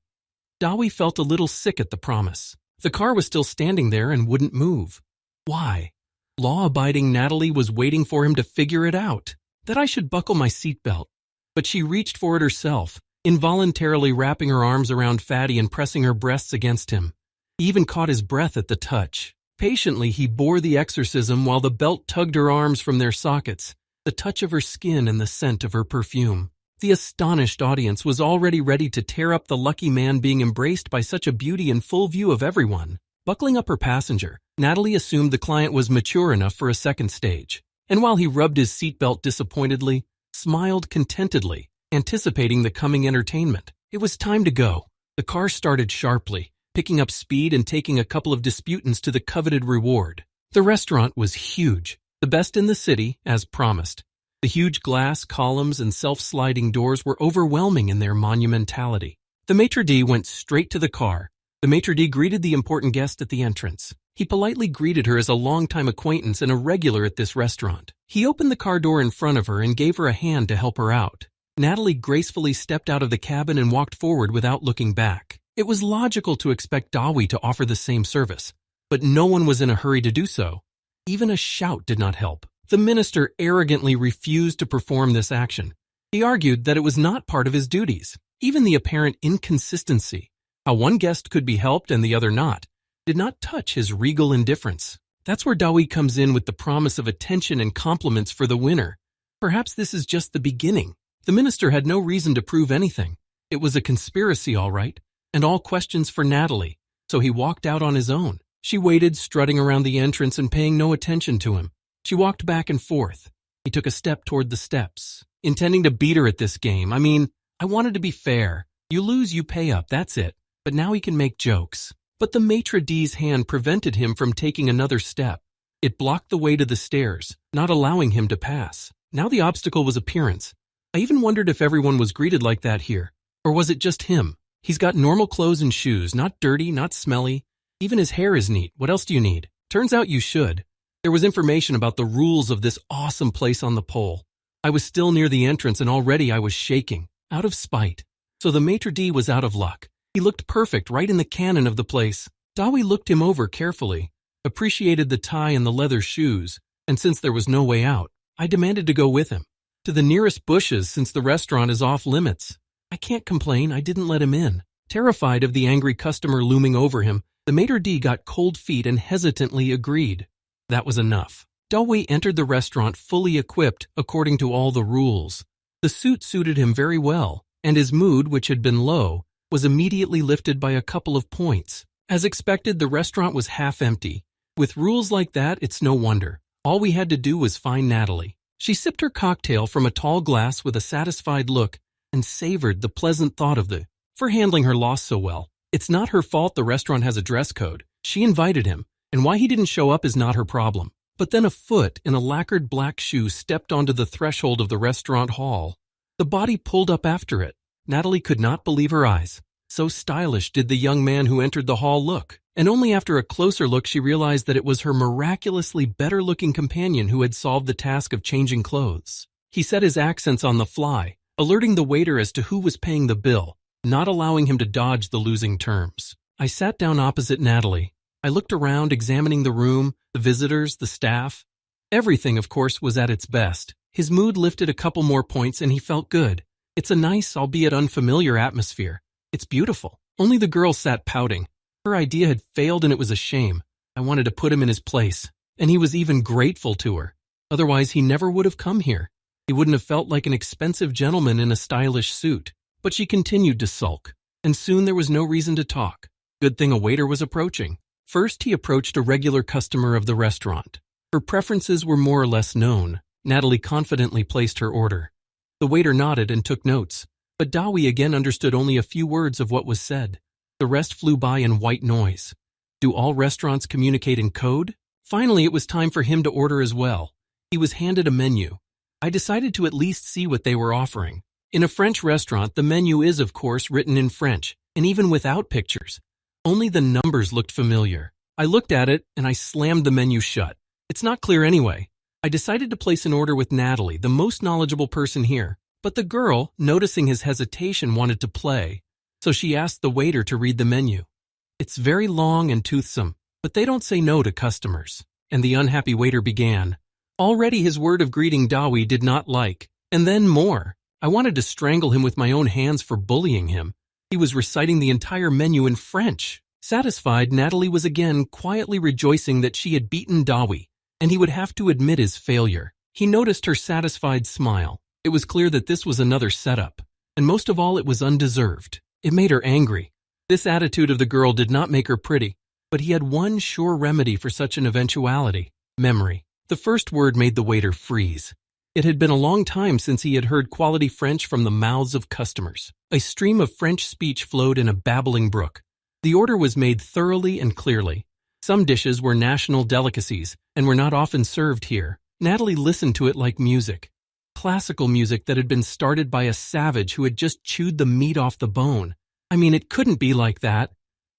Dawi felt a little sick at the promise. The car was still standing there and wouldn't move. Why? Law-abiding Natalie was waiting for him to figure it out, that I should buckle my seatbelt. But she reached for it herself, involuntarily wrapping her arms around Fatty and pressing her breasts against him. He even caught his breath at the touch. Patiently, he bore the exorcism while the belt tugged her arms from their sockets, the touch of her skin and the scent of her perfume. The astonished audience was already ready to tear up the lucky man being embraced by such a beauty in full view of everyone. Buckling up her passenger, Natalie assumed the client was mature enough for a second stage, and while he rubbed his seatbelt disappointedly, smiled contentedly, anticipating the coming entertainment. It was time to go. The car started sharply, picking up speed and taking a couple of disputants to the coveted reward. The restaurant was huge, the best in the city, as promised. The huge glass columns and self-sliding doors were overwhelming in their monumentality. The maitre d' went straight to the car. The maitre d' greeted the important guest at the entrance. He politely greeted her as a longtime acquaintance and a regular at this restaurant. He opened the car door in front of her and gave her a hand to help her out. Natalie gracefully stepped out of the cabin and walked forward without looking back. It was logical to expect Dawi to offer the same service, but no one was in a hurry to do so. Even a shout did not help. The minister arrogantly refused to perform this action. He argued that it was not part of his duties. Even the apparent inconsistency, how one guest could be helped and the other not, did not touch his regal indifference. That's where Dawi comes in with the promise of attention and compliments for the winner. Perhaps this is just the beginning. The minister had no reason to prove anything. It was a conspiracy, all right, and all questions for Natalie, so he walked out on his own. She waited, strutting around the entrance and paying no attention to him. She walked back and forth. He took a step toward the steps, intending to beat her at this game. I wanted to be fair. You lose, you pay up, that's it. But now he can make jokes. But the maitre d's hand prevented him from taking another step. It blocked the way to the stairs, not allowing him to pass. Now the obstacle was appearance. I even wondered if everyone was greeted like that here. Or was it just him? He's got normal clothes and shoes, not dirty, not smelly. Even his hair is neat. What else do you need? Turns out you should. There was information about the rules of this awesome place on the pole. I was still near the entrance and already I was shaking, out of spite. So the maitre d' was out of luck. He looked perfect right in the canon of the place. Dawi looked him over carefully, appreciated the tie and the leather shoes, and since there was no way out, I demanded to go with him. To the nearest bushes since the restaurant is off limits. I can't complain, I didn't let him in. Terrified of the angry customer looming over him, the maitre d' got cold feet and hesitantly agreed. That was enough. Dawi entered the restaurant fully equipped according to all the rules. The suit suited him very well, and his mood, which had been low, was immediately lifted by a couple of points. As expected, the restaurant was half empty. With rules like that, it's no wonder. All we had to do was find Natalie. She sipped her cocktail from a tall glass with a satisfied look and savored the pleasant thought of for handling her loss so well. It's not her fault the restaurant has a dress code. She invited him, and why he didn't show up is not her problem. But then a foot in a lacquered black shoe stepped onto the threshold of the restaurant hall. The body pulled up after it. Natalie could not believe her eyes. So stylish did the young man who entered the hall look, and only after a closer look she realized that it was her miraculously better-looking companion who had solved the task of changing clothes. He set his accents on the fly, alerting the waiter as to who was paying the bill, not allowing him to dodge the losing terms. I sat down opposite Natalie. I looked around, examining the room, the visitors, the staff. Everything, of course, was at its best. His mood lifted a couple more points and he felt good. It's a nice, albeit unfamiliar atmosphere. It's beautiful. Only the girl sat pouting. Her idea had failed and it was a shame. I wanted to put him in his place. And he was even grateful to her. Otherwise, he never would have come here. He wouldn't have felt like an expensive gentleman in a stylish suit. But she continued to sulk. And soon there was no reason to talk. Good thing a waiter was approaching. First, he approached a regular customer of the restaurant. Her preferences were more or less known. Natalie confidently placed her order. The waiter nodded and took notes. But Dawi again understood only a few words of what was said. The rest flew by in white noise. Do all restaurants communicate in code? Finally, it was time for him to order as well. He was handed a menu. I decided to at least see what they were offering. In a French restaurant, the menu is, of course, written in French, and even without pictures. Only the numbers looked familiar. I looked at it, and I slammed the menu shut. It's not clear anyway. I decided to place an order with Natalie, the most knowledgeable person here. But the girl, noticing his hesitation, wanted to play. So she asked the waiter to read the menu. It's very long and toothsome, but they don't say no to customers. And the unhappy waiter began. Already his word of greeting Dawi did not like. And then more. I wanted to strangle him with my own hands for bullying him. He was reciting the entire menu in French. Satisfied, Natalie was again quietly rejoicing that she had beaten Dawi, and he would have to admit his failure. He noticed her satisfied smile. It was clear that this was another setup, and most of all, it was undeserved. It made her angry. This attitude of the girl did not make her pretty, but he had one sure remedy for such an eventuality: memory. The first word made the waiter freeze. It had been a long time since he had heard quality French from the mouths of customers. A stream of French speech flowed in a babbling brook. The order was made thoroughly and clearly. Some dishes were national delicacies and were not often served here. Natalie listened to it like music. Classical music that had been started by a savage who had just chewed the meat off the bone. I mean, it couldn't be like that.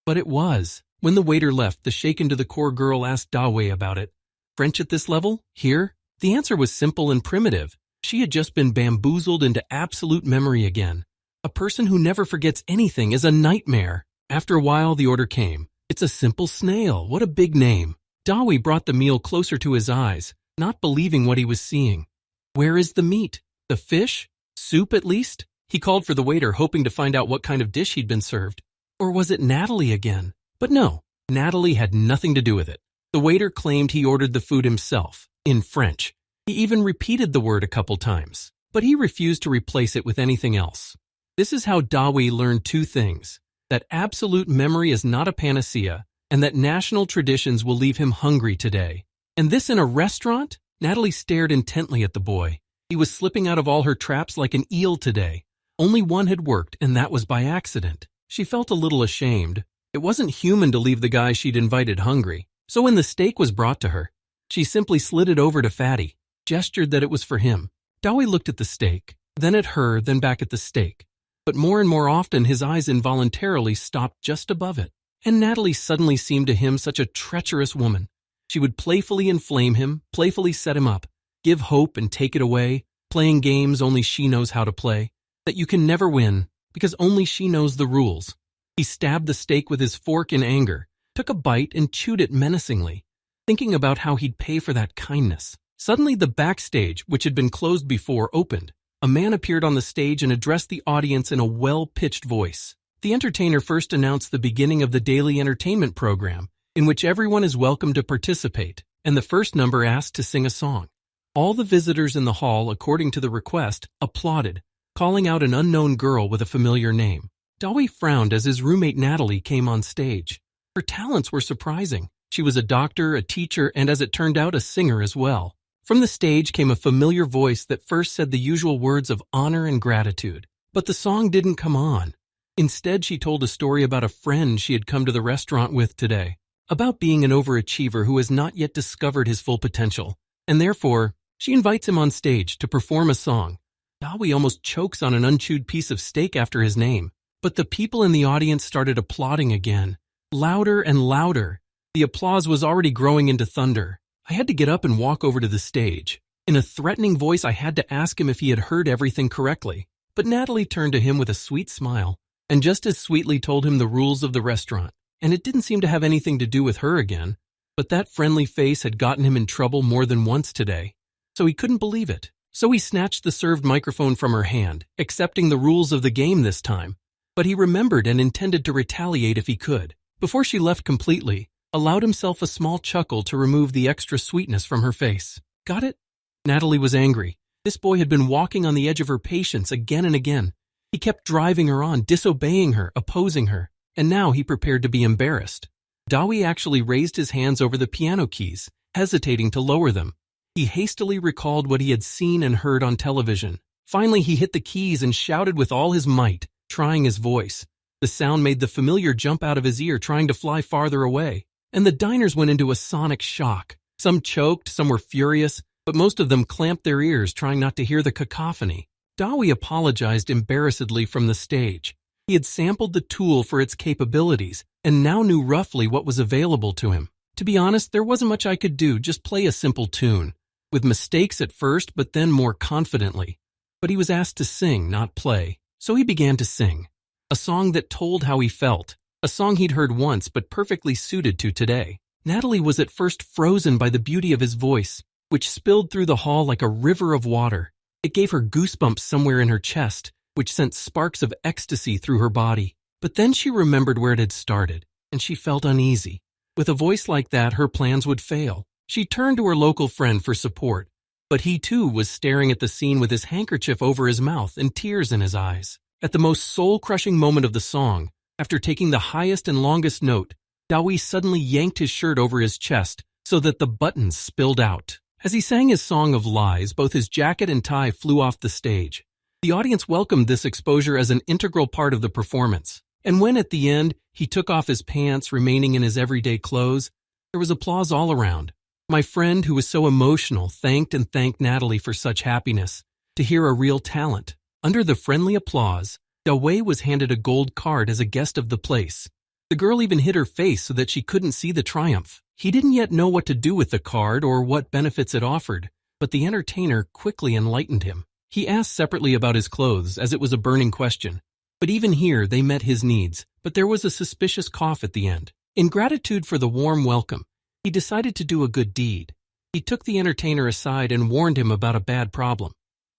But it was. When the waiter left, the shaken-to-the-core girl asked Dawe about it. French at this level? Here? The answer was simple and primitive. She had just been bamboozled into absolute memory again. A person who never forgets anything is a nightmare. After a while, the order came. It's a simple snail. What a big name. Dawi brought the meal closer to his eyes, not believing what he was seeing. Where is the meat? The fish? Soup at least? He called for the waiter, hoping to find out what kind of dish he'd been served. Or was it Natalie again? But no, Natalie had nothing to do with it. The waiter claimed he ordered the food himself, in French. He even repeated the word a couple times, but he refused to replace it with anything else. This is how Dawi learned two things: that absolute memory is not a panacea, and that national traditions will leave him hungry today. And this in a restaurant? Natalie stared intently at the boy. He was slipping out of all her traps like an eel today. Only one had worked, and that was by accident. She felt a little ashamed. It wasn't human to leave the guy she'd invited hungry. So when the steak was brought to her, she simply slid it over to Fatty, gestured that it was for him. Dawi looked at the steak, then at her, then back at the steak. But more and more often, his eyes involuntarily stopped just above it. And Natalie suddenly seemed to him such a treacherous woman. She would playfully inflame him, playfully set him up, give hope and take it away, playing games only she knows how to play, that you can never win, because only she knows the rules. He stabbed the steak with his fork in anger, took a bite and chewed it menacingly, thinking about how he'd pay for that kindness. Suddenly the backstage, which had been closed before, opened. A man appeared on the stage and addressed the audience in a well-pitched voice. The entertainer first announced the beginning of the daily entertainment program, in which everyone is welcome to participate, and the first number asked to sing a song. All the visitors in the hall, according to the request, applauded, calling out an unknown girl with a familiar name. Dawi frowned as his roommate Natalie came on stage. Her talents were surprising. She was a doctor, a teacher, and as it turned out, a singer as well. From the stage came a familiar voice that first said the usual words of honor and gratitude. But the song didn't come on. Instead, she told a story about a friend she had come to the restaurant with today, about being an overachiever who has not yet discovered his full potential, and therefore, she invites him on stage to perform a song. Dawi almost chokes on an unchewed piece of steak after his name, but the people in the audience started applauding again, louder and louder. The applause was already growing into thunder. I had to get up and walk over to the stage. In a threatening voice, I had to ask him if he had heard everything correctly, but Natalie turned to him with a sweet smile, and just as sweetly told him the rules of the restaurant. And it didn't seem to have anything to do with her again, but that friendly face had gotten him in trouble more than once today, so he couldn't believe it. So he snatched the served microphone from her hand, accepting the rules of the game this time. But he remembered and intended to retaliate if he could. Before she left completely, allowed himself a small chuckle to remove the extra sweetness from her face. Got it? Natalie was angry. This boy had been walking on the edge of her patience again and again. He kept driving her on, disobeying her, opposing her, and now he prepared to be embarrassed. Dawi actually raised his hands over the piano keys, hesitating to lower them. He hastily recalled what he had seen and heard on television. Finally, he hit the keys and shouted with all his might, trying his voice. The sound made the familiar jump out of his ear, trying to fly farther away. And the diners went into a sonic shock. Some choked, some were furious, but most of them clamped their ears, trying not to hear the cacophony. Dawi apologized embarrassedly from the stage. He had sampled the tool for its capabilities and now knew roughly what was available to him. To be honest, there wasn't much I could do, just play a simple tune, with mistakes at first but then more confidently. But he was asked to sing, not play, so he began to sing. A song that told how he felt, a song he'd heard once but perfectly suited to today. Natalie was at first frozen by the beauty of his voice, which spilled through the hall like a river of water. It gave her goosebumps somewhere in her chest, which sent sparks of ecstasy through her body. But then she remembered where it had started, and she felt uneasy. With a voice like that, her plans would fail. She turned to her local friend for support, but he too was staring at the scene with his handkerchief over his mouth and tears in his eyes. At the most soul-crushing moment of the song, after taking the highest and longest note, Dawi suddenly yanked his shirt over his chest so that the buttons spilled out. As he sang his song of lies, both his jacket and tie flew off the stage. The audience welcomed this exposure as an integral part of the performance. And when at the end, he took off his pants, remaining in his everyday clothes, there was applause all around. My friend, who was so emotional, thanked Natalie for such happiness, to hear a real talent. Under the friendly applause, Dawi was handed a gold card as a guest of the place. The girl even hid her face so that she couldn't see the triumph. He didn't yet know what to do with the card or what benefits it offered, but the entertainer quickly enlightened him. He asked separately about his clothes, as it was a burning question. But even here, they met his needs, but there was a suspicious cough at the end. In gratitude for the warm welcome, he decided to do a good deed. He took the entertainer aside and warned him about a bad problem.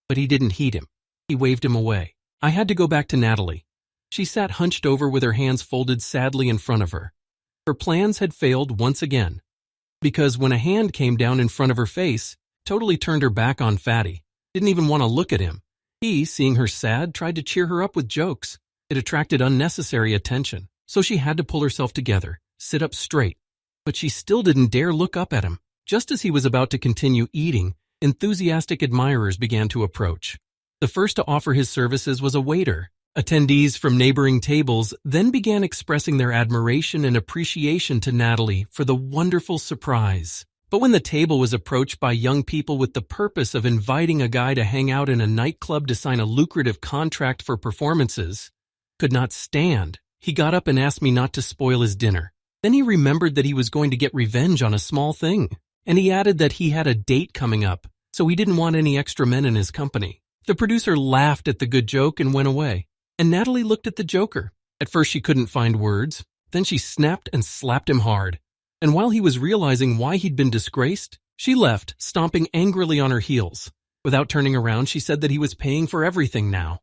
But he didn't heed him. He waved him away. I had to go back to Natalie. She sat hunched over with her hands folded sadly in front of her. Her plans had failed once again, because when a hand came down in front of her face, totally turned her back on Fatty. Didn't even want to look at him. He, seeing her sad, tried to cheer her up with jokes. It attracted unnecessary attention, so she had to pull herself together, sit up straight. But she still didn't dare look up at him. Just as he was about to continue eating, enthusiastic admirers began to approach. The first to offer his services was a waiter. Attendees from neighboring tables then began expressing their admiration and appreciation to Natalie for the wonderful surprise. But when the table was approached by young people with the purpose of inviting a guy to hang out in a nightclub to sign a lucrative contract for performances, could not stand. He got up and asked me not to spoil his dinner. Then he remembered that he was going to get revenge on a small thing, and he added that he had a date coming up, so he didn't want any extra men in his company. The producer laughed at the good joke and went away, and Natalie looked at the joker. At first she couldn't find words, then she snapped and slapped him hard. And while he was realizing why he'd been disgraced, she left, stomping angrily on her heels. Without turning around, she said that he was paying for everything now.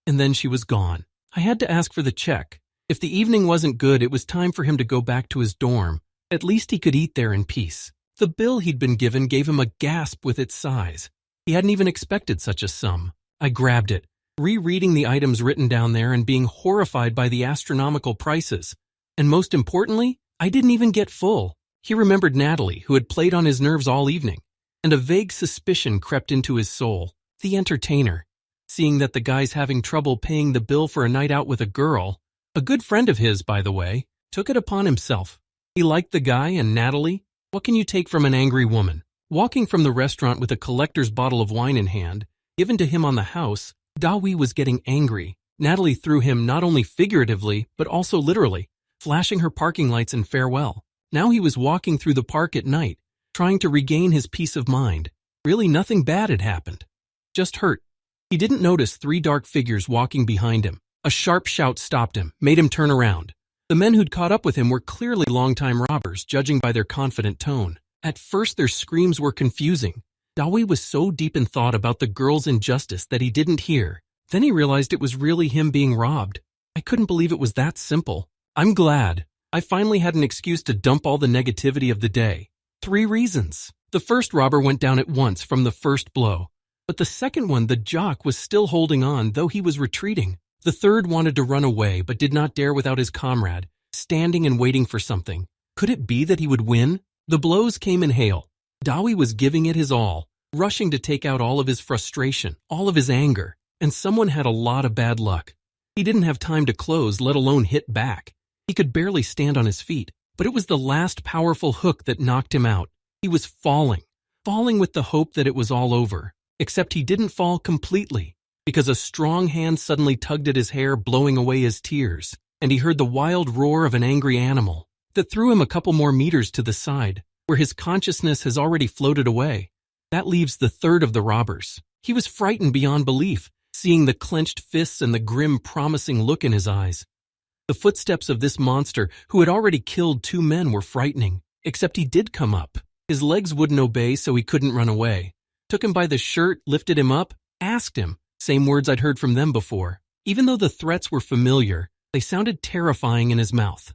And then she was gone. I had to ask for the check. If the evening wasn't good, it was time for him to go back to his dorm. At least he could eat there in peace. The bill he'd been given gave him a gasp with its size. He hadn't even expected such a sum. I grabbed it, rereading the items written down there and being horrified by the astronomical prices. And most importantly, I didn't even get full. He remembered Natalie, who had played on his nerves all evening, and a vague suspicion crept into his soul. The entertainer, seeing that the guy's having trouble paying the bill for a night out with a girl, a good friend of his, by the way, took it upon himself. He liked the guy and Natalie. What can you take from an angry woman? Walking from the restaurant with a collector's bottle of wine in hand, given to him on the house, Dawi was getting angry. Natalie threw him not only figuratively, but also literally, flashing her parking lights in farewell. Now he was walking through the park at night, trying to regain his peace of mind. Really nothing bad had happened. Just hurt. He didn't notice 3 dark figures walking behind him. A sharp shout stopped him, made him turn around. The men who'd caught up with him were clearly longtime robbers, judging by their confident tone. At first their screams were confusing. Dawi was so deep in thought about the girl's injustice that he didn't hear. Then he realized it was really him being robbed. I couldn't believe it was that simple. I'm glad. I finally had an excuse to dump all the negativity of the day. 3 reasons. The first robber went down at once from the first blow. But the second one, the jock, was still holding on, though he was retreating. The third wanted to run away, but did not dare without his comrade, standing and waiting for something. Could it be that he would win? The blows came in hail. Dawi was giving it his all, rushing to take out all of his frustration, all of his anger, and someone had a lot of bad luck. He didn't have time to close, let alone hit back. He could barely stand on his feet, but it was the last powerful hook that knocked him out. He was falling with the hope that it was all over. Except he didn't fall completely, because a strong hand suddenly tugged at his hair, blowing away his tears, and he heard the wild roar of an angry animal that threw him a couple more meters to the side, where his consciousness has already floated away. That leaves the third of the robbers. He was frightened beyond belief, seeing the clenched fists and the grim, promising look in his eyes. The footsteps of this monster, who had already killed 2 men, were frightening, except he did come up. His legs wouldn't obey, so he couldn't run away. Took him by the shirt, lifted him up, asked him, same words I'd heard from them before. Even though the threats were familiar, they sounded terrifying in his mouth.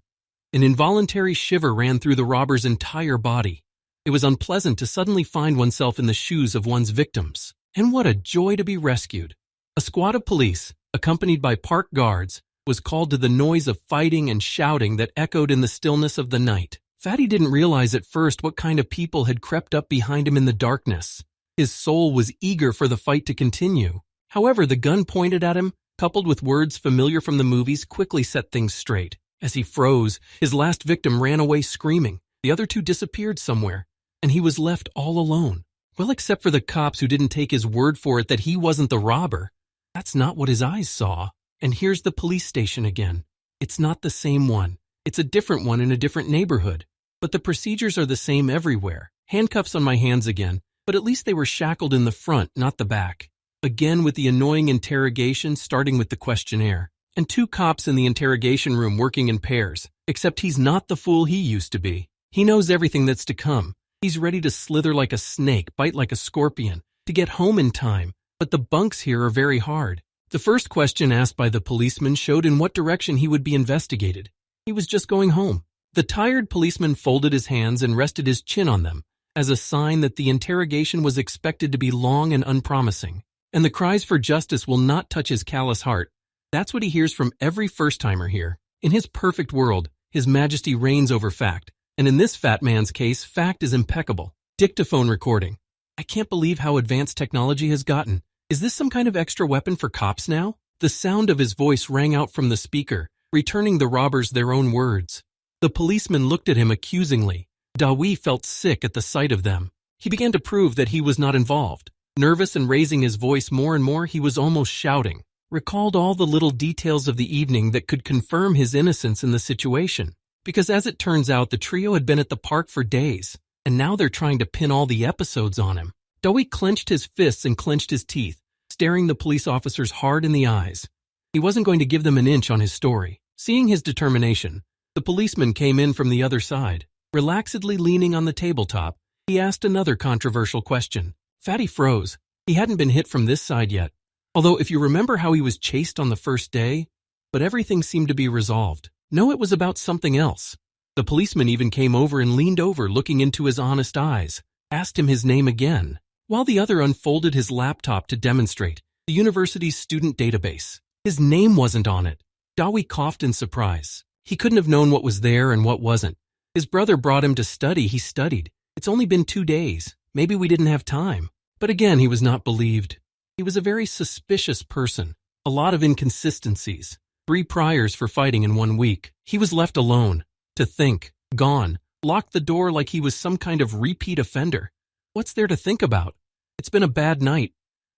An involuntary shiver ran through the robber's entire body. It was unpleasant to suddenly find oneself in the shoes of one's victims. And what a joy to be rescued. A squad of police, accompanied by park guards, was called to the noise of fighting and shouting that echoed in the stillness of the night. Fatty didn't realize at first what kind of people had crept up behind him in the darkness. His soul was eager for the fight to continue. However, the gun pointed at him, coupled with words familiar from the movies, quickly set things straight. As he froze, his last victim ran away screaming. The other 2 disappeared somewhere, and he was left all alone. Well, except for the cops who didn't take his word for it that he wasn't the robber. That's not what his eyes saw. And here's the police station again. It's not the same one. It's a different one in a different neighborhood. But the procedures are the same everywhere. Handcuffs on my hands again, but at least they were shackled in the front, not the back. Again with the annoying interrogation, starting with the questionnaire. And 2 cops in the interrogation room working in pairs, except he's not the fool he used to be. He knows everything that's to come. He's ready to slither like a snake, bite like a scorpion, to get home in time. But the bunks here are very hard. The first question asked by the policeman showed in what direction he would be investigated. He was just going home. The tired policeman folded his hands and rested his chin on them, as a sign that the interrogation was expected to be long and unpromising. And the cries for justice will not touch his callous heart. That's what he hears from every first-timer here. In his perfect world, His Majesty reigns over fact. And in this fat man's case, fact is impeccable. Dictaphone recording. I can't believe how advanced technology has gotten. Is this some kind of extra weapon for cops now? The sound of his voice rang out from the speaker, returning the robbers their own words. The policeman looked at him accusingly. Dawi felt sick at the sight of them. He began to prove that he was not involved. Nervous and raising his voice more and more, he was almost shouting. Recalled all the little details of the evening that could confirm his innocence in the situation. Because as it turns out, the trio had been at the park for days, and now they're trying to pin all the episodes on him. Dawi clenched his fists and clenched his teeth, staring the police officers hard in the eyes. He wasn't going to give them an inch on his story. Seeing his determination, the policeman came in from the other side. Relaxedly leaning on the tabletop, he asked another controversial question. Fatty froze. He hadn't been hit from this side yet. Although if you remember how he was chased on the first day, but everything seemed to be resolved. No, it was about something else. The policeman even came over and leaned over, looking into his honest eyes, asked him his name again, while the other unfolded his laptop to demonstrate the university's student database. His name wasn't on it. Dawi coughed in surprise. He couldn't have known what was there and what wasn't. His brother brought him to study. He studied. It's only been 2 days. Maybe we didn't have time. But again, he was not believed. He was a very suspicious person. A lot of inconsistencies. 3 priors for fighting in 1 week. He was left alone. To think. Gone. Locked the door like he was some kind of repeat offender. What's there to think about? It's been a bad night.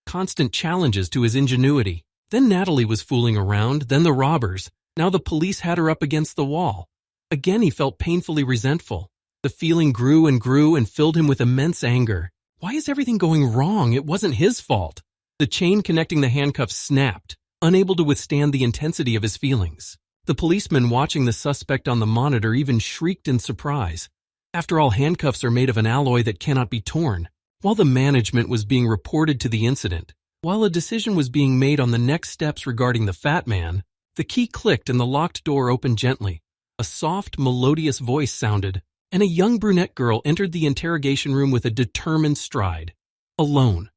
Constant challenges to his ingenuity. Then Natalie was fooling around, then the robbers. Now the police had her up against the wall. Again he felt painfully resentful. The feeling grew and filled him with immense anger. Why is everything going wrong? It wasn't his fault. The chain connecting the handcuffs snapped, unable to withstand the intensity of his feelings. The policeman watching the suspect on the monitor even shrieked in surprise. After all, handcuffs are made of an alloy that cannot be torn. While the management was being reported to the incident, while a decision was being made on the next steps regarding the fat man, the key clicked and the locked door opened gently. A soft, melodious voice sounded, and a young brunette girl entered the interrogation room with a determined stride. Alone.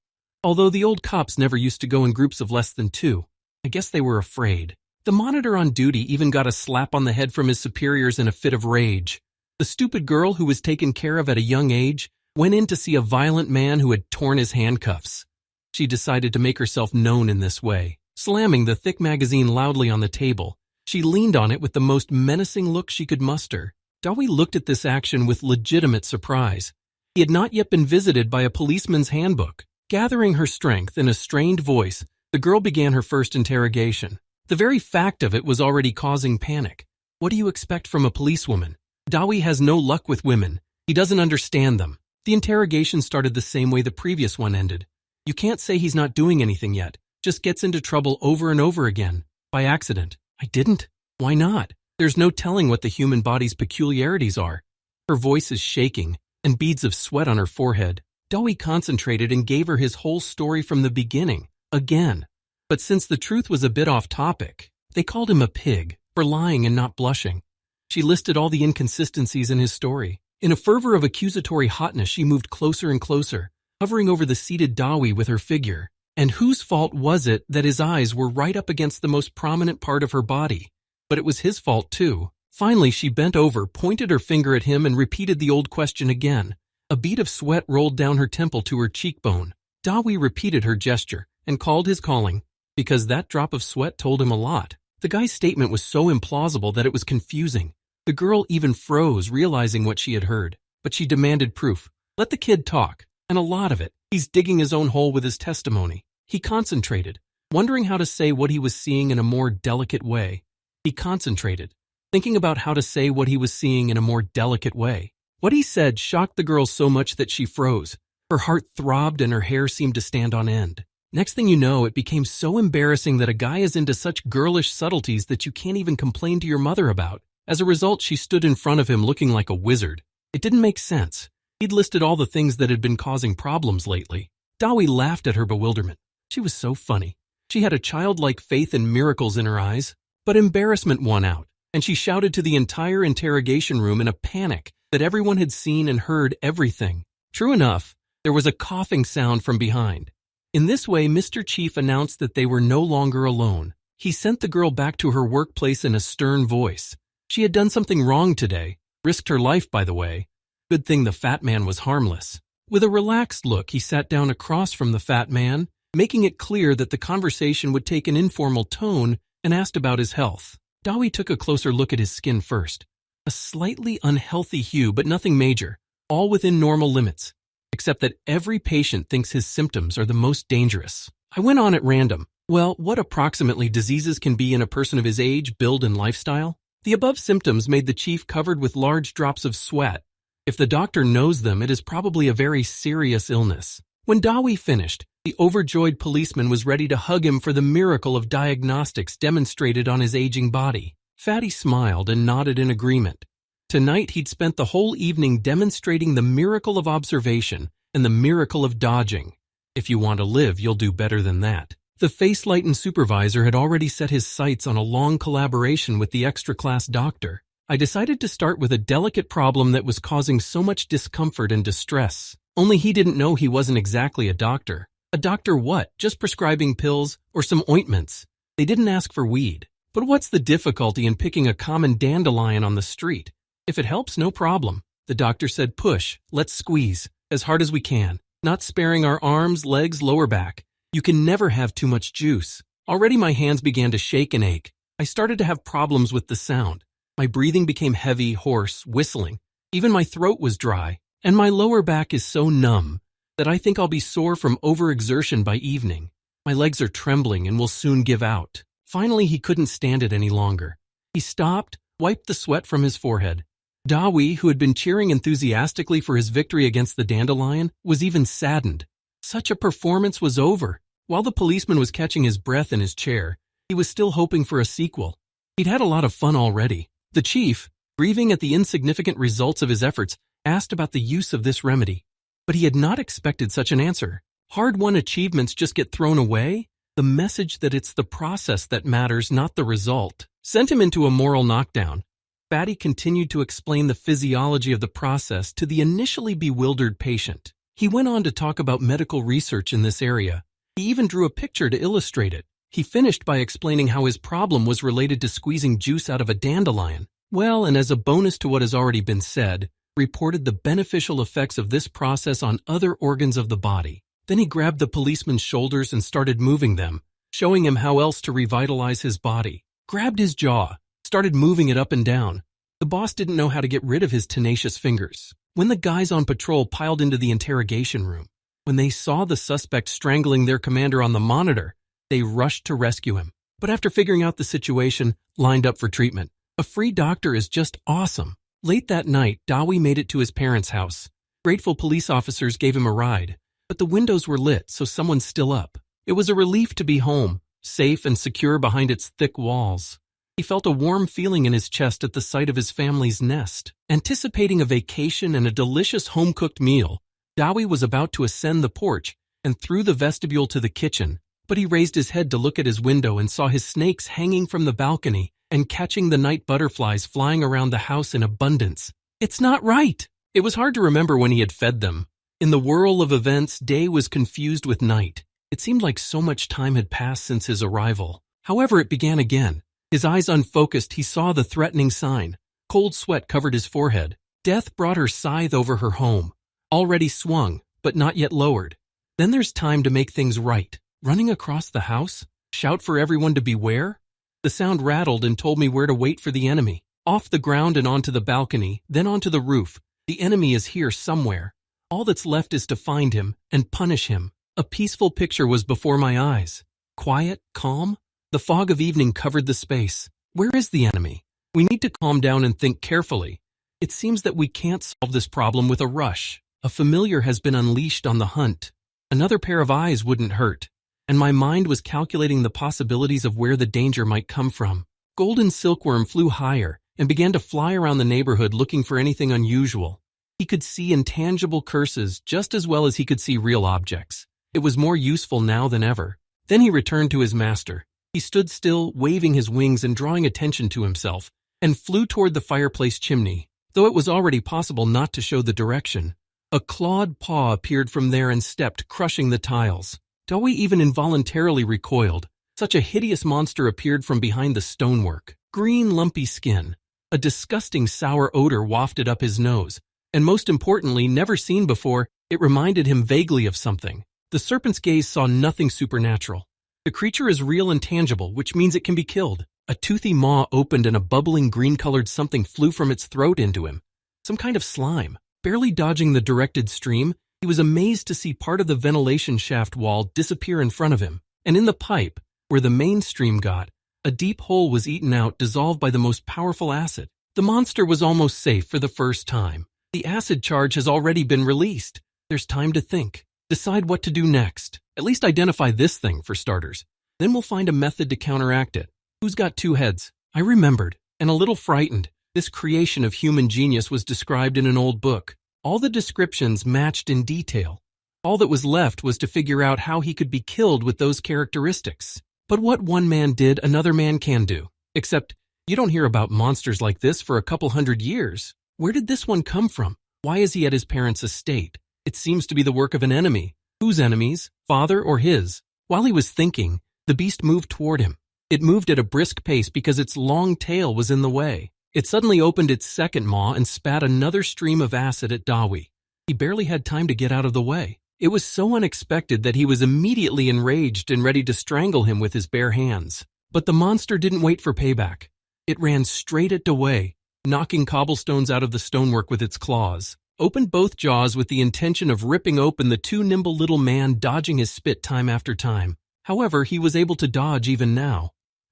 Although the old cops never used to go in groups of less than 2, I guess they were afraid. The monitor on duty even got a slap on the head from his superiors in a fit of rage. The stupid girl who was taken care of at a young age went in to see a violent man who had torn his handcuffs. She decided to make herself known in this way. Slamming the thick magazine loudly on the table, she leaned on it with the most menacing look she could muster. Dawi looked at this action with legitimate surprise. He had not yet been visited by a policeman's handbook. Gathering her strength in a strained voice, the girl began her first interrogation. The very fact of it was already causing panic. What do you expect from a policewoman? Dawi has no luck with women. He doesn't understand them. The interrogation started the same way the previous one ended. You can't say he's not doing anything yet. Just gets into trouble over and over again. By accident. I didn't. Why not? There's no telling what the human body's peculiarities are. Her voice is shaking, and beads of sweat on her forehead. Dawi concentrated and gave her his whole story from the beginning. Again. But since the truth was a bit off topic, they called him a pig for lying and not blushing. She listed all the inconsistencies in his story. In a fervor of accusatory hotness, she moved closer and closer, hovering over the seated Dawi with her figure. And whose fault was it that his eyes were right up against the most prominent part of her body? But it was his fault too. Finally, she bent over, pointed her finger at him, and repeated the old question again. A bead of sweat rolled down her temple to her cheekbone. Dawi repeated her gesture and called his calling, because that drop of sweat told him a lot. The guy's statement was so implausible that it was confusing. The girl even froze, realizing what she had heard. But she demanded proof. Let the kid talk, and a lot of it. He's digging his own hole with his testimony. He concentrated, wondering how to say what he was seeing in a more delicate way. He concentrated, thinking about how to say what he was seeing in a more delicate way. What he said shocked the girl so much that she froze. Her heart throbbed and her hair seemed to stand on end. Next thing you know, it became so embarrassing that a guy is into such girlish subtleties that you can't even complain to your mother about. As a result, she stood in front of him looking like a wizard. It didn't make sense. He'd listed all the things that had been causing problems lately. Dawi laughed at her bewilderment. She was so funny. She had a childlike faith in miracles in her eyes, but embarrassment won out, and she shouted to the entire interrogation room in a panic that everyone had seen and heard everything. True enough, there was a coughing sound from behind. In this way, Mr. Chief announced that they were no longer alone. He sent the girl back to her workplace in a stern voice. She had done something wrong today, risked her life, by the way. Good thing the fat man was harmless. With a relaxed look, he sat down across from the fat man, making it clear that the conversation would take an informal tone, and asked about his health. Dawi took a closer look at his skin first. A slightly unhealthy hue, but nothing major, all within normal limits, except that every patient thinks his symptoms are the most dangerous. I went on at random. Well, what approximately diseases can be in a person of his age, build, and lifestyle? The above symptoms made the chief covered with large drops of sweat. If the doctor knows them, it is probably a very serious illness. When Dawi finished, the overjoyed policeman was ready to hug him for the miracle of diagnostics demonstrated on his aging body. Fatty smiled and nodded in agreement. Tonight he'd spent the whole evening demonstrating the miracle of observation and the miracle of dodging. If you want to live, you'll do better than that. The face-lightened supervisor had already set his sights on a long collaboration with the extra-class doctor. I decided to start with a delicate problem that was causing so much discomfort and distress. Only he didn't know he wasn't exactly a doctor. A doctor what? Just prescribing pills or some ointments. They didn't ask for weed. But what's the difficulty in picking a common dandelion on the street? If it helps, no problem. The doctor said push, let's squeeze, as hard as we can, not sparing our arms, legs, lower back. You can never have too much juice. Already my hands began to shake and ache. I started to have problems with the sound. My breathing became heavy, hoarse, whistling. Even my throat was dry, and my lower back is so numb that I think I'll be sore from overexertion by evening. My legs are trembling and will soon give out. Finally, he couldn't stand it any longer. He stopped, wiped the sweat from his forehead. Dawi, who had been cheering enthusiastically for his victory against the dandelion, was even saddened. Such a performance was over. While the policeman was catching his breath in his chair, he was still hoping for a sequel. He'd had a lot of fun already. The chief, grieving at the insignificant results of his efforts, asked about the use of this remedy. But he had not expected such an answer. Hard-won achievements just get thrown away? The message that it's the process that matters, not the result, sent him into a moral knockdown. Batty continued to explain the physiology of the process to the initially bewildered patient. He went on to talk about medical research in this area. He even drew a picture to illustrate it. He finished by explaining how his problem was related to squeezing juice out of a dandelion. Well, and as a bonus to what has already been said, reported the beneficial effects of this process on other organs of the body. Then he grabbed the policeman's shoulders and started moving them, showing him how else to revitalize his body. Grabbed his jaw, started moving it up and down. The boss didn't know how to get rid of his tenacious fingers. When the guys on patrol piled into the interrogation room, when they saw the suspect strangling their commander on the monitor, they rushed to rescue him. But after figuring out the situation, lined up for treatment. A free doctor is just awesome. Late that night, Dawi made it to his parents' house. Grateful police officers gave him a ride, but the windows were lit, so someone's still up. It was a relief to be home, safe and secure behind its thick walls. He felt a warm feeling in his chest at the sight of his family's nest. Anticipating a vacation and a delicious home-cooked meal, Dawi was about to ascend the porch and through the vestibule to the kitchen, but he raised his head to look at his window and saw his snakes hanging from the balcony and catching the night butterflies flying around the house in abundance. It's not right! It was hard to remember when he had fed them. In the whirl of events, day was confused with night. It seemed like so much time had passed since his arrival. However, it began again. His eyes unfocused, he saw the threatening sign. Cold sweat covered his forehead. Death brought her scythe over her home, already swung, but not yet lowered. Then there's time to make things right. Running across the house? Shout for everyone to beware? The sound rattled and told me where to wait for the enemy. Off the ground and onto the balcony, then onto the roof. The enemy is here somewhere. All that's left is to find him and punish him. A peaceful picture was before my eyes. Quiet, calm. The fog of evening covered the space. Where is the enemy? We need to calm down and think carefully. It seems that we can't solve this problem with a rush. A familiar has been unleashed on the hunt. Another pair of eyes wouldn't hurt. And my mind was calculating the possibilities of where the danger might come from. Golden silkworm flew higher and began to fly around the neighborhood looking for anything unusual. He could see intangible curses just as well as he could see real objects. It was more useful now than ever. Then he returned to his master. He stood still, waving his wings and drawing attention to himself, and flew toward the fireplace chimney, though it was already possible not to show the direction. A clawed paw appeared from there and stepped, crushing the tiles. Dawi even involuntarily recoiled. Such a hideous monster appeared from behind the stonework. Green, lumpy skin. A disgusting sour odor wafted up his nose. And most importantly, never seen before, it reminded him vaguely of something. The serpent's gaze saw nothing supernatural. The creature is real and tangible, which means it can be killed. A toothy maw opened and a bubbling green-colored something flew from its throat into him. Some kind of slime. Barely dodging the directed stream, he was amazed to see part of the ventilation shaft wall disappear in front of him. And in the pipe, where the main stream got, a deep hole was eaten out, dissolved by the most powerful acid. The monster was almost safe for the first time. The acid charge has already been released. There's time to think. Decide what to do next. At least identify this thing, for starters. Then we'll find a method to counteract it. Who's got two heads? I remembered, and a little frightened. This creation of human genius was described in an old book. All the descriptions matched in detail. All that was left was to figure out how he could be killed with those characteristics. But what one man did, another man can do. Except, you don't hear about monsters like this for a couple hundred years. Where did this one come from? Why is he at his parents' estate? It seems to be the work of an enemy. Whose enemies? Father or his? While he was thinking, the beast moved toward him. It moved at a brisk pace because its long tail was in the way. It suddenly opened its second maw and spat another stream of acid at Dawi. He barely had time to get out of the way. It was so unexpected that he was immediately enraged and ready to strangle him with his bare hands. But the monster didn't wait for payback. It ran straight at Dawi, knocking cobblestones out of the stonework with its claws, opened both jaws with the intention of ripping open the too nimble little man, dodging his spit time after time. However, he was able to dodge even now.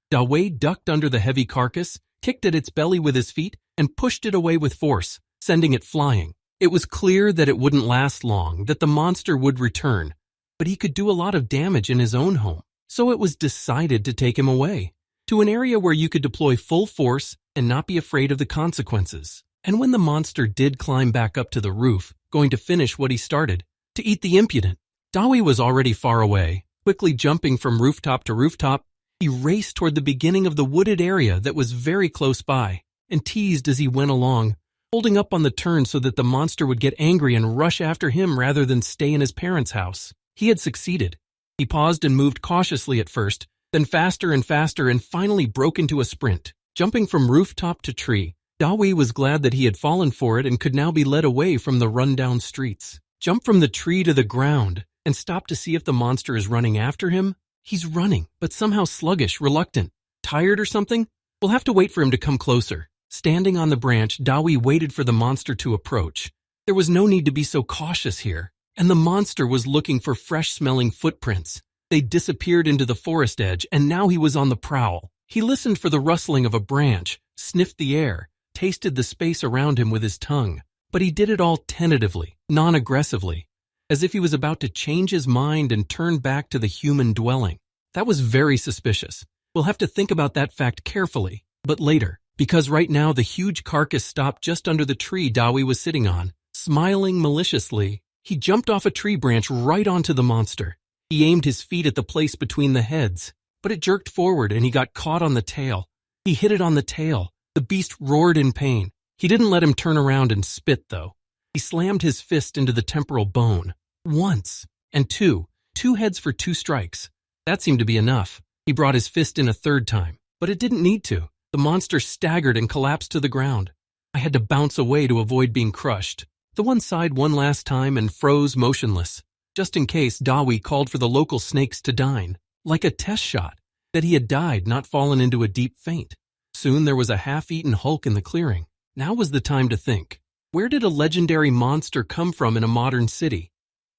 Dawi ducked under the heavy carcass, kicked at its belly with his feet, and pushed it away with force, sending it flying. It was clear that it wouldn't last long, that the monster would return, but he could do a lot of damage in his own home. So it was decided to take him away, to an area where you could deploy full force and not be afraid of the consequences. And when the monster did climb back up to the roof, going to finish what he started, to eat the impudent. Dawi was already far away. Quickly jumping from rooftop to rooftop, he raced toward the beginning of the wooded area that was very close by, and teased as he went along, holding up on the turn so that the monster would get angry and rush after him rather than stay in his parents' house. He had succeeded. He paused and moved cautiously at first, then faster and faster, and finally broke into a sprint. Jumping from rooftop to tree, Dawi was glad that he had fallen for it and could now be led away from the run-down streets. Jump from the tree to the ground and stop to see if the monster is running after him? He's running, but somehow sluggish, reluctant. Tired or something? We'll have to wait for him to come closer. Standing on the branch, Dawi waited for the monster to approach. There was no need to be so cautious here, and the monster was looking for fresh-smelling footprints. They disappeared into the forest edge, and now he was on the prowl. He listened for the rustling of a branch, sniffed the air, tasted the space around him with his tongue. But he did it all tentatively, non-aggressively, as if he was about to change his mind and turn back to the human dwelling. That was very suspicious. We'll have to think about that fact carefully, but later, because right now the huge carcass stopped just under the tree Dawi was sitting on. Smiling maliciously, he jumped off a tree branch right onto the monster. He aimed his feet at the place between the heads, but it jerked forward and he got caught on the tail. He hit it on the tail. The beast roared in pain. He didn't let him turn around and spit, though. He slammed his fist into the temporal bone. Once. And two. 2 heads for 2 strikes. That seemed to be enough. He brought his fist in a third time. But it didn't need to. The monster staggered and collapsed to the ground. I had to bounce away to avoid being crushed. The one sighed one last time and froze motionless. Just in case, Dawi called for the local snakes to dine. Like a test shot. That he had died, not fallen into a deep faint. Soon there was a half-eaten hulk in the clearing. Now was the time to think. Where did a legendary monster come from in a modern city?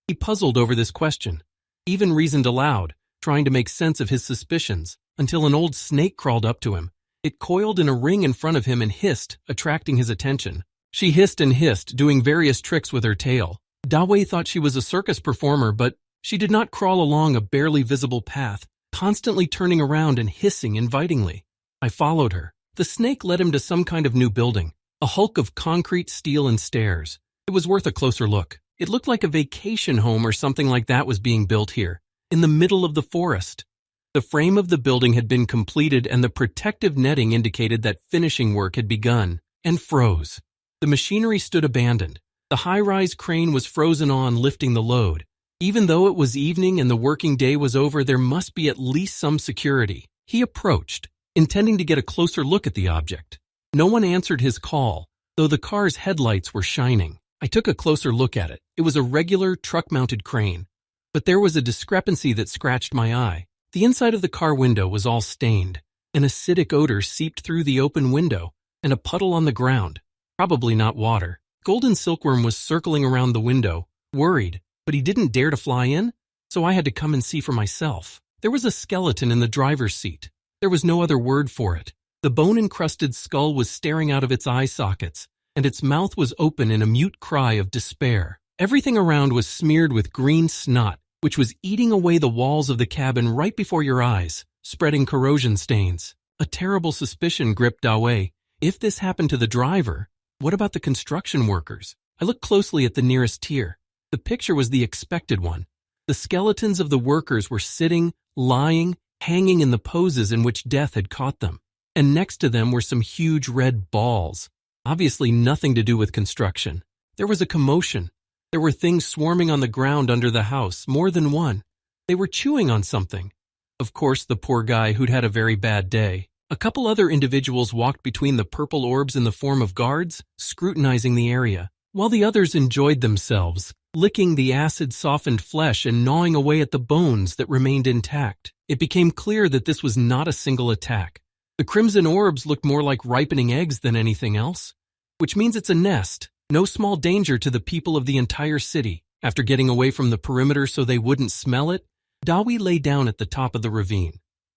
He puzzled over this question, even reasoned aloud, trying to make sense of his suspicions, until an old snake crawled up to him. It coiled in a ring in front of him and hissed, attracting his attention. She hissed and hissed, doing various tricks with her tail. Dawi thought she was a circus performer, but she did not crawl along a barely visible path, constantly turning around and hissing invitingly. I followed her. The snake led him to some kind of new building, a hulk of concrete, steel, and stairs. It was worth a closer look. It looked like a vacation home or something like that was being built here, in the middle of the forest. The frame of the building had been completed and the protective netting indicated that finishing work had begun, and froze. The machinery stood abandoned. The high-rise crane was frozen on, lifting the load. Even though it was evening and the working day was over, there must be at least some security. He approached, intending to get a closer look at the object. No one answered his call, though the car's headlights were shining. I took a closer look at it. It was a regular truck-mounted crane. But there was a discrepancy that scratched my eye. The inside of the car window was all stained. An acidic odor seeped through the open window, and a puddle on the ground. Probably not water. Golden Silkworm was circling around the window, worried, but he didn't dare to fly in, so I had to come and see for myself. There was a skeleton in the driver's seat. There was no other word for it. The bone-encrusted skull was staring out of its eye sockets, and its mouth was open in a mute cry of despair. Everything around was smeared with green snot, which was eating away the walls of the cabin right before your eyes, spreading corrosion stains. A terrible suspicion gripped Dawi. If this happened to the driver, what about the construction workers? I looked closely at the nearest tier. The picture was the expected one. The skeletons of the workers were sitting, lying, hanging in the poses in which death had caught them. And next to them were some huge red balls. Obviously nothing to do with construction. There was a commotion. There were things swarming on the ground under the house, more than one. They were chewing on something. Of course, the poor guy who'd had a very bad day. A couple other individuals walked between the purple orbs in the form of guards, scrutinizing the area, while the others enjoyed themselves, licking the acid-softened flesh and gnawing away at the bones that remained intact. It became clear that this was not a single attack. The crimson orbs looked more like ripening eggs than anything else, which means it's a nest. No small danger to the people of the entire city. After getting away from the perimeter so they wouldn't smell it, Dawi lay down at the top of the ravine.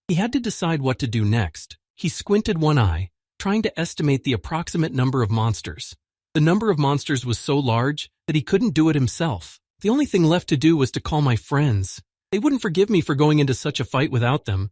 He had to decide what to do next. He squinted one eye, trying to estimate the approximate number of monsters. The number of monsters was so large that he couldn't do it himself. The only thing left to do was to call my friends. They wouldn't forgive me for going into such a fight without them,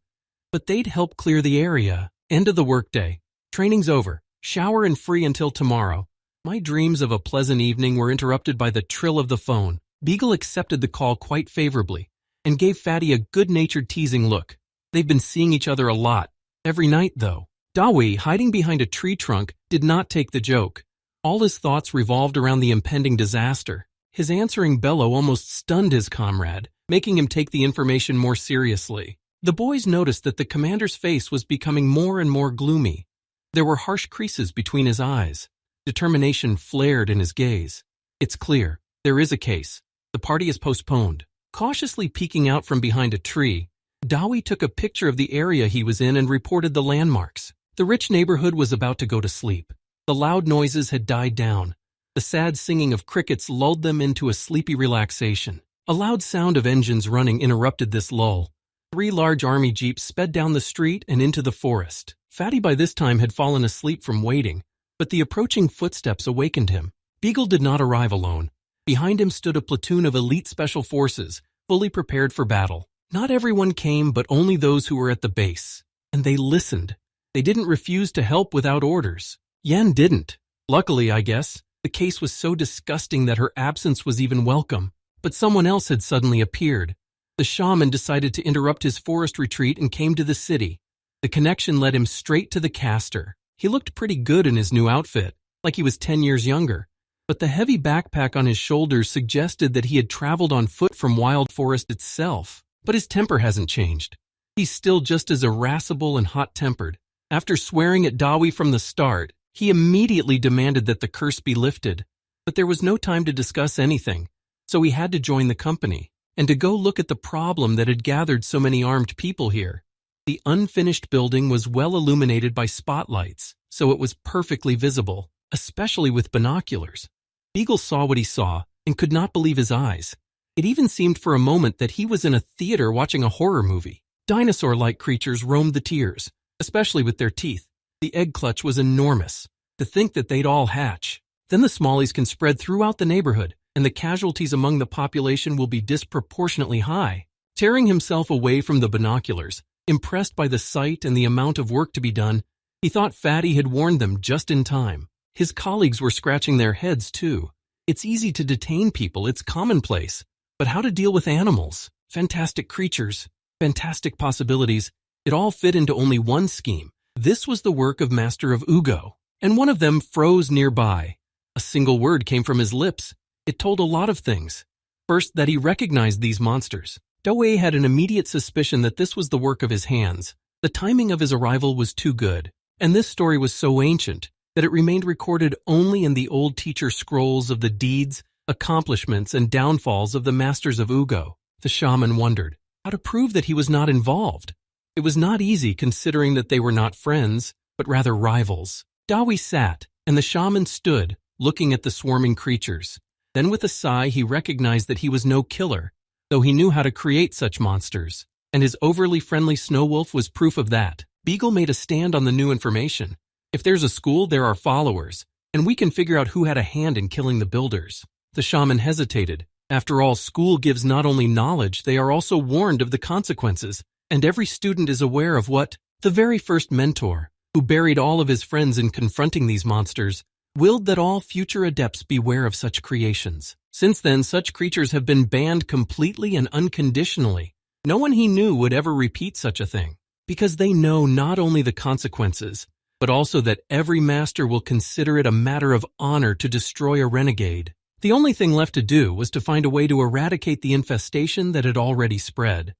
but they'd help clear the area. End of the workday. Training's over. Shower and free until tomorrow. My dreams of a pleasant evening were interrupted by the trill of the phone. Beagle accepted the call quite favorably and gave Fatty a good-natured teasing look. They've been seeing each other a lot. Every night, though. Dawi, hiding behind a tree trunk, did not take the joke. All his thoughts revolved around the impending disaster. His answering bellow almost stunned his comrade, making him take the information more seriously. The boys noticed that the commander's face was becoming more and more gloomy. There were harsh creases between his eyes. Determination flared in his gaze. It's clear. There is a case. The party is postponed. Cautiously peeking out from behind a tree, Dawi took a picture of the area he was in and reported the landmarks. The rich neighborhood was about to go to sleep. The loud noises had died down. The sad singing of crickets lulled them into a sleepy relaxation. A loud sound of engines running interrupted this lull. 3 large army jeeps sped down the street and into the forest. Fatty by this time had fallen asleep from waiting, but the approaching footsteps awakened him. Beagle did not arrive alone. Behind him stood a platoon of elite special forces, fully prepared for battle. Not everyone came, but only those who were at the base. And they listened. They didn't refuse to help without orders. Yan didn't. Luckily, I guess. The case was so disgusting that her absence was even welcome. But someone else had suddenly appeared. The shaman decided to interrupt his forest retreat and came to the city. The connection led him straight to the caster. He looked pretty good in his new outfit, like he was 10 years younger. But the heavy backpack on his shoulders suggested that he had traveled on foot from Wild Forest itself. But his temper hasn't changed. He's still just as irascible and hot-tempered. After swearing at Dawi from the start, he immediately demanded that the curse be lifted. But there was no time to discuss anything, so he had to join the company and to go look at the problem that had gathered so many armed people here. The unfinished building was well illuminated by spotlights, so it was perfectly visible, especially with binoculars. Beagle saw what he saw and could not believe his eyes. It even seemed for a moment that he was in a theater watching a horror movie. Dinosaur-like creatures roamed the tiers, especially with their teeth. The egg clutch was enormous. To think that they'd all hatch. Then the smallies can spread throughout the neighborhood, and the casualties among the population will be disproportionately high. Tearing himself away from the binoculars, impressed by the sight and the amount of work to be done, he thought Fatty had warned them just in time. His colleagues were scratching their heads too. It's easy to detain people, it's commonplace. But how to deal with animals? Fantastic creatures, fantastic possibilities. It all fit into only one scheme. This was the work of Master of Wugu, and one of them froze nearby. A single word came from his lips. It told a lot of things. First, that he recognized these monsters. Dawei had an immediate suspicion that this was the work of his hands. The timing of his arrival was too good, and this story was so ancient that it remained recorded only in the old teacher scrolls of the deeds, accomplishments, and downfalls of the masters of Wugu. The shaman wondered how to prove that he was not involved. It was not easy considering that they were not friends, but rather rivals. Dawi sat, and the shaman stood, looking at the swarming creatures. Then with a sigh he recognized that he was no killer, though he knew how to create such monsters, and his overly friendly snow wolf was proof of that. Beagle made a stand on the new information. If there's a school, there are followers, and we can figure out who had a hand in killing the builders. The shaman hesitated. After all, school gives not only knowledge, they are also warned of the consequences, and every student is aware of what the very first mentor, who buried all of his friends in confronting these monsters, willed that all future adepts beware of such creations. Since then, such creatures have been banned completely and unconditionally. No one he knew would ever repeat such a thing, because they know not only the consequences, but also that every master will consider it a matter of honor to destroy a renegade. The only thing left to do was to find a way to eradicate the infestation that had already spread.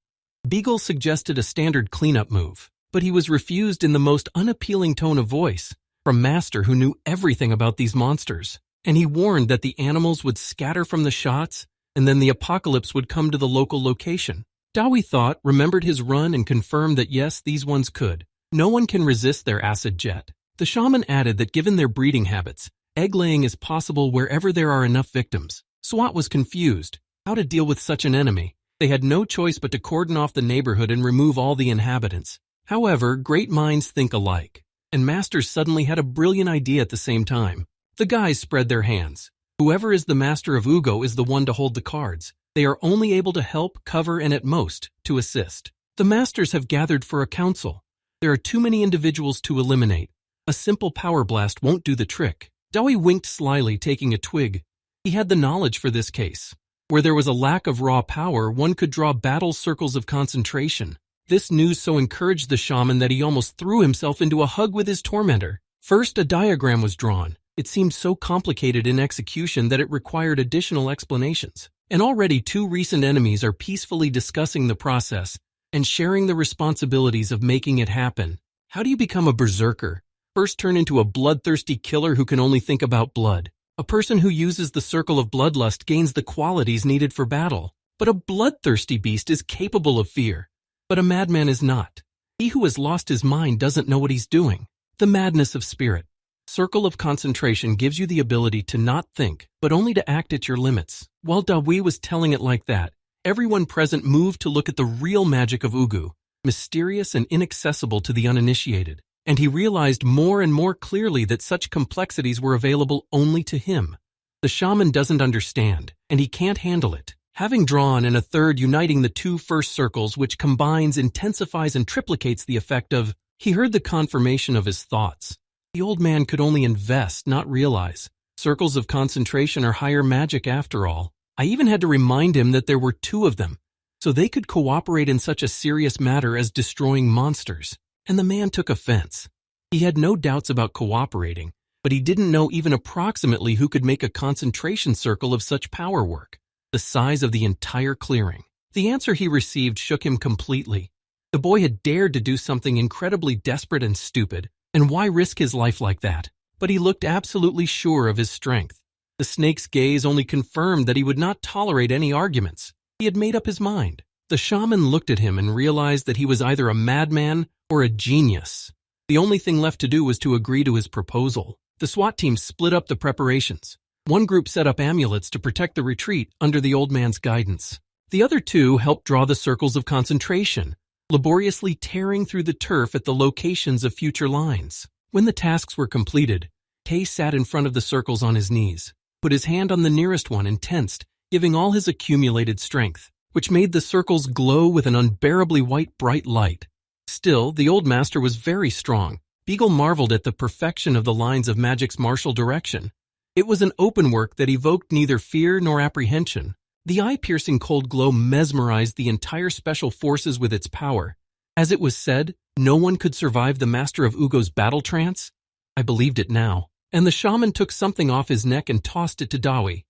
Beagle suggested a standard cleanup move, but he was refused in the most unappealing tone of voice from Master who knew everything about these monsters, and he warned that the animals would scatter from the shots and then the apocalypse would come to the local location. Dawi thought, remembered his run, and confirmed that yes, these ones could. No one can resist their acid jet. The shaman added that given their breeding habits, egg-laying is possible wherever there are enough victims. SWAT was confused. How to deal with such an enemy? They had no choice but to cordon off the neighborhood and remove all the inhabitants. However, great minds think alike, and Master suddenly had a brilliant idea at the same time. The guys spread their hands. Whoever is the Master of Wugu is the one to hold the cards. They are only able to help, cover, and at most, to assist. The Masters have gathered for a council. There are too many individuals to eliminate. A simple power blast won't do the trick. Dawi winked slyly, taking a twig. He had the knowledge for this case. Where there was a lack of raw power, one could draw battle circles of concentration. This news so encouraged the shaman that he almost threw himself into a hug with his tormentor. First, a diagram was drawn. It seemed so complicated in execution that it required additional explanations. And already 2 recent enemies are peacefully discussing the process and sharing the responsibilities of making it happen. How do you become a berserker? First, turn into a bloodthirsty killer who can only think about blood. A person who uses the circle of bloodlust gains the qualities needed for battle. But a bloodthirsty beast is capable of fear. But a madman is not. He who has lost his mind doesn't know what he's doing. The madness of spirit. Circle of concentration gives you the ability to not think, but only to act at your limits. While Dawi was telling it like that, everyone present moved to look at the real magic of Wugu, mysterious and inaccessible to the uninitiated. And he realized more and more clearly that such complexities were available only to him. The shaman doesn't understand, and he can't handle it. Having drawn and a third uniting the 2 first circles, which combines, intensifies, and triplicates the effect of, he heard the confirmation of his thoughts. The old man could only invest, not realize. Circles of concentration are higher magic after all. I even had to remind him that there were 2 of them, so they could cooperate in such a serious matter as destroying monsters. And the man took offense. He had no doubts about cooperating, but he didn't know even approximately who could make a concentration circle of such power work, the size of the entire clearing. The answer he received shook him completely. The boy had dared to do something incredibly desperate and stupid, and why risk his life like that? But he looked absolutely sure of his strength. The snake's gaze only confirmed that he would not tolerate any arguments. He had made up his mind. The shaman looked at him and realized that he was either a madman or a genius. The only thing left to do was to agree to his proposal. The SWAT team split up the preparations. One group set up amulets to protect the retreat under the old man's guidance. The other 2 helped draw the circles of concentration, laboriously tearing through the turf at the locations of future lines. When the tasks were completed, Tay sat in front of the circles on his knees, put his hand on the nearest one and tensed, giving all his accumulated strength, which made the circles glow with an unbearably white bright light. Still, the old master was very strong. Beagle marveled at the perfection of the lines of magic's martial direction. It was an open work that evoked neither fear nor apprehension. The eye-piercing cold glow mesmerized the entire special forces with its power. As it was said, no one could survive the master of Ugo's battle trance. I believed it now, and the shaman took something off his neck and tossed it to Dawi,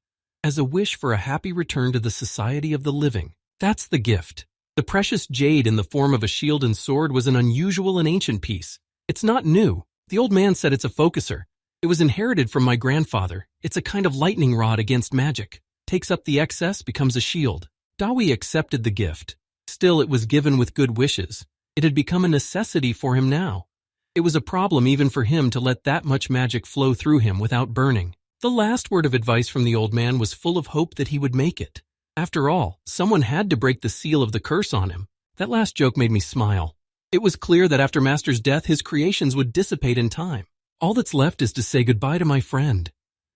as a wish for a happy return to the society of the living. That's the gift. The precious jade in the form of a shield and sword was an unusual and ancient piece. It's not new. The old man said it's a focuser. It was inherited from my grandfather. It's a kind of lightning rod against magic. Takes up the excess, becomes a shield. Dawi accepted the gift. Still, it was given with good wishes. It had become a necessity for him now. It was a problem even for him to let that much magic flow through him without burning. The last word of advice from the old man was full of hope that he would make it. After all, someone had to break the seal of the curse on him. That last joke made me smile. It was clear that after Master's death, his creations would dissipate in time. All that's left is to say goodbye to my friend.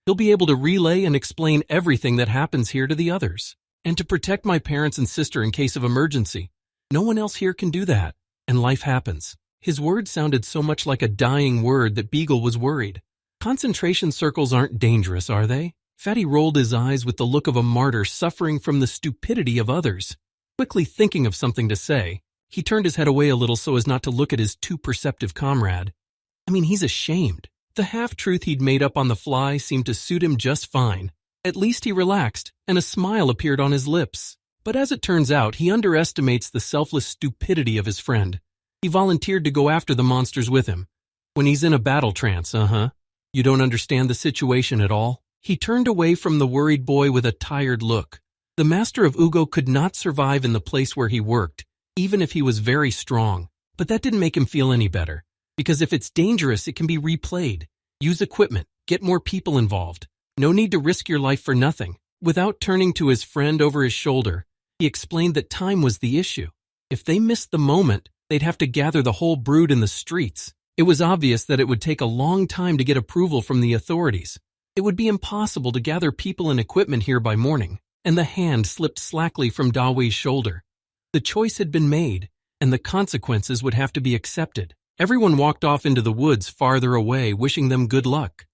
He'll be able to relay and explain everything that happens here to the others, and to protect my parents and sister in case of emergency. No one else here can do that, and life happens. His words sounded so much like a dying word that Beagle was worried. Concentration circles aren't dangerous, are they? Fatty rolled his eyes with the look of a martyr suffering from the stupidity of others. Quickly thinking of something to say, he turned his head away a little so as not to look at his too perceptive comrade. I mean, he's ashamed. The half-truth he'd made up on the fly seemed to suit him just fine. At least he relaxed, and a smile appeared on his lips. But as it turns out, he underestimates the selfless stupidity of his friend. He volunteered to go after the monsters with him. When he's in a battle trance, You don't understand the situation at all? He turned away from the worried boy with a tired look. The master of Ugo could not survive in the place where he worked, even if he was very strong. But that didn't make him feel any better. Because if it's dangerous, it can be replayed. Use equipment. Get more people involved. No need to risk your life for nothing. Without turning to his friend over his shoulder, he explained that time was the issue. If they missed the moment, they'd have to gather the whole brood in the streets. It was obvious that it would take a long time to get approval from the authorities. It would be impossible to gather people and equipment here by morning, and the hand slipped slackly from Dawi's shoulder. The choice had been made, and the consequences would have to be accepted. Everyone walked off into the woods farther away, wishing them good luck.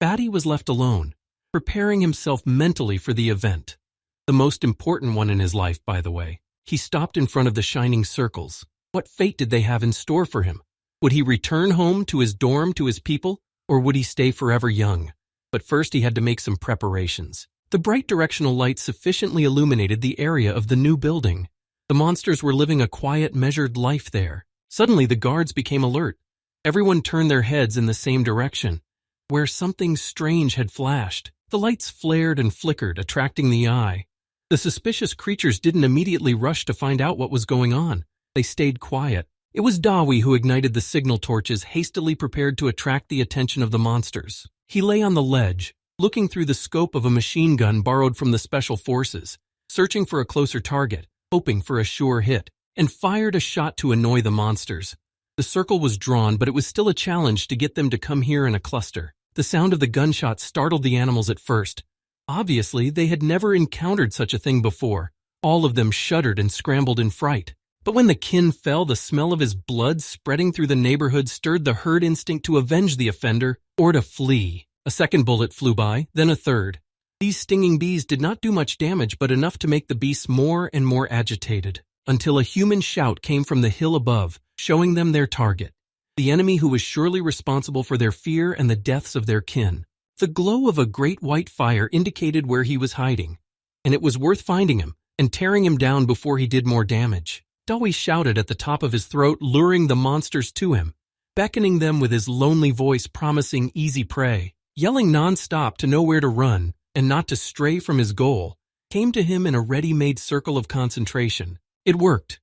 Fatty was left alone, preparing himself mentally for the event. The most important one in his life, by the way. He stopped in front of the shining circles. What fate did they have in store for him? Would he return home to his dorm, to his people, or would he stay forever young? But first he had to make some preparations. The bright directional light sufficiently illuminated the area of the new building. The monsters were living a quiet, measured life there. Suddenly the guards became alert. Everyone turned their heads in the same direction, where something strange had flashed. The lights flared and flickered, attracting the eye. The suspicious creatures didn't immediately rush to find out what was going on. They stayed quiet. It was Dawi who ignited the signal torches, hastily prepared to attract the attention of the monsters. He lay on the ledge, looking through the scope of a machine gun borrowed from the special forces, searching for a closer target, hoping for a sure hit, and fired a shot to annoy the monsters. The circle was drawn, but it was still a challenge to get them to come here in a cluster. The sound of the gunshot startled the animals at first. Obviously, they had never encountered such a thing before. All of them shuddered and scrambled in fright. But when the kin fell, the smell of his blood spreading through the neighborhood stirred the herd instinct to avenge the offender or to flee. A second bullet flew by, then a third. These stinging bees did not do much damage, but enough to make the beasts more and more agitated, until a human shout came from the hill above, showing them their target, the enemy who was surely responsible for their fear and the deaths of their kin. The glow of a great white fire indicated where he was hiding, and it was worth finding him and tearing him down before he did more damage. Dawi shouted at the top of his throat, luring the monsters to him, beckoning them with his lonely voice, promising easy prey. Yelling non-stop to know where to run and not to stray from his goal came to him in a ready-made circle of concentration. It worked.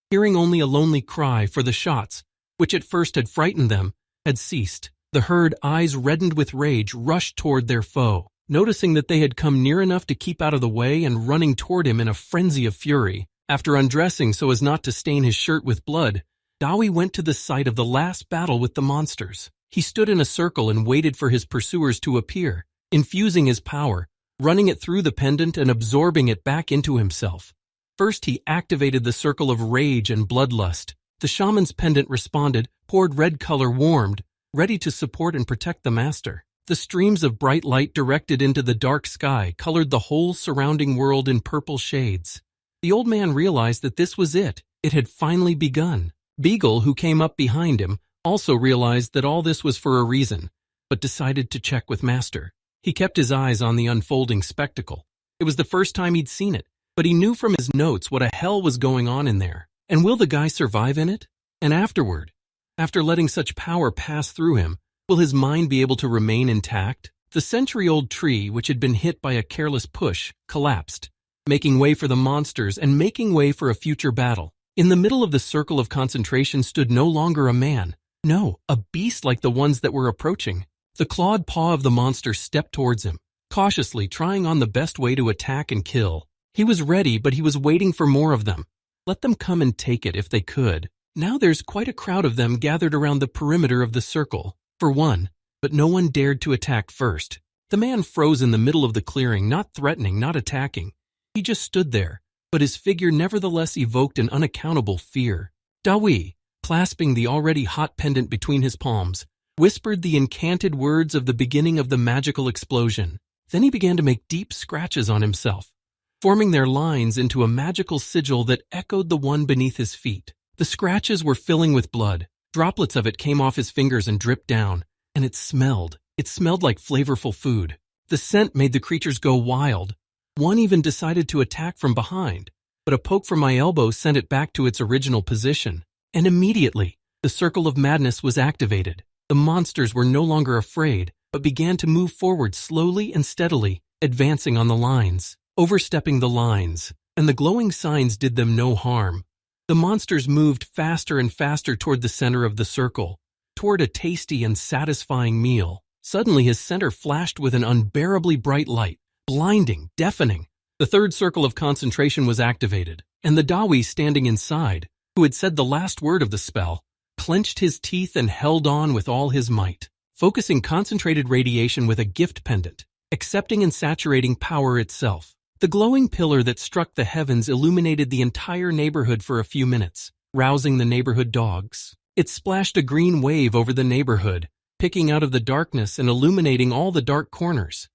Hearing only a lonely cry for the shots, which at first had frightened them, had ceased. The herd, eyes reddened with rage, rushed toward their foe. Noticing that they had come near enough to keep out of the way and running toward him in a frenzy of fury, after undressing so as not to stain his shirt with blood, Dawi went to the site of the last battle with the monsters. He stood in a circle and waited for his pursuers to appear, infusing his power, running it through the pendant and absorbing it back into himself. First, he activated the circle of rage and bloodlust. The shaman's pendant responded, poured red color, warmed, ready to support and protect the master. The streams of bright light directed into the dark sky colored the whole surrounding world in purple shades. The old man realized that this was it. It had finally begun. Beagle, who came up behind him, also realized that all this was for a reason, but decided to check with Master. He kept his eyes on the unfolding spectacle. It was the first time he'd seen it, but he knew from his notes what a hell was going on in there. And will the guy survive in it? And afterward, after letting such power pass through him, will his mind be able to remain intact? The century-old tree, which had been hit by a careless push, collapsed, making way for the monsters and making way for a future battle. In the middle of the circle of concentration stood no longer a man. No, a beast like the ones that were approaching. The clawed paw of the monster stepped towards him, cautiously trying on the best way to attack and kill. He was ready, but he was waiting for more of them. Let them come and take it if they could. Now there's quite a crowd of them gathered around the perimeter of the circle, for one, but no one dared to attack first. The man froze in the middle of the clearing, not threatening, not attacking. He just stood there, but his figure nevertheless evoked an unaccountable fear. Dawi, clasping the already hot pendant between his palms, whispered the incanted words of the beginning of the magical explosion. Then he began to make deep scratches on himself, forming their lines into a magical sigil that echoed the one beneath his feet. The scratches were filling with blood. Droplets of it came off his fingers and dripped down, and it smelled. It smelled like flavorful food. The scent made the creatures go wild. One even decided to attack from behind, but a poke from my elbow sent it back to its original position. And immediately, the circle of madness was activated. The monsters were no longer afraid, but began to move forward slowly and steadily, advancing on the lines, overstepping the lines, and the glowing signs did them no harm. The monsters moved faster and faster toward the center of the circle, toward a tasty and satisfying meal. Suddenly his center flashed with an unbearably bright light, blinding, deafening. The third circle of concentration was activated, and the Dawi standing inside, who had said the last word of the spell, clenched his teeth and held on with all his might, focusing concentrated radiation with a gift pendant, accepting and saturating power itself. The glowing pillar that struck the heavens illuminated the entire neighborhood for a few minutes, rousing the neighborhood dogs. It splashed a green wave over the neighborhood, picking out of the darkness and illuminating all the dark corners.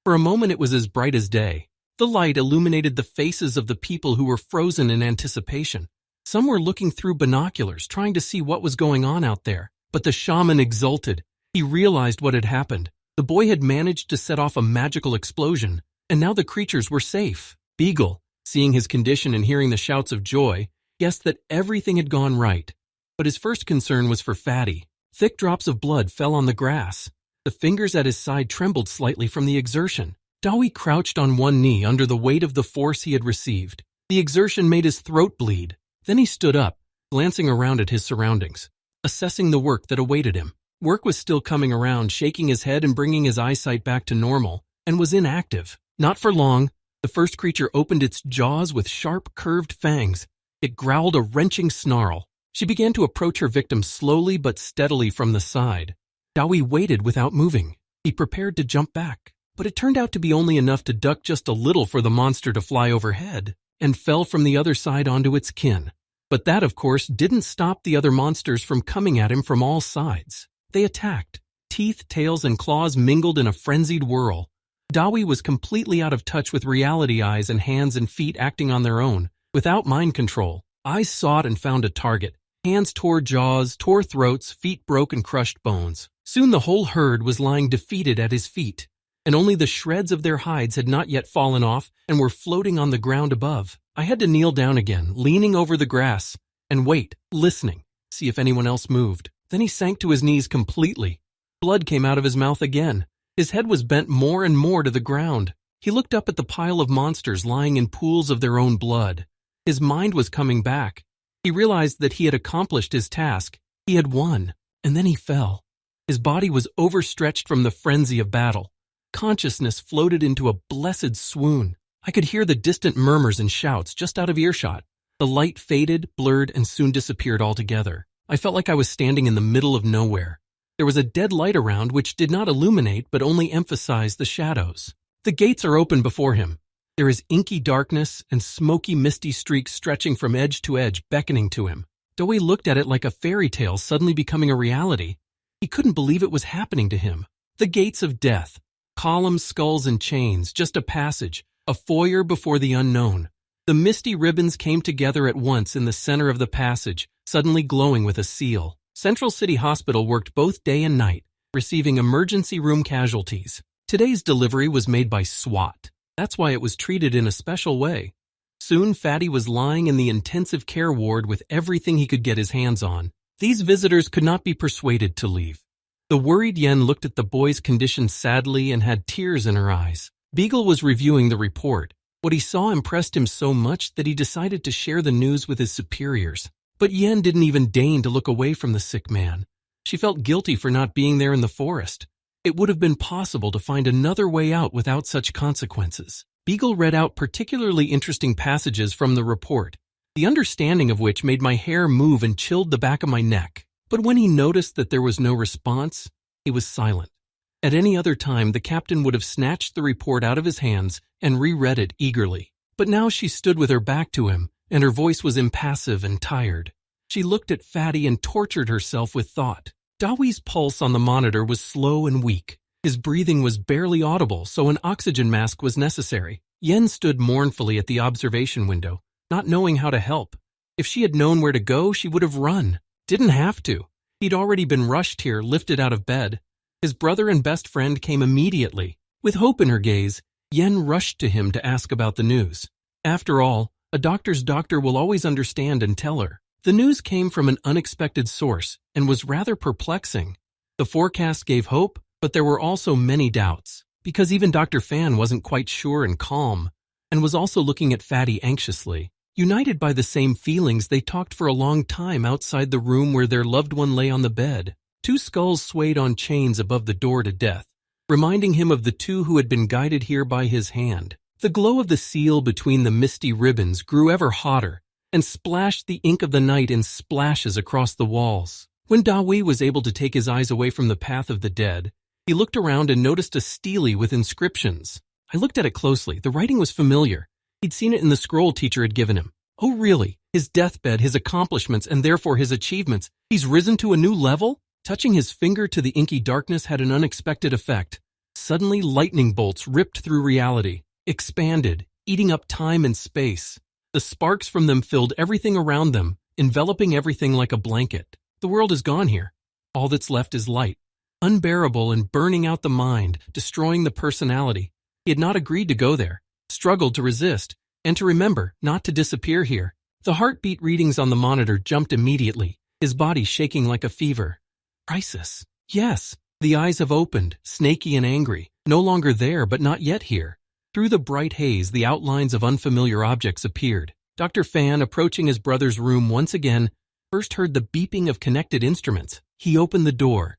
For a moment it was as bright as day. The light illuminated the faces of the people who were frozen in anticipation. Some were looking through binoculars, trying to see what was going on out there. But the shaman exulted. He realized what had happened. The boy had managed to set off a magical explosion, and now the creatures were safe. Beagle, seeing his condition and hearing the shouts of joy, guessed that everything had gone right. But his first concern was for Fatty. Thick drops of blood fell on the grass. The fingers at his side trembled slightly from the exertion. Dawi crouched on one knee under the weight of the force he had received. The exertion made his throat bleed. Then he stood up, glancing around at his surroundings, assessing the work that awaited him. Work was still coming around, shaking his head and bringing his eyesight back to normal, and was inactive. Not for long. The first creature opened its jaws with sharp, curved fangs. It growled a wrenching snarl. She began to approach her victim slowly but steadily from the side. Dawi waited without moving. He prepared to jump back, but it turned out to be only enough to duck just a little for the monster to fly overhead, and fell from the other side onto its kin. But that, of course, didn't stop the other monsters from coming at him from all sides. They attacked. Teeth, tails, and claws mingled in a frenzied whirl. Dawi was completely out of touch with reality, eyes and hands and feet acting on their own, without mind control. Eyes sought and found a target. Hands tore jaws, tore throats, feet broke and crushed bones. Soon the whole herd was lying defeated at his feet, and only the shreds of their hides had not yet fallen off and were floating on the ground above. I had to kneel down again, leaning over the grass, and wait, listening, see if anyone else moved. Then he sank to his knees completely. Blood came out of his mouth again. His head was bent more and more to the ground. He looked up at the pile of monsters lying in pools of their own blood. His mind was coming back. He realized that he had accomplished his task. He had won, and then he fell. His body was overstretched from the frenzy of battle. Consciousness floated into a blessed swoon. I could hear the distant murmurs and shouts just out of earshot. The light faded, blurred, and soon disappeared altogether. I felt like I was standing in the middle of nowhere. There was a dead light around which did not illuminate but only emphasized the shadows. The gates are open before him. There is inky darkness and smoky misty streaks stretching from edge to edge, beckoning to him. Doi looked at it like a fairy tale suddenly becoming a reality. He couldn't believe it was happening to him. The gates of death. Columns, skulls, and chains, just a passage, a foyer before the unknown. The misty ribbons came together at once in the center of the passage, suddenly glowing with a seal. Central City Hospital worked both day and night, receiving emergency room casualties. Today's delivery was made by SWAT. That's why it was treated in a special way. Soon Fatty was lying in the intensive care ward with everything he could get his hands on. These visitors could not be persuaded to leave. The worried Yen looked at the boy's condition sadly and had tears in her eyes. Beagle was reviewing the report. What he saw impressed him so much that he decided to share the news with his superiors. But Yen didn't even deign to look away from the sick man. She felt guilty for not being there in the forest. It would have been possible to find another way out without such consequences. Beagle read out particularly interesting passages from the report, the understanding of which made my hair move and chilled the back of my neck. But when he noticed that there was no response, he was silent. At any other time, the captain would have snatched the report out of his hands and reread it eagerly. But now she stood with her back to him, and her voice was impassive and tired. She looked at Fatty and tortured herself with thought. Dawi's pulse on the monitor was slow and weak. His breathing was barely audible, so an oxygen mask was necessary. Yen stood mournfully at the observation window, not knowing how to help. If she had known where to go, she would have run. Didn't have to. He'd already been rushed here, lifted out of bed. His brother and best friend came immediately. With hope in her gaze, Yen rushed to him to ask about the news. After all, a doctor's doctor will always understand and tell her. The news came from an unexpected source and was rather perplexing. The forecast gave hope, but there were also many doubts, because even Dr. Fan wasn't quite sure and calm, and was also looking at Fatty anxiously. United by the same feelings, they talked for a long time outside the room where their loved one lay on the bed. Two skulls swayed on chains above the door to death, reminding him of the two who had been guided here by his hand. The glow of the seal between the misty ribbons grew ever hotter and splashed the ink of the night in splashes across the walls. When Dawi was able to take his eyes away from the path of the dead, he looked around and noticed a stele with inscriptions. I looked at it closely. The writing was familiar. He'd seen it in the scroll teacher had given him. Oh, really? His deathbed, his accomplishments, and therefore his achievements. He's risen to a new level? Touching his finger to the inky darkness had an unexpected effect. Suddenly, lightning bolts ripped through reality, expanded, eating up time and space. The sparks from them filled everything around them, enveloping everything like a blanket. The world is gone here. All that's left is light, unbearable and burning out the mind, destroying the personality. He had not agreed to go there, struggled to resist, and to remember not to disappear here. The heartbeat readings on the monitor jumped immediately, his body shaking like a fever. Crisis. Yes, the eyes have opened, snaky and angry, no longer there but not yet here. Through the bright haze, the outlines of unfamiliar objects appeared. Dr. Fan, approaching his brother's room once again, first heard the beeping of connected instruments. He opened the door.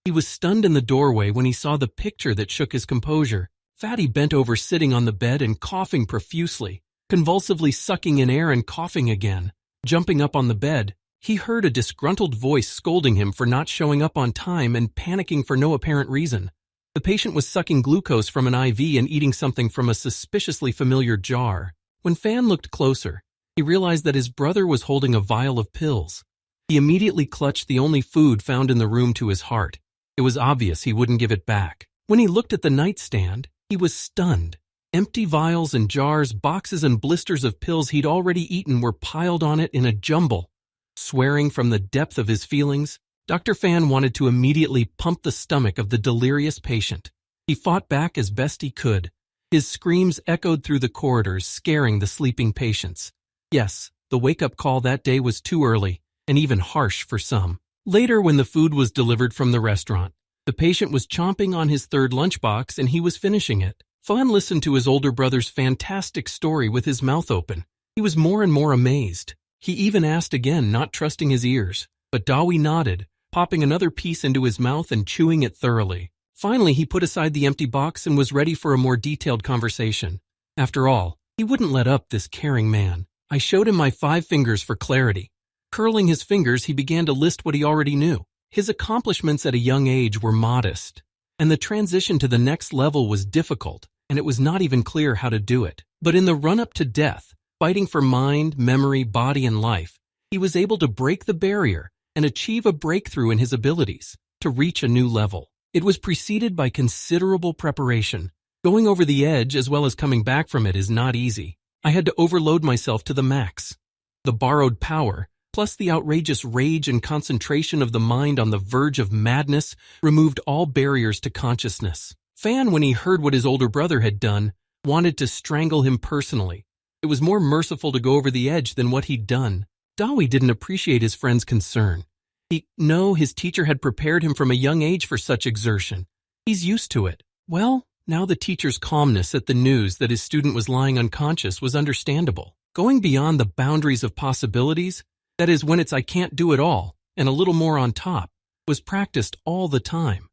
He was stunned in the doorway when he saw the picture that shook his composure. Fatty bent over, sitting on the bed and coughing profusely, convulsively sucking in air and coughing again. Jumping up on the bed, he heard a disgruntled voice scolding him for not showing up on time and panicking for no apparent reason. The patient was sucking glucose from an IV and eating something from a suspiciously familiar jar. When Fan looked closer, he realized that his brother was holding a vial of pills. He immediately clutched the only food found in the room to his heart. It was obvious he wouldn't give it back. When he looked at the nightstand, he was stunned. Empty vials and jars, boxes and blisters of pills he'd already eaten were piled on it in a jumble. Swearing from the depth of his feelings, Dr. Fan wanted to immediately pump the stomach of the delirious patient. He fought back as best he could. His screams echoed through the corridors, scaring the sleeping patients. Yes, the wake-up call that day was too early, and even harsh for some. Later, when the food was delivered from the restaurant, the patient was chomping on his third lunchbox and he was finishing it. Fan listened to his older brother's fantastic story with his mouth open. He was more and more amazed. He even asked again, not trusting his ears. But Dawi nodded, popping another piece into his mouth and chewing it thoroughly. Finally, he put aside the empty box and was ready for a more detailed conversation. After all, he wouldn't let up, this caring man. I showed him my 5 fingers for clarity. Curling his fingers, he began to list what he already knew. His accomplishments at a young age were modest, and the transition to the next level was difficult, and it was not even clear how to do it. But in the run-up to death, fighting for mind, memory, body, and life, he was able to break the barrier and achieve a breakthrough in his abilities to reach a new level. It was preceded by considerable preparation. Going over the edge as well as coming back from it is not easy. I had to overload myself to the max. The borrowed power, plus the outrageous rage and concentration of the mind on the verge of madness, removed all barriers to consciousness. Fan, when he heard what his older brother had done, wanted to strangle him personally. It was more merciful to go over the edge than what he'd done. Dawi didn't appreciate his friend's concern. His teacher had prepared him from a young age for such exertion. He's used to it. Well, now the teacher's calmness at the news that his student was lying unconscious was understandable. Going beyond the boundaries of possibilities, that is, when it's I can't do it all, and a little more on top, was practiced all the time.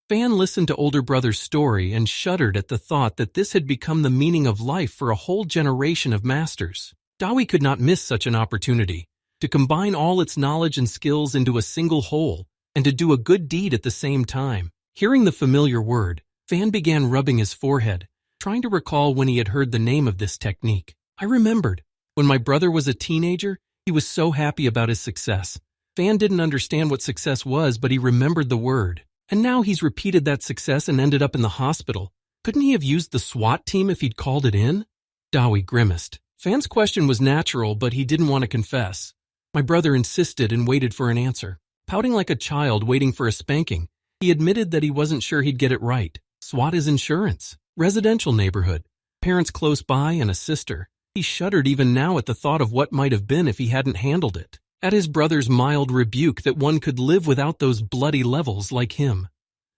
Fan listened to older brother's story and shuddered at the thought that this had become the meaning of life for a whole generation of masters. Dawi could not miss such an opportunity, to combine all its knowledge and skills into a single whole, and to do a good deed at the same time. Hearing the familiar word, Fan began rubbing his forehead, trying to recall when he had heard the name of this technique. I remembered. When my brother was a teenager, he was so happy about his success. Fan didn't understand what success was, but he remembered the word. And now he's repeated that success and ended up in the hospital. Couldn't he have used the SWAT team if he'd called it in? Dawi grimaced. Fan's question was natural, but he didn't want to confess. My brother insisted and waited for an answer. Pouting like a child waiting for a spanking, he admitted that he wasn't sure he'd get it right. SWAT is insurance. Residential neighborhood. Parents close by and a sister. He shuddered even now at the thought of what might have been if he hadn't handled it. At his brother's mild rebuke that one could live without those bloody levels like him.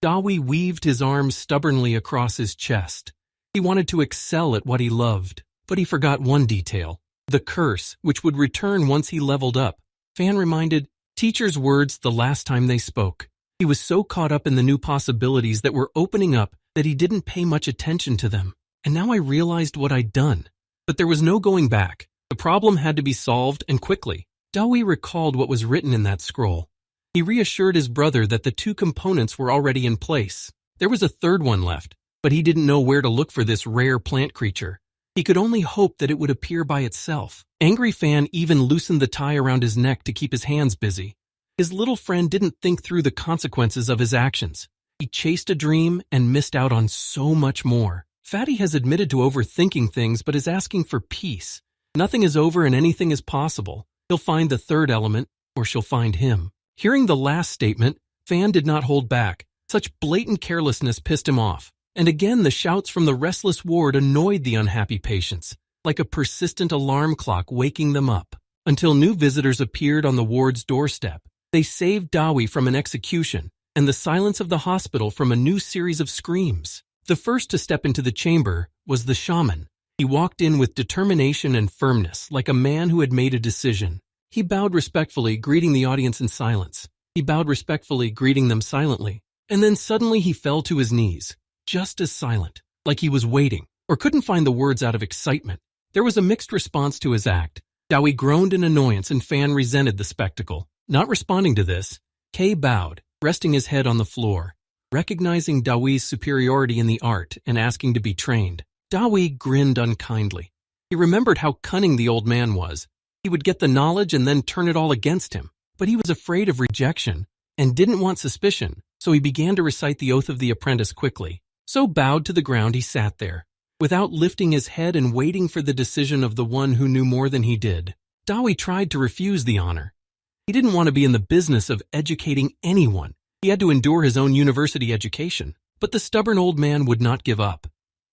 Dawi weaved his arms stubbornly across his chest. He wanted to excel at what he loved, but he forgot one detail. The curse, which would return once he leveled up. Fan reminded teacher's words the last time they spoke. He was so caught up in the new possibilities that were opening up that he didn't pay much attention to them. And now I realized what I'd done. But there was no going back. The problem had to be solved, and quickly. Dawi recalled what was written in that scroll. He reassured his brother that the 2 components were already in place. There was a third one left, but he didn't know where to look for this rare plant creature. He could only hope that it would appear by itself. Angry Fan even loosened the tie around his neck to keep his hands busy. His little friend didn't think through the consequences of his actions. He chased a dream and missed out on so much more. Fatty has admitted to overthinking things but is asking for peace. Nothing is over and anything is possible. He'll find the third element, or she'll find him. Hearing the last statement, Fan did not hold back. Such blatant carelessness pissed him off. And again the shouts from the restless ward annoyed the unhappy patients, like a persistent alarm clock waking them up. Until new visitors appeared on the ward's doorstep. They saved Dawi from an execution, and the silence of the hospital from a new series of screams. The first to step into the chamber was the shaman. He walked in with determination and firmness, like a man who had made a decision. He bowed respectfully, greeting the audience in silence. He bowed respectfully, greeting them silently. And then suddenly he fell to his knees, just as silent, like he was waiting, or couldn't find the words out of excitement. There was a mixed response to his act. Dawi groaned in annoyance and Fan resented the spectacle. Not responding to this, Kay bowed, resting his head on the floor, recognizing Dawi's superiority in the art and asking to be trained. Dawi grinned unkindly. He remembered how cunning the old man was. He would get the knowledge and then turn it all against him. But he was afraid of rejection and didn't want suspicion, so he began to recite the oath of the apprentice quickly. So bowed to the ground he sat there, without lifting his head and waiting for the decision of the one who knew more than he did. Dawi tried to refuse the honor. He didn't want to be in the business of educating anyone. He had to endure his own university education. But the stubborn old man would not give up.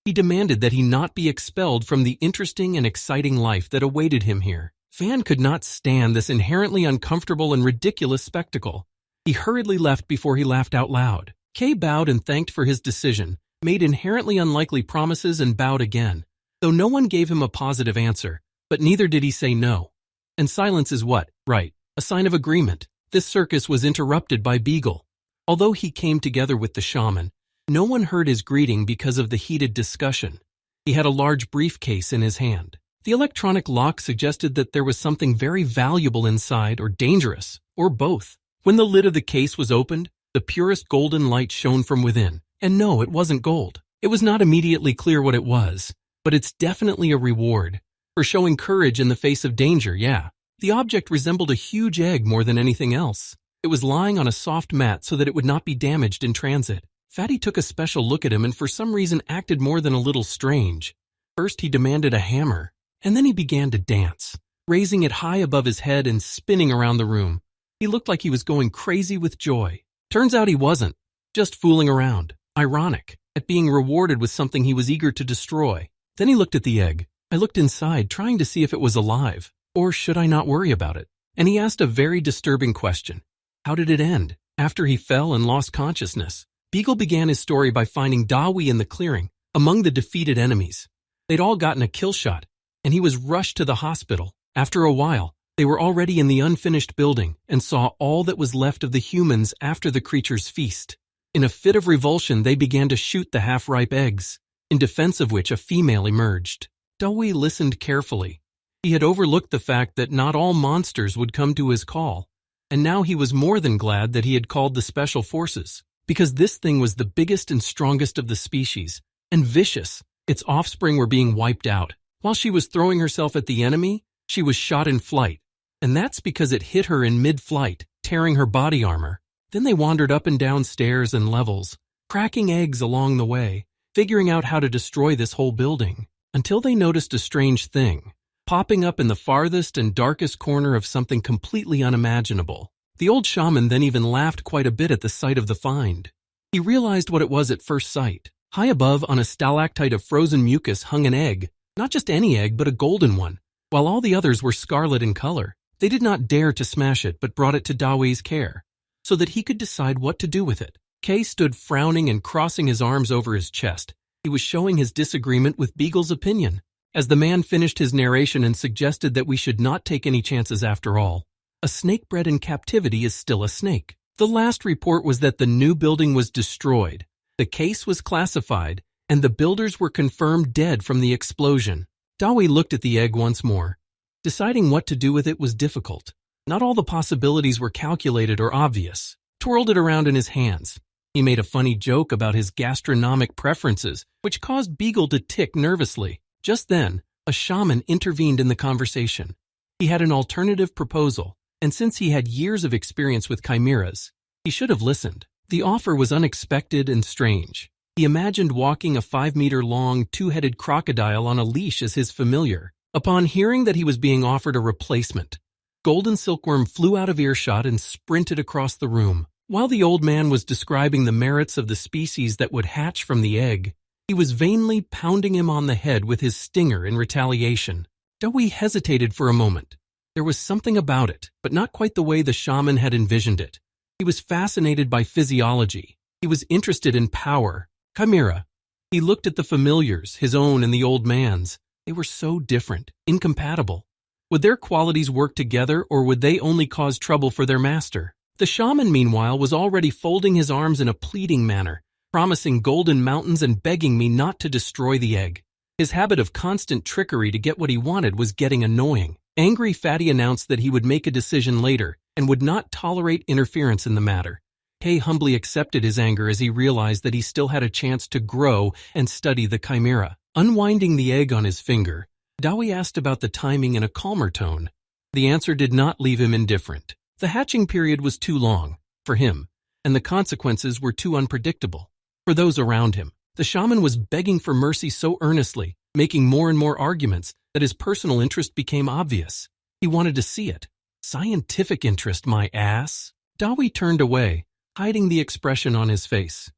He demanded that he not be expelled from the interesting and exciting life that awaited him here. Fan could not stand this inherently uncomfortable and ridiculous spectacle. He hurriedly left before he laughed out loud. Kay bowed and thanked for his decision, made inherently unlikely promises and bowed again, though no one gave him a positive answer, but neither did he say no. And silence is what? Right. A sign of agreement. This circus was interrupted by Beagle. Although he came together with the shaman, no one heard his greeting because of the heated discussion. He had a large briefcase in his hand. The electronic lock suggested that there was something very valuable inside or dangerous, or both. When the lid of the case was opened, the purest golden light shone from within. And no, it wasn't gold. It was not immediately clear what it was, but it's definitely a reward. For showing courage in the face of danger, yeah. The object resembled a huge egg more than anything else. It was lying on a soft mat so that it would not be damaged in transit. Fatty took a special look at him and for some reason acted more than a little strange. First he demanded a hammer, and then he began to dance, raising it high above his head and spinning around the room. He looked like he was going crazy with joy. Turns out he wasn't, just fooling around, ironic, at being rewarded with something he was eager to destroy. Then he looked at the egg. I looked inside, trying to see if it was alive, or should I not worry about it? And he asked a very disturbing question. How did it end? After he fell and lost consciousness, Beagle began his story by finding Dawi in the clearing, among the defeated enemies. They'd all gotten a kill shot, and he was rushed to the hospital. After a while, they were already in the unfinished building and saw all that was left of the humans after the creature's feast. In a fit of revulsion, they began to shoot the half-ripe eggs, in defense of which a female emerged. Dawi listened carefully. He had overlooked the fact that not all monsters would come to his call, and now he was more than glad that he had called the special forces, because this thing was the biggest and strongest of the species, and vicious. Its offspring were being wiped out. While she was throwing herself at the enemy, she was shot in flight, and that's because it hit her in mid-flight, tearing her body armor. Then they wandered up and down stairs and levels, cracking eggs along the way, figuring out how to destroy this whole building, until they noticed a strange thing, popping up in the farthest and darkest corner of something completely unimaginable. The old shaman then even laughed quite a bit at the sight of the find. He realized what it was at first sight. High above, on a stalactite of frozen mucus, hung an egg. Not just any egg, but a golden one. While all the others were scarlet in color, they did not dare to smash it, but brought it to Dawi's care, so that he could decide what to do with it. Kay stood frowning and crossing his arms over his chest. He was showing his disagreement with Beagle's opinion, as the man finished his narration and suggested that we should not take any chances after all. A snake bred in captivity is still a snake. The last report was that the new building was destroyed. The case was classified, and the builders were confirmed dead from the explosion. Dawi looked at the egg once more. Deciding what to do with it was difficult. Not all the possibilities were calculated or obvious. Twirled it around in his hands. He made a funny joke about his gastronomic preferences, which caused Beagle to tick nervously. Just then, a shaman intervened in the conversation. He had an alternative proposal, and since he had years of experience with chimeras, he should have listened. The offer was unexpected and strange. He imagined walking a 5-meter-long, two-headed crocodile on a leash as his familiar. Upon hearing that he was being offered a replacement, Golden Silkworm flew out of earshot and sprinted across the room. While the old man was describing the merits of the species that would hatch from the egg, he was vainly pounding him on the head with his stinger in retaliation. Dewey hesitated for a moment. There was something about it, but not quite the way the shaman had envisioned it. He was fascinated by physiology. He was interested in power. Chimera. He looked at the familiars, his own and the old man's. They were so different, incompatible. Would their qualities work together, or would they only cause trouble for their master? The shaman, meanwhile, was already folding his arms in a pleading manner, promising golden mountains and begging me not to destroy the egg. His habit of constant trickery to get what he wanted was getting annoying. Angry Fatty announced that he would make a decision later and would not tolerate interference in the matter. Kay humbly accepted his anger as he realized that he still had a chance to grow and study the chimera. Unwinding the egg on his finger, Dowie asked about the timing in a calmer tone. The answer did not leave him indifferent. The hatching period was too long, for him, and the consequences were too unpredictable. For those around him, the shaman was begging for mercy so earnestly, making more and more arguments, that his personal interest became obvious. He wanted to see it. Scientific interest, my ass. Dowie turned away, hiding the expression on his face.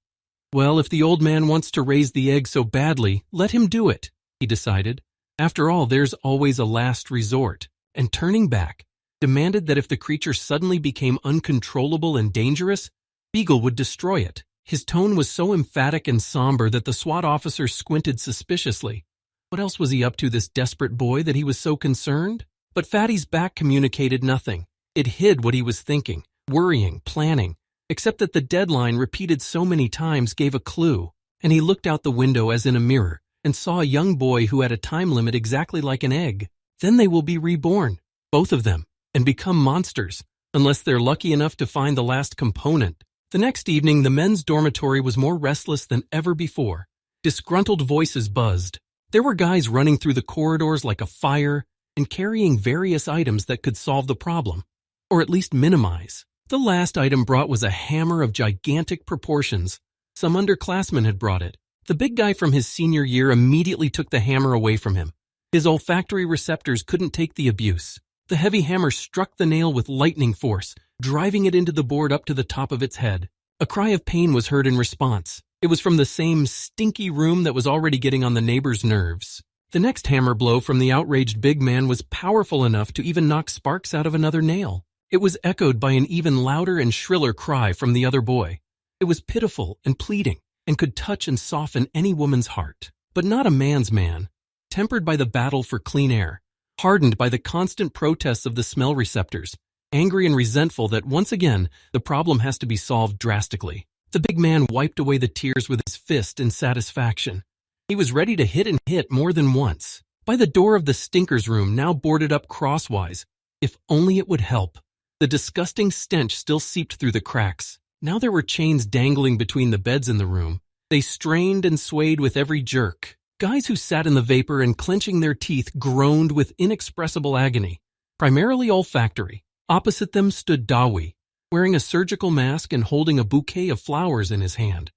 Well, if the old man wants to raise the egg so badly, let him do it, he decided. After all, there's always a last resort. And turning back, demanded that if the creature suddenly became uncontrollable and dangerous, Beagle would destroy it. His tone was so emphatic and somber that the SWAT officer squinted suspiciously. What else was he up to, this desperate boy, that he was so concerned? But Fatty's back communicated nothing. It hid what he was thinking, worrying, planning, except that the deadline repeated so many times gave a clue, and he looked out the window as in a mirror and saw a young boy who had a time limit exactly like an egg. Then they will be reborn, both of them, and become monsters, unless they're lucky enough to find the last component. The next evening, the men's dormitory was more restless than ever before. Disgruntled voices buzzed. There were guys running through the corridors like a fire and carrying various items that could solve the problem, or at least minimize. The last item brought was a hammer of gigantic proportions. Some underclassmen had brought it. The big guy from his senior year immediately took the hammer away from him. His olfactory receptors couldn't take the abuse. The heavy hammer struck the nail with lightning force, driving it into the board up to the top of its head. A cry of pain was heard in response. It was from the same stinky room that was already getting on the neighbor's nerves. The next hammer blow from the outraged big man was powerful enough to even knock sparks out of another nail. It was echoed by an even louder and shriller cry from the other boy. It was pitiful and pleading, and could touch and soften any woman's heart. But not a man's man. Tempered by the battle for clean air, hardened by the constant protests of the smell receptors, angry and resentful that once again the problem has to be solved drastically. The big man wiped away the tears with his fist in satisfaction. He was ready to hit and hit more than once. By the door of the stinker's room, now boarded up crosswise, if only it would help. The disgusting stench still seeped through the cracks. Now there were chains dangling between the beds in the room. They strained and swayed with every jerk. Guys who sat in the vapor and clenching their teeth groaned with inexpressible agony, primarily olfactory. Opposite them stood Dawi, wearing a surgical mask and holding a bouquet of flowers in his hand.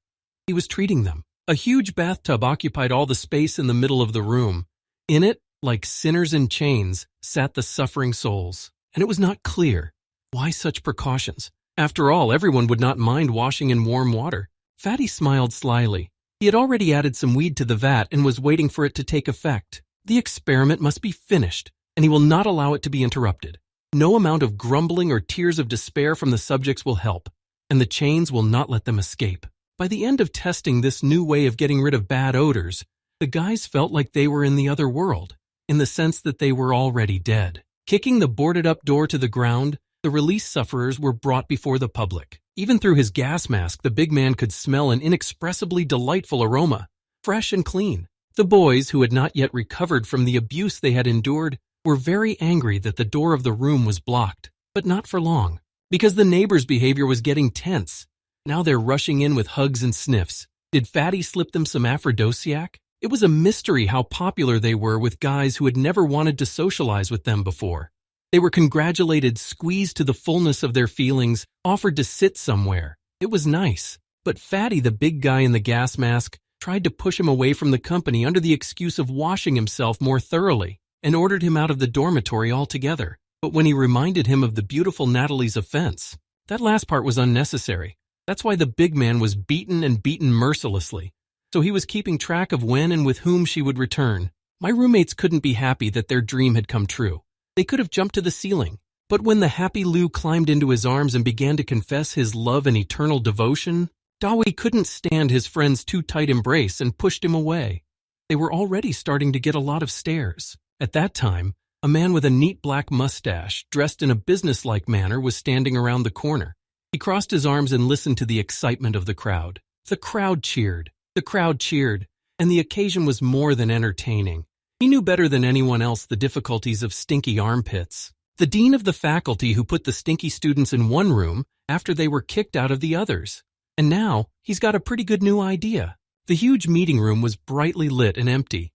He was treating them. A huge bathtub occupied all the space in the middle of the room. In it, like sinners in chains, sat the suffering souls. And it was not clear. Why such precautions? After all, everyone would not mind washing in warm water. Fatty smiled slyly. He had already added some weed to the vat and was waiting for it to take effect. The experiment must be finished, and he will not allow it to be interrupted. No amount of grumbling or tears of despair from the subjects will help, and the chains will not let them escape. By the end of testing this new way of getting rid of bad odors, the guys felt like they were in the other world, in the sense that they were already dead. Kicking the boarded-up door to the ground, the release sufferers were brought before the public. Even through his gas mask, the big man could smell an inexpressibly delightful aroma, fresh and clean. The boys, who had not yet recovered from the abuse they had endured, were very angry that the door of the room was blocked, but not for long, because the neighbors' behavior was getting tense. Now they're rushing in with hugs and sniffs. Did Fatty slip them some aphrodisiac? It was a mystery how popular they were with guys who had never wanted to socialize with them before. They were congratulated, squeezed to the fullness of their feelings, offered to sit somewhere. It was nice, But Fatty, the big guy in the gas mask, tried to push him away from the company under the excuse of washing himself more thoroughly and ordered him out of the dormitory altogether. But when he reminded him of the beautiful Natalie's offense, that last part was unnecessary. That's why the big man was beaten and beaten mercilessly. So he was keeping track of when and with whom she would return. My roommates couldn't be happy that their dream had come true. They could have jumped to the ceiling. But when the happy Lou climbed into his arms and began to confess his love and eternal devotion, Dawi couldn't stand his friend's too tight embrace and pushed him away. They were already starting to get a lot of stares. At that time, a man with a neat black mustache, dressed in a businesslike manner, was standing around the corner. He crossed his arms and listened to the excitement of the crowd. The crowd cheered. The crowd cheered, and the occasion was more than entertaining. He knew better than anyone else the difficulties of stinky armpits. The dean of the faculty who put the stinky students in one room after they were kicked out of the others. And now, he's got a pretty good new idea. The huge meeting room was brightly lit and empty.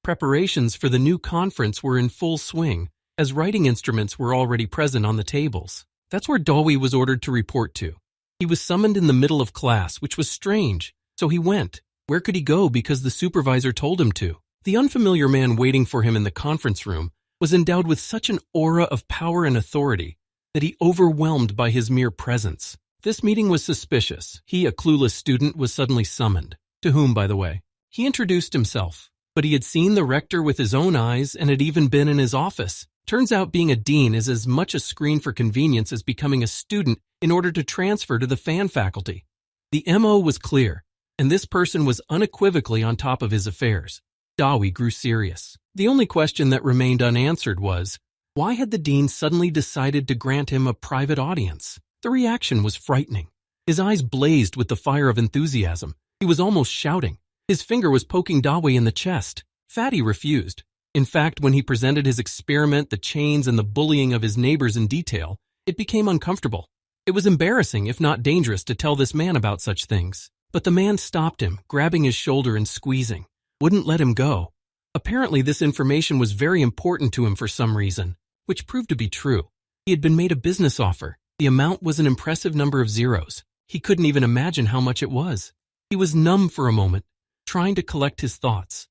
Preparations for the new conference were in full swing, as writing instruments were already present on the tables. That's where Dawi was ordered to report to. He was summoned in the middle of class, which was strange, so he went. Where could he go because the supervisor told him to? The unfamiliar man waiting for him in the conference room was endowed with such an aura of power and authority that he overwhelmed by his mere presence. This meeting was suspicious. He, a clueless student, was suddenly summoned. To whom, by the way? He introduced himself, but he had seen the rector with his own eyes and had even been in his office. Turns out being a dean is as much a screen for convenience as becoming a student in order to transfer to the fan faculty. The MO was clear, and this person was unequivocally on top of his affairs. Dawi grew serious. The only question that remained unanswered was, why had the dean suddenly decided to grant him a private audience? The reaction was frightening. His eyes blazed with the fire of enthusiasm. He was almost shouting. His finger was poking Dawi in the chest. Fatty refused. In fact, when he presented his experiment, the chains and the bullying of his neighbors in detail, it became uncomfortable. It was embarrassing, if not dangerous, to tell this man about such things. But the man stopped him, grabbing his shoulder and squeezing. Wouldn't let him go. Apparently, this information was very important to him for some reason, which proved to be true. He had been made a business offer. The amount was an impressive number of zeros. He couldn't even imagine how much it was. He was numb for a moment, trying to collect his thoughts.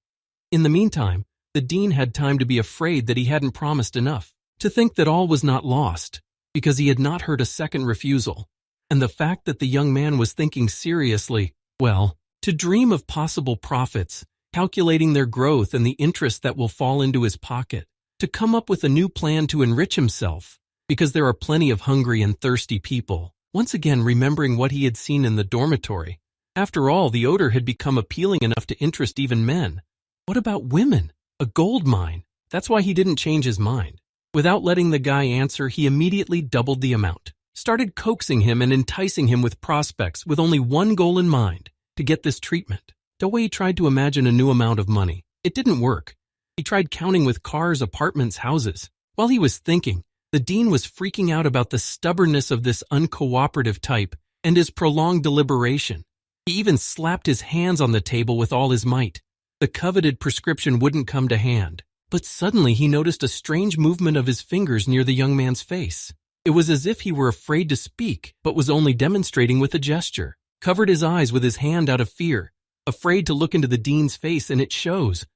In the meantime, the dean had time to be afraid that he hadn't promised enough, to think that all was not lost, because he had not heard a second refusal. And the fact that the young man was thinking seriously, well, to dream of possible profits, calculating their growth and the interest that will fall into his pocket, to come up with a new plan to enrich himself, because there are plenty of hungry and thirsty people. Once again, remembering what he had seen in the dormitory. After all, the odor had become appealing enough to interest even men. What about women? A gold mine. That's why he didn't change his mind. Without letting the guy answer, he immediately doubled the amount, started coaxing him and enticing him with prospects with only one goal in mind, to get this treatment. Dawi tried to imagine a new amount of money. It didn't work. He tried counting with cars, apartments, houses. While he was thinking, the dean was freaking out about the stubbornness of this uncooperative type and his prolonged deliberation. He even slapped his hands on the table with all his might. The coveted prescription wouldn't come to hand. But suddenly he noticed a strange movement of his fingers near the young man's face. It was as if he were afraid to speak, but was only demonstrating with a gesture. Covered his eyes with his hand out of fear, afraid to look into the dean's face, and it shows.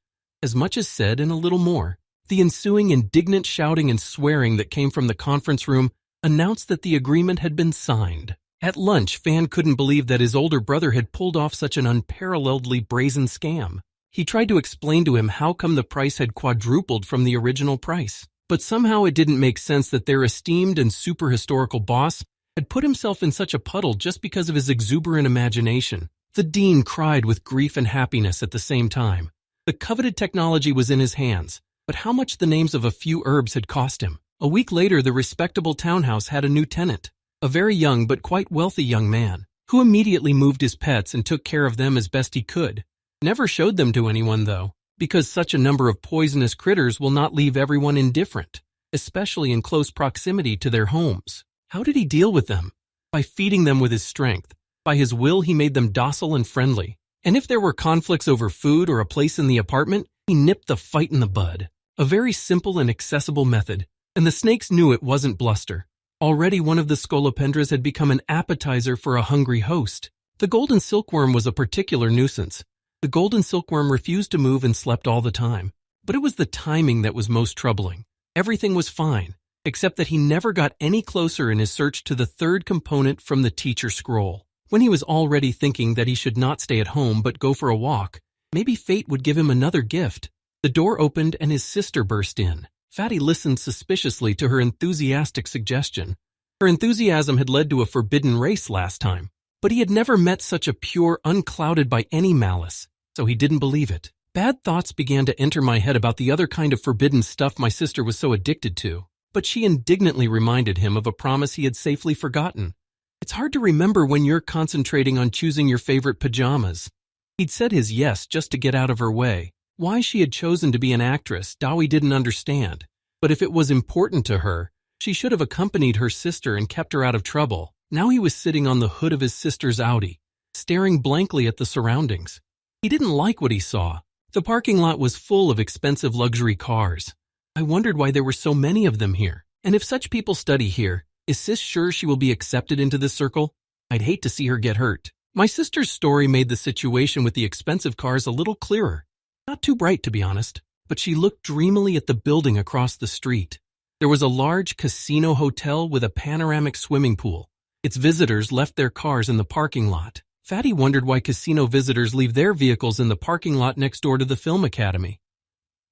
As much as said and a little more. The ensuing indignant shouting and swearing that came from the conference room announced that the agreement had been signed. At lunch, Fan couldn't believe that his older brother had pulled off such an unparalleledly brazen scam. He tried to explain to him how come the price had quadrupled from the original price. But somehow it didn't make sense that their esteemed and super historical boss had put himself in such a puddle just because of his exuberant imagination. The dean cried with grief and happiness at the same time. The coveted technology was in his hands, but how much the names of a few herbs had cost him. A week later, the respectable townhouse had a new tenant, a very young but quite wealthy young man, who immediately moved his pets and took care of them as best he could. Never showed them to anyone, though, because such a number of poisonous critters will not leave everyone indifferent, especially in close proximity to their homes. How did he deal with them? By feeding them with his strength. By his will, he made them docile and friendly. And if there were conflicts over food or a place in the apartment, he nipped the fight in the bud. A very simple and accessible method, and the snakes knew it wasn't bluster. Already one of the scolopendras had become an appetizer for a hungry host. The golden silkworm was a particular nuisance. The golden silkworm refused to move and slept all the time. But it was the timing that was most troubling. Everything was fine, except that he never got any closer in his search to the third component from the teacher scroll. When he was already thinking that he should not stay at home but go for a walk, maybe fate would give him another gift. The door opened and his sister burst in. Fatty listened suspiciously to her enthusiastic suggestion. Her enthusiasm had led to a forbidden race last time, but he had never met such a pure, unclouded by any malice, so he didn't believe it. Bad thoughts began to enter my head about the other kind of forbidden stuff my sister was so addicted to, but she indignantly reminded him of a promise he had safely forgotten. It's hard to remember when you're concentrating on choosing your favorite pajamas. He'd said his yes just to get out of her way. Why she had chosen to be an actress, Dowie didn't understand, but if it was important to her, she should have accompanied her sister and kept her out of trouble. Now he was sitting on the hood of his sister's Audi, staring blankly at the surroundings. He didn't like what he saw. The parking lot was full of expensive luxury cars. I wondered why there were so many of them here. And if such people study here, is Sis sure she will be accepted into this circle? I'd hate to see her get hurt. My sister's story made the situation with the expensive cars a little clearer. Not too bright, to be honest, but she looked dreamily at the building across the street. There was a large casino hotel with a panoramic swimming pool. Its visitors left their cars in the parking lot. Fatty wondered why casino visitors leave their vehicles in the parking lot next door to the film academy.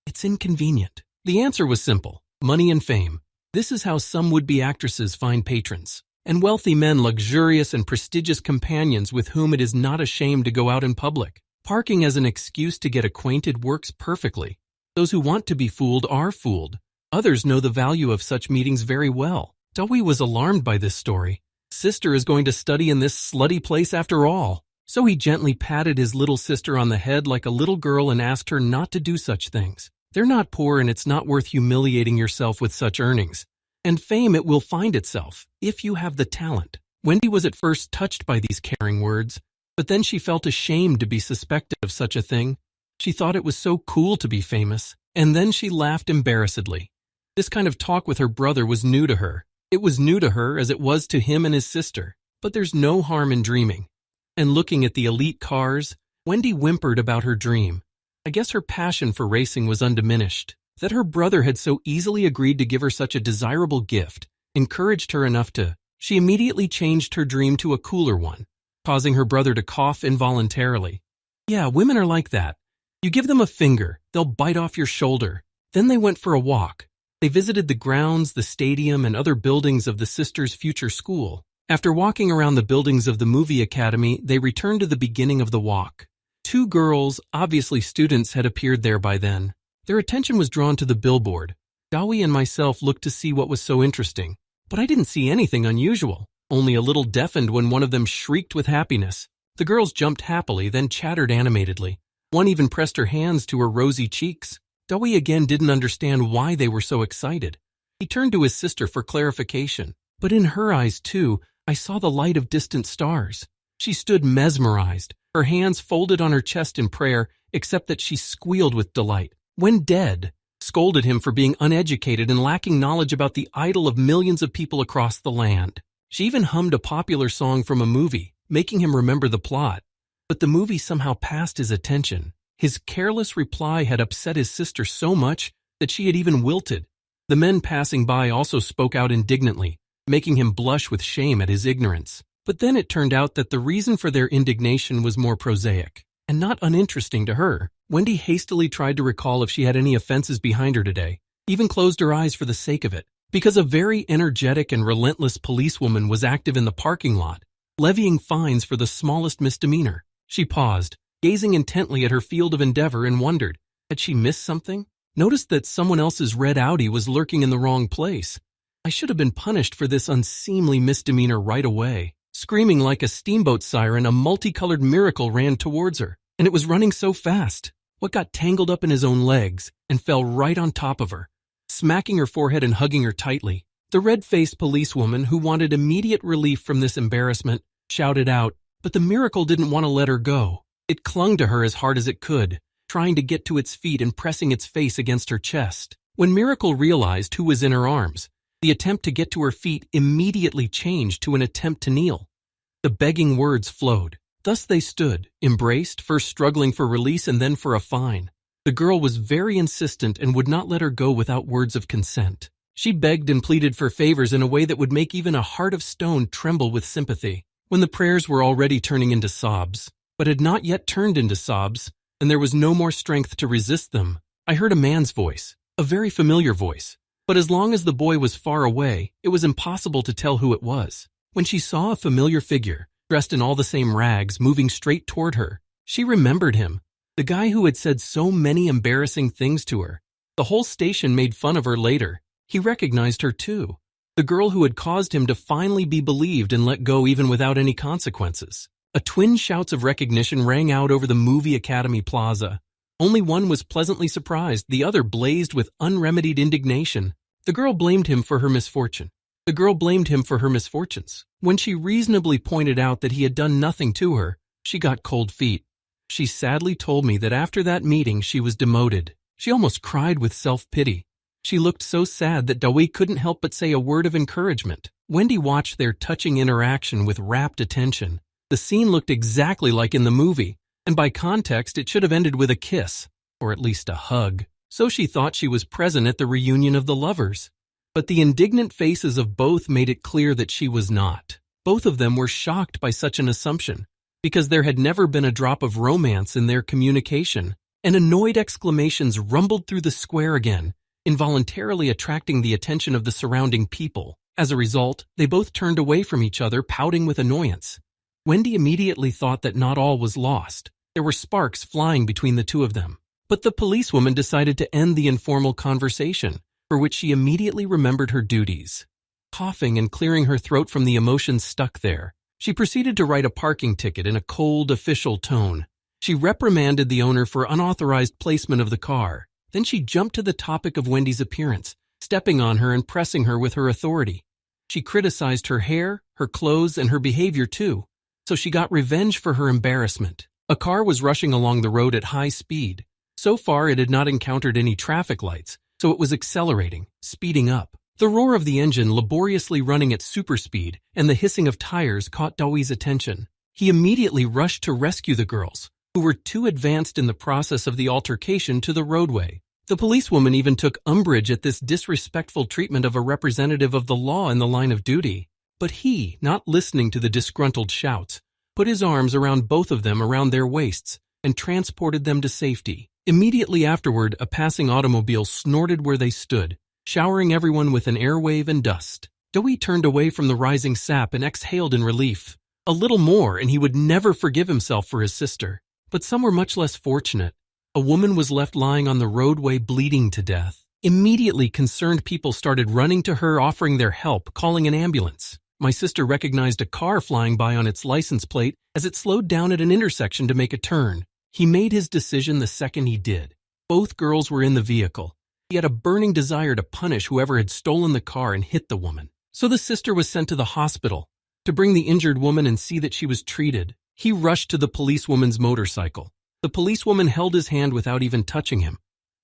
It's inconvenient. The answer was simple: money and fame. This is how some would-be actresses find patrons, and wealthy men luxurious and prestigious companions with whom it is not a shame to go out in public. Parking as an excuse to get acquainted works perfectly. Those who want to be fooled are fooled. Others know the value of such meetings very well. Dowie was alarmed by this story. Sister is going to study in this slutty place after all. So he gently patted his little sister on the head like a little girl and asked her not to do such things. They're not poor, and it's not worth humiliating yourself with such earnings. And fame it will find itself, if you have the talent. Wendy was at first touched by these caring words, but then she felt ashamed to be suspected of such a thing. She thought it was so cool to be famous, and then she laughed embarrassedly. This kind of talk with her brother was new to her. It was new to her as it was to him and his sister, but there's no harm in dreaming. And looking at the elite cars, Wendy whimpered about her dream. I guess her passion for racing was undiminished. That her brother had so easily agreed to give her such a desirable gift encouraged her enough to. She immediately changed her dream to a cooler one, causing her brother to cough involuntarily. Yeah, women are like that. You give them a finger, they'll bite off your shoulder. Then they went for a walk. They visited the grounds, the stadium, and other buildings of the sisters' future school. After walking around the buildings of the movie academy, they returned to the beginning of the walk. Two girls, obviously students, had appeared there by then. Their attention was drawn to the billboard. Dowie and myself looked to see what was so interesting, but I didn't see anything unusual, only a little deafened when one of them shrieked with happiness. The girls jumped happily, then chattered animatedly. One even pressed her hands to her rosy cheeks. Dowie again didn't understand why they were so excited. He turned to his sister for clarification, but in her eyes, too, I saw the light of distant stars. She stood mesmerized, her hands folded on her chest in prayer, except that she squealed with delight. When dead, scolded him for being uneducated and lacking knowledge about the idol of millions of people across the land. She even hummed a popular song from a movie, making him remember the plot. But the movie somehow passed his attention. His careless reply had upset his sister so much that she had even wilted. The men passing by also spoke out indignantly, making him blush with shame at his ignorance. But then it turned out that the reason for their indignation was more prosaic, and not uninteresting to her. Wendy hastily tried to recall if she had any offenses behind her today, even closed her eyes for the sake of it, because a very energetic and relentless policewoman was active in the parking lot, levying fines for the smallest misdemeanor. She paused, gazing intently at her field of endeavor, and wondered, had she missed something? Noticed that someone else's red Audi was lurking in the wrong place. I should have been punished for this unseemly misdemeanor right away. Screaming like a steamboat siren, a multicolored miracle ran towards her, and it was running so fast. What got tangled up in his own legs and fell right on top of her, smacking her forehead and hugging her tightly. The red-faced policewoman, who wanted immediate relief from this embarrassment, shouted out, but the miracle didn't want to let her go. It clung to her as hard as it could, trying to get to its feet and pressing its face against her chest. When Miracle realized who was in her arms, the attempt to get to her feet immediately changed to an attempt to kneel. The begging words flowed. Thus they stood, embraced, first struggling for release and then for a fine. The girl was very insistent and would not let her go without words of consent. She begged and pleaded for favors in a way that would make even a heart of stone tremble with sympathy. When the prayers were already turning into sobs, but had not yet turned into sobs, and there was no more strength to resist them, I heard a man's voice, a very familiar voice. But as long as the boy was far away, it was impossible to tell who it was. When she saw a familiar figure, dressed in all the same rags, moving straight toward her, she remembered him, the guy who had said so many embarrassing things to her. The whole station made fun of her later. He recognized her too, the girl who had caused him to finally be believed and let go even without any consequences. A twin shouts of recognition rang out over the Movie Academy Plaza. Only one was pleasantly surprised, the other blazed with unremedied indignation. The girl blamed him for her misfortune. The girl blamed him for her misfortunes. When she reasonably pointed out that he had done nothing to her, she got cold feet. She sadly told me that after that meeting she was demoted. She almost cried with self-pity. She looked so sad that Dawei couldn't help but say a word of encouragement. Wendy watched their touching interaction with rapt attention. The scene looked exactly like in the movie, and by context it should have ended with a kiss, or at least a hug. So she thought she was present at the reunion of the lovers. But the indignant faces of both made it clear that she was not. Both of them were shocked by such an assumption, because there had never been a drop of romance in their communication, and annoyed exclamations rumbled through the square again, involuntarily attracting the attention of the surrounding people. As a result, they both turned away from each other, pouting with annoyance. Wendy immediately thought that not all was lost. There were sparks flying between the two of them. But the policewoman decided to end the informal conversation, for which she immediately remembered her duties. Coughing and clearing her throat from the emotions stuck there, she proceeded to write a parking ticket in a cold, official tone. She reprimanded the owner for unauthorized placement of the car. Then she jumped to the topic of Wendy's appearance, stepping on her and pressing her with her authority. She criticized her hair, her clothes, and her behavior too, so she got revenge for her embarrassment. A car was rushing along the road at high speed. So far it had not encountered any traffic lights, so it was accelerating, speeding up. The roar of the engine laboriously running at super speed and the hissing of tires caught Dawei's attention. He immediately rushed to rescue the girls, who were too advanced in the process of the altercation, to the roadway. The policewoman even took umbrage at this disrespectful treatment of a representative of the law in the line of duty. But he, not listening to the disgruntled shouts, put his arms around both of them around their waists and transported them to safety. Immediately afterward, a passing automobile snorted where they stood, showering everyone with an air wave and dust. Dawei turned away from the rising sap and exhaled in relief. A little more and he would never forgive himself for his sister. But some were much less fortunate. A woman was left lying on the roadway bleeding to death. Immediately, concerned people started running to her, offering their help, calling an ambulance. My sister recognized a car flying by on its license plate as it slowed down at an intersection to make a turn. He made his decision the second he did. Both girls were in the vehicle. He had a burning desire to punish whoever had stolen the car and hit the woman. So the sister was sent to the hospital to bring the injured woman and see that she was treated. He rushed to the policewoman's motorcycle. The policewoman held his hand without even touching him.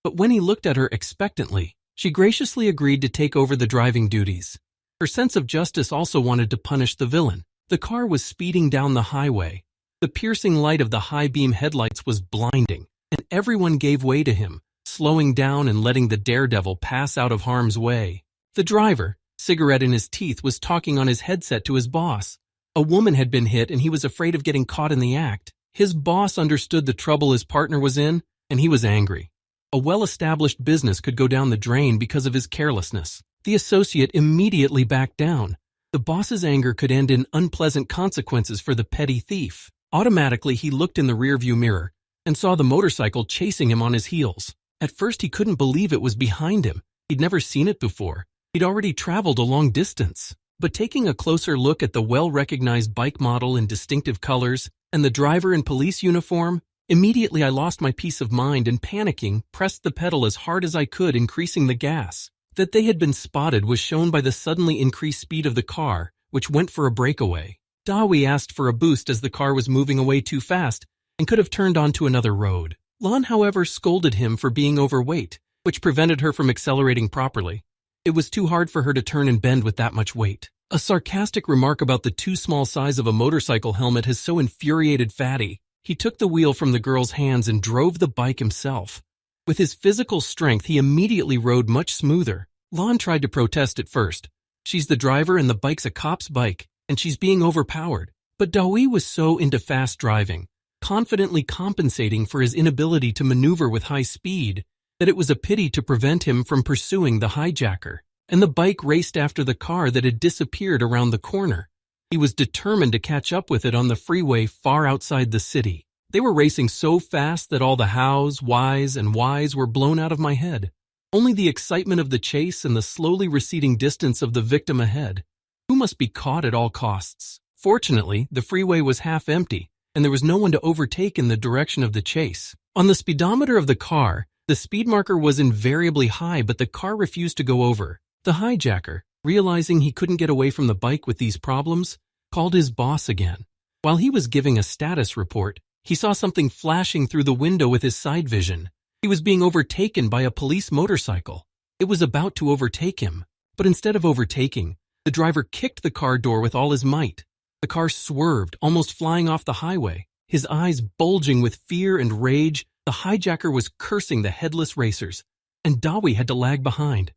But when he looked at her expectantly, she graciously agreed to take over the driving duties. Her sense of justice also wanted to punish the villain. The car was speeding down the highway. The piercing light of the high-beam headlights was blinding, and everyone gave way to him, slowing down and letting the daredevil pass out of harm's way. The driver, cigarette in his teeth, was talking on his headset to his boss. A woman had been hit and he was afraid of getting caught in the act. His boss understood the trouble his partner was in, and he was angry. A well-established business could go down the drain because of his carelessness. The associate immediately backed down. The boss's anger could end in unpleasant consequences for the petty thief. Automatically, he looked in the rearview mirror and saw the motorcycle chasing him on his heels. At first, he couldn't believe it was behind him. He'd never seen it before. He'd already traveled a long distance. But taking a closer look at the well-recognized bike model in distinctive colors and the driver in police uniform, immediately I lost my peace of mind and, panicking, pressed the pedal as hard as I could, increasing the gas. That they had been spotted was shown by the suddenly increased speed of the car, which went for a breakaway. Dawei asked for a boost as the car was moving away too fast and could have turned onto another road. Lan, however, scolded him for being overweight, which prevented her from accelerating properly. It was too hard for her to turn and bend with that much weight. A sarcastic remark about the too small size of a motorcycle helmet has so infuriated Fatty, he took the wheel from the girl's hands and drove the bike himself. With his physical strength, he immediately rode much smoother. Lon tried to protest at first. She's the driver and the bike's a cop's bike, and she's being overpowered. But Dawi was so into fast driving, confidently compensating for his inability to maneuver with high speed, that it was a pity to prevent him from pursuing the hijacker. And the bike raced after the car that had disappeared around the corner. He was determined to catch up with it on the freeway far outside the city. They were racing so fast that all the hows, whys, and whys were blown out of my head. Only the excitement of the chase and the slowly receding distance of the victim ahead, who must be caught at all costs. Fortunately, the freeway was half empty, and there was no one to overtake in the direction of the chase. On the speedometer of the car, the speed marker was invariably high, but the car refused to go over. The hijacker, realizing he couldn't get away from the bike with these problems, called his boss again. While he was giving a status report, he saw something flashing through the window with his side vision. He was being overtaken by a police motorcycle. It was about to overtake him, but instead of overtaking, the driver kicked the car door with all his might. The car swerved, almost flying off the highway. His eyes bulging with fear and rage, the hijacker was cursing the headless racers, and Dawi had to lag behind.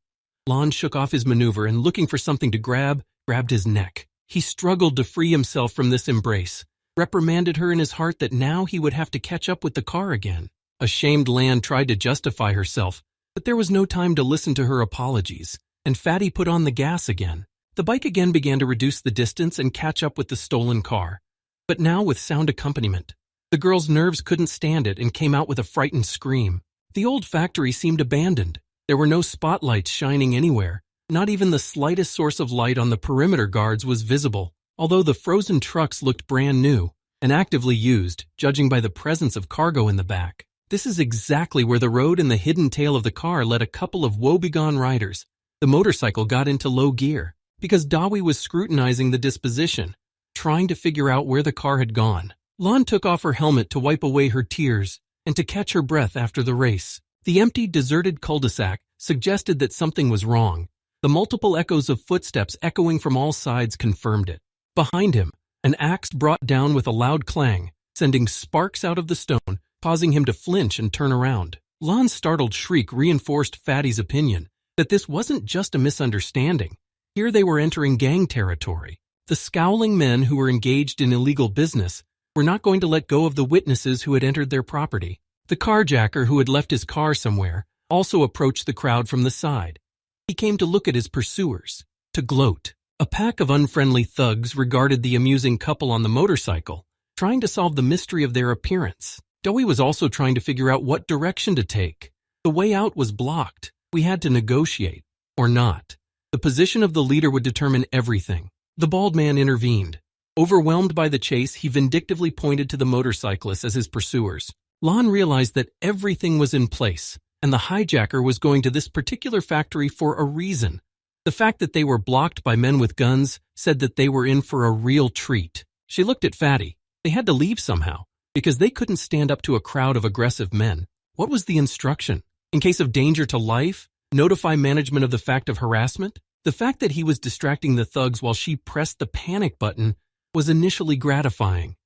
Lon shook off his maneuver and, looking for something to grabbed his neck. He struggled to free himself from this embrace, reprimanded her in his heart that now he would have to catch up with the car again. Ashamed Lan tried to justify herself, but there was no time to listen to her apologies, and Fatty put on the gas again. The bike again began to reduce the distance and catch up with the stolen car, but now with sound accompaniment. The girl's nerves couldn't stand it and came out with a frightened scream. The old factory seemed abandoned. There were no spotlights shining anywhere. Not even the slightest source of light on the perimeter guards was visible, although the frozen trucks looked brand new and actively used, judging by the presence of cargo in the back. This is exactly where the road and the hidden tail of the car led a couple of woebegone riders. The motorcycle got into low gear because Dawi was scrutinizing the disposition, trying to figure out where the car had gone. Lon took off her helmet to wipe away her tears and to catch her breath after the race. The empty, deserted cul-de-sac suggested that something was wrong. The multiple echoes of footsteps echoing from all sides confirmed it. Behind him, an axe brought down with a loud clang, sending sparks out of the stone, causing him to flinch and turn around. Lon's startled shriek reinforced Fatty's opinion that this wasn't just a misunderstanding. Here they were entering gang territory. The scowling men who were engaged in illegal business were not going to let go of the witnesses who had entered their property. The carjacker, who had left his car somewhere, also approached the crowd from the side. He came to look at his pursuers, to gloat. A pack of unfriendly thugs regarded the amusing couple on the motorcycle, trying to solve the mystery of their appearance. Dawi was also trying to figure out what direction to take. The way out was blocked. We had to negotiate, or not. The position of the leader would determine everything. The bald man intervened. Overwhelmed by the chase, he vindictively pointed to the motorcyclists as his pursuers. Lon realized that everything was in place, and the hijacker was going to this particular factory for a reason. The fact that they were blocked by men with guns said that they were in for a real treat. She looked at Fatty. They had to leave somehow, because they couldn't stand up to a crowd of aggressive men. What was the instruction? In case of danger to life, notify management of the fact of harassment? The fact that he was distracting the thugs while she pressed the panic button was initially gratifying.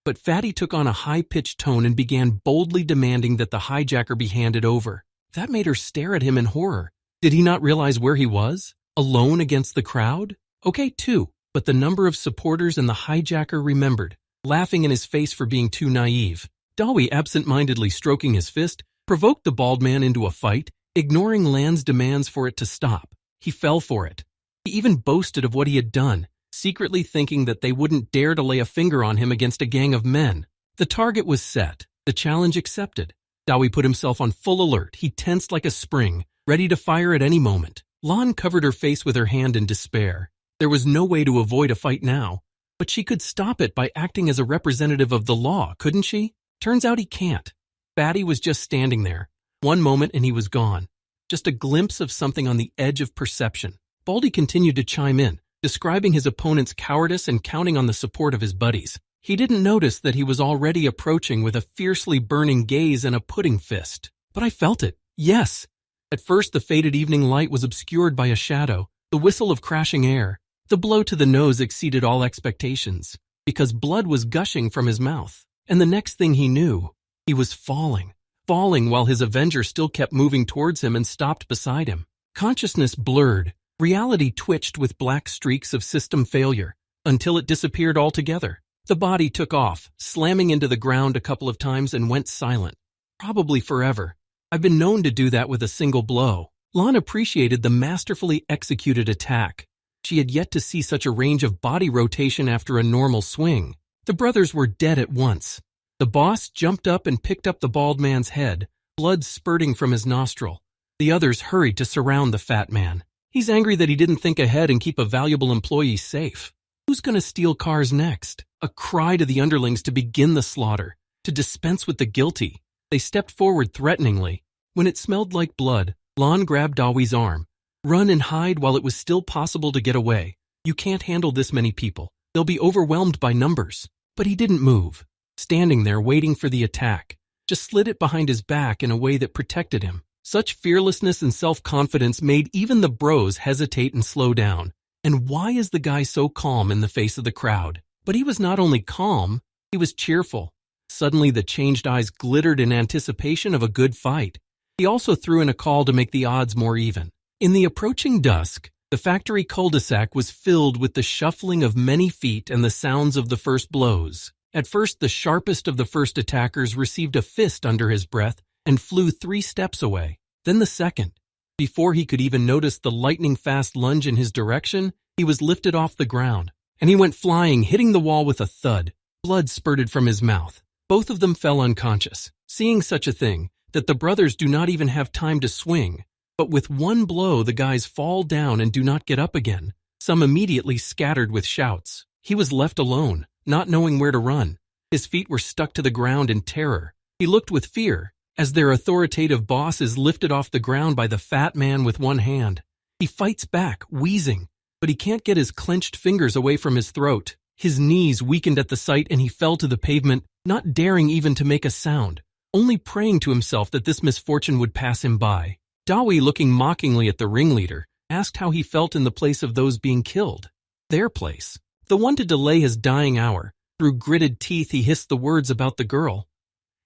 But Fatty took on a high-pitched tone and began boldly demanding that the hijacker be handed over. That made her stare at him in horror. Did he not realize where he was? Alone against the crowd? Okay, too, but the number of supporters and the hijacker remembered, laughing in his face for being too naive. Dawi, absent-mindedly stroking his fist, provoked the bald man into a fight, ignoring Lan's demands for it to stop. He fell for it. He even boasted of what he had done, secretly thinking that they wouldn't dare to lay a finger on him against a gang of men. The target was set, the challenge accepted. Dawi put himself on full alert. He tensed like a spring, ready to fire at any moment. Lan covered her face with her hand in despair. There was no way to avoid a fight now, but she could stop it by acting as a representative of the law, couldn't she? Turns out he can't. Fatty was just standing there. One moment and he was gone. Just a glimpse of something on the edge of perception. Baldy continued to chime in, describing his opponent's cowardice and counting on the support of his buddies. He didn't notice that he was already approaching with a fiercely burning gaze and a pudding fist. But I felt it. Yes. At first, the faded evening light was obscured by a shadow, the whistle of crashing air. The blow to the nose exceeded all expectations, because blood was gushing from his mouth. And the next thing he knew, he was falling while his avenger still kept moving towards him and stopped beside him. Consciousness blurred, reality twitched with black streaks of system failure, until it disappeared altogether. The body took off, slamming into the ground a couple of times and went silent. Probably forever. I've been known to do that with a single blow. Lon appreciated the masterfully executed attack. She had yet to see such a range of body rotation after a normal swing. The brothers were dead at once. The boss jumped up and picked up the bald man's head, blood spurting from his nostril. The others hurried to surround the fat man. He's angry that he didn't think ahead and keep a valuable employee safe. Who's going to steal cars next? A cry to the underlings to begin the slaughter, to dispense with the guilty. They stepped forward threateningly. When it smelled like blood, Lon grabbed Dawi's arm. Run and hide while it was still possible to get away. You can't handle this many people. They'll be overwhelmed by numbers. But he didn't move, standing there waiting for the attack. Just slid it behind his back in a way that protected him. Such fearlessness and self-confidence made even the bros hesitate and slow down. And why is the guy so calm in the face of the crowd? But he was not only calm, he was cheerful. Suddenly the changed eyes glittered in anticipation of a good fight. He also threw in a call to make the odds more even. In the approaching dusk, the factory cul-de-sac was filled with the shuffling of many feet and the sounds of the first blows. At first, the sharpest of the first attackers received a fist under his breath and flew 3 steps away. Then the second. Before he could even notice the lightning-fast lunge in his direction, he was lifted off the ground, and he went flying, hitting the wall with a thud. Blood spurted from his mouth. Both of them fell unconscious. Seeing such a thing, that the brothers do not even have time to swing, but with one blow the guys fall down and do not get up again. Some immediately scattered with shouts. He was left alone, not knowing where to run. His feet were stuck to the ground in terror. He looked with fear, as their authoritative boss is lifted off the ground by the fat man with one hand. He fights back, wheezing, but he can't get his clenched fingers away from his throat. His knees weakened at the sight and he fell to the pavement, not daring even to make a sound, only praying to himself that this misfortune would pass him by. Dawi, looking mockingly at the ringleader, asked how he felt in the place of those being killed. Their place. The one to delay his dying hour. Through gritted teeth he hissed the words about the girl.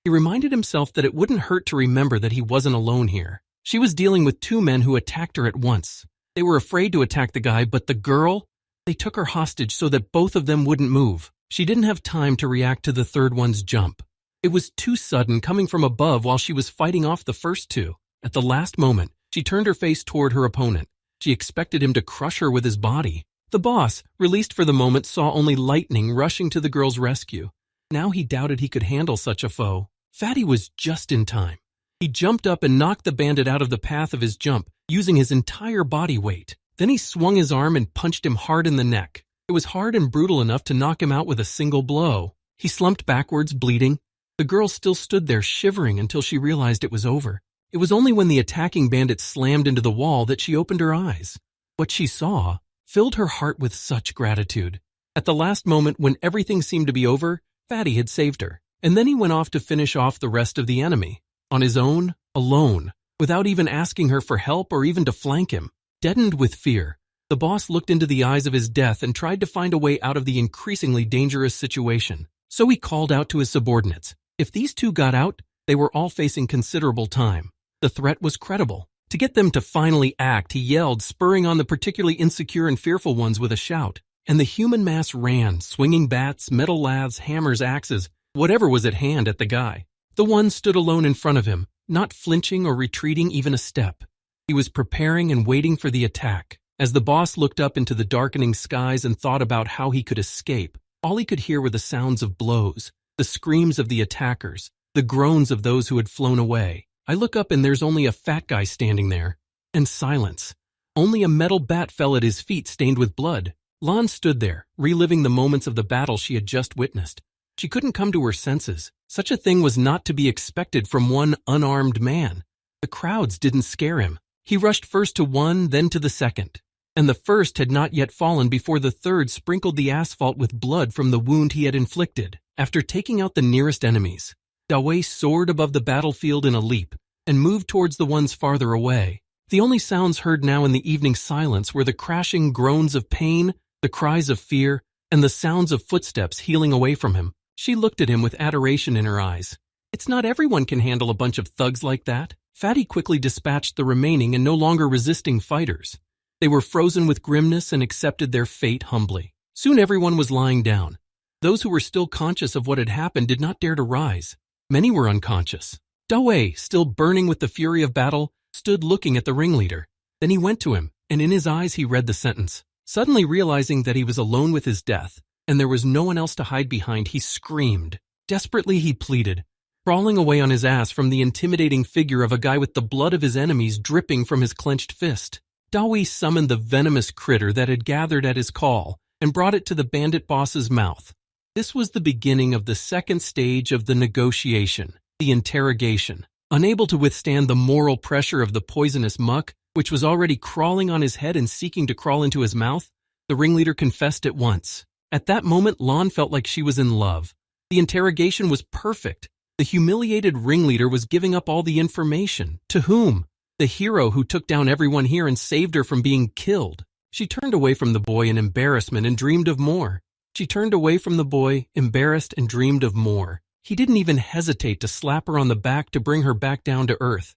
He reminded himself that it wouldn't hurt to remember that he wasn't alone here. She was dealing with 2 men who attacked her at once. They were afraid to attack the guy, but the girl? They took her hostage so that both of them wouldn't move. She didn't have time to react to the third one's jump. It was too sudden, coming from above while she was fighting off the first 2. At the last moment, she turned her face toward her opponent. She expected him to crush her with his body. The boss, released for the moment, saw only lightning rushing to the girl's rescue. Now he doubted he could handle such a foe. Fatty was just in time. He jumped up and knocked the bandit out of the path of his jump, using his entire body weight. Then he swung his arm and punched him hard in the neck. It was hard and brutal enough to knock him out with a single blow. He slumped backwards, bleeding. The girl still stood there shivering until she realized it was over. It was only when the attacking bandit slammed into the wall that she opened her eyes. What she saw filled her heart with such gratitude. At the last moment, when everything seemed to be over, Fatty had saved her. And then he went off to finish off the rest of the enemy. On his own, alone, without even asking her for help or even to flank him. Deadened with fear, the boss looked into the eyes of his death and tried to find a way out of the increasingly dangerous situation. So he called out to his subordinates. If these 2 got out, they were all facing considerable time. The threat was credible. To get them to finally act, he yelled, spurring on the particularly insecure and fearful ones with a shout. And the human mass ran, swinging bats, metal laths, hammers, axes, whatever was at hand at the guy. The one stood alone in front of him, not flinching or retreating even a step. He was preparing and waiting for the attack. As the boss looked up into the darkening skies and thought about how he could escape, all he could hear were the sounds of blows, the screams of the attackers, the groans of those who had flown away. I look up and there's only a fat guy standing there. And silence. Only a metal bat fell at his feet stained with blood. Lon stood there, reliving the moments of the battle she had just witnessed. She couldn't come to her senses. Such a thing was not to be expected from one unarmed man. The crowds didn't scare him. He rushed first to one, then to the second. And the first had not yet fallen before the third sprinkled the asphalt with blood from the wound he had inflicted. After taking out the nearest enemies, Dawei soared above the battlefield in a leap and moved towards the ones farther away. The only sounds heard now in the evening silence were the crashing groans of pain, the cries of fear, and the sounds of footsteps healing away from him. She looked at him with adoration in her eyes. It's not everyone can handle a bunch of thugs like that. Fatty quickly dispatched the remaining and no longer resisting fighters. They were frozen with grimness and accepted their fate humbly. Soon everyone was lying down. Those who were still conscious of what had happened did not dare to rise. Many were unconscious. Dawei, still burning with the fury of battle, stood looking at the ringleader. Then he went to him, and in his eyes he read the sentence. Suddenly realizing that he was alone with his death, and there was no one else to hide behind, he screamed. Desperately he pleaded, crawling away on his ass from the intimidating figure of a guy with the blood of his enemies dripping from his clenched fist. Dawei summoned the venomous critter that had gathered at his call and brought it to the bandit boss's mouth. This was the beginning of the second stage of the negotiation, the interrogation. Unable to withstand the moral pressure of the poisonous muck, which was already crawling on his head and seeking to crawl into his mouth, the ringleader confessed at once. At that moment, Lon felt like she was in love. The interrogation was perfect. The humiliated ringleader was giving up all the information. To whom? The hero who took down everyone here and saved her from being killed. She turned away from the boy in embarrassment and dreamed of more. She turned away from the boy, embarrassed and dreamed of more. He didn't even hesitate to slap her on the back to bring her back down to earth.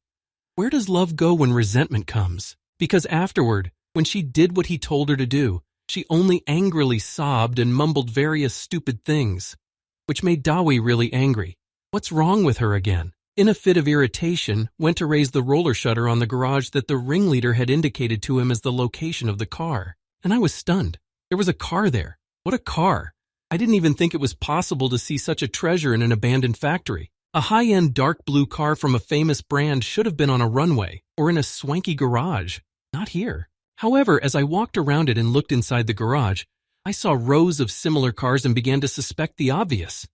Where does love go when resentment comes? Because afterward, when she did what he told her to do, she only angrily sobbed and mumbled various stupid things, which made Dawei really angry. What's wrong with her again? In a fit of irritation, went to raise the roller shutter on the garage that the ringleader had indicated to him as the location of the car. And I was stunned. There was a car there. What a car! I didn't even think it was possible to see such a treasure in an abandoned factory. A high-end dark blue car from a famous brand should have been on a runway or in a swanky garage. Not here. However, as I walked around it and looked inside the garage, I saw rows of similar cars and began to suspect the obvious.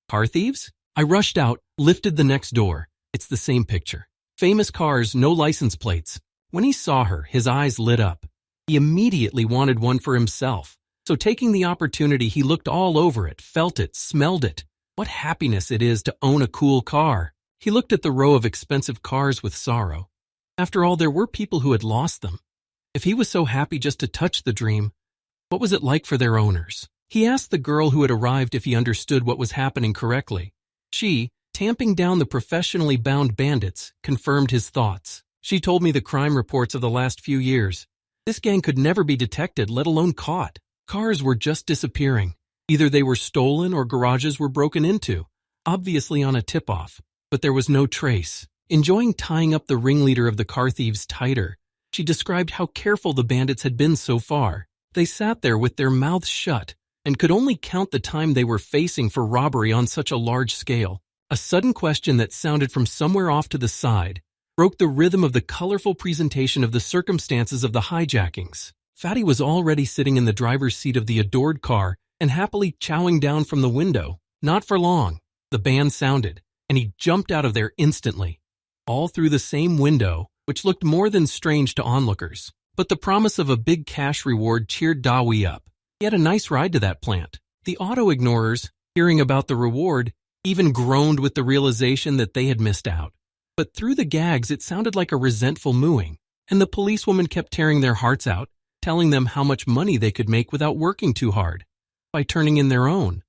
Car thieves? I rushed out, lifted the next door. It's the same picture. Famous cars, no license plates. When he saw her, his eyes lit up. He immediately wanted one for himself. So taking the opportunity, he looked all over it, felt it, smelled it. What happiness it is to own a cool car. He looked at the row of expensive cars with sorrow. After all, there were people who had lost them. If he was so happy just to touch the dream, what was it like for their owners? He asked the girl who had arrived if he understood what was happening correctly. She, tamping down the professionally bound bandits, confirmed his thoughts. She told me the crime reports of the last few years. This gang could never be detected, let alone caught. Cars were just disappearing. Either they were stolen or garages were broken into, obviously on a tip-off. But there was no trace. Enjoying tying up the ringleader of the car thieves tighter, she described how careful the bandits had been so far. They sat there with their mouths shut and could only count the time they were facing for robbery on such a large scale. A sudden question that sounded from somewhere off to the side broke the rhythm of the colorful presentation of the circumstances of the hijackings. Fatty was already sitting in the driver's seat of the adored car and happily chowing down from the window. Not for long. The band sounded, and he jumped out of there instantly. All through the same window, which looked more than strange to onlookers. But the promise of a big cash reward cheered Dawei up. He had a nice ride to that plant. The auto-ignorers, hearing about the reward, even groaned with the realization that they had missed out. But through the gags, it sounded like a resentful mooing, and the policewoman kept tearing their hearts out, telling them how much money they could make without working too hard, by turning in their own.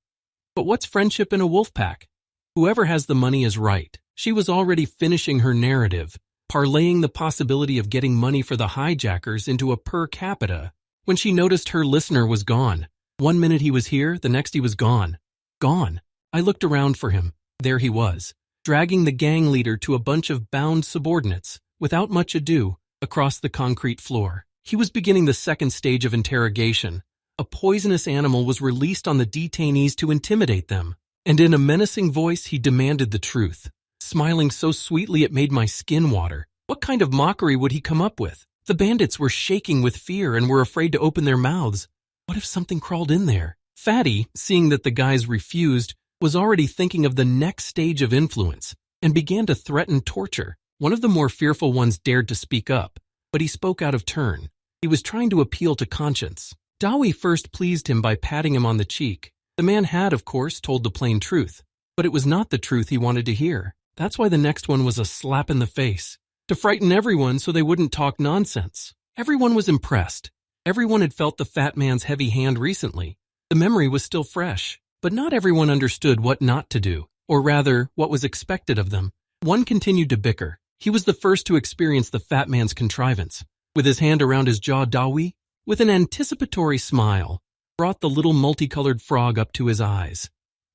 But what's friendship in a wolf pack? Whoever has the money is right. She was already finishing her narrative, parlaying the possibility of getting money for the hijackers into a per capita, when she noticed her listener was gone. 1 minute he was here, the next he was gone. Gone. I looked around for him. There he was, dragging the gang leader to a bunch of bound subordinates, without much ado, across the concrete floor. He was beginning the second stage of interrogation. A poisonous animal was released on the detainees to intimidate them, and in a menacing voice he demanded the truth. Smiling so sweetly it made my skin water. What kind of mockery would he come up with? The bandits were shaking with fear and were afraid to open their mouths. What if something crawled in there? Fatty, seeing that the guys refused, was already thinking of the next stage of influence and began to threaten torture. One of the more fearful ones dared to speak up, but he spoke out of turn. He was trying to appeal to conscience. Dawei first pleased him by patting him on the cheek. The man had, of course, told the plain truth, but it was not the truth he wanted to hear. That's why the next one was a slap in the face, to frighten everyone so they wouldn't talk nonsense. Everyone was impressed. Everyone had felt the fat man's heavy hand recently. The memory was still fresh, but not everyone understood what not to do, or rather, what was expected of them. One continued to bicker. He was the first to experience the fat man's contrivance. With his hand around his jaw, Dawi, with an anticipatory smile, brought the little multicolored frog up to his eyes.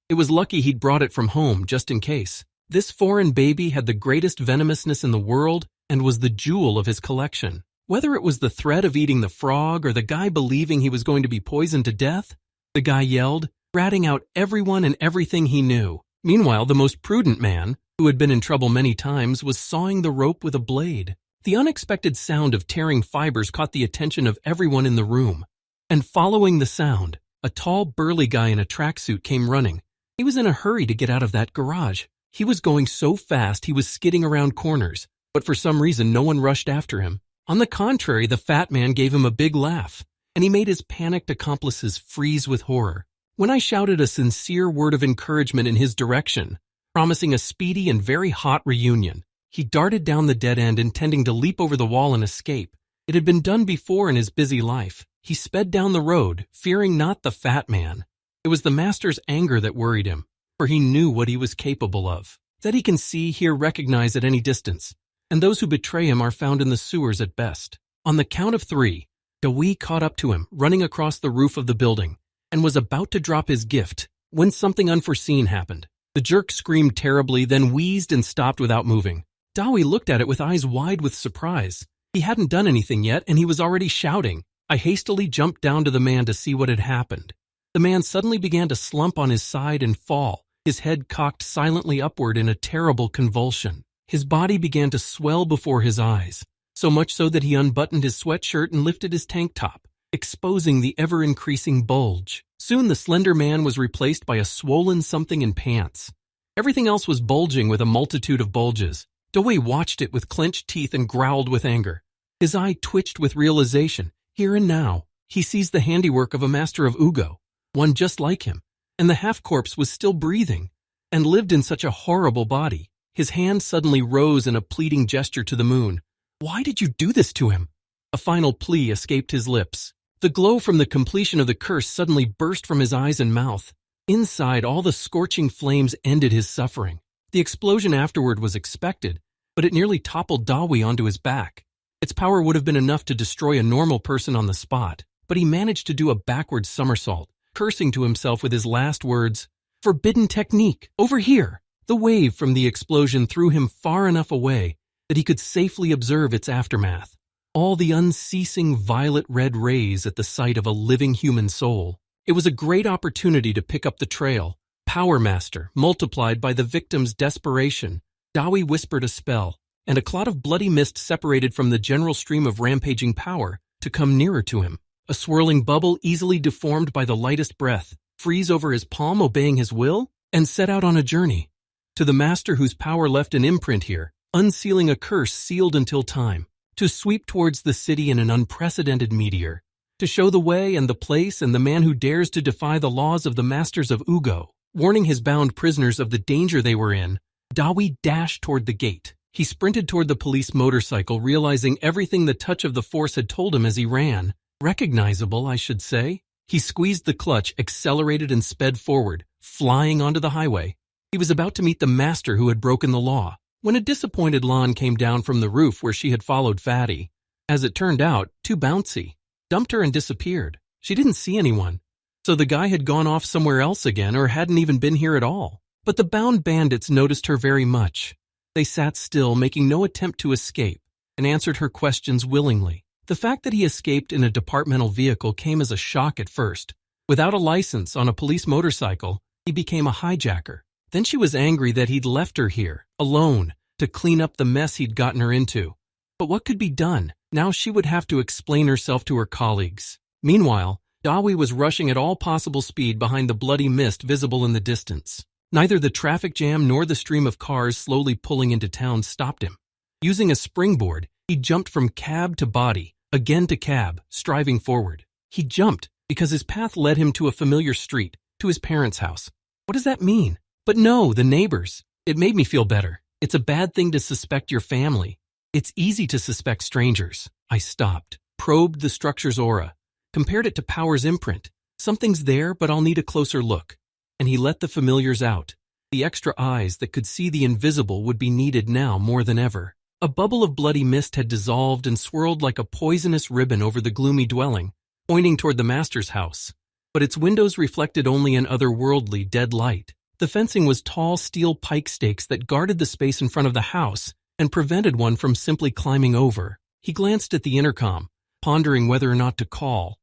It was lucky he'd brought it from home, just in case. This foreign baby had the greatest venomousness in the world and was the jewel of his collection. Whether it was the threat of eating the frog or the guy believing he was going to be poisoned to death, the guy yelled, ratting out everyone and everything he knew. Meanwhile, the most prudent man, who had been in trouble many times, was sawing the rope with a blade. The unexpected sound of tearing fibers caught the attention of everyone in the room. And following the sound, a tall, burly guy in a tracksuit came running. He was in a hurry to get out of that garage. He was going so fast he was skidding around corners, but for some reason no one rushed after him. On the contrary, the fat man gave him a big laugh, and he made his panicked accomplices freeze with horror. When I shouted a sincere word of encouragement in his direction, promising a speedy and very hot reunion, he darted down the dead end intending to leap over the wall and escape. It had been done before in his busy life. He sped down the road, fearing not the fat man. It was the master's anger that worried him, for he knew what he was capable of. That he can see, hear, recognize at any distance, and those who betray him are found in the sewers at best. On the count of 3, Dawi caught up to him, running across the roof of the building, and was about to drop his gift when something unforeseen happened. The jerk screamed terribly, then wheezed and stopped without moving. Dawi looked at it with eyes wide with surprise. He hadn't done anything yet, and he was already shouting. I hastily jumped down to the man to see what had happened. The man suddenly began to slump on his side and fall, his head cocked silently upward in a terrible convulsion. His body began to swell before his eyes, so much so that he unbuttoned his sweatshirt and lifted his tank top, exposing the ever-increasing bulge. Soon the slender man was replaced by a swollen something in pants. Everything else was bulging with a multitude of bulges. Dawi watched it with clenched teeth and growled with anger. His eye twitched with realization. Here and now, he sees the handiwork of a master of Wugu, one just like him, and the half-corpse was still breathing, and lived in such a horrible body. His hand suddenly rose in a pleading gesture to the moon. Why did you do this to him? A final plea escaped his lips. The glow from the completion of the curse suddenly burst from his eyes and mouth. Inside, all the scorching flames ended his suffering. The explosion afterward was expected, but it nearly toppled Dawi onto his back. Its power would have been enough to destroy a normal person on the spot, but he managed to do a backward somersault, cursing to himself with his last words, "Forbidden technique, over here!" The wave from the explosion threw him far enough away that he could safely observe its aftermath. All the unceasing violet-red rays at the sight of a living human soul. It was a great opportunity to pick up the trail. Power Master, multiplied by the victim's desperation. Dawi whispered a spell, and a clot of bloody mist separated from the general stream of rampaging power to come nearer to him. A swirling bubble easily deformed by the lightest breath, freeze over his palm obeying his will, and set out on a journey. To the master whose power left an imprint here, unsealing a curse sealed until time, to sweep towards the city in an unprecedented meteor, to show the way and the place and the man who dares to defy the laws of the masters of Wugu, warning his bound prisoners of the danger they were in. Dawi dashed toward the gate. He sprinted toward the police motorcycle, realizing everything the touch of the force had told him as he ran. Recognizable, I should say. He squeezed the clutch, accelerated and sped forward, flying onto the highway. He was about to meet the master who had broken the law, when a disappointed Lon came down from the roof where she had followed Fatty. As it turned out, too bouncy. Dumped her and disappeared. She didn't see anyone. So the guy had gone off somewhere else again or hadn't even been here at all. But the bound bandits noticed her very much. They sat still, making no attempt to escape, and answered her questions willingly. The fact that he escaped in a departmental vehicle came as a shock at first. Without a license, on a police motorcycle, he became a hijacker. Then she was angry that he'd left her here, alone, to clean up the mess he'd gotten her into. But what could be done? Now she would have to explain herself to her colleagues. Meanwhile, Dawi was rushing at all possible speed behind the bloody mist visible in the distance. Neither the traffic jam nor the stream of cars slowly pulling into town stopped him. Using a springboard, he jumped from cab to body, again to cab, striving forward. He jumped because his path led him to a familiar street, to his parents' house. What does that mean? But no, the neighbors. It made me feel better. It's a bad thing to suspect your family. It's easy to suspect strangers. I stopped, probed the structure's aura. compared it to Power's imprint. Something's there, but I'll need a closer look. And he let the familiars out. The extra eyes that could see the invisible would be needed now more than ever. A bubble of bloody mist had dissolved and swirled like a poisonous ribbon over the gloomy dwelling, pointing toward the master's house. But its windows reflected only an otherworldly dead light. The fencing was tall steel pike stakes that guarded the space in front of the house and prevented one from simply climbing over. He glanced at the intercom, pondering whether or not to call.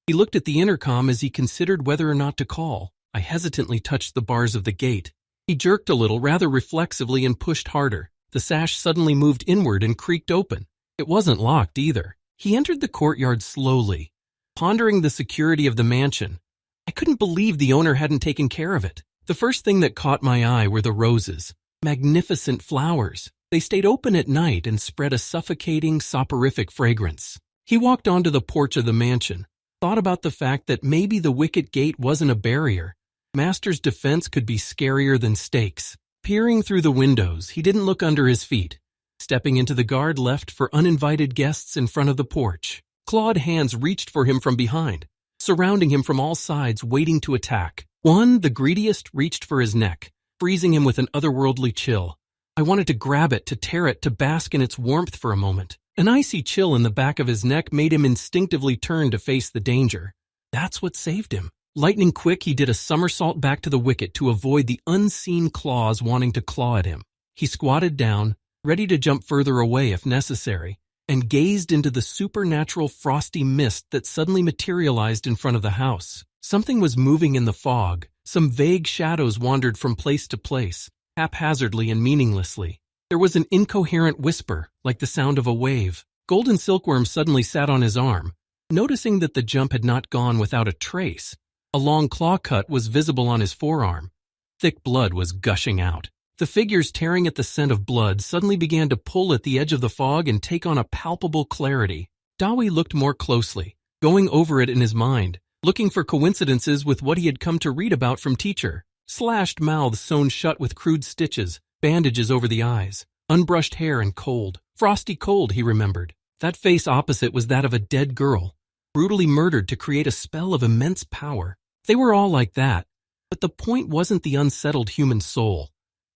He looked at the intercom as he considered whether or not to call. I hesitantly touched the bars of the gate. He jerked a little, rather reflexively, and pushed harder. The sash suddenly moved inward and creaked open. It wasn't locked either. He entered the courtyard slowly, pondering the security of the mansion. I couldn't believe the owner hadn't taken care of it. The first thing that caught my eye were the roses. Magnificent flowers. They stayed open at night and spread a suffocating, soporific fragrance. He walked onto the porch of the mansion, thought about the fact that maybe the wicket gate wasn't a barrier. Master's defense could be scarier than stakes. Peering through the windows, he didn't look under his feet, stepping into the guard left for uninvited guests in front of the porch. Clawed hands reached for him from behind, surrounding him from all sides, waiting to attack. One, the greediest, reached for his neck, freezing him with an otherworldly chill. I wanted to grab it, to tear it, to bask in its warmth for a moment. An icy chill in the back of his neck made him instinctively turn to face the danger. That's what saved him. Lightning quick, he did a somersault back to the wicket to avoid the unseen claws wanting to claw at him. He squatted down, ready to jump further away if necessary, and gazed into the supernatural frosty mist that suddenly materialized in front of the house. Something was moving in the fog. Some vague shadows wandered from place to place, haphazardly and meaninglessly. There was an incoherent whisper, like the sound of a wave. Golden Silkworm suddenly sat on his arm, noticing that the jump had not gone without a trace. A long claw cut was visible on his forearm. Thick blood was gushing out. The figures tearing at the scent of blood suddenly began to pull at the edge of the fog and take on a palpable clarity. Dawi looked more closely, going over it in his mind, looking for coincidences with what he had come to read about from teacher. Slashed mouths sewn shut with crude stitches, bandages over the eyes, unbrushed hair and cold. Frosty cold, he remembered. That face opposite was that of a dead girl, brutally murdered to create a spell of immense power. They were all like that, but the point wasn't the unsettled human soul.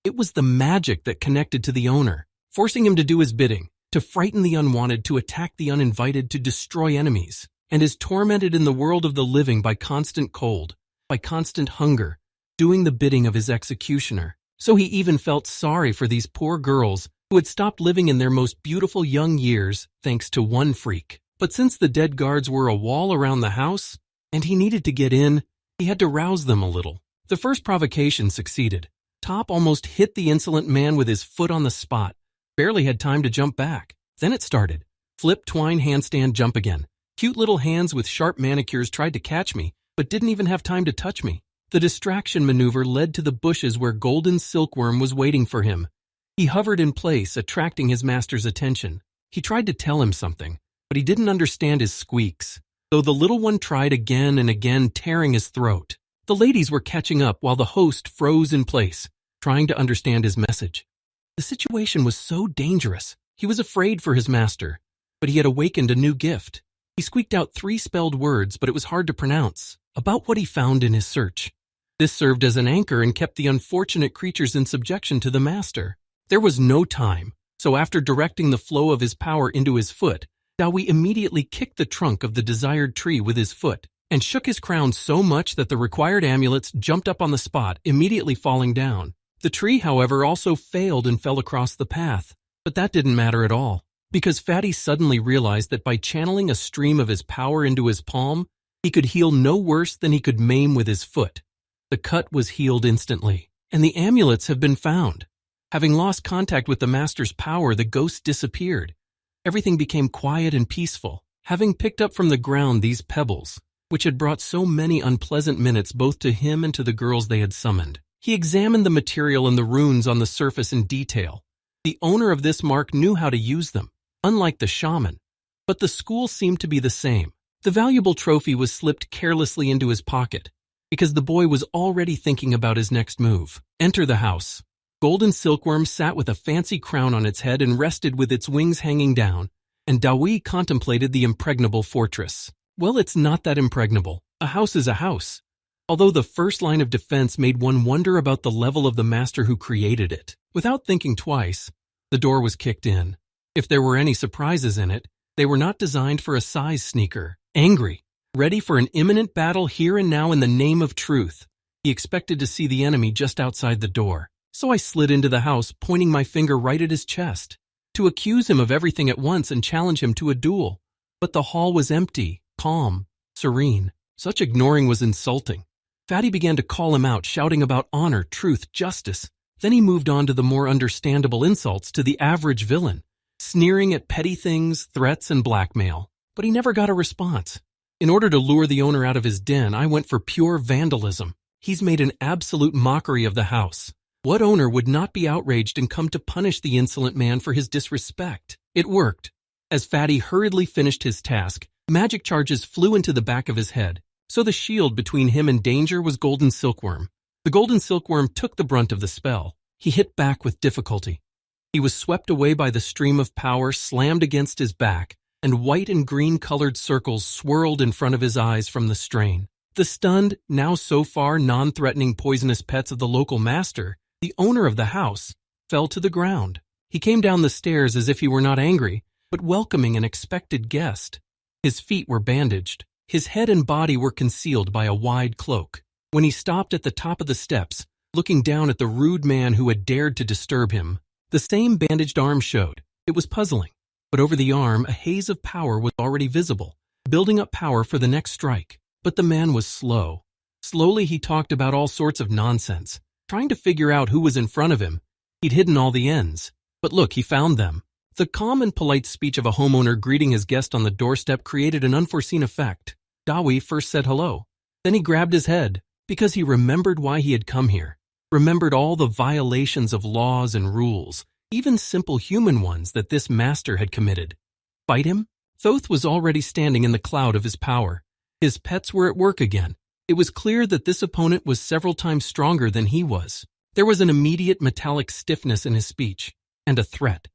It was the magic that connected to the owner, forcing him to do his bidding, to frighten the unwanted, to attack the uninvited, to destroy enemies, and is tormented in the world of the living by constant cold, by constant hunger, doing the bidding of his executioner. So he even felt sorry for these poor girls who had stopped living in their most beautiful young years thanks to one freak. But since the dead guards were a wall around the house, and he needed to get in, he had to rouse them a little. The first provocation succeeded. Top almost hit the insolent man with his foot on the spot, barely had time to jump back. Then it started. Flip, twine, handstand, jump again. Cute little hands with sharp manicures tried to catch me, but didn't even have time to touch me. The distraction maneuver led to the bushes where Golden Silkworm was waiting for him. He hovered in place, attracting his master's attention. He tried to tell him something, but he didn't understand his squeaks, though the little one tried again and again, tearing his throat. The ladies were catching up while the host froze in place, trying to understand his message. The situation was so dangerous. He was afraid for his master, but he had awakened a new gift. He squeaked out 3 spelled words, but it was hard to pronounce, about what he found in his search. This served as an anchor and kept the unfortunate creatures in subjection to the master. There was no time, so after directing the flow of his power into his foot, Dawi immediately kicked the trunk of the desired tree with his foot and shook his crown so much that the required amulets jumped up on the spot, immediately falling down. The tree, however, also failed and fell across the path, but that didn't matter at all, because Fatty suddenly realized that by channeling a stream of his power into his palm, he could heal no worse than he could maim with his foot. The cut was healed instantly, and the amulets have been found. Having lost contact with the master's power, the ghost disappeared. Everything became quiet and peaceful. Having picked up from the ground these pebbles, which had brought so many unpleasant minutes both to him and to the girls they had summoned, he examined the material and the runes on the surface in detail. The owner of this mark knew how to use them, unlike the shaman, but the school seemed to be the same. The valuable trophy was slipped carelessly into his pocket, because the boy was already thinking about his next move. Enter the house. Golden Silkworm sat with a fancy crown on its head and rested with its wings hanging down, and Dawi contemplated the impregnable fortress. Well, it's not that impregnable. A house is a house. Although the first line of defense made one wonder about the level of the master who created it. Without thinking twice, the door was kicked in. If there were any surprises in it, they were not designed for a size sneaker. Angry, ready for an imminent battle here and now in the name of truth. He expected to see the enemy just outside the door. So I slid into the house, pointing my finger right at his chest, to accuse him of everything at once and challenge him to a duel. But the hall was empty, calm, serene. Such ignoring was insulting. Fatty began to call him out, shouting about honor, truth, justice. Then he moved on to the more understandable insults to the average villain, sneering at petty things, threats, and blackmail. But he never got a response. In order to lure the owner out of his den, I went for pure vandalism. He's made an absolute mockery of the house. What owner would not be outraged and come to punish the insolent man for his disrespect? It worked. As Fatty hurriedly finished his task, magic charges flew into the back of his head, so the shield between him and danger was Golden Silkworm. The Golden Silkworm took the brunt of the spell. He hit back with difficulty. He was swept away by the stream of power, slammed against his back, and white and green-colored circles swirled in front of his eyes from the strain. The stunned, now so far non-threatening poisonous pets of the local master, the owner of the house, fell to the ground. He came down the stairs as if he were not angry, but welcoming an expected guest. His feet were bandaged. His head and body were concealed by a wide cloak. When he stopped at the top of the steps, looking down at the rude man who had dared to disturb him, the same bandaged arm showed. It was puzzling. But over the arm, a haze of power was already visible, building up power for the next strike. But the man was slow. Slowly he talked about all sorts of nonsense, trying to figure out who was in front of him. He'd hidden all the ends. But look, he found them. The calm and polite speech of a homeowner greeting his guest on the doorstep created an unforeseen effect. Dawi first said hello. Then he grabbed his head, because he remembered why he had come here. Remembered all the violations of laws and rules, even simple human ones that this master had committed. Fight him? Thoth was already standing in the cloud of his power. His pets were at work again. It was clear that this opponent was several times stronger than he was. There was an immediate metallic stiffness in his speech, and a threat.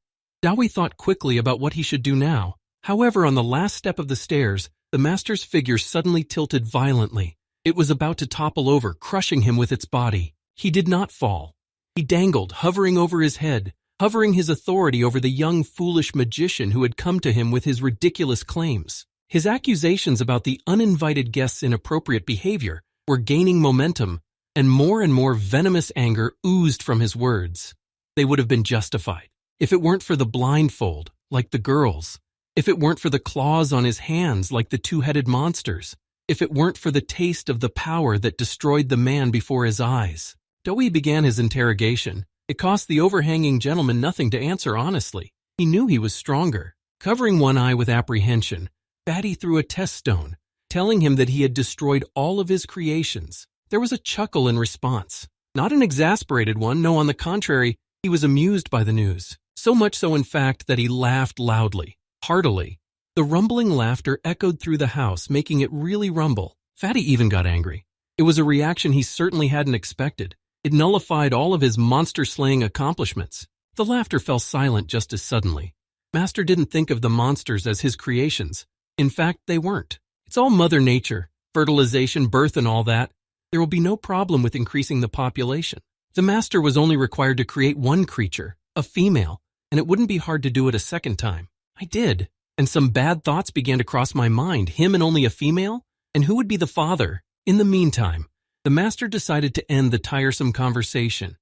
Dawi thought quickly about what he should do now. However, on the last step of the stairs, the master's figure suddenly tilted violently. It was about to topple over, crushing him with its body. He did not fall. He dangled, hovering over his head, hovering his authority over the young, foolish magician who had come to him with his ridiculous claims. His accusations about the uninvited guest's inappropriate behavior were gaining momentum, and more venomous anger oozed from his words. They would have been justified if it weren't for the blindfold, like the girls, if it weren't for the claws on his hands, like the two-headed monsters, if it weren't for the taste of the power that destroyed the man before his eyes. Dawi began his interrogation. It cost the overhanging gentleman nothing to answer honestly. He knew he was stronger. Covering one eye with apprehension, Fatty threw a test stone, telling him that he had destroyed all of his creations. There was a chuckle in response. Not an exasperated one, no, on the contrary, he was amused by the news. So much so, in fact, that he laughed loudly, heartily. The rumbling laughter echoed through the house, making it really rumble. Fatty even got angry. It was a reaction he certainly hadn't expected. It nullified all of his monster-slaying accomplishments. The laughter fell silent just as suddenly. Master didn't think of the monsters as his creations. In fact, they weren't. It's all Mother Nature, fertilization, birth, and all that. There will be no problem with increasing the population. The master was only required to create one creature, a female, and it wouldn't be hard to do it a second time. I did, and some bad thoughts began to cross my mind. Him and only a female? And who would be the father? In the meantime, the master decided to end the tiresome conversation.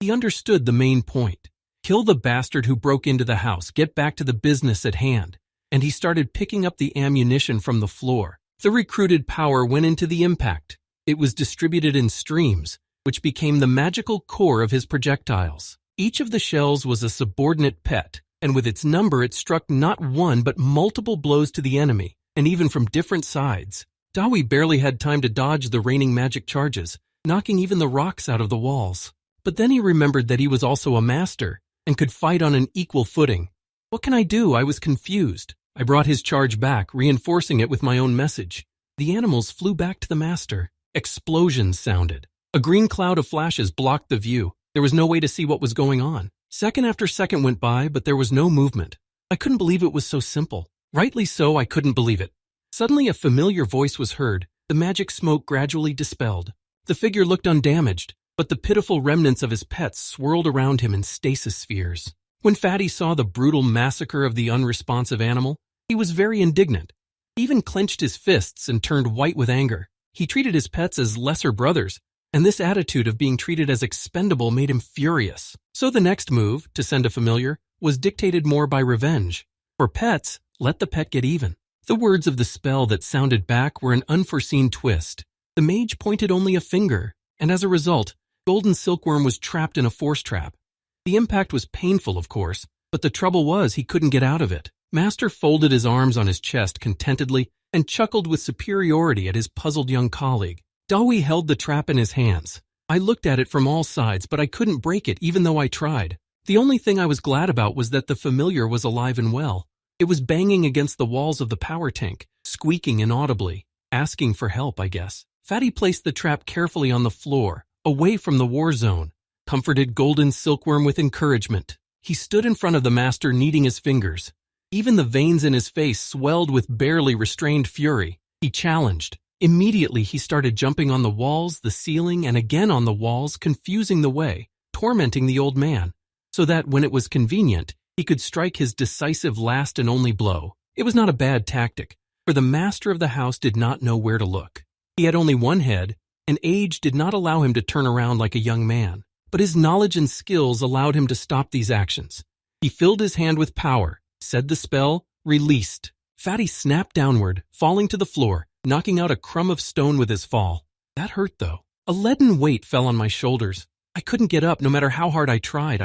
He understood the main point. Kill the bastard who broke into the house, get back to the business at hand. And he started picking up the ammunition from the floor. The recruited power went into the impact. It was distributed in streams, which became the magical core of his projectiles. Each of the shells was a subordinate pet, and with its number it struck not one but multiple blows to the enemy, and even from different sides. Dawi barely had time to dodge the raining magic charges, knocking even the rocks out of the walls. But then he remembered that he was also a master, and could fight on an equal footing. What can I do? I was confused. I brought his charge back, reinforcing it with my own message. The animals flew back to the master. Explosions sounded. A green cloud of flashes blocked the view. There was no way to see what was going on. Second after second went by, but there was no movement. I couldn't believe it was so simple. Rightly so, I couldn't believe it. Suddenly a familiar voice was heard, the magic smoke gradually dispelled. The figure looked undamaged, but the pitiful remnants of his pets swirled around him in stasis spheres. When Fatty saw the brutal massacre of the unresponsive animal, he was very indignant. He even clenched his fists and turned white with anger. He treated his pets as lesser brothers, and this attitude of being treated as expendable made him furious. So the next move, to send a familiar, was dictated more by revenge. For pets, let the pet get even. The words of the spell that sounded back were an unforeseen twist. The mage pointed only a finger, and as a result, Golden Silkworm was trapped in a force trap. The impact was painful, of course, but the trouble was he couldn't get out of it. Master folded his arms on his chest contentedly and chuckled with superiority at his puzzled young colleague. Dawi held the trap in his hands. I looked at it from all sides, but I couldn't break it even though I tried. The only thing I was glad about was that the familiar was alive and well. It was banging against the walls of the power tank, squeaking inaudibly, asking for help, I guess. Fatty placed the trap carefully on the floor, away from the war zone, comforted Golden Silkworm with encouragement. He stood in front of the master, kneading his fingers. Even the veins in his face swelled with barely restrained fury. He challenged. Immediately he started jumping on the walls, the ceiling, and again on the walls, confusing the way, tormenting the old man, so that when it was convenient, he could strike his decisive last and only blow. It was not a bad tactic, for the master of the house did not know where to look. He had only one head, and age did not allow him to turn around like a young man, but his knowledge and skills allowed him to stop these actions. He filled his hand with power, said the spell, released. Fatty snapped downward, falling to the floor, knocking out a crumb of stone with his fall. That hurt, though. A leaden weight fell on my shoulders. I couldn't get up no matter how hard I tried.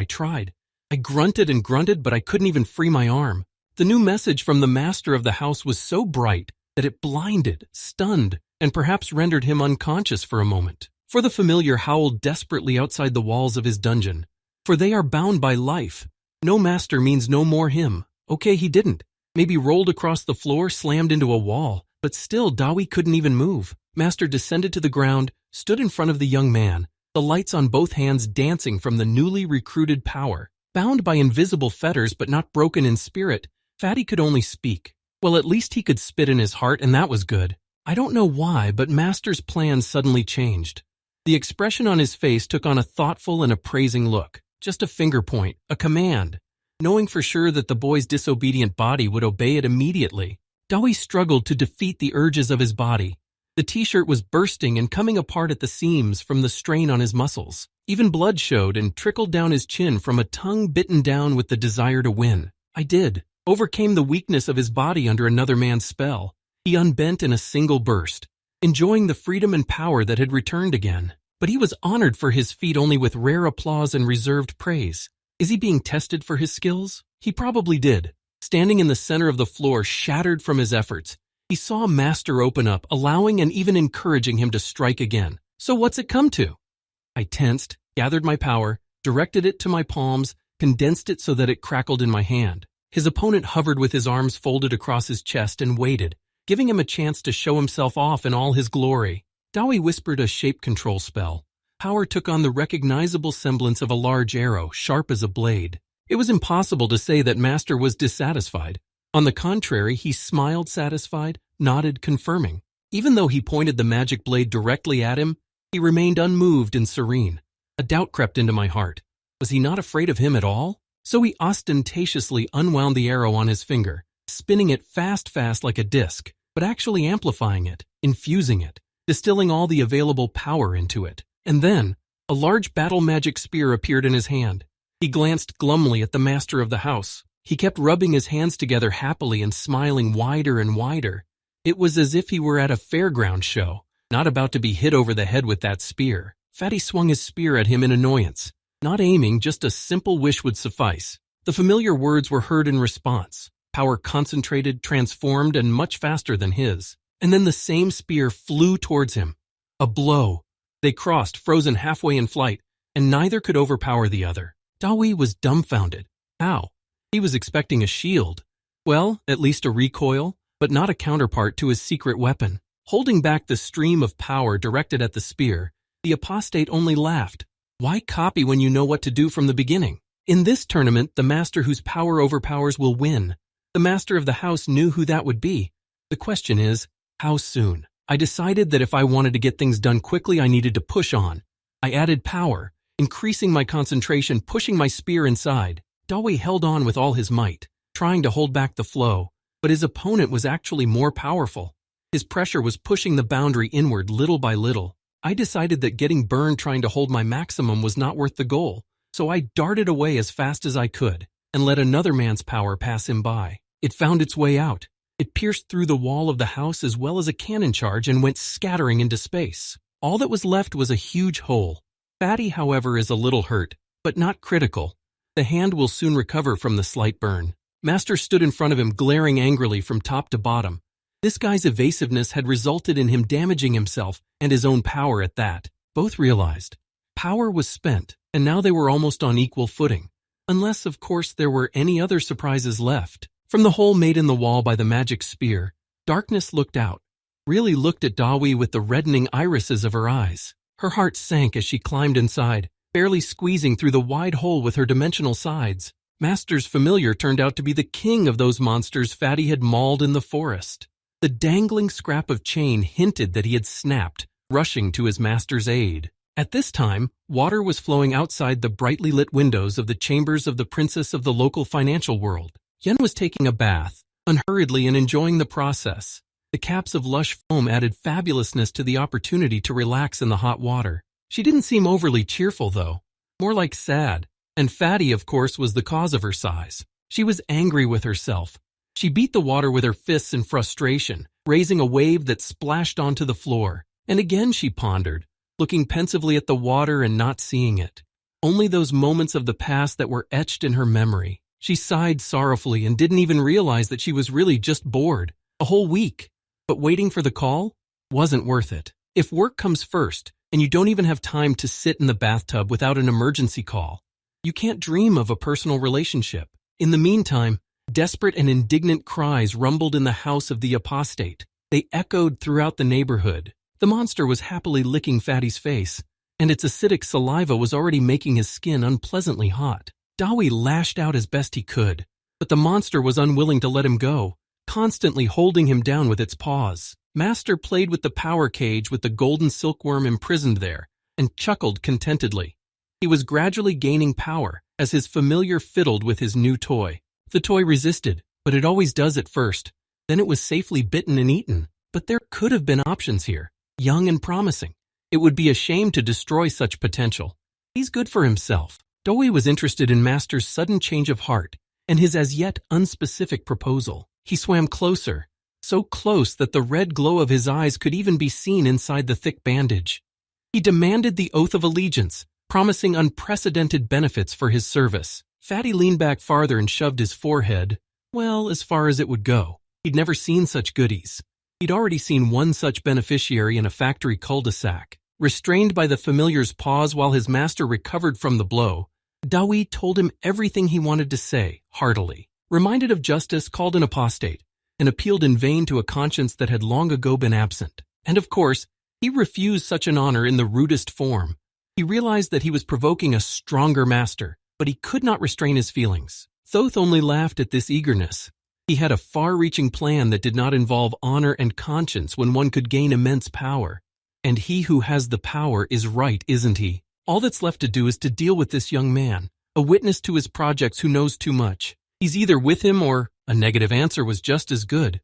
I grunted and grunted, but I couldn't even free my arm. The new message from the master of the house was so bright that it blinded, stunned, and perhaps rendered him unconscious for a moment. For the familiar howled desperately outside the walls of his dungeon. For they are bound by life. No master means no more him. Okay, he didn't. Maybe rolled across the floor, slammed into a wall, but still Dawi couldn't even move. Master descended to the ground, stood in front of the young man, the lights on both hands dancing from the newly recruited power. Bound by invisible fetters but not broken in spirit, Fatty could only speak. Well, at least he could spit in his heart, and that was good. I don't know why, but Master's plan suddenly changed. The expression on his face took on a thoughtful and appraising look. Just a finger point, a command. Knowing for sure that the boy's disobedient body would obey it immediately, Dawi struggled to defeat the urges of his body. The t-shirt was bursting and coming apart at the seams from the strain on his muscles. Even blood showed and trickled down his chin from a tongue bitten down with the desire to win. I did. Overcame the weakness of his body under another man's spell. He unbent in a single burst, enjoying the freedom and power that had returned again. But he was honored for his feat only with rare applause and reserved praise. Is he being tested for his skills? He probably did. Standing in the center of the floor, shattered from his efforts, he saw Master open up, allowing and even encouraging him to strike again. So what's it come to? I tensed, gathered my power, directed it to my palms, condensed it so that it crackled in my hand. His opponent hovered with his arms folded across his chest and waited, giving him a chance to show himself off in all his glory. Dawi whispered a shape control spell. Power took on the recognizable semblance of a large arrow, sharp as a blade. It was impossible to say that Master was dissatisfied. On the contrary, he smiled satisfied, nodded confirming. Even though he pointed the magic blade directly at him, he remained unmoved and serene. A doubt crept into my heart. Was he not afraid of him at all? So he ostentatiously unwound the arrow on his finger, spinning it fast like a disc, but actually amplifying it, infusing it, distilling all the available power into it. And then, a large battle magic spear appeared in his hand. He glanced glumly at the master of the house. He kept rubbing his hands together happily and smiling wider and wider. It was as if he were at a fairground show, not about to be hit over the head with that spear. Fatty swung his spear at him in annoyance. Not aiming, just a simple wish would suffice. The familiar words were heard in response. Power concentrated, transformed, and much faster than his. And then the same spear flew towards him. A blow. They crossed, frozen halfway in flight, and neither could overpower the other. Dawi was dumbfounded. How? He was expecting a shield. Well, at least a recoil, but not a counterpart to his secret weapon. Holding back the stream of power directed at the spear, the apostate only laughed. Why copy when you know what to do from the beginning? In this tournament, the master whose power overpowers will win. The master of the house knew who that would be. The question is, how soon? I decided that if I wanted to get things done quickly, I needed to push on. I added power, increasing my concentration, pushing my spear inside. Dawi held on with all his might, trying to hold back the flow, but his opponent was actually more powerful. His pressure was pushing the boundary inward little by little. I decided that getting burned trying to hold my maximum was not worth the goal, so I darted away as fast as I could and let another man's power pass him by. It found its way out. It pierced through the wall of the house as well as a cannon charge and went scattering into space. All that was left was a huge hole. Fatty, however, is a little hurt, but not critical. The hand will soon recover from the slight burn. Master stood in front of him, glaring angrily from top to bottom. This guy's evasiveness had resulted in him damaging himself and his own power at that. Both realized. Power was spent, and now they were almost on equal footing. Unless, of course, there were any other surprises left. From the hole made in the wall by the magic spear, darkness looked out, really looked at Dawi with the reddening irises of her eyes. Her heart sank as she climbed inside, barely squeezing through the wide hole with her dimensional sides. Master's familiar turned out to be the king of those monsters Fatty had mauled in the forest. The dangling scrap of chain hinted that he had snapped, rushing to his master's aid. At this time, water was flowing outside the brightly lit windows of the chambers of the princess of the local financial world. Yen was taking a bath, unhurriedly and enjoying the process. The caps of lush foam added fabulousness to the opportunity to relax in the hot water. She didn't seem overly cheerful, though, more like sad. And Fatty, of course, was the cause of her sighs. She was angry with herself. She beat the water with her fists in frustration, raising a wave that splashed onto the floor. And again she pondered, looking pensively at the water and not seeing it. Only those moments of the past that were etched in her memory. She sighed sorrowfully and didn't even realize that she was really just bored. A whole week. But waiting for the call wasn't worth it. If work comes first, and you don't even have time to sit in the bathtub without an emergency call, you can't dream of a personal relationship. In the meantime, desperate and indignant cries rumbled in the house of the apostate. They echoed throughout the neighborhood. The monster was happily licking Fatty's face, and its acidic saliva was already making his skin unpleasantly hot. Dawi lashed out as best he could, but the monster was unwilling to let him go, constantly holding him down with its paws. Master played with the power cage with the golden silkworm imprisoned there, and chuckled contentedly. He was gradually gaining power as his familiar fiddled with his new toy. The toy resisted, but it always does at first. Then it was safely bitten and eaten. But there could have been options here, young and promising. It would be a shame to destroy such potential. He's good for himself. Doi was interested in Master's sudden change of heart and his as yet unspecific proposal. He swam closer, so close that the red glow of his eyes could even be seen inside the thick bandage. He demanded the oath of allegiance, promising unprecedented benefits for his service. Fatty leaned back farther and shoved his forehead, well, as far as it would go. He'd never seen such goodies. He'd already seen one such beneficiary in a factory cul-de-sac. Restrained by the familiar's paws while his master recovered from the blow, Dawi told him everything he wanted to say, heartily. Reminded of justice, called an apostate, and appealed in vain to a conscience that had long ago been absent. And of course, he refused such an honor in the rudest form. He realized that he was provoking a stronger master, but he could not restrain his feelings. Thoth only laughed at this eagerness. He had a far-reaching plan that did not involve honor and conscience when one could gain immense power. And he who has the power is right, isn't he? All that's left to do is to deal with this young man, a witness to his projects who knows too much. He's either with him or a negative answer was just as good.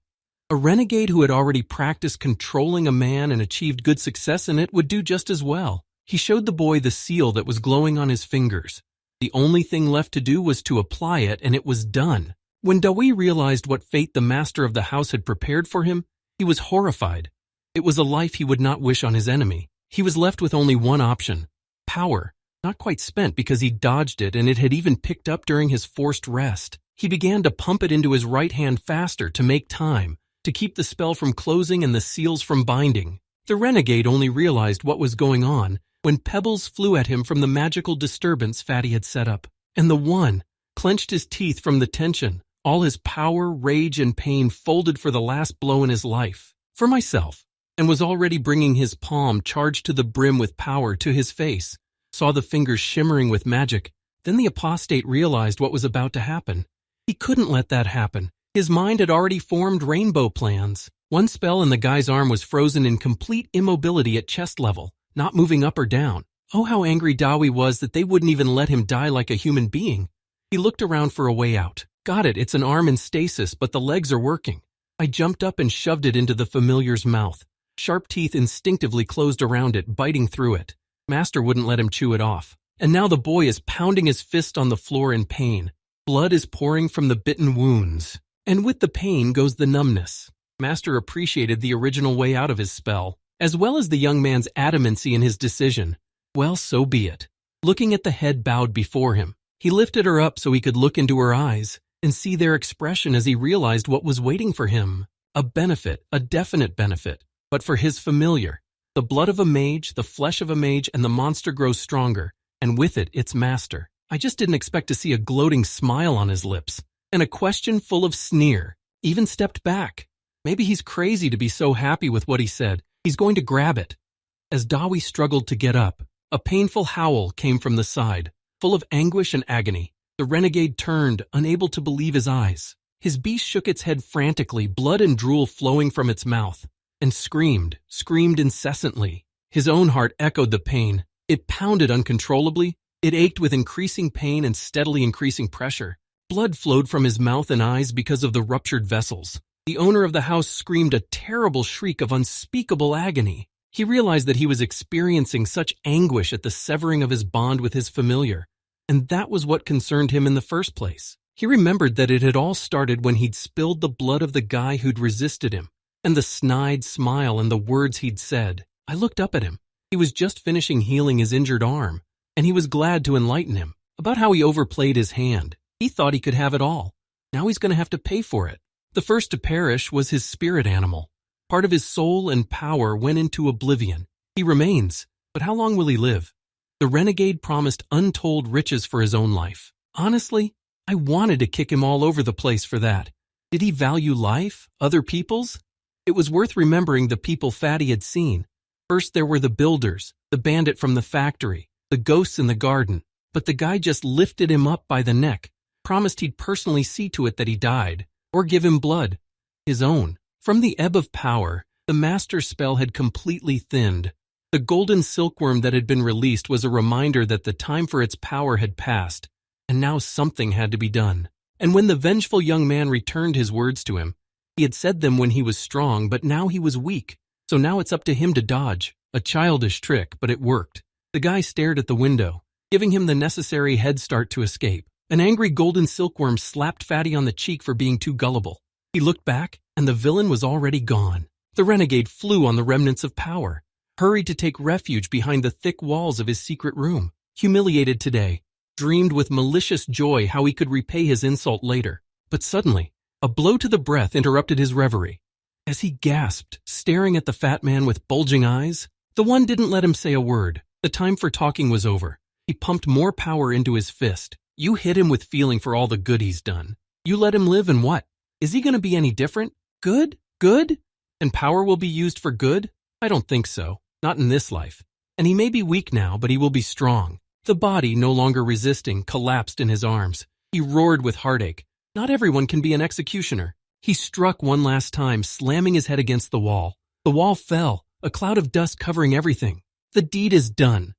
A renegade who had already practiced controlling a man and achieved good success in it would do just as well. He showed the boy the seal that was glowing on his fingers. The only thing left to do was to apply it, and it was done. When Dawi realized what fate the master of the house had prepared for him, he was horrified. It was a life he would not wish on his enemy. He was left with only one option: power, not quite spent because he dodged it and it had even picked up during his forced rest. He began to pump it into his right hand faster to make time, to keep the spell from closing and the seals from binding. The renegade only realized what was going on when pebbles flew at him from the magical disturbance Fatty had set up. And the one clenched his teeth from the tension, all his power, rage, and pain folded for the last blow in his life. For myself, and was already bringing his palm charged to the brim with power to his face, saw the fingers shimmering with magic. Then the apostate realized what was about to happen. He couldn't let that happen. His mind had already formed rainbow plans. One spell and the guy's arm was frozen in complete immobility at chest level, not moving up or down. Oh, how angry Dawi was that they wouldn't even let him die like a human being. He looked around for a way out. Got it, it's an arm in stasis, but the legs are working. I jumped up and shoved it into the familiar's mouth. Sharp teeth instinctively closed around it, biting through it. Master wouldn't let him chew it off. And now the boy is pounding his fist on the floor in pain. Blood is pouring from the bitten wounds. And with the pain goes the numbness. Master appreciated the original way out of his spell, as well as the young man's adamancy in his decision. Well, so be it. Looking at the head bowed before him, he lifted her up so he could look into her eyes and see their expression as he realized what was waiting for him. A benefit, a definite benefit, but for his familiar. The blood of a mage, the flesh of a mage, and the monster grows stronger, and with it, its master. I just didn't expect to see a gloating smile on his lips, and a question full of sneer. Even stepped back. Maybe he's crazy to be so happy with what he said. He's going to grab it. As Dawi struggled to get up, a painful howl came from the side, full of anguish and agony. The renegade turned, unable to believe his eyes. His beast shook its head frantically, blood and drool flowing from its mouth, and screamed incessantly. His own heart echoed the pain. It pounded uncontrollably. It ached with increasing pain and steadily increasing pressure. Blood flowed from his mouth and eyes because of the ruptured vessels. The owner of the house screamed a terrible shriek of unspeakable agony. He realized that he was experiencing such anguish at the severing of his bond with his familiar, and that was what concerned him in the first place. He remembered that it had all started when he'd spilled the blood of the guy who'd resisted him, and the snide smile and the words he'd said. I looked up at him. He was just finishing healing his injured arm, and he was glad to enlighten him about how he overplayed his hand. He thought he could have it all. Now he's going to have to pay for it. The first to perish was his spirit animal. Part of his soul and power went into oblivion. He remains, but how long will he live? The renegade promised untold riches for his own life. Honestly, I wanted to kick him all over the place for that. Did he value life? Other people's? It was worth remembering the people Fatty had seen. First there were the builders, the bandit from the factory, the ghosts in the garden. But the guy just lifted him up by the neck, promised he'd personally see to it that he died, or give him blood, his own. From the ebb of power, the master spell had completely thinned. The golden silkworm that had been released was a reminder that the time for its power had passed, and now something had to be done. And when the vengeful young man returned his words to him, he had said them when he was strong, but now he was weak. So now it's up to him to dodge. A childish trick, but it worked. The guy stared at the window, giving him the necessary head start to escape. An angry golden silkworm slapped Fatty on the cheek for being too gullible. He looked back, and the villain was already gone. The renegade flew on the remnants of power, hurried to take refuge behind the thick walls of his secret room. Humiliated today, dreamed with malicious joy how he could repay his insult later. But suddenly, a blow to the breath interrupted his reverie. As he gasped, staring at the fat man with bulging eyes, the one didn't let him say a word. The time for talking was over. He pumped more power into his fist. You hit him with feeling for all the good he's done. You let him live and what? Is he going to be any different? Good? Good? And power will be used for good? I don't think so. Not in this life. And he may be weak now, but he will be strong. The body, no longer resisting, collapsed in his arms. He roared with heartache. Not everyone can be an executioner. He struck one last time, slamming his head against the wall. The wall fell, a cloud of dust covering everything. The deed is done.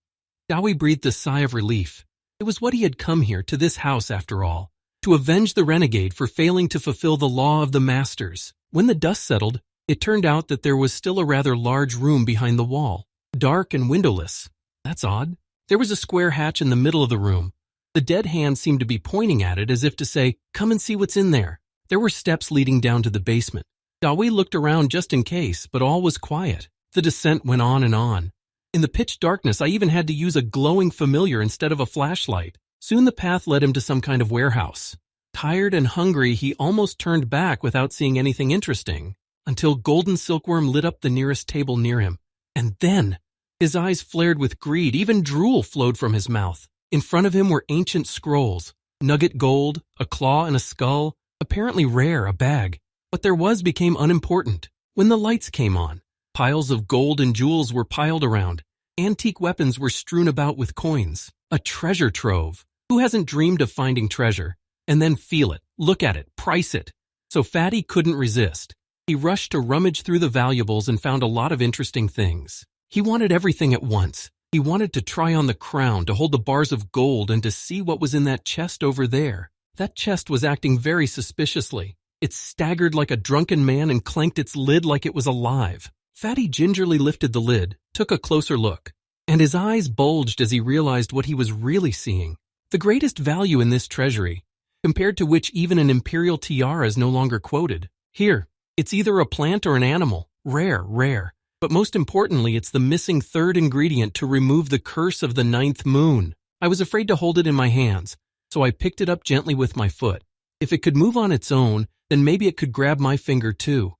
Dawi breathed a sigh of relief. It was what he had come here, to this house after all, to avenge the renegade for failing to fulfill the law of the masters. When the dust settled, it turned out that there was still a rather large room behind the wall, dark and windowless. That's odd. There was a square hatch in the middle of the room. The dead hand seemed to be pointing at it as if to say, "Come and see what's in there." There were steps leading down to the basement. Dawi looked around just in case, but all was quiet. The descent went on and on. In the pitch darkness, I even had to use a glowing familiar instead of a flashlight. Soon the path led him to some kind of warehouse. Tired and hungry, he almost turned back without seeing anything interesting, until Golden Silkworm lit up the nearest table near him. And then, his eyes flared with greed. Even drool flowed from his mouth. In front of him were ancient scrolls, nugget gold, a claw and a skull, apparently rare, a bag. What there was became unimportant. When the lights came on, piles of gold and jewels were piled around. Antique weapons were strewn about with coins. A treasure trove. Who hasn't dreamed of finding treasure? And then feel it, look at it, price it. So Fatty couldn't resist. He rushed to rummage through the valuables and found a lot of interesting things. He wanted everything at once. He wanted to try on the crown, to hold the bars of gold, and to see what was in that chest over there. That chest was acting very suspiciously. It staggered like a drunken man and clanked its lid like it was alive. Fatty gingerly lifted the lid, took a closer look, and his eyes bulged as he realized what he was really seeing. The greatest value in this treasury, compared to which even an imperial tiara is no longer quoted. Here, it's either a plant or an animal. Rare. But most importantly, it's the missing third ingredient to remove the curse of the 9th moon. I was afraid to hold it in my hands, so I picked it up gently with my foot. If it could move on its own, then maybe it could grab my finger too.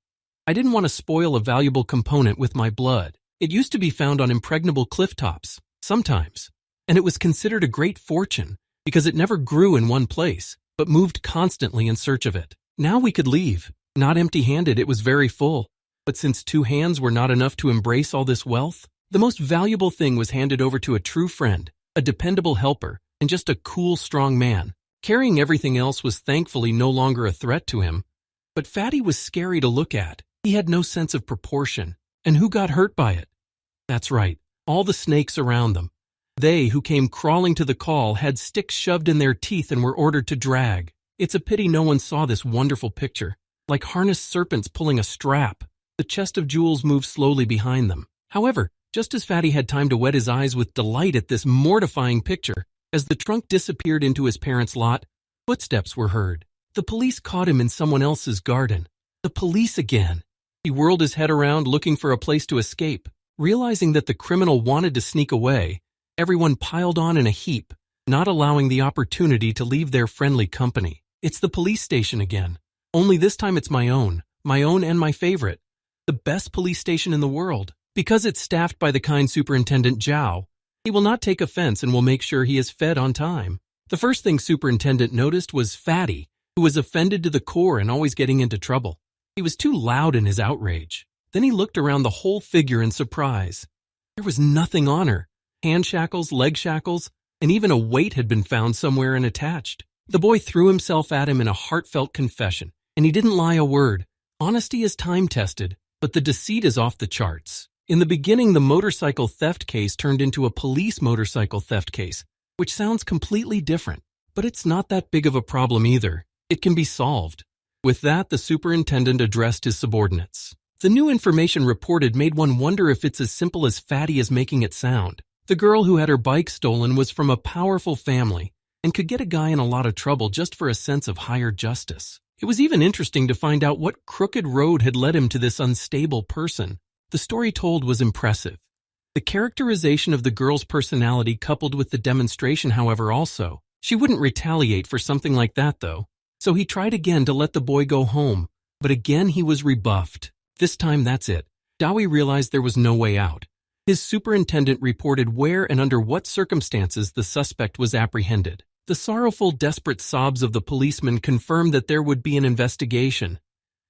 I didn't want to spoil a valuable component with my blood. It used to be found on impregnable cliff tops, sometimes, and it was considered a great fortune because it never grew in one place, but moved constantly in search of it. Now we could leave. Not empty-handed, it was very full. But since 2 hands were not enough to embrace all this wealth, the most valuable thing was handed over to a true friend, a dependable helper, and just a cool, strong man. Carrying everything else was thankfully no longer a threat to him. But Fatty was scary to look at. He had no sense of proportion. And who got hurt by it? That's right, all the snakes around them. They who came crawling to the call had sticks shoved in their teeth and were ordered to drag. It's a pity no one saw this wonderful picture. Like harnessed serpents pulling a strap, the chest of jewels moved slowly behind them. However, just as Fatty had time to wet his eyes with delight at this mortifying picture, as the trunk disappeared into his parents' lot, footsteps were heard. The police caught him in someone else's garden. The police again. He whirled his head around looking for a place to escape. Realizing that the criminal wanted to sneak away, everyone piled on in a heap, not allowing the opportunity to leave their friendly company. It's the police station again. Only this time it's my own and my favorite. The best police station in the world. Because it's staffed by the kind Superintendent Zhao, he will not take offense and will make sure he is fed on time. The first thing Superintendent noticed was Fatty, who was offended to the core and always getting into trouble. He was too loud in his outrage. Then he looked around the whole figure in surprise. There was nothing on her. Hand shackles, leg shackles, and even a weight had been found somewhere and attached. The boy threw himself at him in a heartfelt confession, and he didn't lie a word. Honesty is time-tested, but the deceit is off the charts. In the beginning, the motorcycle theft case turned into a police motorcycle theft case, which sounds completely different. But it's not that big of a problem either. It can be solved. With that, the superintendent addressed his subordinates. The new information reported made one wonder if it's as simple as Fatty is making it sound. The girl who had her bike stolen was from a powerful family and could get a guy in a lot of trouble just for a sense of higher justice. It was even interesting to find out what crooked road had led him to this unstable person. The story told was impressive. The characterization of the girl's personality coupled with the demonstration, however, also. She wouldn't retaliate for something like that, though. So he tried again to let the boy go home, but again he was rebuffed. This time, that's it. Dowie realized there was no way out. His superintendent reported where and under what circumstances the suspect was apprehended. The sorrowful, desperate sobs of the policeman confirmed that there would be an investigation,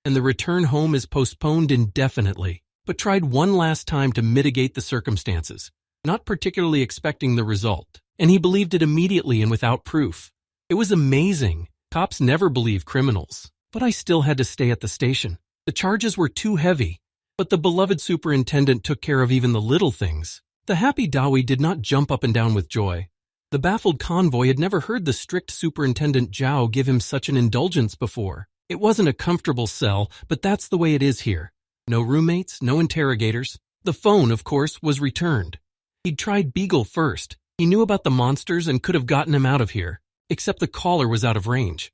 and the return home is postponed indefinitely, but tried one last time to mitigate the circumstances, not particularly expecting the result, and he believed it immediately and without proof. It was amazing. Cops never believe criminals, but I still had to stay at the station. The charges were too heavy, but the beloved superintendent took care of even the little things. The happy Dowie did not jump up and down with joy. The baffled convoy had never heard the strict Superintendent Zhao give him such an indulgence before. It wasn't a comfortable cell, but that's the way it is here. No roommates, no interrogators. The phone, of course, was returned. He'd tried Beagle first. He knew about the monsters and could have gotten him out of here, except the caller was out of range.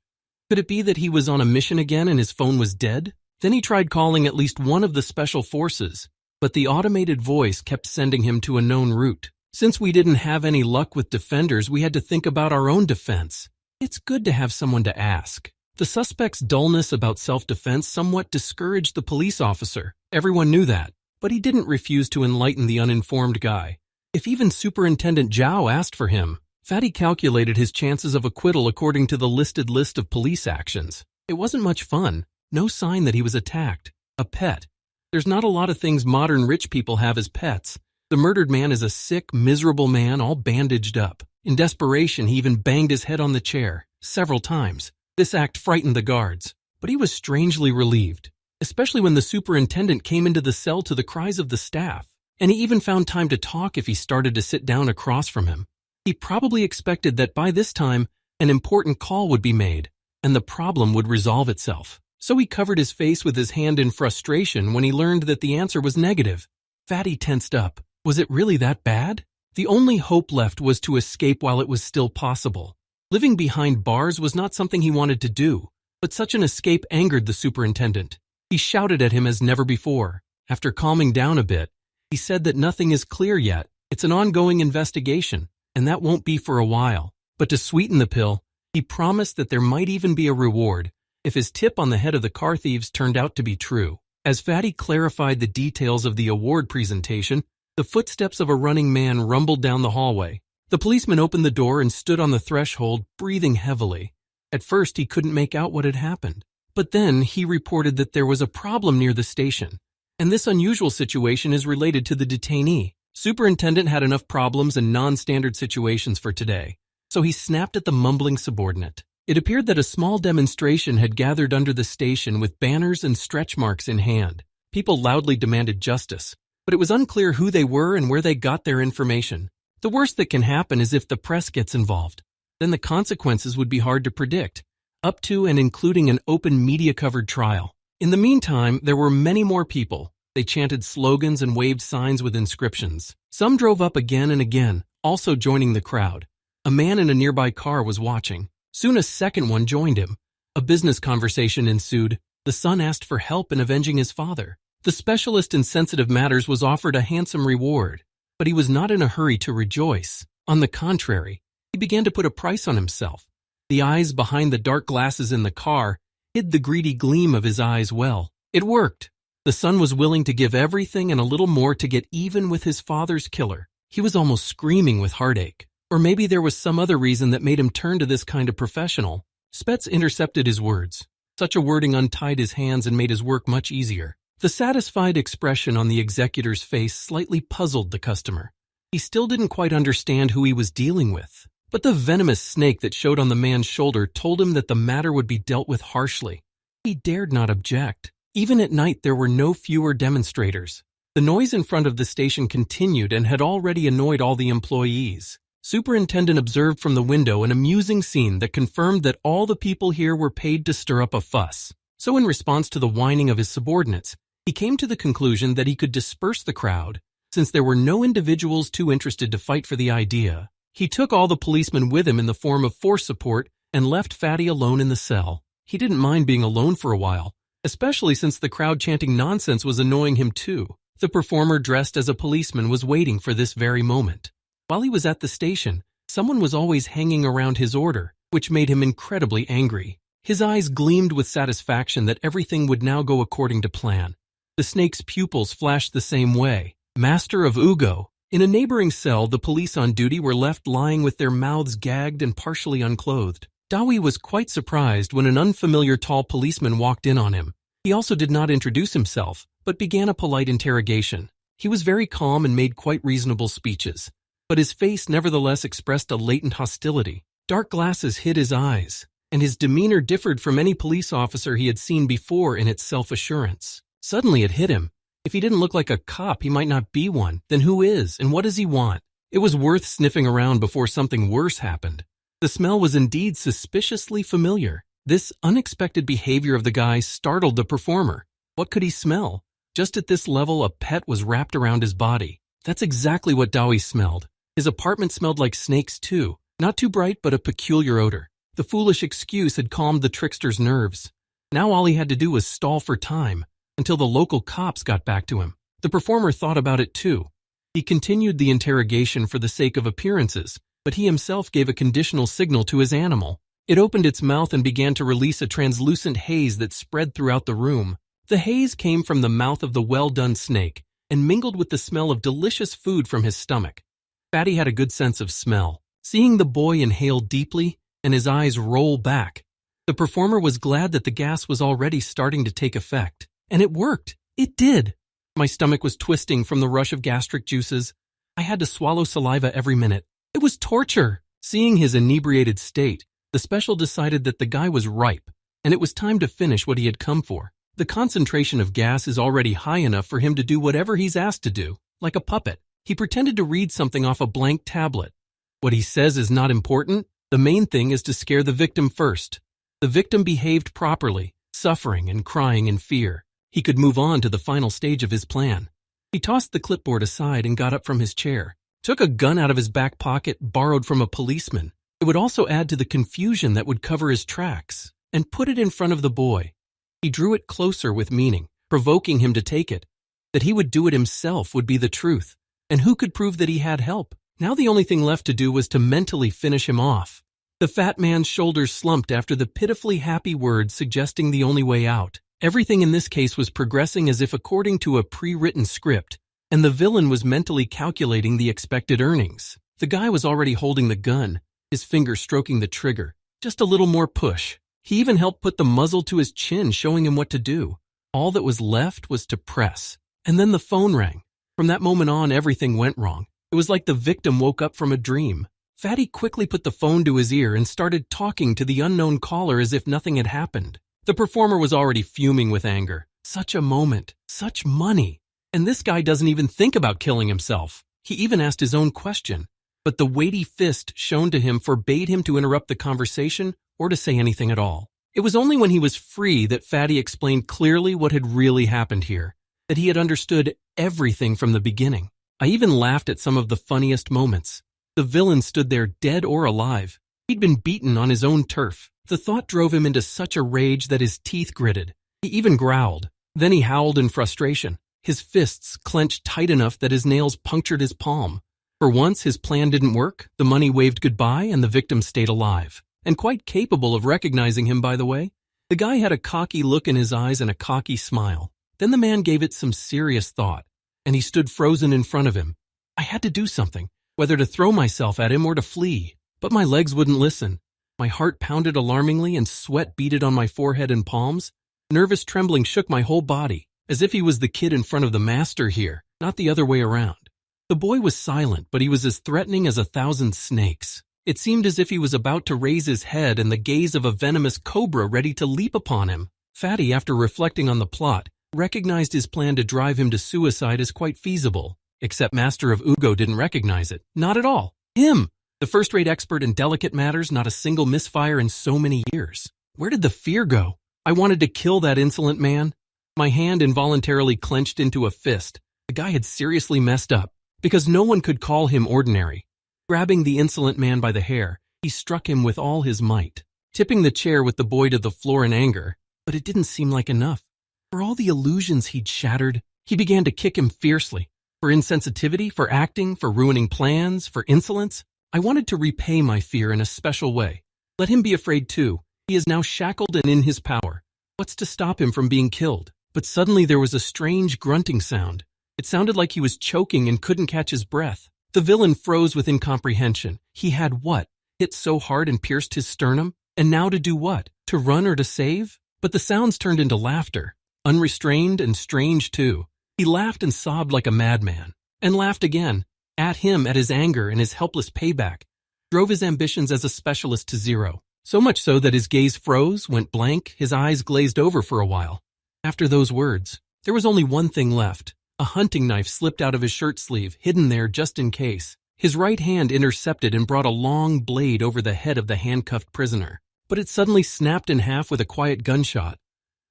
Could it be that he was on a mission again and his phone was dead? Then he tried calling at least one of the special forces, but the automated voice kept sending him to a known route. Since we didn't have any luck with defenders, we had to think about our own defense. It's good to have someone to ask. The suspect's dullness about self-defense somewhat discouraged the police officer. Everyone knew that, but he didn't refuse to enlighten the uninformed guy. If even Superintendent Zhao asked for him, Fatty calculated his chances of acquittal according to the listed list of police actions. It wasn't much fun. No sign that he was attacked. A pet. There's not a lot of things modern rich people have as pets. The murdered man is a sick, miserable man all bandaged up. In desperation, he even banged his head on the chair several times. This act frightened the guards, but he was strangely relieved, especially when the superintendent came into the cell to the cries of the staff, and he even found time to talk if he started to sit down across from him. He probably expected that by this time, an important call would be made, and the problem would resolve itself. So he covered his face with his hand in frustration when he learned that the answer was negative. Fatty tensed up. Was it really that bad? The only hope left was to escape while it was still possible. Living behind bars was not something he wanted to do, but such an escape angered the superintendent. He shouted at him as never before. After calming down a bit, he said that nothing is clear yet. It's an ongoing investigation, and that won't be for a while. But to sweeten the pill, he promised that there might even be a reward if his tip on the head of the car thieves turned out to be true. As Fatty clarified the details of the award presentation, the footsteps of a running man rumbled down the hallway. The policeman opened the door and stood on the threshold, breathing heavily. At first, he couldn't make out what had happened. But then he reported that there was a problem near the station, and this unusual situation is related to the detainee. Superintendent had enough problems and non-standard situations for today, so he snapped at the mumbling subordinate. It appeared that a small demonstration had gathered under the station with banners and stretch marks in hand. People loudly demanded justice, but it was unclear who they were and where they got their information. The worst that can happen is if the press gets involved. Then the consequences would be hard to predict, up to and including an open media-covered trial. In the meantime, there were many more people. They chanted slogans and waved signs with inscriptions. Some drove up again and again, also joining the crowd. A man in a nearby car was watching. Soon a second one joined him. A business conversation ensued. The son asked for help in avenging his father. The specialist in sensitive matters was offered a handsome reward, but he was not in a hurry to rejoice. On the contrary, he began to put a price on himself. The eyes behind the dark glasses in the car hid the greedy gleam of his eyes well. It worked. The son was willing to give everything and a little more to get even with his father's killer. He was almost screaming with heartache. Or maybe there was some other reason that made him turn to this kind of professional. Spets intercepted his words. Such a wording untied his hands and made his work much easier. The satisfied expression on the executor's face slightly puzzled the customer. He still didn't quite understand who he was dealing with. But the venomous snake that showed on the man's shoulder told him that the matter would be dealt with harshly. He dared not object. Even at night there were no fewer demonstrators. The noise in front of the station continued and had already annoyed all the employees. Superintendent observed from the window an amusing scene that confirmed that all the people here were paid to stir up a fuss. So in response to the whining of his subordinates, he came to the conclusion that he could disperse the crowd, since there were no individuals too interested to fight for the idea. He took all the policemen with him in the form of force support and left Fatty alone in the cell. He didn't mind being alone for a while, especially since the crowd chanting nonsense was annoying him too. The performer dressed as a policeman was waiting for this very moment. While he was at the station, someone was always hanging around his order, which made him incredibly angry. His eyes gleamed with satisfaction that everything would now go according to plan. The snake's pupils flashed the same way. Master of Wugu. In a neighboring cell, the police on duty were left lying with their mouths gagged and partially unclothed. Dawi was quite surprised when an unfamiliar tall policeman walked in on him. He also did not introduce himself, but began a polite interrogation. He was very calm and made quite reasonable speeches, but his face nevertheless expressed a latent hostility. Dark glasses hid his eyes, and his demeanor differed from any police officer he had seen before in its self-assurance. Suddenly it hit him. If he didn't look like a cop, he might not be one. Then who is, and what does he want? It was worth sniffing around before something worse happened. The smell was indeed suspiciously familiar. This unexpected behavior of the guy startled the performer. What could he smell? Just at this level, a pet was wrapped around his body. That's exactly what Dawi smelled. His apartment smelled like snakes too. Not too bright, but a peculiar odor. The foolish excuse had calmed the trickster's nerves. Now all he had to do was stall for time, until the local cops got back to him. The performer thought about it too. He continued the interrogation for the sake of appearances, but he himself gave a conditional signal to his animal. It opened its mouth and began to release a translucent haze that spread throughout the room. The haze came from the mouth of the well-done snake and mingled with the smell of delicious food from his stomach. Fatty had a good sense of smell. Seeing the boy inhale deeply and his eyes roll back, the performer was glad that the gas was already starting to take effect. And it worked. It did. My stomach was twisting from the rush of gastric juices. I had to swallow saliva every minute. It was torture. Seeing his inebriated state, the special decided that the guy was ripe, and it was time to finish what he had come for. The concentration of gas is already high enough for him to do whatever he's asked to do, like a puppet. He pretended to read something off a blank tablet. What he says is not important. The main thing is to scare the victim first. The victim behaved properly, suffering and crying in fear. He could move on to the final stage of his plan. He tossed the clipboard aside and got up from his chair, took a gun out of his back pocket borrowed from a policeman. It would also add to the confusion that would cover his tracks, and put it in front of the boy. He drew it closer with meaning, provoking him to take it. That he would do it himself would be the truth, and who could prove that he had help? Now the only thing left to do was to mentally finish him off. The fat man's shoulders slumped after the pitifully happy words suggesting the only way out. Everything in this case was progressing as if according to a pre-written script, and the villain was mentally calculating the expected earnings. The guy was already holding the gun, his finger stroking the trigger. Just a little more push. He even helped put the muzzle to his chin, showing him what to do. All that was left was to press. And then the phone rang. From that moment on, everything went wrong. It was like the victim woke up from a dream. Fatty quickly put the phone to his ear and started talking to the unknown caller as if nothing had happened. The performer was already fuming with anger. Such a moment. Such money. And this guy doesn't even think about killing himself. He even asked his own question. But the weighty fist shown to him forbade him to interrupt the conversation or to say anything at all. It was only when he was free that Fatty explained clearly what had really happened here, that he had understood everything from the beginning. I even laughed at some of the funniest moments. The villain stood there dead or alive. He'd been beaten on his own turf. The thought drove him into such a rage that his teeth gritted. He even growled. Then he howled in frustration. His fists clenched tight enough that his nails punctured his palm. For once, his plan didn't work. The money waved goodbye and the victim stayed alive. And quite capable of recognizing him, by the way. The guy had a cocky look in his eyes and a cocky smile. Then the man gave it some serious thought, and he stood frozen in front of him. I had to do something, whether to throw myself at him or to flee. But my legs wouldn't listen. My heart pounded alarmingly and sweat beaded on my forehead and palms. Nervous trembling shook my whole body, as if he was the kid in front of the master here, not the other way around. The boy was silent, but he was as threatening as 1,000 snakes. It seemed as if he was about to raise his head in the gaze of a venomous cobra ready to leap upon him. Fatty, after reflecting on the plot, recognized his plan to drive him to suicide as quite feasible. Except Master of Wugu didn't recognize it. Not at all. Him! The first-rate expert in delicate matters, not a single misfire in so many years. Where did the fear go? I wanted to kill that insolent man. My hand involuntarily clenched into a fist. The guy had seriously messed up, because no one could call him ordinary. Grabbing the insolent man by the hair, he struck him with all his might, tipping the chair with the boy to the floor in anger, but it didn't seem like enough. For all the illusions he'd shattered, he began to kick him fiercely. For insensitivity, for acting, for ruining plans, for insolence. I wanted to repay my fear in a special way. Let him be afraid too. He is now shackled and in his power. What's to stop him from being killed? But suddenly there was a strange grunting sound. It sounded like he was choking and couldn't catch his breath. The villain froze with incomprehension. He had what? Hit so hard and pierced his sternum? And now to do what? To run or to save? But the sounds turned into laughter. Unrestrained and strange too. He laughed and sobbed like a madman. And laughed again. At him, at his anger and his helpless payback. Drove his ambitions as a specialist to zero. So much so that his gaze froze, went blank, his eyes glazed over for a while. After those words, there was only one thing left. A hunting knife slipped out of his shirt sleeve, hidden there just in case. His right hand intercepted and brought a long blade over the head of the handcuffed prisoner. But it suddenly snapped in half with a quiet gunshot.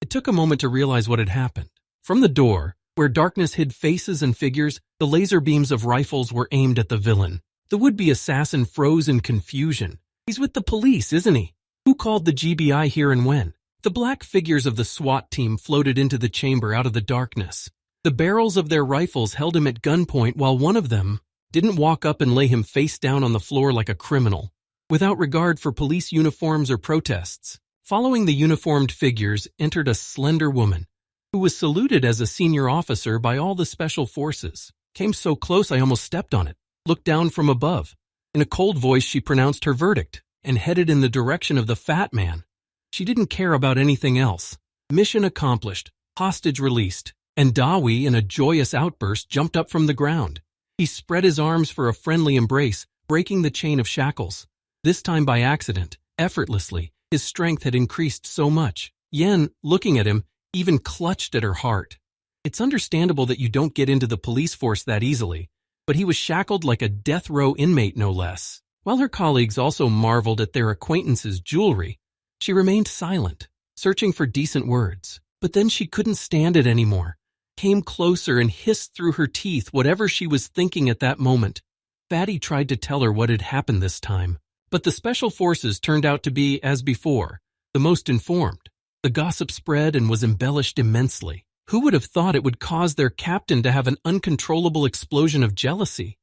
It took a moment to realize what had happened. From the door, where darkness hid faces and figures, the laser beams of rifles were aimed at the villain. The would-be assassin froze in confusion. He's with the police, isn't he? Who called the GBI here and when? The black figures of the SWAT team floated into the chamber out of the darkness. The barrels of their rifles held him at gunpoint while one of them didn't walk up and lay him face down on the floor like a criminal, without regard for police uniforms or protests. Following the uniformed figures entered a slender woman, who was saluted as a senior officer by all the special forces. Came so close I almost stepped on it. Looked down from above. In a cold voice she pronounced her verdict, and headed in the direction of the fat man. She didn't care about anything else. Mission accomplished, hostage released, and Dawi, in a joyous outburst, jumped up from the ground. He spread his arms for a friendly embrace, breaking the chain of shackles. This time by accident, effortlessly, his strength had increased so much. Yen, looking at him, even clutched at her heart. It's understandable that you don't get into the police force that easily, but he was shackled like a death row inmate no less. While her colleagues also marveled at their acquaintance's jewelry, she remained silent, searching for decent words. But then she couldn't stand it anymore, came closer and hissed through her teeth whatever she was thinking at that moment. Fatty tried to tell her what had happened this time, but the special forces turned out to be, as before, the most informed. The gossip spread and was embellished immensely. Who would have thought it would cause their captain to have an uncontrollable explosion of jealousy?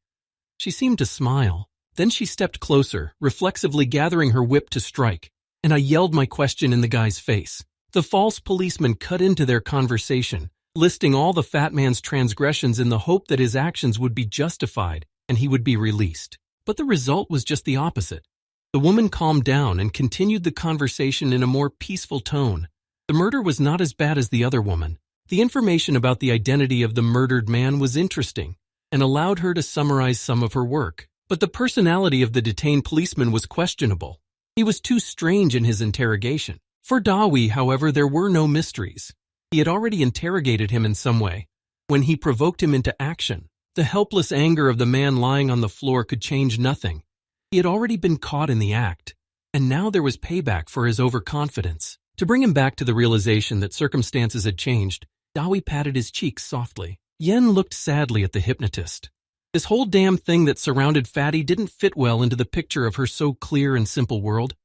She seemed to smile. Then she stepped closer, reflexively gathering her whip to strike, and I yelled my question in the guy's face. The false policeman cut into their conversation, listing all the fat man's transgressions in the hope that his actions would be justified and he would be released. But the result was just the opposite. The woman calmed down and continued the conversation in a more peaceful tone. The murder was not as bad as the other woman. The information about the identity of the murdered man was interesting and allowed her to summarize some of her work. But the personality of the detained policeman was questionable. He was too strange in his interrogation. For Dawi, however, there were no mysteries. He had already interrogated him in some way. When he provoked him into action, the helpless anger of the man lying on the floor could change nothing. He had already been caught in the act, and now there was payback for his overconfidence. To bring him back to the realization that circumstances had changed, Dawi patted his cheeks softly. Yen looked sadly at the hypnotist. This whole damn thing that surrounded Fatty didn't fit well into the picture of her so clear and simple world.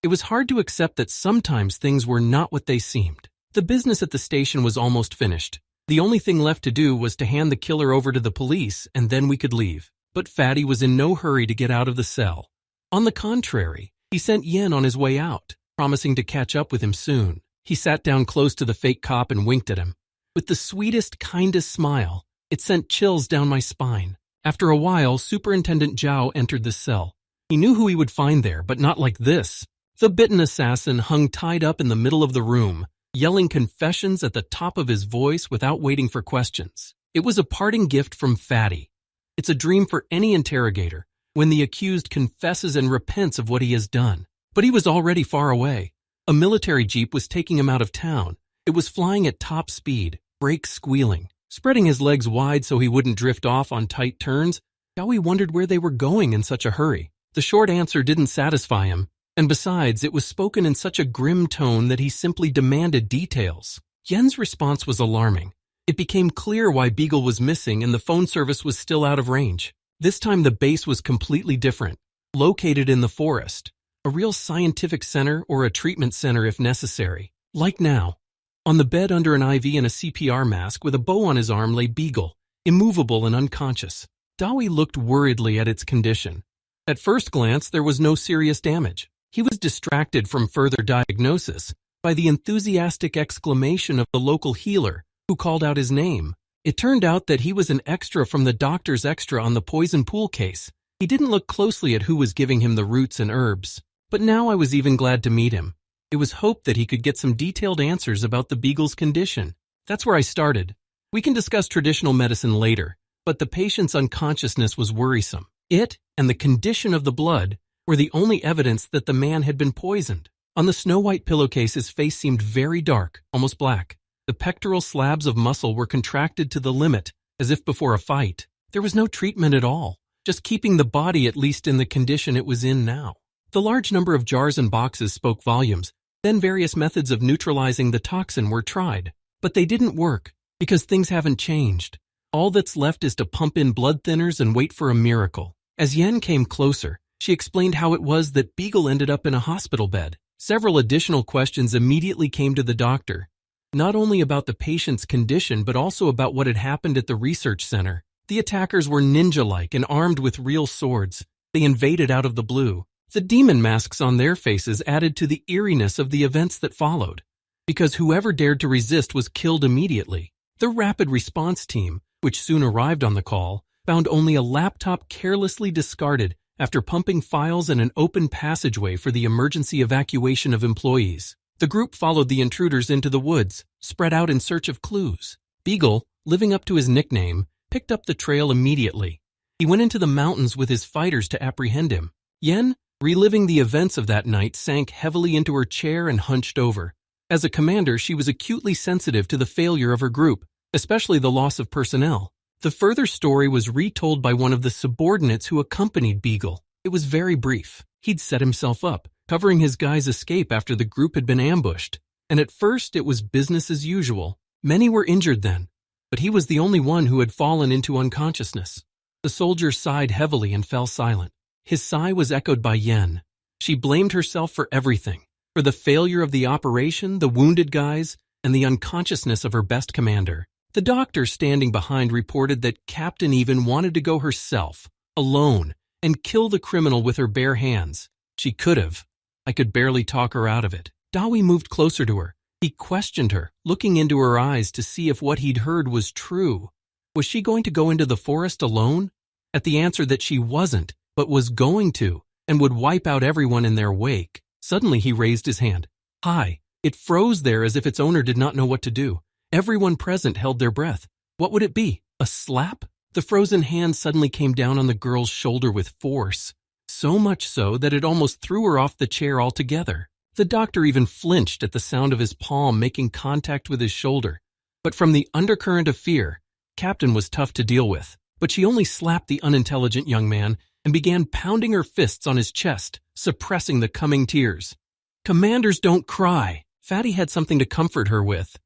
It was hard to accept that sometimes things were not what they seemed. The business at the station was almost finished. The only thing left to do was to hand the killer over to the police, and then we could leave. But Fatty was in no hurry to get out of the cell. On the contrary, he sent Yen on his way out, promising to catch up with him soon. He sat down close to the fake cop and winked at him. With the sweetest, kindest smile, it sent chills down my spine. After a while, Superintendent Zhao entered the cell. He knew who he would find there, but not like this. The bitten assassin hung tied up in the middle of the room, yelling confessions at the top of his voice without waiting for questions. It was a parting gift from Fatty. It's a dream for any interrogator when the accused confesses and repents of what he has done. But he was already far away. A military jeep was taking him out of town. It was flying at top speed, brakes squealing. Spreading his legs wide so he wouldn't drift off on tight turns, Howie wondered where they were going in such a hurry. The short answer didn't satisfy him, and besides, it was spoken in such a grim tone that he simply demanded details. Yen's response was alarming. It became clear why Beagle was missing and the phone service was still out of range. This time the base was completely different, located in the forest, a real scientific center or a treatment center if necessary. Like now. On the bed under an IV and a CPR mask with a bow on his arm lay Beagle, immovable and unconscious. Dawi looked worriedly at its condition. At first glance, there was no serious damage. He was distracted from further diagnosis by the enthusiastic exclamation of the local healer, who called out his name. It turned out that he was an extra from the doctor's extra on the poison pool case. He didn't look closely at who was giving him the roots and herbs, but now I was even glad to meet him. It was hoped that he could get some detailed answers about the Beagle's condition. That's where I started. We can discuss traditional medicine later, but the patient's unconsciousness was worrisome. It and the condition of the blood were the only evidence that the man had been poisoned. On the snow-white pillowcase, his face seemed very dark, almost black. The pectoral slabs of muscle were contracted to the limit, as if before a fight. There was no treatment at all, just keeping the body at least in the condition it was in now. The large number of jars and boxes spoke volumes. Then various methods of neutralizing the toxin were tried, but they didn't work because things haven't changed. All that's left is to pump in blood thinners and wait for a miracle. As Yen came closer, she explained how it was that Beagle ended up in a hospital bed. Several additional questions immediately came to the doctor, not only about the patient's condition but also about what had happened at the research center. The attackers were ninja-like and armed with real swords. They invaded out of the blue. The demon masks on their faces added to the eeriness of the events that followed, because whoever dared to resist was killed immediately. The rapid response team, which soon arrived on the call, found only a laptop carelessly discarded after pumping files and an open passageway for the emergency evacuation of employees. The group followed the intruders into the woods, spread out in search of clues. Beagle, living up to his nickname, picked up the trail immediately. He went into the mountains with his fighters to apprehend him. Yen, reliving the events of that night, sank heavily into her chair and hunched over. As a commander, she was acutely sensitive to the failure of her group, especially the loss of personnel. The further story was retold by one of the subordinates who accompanied Beagle. It was very brief. He'd set himself up, covering his guys' escape after the group had been ambushed. And at first, it was business as usual. Many were injured then, but he was the only one who had fallen into unconsciousness. The soldier sighed heavily and fell silent. His sigh was echoed by Yen. She blamed herself for everything, for the failure of the operation, the wounded guys, and the unconsciousness of her best commander. The doctor standing behind reported that Captain even wanted to go herself, alone, and kill the criminal with her bare hands. She could have. I could barely talk her out of it. Dawi moved closer to her. He questioned her, looking into her eyes to see if what he'd heard was true. Was she going to go into the forest alone? At the answer that she wasn't, but was going to, and would wipe out everyone in their wake, suddenly he raised his hand. Hi. It froze there as if its owner did not know what to do. Everyone present held their breath. What would it be? A slap? The frozen hand suddenly came down on the girl's shoulder with force, so much so that it almost threw her off the chair altogether. The doctor even flinched at the sound of his palm making contact with his shoulder. But from the undercurrent of fear, Captain was tough to deal with. But she only slapped the unintelligent young man and began pounding her fists on his chest, suppressing the coming tears. Commanders don't cry. Fatty had something to comfort her with.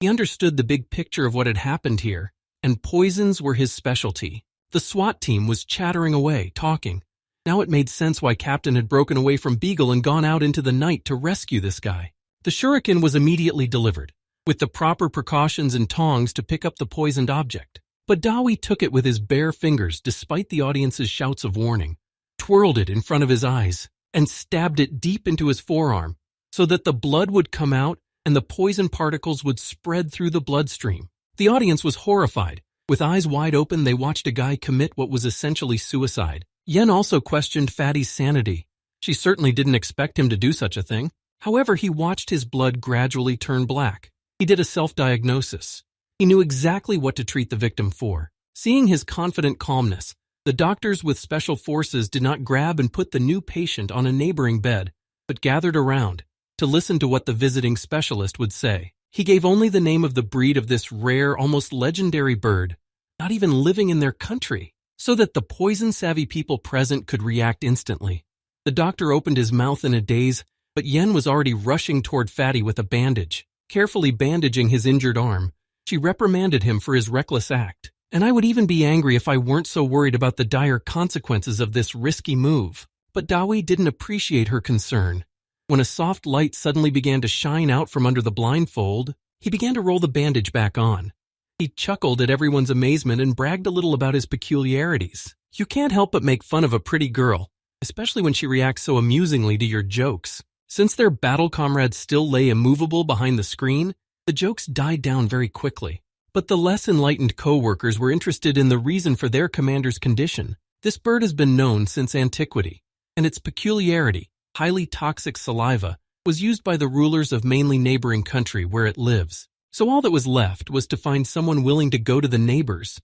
He understood the big picture of what had happened here, and poisons were his specialty. The SWAT team was chattering away, talking. Now it made sense why Captain had broken away from Beagle and gone out into the night to rescue this guy. The shuriken was immediately delivered, with the proper precautions and tongs to pick up the poisoned object. But Dawi took it with his bare fingers despite the audience's shouts of warning, twirled it in front of his eyes, and stabbed it deep into his forearm so that the blood would come out and the poison particles would spread through the bloodstream. The audience was horrified. With eyes wide open, they watched a guy commit what was essentially suicide. Yen also questioned Fatty's sanity. She certainly didn't expect him to do such a thing. However, he watched his blood gradually turn black. He did a self-diagnosis. He knew exactly what to treat the victim for. Seeing his confident calmness, the doctors with special forces did not grab and put the new patient on a neighboring bed, but gathered around to listen to what the visiting specialist would say. He gave only the name of the breed of this rare, almost legendary bird, not even living in their country, so that the poison-savvy people present could react instantly. The doctor opened his mouth in a daze, but Yen was already rushing toward Fatty with a bandage. Carefully bandaging his injured arm, she reprimanded him for his reckless act. And I would even be angry if I weren't so worried about the dire consequences of this risky move. But Dawi didn't appreciate her concern. When a soft light suddenly began to shine out from under the blindfold, he began to roll the bandage back on. He chuckled at everyone's amazement and bragged a little about his peculiarities. You can't help but make fun of a pretty girl, especially when she reacts so amusingly to your jokes. Since their battle comrades still lay immovable behind the screen, the jokes died down very quickly. But the less enlightened co-workers were interested in the reason for their commander's condition. This bird has been known since antiquity, and its peculiarity, highly toxic saliva, was used by the rulers of mainly neighboring country where it lives. So all that was left was to find someone willing to go to the neighbors.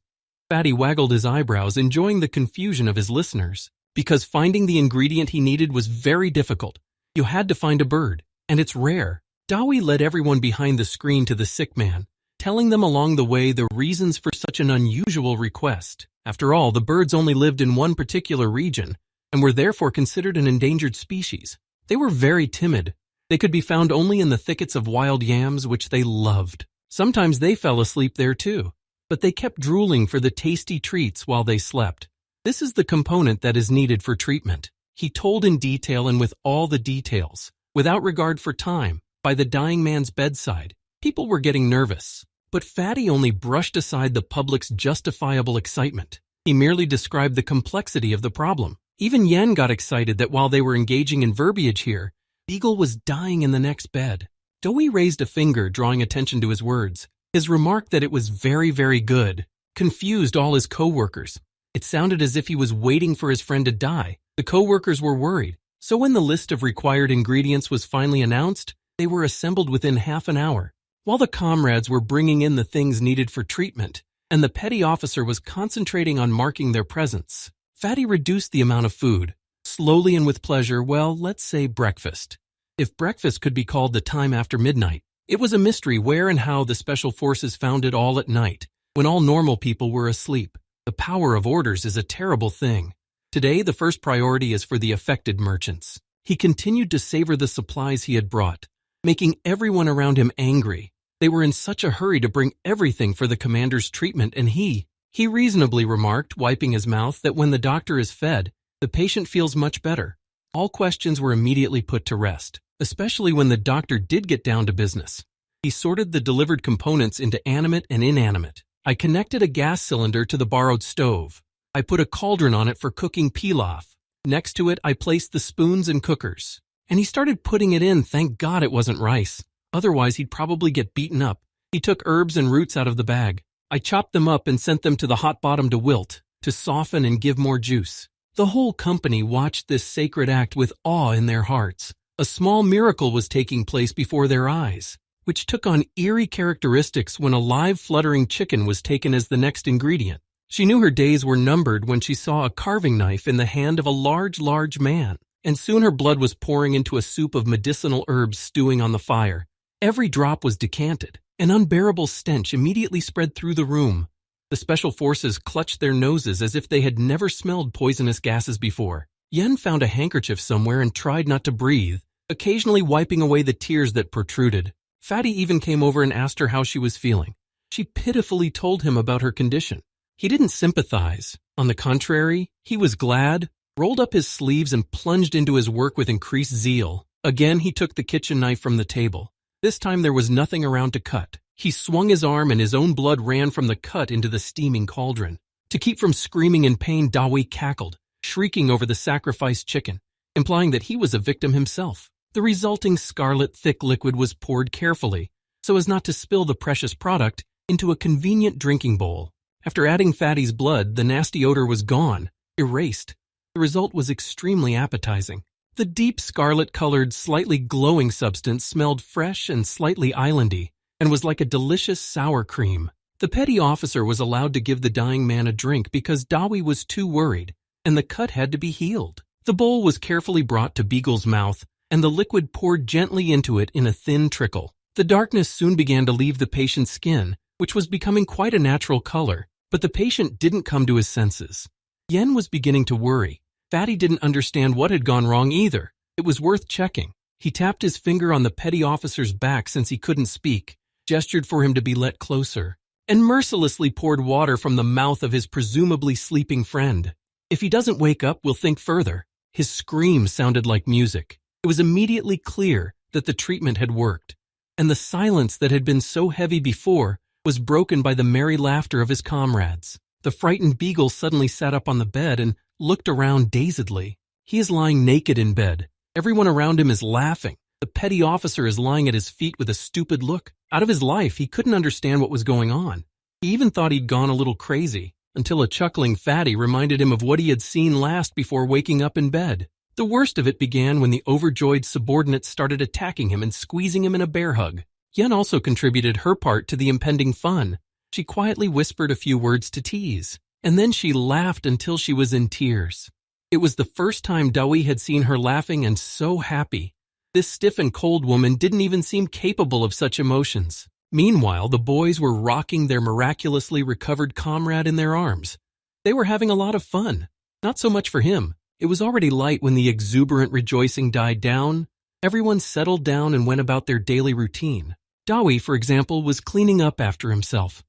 Fatty waggled his eyebrows, enjoying the confusion of his listeners, because finding the ingredient he needed was very difficult. You had to find a bird, and it's rare. Dawi led everyone behind the screen to the sick man, telling them along the way the reasons for such an unusual request. After all, the birds only lived in one particular region, and were therefore considered an endangered species. They were very timid. They could be found only in the thickets of wild yams, which they loved. Sometimes they fell asleep there too, but they kept drooling for the tasty treats while they slept. This is the component that is needed for treatment. He told in detail and with all the details, without regard for time, by the dying man's bedside. People were getting nervous, but Fatty only brushed aside the public's justifiable excitement. He merely described the complexity of the problem. Even Yen got excited that while they were engaging in verbiage here, Beagle was dying in the next bed. Doi raised a finger, drawing attention to his words. His remark that it was very, very good confused all his co-workers. It sounded as if he was waiting for his friend to die. The co-workers were worried. So when the list of required ingredients was finally announced, they were assembled within half an hour. While the comrades were bringing in the things needed for treatment, and the petty officer was concentrating on marking their presence, Fatty reduced the amount of food, slowly and with pleasure, well, let's say breakfast. if breakfast could be called the time after midnight. It was a mystery where and how the special forces found it all at night, when all normal people were asleep. The power of orders is a terrible thing. Today, the first priority is for the affected merchants. He continued to savor the supplies he had brought, making everyone around him angry. They were in such a hurry to bring everything for the commander's treatment, and he reasonably remarked, wiping his mouth, that when the doctor is fed, the patient feels much better. All questions were immediately put to rest, especially when the doctor did get down to business. He sorted the delivered components into animate and inanimate. I connected a gas cylinder to the borrowed stove. I put a cauldron on it for cooking pilaf. Next to it, I placed the spoons and cookers. And he started putting it in. Thank God it wasn't rice. Otherwise, he'd probably get beaten up. He took herbs and roots out of the bag. I chopped them up and sent them to the hot bottom to wilt, to soften and give more juice. The whole company watched this sacred act with awe in their hearts. A small miracle was taking place before their eyes, which took on eerie characteristics when a live fluttering chicken was taken as the next ingredient. She knew her days were numbered when she saw a carving knife in the hand of a large man, and soon her blood was pouring into a soup of medicinal herbs stewing on the fire. Every drop was decanted. An unbearable stench immediately spread through the room. The special forces clutched their noses as if they had never smelled poisonous gases before. Yen found a handkerchief somewhere and tried not to breathe, occasionally wiping away the tears that protruded. Fatty even came over and asked her how she was feeling. She pitifully told him about her condition. He didn't sympathize. On the contrary, he was glad, rolled up his sleeves and plunged into his work with increased zeal. Again, he took the kitchen knife from the table. This time there was nothing around to cut. He swung his arm and his own blood ran from the cut into the steaming cauldron. To keep from screaming in pain, Dawi cackled, shrieking over the sacrificed chicken, implying that he was a victim himself. The resulting scarlet thick liquid was poured carefully, so as not to spill the precious product, into a convenient drinking bowl. After adding Fatty's blood, the nasty odor was gone, erased. The result was extremely appetizing. The deep scarlet-colored, slightly glowing substance smelled fresh and slightly islandy, and was like a delicious sour cream. The petty officer was allowed to give the dying man a drink because Dawi was too worried, and the cut had to be healed. The bowl was carefully brought to Beagle's mouth, and the liquid poured gently into it in a thin trickle. The darkness soon began to leave the patient's skin, which was becoming quite a natural color, but the patient didn't come to his senses. Yen was beginning to worry. Fatty didn't understand what had gone wrong either. It was worth checking. He tapped his finger on the petty officer's back since he couldn't speak, gestured for him to be let closer, and mercilessly poured water from the mouth of his presumably sleeping friend. If he doesn't wake up, we'll think further. His scream sounded like music. It was immediately clear that the treatment had worked, and the silence that had been so heavy before was broken by the merry laughter of his comrades. The frightened Beagle suddenly sat up on the bed and looked around dazedly. He is lying naked in bed. Everyone around him is laughing. The petty officer is lying at his feet with a stupid look. Out of his life, he couldn't understand what was going on. He even thought he'd gone a little crazy, until a chuckling Fatty reminded him of what he had seen last before waking up in bed. The worst of it began when the overjoyed subordinates started attacking him and squeezing him in a bear hug. Yen also contributed her part to the impending fun. She quietly whispered a few words to tease, and then she laughed until she was in tears. It was the first time Dawi had seen her laughing and so happy. This stiff and cold woman didn't even seem capable of such emotions. Meanwhile, the boys were rocking their miraculously recovered comrade in their arms. They were having a lot of fun. Not so much for him. It was already light when the exuberant rejoicing died down. Everyone settled down and went about their daily routine. Dawi, for example, was cleaning up after himself.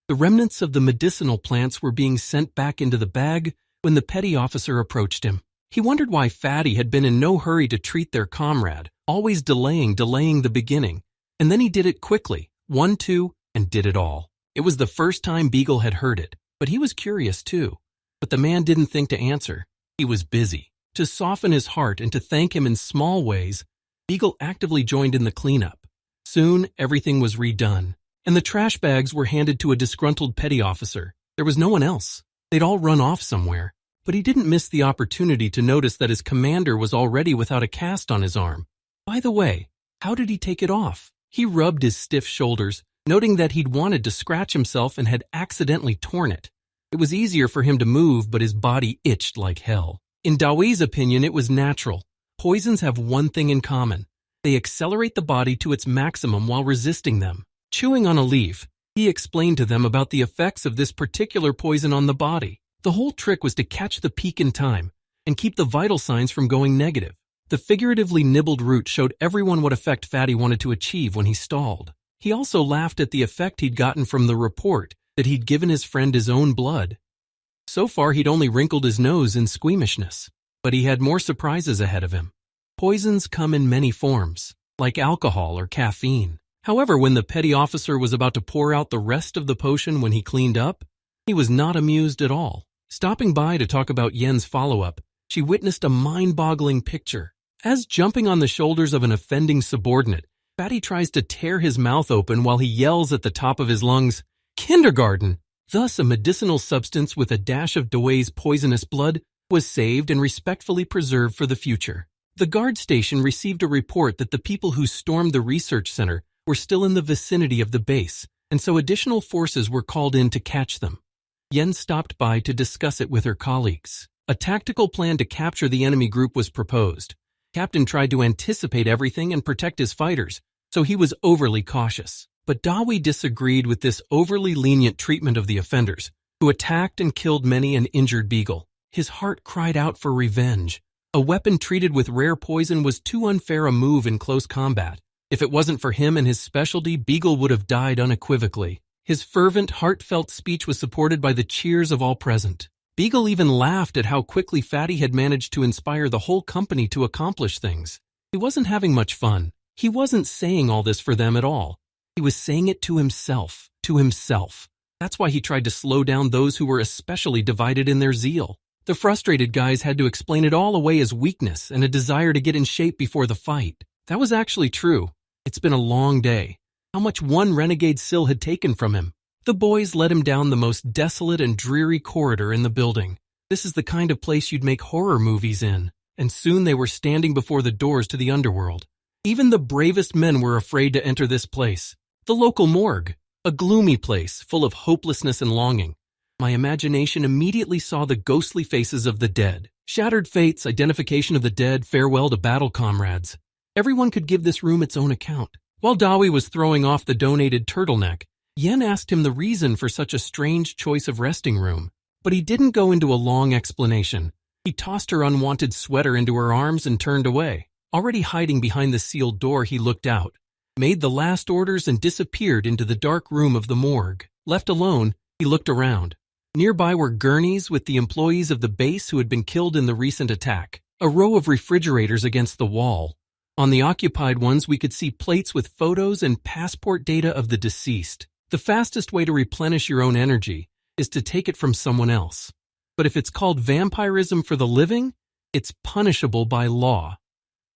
The remnants of the medicinal plants were being sent back into the bag when the petty officer approached him. He wondered why Fatty had been in no hurry to treat their comrade, always delaying the beginning. And then he did it quickly, 1, 2, and did it all. It was the first time Beagle had heard it, but he was curious too. But the man didn't think to answer. He was busy. To soften his heart and to thank him in small ways, Beagle actively joined in the cleanup. Soon, everything was redone, and the trash bags were handed to a disgruntled petty officer. There was no one else. They'd all run off somewhere. But he didn't miss the opportunity to notice that his commander was already without a cast on his arm. By the way, how did he take it off? He rubbed his stiff shoulders, noting that he'd wanted to scratch himself and had accidentally torn it. It was easier for him to move, but his body itched like hell. In Dawi's opinion, it was natural. Poisons have one thing in common. They accelerate the body to its maximum while resisting them. Chewing on a leaf, he explained to them about the effects of this particular poison on the body. The whole trick was to catch the peak in time and keep the vital signs from going negative. The figuratively nibbled root showed everyone what effect Fatty wanted to achieve when he stalled. He also laughed at the effect he'd gotten from the report that he'd given his friend his own blood. So far, he'd only wrinkled his nose in squeamishness, but he had more surprises ahead of him. Poisons come in many forms, like alcohol or caffeine. However, when the petty officer was about to pour out the rest of the potion when he cleaned up, he was not amused at all. Stopping by to talk about Yen's follow-up, she witnessed a mind-boggling picture. As jumping on the shoulders of an offending subordinate, Fatty tries to tear his mouth open while he yells at the top of his lungs, "Kindergarten!" Thus, a medicinal substance with a dash of Dewey's poisonous blood was saved and respectfully preserved for the future. The guard station received a report that the people who stormed the research center were still in the vicinity of the base, and so additional forces were called in to catch them. Yen stopped by to discuss it with her colleagues. A tactical plan to capture the enemy group was proposed. Captain tried to anticipate everything and protect his fighters, so he was overly cautious. But Dawi disagreed with this overly lenient treatment of the offenders, who attacked and killed many and injured Beagle. His heart cried out for revenge. A weapon treated with rare poison was too unfair a move in close combat. If it wasn't for him and his specialty, Beagle would have died unequivocally. His fervent, heartfelt speech was supported by the cheers of all present. Beagle even laughed at how quickly Fatty had managed to inspire the whole company to accomplish things. He wasn't having much fun. He wasn't saying all this for them at all. He was saying it to himself. That's why he tried to slow down those who were especially divided in their zeal. The frustrated guys had to explain it all away as weakness and a desire to get in shape before the fight. That was actually true. It's been a long day. How much one renegade Syl had taken from him. The boys led him down the most desolate and dreary corridor in the building. This is the kind of place you'd make horror movies in. And soon they were standing before the doors to the underworld. Even the bravest men were afraid to enter this place. The local morgue. A gloomy place full of hopelessness and longing. My imagination immediately saw the ghostly faces of the dead. Shattered fates, identification of the dead, farewell to battle comrades. Everyone could give this room its own account. While Dawi was throwing off the donated turtleneck, Yen asked him the reason for such a strange choice of resting room. But he didn't go into a long explanation. He tossed her unwanted sweater into her arms and turned away. Already hiding behind the sealed door, he looked out, made the last orders and disappeared into the dark room of the morgue. Left alone, he looked around. Nearby were gurneys with the employees of the base who had been killed in the recent attack. A row of refrigerators against the wall. On the occupied ones, we could see plates with photos and passport data of the deceased. The fastest way to replenish your own energy is to take it from someone else. But if it's called vampirism for the living, it's punishable by law.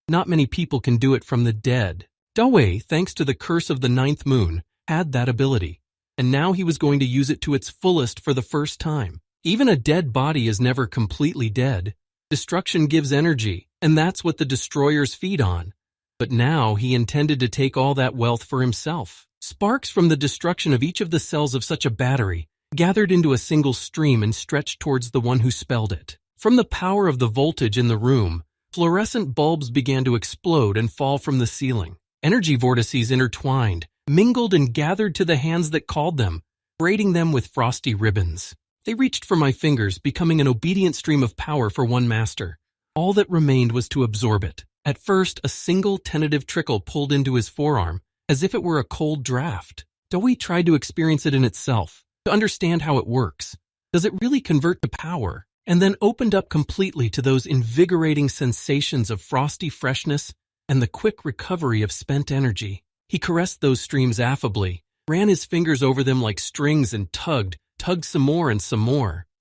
Not many people can do it from the dead. Dawei, thanks to the curse of the ninth moon, had that ability. And now he was going to use it to its fullest for the first time. Even a dead body is never completely dead. Destruction gives energy, and that's what the destroyers feed on. But now he intended to take all that wealth for himself. Sparks from the destruction of each of the cells of such a battery gathered into a single stream and stretched towards the one who spelled it. From the power of the voltage in the room, fluorescent bulbs began to explode and fall from the ceiling. Energy vortices intertwined, mingled and gathered to the hands that called them, braiding them with frosty ribbons. They reached for my fingers, becoming an obedient stream of power for one master. All that remained was to absorb it. At first, a single tentative trickle pulled into his forearm, as if it were a cold draft. Doi tried to experience it in itself, to understand how it works. Does it really convert to power? And then opened up completely to those invigorating sensations of frosty freshness and the quick recovery of spent energy. He caressed those streams affably, ran his fingers over them like strings and tugged some more,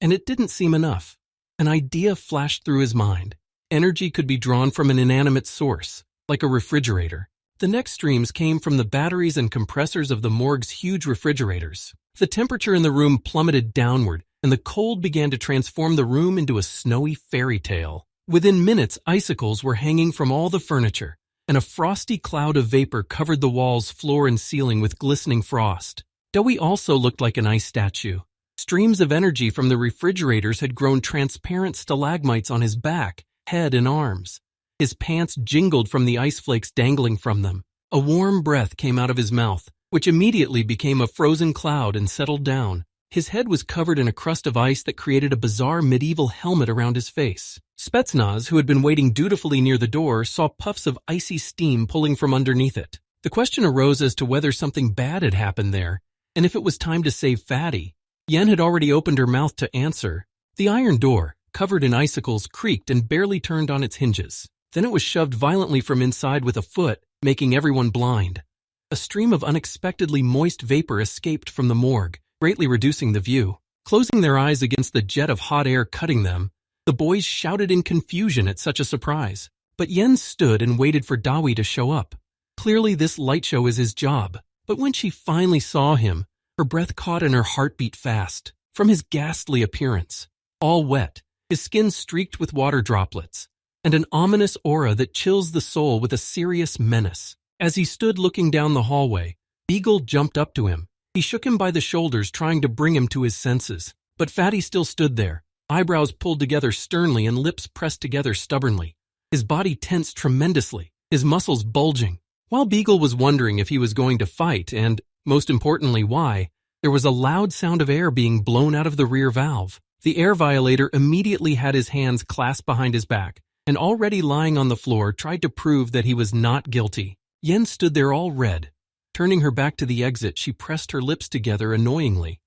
and it didn't seem enough. An idea flashed through his mind. Energy could be drawn from an inanimate source, like a refrigerator. The next streams came from the batteries and compressors of the morgue's huge refrigerators. The temperature in the room plummeted downward, and the cold began to transform the room into a snowy fairy tale. Within minutes, icicles were hanging from all the furniture, and a frosty cloud of vapor covered the walls, floor, and ceiling with glistening frost. Doi also looked like an ice statue. Streams of energy from the refrigerators had grown transparent stalagmites on his back, head, and arms. His pants jingled from the ice flakes dangling from them. A warm breath came out of his mouth, which immediately became a frozen cloud and settled down. His head was covered in a crust of ice that created a bizarre medieval helmet around his face. Spetsnaz, who had been waiting dutifully near the door, saw puffs of icy steam pulling from underneath it. The question arose as to whether something bad had happened there, and if it was time to save Fatty. Yen had already opened her mouth to answer. The iron door, covered in icicles, creaked and barely turned on its hinges. Then it was shoved violently from inside with a foot, making everyone blind. A stream of unexpectedly moist vapor escaped from the morgue, greatly reducing the view. Closing their eyes against the jet of hot air cutting them, the boys shouted in confusion at such a surprise. But Yen stood and waited for Dawi to show up. Clearly this light show is his job. But when she finally saw him, her breath caught and her heart beat fast. From his ghastly appearance, all wet, his skin streaked with water droplets, and an ominous aura that chills the soul with a serious menace. As he stood looking down the hallway, Beagle jumped up to him. He shook him by the shoulders, trying to bring him to his senses. But Fatty still stood there, eyebrows pulled together sternly and lips pressed together stubbornly. His body tensed tremendously, his muscles bulging. While Beagle was wondering if he was going to fight and, most importantly, why, there was a loud sound of air being blown out of the rear valve. The air violator immediately had his hands clasped behind his back and, already lying on the floor, tried to prove that he was not guilty. Yen stood there all red. Turning her back to the exit, she pressed her lips together annoyingly.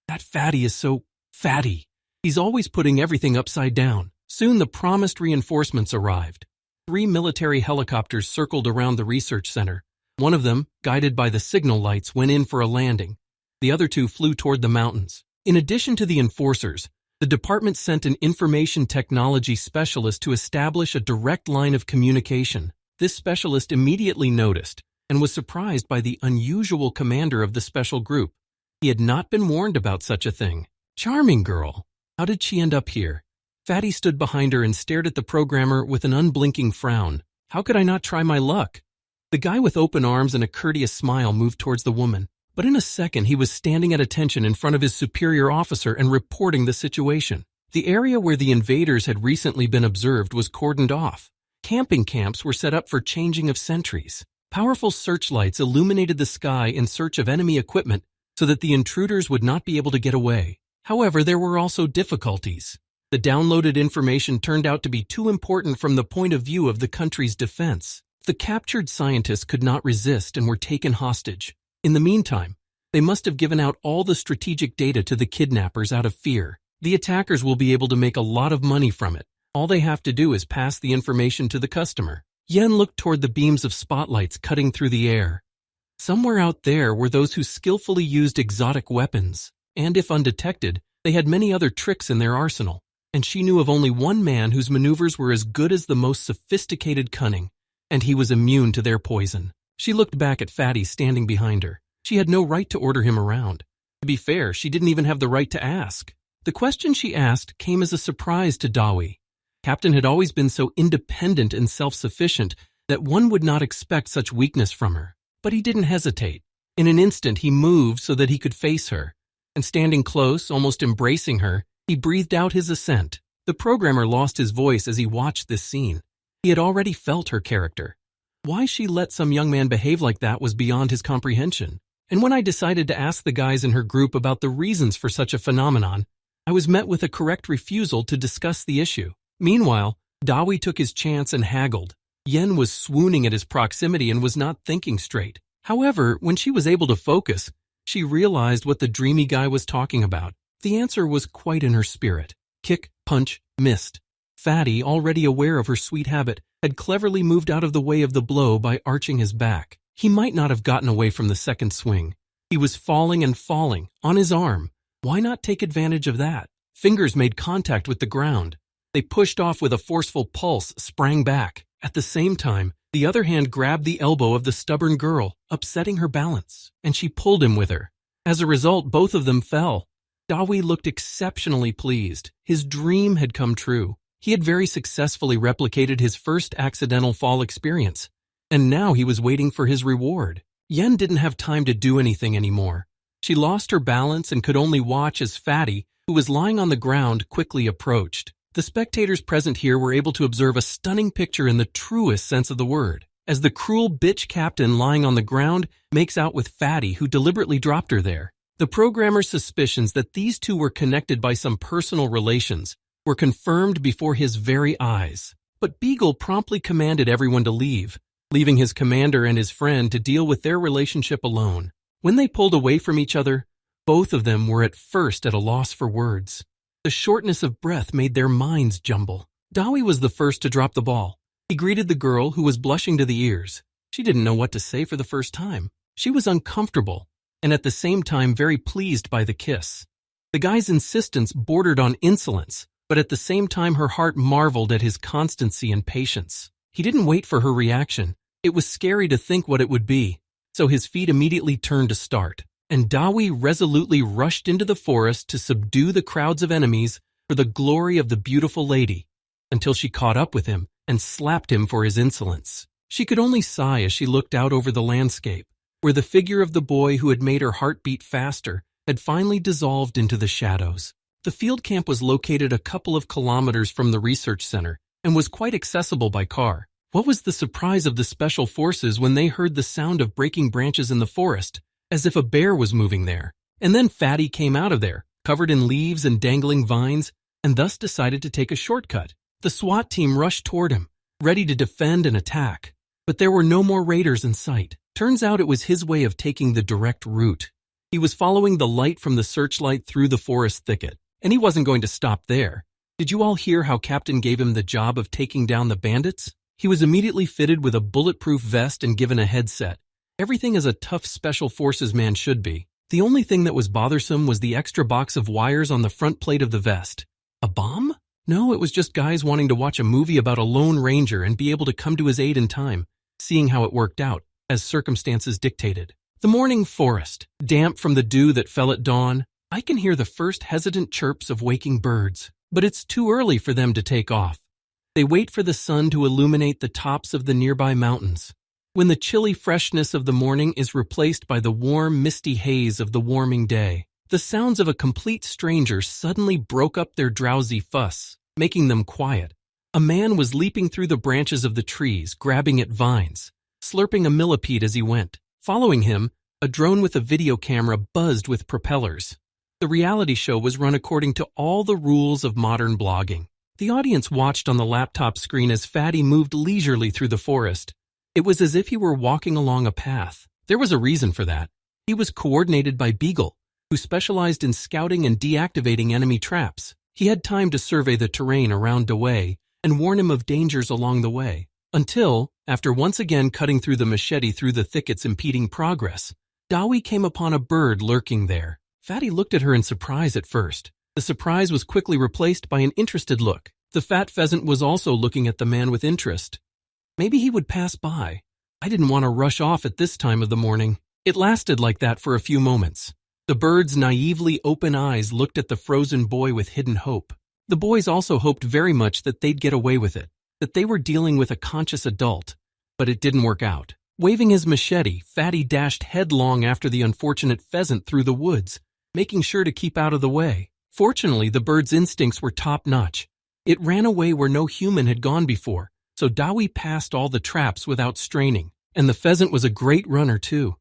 That Fatty is so fatty. He's always putting everything upside down. Soon the promised reinforcements arrived. 3 military helicopters circled around the research center. One of them, guided by the signal lights, went in for a landing. The other 2 flew toward the mountains. In addition to the enforcers, the department sent an information technology specialist to establish a direct line of communication. This specialist immediately noticed and was surprised by the unusual commander of the special group. He had not been warned about such a thing. Charming girl. How did she end up here? Fatty stood behind her and stared at the programmer with an unblinking frown. How could I not try my luck? The guy with open arms and a courteous smile moved towards the woman. But in a second, he was standing at attention in front of his superior officer and reporting the situation. The area where the invaders had recently been observed was cordoned off. Camping camps were set up for changing of sentries. Powerful searchlights illuminated the sky in search of enemy equipment so that the intruders would not be able to get away. However, there were also difficulties. The downloaded information turned out to be too important from the point of view of the country's defense. The captured scientists could not resist and were taken hostage. In the meantime, they must have given out all the strategic data to the kidnappers out of fear. The attackers will be able to make a lot of money from it. All they have to do is pass the information to the customer. Yen looked toward the beams of spotlights cutting through the air. Somewhere out there were those who skillfully used exotic weapons, and if undetected, they had many other tricks in their arsenal. And she knew of only one man whose maneuvers were as good as the most sophisticated cunning, and he was immune to their poison. She looked back at Fatty standing behind her. She had no right to order him around. To be fair, she didn't even have the right to ask. The question she asked came as a surprise to Dawi. Captain had always been so independent and self-sufficient that one would not expect such weakness from her. But he didn't hesitate. In an instant, he moved so that he could face her. And standing close, almost embracing her, he breathed out his assent. The programmer lost his voice as he watched this scene. He had already felt her character. Why she let some young man behave like that was beyond his comprehension. And when I decided to ask the guys in her group about the reasons for such a phenomenon, I was met with a correct refusal to discuss the issue. Meanwhile, Dawi took his chance and haggled. Yen was swooning at his proximity and was not thinking straight. However, when she was able to focus, she realized what the dreamy guy was talking about. The answer was quite in her spirit. Kick, punch, missed. Fatty, already aware of her sweet habit, had cleverly moved out of the way of the blow by arching his back. He might not have gotten away from the second swing. He was falling and falling, on his arm. Why not take advantage of that? Fingers made contact with the ground. They pushed off with a forceful pulse, sprang back. At the same time, the other hand grabbed the elbow of the stubborn girl, upsetting her balance, and she pulled him with her. As a result, both of them fell. Dawi looked exceptionally pleased. His dream had come true. He had very successfully replicated his first accidental fall experience, and now he was waiting for his reward. Yen didn't have time to do anything anymore. She lost her balance and could only watch as Fatty, who was lying on the ground, quickly approached. The spectators present here were able to observe a stunning picture in the truest sense of the word, as the cruel bitch captain lying on the ground makes out with Fatty, who deliberately dropped her there. The programmer's suspicions that these two were connected by some personal relations were confirmed before his very eyes. But Beagle promptly commanded everyone to leave, leaving his commander and his friend to deal with their relationship alone. When they pulled away from each other, both of them were at first at a loss for words. The shortness of breath made their minds jumble. Dawi was the first to drop the ball. He greeted the girl, who was blushing to the ears. She didn't know what to say for the first time. She was uncomfortable, and at the same time very pleased by the kiss. The guy's insistence bordered on insolence, but at the same time her heart marveled at his constancy and patience. He didn't wait for her reaction. It was scary to think what it would be, so his feet immediately turned to start, and Dawi resolutely rushed into the forest to subdue the crowds of enemies for the glory of the beautiful lady, until she caught up with him and slapped him for his insolence. She could only sigh as she looked out over the landscape, where the figure of the boy who had made her heart beat faster had finally dissolved into the shadows. The field camp was located a couple of kilometers from the research center and was quite accessible by car. What was the surprise of the special forces when they heard the sound of breaking branches in the forest, as if a bear was moving there? And then Fatty came out of there, covered in leaves and dangling vines, and thus decided to take a shortcut. The SWAT team rushed toward him, ready to defend and attack. But there were no more raiders in sight. Turns out it was his way of taking the direct route. He was following the light from the searchlight through the forest thicket, and he wasn't going to stop there. Did you all hear how Captain gave him the job of taking down the bandits? He was immediately fitted with a bulletproof vest and given a headset. Everything as a tough special forces man should be. The only thing that was bothersome was the extra box of wires on the front plate of the vest. A bomb? No, it was just guys wanting to watch a movie about a lone ranger and be able to come to his aid in time, seeing how it worked out, as circumstances dictated. The morning forest, damp from the dew that fell at dawn. I can hear the first hesitant chirps of waking birds, but it's too early for them to take off. They wait for the sun to illuminate the tops of the nearby mountains. When the chilly freshness of the morning is replaced by the warm, misty haze of the warming day, the sounds of a complete stranger suddenly broke up their drowsy fuss, making them quiet. A man was leaping through the branches of the trees, grabbing at vines, slurping a millipede as he went. Following him, a drone with a video camera buzzed with propellers. The reality show was run according to all the rules of modern blogging. The audience watched on the laptop screen as Fatty moved leisurely through the forest. It was as if he were walking along a path. There was a reason for that. He was coordinated by Beagle, who specialized in scouting and deactivating enemy traps. He had time to survey the terrain around Dewey and warn him of dangers along the way, until, after once again cutting through the machete through the thickets impeding progress, Dawi came upon a bird lurking there. Fatty looked at her in surprise at first. The surprise was quickly replaced by an interested look. The fat pheasant was also looking at the man with interest. Maybe he would pass by. I didn't want to rush off at this time of the morning. It lasted like that for a few moments. The bird's naively open eyes looked at the frozen boy with hidden hope. The boys also hoped very much that they'd get away with it, that they were dealing with a conscious adult. But it didn't work out. Waving his machete, Fatty dashed headlong after the unfortunate pheasant through the woods, making sure to keep out of the way. Fortunately, the bird's instincts were top-notch. It ran away where no human had gone before, so Dawi passed all the traps without straining, and the pheasant was a great runner too.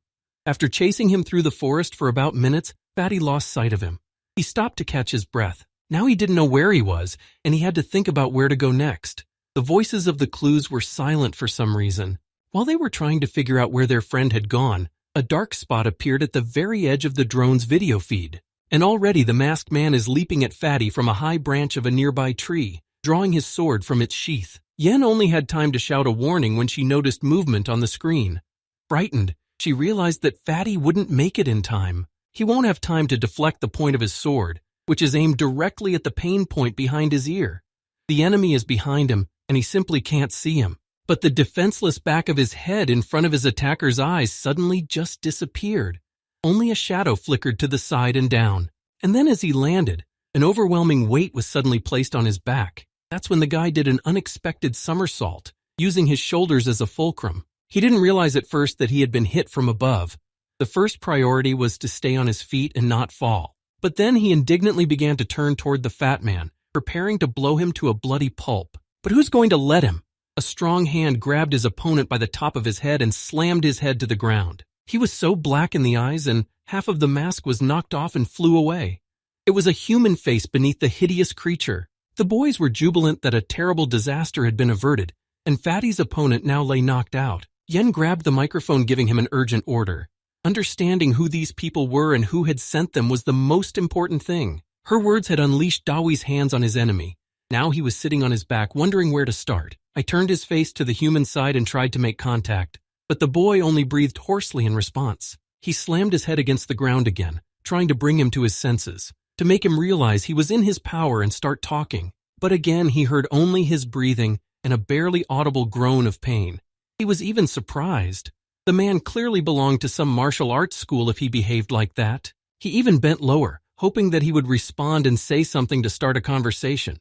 After chasing him through the forest for about minutes, Fatty lost sight of him. He stopped to catch his breath. Now he didn't know where he was, and he had to think about where to go next. The voices of the clues were silent for some reason. While they were trying to figure out where their friend had gone, a dark spot appeared at the very edge of the drone's video feed. And already the masked man is leaping at Fatty from a high branch of a nearby tree, drawing his sword from its sheath. Yen only had time to shout a warning when she noticed movement on the screen. Frightened, she realized that Fatty wouldn't make it in time. He won't have time to deflect the point of his sword, which is aimed directly at the pain point behind his ear. The enemy is behind him, and he simply can't see him. But the defenseless back of his head in front of his attacker's eyes suddenly just disappeared. Only a shadow flickered to the side and down. And then as he landed, an overwhelming weight was suddenly placed on his back. That's when the guy did an unexpected somersault, using his shoulders as a fulcrum. He didn't realize at first that he had been hit from above. The first priority was to stay on his feet and not fall. But then he indignantly began to turn toward the fat man, preparing to blow him to a bloody pulp. But who's going to let him? A strong hand grabbed his opponent by the top of his head and slammed his head to the ground. He was so black in the eyes, and half of the mask was knocked off and flew away. It was a human face beneath the hideous creature. The boys were jubilant that a terrible disaster had been averted, and Fatty's opponent now lay knocked out. Yen grabbed the microphone, giving him an urgent order. Understanding who these people were and who had sent them was the most important thing. Her words had unleashed Dawi's hands on his enemy. Now he was sitting on his back, wondering where to start. I turned his face to the human side and tried to make contact, but the boy only breathed hoarsely in response. He slammed his head against the ground again, trying to bring him to his senses, to make him realize he was in his power and start talking. But again he heard only his breathing and a barely audible groan of pain. He was even surprised. The man clearly belonged to some martial arts school if he behaved like that. He even bent lower, hoping that he would respond and say something to start a conversation.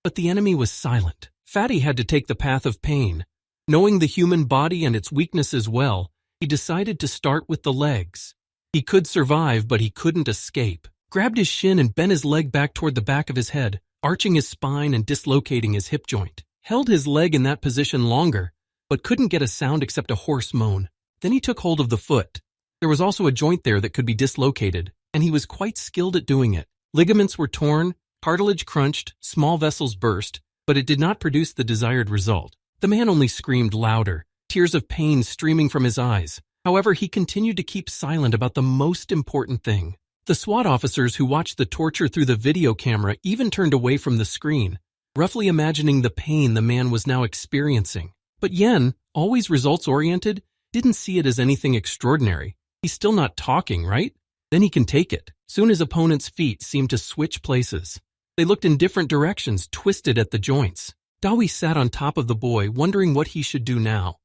But the enemy was silent. Fatty had to take the path of pain. Knowing the human body and its weaknesses well, he decided to start with the legs. He could survive, but he couldn't escape. Grabbed his shin and bent his leg back toward the back of his head, arching his spine and dislocating his hip joint. Held his leg in that position longer, but couldn't get a sound except a hoarse moan. Then he took hold of the foot. There was also a joint there that could be dislocated, and he was quite skilled at doing it. Ligaments were torn, cartilage crunched, small vessels burst, but it did not produce the desired result. The man only screamed louder, tears of pain streaming from his eyes. However, he continued to keep silent about the most important thing. The SWAT officers who watched the torture through the video camera even turned away from the screen, roughly imagining the pain the man was now experiencing. But Yen, always results-oriented, didn't see it as anything extraordinary. He's still not talking, right? Then he can take it. Soon his opponent's feet seemed to switch places. They looked in different directions, twisted at the joints. Dawi sat on top of the boy, wondering what he should do now.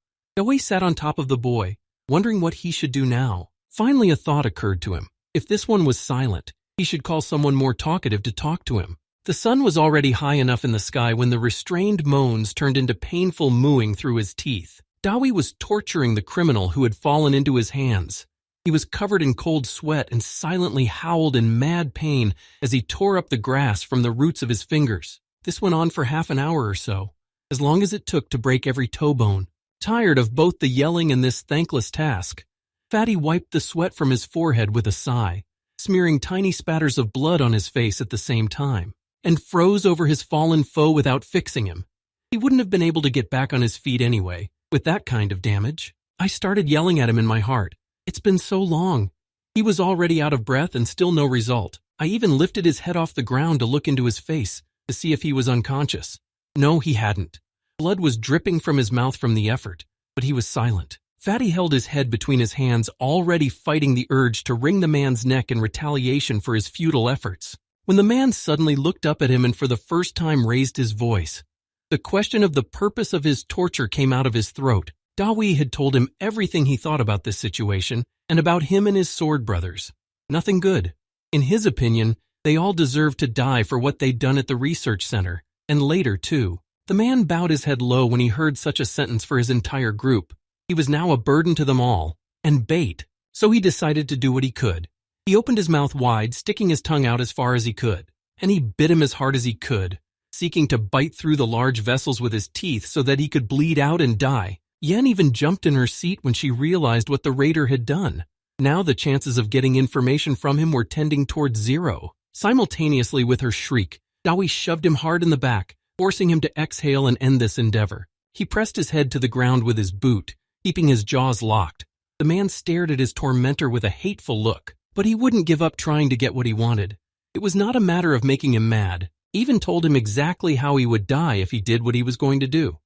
Finally, a thought occurred to him. If this one was silent, he should call someone more talkative to talk to him. The sun was already high enough in the sky when the restrained moans turned into painful mooing through his teeth. Dawi was torturing the criminal who had fallen into his hands. He was covered in cold sweat and silently howled in mad pain as he tore up the grass from the roots of his fingers. This went on for half an hour or so, as long as it took to break every toe bone. Tired of both the yelling and this thankless task, Fatty wiped the sweat from his forehead with a sigh, smearing tiny spatters of blood on his face at the same time, and froze over his fallen foe without fixing him. He wouldn't have been able to get back on his feet anyway, with that kind of damage. I started yelling at him in my heart. It's been so long. He was already out of breath and still no result. I even lifted his head off the ground to look into his face to see if he was unconscious. No, he hadn't. Blood was dripping from his mouth from the effort, but he was silent. Fatty held his head between his hands, already fighting the urge to wring the man's neck in retaliation for his futile efforts. When the man suddenly looked up at him and for the first time raised his voice, the question of the purpose of his torture came out of his throat. Dawi had told him everything he thought about this situation and about him and his sword brothers. Nothing good. In his opinion, they all deserved to die for what they'd done at the research center, and later too. The man bowed his head low when he heard such a sentence for his entire group. He was now a burden to them all, and bait, so he decided to do what he could. He opened his mouth wide, sticking his tongue out as far as he could, and he bit him as hard as he could, seeking to bite through the large vessels with his teeth so that he could bleed out and die. Yen even jumped in her seat when she realized what the raider had done. Now the chances of getting information from him were tending towards zero. Simultaneously with her shriek, Dawi shoved him hard in the back, forcing him to exhale and end this endeavor. He pressed his head to the ground with his boot, keeping his jaws locked. The man stared at his tormentor with a hateful look, but he wouldn't give up trying to get what he wanted. It was not a matter of making him mad. He even told him exactly how he would die if he did what he was going to do.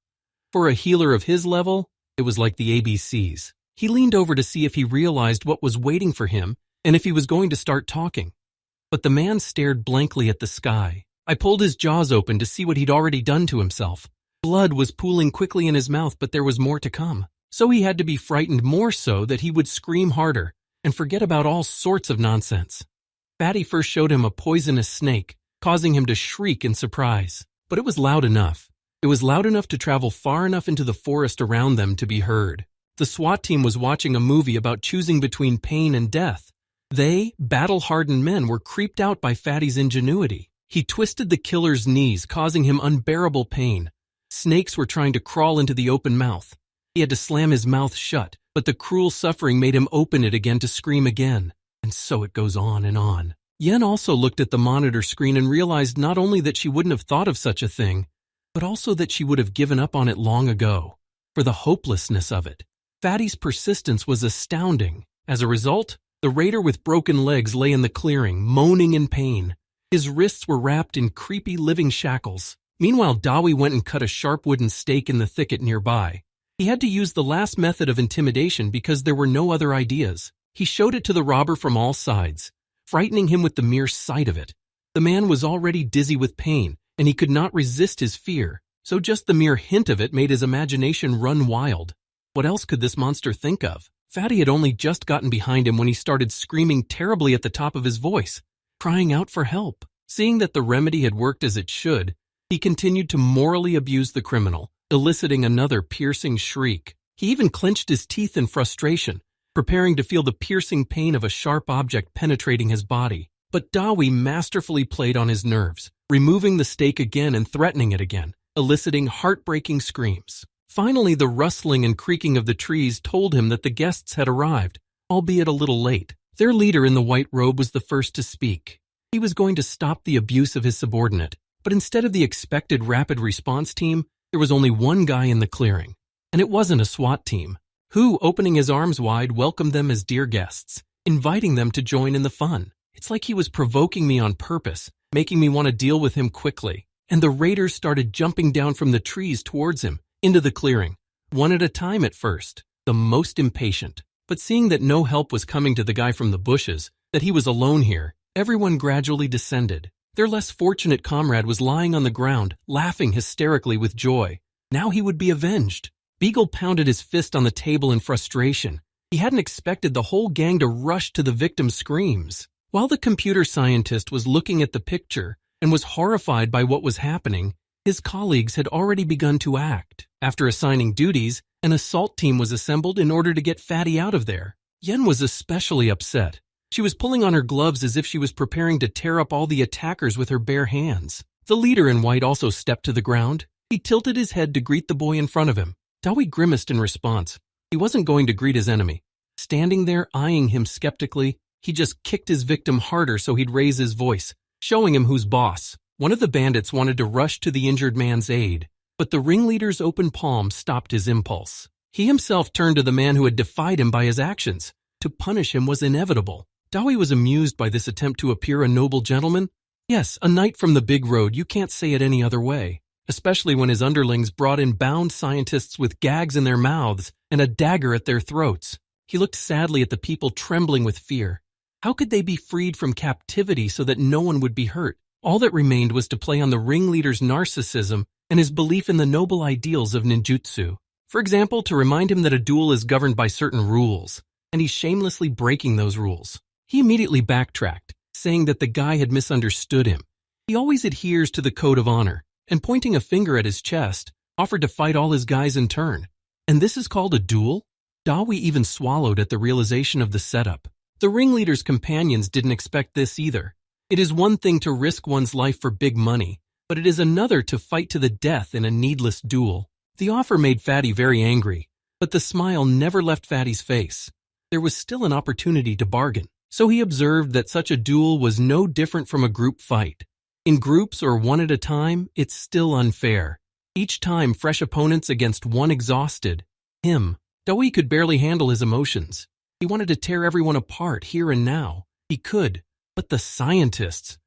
For a healer of his level, it was like the ABCs. He leaned over to see if he realized what was waiting for him and if he was going to start talking. But the man stared blankly at the sky. I pulled his jaws open to see what he'd already done to himself. Blood was pooling quickly in his mouth, but there was more to come. So he had to be frightened more so that he would scream harder and forget about all sorts of nonsense. Fatty first showed him a poisonous snake, causing him to shriek in surprise. But it was loud enough. It was loud enough to travel far enough into the forest around them to be heard. The SWAT team was watching a movie about choosing between pain and death. They, battle-hardened men, were creeped out by Fatty's ingenuity. He twisted the killer's knees, causing him unbearable pain. Snakes were trying to crawl into the open mouth. He had to slam his mouth shut, but the cruel suffering made him open it again to scream again. And so it goes on and on. Yen also looked at the monitor screen and realized not only that she wouldn't have thought of such a thing, but also that she would have given up on it long ago, for the hopelessness of it. Fatty's persistence was astounding. As a result, the raider with broken legs lay in the clearing, moaning in pain. His wrists were wrapped in creepy living shackles. Meanwhile, Dawi went and cut a sharp wooden stake in the thicket nearby. He had to use the last method of intimidation because there were no other ideas. He showed it to the robber from all sides, frightening him with the mere sight of it. The man was already dizzy with pain, and he could not resist his fear, so just the mere hint of it made his imagination run wild. What else could this monster think of? Fatty had only just gotten behind him when he started screaming terribly at the top of his voice, crying out for help. Seeing that the remedy had worked as it should, he continued to morally abuse the criminal, eliciting another piercing shriek. He even clenched his teeth in frustration, preparing to feel the piercing pain of a sharp object penetrating his body. But Dawi masterfully played on his nerves, removing the stake again and threatening it again, eliciting heartbreaking screams. Finally, the rustling and creaking of the trees told him that the guests had arrived, albeit a little late. Their leader in the white robe was the first to speak. He was going to stop the abuse of his subordinate, but instead of the expected rapid response team, there was only one guy in the clearing. And it wasn't a SWAT team, who, opening his arms wide, welcomed them as dear guests, inviting them to join in the fun. It's like he was provoking me on purpose, making me want to deal with him quickly. And the raiders started jumping down from the trees towards him, into the clearing, one at a time at first, the most impatient. But seeing that no help was coming to the guy from the bushes, that he was alone here, everyone gradually descended. Their less fortunate comrade was lying on the ground, laughing hysterically with joy. Now he would be avenged. Beagle pounded his fist on the table in frustration. He hadn't expected the whole gang to rush to the victim's screams. While the computer scientist was looking at the picture and was horrified by what was happening, his colleagues had already begun to act. After assigning duties, an assault team was assembled in order to get Fatty out of there. Yen was especially upset. She was pulling on her gloves as if she was preparing to tear up all the attackers with her bare hands. The leader in white also stepped to the ground. He tilted his head to greet the boy in front of him. Dawi grimaced in response. He wasn't going to greet his enemy. Standing there, eyeing him skeptically, he just kicked his victim harder so he'd raise his voice, showing him who's boss. One of the bandits wanted to rush to the injured man's aid, but the ringleader's open palm stopped his impulse. He himself turned to the man who had defied him by his actions. To punish him was inevitable. Dawi was amused by this attempt to appear a noble gentleman. Yes, a knight from the big road, you can't say it any other way. Especially when his underlings brought in bound scientists with gags in their mouths and a dagger at their throats. He looked sadly at the people trembling with fear. How could they be freed from captivity so that no one would be hurt? All that remained was to play on the ringleader's narcissism and his belief in the noble ideals of ninjutsu. For example, to remind him that a duel is governed by certain rules, and he's shamelessly breaking those rules. He immediately backtracked, saying that the guy had misunderstood him. He always adheres to the code of honor, and pointing a finger at his chest, offered to fight all his guys in turn. And this is called a duel? Dawi even swallowed at the realization of the setup. The ringleader's companions didn't expect this either. It is one thing to risk one's life for big money, but it is another to fight to the death in a needless duel. The offer made Fatty very angry, but the smile never left Fatty's face. There was still an opportunity to bargain, so he observed that such a duel was no different from a group fight. In groups or one at a time, it's still unfair. Each time fresh opponents against one exhausted, him. Dawi could barely handle his emotions. He wanted to tear everyone apart here and now. He could, but the scientists.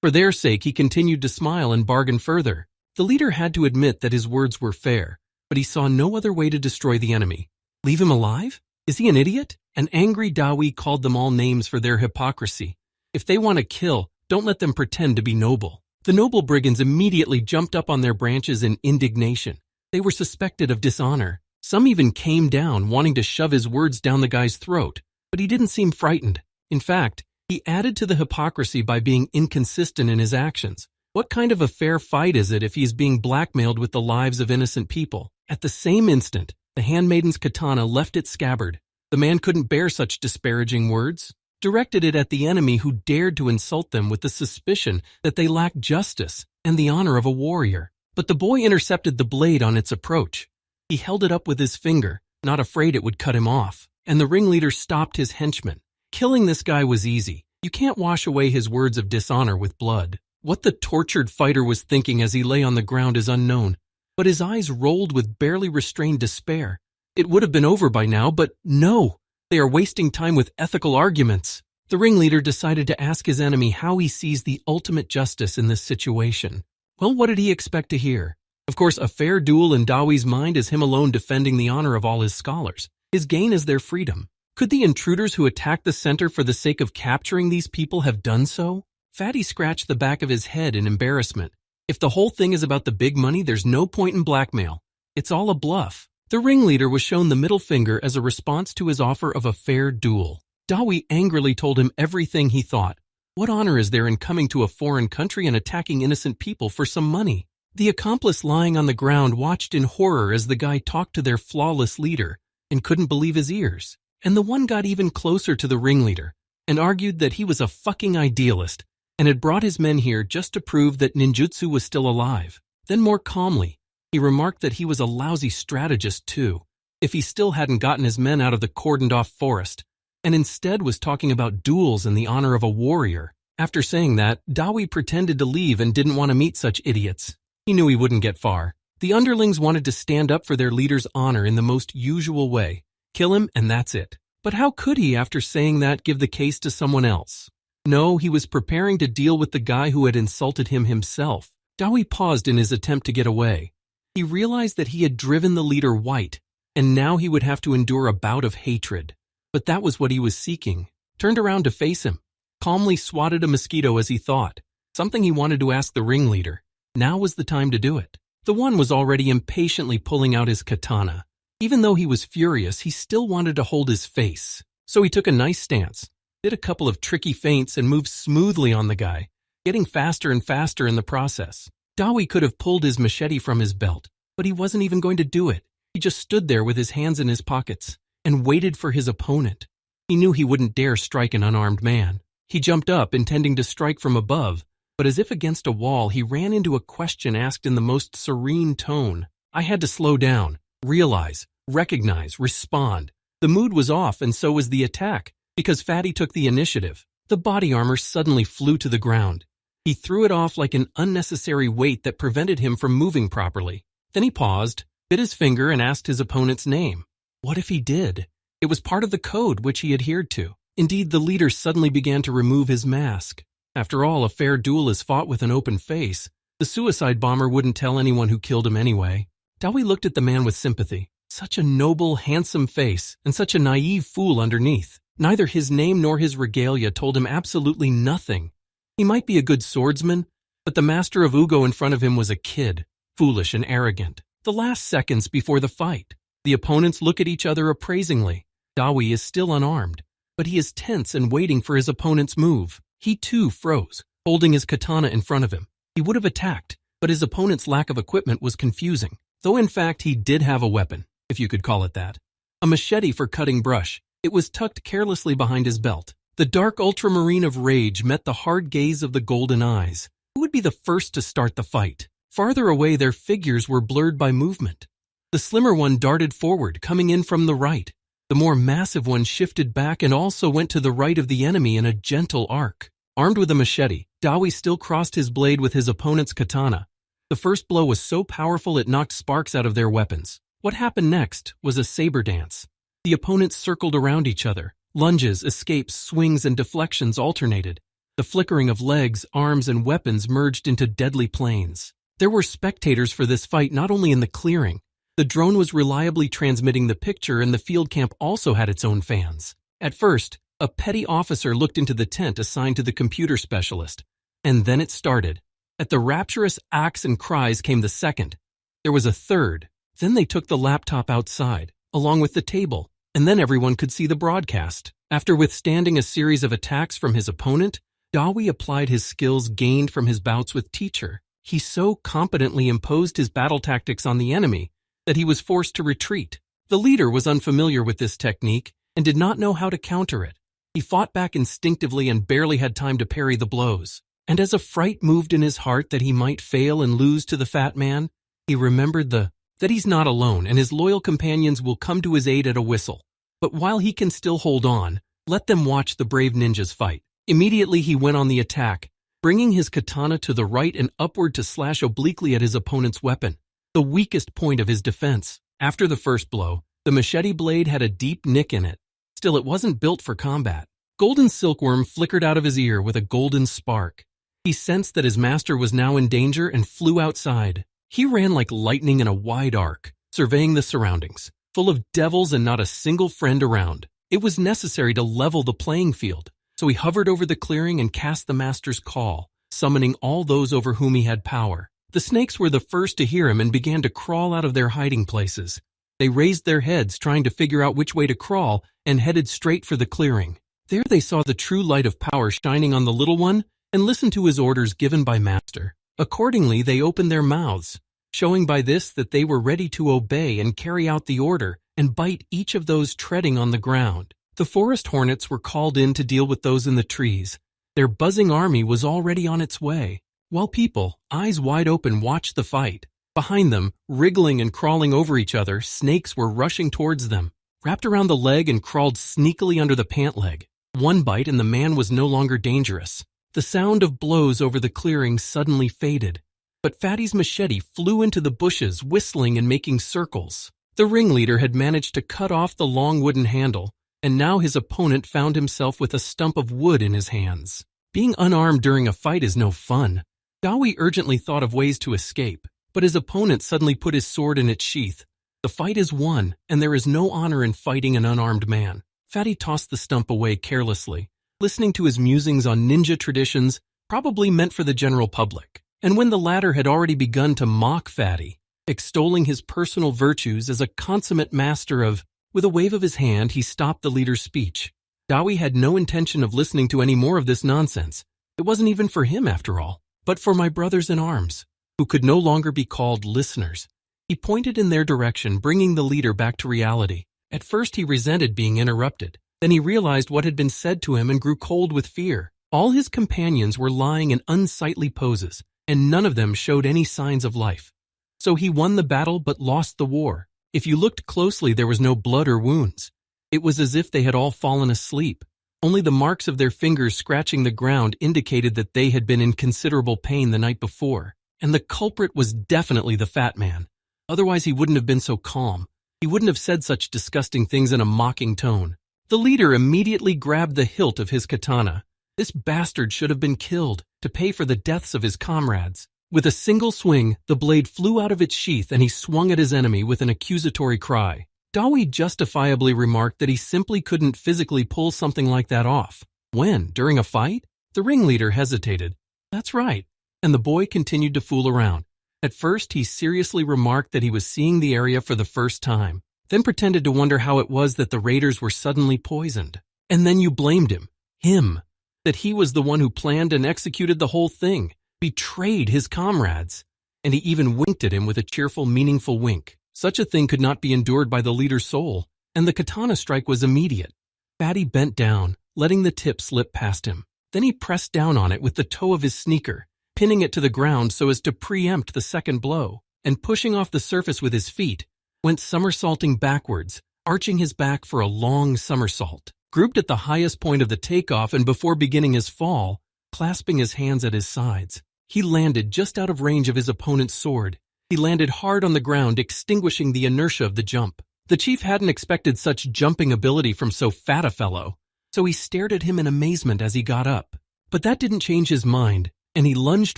For their sake, he continued to smile and bargain further. The leader had to admit that his words were fair, but he saw no other way to destroy the enemy. Leave him alive? Is he an idiot? An angry Dawi called them all names for their hypocrisy. If they want to kill, don't let them pretend to be noble. The noble brigands immediately jumped up on their branches in indignation. They were suspected of dishonor. Some even came down, wanting to shove his words down the guy's throat, but he didn't seem frightened. In fact, he added to the hypocrisy by being inconsistent in his actions. What kind of a fair fight is it if he is being blackmailed with the lives of innocent people? At the same instant, the handmaiden's katana left its scabbard. The man couldn't bear such disparaging words. directed it at the enemy who dared to insult them with the suspicion that they lacked justice and the honor of a warrior. But the boy intercepted the blade on its approach. He held it up with his finger, not afraid it would cut him off, and the ringleader stopped his henchman. Killing this guy was easy. You can't wash away his words of dishonor with blood. What the tortured fighter was thinking as he lay on the ground is unknown, but his eyes rolled with barely restrained despair. It would have been over by now, but no, they are wasting time with ethical arguments. The ringleader decided to ask his enemy how he sees the ultimate justice in this situation. Well, what did he expect to hear? Of course, a fair duel in Dawi's mind is him alone defending the honor of all his scholars. His gain is their freedom. Could the intruders who attacked the center for the sake of capturing these people have done so? Fatty scratched the back of his head in embarrassment. If the whole thing is about the big money, there's no point in blackmail. It's all a bluff. The ringleader was shown the middle finger as a response to his offer of a fair duel. Dawi angrily told him everything he thought. What honor is there in coming to a foreign country and attacking innocent people for some money? The accomplice lying on the ground watched in horror as the guy talked to their flawless leader and couldn't believe his ears. And the one got even closer to the ringleader and argued that he was a fucking idealist and had brought his men here just to prove that ninjutsu was still alive. Then more calmly, he remarked that he was a lousy strategist too, if he still hadn't gotten his men out of the cordoned-off forest, and instead was talking about duels and the honor of a warrior. After saying that, Dawi pretended to leave and didn't want to meet such idiots. He knew he wouldn't get far. The underlings wanted to stand up for their leader's honor in the most usual way. Kill him and that's it. But how could he, after saying that, give the case to someone else? No, he was preparing to deal with the guy who had insulted him himself. Dawi paused in his attempt to get away. He realized that he had driven the leader white, and now he would have to endure a bout of hatred. But that was what he was seeking. Turned around to face him. Calmly swatted a mosquito as he thought. Something he wanted to ask the ringleader. Now was the time to do it. The one was already impatiently pulling out his katana. Even though he was furious, he still wanted to hold his face. So he took a nice stance, did a couple of tricky feints, and moved smoothly on the guy, getting faster and faster in the process. Dawi could have pulled his machete from his belt, but he wasn't even going to do it. He just stood there with his hands in his pockets and waited for his opponent. He knew he wouldn't dare strike an unarmed man. He jumped up, intending to strike from above, but as if against a wall, he ran into a question asked in the most serene tone. I had to slow down, realize, recognize, respond. The mood was off, and so was the attack, because Fatty took the initiative. The body armor suddenly flew to the ground. He threw it off like an unnecessary weight that prevented him from moving properly. Then he paused, bit his finger, and asked his opponent's name. What if he did? It was part of the code which he adhered to. Indeed, the leader suddenly began to remove his mask. After all, a fair duel is fought with an open face. The suicide bomber wouldn't tell anyone who killed him anyway. Dawi looked at the man with sympathy. Such a noble, handsome face, and such a naive fool underneath. Neither his name nor his regalia told him absolutely nothing. He might be a good swordsman, but the master of Wugu in front of him was a kid, foolish and arrogant. The last seconds before the fight, the opponents look at each other appraisingly. Dawi is still unarmed, but he is tense and waiting for his opponent's move. He too froze, holding his katana in front of him. He would have attacked, but his opponent's lack of equipment was confusing, though in fact he did have a weapon, if you could call it that. A machete for cutting brush. It was tucked carelessly behind his belt. The dark ultramarine of rage met the hard gaze of the golden eyes. Who would be the first to start the fight? Farther away, their figures were blurred by movement. The slimmer one darted forward, coming in from the right. The more massive one shifted back and also went to the right of the enemy in a gentle arc. Armed with a machete, Dawi still crossed his blade with his opponent's katana. The first blow was so powerful it knocked sparks out of their weapons. What happened next was a saber dance. The opponents circled around each other. Lunges, escapes, swings, and deflections alternated. The flickering of legs, arms, and weapons merged into deadly planes. There were spectators for this fight not only in the clearing. The drone was reliably transmitting the picture, and the field camp also had its own fans. At first, a petty officer looked into the tent assigned to the computer specialist. And then it started. At the rapturous acts and cries came the second. There was a third. Then they took the laptop outside, along with the table, and then everyone could see the broadcast. After withstanding a series of attacks from his opponent, Dawi applied his skills gained from his bouts with Teacher. He so competently imposed his battle tactics on the enemy that he was forced to retreat. The leader was unfamiliar with this technique and did not know how to counter it. He fought back instinctively and barely had time to parry the blows. And as a fright moved in his heart that he might fail and lose to the fat man, he remembered that he's not alone and his loyal companions will come to his aid at a whistle. But while he can still hold on, let them watch the brave ninjas fight. Immediately he went on the attack, bringing his katana to the right and upward to slash obliquely at his opponent's weapon, the weakest point of his defense. After the first blow, the machete blade had a deep nick in it. Still, it wasn't built for combat. Golden silkworm flickered out of his ear with a golden spark. He sensed that his master was now in danger and flew outside. He ran like lightning in a wide arc, surveying the surroundings, full of devils and not a single friend around. It was necessary to level the playing field, so he hovered over the clearing and cast the master's call, summoning all those over whom he had power. The snakes were the first to hear him and began to crawl out of their hiding places. They raised their heads, trying to figure out which way to crawl, and headed straight for the clearing. There they saw the true light of power shining on the little one and listened to his orders given by Master. Accordingly, they opened their mouths, showing by this that they were ready to obey and carry out the order and bite each of those treading on the ground. The forest hornets were called in to deal with those in the trees. Their buzzing army was already on its way, while people, eyes wide open, watched the fight. Behind them, wriggling and crawling over each other, snakes were rushing towards them, wrapped around the leg and crawled sneakily under the pant leg. One bite and the man was no longer dangerous. The sound of blows over the clearing suddenly faded, but Fatty's machete flew into the bushes, whistling and making circles. The ringleader had managed to cut off the long wooden handle, and now his opponent found himself with a stump of wood in his hands. Being unarmed during a fight is no fun. Dowie urgently thought of ways to escape, but his opponent suddenly put his sword in its sheath. The fight is won, and there is no honor in fighting an unarmed man. Fatty tossed the stump away carelessly, listening to his musings on ninja traditions, probably meant for the general public. And when the latter had already begun to mock Fatty, extolling his personal virtues as a consummate master of, with a wave of his hand, he stopped the leader's speech. Dowie had no intention of listening to any more of this nonsense. It wasn't even for him, after all, but for my brothers in arms, who could no longer be called listeners. He pointed in their direction, bringing the leader back to reality. At first he resented being interrupted. Then he realized what had been said to him and grew cold with fear. All his companions were lying in unsightly poses, and none of them showed any signs of life. So he won the battle but lost the war. If you looked closely, there was no blood or wounds. It was as if they had all fallen asleep. Only the marks of their fingers scratching the ground indicated that they had been in considerable pain the night before. And the culprit was definitely the fat man. Otherwise he wouldn't have been so calm. He wouldn't have said such disgusting things in a mocking tone. The leader immediately grabbed the hilt of his katana. This bastard should have been killed to pay for the deaths of his comrades. With a single swing, the blade flew out of its sheath and he swung at his enemy with an accusatory cry. Dowie justifiably remarked that he simply couldn't physically pull something like that off. When? During a fight? The ringleader hesitated. That's right. And the boy continued to fool around. At first, he seriously remarked that he was seeing the area for the first time, then pretended to wonder how it was that the raiders were suddenly poisoned. And then you blamed him, that he was the one who planned and executed the whole thing, betrayed his comrades. And he even winked at him with a cheerful, meaningful wink. Such a thing could not be endured by the leader's soul, and the katana strike was immediate. Fatty bent down, letting the tip slip past him. Then he pressed down on it with the toe of his sneaker, pinning it to the ground so as to preempt the second blow, and pushing off the surface with his feet, went somersaulting backwards, arching his back for a long somersault. Grouped at the highest point of the takeoff and before beginning his fall, clasping his hands at his sides, he landed just out of range of his opponent's sword. He landed hard on the ground, extinguishing the inertia of the jump. The chief hadn't expected such jumping ability from so fat a fellow, so he stared at him in amazement as he got up. But that didn't change his mind, and he lunged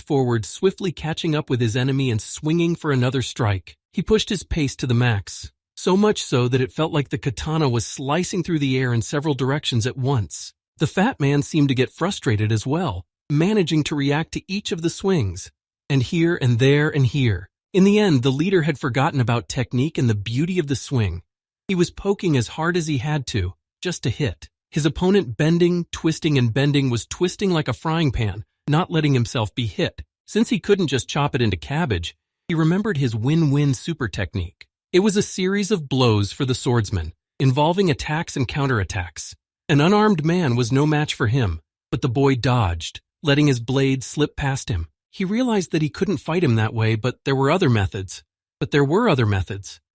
forward, swiftly catching up with his enemy and swinging for another strike. He pushed his pace to the max, so much so that it felt like the katana was slicing through the air in several directions at once. The fat man seemed to get frustrated as well, managing to react to each of the swings, and here and there and here. In the end, the leader had forgotten about technique and the beauty of the swing. He was poking as hard as he had to, just to hit. His opponent, bending, twisting, and bending, was twisting like a frying pan, not letting himself be hit. Since he couldn't just chop it into cabbage, he remembered his win-win super technique. It was a series of blows for the swordsman, involving attacks and counterattacks. An unarmed man was no match for him, but the boy dodged, letting his blade slip past him. He realized that he couldn't fight him that way, but there were other methods.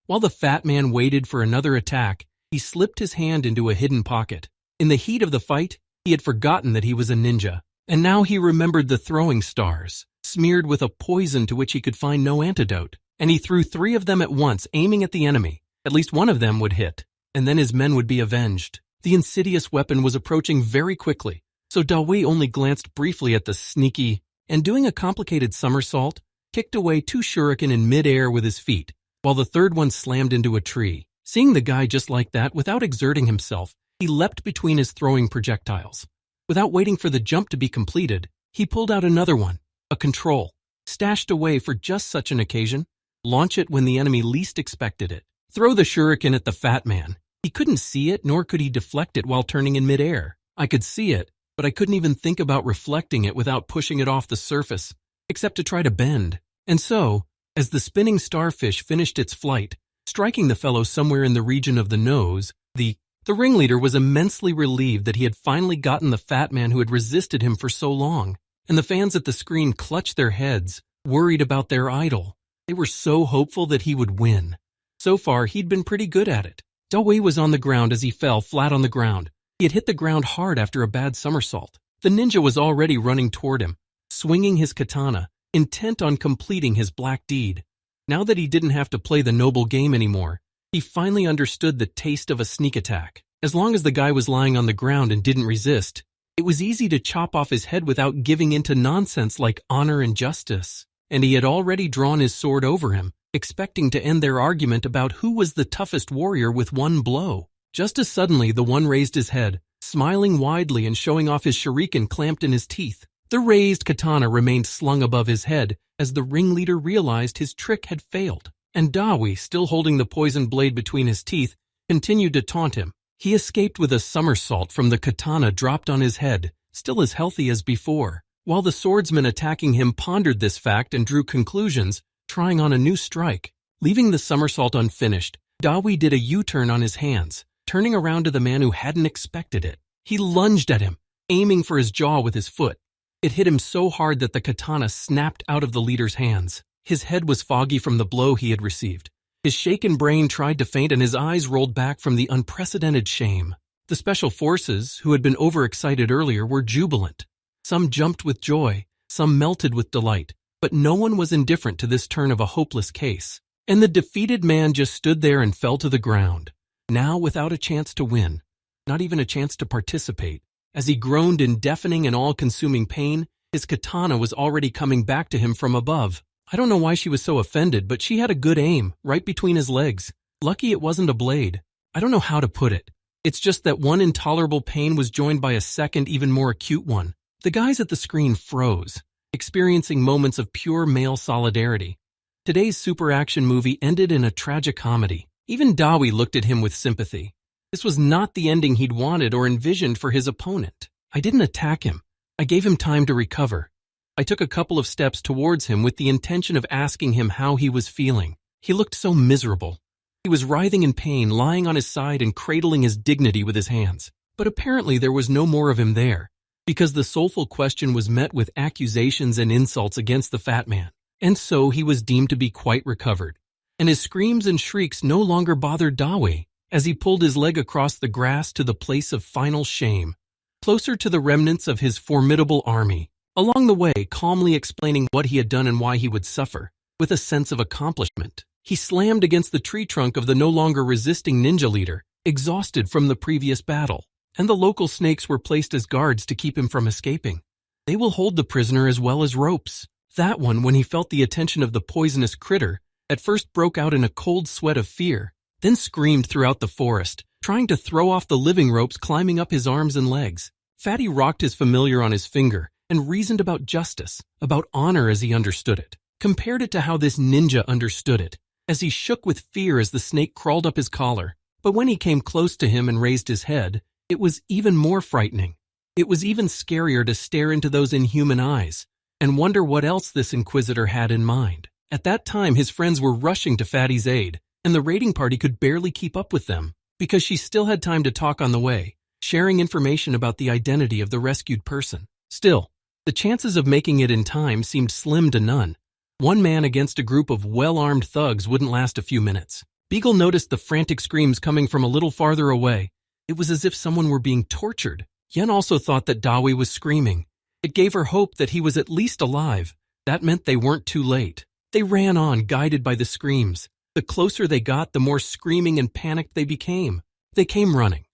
While the fat man waited for another attack, he slipped his hand into a hidden pocket. In the heat of the fight, he had forgotten that he was a ninja, and now he remembered the throwing stars, smeared with a poison to which he could find no antidote. And he threw 3 of them at once, aiming at the enemy. At least one of them would hit, and then his men would be avenged. The insidious weapon was approaching very quickly, so Dawei only glanced briefly at the sneaky, and doing a complicated somersault, kicked away 2 shuriken in midair with his feet, while the third one slammed into a tree. Seeing the guy just like that, without exerting himself, he leapt between his throwing projectiles. Without waiting for the jump to be completed, he pulled out another one, a control, stashed away for just such an occasion. Launch it when the enemy least expected it. Throw the shuriken at the fat man. He couldn't see it, nor could he deflect it while turning in midair. I could see it, but I couldn't even think about reflecting it without pushing it off the surface, except to try to bend. And so, as the spinning starfish finished its flight, striking the fellow somewhere in the region of the nose, the ringleader was immensely relieved that he had finally gotten the fat man who had resisted him for so long. And the fans at the screen clutched their heads, worried about their idol. They were so hopeful that he would win. So far, he'd been pretty good at it. Dawei was on the ground as he fell flat on the ground. He had hit the ground hard after a bad somersault. The ninja was already running toward him, swinging his katana, intent on completing his black deed. Now that he didn't have to play the noble game anymore, he finally understood the taste of a sneak attack. As long as the guy was lying on the ground and didn't resist, it was easy to chop off his head without giving in to nonsense like honor and justice. And he had already drawn his sword over him, expecting to end their argument about who was the toughest warrior with one blow. Just as suddenly, the one raised his head, smiling widely and showing off his shuriken clamped in his teeth. The raised katana remained slung above his head as the ringleader realized his trick had failed. And Dawei, still holding the poisoned blade between his teeth, continued to taunt him. He escaped with a somersault from the katana dropped on his head, still as healthy as before. While the swordsman attacking him pondered this fact and drew conclusions, trying on a new strike. Leaving the somersault unfinished, Dawei did a U-turn on his hands, turning around to the man who hadn't expected it. He lunged at him, aiming for his jaw with his foot. It hit him so hard that the katana snapped out of the leader's hands. His head was foggy from the blow he had received. His shaken brain tried to faint and his eyes rolled back from the unprecedented shame. The special forces, who had been overexcited earlier, were jubilant. Some jumped with joy, some melted with delight, but no one was indifferent to this turn of a hopeless case. And the defeated man just stood there and fell to the ground, now without a chance to win, not even a chance to participate. As he groaned in deafening and all-consuming pain, his katana was already coming back to him from above. I don't know why she was so offended, but she had a good aim, right between his legs. Lucky it wasn't a blade. I don't know how to put it. It's just that one intolerable pain was joined by a second, even more acute one. The guys at the screen froze, experiencing moments of pure male solidarity. Today's super action movie ended in a tragicomedy. Even Dawei looked at him with sympathy. This was not the ending he'd wanted or envisioned for his opponent. I didn't attack him. I gave him time to recover. I took a couple of steps towards him with the intention of asking him how he was feeling. He looked so miserable. He was writhing in pain, lying on his side and cradling his dignity with his hands. But apparently there was no more of him there, because the soulful question was met with accusations and insults against the fat man. And so he was deemed to be quite recovered. And his screams and shrieks no longer bothered Dawei as he pulled his leg across the grass to the place of final shame, closer to the remnants of his formidable army. Along the way, calmly explaining what he had done and why he would suffer, with a sense of accomplishment. He slammed against the tree trunk of the no longer resisting ninja leader, exhausted from the previous battle. And the local snakes were placed as guards to keep him from escaping. They will hold the prisoner as well as ropes. That one, when he felt the attention of the poisonous critter, at first broke out in a cold sweat of fear, then screamed throughout the forest, trying to throw off the living ropes climbing up his arms and legs. Fatty rocked his familiar on his finger and reasoned about justice, about honor as he understood it, compared it to how this ninja understood it, as he shook with fear as the snake crawled up his collar. But when he came close to him and raised his head, it was even more frightening. It was even scarier to stare into those inhuman eyes and wonder what else this inquisitor had in mind. At that time, his friends were rushing to Fatty's aid, and the raiding party could barely keep up with them, because she still had time to talk on the way. sharing information about the identity of the rescued person. Still, the chances of making it in time seemed slim to none. One man against a group of well-armed thugs wouldn't last a few minutes. Beagle noticed the frantic screams coming from a little farther away. It was as if someone were being tortured. Yen also thought that Dawi was screaming. It gave her hope that he was at least alive. That meant they weren't too late. They ran on, guided by the screams. The closer they got, the more screaming and panicked they became. They came running.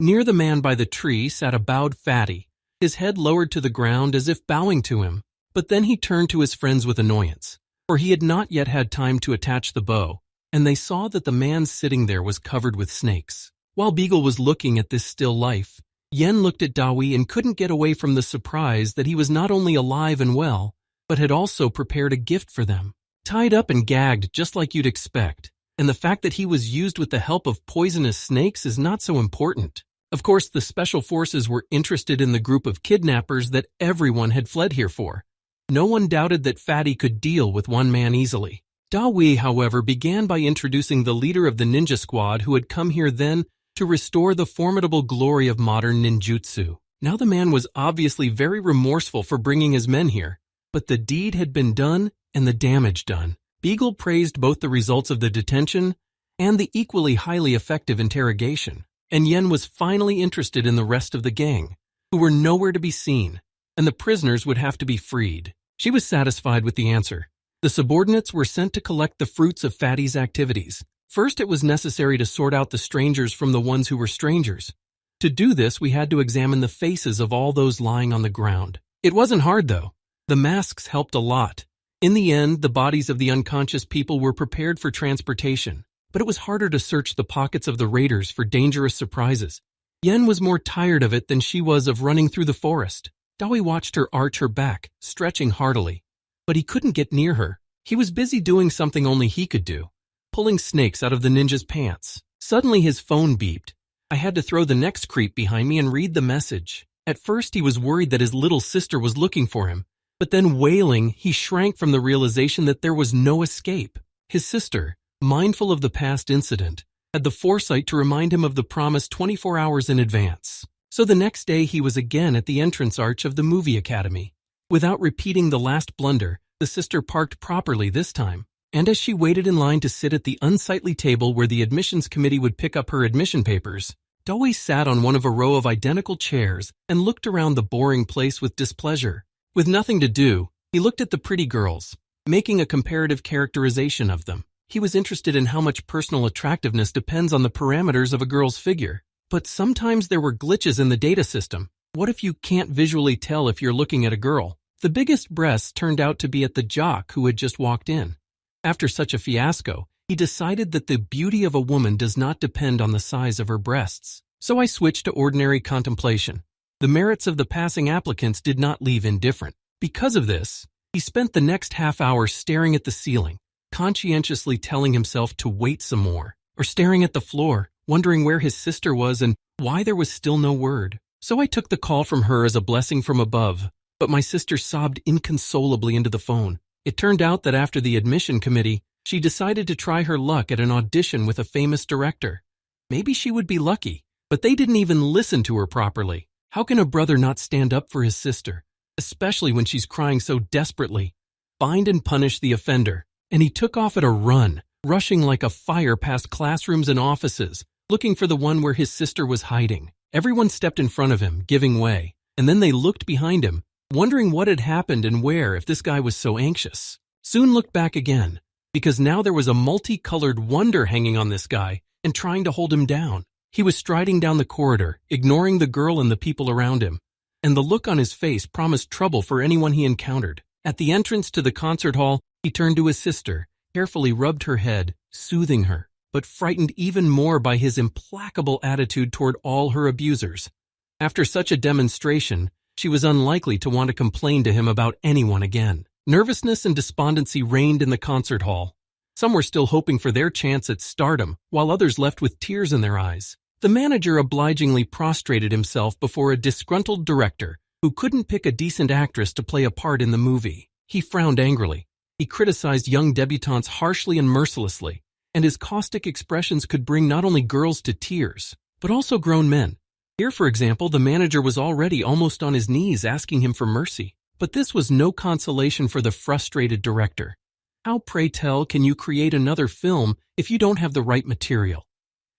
Near the man by the tree sat a bowed fatty, his head lowered to the ground as if bowing to him. But then he turned to his friends with annoyance, for he had not yet had time to attach the bow, and they saw that the man sitting there was covered with snakes. While Beagle was looking at this still life, Yen looked at Dawi and couldn't get away from the surprise that he was not only alive and well, but had also prepared a gift for them. Tied up and gagged just like you'd expect, and the fact that he was used with the help of poisonous snakes is not so important. Of course, the special forces were interested in the group of kidnappers that everyone had fled here for. No one doubted that Fatty could deal with one man easily. Dawi, however, began by introducing the leader of the ninja squad who had come here then to restore the formidable glory of modern ninjutsu. Now the man was obviously very remorseful for bringing his men here, but the deed had been done and the damage done. Beagle praised both the results of the detention and the equally highly effective interrogation, and Yen was finally interested in the rest of the gang, who were nowhere to be seen, and the prisoners would have to be freed. She was satisfied with the answer. The subordinates were sent to collect the fruits of Fatty's activities. First, it was necessary to sort out the strangers from the ones who were strangers. To do this, we had to examine the faces of all those lying on the ground. It wasn't hard, though. The masks helped a lot. In the end, the bodies of the unconscious people were prepared for transportation, but it was harder to search the pockets of the raiders for dangerous surprises. Yen was more tired of it than she was of running through the forest. Dawi watched her arch her back, stretching heartily. But he couldn't get near her. He was busy doing something only he could do, pulling snakes out of the ninja's pants. Suddenly his phone beeped. I had to throw the next creep behind me and read the message. At first he was worried that his little sister was looking for him, but then wailing, he shrank from the realization that there was no escape. His sister, mindful of the past incident, had the foresight to remind him of the promise 24 hours in advance. So the next day he was again at the entrance arch of the movie academy. Without repeating the last blunder, the sister parked properly this time, and as she waited in line to sit at the unsightly table where the admissions committee would pick up her admission papers, Dawi sat on one of a row of identical chairs and looked around the boring place with displeasure. With nothing to do, he looked at the pretty girls, making a comparative characterization of them. He was interested in how much personal attractiveness depends on the parameters of a girl's figure. But sometimes there were glitches in the data system. What if you can't visually tell if you're looking at a girl? The biggest breasts turned out to be at the jock who had just walked in. After such a fiasco, he decided that the beauty of a woman does not depend on the size of her breasts. So I switched to ordinary contemplation. The merits of the passing applicants did not leave indifferent. Because of this, he spent the next half hour staring at the ceiling, conscientiously telling himself to wait some more, or staring at the floor, wondering where his sister was and why there was still no word. So I took the call from her as a blessing from above, but my sister sobbed inconsolably into the phone. It turned out that after the admission committee, she decided to try her luck at an audition with a famous director. Maybe she would be lucky, but they didn't even listen to her properly. How can a brother not stand up for his sister, especially when she's crying so desperately? Find and punish the offender. And he took off at a run, rushing like a fire past classrooms and offices, looking for the one where his sister was hiding. Everyone stepped in front of him, giving way, and then they looked behind him, wondering what had happened and where if this guy was so anxious. Soon looked back again, because now there was a multicolored wonder hanging on this guy and trying to hold him down. He was striding down the corridor, ignoring the girl and the people around him, and the look on his face promised trouble for anyone he encountered. At the entrance to the concert hall, he turned to his sister, carefully rubbed her head, soothing her, but frightened even more by his implacable attitude toward all her abusers. After such a demonstration, she was unlikely to want to complain to him about anyone again. Nervousness and despondency reigned in the concert hall. Some were still hoping for their chance at stardom, while others left with tears in their eyes. The manager obligingly prostrated himself before a disgruntled director who couldn't pick a decent actress to play a part in the movie. He frowned angrily. He criticized young debutantes harshly and mercilessly, and his caustic expressions could bring not only girls to tears, but also grown men. Here, for example, the manager was already almost on his knees asking him for mercy. But this was no consolation for the frustrated director. How, pray tell, can you create another film if you don't have the right material?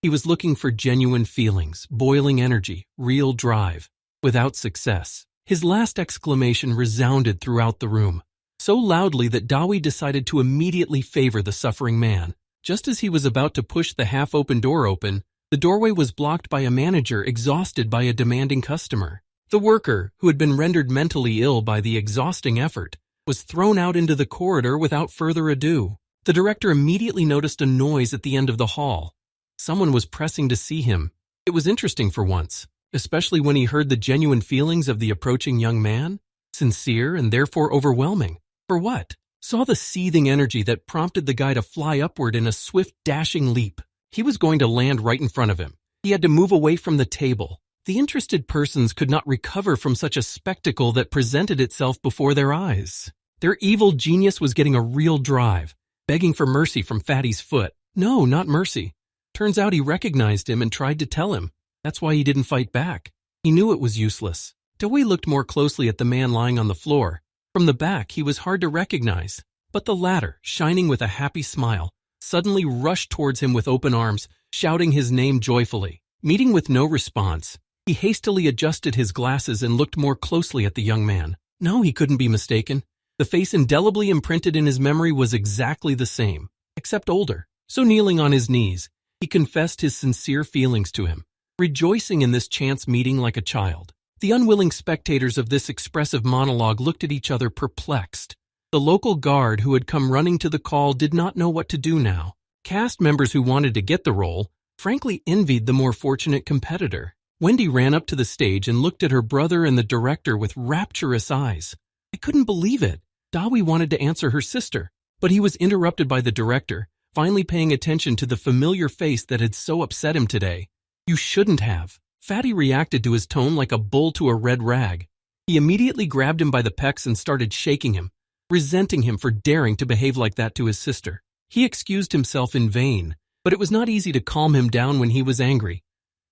He was looking for genuine feelings, boiling energy, real drive. Without success. His last exclamation resounded throughout the room, so loudly that Dawi decided to immediately favor the suffering man. Just as he was about to push the half-open door open, the doorway was blocked by a manager exhausted by a demanding customer. The worker, who had been rendered mentally ill by the exhausting effort, was thrown out into the corridor without further ado. The director immediately noticed a noise at the end of the hall. Someone was pressing to see him. It was interesting for once, especially when he heard the genuine feelings of the approaching young man, sincere and therefore overwhelming. For what? Saw the seething energy that prompted the guy to fly upward in a swift, dashing leap. He was going to land right in front of him. He had to move away from the table. The interested persons could not recover from such a spectacle that presented itself before their eyes. Their evil genius was getting a real drive, begging for mercy from Fatty's foot. No, not mercy. Turns out he recognized him and tried to tell him. That's why he didn't fight back. He knew it was useless. Dewey looked more closely at the man lying on the floor. From the back, he was hard to recognize. But the latter, shining with a happy smile, suddenly rushed towards him with open arms, shouting his name joyfully. Meeting with no response, he hastily adjusted his glasses and looked more closely at the young man. No, he couldn't be mistaken. The face indelibly imprinted in his memory was exactly the same, except older. So kneeling on his knees, he confessed his sincere feelings to him, rejoicing in this chance meeting like a child. The unwilling spectators of this expressive monologue looked at each other perplexed. The local guard who had come running to the call did not know what to do now. Cast members who wanted to get the role frankly envied the more fortunate competitor. Wendy ran up to the stage and looked at her brother and the director with rapturous eyes. I couldn't believe it. Dawi wanted to answer her sister, but he was interrupted by the director, finally paying attention to the familiar face that had so upset him today. You shouldn't have. Fatty reacted to his tone like a bull to a red rag. He immediately grabbed him by the pecs and started shaking him, resenting him for daring to behave like that to his sister. He excused himself in vain, but it was not easy to calm him down when he was angry,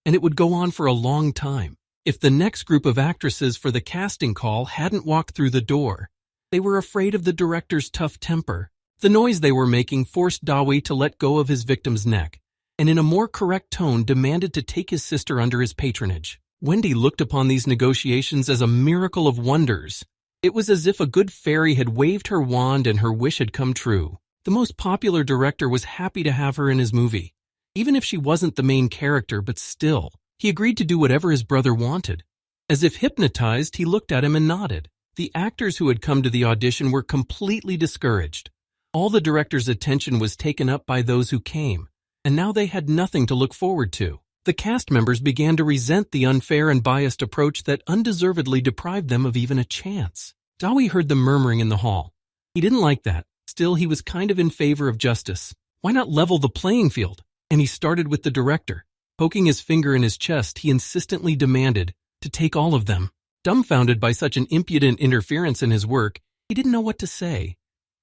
and it would go on for a long time. If the next group of actresses for the casting call hadn't walked through the door, they were afraid of the director's tough temper. The noise they were making forced Dawi to let go of his victim's neck, and in a more correct tone demanded to take his sister under his patronage. Wendy looked upon these negotiations as a miracle of wonders. It was as if a good fairy had waved her wand and her wish had come true. The most popular director was happy to have her in his movie. Even if she wasn't the main character, but still, he agreed to do whatever his brother wanted. As if hypnotized, he looked at him and nodded. The actors who had come to the audition were completely discouraged. All the director's attention was taken up by those who came, and now they had nothing to look forward to. The cast members began to resent the unfair and biased approach that undeservedly deprived them of even a chance. Dawi heard them murmuring in the hall. He didn't like that. Still, he was kind of in favor of justice. Why not level the playing field? And he started with the director. Poking his finger in his chest, he insistently demanded to take all of them. Dumbfounded by such an impudent interference in his work, he didn't know what to say.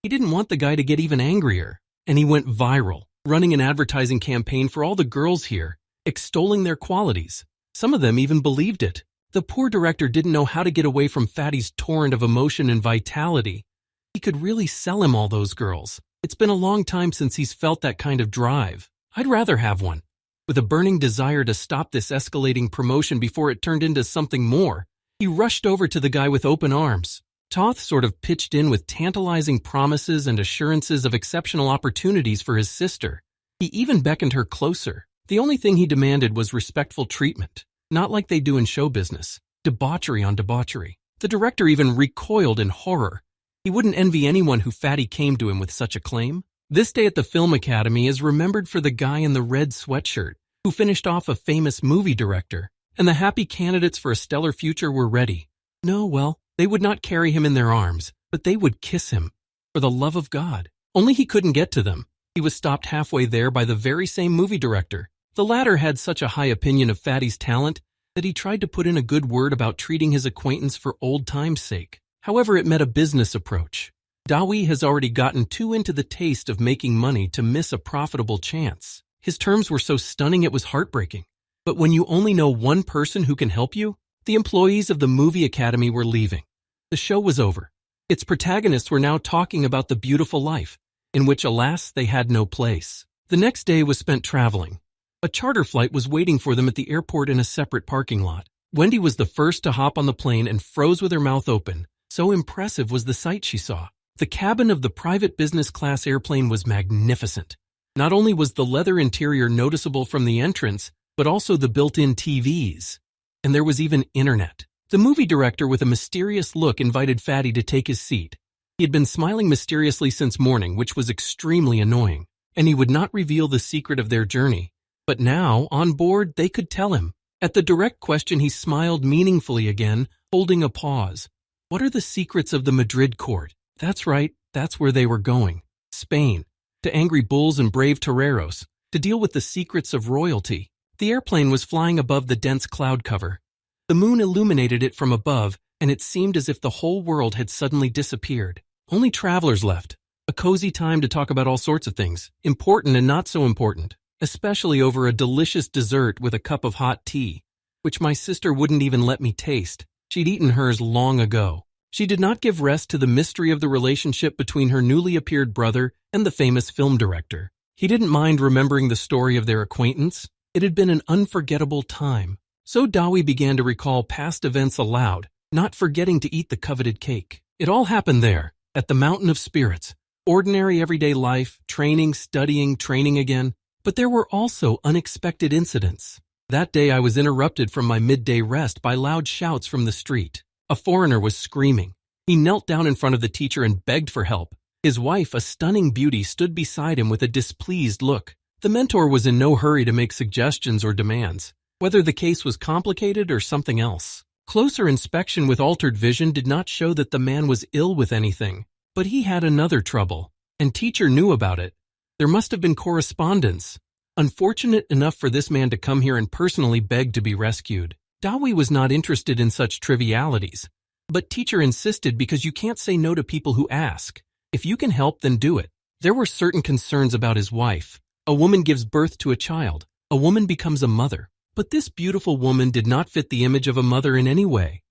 He didn't want the guy to get even angrier, and he went viral, running an advertising campaign for all the girls here, extolling their qualities. Some of them even believed it. The poor director didn't know how to get away from Fatty's torrent of emotion and vitality. He could really sell him all those girls. It's been a long time since he's felt that kind of drive. I'd rather have one. With a burning desire to stop this escalating promotion before it turned into something more, he rushed over to the guy with open arms. Toth sort of pitched in with tantalizing promises and assurances of exceptional opportunities for his sister. He even beckoned her closer. The only thing he demanded was respectful treatment, not like they do in show business, debauchery on debauchery. The director even recoiled in horror. He wouldn't envy anyone who Fatty came to him with such a claim. This day at the Film Academy is remembered for the guy in the red sweatshirt who finished off a famous movie director, and the happy candidates for a stellar future were ready. No, well, they would not carry him in their arms, but they would kiss him. For the love of God. Only he couldn't get to them. He was stopped halfway there by the very same movie director. The latter had such a high opinion of Fatty's talent that he tried to put in a good word about treating his acquaintance for old time's sake. However, it met a business approach. Dawi has already gotten too into the taste of making money to miss a profitable chance. His terms were so stunning it was heartbreaking. But when you only know one person who can help you, the employees of the movie academy were leaving. The show was over. Its protagonists were now talking about the beautiful life, in which, alas, they had no place. The next day was spent traveling. A charter flight was waiting for them at the airport in a separate parking lot. Wendy was the first to hop on the plane and froze with her mouth open. So impressive was the sight she saw. The cabin of the private business class airplane was magnificent. Not only was the leather interior noticeable from the entrance, but also the built-in TVs. And there was even internet. The movie director, with a mysterious look, invited Fatty to take his seat. He had been smiling mysteriously since morning, which was extremely annoying, and he would not reveal the secret of their journey. But now, on board, they could tell him. At the direct question, he smiled meaningfully again, holding a pause. What are the secrets of the Madrid court? That's right, that's where they were going. Spain. To angry bulls and brave toreros. To deal with the secrets of royalty. The airplane was flying above the dense cloud cover. The moon illuminated it from above, and it seemed as if the whole world had suddenly disappeared. Only travelers left. A cozy time to talk about all sorts of things, important and not so important, especially over a delicious dessert with a cup of hot tea, which my sister wouldn't even let me taste. She'd eaten hers long ago. She did not give rest to the mystery of the relationship between her newly appeared brother and the famous film director. He didn't mind remembering the story of their acquaintance. It had been an unforgettable time. So Dawi began to recall past events aloud, not forgetting to eat the coveted cake. It all happened there, at the Mountain of Spirits. Ordinary everyday life, training, studying, training again. But there were also unexpected incidents. That day I was interrupted from my midday rest by loud shouts from the street. A foreigner was screaming. He knelt down in front of the teacher and begged for help. His wife, a stunning beauty, stood beside him with a displeased look. The mentor was in no hurry to make suggestions or demands, whether the case was complicated or something else. Closer inspection with altered vision did not show that the man was ill with anything, but he had another trouble, and teacher knew about it. There must have been correspondence. Unfortunate enough for this man to come here and personally beg to be rescued. Dawi was not interested in such trivialities, but teacher insisted because you can't say no to people who ask. If you can help, then do it. There were certain concerns about his wife. A woman gives birth to a child. A woman becomes a mother. But this beautiful woman did not fit the image of a mother in any way.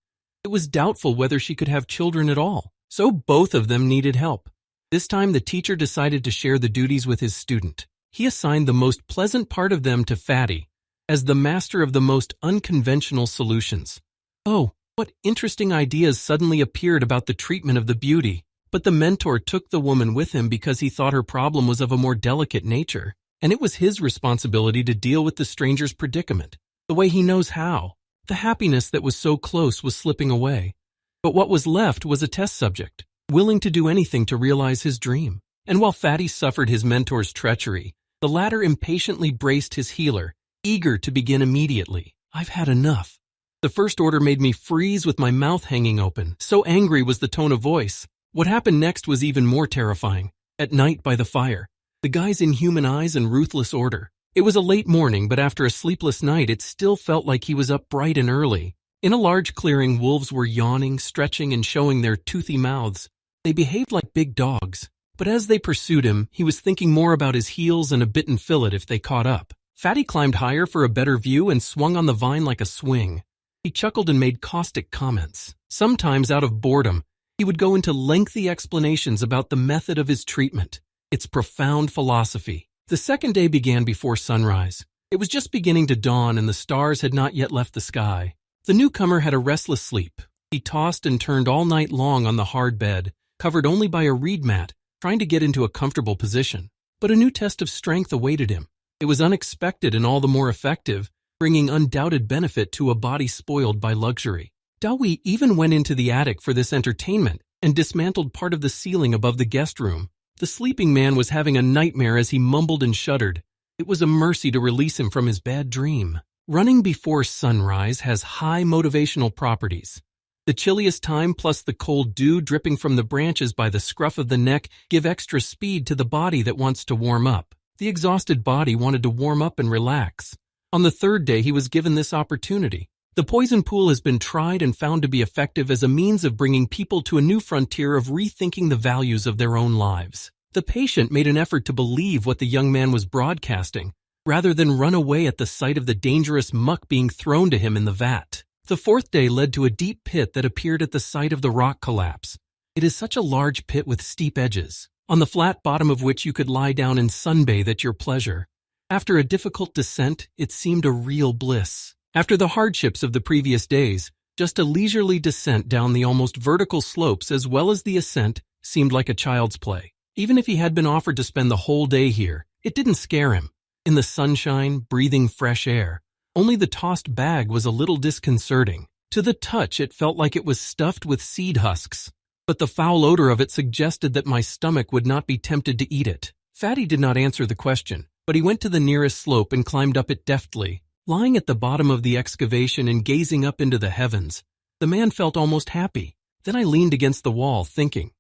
It was doubtful whether she could have children at all, so both of them needed help. This time the teacher decided to share the duties with his student. He assigned the most pleasant part of them to Fatty, as the master of the most unconventional solutions. Oh, what interesting ideas suddenly appeared about the treatment of the beauty. But the mentor took the woman with him because he thought her problem was of a more delicate nature, and it was his responsibility to deal with the stranger's predicament, the way he knows how. The happiness that was so close was slipping away. But what was left was a test subject, willing to do anything to realize his dream. And while Fatty suffered his mentor's treachery, the latter impatiently braced his healer, eager to begin immediately. I've had enough. The first order made me freeze with my mouth hanging open. So angry was the tone of voice. What happened next was even more terrifying. At night by the fire, the guy's inhuman eyes and ruthless order. It was a late morning, but after a sleepless night, it still felt like he was up bright and early. In a large clearing, wolves were yawning, stretching, and showing their toothy mouths. They behaved like big dogs. But as they pursued him, he was thinking more about his heels and a bitten fillet if they caught up. Fatty climbed higher for a better view and swung on the vine like a swing. He chuckled and made caustic comments. Sometimes, out of boredom, he would go into lengthy explanations about the method of his treatment, its profound philosophy. The second day began before sunrise. It was just beginning to dawn and the stars had not yet left the sky. The newcomer had a restless sleep. He tossed and turned all night long on the hard bed, covered only by a reed mat, trying to get into a comfortable position. But a new test of strength awaited him. It was unexpected and all the more effective, bringing undoubted benefit to a body spoiled by luxury. Dawi even went into the attic for this entertainment and dismantled part of the ceiling above the guest room. The sleeping man was having a nightmare as he mumbled and shuddered. It was a mercy to release him from his bad dream. Running before sunrise has high motivational properties. The chilliest time plus the cold dew dripping from the branches by the scruff of the neck give extra speed to the body that wants to warm up. The exhausted body wanted to warm up and relax. On the third day, he was given this opportunity. The poison pool has been tried and found to be effective as a means of bringing people to a new frontier of rethinking the values of their own lives. The patient made an effort to believe what the young man was broadcasting, rather than run away at the sight of the dangerous muck being thrown to him in the vat. The fourth day led to a deep pit that appeared at the site of the rock collapse. It is such a large pit with steep edges, on the flat bottom of which you could lie down and sunbathe at your pleasure. After a difficult descent, it seemed a real bliss. After the hardships of the previous days, just a leisurely descent down the almost vertical slopes as well as the ascent seemed like a child's play. Even if he had been offered to spend the whole day here, it didn't scare him. In the sunshine, breathing fresh air, only the tossed bag was a little disconcerting. To the touch, it felt like it was stuffed with seed husks, but the foul odor of it suggested that my stomach would not be tempted to eat it. Fatty did not answer the question, but he went to the nearest slope and climbed up it deftly. Lying at the bottom of the excavation and gazing up into the heavens, the man felt almost happy. Then I leaned against the wall, thinking.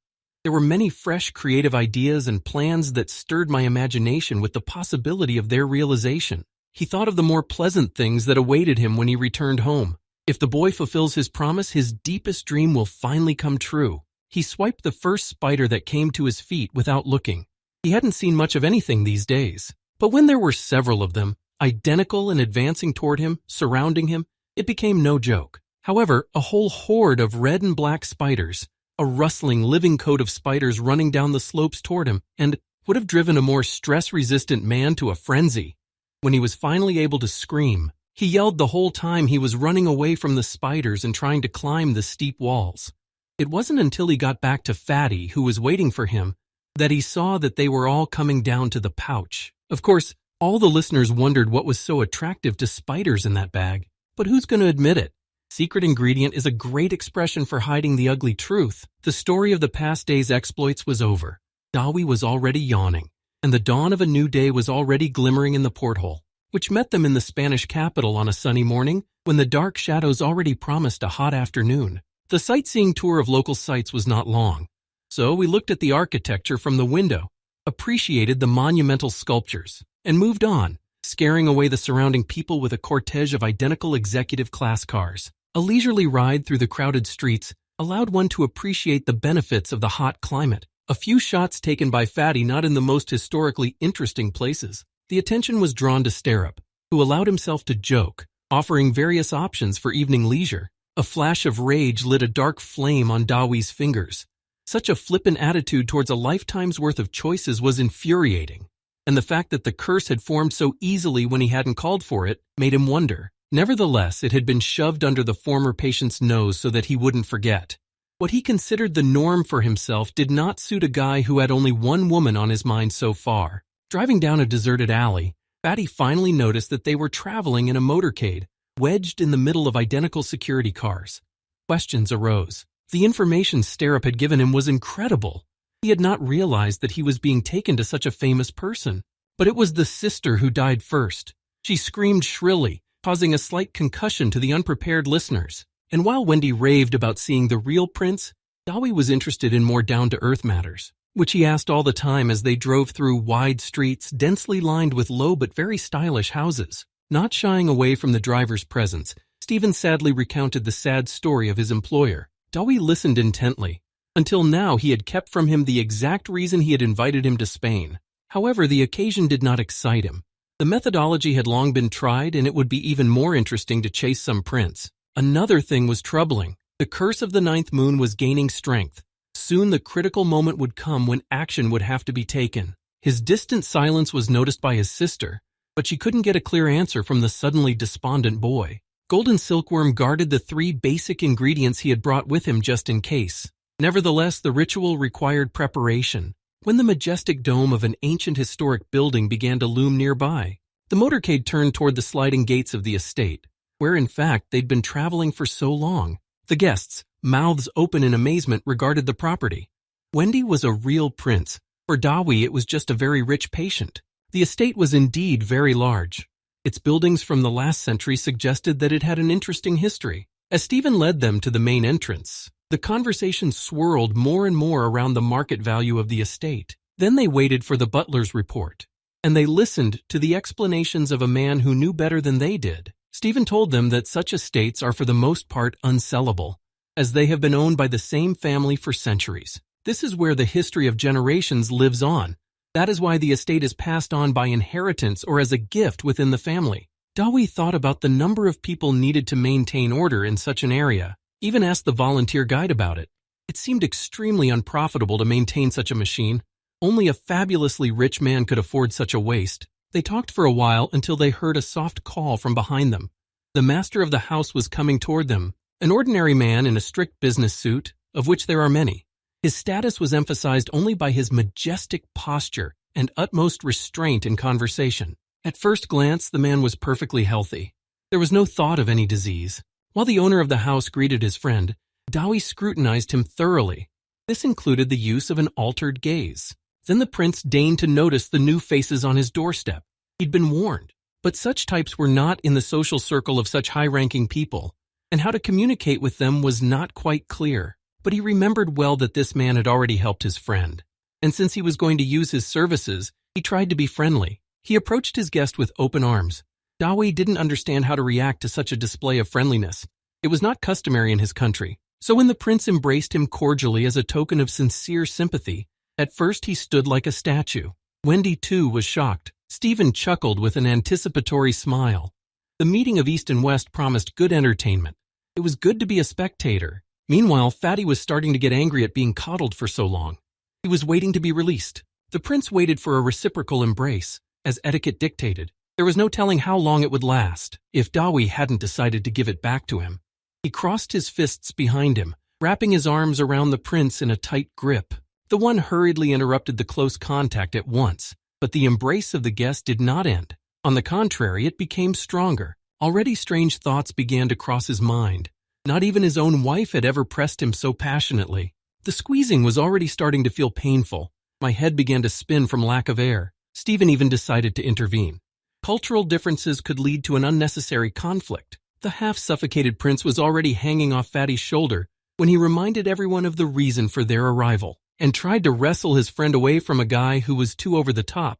There were many fresh creative ideas and plans that stirred my imagination with the possibility of their realization. He thought of the more pleasant things that awaited him when he returned home. If the boy fulfills his promise, his deepest dream will finally come true. He swiped the first spider that came to his feet without looking. He hadn't seen much of anything these days. But when there were several of them, identical and advancing toward him, surrounding him, it became no joke. However, a whole horde of red and black spiders, a rustling living coat of spiders running down the slopes toward him, and would have driven a more stress-resistant man to a frenzy. When he was finally able to scream, he yelled the whole time he was running away from the spiders and trying to climb the steep walls. It wasn't until he got back to Fatty, who was waiting for him, that he saw that they were all coming down to the pouch. Of course, all the listeners wondered what was so attractive to spiders in that bag. But who's going to admit it? Secret ingredient is a great expression for hiding the ugly truth. The story of the past day's exploits was over. Dawi was already yawning, and the dawn of a new day was already glimmering in the porthole, which met them in the Spanish capital on a sunny morning when the dark shadows already promised a hot afternoon. The sightseeing tour of local sites was not long, so we looked at the architecture from the window, appreciated the monumental sculptures, and moved on, scaring away the surrounding people with a cortege of identical executive class cars. A leisurely ride through the crowded streets allowed one to appreciate the benefits of the hot climate. A few shots taken by Fatty not in the most historically interesting places. The attention was drawn to Startup, who allowed himself to joke, offering various options for evening leisure. A flash of rage lit a dark flame on Dawi's fingers. Such a flippant attitude towards a lifetime's worth of choices was infuriating, and the fact that the curse had formed so easily when he hadn't called for it made him wonder. Nevertheless, it had been shoved under the former patient's nose so that he wouldn't forget. What he considered the norm for himself did not suit a guy who had only one woman on his mind so far. Driving down a deserted alley, Fatty finally noticed that they were traveling in a motorcade, wedged in the middle of identical security cars. Questions arose. The information Startup had given him was incredible. He had not realized that he was being taken to such a famous person. But it was the sister who died first. She screamed shrilly, causing a slight concussion to the unprepared listeners. And while Wendy raved about seeing the real prince, Dawi was interested in more down-to-earth matters, which he asked all the time as they drove through wide streets densely lined with low but very stylish houses. Not shying away from the driver's presence, Stephen sadly recounted the sad story of his employer. Dawi listened intently. Until now, he had kept from him the exact reason he had invited him to Spain. However, the occasion did not excite him. The methodology had long been tried, and it would be even more interesting to chase some prince. Another thing was troubling. The curse of the ninth moon was gaining strength. Soon the critical moment would come when action would have to be taken. His distant silence was noticed by his sister, but she couldn't get a clear answer from the suddenly despondent boy. Golden Silkworm guarded the 3 basic ingredients he had brought with him just in case. Nevertheless, the ritual required preparation. When the majestic dome of an ancient historic building began to loom nearby, the motorcade turned toward the sliding gates of the estate, where in fact they'd been traveling for so long. The guests, mouths open in amazement, regarded the property. Wendy was a real prince. For Dawi, it was just a very rich patient. The estate was indeed very large. Its buildings from the last century suggested that it had an interesting history. As Stephen led them to the main entrance, the conversation swirled more and more around the market value of the estate. Then they waited for the butler's report, and they listened to the explanations of a man who knew better than they did. Stephen told them that such estates are for the most part unsellable, as they have been owned by the same family for centuries. This is where the history of generations lives on, That is why the estate is passed on by inheritance or as a gift within the family. Dawi thought about the number of people needed to maintain order in such an area, even asked the volunteer guide about it. It seemed extremely unprofitable to maintain such a machine. Only a fabulously rich man could afford such a waste. They talked for a while until they heard a soft call from behind them. The master of the house was coming toward them, an ordinary man in a strict business suit, of which there are many. His status was emphasized only by his majestic posture and utmost restraint in conversation. At first glance, the man was perfectly healthy. There was no thought of any disease. While the owner of the house greeted his friend, Dawi scrutinized him thoroughly. This included the use of an altered gaze. Then the prince deigned to notice the new faces on his doorstep. He'd been warned, but such types were not in the social circle of such high-ranking people, and how to communicate with them was not quite clear. But he remembered well that this man had already helped his friend, and since he was going to use his services, he tried to be friendly. He approached his guest with open arms. Dawi didn't understand how to react to such a display of friendliness. It was not customary in his country. So when the prince embraced him cordially as a token of sincere sympathy, at first he stood like a statue. Wendy, too, was shocked. Stephen chuckled with an anticipatory smile. The meeting of East and West promised good entertainment. It was good to be a spectator. Meanwhile, Fatty was starting to get angry at being coddled for so long. He was waiting to be released. The prince waited for a reciprocal embrace, as etiquette dictated. There was no telling how long it would last, if Dawi hadn't decided to give it back to him. He crossed his fists behind him, wrapping his arms around the prince in a tight grip. The one hurriedly interrupted the close contact at once, but the embrace of the guest did not end. On the contrary, it became stronger. Already strange thoughts began to cross his mind. Not even his own wife had ever pressed him so passionately. The squeezing was already starting to feel painful. My head began to spin from lack of air. Stephen even decided to intervene. Cultural differences could lead to an unnecessary conflict. The half-suffocated prince was already hanging off Fatty's shoulder when he reminded everyone of the reason for their arrival and tried to wrestle his friend away from a guy who was too over the top.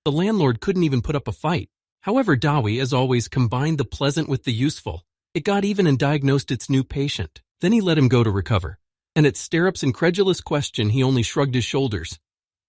The landlord couldn't even put up a fight. However, Dawi, as always, combined the pleasant with the useful. It got even and diagnosed its new patient. Then he let him go to recover. And at Sterup's incredulous question, he only shrugged his shoulders.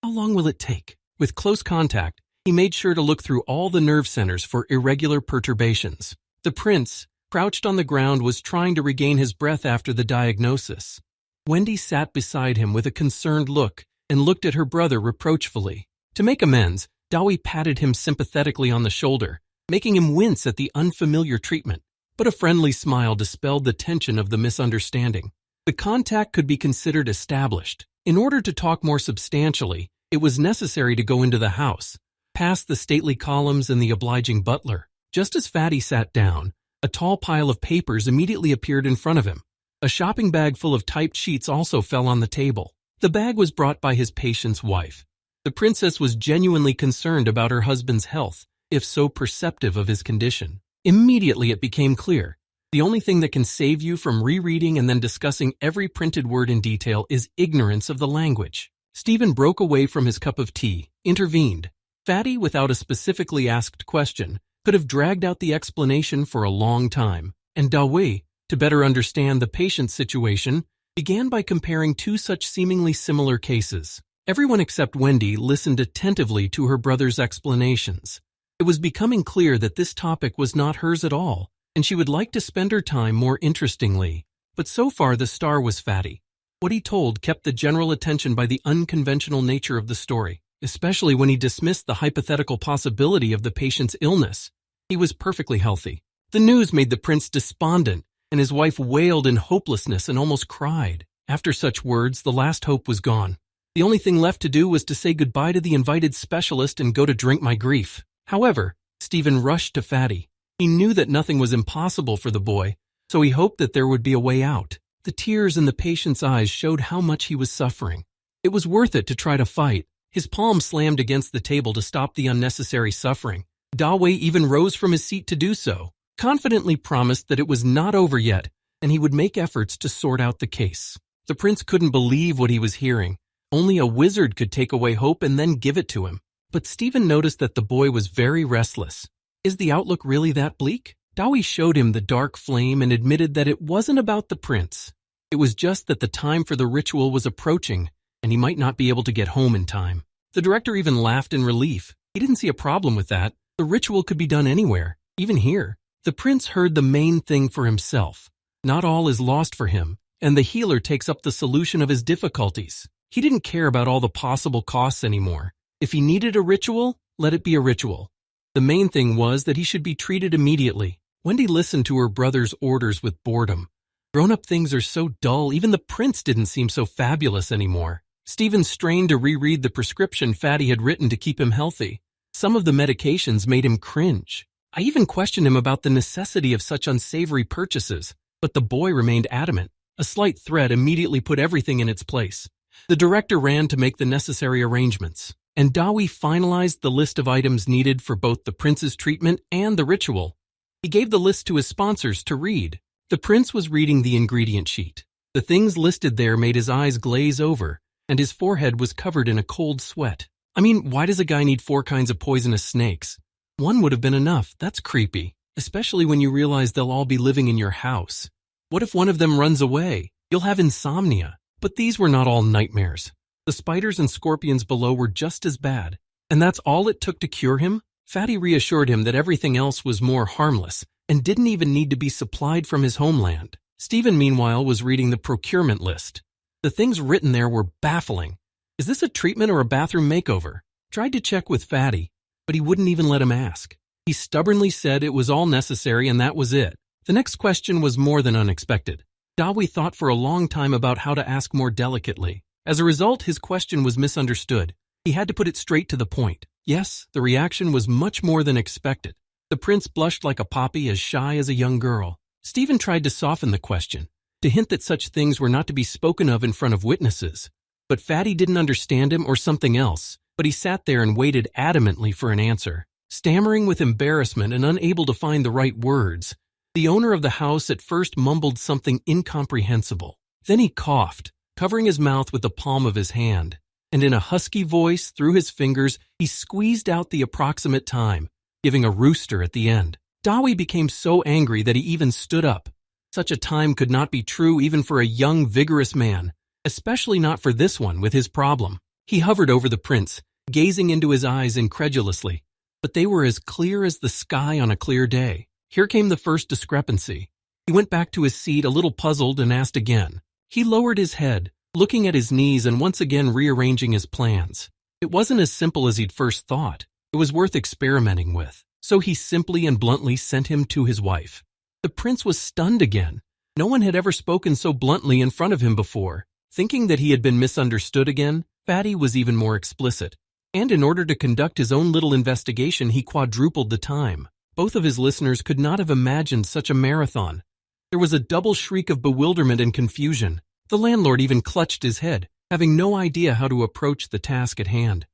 How long will it take? With close contact, he made sure to look through all the nerve centers for irregular perturbations. The prince, crouched on the ground, was trying to regain his breath after the diagnosis. Wendy sat beside him with a concerned look and looked at her brother reproachfully. To make amends, Dawi patted him sympathetically on the shoulder, making him wince at the unfamiliar treatment. But a friendly smile dispelled the tension of the misunderstanding. The contact could be considered established. In order to talk more substantially, it was necessary to go into the house, past the stately columns and the obliging butler. Just as Fatty sat down, a tall pile of papers immediately appeared in front of him. A shopping bag full of typed sheets also fell on the table. The bag was brought by his patient's wife. The princess was genuinely concerned about her husband's health, if so perceptive of his condition. Immediately it became clear. The only thing that can save you from rereading and then discussing every printed word in detail is ignorance of the language. Stephen broke away from his cup of tea, intervened. Fatty, without a specifically asked question, could have dragged out the explanation for a long time, and Dawi, to better understand the patient's situation, began by comparing two such seemingly similar cases. Everyone except Wendy listened attentively to her brother's explanations. It was becoming clear that this topic was not hers at all, and she would like to spend her time more interestingly. But so far the star was Fatty. What he told kept the general attention by the unconventional nature of the story, especially when he dismissed the hypothetical possibility of the patient's illness. He was perfectly healthy. The news made the prince despondent, and his wife wailed in hopelessness and almost cried. After such words, the last hope was gone. The only thing left to do was to say goodbye to the invited specialist and go to drink my grief. However, Stephen rushed to Fatty. He knew that nothing was impossible for the boy, so he hoped that there would be a way out. The tears in the patient's eyes showed how much he was suffering. It was worth it to try to fight. His palm slammed against the table to stop the unnecessary suffering. Dawi even rose from his seat to do so, confidently promised that it was not over yet, and he would make efforts to sort out the case. The prince couldn't believe what he was hearing. Only a wizard could take away hope and then give it to him. But Stephen noticed that the boy was very restless. Is the outlook really that bleak? Dawi showed him the dark flame and admitted that it wasn't about the prince. It was just that the time for the ritual was approaching, and he might not be able to get home in time. The director even laughed in relief. He didn't see a problem with that. The ritual could be done anywhere, even here. The prince heard the main thing for himself. Not all is lost for him, and the healer takes up the solution of his difficulties. He didn't care about all the possible costs anymore. If he needed a ritual, let it be a ritual. The main thing was that he should be treated immediately. Wendy listened to her brother's orders with boredom. Grown-up things are so dull, even the prince didn't seem so fabulous anymore. Stephen strained to reread the prescription Fatty had written to keep him healthy. Some of the medications made him cringe. I even questioned him about the necessity of such unsavory purchases, but the boy remained adamant. A slight threat immediately put everything in its place. The director ran to make the necessary arrangements, and Dawi finalized the list of items needed for both the prince's treatment and the ritual. He gave the list to his sponsors to read. The prince was reading the ingredient sheet. The things listed there made his eyes glaze over, and his forehead was covered in a cold sweat. I mean, why does a guy need 4 kinds of poisonous snakes? One would have been enough. That's creepy, especially when you realize they'll all be living in your house. What if one of them runs away? You'll have insomnia. But these were not all nightmares. The spiders and scorpions below were just as bad. And that's all it took to cure him? Fatty reassured him that everything else was more harmless and didn't even need to be supplied from his homeland. Stephen, meanwhile, was reading the procurement list. The things written there were baffling. Is this a treatment or a bathroom makeover? Tried to check with Fatty, but he wouldn't even let him ask. He stubbornly said it was all necessary and that was it. The next question was more than unexpected. Dawi thought for a long time about how to ask more delicately. As a result, his question was misunderstood. He had to put it straight to the point. Yes, the reaction was much more than expected. The prince blushed like a poppy, as shy as a young girl. Stephen tried to soften the question, to hint that such things were not to be spoken of in front of witnesses. But Fatty didn't understand him or something else, but he sat there and waited adamantly for an answer. Stammering with embarrassment and unable to find the right words, the owner of the house at first mumbled something incomprehensible. Then he coughed, covering his mouth with the palm of his hand, and in a husky voice, through his fingers, he squeezed out the approximate time, giving a rooster at the end. Dawi became so angry that he even stood up. Such a time could not be true even for a young, vigorous man, especially not for this one with his problem. He hovered over the prince, gazing into his eyes incredulously, but they were as clear as the sky on a clear day. Here came the first discrepancy. He went back to his seat a little puzzled and asked again. He lowered his head, looking at his knees and once again rearranging his plans. It wasn't as simple as he'd first thought. It was worth experimenting with. So he simply and bluntly sent him to his wife. The prince was stunned again. No one had ever spoken so bluntly in front of him before. Thinking that he had been misunderstood again, Fatty was even more explicit. And in order to conduct his own little investigation, he quadrupled the time. Both of his listeners could not have imagined such a marathon. There was a double shriek of bewilderment and confusion. The landlord even clutched his head, having no idea how to approach the task at hand.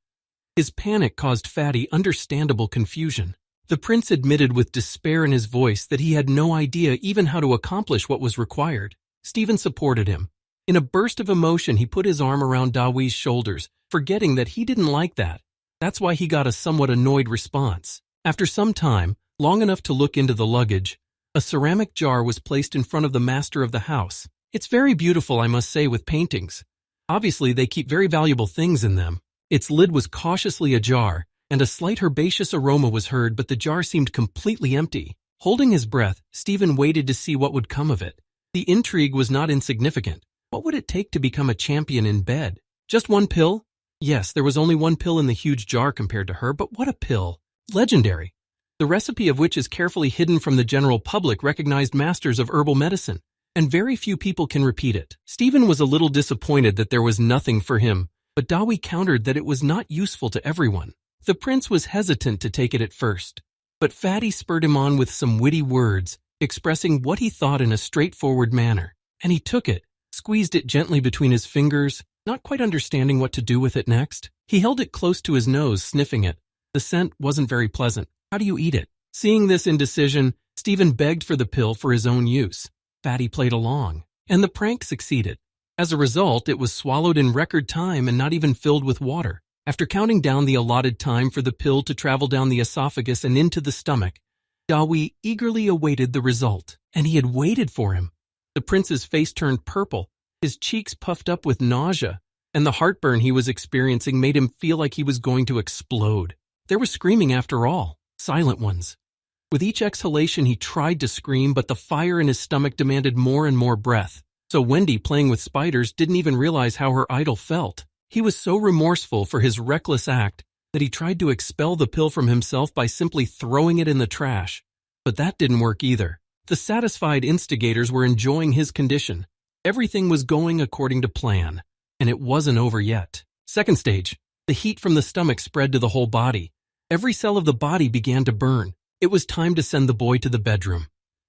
His panic caused Fatty understandable confusion. The prince admitted with despair in his voice that he had no idea even how to accomplish what was required. Stephen supported him. In a burst of emotion, he put his arm around Dawi's shoulders, forgetting that he didn't like that. That's why he got a somewhat annoyed response. After some time, long enough to look into the luggage, a ceramic jar was placed in front of the master of the house. It's very beautiful, I must say, with paintings. Obviously, they keep very valuable things in them. Its lid was cautiously ajar, and a slight herbaceous aroma was heard, but the jar seemed completely empty. Holding his breath, Stephen waited to see what would come of it. The intrigue was not insignificant. What would it take to become a champion in bed? Just one pill? Yes, there was only one pill in the huge jar compared to her, but what a pill! Legendary. The recipe of which is carefully hidden from the general public, recognized masters of herbal medicine, and very few people can repeat it. Stephen was a little disappointed that there was nothing for him, but Dawi countered that it was not useful to everyone. The prince was hesitant to take it at first, but Fatty spurred him on with some witty words, expressing what he thought in a straightforward manner, and he took it, squeezed it gently between his fingers, not quite understanding what to do with it next. He held it close to his nose, sniffing it. The scent wasn't very pleasant. How do you eat it? Seeing this indecision, Stephen begged for the pill for his own use. Fatty played along, and the prank succeeded. As a result, it was swallowed in record time and not even filled with water. After counting down the allotted time for the pill to travel down the esophagus and into the stomach, Dawi eagerly awaited the result, and he had waited for him. The prince's face turned purple, his cheeks puffed up with nausea, and the heartburn he was experiencing made him feel like he was going to explode. There was screaming after all, silent ones. With each exhalation he tried to scream, but the fire in his stomach demanded more and more breath. So Wendy, playing with spiders, didn't even realize how her idol felt. He was so remorseful for his reckless act that he tried to expel the pill from himself by simply throwing it in the trash. But that didn't work either. The satisfied instigators were enjoying his condition. Everything was going according to plan, and it wasn't over yet. Second stage, the heat from the stomach spread to the whole body. Every cell of the body began to burn. It was time to send the boy to the bedroom.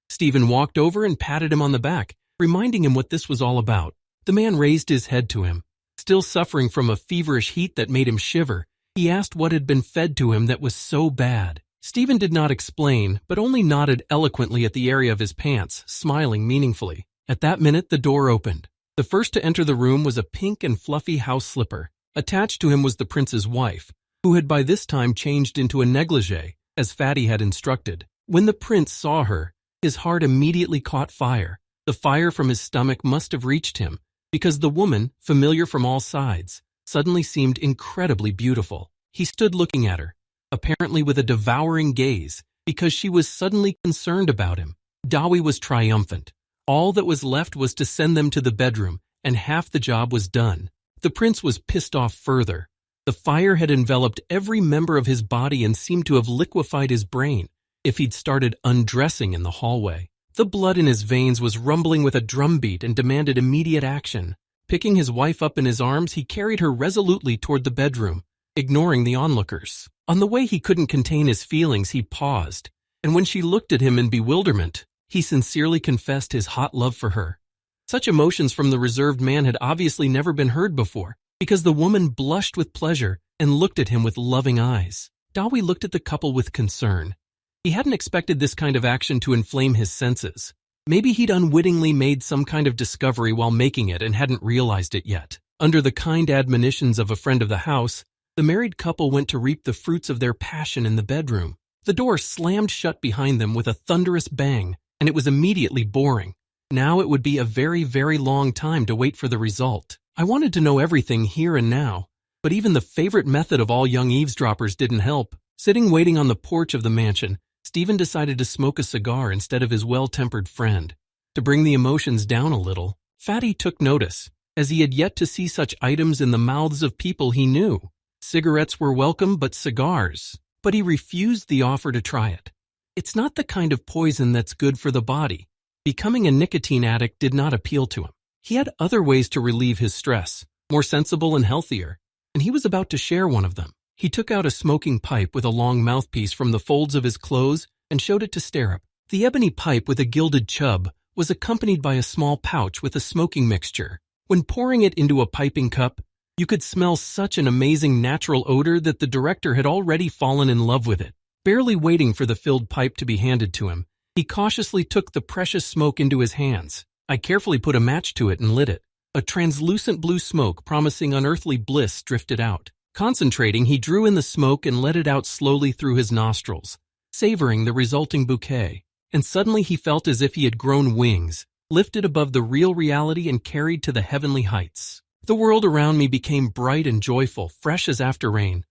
Stephen walked over and patted him on the back, reminding him what this was all about. The man raised his head to him. Still suffering from a feverish heat that made him shiver, he asked what had been fed to him that was so bad. Stephen did not explain, but only nodded eloquently at the area of his pants, smiling meaningfully. At that minute, the door opened. The first to enter the room was a pink and fluffy house slipper. Attached to him was the prince's wife, who had by this time changed into a negligee, as Fatty had instructed. When the prince saw her, his heart immediately caught fire. The fire from his stomach must have reached him, because the woman, familiar from all sides, suddenly seemed incredibly beautiful. He stood looking at her, apparently with a devouring gaze, because she was suddenly concerned about him. Dawi was triumphant. All that was left was to send them to the bedroom, and half the job was done. The prince was pissed off further. The fire had enveloped every member of his body and seemed to have liquefied his brain if he'd started undressing in the hallway. The blood in his veins was rumbling with a drumbeat and demanded immediate action. Picking his wife up in his arms, he carried her resolutely toward the bedroom, ignoring the onlookers. On the way, he couldn't contain his feelings. He paused, and when she looked at him in bewilderment, he sincerely confessed his hot love for her. Such emotions from the reserved man had obviously never been heard before, because the woman blushed with pleasure and looked at him with loving eyes. Dawi looked at the couple with concern. He hadn't expected this kind of action to inflame his senses. Maybe he'd unwittingly made some kind of discovery while making it and hadn't realized it yet. Under the kind admonitions of a friend of the house, the married couple went to reap the fruits of their passion in the bedroom. The door slammed shut behind them with a thunderous bang, and it was immediately boring. Now it would be a very, very long time to wait for the result. I wanted to know everything here and now, but even the favorite method of all young eavesdroppers didn't help. Sitting waiting on the porch of the mansion, Stephen decided to smoke a cigar instead of his well-tempered friend. To bring the emotions down a little, Fatty took notice, as he had yet to see such items in the mouths of people he knew. Cigarettes were welcome, but cigars. But he refused the offer to try it. It's not the kind of poison that's good for the body. Becoming a nicotine addict did not appeal to him. He had other ways to relieve his stress, more sensible and healthier, and he was about to share one of them. He took out a smoking pipe with a long mouthpiece from the folds of his clothes and showed it to Sterep. The ebony pipe with a gilded chub was accompanied by a small pouch with a smoking mixture. When pouring it into a piping cup, you could smell such an amazing natural odor that the director had already fallen in love with it. Barely waiting for the filled pipe to be handed to him, he cautiously took the precious smoke into his hands. I carefully put a match to it and lit it. A translucent blue smoke promising unearthly bliss drifted out. Concentrating, he drew in the smoke and let it out slowly through his nostrils, savoring the resulting bouquet. And suddenly he felt as if he had grown wings, lifted above the real reality and carried to the heavenly heights. The world around me became bright and joyful, fresh as after rain.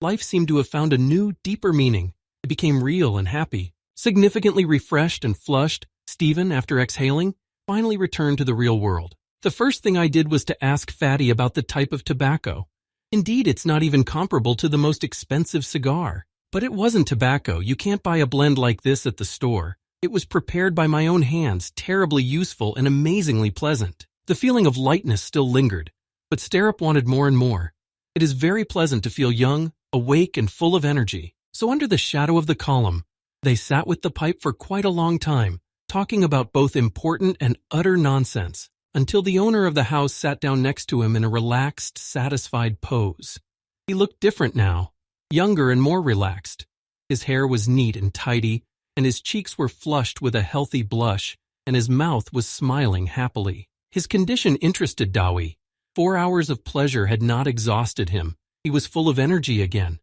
Life seemed to have found a new, deeper meaning. It became real and happy. Significantly refreshed and flushed, Stephen, after exhaling, finally returned to the real world. The first thing I did was to ask Fatty about the type of tobacco. Indeed, it's not even comparable to the most expensive cigar. But it wasn't tobacco. You can't buy a blend like this at the store. It was prepared by my own hands, terribly useful and amazingly pleasant. The feeling of lightness still lingered, but Sterep wanted more and more. It is very pleasant to feel young, awake, and full of energy. So under the shadow of the column, they sat with the pipe for quite a long time, talking about both important and utter nonsense, until the owner of the house sat down next to him in a relaxed, satisfied pose. He looked different now, younger and more relaxed. His hair was neat and tidy, and his cheeks were flushed with a healthy blush, and his mouth was smiling happily. His condition interested Dawi. 4 hours of pleasure had not exhausted him. He was full of energy again.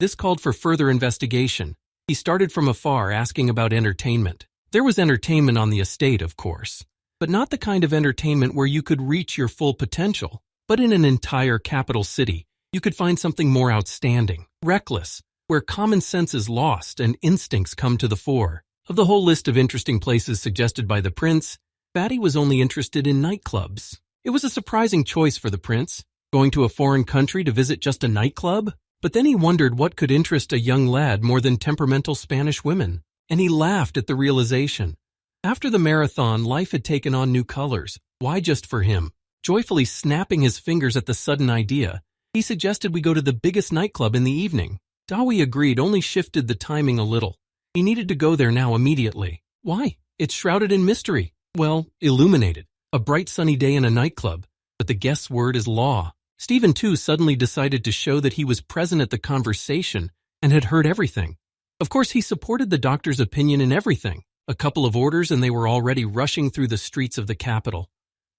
This called for further investigation. He started from afar, asking about entertainment. There was entertainment on the estate, of course, but not the kind of entertainment where you could reach your full potential. But in an entire capital city, you could find something more outstanding, reckless, where common sense is lost and instincts come to the fore. Of the whole list of interesting places suggested by the prince, Fatty was only interested in nightclubs. It was a surprising choice for the prince, going to a foreign country to visit just a nightclub? But then he wondered what could interest a young lad more than temperamental Spanish women, and he laughed at the realization. After the marathon, life had taken on new colors. Why just for him? Joyfully snapping his fingers at the sudden idea, he suggested we go to the biggest nightclub in the evening. Dawi agreed, only shifted the timing a little. He needed to go there now immediately. Why? It's shrouded in mystery. Well, illuminated. A bright sunny day in a nightclub. But the guest's word is law. Stephen, too, suddenly decided to show that he was present at the conversation and had heard everything. Of course, he supported the doctor's opinion in everything. A couple of orders and they were already rushing through the streets of the capital.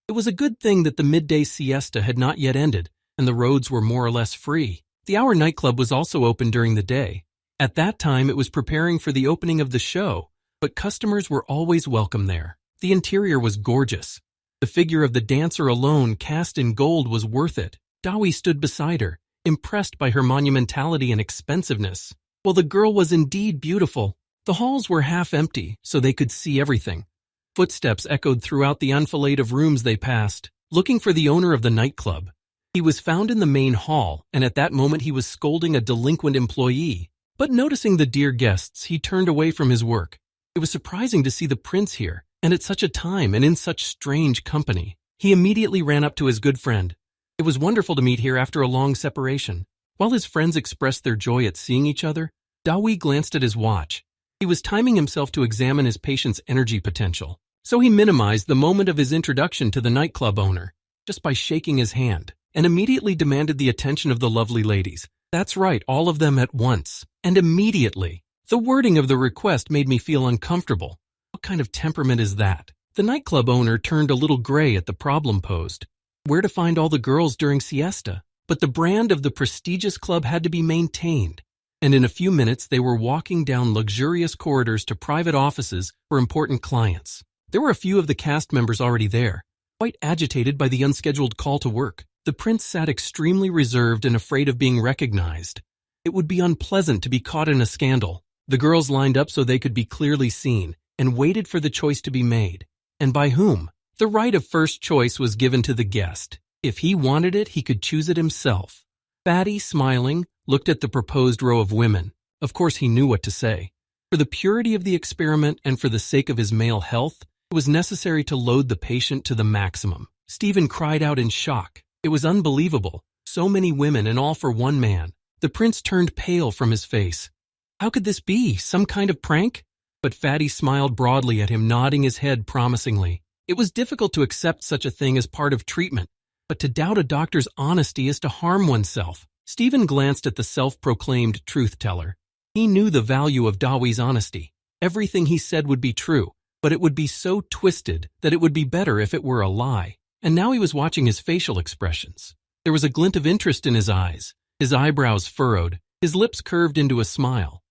It was a good thing that the midday siesta had not yet ended and the roads were more or less free. The Hour nightclub was also open during the day. At that time, it was preparing for the opening of the show, but customers were always welcome there. The interior was gorgeous. The figure of the dancer alone, cast in gold, was worth it. Dawi stood beside her, impressed by her monumentality and expensiveness. Well, the girl was indeed beautiful. The halls were half empty, so they could see everything. Footsteps echoed throughout the enfilade of rooms they passed, looking for the owner of the nightclub. He was found in the main hall, and at that moment he was scolding a delinquent employee. But noticing the dear guests, he turned away from his work. It was surprising to see the prince here, and at such a time and in such strange company. He immediately ran up to his good friend. It was wonderful to meet here after a long separation. While his friends expressed their joy at seeing each other, Dawi glanced at his watch. He was timing himself to examine his patient's energy potential, so he minimized the moment of his introduction to the nightclub owner, just by shaking his hand, and immediately demanded the attention of the lovely ladies. That's right, all of them at once, and immediately. The wording of the request made me feel uncomfortable. What kind of temperament is that? The nightclub owner turned a little gray at the problem posed. Where to find all the girls during siesta? But the brand of the prestigious club had to be maintained, and in a few minutes they were walking down luxurious corridors to private offices for important clients. There were a few of the cast members already there, quite agitated by the unscheduled call to work. The prince sat extremely reserved and afraid of being recognized. It would be unpleasant to be caught in a scandal. The girls lined up so they could be clearly seen and waited for the choice to be made. And by whom? The right of first choice was given to the guest. If he wanted it, he could choose it himself. Fatty, smiling, looked at the proposed row of women. Of course, he knew what to say. For the purity of the experiment and for the sake of his male health, it was necessary to load the patient to the maximum. Stephen cried out in shock. It was unbelievable. So many women and all for one man. The prince turned pale from his face. How could this be? Some kind of prank? But Fatty smiled broadly at him, nodding his head promisingly. It was difficult to accept such a thing as part of treatment, but to doubt a doctor's honesty is to harm oneself. Stephen glanced at the self-proclaimed truth-teller. He knew the value of Dawi's honesty. Everything he said would be true, but it would be so twisted that it would be better if it were a lie. And now he was watching his facial expressions. There was a glint of interest in his eyes, his eyebrows furrowed, his lips curved into a smile.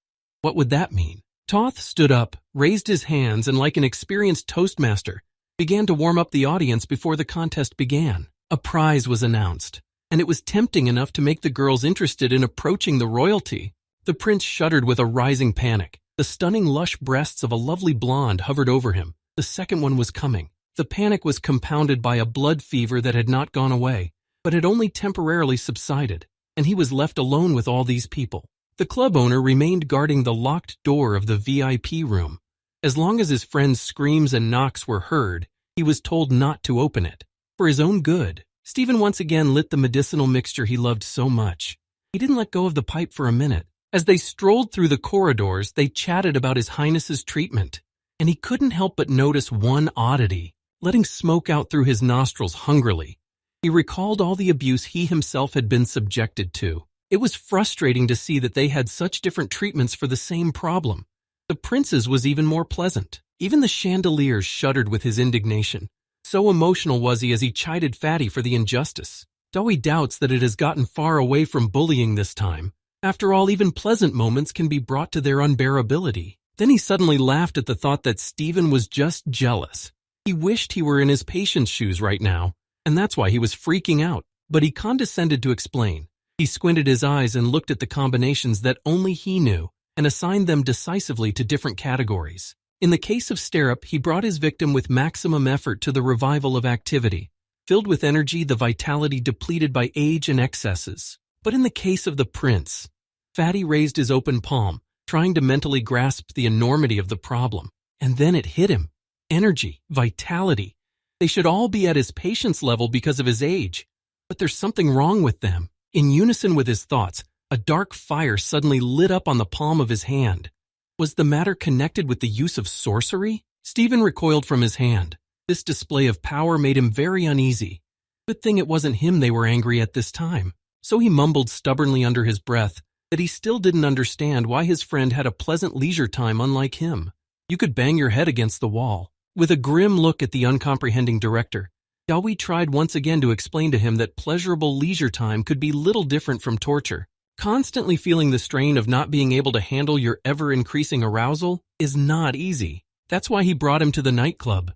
What would that mean? Toth stood up, raised his hands, and like an experienced toastmaster, began to warm up the audience before the contest began. A prize was announced, and it was tempting enough to make the girls interested in approaching the royalty. The prince shuddered with a rising panic. The stunning lush breasts of a lovely blonde hovered over him. The second one was coming. The panic was compounded by a blood fever that had not gone away, but had only temporarily subsided, and he was left alone with all these people. The club owner remained guarding the locked door of the VIP room. As long as his friend's screams and knocks were heard, he was told not to open it. For his own good, Stephen once again lit the medicinal mixture he loved so much. He didn't let go of the pipe for a minute. As they strolled through the corridors, they chatted about His Highness's treatment, and he couldn't help but notice one oddity. Letting smoke out through his nostrils hungrily, he recalled all the abuse he himself had been subjected to. It was frustrating to see that they had such different treatments for the same problem. The prince's was even more pleasant. Even the chandeliers shuddered with his indignation. So emotional was he as he chided Fatty for the injustice. Dawi doubts that it has gotten far away from bullying this time. After all, even pleasant moments can be brought to their unbearability. Then he suddenly laughed at the thought that Stephen was just jealous. He wished he were in his patient's shoes right now, and that's why he was freaking out. but he condescended to explain. He squinted his eyes and looked at the combinations that only he knew and assigned them decisively to different categories. In the case of Stirrup, he brought his victim with maximum effort to the revival of activity, filled with energy, the vitality depleted by age and excesses. But in the case of the prince, Fatty raised his open palm, trying to mentally grasp the enormity of the problem. And then it hit him. Energy, vitality. They should all be at his patience level because of his age. But there's something wrong with them. In unison with his thoughts, a dark fire suddenly lit up on the palm of his hand. Was the matter connected with the use of sorcery? Stephen recoiled from his hand. This display of power made him very uneasy. Good thing it wasn't him they were angry at this time. So he mumbled stubbornly under his breath that he still didn't understand why his friend had a pleasant leisure time unlike him. You could bang your head against the wall. With a grim look at the uncomprehending director, Dawi tried once again to explain to him that pleasurable leisure time could be little different from torture. Constantly feeling the strain of not being able to handle your ever-increasing arousal is not easy. That's why he brought him to the nightclub.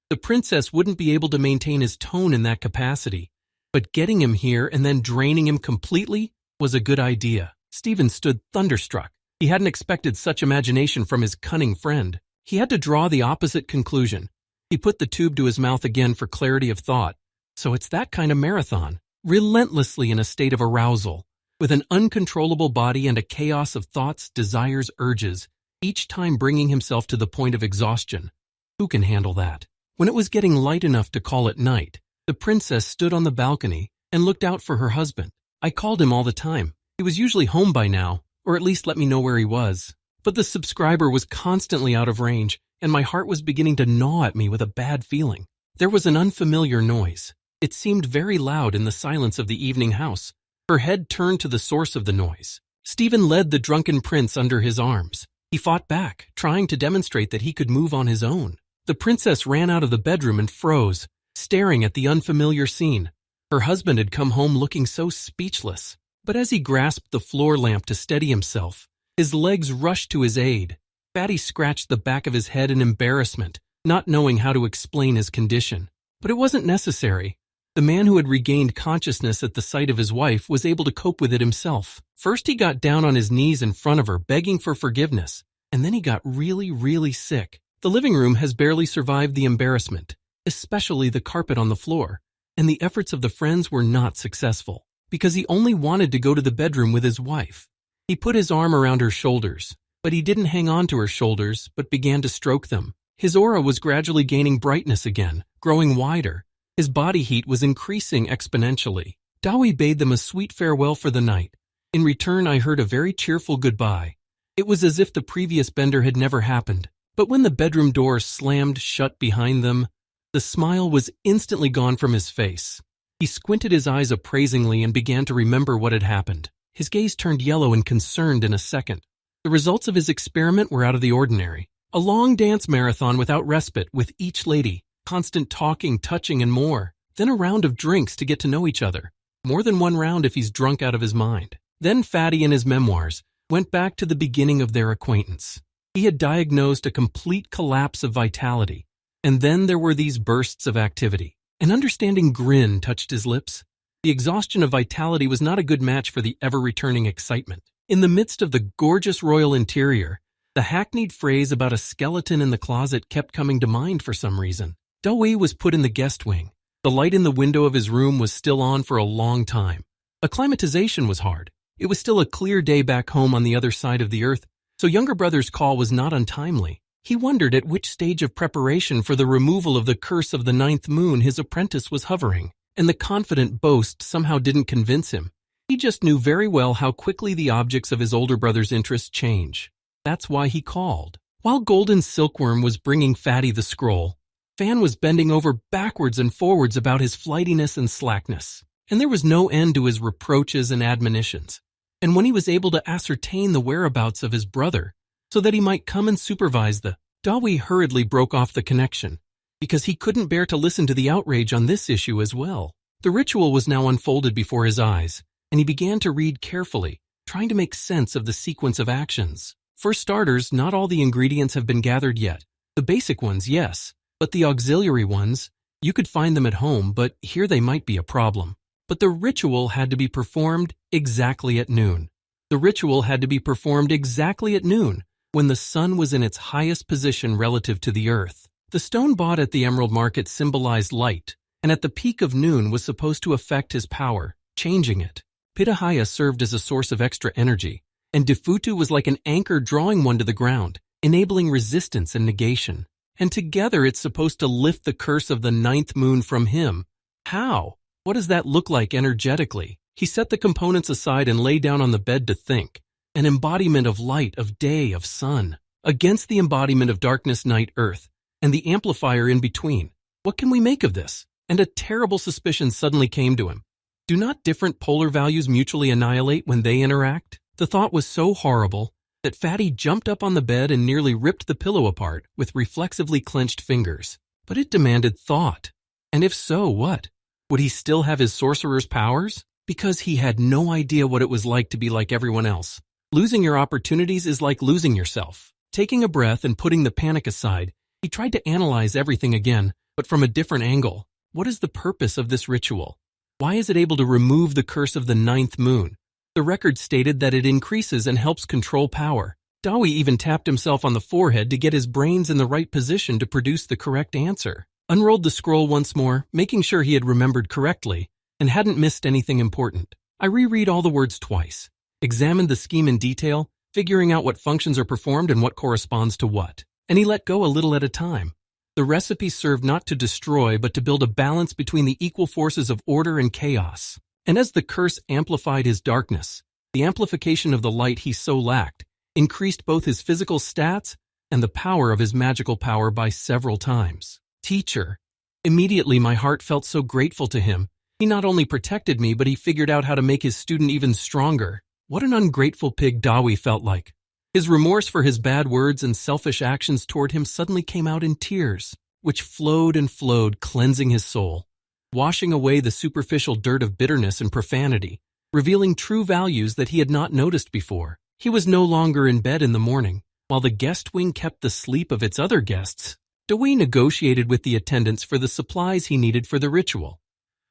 The princess wouldn't be able to maintain his tone in that capacity, but getting him here and then draining him completely was a good idea. Stephen stood thunderstruck. He hadn't expected such imagination from his cunning friend. He had to draw the opposite conclusion. He put the tube to his mouth again for clarity of thought. So it's that kind of marathon, relentlessly in a state of arousal, with an uncontrollable body and a chaos of thoughts, desires, urges, each time bringing himself to the point of exhaustion. Who can handle that? When it was getting light enough to call it night, the princess stood on the balcony and looked out for her husband. I called him all the time. He was usually home by now, or at least let me know where he was. But the subscriber was constantly out of range, and my heart was beginning to gnaw at me with a bad feeling. There was an unfamiliar noise. It seemed very loud in the silence of the evening house. Her head turned to the source of the noise. Stephen led the drunken prince under his arms. He fought back, trying to demonstrate that he could move on his own. The princess ran out of the bedroom and froze, staring at the unfamiliar scene. Her husband had come home looking so speechless. But as he grasped the floor lamp to steady himself, his legs rushed to his aid. Fatty scratched the back of his head in embarrassment, not knowing how to explain his condition. But it wasn't necessary. The man who had regained consciousness at the sight of his wife was able to cope with it himself. First he got down on his knees in front of her, begging for forgiveness, and then he got really sick. The living room has barely survived the embarrassment, especially the carpet on the floor, and the efforts of the friends were not successful, because he only wanted to go to the bedroom with his wife. He put his arm around her shoulders, but he didn't hang on to her shoulders, but began to stroke them. His aura was gradually gaining brightness again, growing wider. His body heat was increasing exponentially. Dawi bade them a sweet farewell for the night. In return, I heard a very cheerful goodbye. It was as if the previous bender had never happened. But when the bedroom door slammed shut behind them, the smile was instantly gone from his face. He squinted his eyes appraisingly and began to remember what had happened. His gaze turned yellow and concerned in a second. The results of his experiment were out of the ordinary. A long dance marathon without respite with each lady, constant talking, touching, and more. Then a round of drinks to get to know each other. More than one round if he's drunk out of his mind. Then Fatty in his memoirs went back to the beginning of their acquaintance. He had diagnosed a complete collapse of vitality, and then there were these bursts of activity. An understanding grin touched his lips. The exhaustion of vitality was not a good match for the ever-returning excitement. In the midst of the gorgeous royal interior, the hackneyed phrase about a skeleton in the closet kept coming to mind for some reason. Dawi was put in the guest wing. The light in the window of his room was still on for a long time. Acclimatization was hard. It was still a clear day back home on the other side of the earth, so younger brother's call was not untimely. He wondered at which stage of preparation for the removal of the curse of the 9th moon his apprentice was hovering, and the confident boast somehow didn't convince him. He just knew very well how quickly the objects of his older brother's interests change. That's why he called. While Golden Silkworm was bringing Fatty the scroll, Fan was bending over backwards and forwards about his flightiness and slackness, and there was no end to his reproaches and admonitions. And when he was able to ascertain the whereabouts of his brother, so that he might come and supervise Dawi hurriedly broke off the connection, because he couldn't bear to listen to the outrage on this issue as well. The ritual was now unfolded before his eyes, and he began to read carefully, trying to make sense of the sequence of actions. For starters, not all the ingredients have been gathered yet. The basic ones, yes, but the auxiliary ones, you could find them at home, but here they might be a problem. But the ritual had to be performed exactly at noon. The ritual had to be performed exactly at noon, when the sun was in its highest position relative to the earth. The stone bought at the emerald market symbolized light, and at the peak of noon was supposed to affect his power, changing it. Pitahaya served as a source of extra energy, and Defutu was like an anchor drawing one to the ground, enabling resistance and negation. And together it's supposed to lift the curse of the ninth moon from him. How? What does that look like energetically? He set the components aside and lay down on the bed to think. An embodiment of light, of day, of sun, against the embodiment of darkness, night, earth, and the amplifier in between. What can we make of this? And a terrible suspicion suddenly came to him. Do not different polar values mutually annihilate when they interact? The thought was so horrible that Fatty jumped up on the bed and nearly ripped the pillow apart with reflexively clenched fingers. But it demanded thought. And if so, what? Would he still have his sorcerer's powers? Because he had no idea what it was like to be like everyone else. Losing your opportunities is like losing yourself. Taking a breath and putting the panic aside, he tried to analyze everything again, but from a different angle. What is the purpose of this ritual? Why is it able to remove the curse of the ninth moon? The record stated that it increases and helps control power. Dawi even tapped himself on the forehead to get his brains in the right position to produce the correct answer. Unrolled the scroll once more, making sure he had remembered correctly and hadn't missed anything important. I reread all the words twice, examined the scheme in detail, figuring out what functions are performed and what corresponds to what. And he let go a little at a time. The recipe served not to destroy, but to build a balance between the equal forces of order and chaos. And as the curse amplified his darkness, the amplification of the light he so lacked increased both his physical stats and the power of his magical power by several times. Teacher. Immediately my heart felt so grateful to him. He not only protected me, but he figured out how to make his student even stronger. What an ungrateful pig Dawi felt like. His remorse for his bad words and selfish actions toward him suddenly came out in tears, which flowed and flowed, cleansing his soul, washing away the superficial dirt of bitterness and profanity, revealing true values that he had not noticed before. He was no longer in bed in the morning, while the guest wing kept the sleep of its other guests. Dawi negotiated with the attendants for the supplies he needed for the ritual.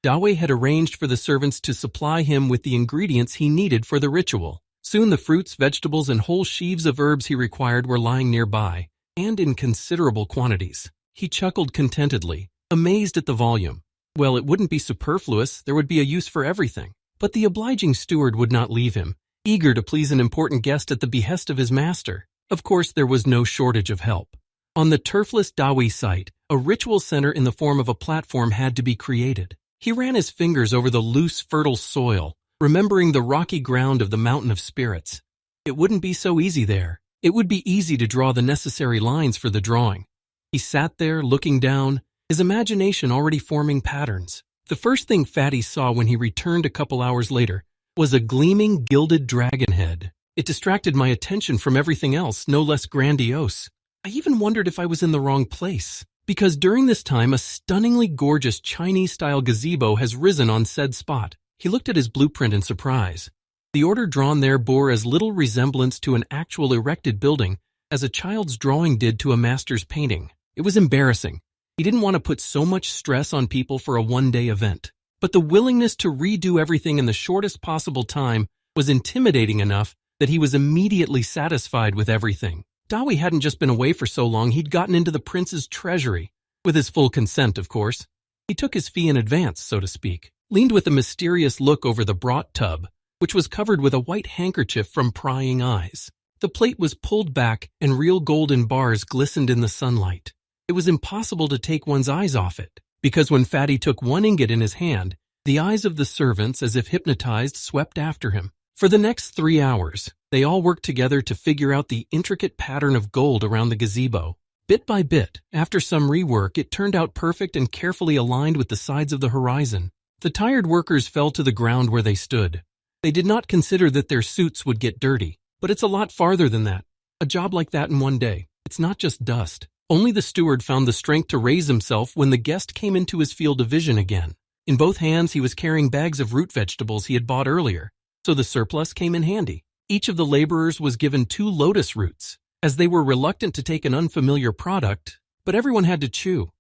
Dawi had arranged for the servants to supply him with the ingredients he needed for the ritual. Soon the fruits, vegetables, and whole sheaves of herbs he required were lying nearby, and in considerable quantities. He chuckled contentedly, amazed at the volume. Well, it wouldn't be superfluous, there would be a use for everything. But the obliging steward would not leave him, eager to please an important guest at the behest of his master. Of course, there was no shortage of help. On the turfless Dawi site, a ritual center in the form of a platform had to be created. He ran his fingers over the loose, fertile soil, remembering the rocky ground of the Mountain of Spirits. It wouldn't be so easy there. It would be easy to draw the necessary lines for the drawing. He sat there, looking down, his imagination already forming patterns. The first thing Fatty saw when he returned a couple hours later was a gleaming, gilded dragon head. It distracted my attention from everything else, no less grandiose. I even wondered if I was in the wrong place, because during this time a stunningly gorgeous Chinese-style gazebo has risen on said spot. He looked at his blueprint in surprise. The order drawn there bore as little resemblance to an actual erected building as a child's drawing did to a master's painting. It was embarrassing. He didn't want to put so much stress on people for a one-day event. But the willingness to redo everything in the shortest possible time was intimidating enough that he was immediately satisfied with everything. Dawi hadn't just been away for so long, he'd gotten into the prince's treasury. With his full consent, of course. He took his fee in advance, so to speak, leaned with a mysterious look over the brought tub, which was covered with a white handkerchief from prying eyes. The plate was pulled back and real golden bars glistened in the sunlight. It was impossible to take one's eyes off it, because when Fatty took one ingot in his hand, the eyes of the servants, as if hypnotized, swept after him. For the next 3 hours, they all worked together to figure out the intricate pattern of gold around the gazebo. Bit by bit, after some rework, it turned out perfect and carefully aligned with the sides of the horizon. The tired workers fell to the ground where they stood. They did not consider that their suits would get dirty, but it's a lot farther than that. A job like that in one day, it's not just dust. Only the steward found the strength to raise himself when the guest came into his field of vision again. In both hands, he was carrying bags of root vegetables he had bought earlier, so the surplus came in handy. Each of the laborers was given 2 lotus roots, as they were reluctant to take an unfamiliar product, but everyone had to chew.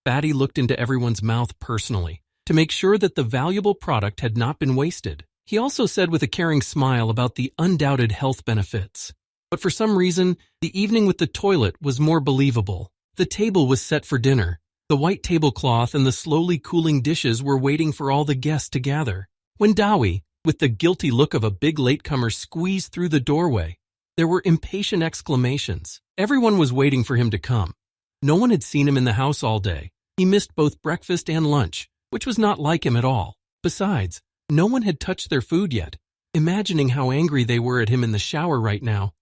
Fatty looked into everyone's mouth personally, to make sure that the valuable product had not been wasted. He also said with a caring smile about the undoubted health benefits. But for some reason, the evening with the toilet was more believable. The table was set for dinner. The white tablecloth and the slowly cooling dishes were waiting for all the guests to gather. When Dowie, with the guilty look of a big latecomer, squeezed through the doorway, there were impatient exclamations. Everyone was waiting for him to come. No one had seen him in the house all day. He missed both breakfast and lunch, which was not like him at all. Besides, no one had touched their food yet. Imagining how angry they were at him in the shower right now,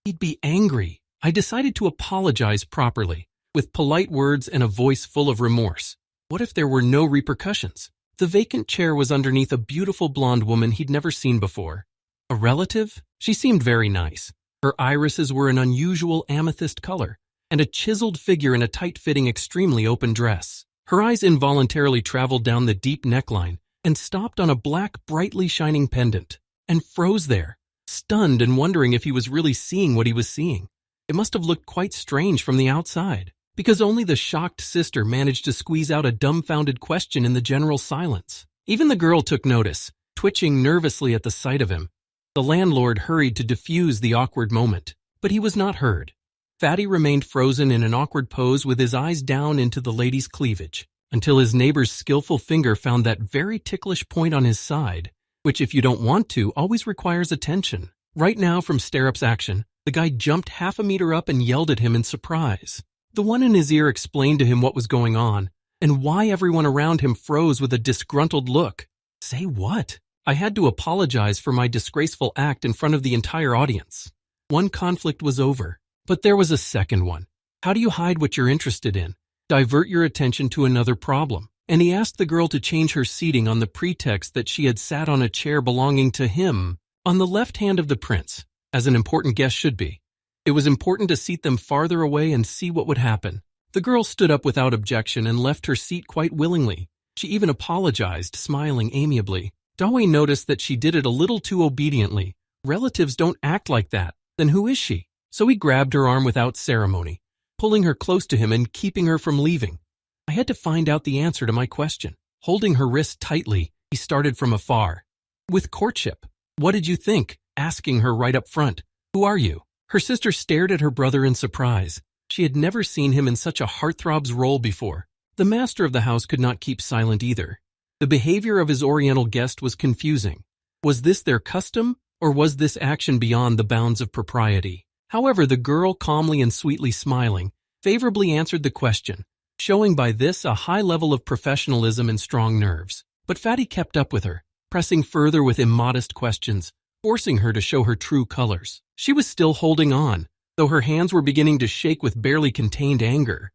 he'd be angry. I decided to apologize properly, with polite words and a voice full of remorse. What if there were no repercussions? The vacant chair was underneath a beautiful blonde woman he'd never seen before. A relative? She seemed very nice. Her irises were an unusual amethyst color, and a chiseled figure in a tight-fitting, extremely open dress. Her eyes involuntarily traveled down the deep neckline and stopped on a black, brightly shining pendant, and froze there, stunned and wondering if he was really seeing what he was seeing. It must have looked quite strange from the outside, because only the shocked sister managed to squeeze out a dumbfounded question in the general silence. Even the girl took notice, twitching nervously at the sight of him. The landlord hurried to diffuse the awkward moment, but he was not heard. Fatty remained frozen in an awkward pose with his eyes down into the lady's cleavage, until his neighbor's skillful finger found that very ticklish point on his side, which, if you don't want to, always requires attention. Right now, from Starup's action, the guy jumped half a meter up and yelled at him in surprise. The one in his ear explained to him what was going on, and why everyone around him froze with a disgruntled look. Say what? I had to apologize for my disgraceful act in front of the entire audience. One conflict was over, but there was a second one. How do you hide what you're interested in? Divert your attention to another problem. And he asked the girl to change her seating on the pretext that she had sat on a chair belonging to him, on the left hand of the prince, as an important guest should be. It was important to seat them farther away and see what would happen. The girl stood up without objection and left her seat quite willingly. She even apologized, smiling amiably. Dowie noticed that she did it a little too obediently. Relatives don't act like that. Then who is she? So he grabbed her arm without ceremony, pulling her close to him and keeping her from leaving. I had to find out the answer to my question. Holding her wrist tightly, he started from afar. With courtship. What did you think? Asking her right up front. Who are you? Her sister stared at her brother in surprise. She had never seen him in such a heartthrob's role before. The master of the house could not keep silent either. The behavior of his oriental guest was confusing. Was this their custom, or was this action beyond the bounds of propriety? However, the girl, calmly and sweetly smiling, favorably answered the question, showing by this a high level of professionalism and strong nerves. But Fatty kept up with her, pressing further with immodest questions, forcing her to show her true colors. She was still holding on, though her hands were beginning to shake with barely contained anger.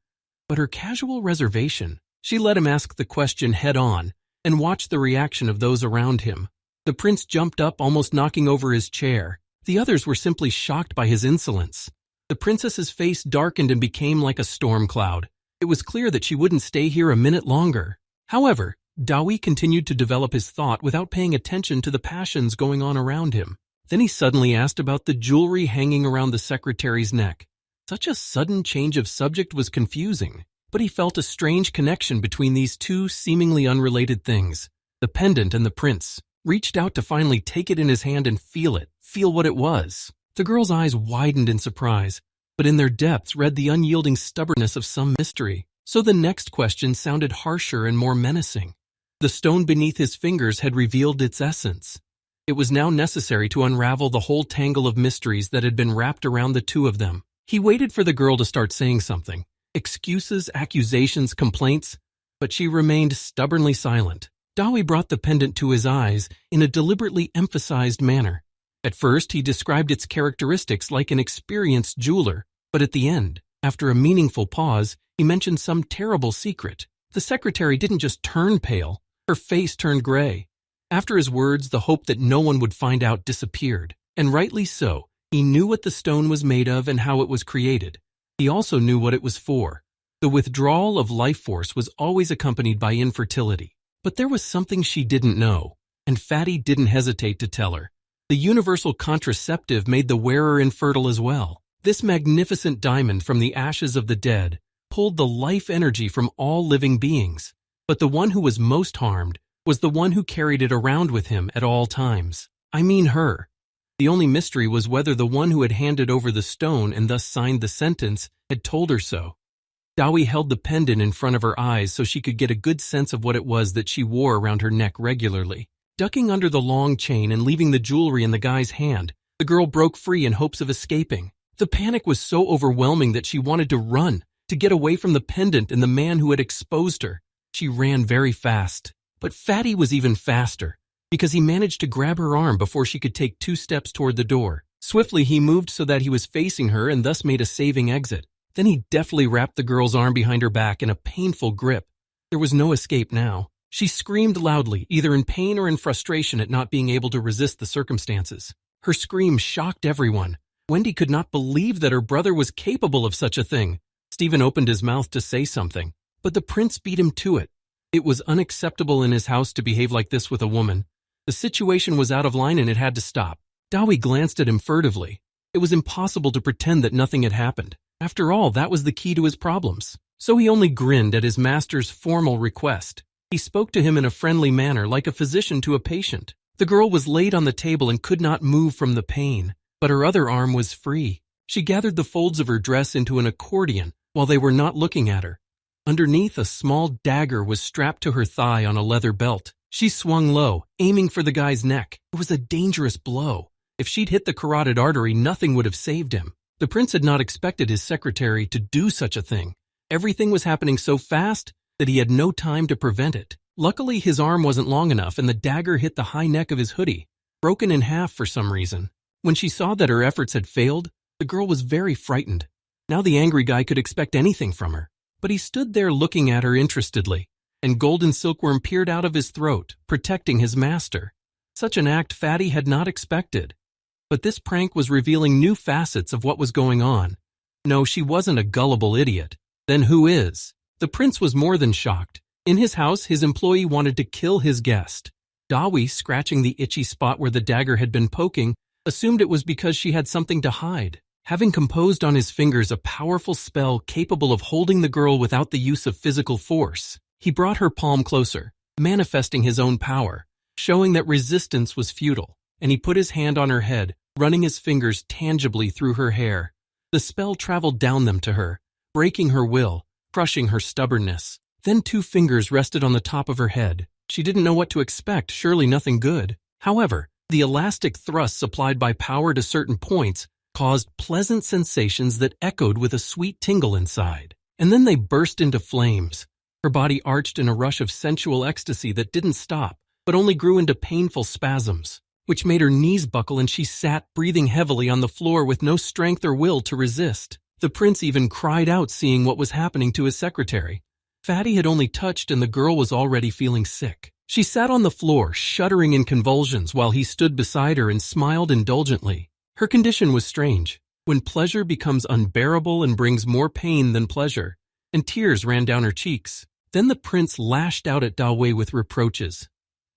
But her casual reservation, she let him ask the question head on, and watched the reaction of those around him. The prince jumped up, almost knocking over his chair. The others were simply shocked by his insolence. The princess's face darkened and became like a storm cloud. It was clear that she wouldn't stay here a minute longer. However, Dowie continued to develop his thought without paying attention to the passions going on around him. Then he suddenly asked about the jewelry hanging around the secretary's neck. Such a sudden change of subject was confusing, but he felt a strange connection between these two seemingly unrelated things. The pendant and the prince reached out to finally take it in his hand and feel what it was. The girl's eyes widened in surprise, but in their depths read the unyielding stubbornness of some mystery. So the next question sounded harsher and more menacing. The stone beneath his fingers had revealed its essence. It was now necessary to unravel the whole tangle of mysteries that had been wrapped around the two of them. He waited for the girl to start saying something. Excuses, accusations, complaints, but she remained stubbornly silent. Dowie brought the pendant to his eyes in a deliberately emphasized manner. At first, he described its characteristics like an experienced jeweler, but at the end, after a meaningful pause, he mentioned some terrible secret. The secretary didn't just turn pale, her face turned gray. After his words, the hope that no one would find out disappeared, and rightly so. He knew what the stone was made of and how it was created. He also knew what it was for. The withdrawal of life force was always accompanied by infertility. But there was something she didn't know, and Fatty didn't hesitate to tell her. The universal contraceptive made the wearer infertile as well. This magnificent diamond from the ashes of the dead pulled the life energy from all living beings. But the one who was most harmed was the one who carried it around with him at all times. I mean her. The only mystery was whether the one who had handed over the stone and thus signed the sentence had told her so. Dawi held the pendant in front of her eyes so she could get a good sense of what it was that she wore around her neck regularly. Ducking under the long chain and leaving the jewelry in the guy's hand, the girl broke free in hopes of escaping. The panic was so overwhelming that she wanted to run, to get away from the pendant and the man who had exposed her. She ran very fast. But Fatty was even faster, because he managed to grab her arm before she could take 2 steps toward the door. Swiftly he moved so that he was facing her and thus made a saving exit. Then he deftly wrapped the girl's arm behind her back in a painful grip. There was no escape now. She screamed loudly, either in pain or in frustration at not being able to resist the circumstances. Her scream shocked everyone. Wendy could not believe that her brother was capable of such a thing. Stephen opened his mouth to say something, but the prince beat him to it. It was unacceptable in his house to behave like this with a woman. The situation was out of line and it had to stop. Dawi glanced at him furtively. It was impossible to pretend that nothing had happened. After all, that was the key to his problems. So he only grinned at his master's formal request. He spoke to him in a friendly manner, like a physician to a patient. The girl was laid on the table and could not move from the pain, but her other arm was free. She gathered the folds of her dress into an accordion while they were not looking at her. Underneath, a small dagger was strapped to her thigh on a leather belt. She swung low, aiming for the guy's neck. It was a dangerous blow. If she'd hit the carotid artery, nothing would have saved him. The prince had not expected his secretary to do such a thing. Everything was happening so fast that he had no time to prevent it. Luckily, his arm wasn't long enough and the dagger hit the high neck of his hoodie, broken in half for some reason. When she saw that her efforts had failed, the girl was very frightened. Now the angry guy could expect anything from her. But he stood there looking at her interestedly, and golden silkworm peered out of his throat, protecting his master. Such an act Fatty had not expected. But this prank was revealing new facets of what was going on. No, she wasn't a gullible idiot. Then who is? The prince was more than shocked. In his house, his employee wanted to kill his guest. Dawi, scratching the itchy spot where the dagger had been poking, assumed it was because she had something to hide. Having composed on his fingers a powerful spell capable of holding the girl without the use of physical force, he brought her palm closer, manifesting his own power, showing that resistance was futile, and he put his hand on her head, running his fingers tangibly through her hair. The spell traveled down them to her, breaking her will, crushing her stubbornness. Then 2 fingers rested on the top of her head. She didn't know what to expect, surely nothing good. However, the elastic thrusts applied by power to certain points caused pleasant sensations that echoed with a sweet tingle inside. And then they burst into flames. Her body arched in a rush of sensual ecstasy that didn't stop, but only grew into painful spasms, which made her knees buckle and she sat breathing heavily on the floor with no strength or will to resist. The prince even cried out seeing what was happening to his secretary. Fatty had only touched and the girl was already feeling sick. She sat on the floor, shuddering in convulsions while he stood beside her and smiled indulgently. Her condition was strange, when pleasure becomes unbearable and brings more pain than pleasure, and tears ran down her cheeks. Then the prince lashed out at Dawi with reproaches.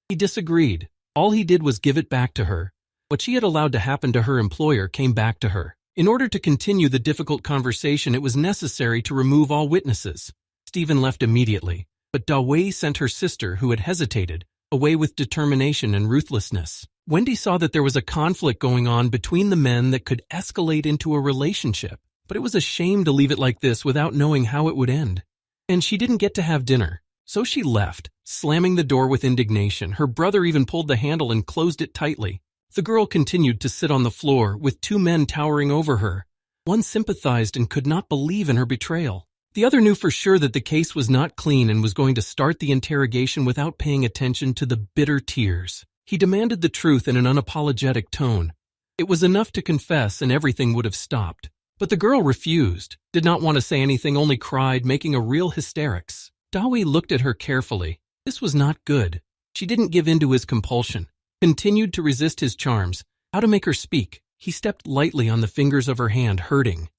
He disagreed. All he did was give it back to her. What she had allowed to happen to her employer came back to her. In order to continue the difficult conversation, it was necessary to remove all witnesses. Stephen left immediately, but Dawi sent her sister, who had hesitated, away with determination and ruthlessness. Wendy saw that there was a conflict going on between the men that could escalate into a relationship, but it was a shame to leave it like this without knowing how it would end. And she didn't get to have dinner, so she left, slamming the door with indignation. Her brother even pulled the handle and closed it tightly. The girl continued to sit on the floor, with 2 men towering over her. One sympathized and could not believe in her betrayal. The other knew for sure that the case was not clean and was going to start the interrogation without paying attention to the bitter tears. He demanded the truth in an unapologetic tone. It was enough to confess and everything would have stopped. But the girl refused, did not want to say anything, only cried, making a real hysterics. Dawi looked at her carefully. This was not good. She didn't give in to his compulsion, continued to resist his charms. How to make her speak? He stepped lightly on the fingers of her hand, hurting.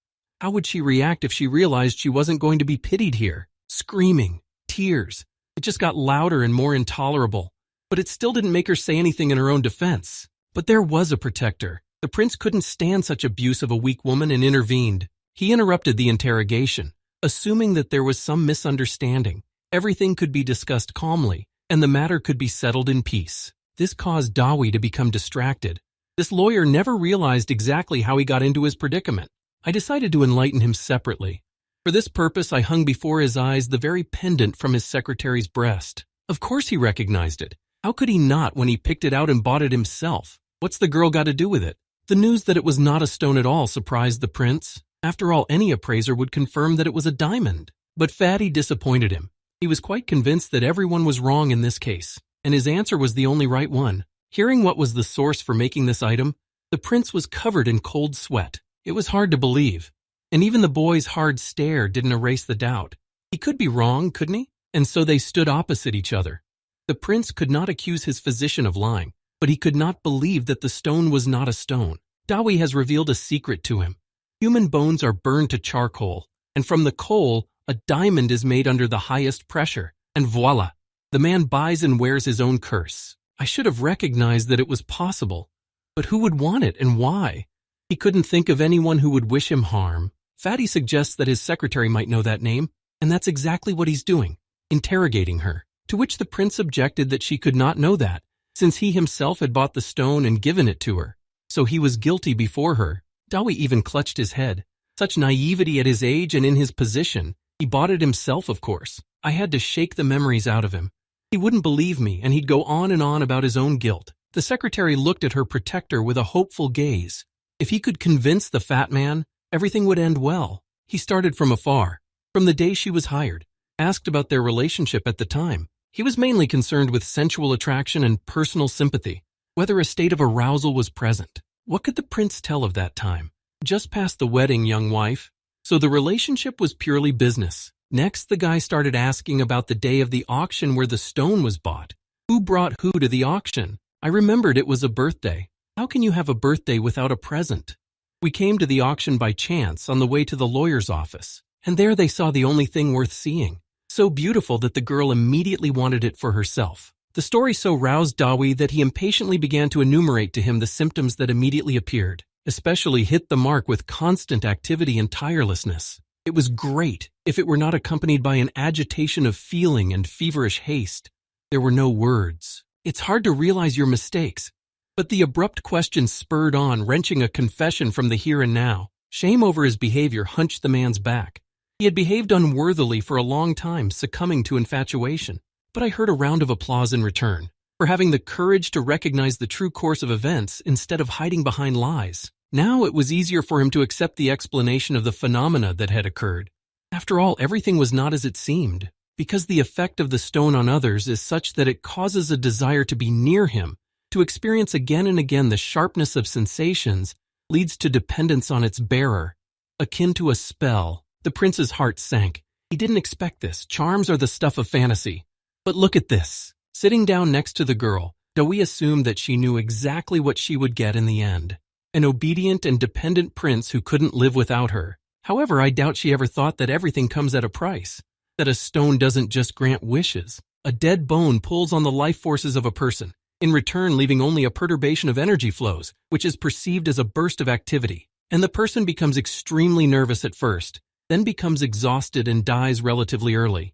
How would she react if she realized she wasn't going to be pitied here? Screaming, tears. It just got louder and more intolerable. But it still didn't make her say anything in her own defense. But there was a protector. The prince couldn't stand such abuse of a weak woman and intervened. He interrupted the interrogation, assuming that there was some misunderstanding. Everything could be discussed calmly, and the matter could be settled in peace. This caused Dawi to become distracted. This lawyer never realized exactly how he got into his predicament. I decided to enlighten him separately. For this purpose, I hung before his eyes the very pendant from his secretary's breast. Of course he recognized it. How could he not when he picked it out and bought it himself? What's the girl got to do with it? The news that it was not a stone at all surprised the prince. After all, any appraiser would confirm that it was a diamond. But Fatty disappointed him. He was quite convinced that everyone was wrong in this case, and his answer was the only right one. Hearing what was the source for making this item, the prince was covered in cold sweat. It was hard to believe, and even the boy's hard stare didn't erase the doubt. He could be wrong, couldn't he? And so they stood opposite each other. The prince could not accuse his physician of lying, but he could not believe that the stone was not a stone. Dawi has revealed a secret to him. Human bones are burned to charcoal, and from the coal, a diamond is made under the highest pressure, and voila, the man buys and wears his own curse. I should have recognized that it was possible, but who would want it and why? He couldn't think of anyone who would wish him harm. Fatty suggests that his secretary might know that name, and that's exactly what he's doing, interrogating her, to which the prince objected that she could not know that, since he himself had bought the stone and given it to her. So he was guilty before her. Dawi even clutched his head. Such naivety at his age and in his position. He bought it himself, of course. I had to shake the memories out of him. He wouldn't believe me, and he'd go on and on about his own guilt. The secretary looked at her protector with a hopeful gaze. If he could convince the fat man, everything would end well. He started from afar, from the day she was hired, asked about their relationship at the time. He was mainly concerned with sensual attraction and personal sympathy, whether a state of arousal was present. What could the prince tell of that time? Just past the wedding, young wife. So the relationship was purely business. Next, the guy started asking about the day of the auction where the stone was bought. Who brought who to the auction? I remembered it was a birthday. How can you have a birthday without a present? We came to the auction by chance on the way to the lawyer's office, and there they saw the only thing worth seeing. So beautiful that the girl immediately wanted it for herself. The story so roused Dawi that he impatiently began to enumerate to him the symptoms that immediately appeared, especially hit the mark with constant activity and tirelessness. It was great if it were not accompanied by an agitation of feeling and feverish haste. There were no words. It's hard to realize your mistakes. But the abrupt question spurred on, wrenching a confession from the here and now. Shame over his behavior hunched the man's back. He had behaved unworthily for a long time, succumbing to infatuation. But I heard a round of applause in return, for having the courage to recognize the true course of events instead of hiding behind lies. Now it was easier for him to accept the explanation of the phenomena that had occurred. After all, everything was not as it seemed, because the effect of the stone on others is such that it causes a desire to be near him, to experience again and again the sharpness of sensations, leads to dependence on its bearer. Akin to a spell, the prince's heart sank. He didn't expect this. Charms are the stuff of fantasy. But look at this. Sitting down next to the girl, Dawi assumed that she knew exactly what she would get in the end. An obedient and dependent prince who couldn't live without her. However, I doubt she ever thought that everything comes at a price, that a stone doesn't just grant wishes. A dead bone pulls on the life forces of a person, in return leaving only a perturbation of energy flows, which is perceived as a burst of activity. And the person becomes extremely nervous at first, then becomes exhausted and dies relatively early.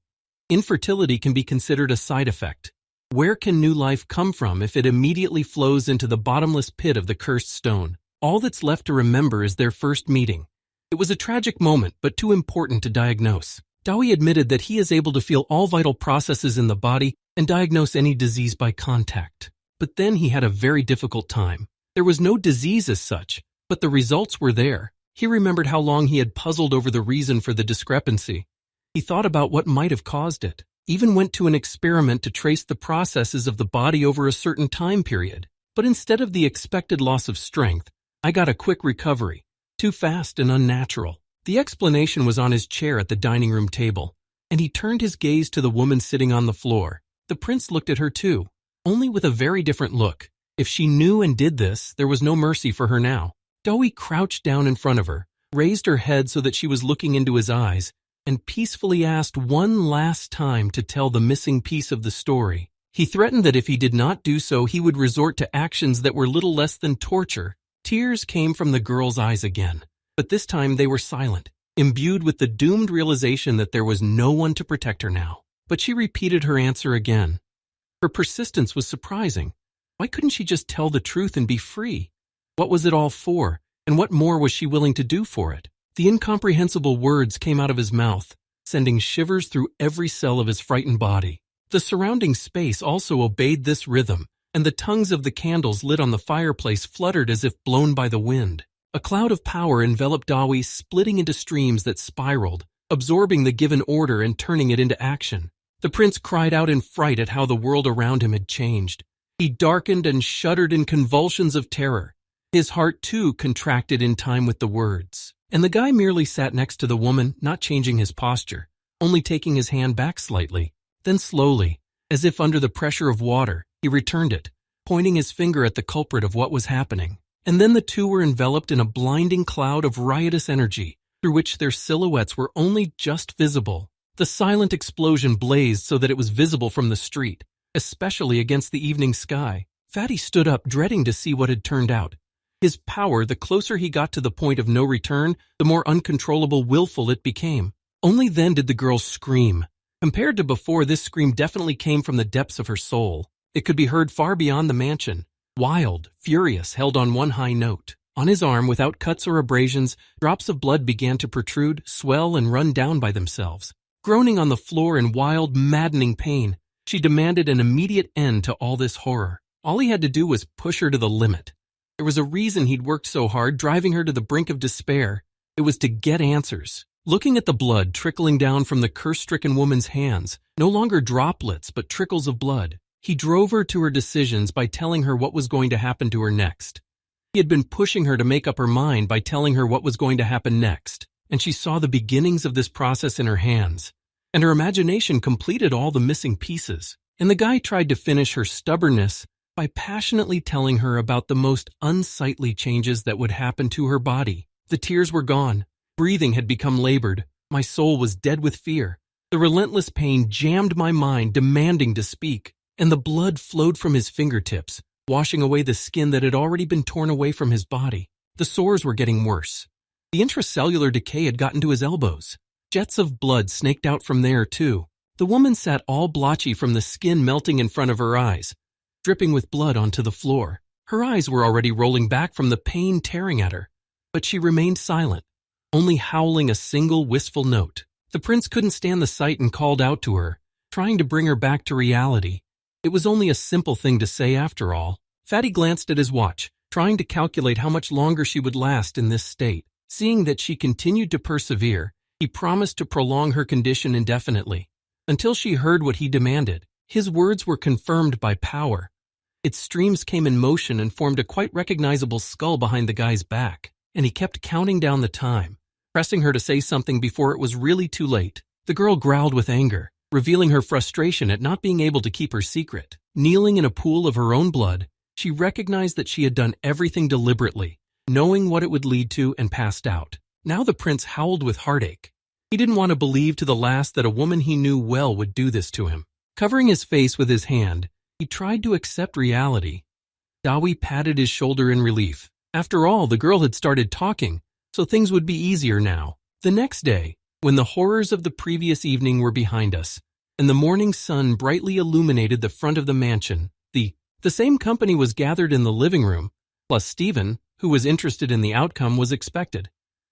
Infertility can be considered a side effect. Where can new life come from if it immediately flows into the bottomless pit of the cursed stone? All that's left to remember is their first meeting. It was a tragic moment, but too important to diagnose. Dawi admitted that he is able to feel all vital processes in the body and diagnose any disease by contact. But then he had a very difficult time. There was no disease as such, but the results were there. He remembered how long he had puzzled over the reason for the discrepancy. He thought about what might have caused it, even went to an experiment to trace the processes of the body over a certain time period. But instead of the expected loss of strength, I got a quick recovery, too fast and unnatural. The explanation was on his chair at the dining room table, and he turned his gaze to the woman sitting on the floor. The prince looked at her too, only with a very different look. If she knew and did this, there was no mercy for her now. Dawi crouched down in front of her, raised her head so that she was looking into his eyes, and peacefully asked one last time to tell the missing piece of the story. He threatened that if he did not do so, he would resort to actions that were little less than torture. Tears came from the girl's eyes again, but this time they were silent, imbued with the doomed realization that there was no one to protect her now. but she repeated her answer again. Her persistence was surprising. Why couldn't she just tell the truth and be free? What was it all for, and what more was she willing to do for it? The incomprehensible words came out of his mouth, sending shivers through every cell of his frightened body. The surrounding space also obeyed this rhythm, and the tongues of the candles lit on the fireplace fluttered as if blown by the wind. A cloud of power enveloped Dawi, splitting into streams that spiraled, absorbing the given order and turning it into action. The prince cried out in fright at how the world around him had changed. He darkened and shuddered in convulsions of terror. His heart, too, contracted in time with the words. And the guy merely sat next to the woman, not changing his posture, only taking his hand back slightly. Then slowly, as if under the pressure of water, he returned it, pointing his finger at the culprit of what was happening. And then the two were enveloped in a blinding cloud of riotous energy, through which their silhouettes were only just visible. The silent explosion blazed so that it was visible from the street, especially against the evening sky. Fatty stood up, dreading to see what had turned out. His power, the closer he got to the point of no return, the more uncontrollable, willful it became. Only then did the girl scream. Compared to before, this scream definitely came from the depths of her soul. It could be heard far beyond the mansion. Wild, furious, held on one high note. On his arm, without cuts or abrasions, drops of blood began to protrude, swell, and run down by themselves. Groaning on the floor in wild, maddening pain, she demanded an immediate end to all this horror. All he had to do was push her to the limit. There was a reason he'd worked so hard, driving her to the brink of despair. It was to get answers. Looking at the blood trickling down from the curse-stricken woman's hands, no longer droplets but trickles of blood, he drove her to her decisions by telling her what was going to happen to her next. He had been pushing her to make up her mind by telling her what was going to happen next, and she saw the beginnings of this process in her hands, and her imagination completed all the missing pieces. And the guy tried to finish her stubbornness by passionately telling her about the most unsightly changes that would happen to her body. The tears were gone. Breathing had become labored. My soul was dead with fear. The relentless pain jammed my mind, demanding to speak, and the blood flowed from his fingertips, washing away the skin that had already been torn away from his body. The sores were getting worse. The intracellular decay had gotten to his elbows. Jets of blood snaked out from there, too. The woman sat all blotchy from the skin melting in front of her eyes, dripping with blood onto the floor. Her eyes were already rolling back from the pain tearing at her, but she remained silent, only howling a single wistful note. The prince couldn't stand the sight and called out to her, trying to bring her back to reality. It was only a simple thing to say after all. Fatty glanced at his watch, trying to calculate how much longer she would last in this state. Seeing that she continued to persevere, he promised to prolong her condition indefinitely, until she heard what he demanded. His words were confirmed by power. Its streams came in motion and formed a quite recognizable skull behind the guy's back, and he kept counting down the time, pressing her to say something before it was really too late. The girl growled with anger, revealing her frustration at not being able to keep her secret. Kneeling in a pool of her own blood, she recognized that she had done everything deliberately, knowing what it would lead to, and passed out. Now the prince howled with heartache. He didn't want to believe to the last that a woman he knew well would do this to him. Covering his face with his hand, he tried to accept reality. Dawi patted his shoulder in relief. After all, the girl had started talking, so things would be easier now. The next day, when the horrors of the previous evening were behind us, and the morning sun brightly illuminated the front of the mansion, the same company was gathered in the living room, plus Stephen, who was interested in the outcome, was expected.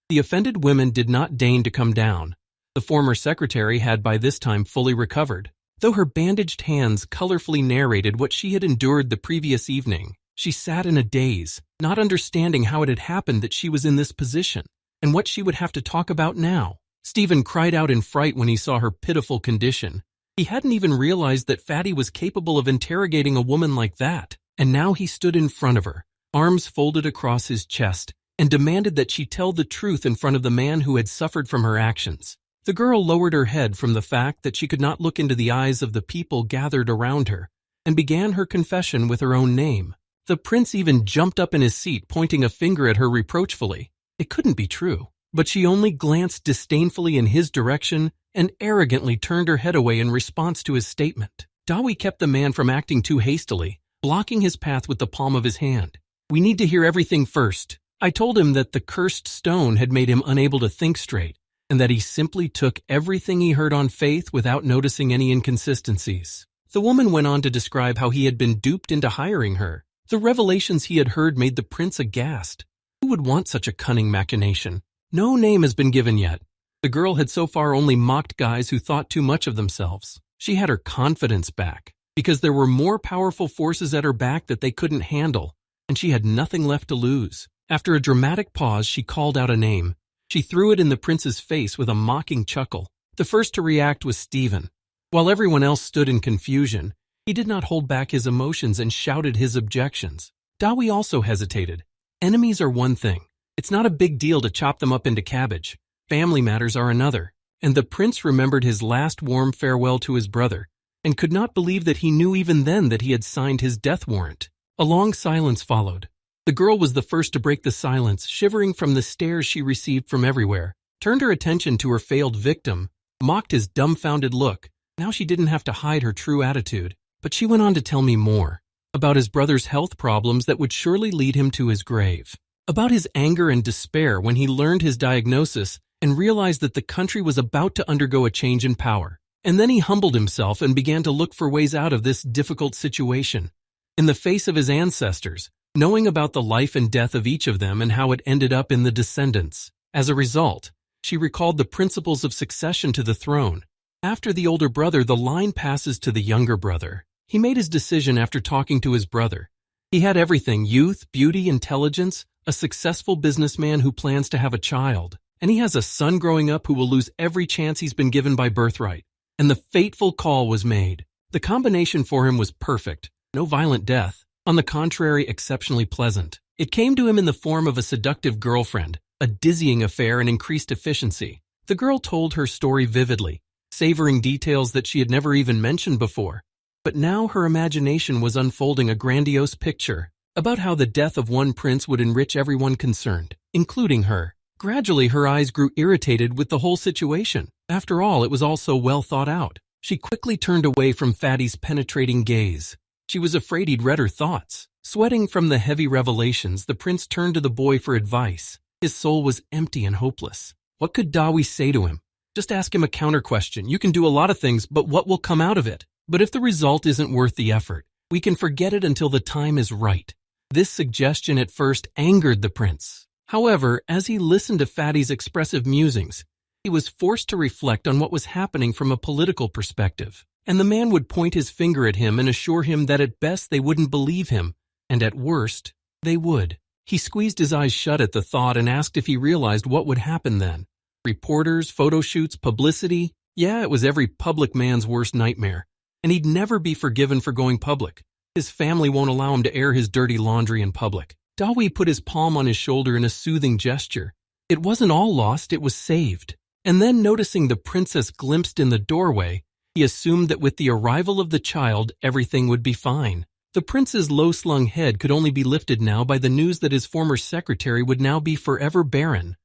The offended women did not deign to come down. The former secretary had by this time fully recovered. Though her bandaged hands colorfully narrated what she had endured the previous evening, she sat in a daze, not understanding how it had happened that she was in this position, and what she would have to talk about now. Stephen cried out in fright when he saw her pitiful condition. He hadn't even realized that Fatty was capable of interrogating a woman like that, and now he stood in front of her, arms folded across his chest, and demanded that she tell the truth in front of the man who had suffered from her actions. The girl lowered her head from the fact that she could not look into the eyes of the people gathered around her, and began her confession with her own name. The prince even jumped up in his seat, pointing a finger at her reproachfully. It couldn't be true, but she only glanced disdainfully in his direction and arrogantly turned her head away in response to his statement. Dawi kept the man from acting too hastily, blocking his path with the palm of his hand. "We need to hear everything first. I told him that the cursed stone had made him unable to think straight, and that he simply took everything he heard on faith without noticing any inconsistencies. The woman went on to describe how he had been duped into hiring her. The revelations he had heard made the prince aghast. Who would want such a cunning machination? No name has been given yet. The girl had so far only mocked guys who thought too much of themselves. She had her confidence back, because there were more powerful forces at her back that they couldn't handle, and she had nothing left to lose. After a dramatic pause, she called out a name. She threw it in the prince's face with a mocking chuckle. The first to react was Stephen. While everyone else stood in confusion, he did not hold back his emotions and shouted his objections. Dawi also hesitated. Enemies are one thing. It's not a big deal to chop them up into cabbage. Family matters are another. And the prince remembered his last warm farewell to his brother, and could not believe that he knew even then that he had signed his death warrant. A long silence followed. The girl was the first to break the silence, shivering from the stares she received from everywhere, turned her attention to her failed victim, mocked his dumbfounded look. Now she didn't have to hide her true attitude, but she went on to tell me more. About his brother's health problems that would surely lead him to his grave. About his anger and despair when he learned his diagnosis and realized that the country was about to undergo a change in power. And then he humbled himself and began to look for ways out of this difficult situation. In the face of his ancestors, knowing about the life and death of each of them and how it ended up in the descendants. As a result, she recalled the principles of succession to the throne. After the older brother, the line passes to the younger brother. He made his decision after talking to his brother. He had everything: youth, beauty, intelligence, a successful businessman who plans to have a child. And he has a son growing up who will lose every chance he's been given by birthright. And the fateful call was made. The combination for him was perfect. No violent death. On the contrary, exceptionally pleasant. It came to him in the form of a seductive girlfriend, a dizzying affair, and increased efficiency. The girl told her story vividly, savoring details that she had never even mentioned before. But now her imagination was unfolding a grandiose picture about how the death of one prince would enrich everyone concerned, including her. Gradually, her eyes grew irritated with the whole situation. After all, it was all so well thought out. She quickly turned away from Fatty's penetrating gaze. She was afraid he'd read her thoughts. Sweating from the heavy revelations, the prince turned to the boy for advice. His soul was empty and hopeless. What could Dawi say to him? Just ask him a counter question. You can do a lot of things, but what will come out of it? But if the result isn't worth the effort, we can forget it until the time is right. This suggestion at first angered the prince. However, as he listened to Fatty's expressive musings, he was forced to reflect on what was happening from a political perspective. And the man would point his finger at him and assure him that at best they wouldn't believe him, and at worst, they would. He squeezed his eyes shut at the thought and asked if he realized what would happen then. Reporters, photo shoots, publicity. Yeah, it was every public man's worst nightmare. And he'd never be forgiven for going public. His family won't allow him to air his dirty laundry in public. Dawi put his palm on his shoulder in a soothing gesture. It wasn't all lost, it was saved. And then, noticing the princess glimpsed in the doorway, he assumed that with the arrival of the child, everything would be fine. The prince's low-slung head could only be lifted now by the news that his former secretary would now be forever barren.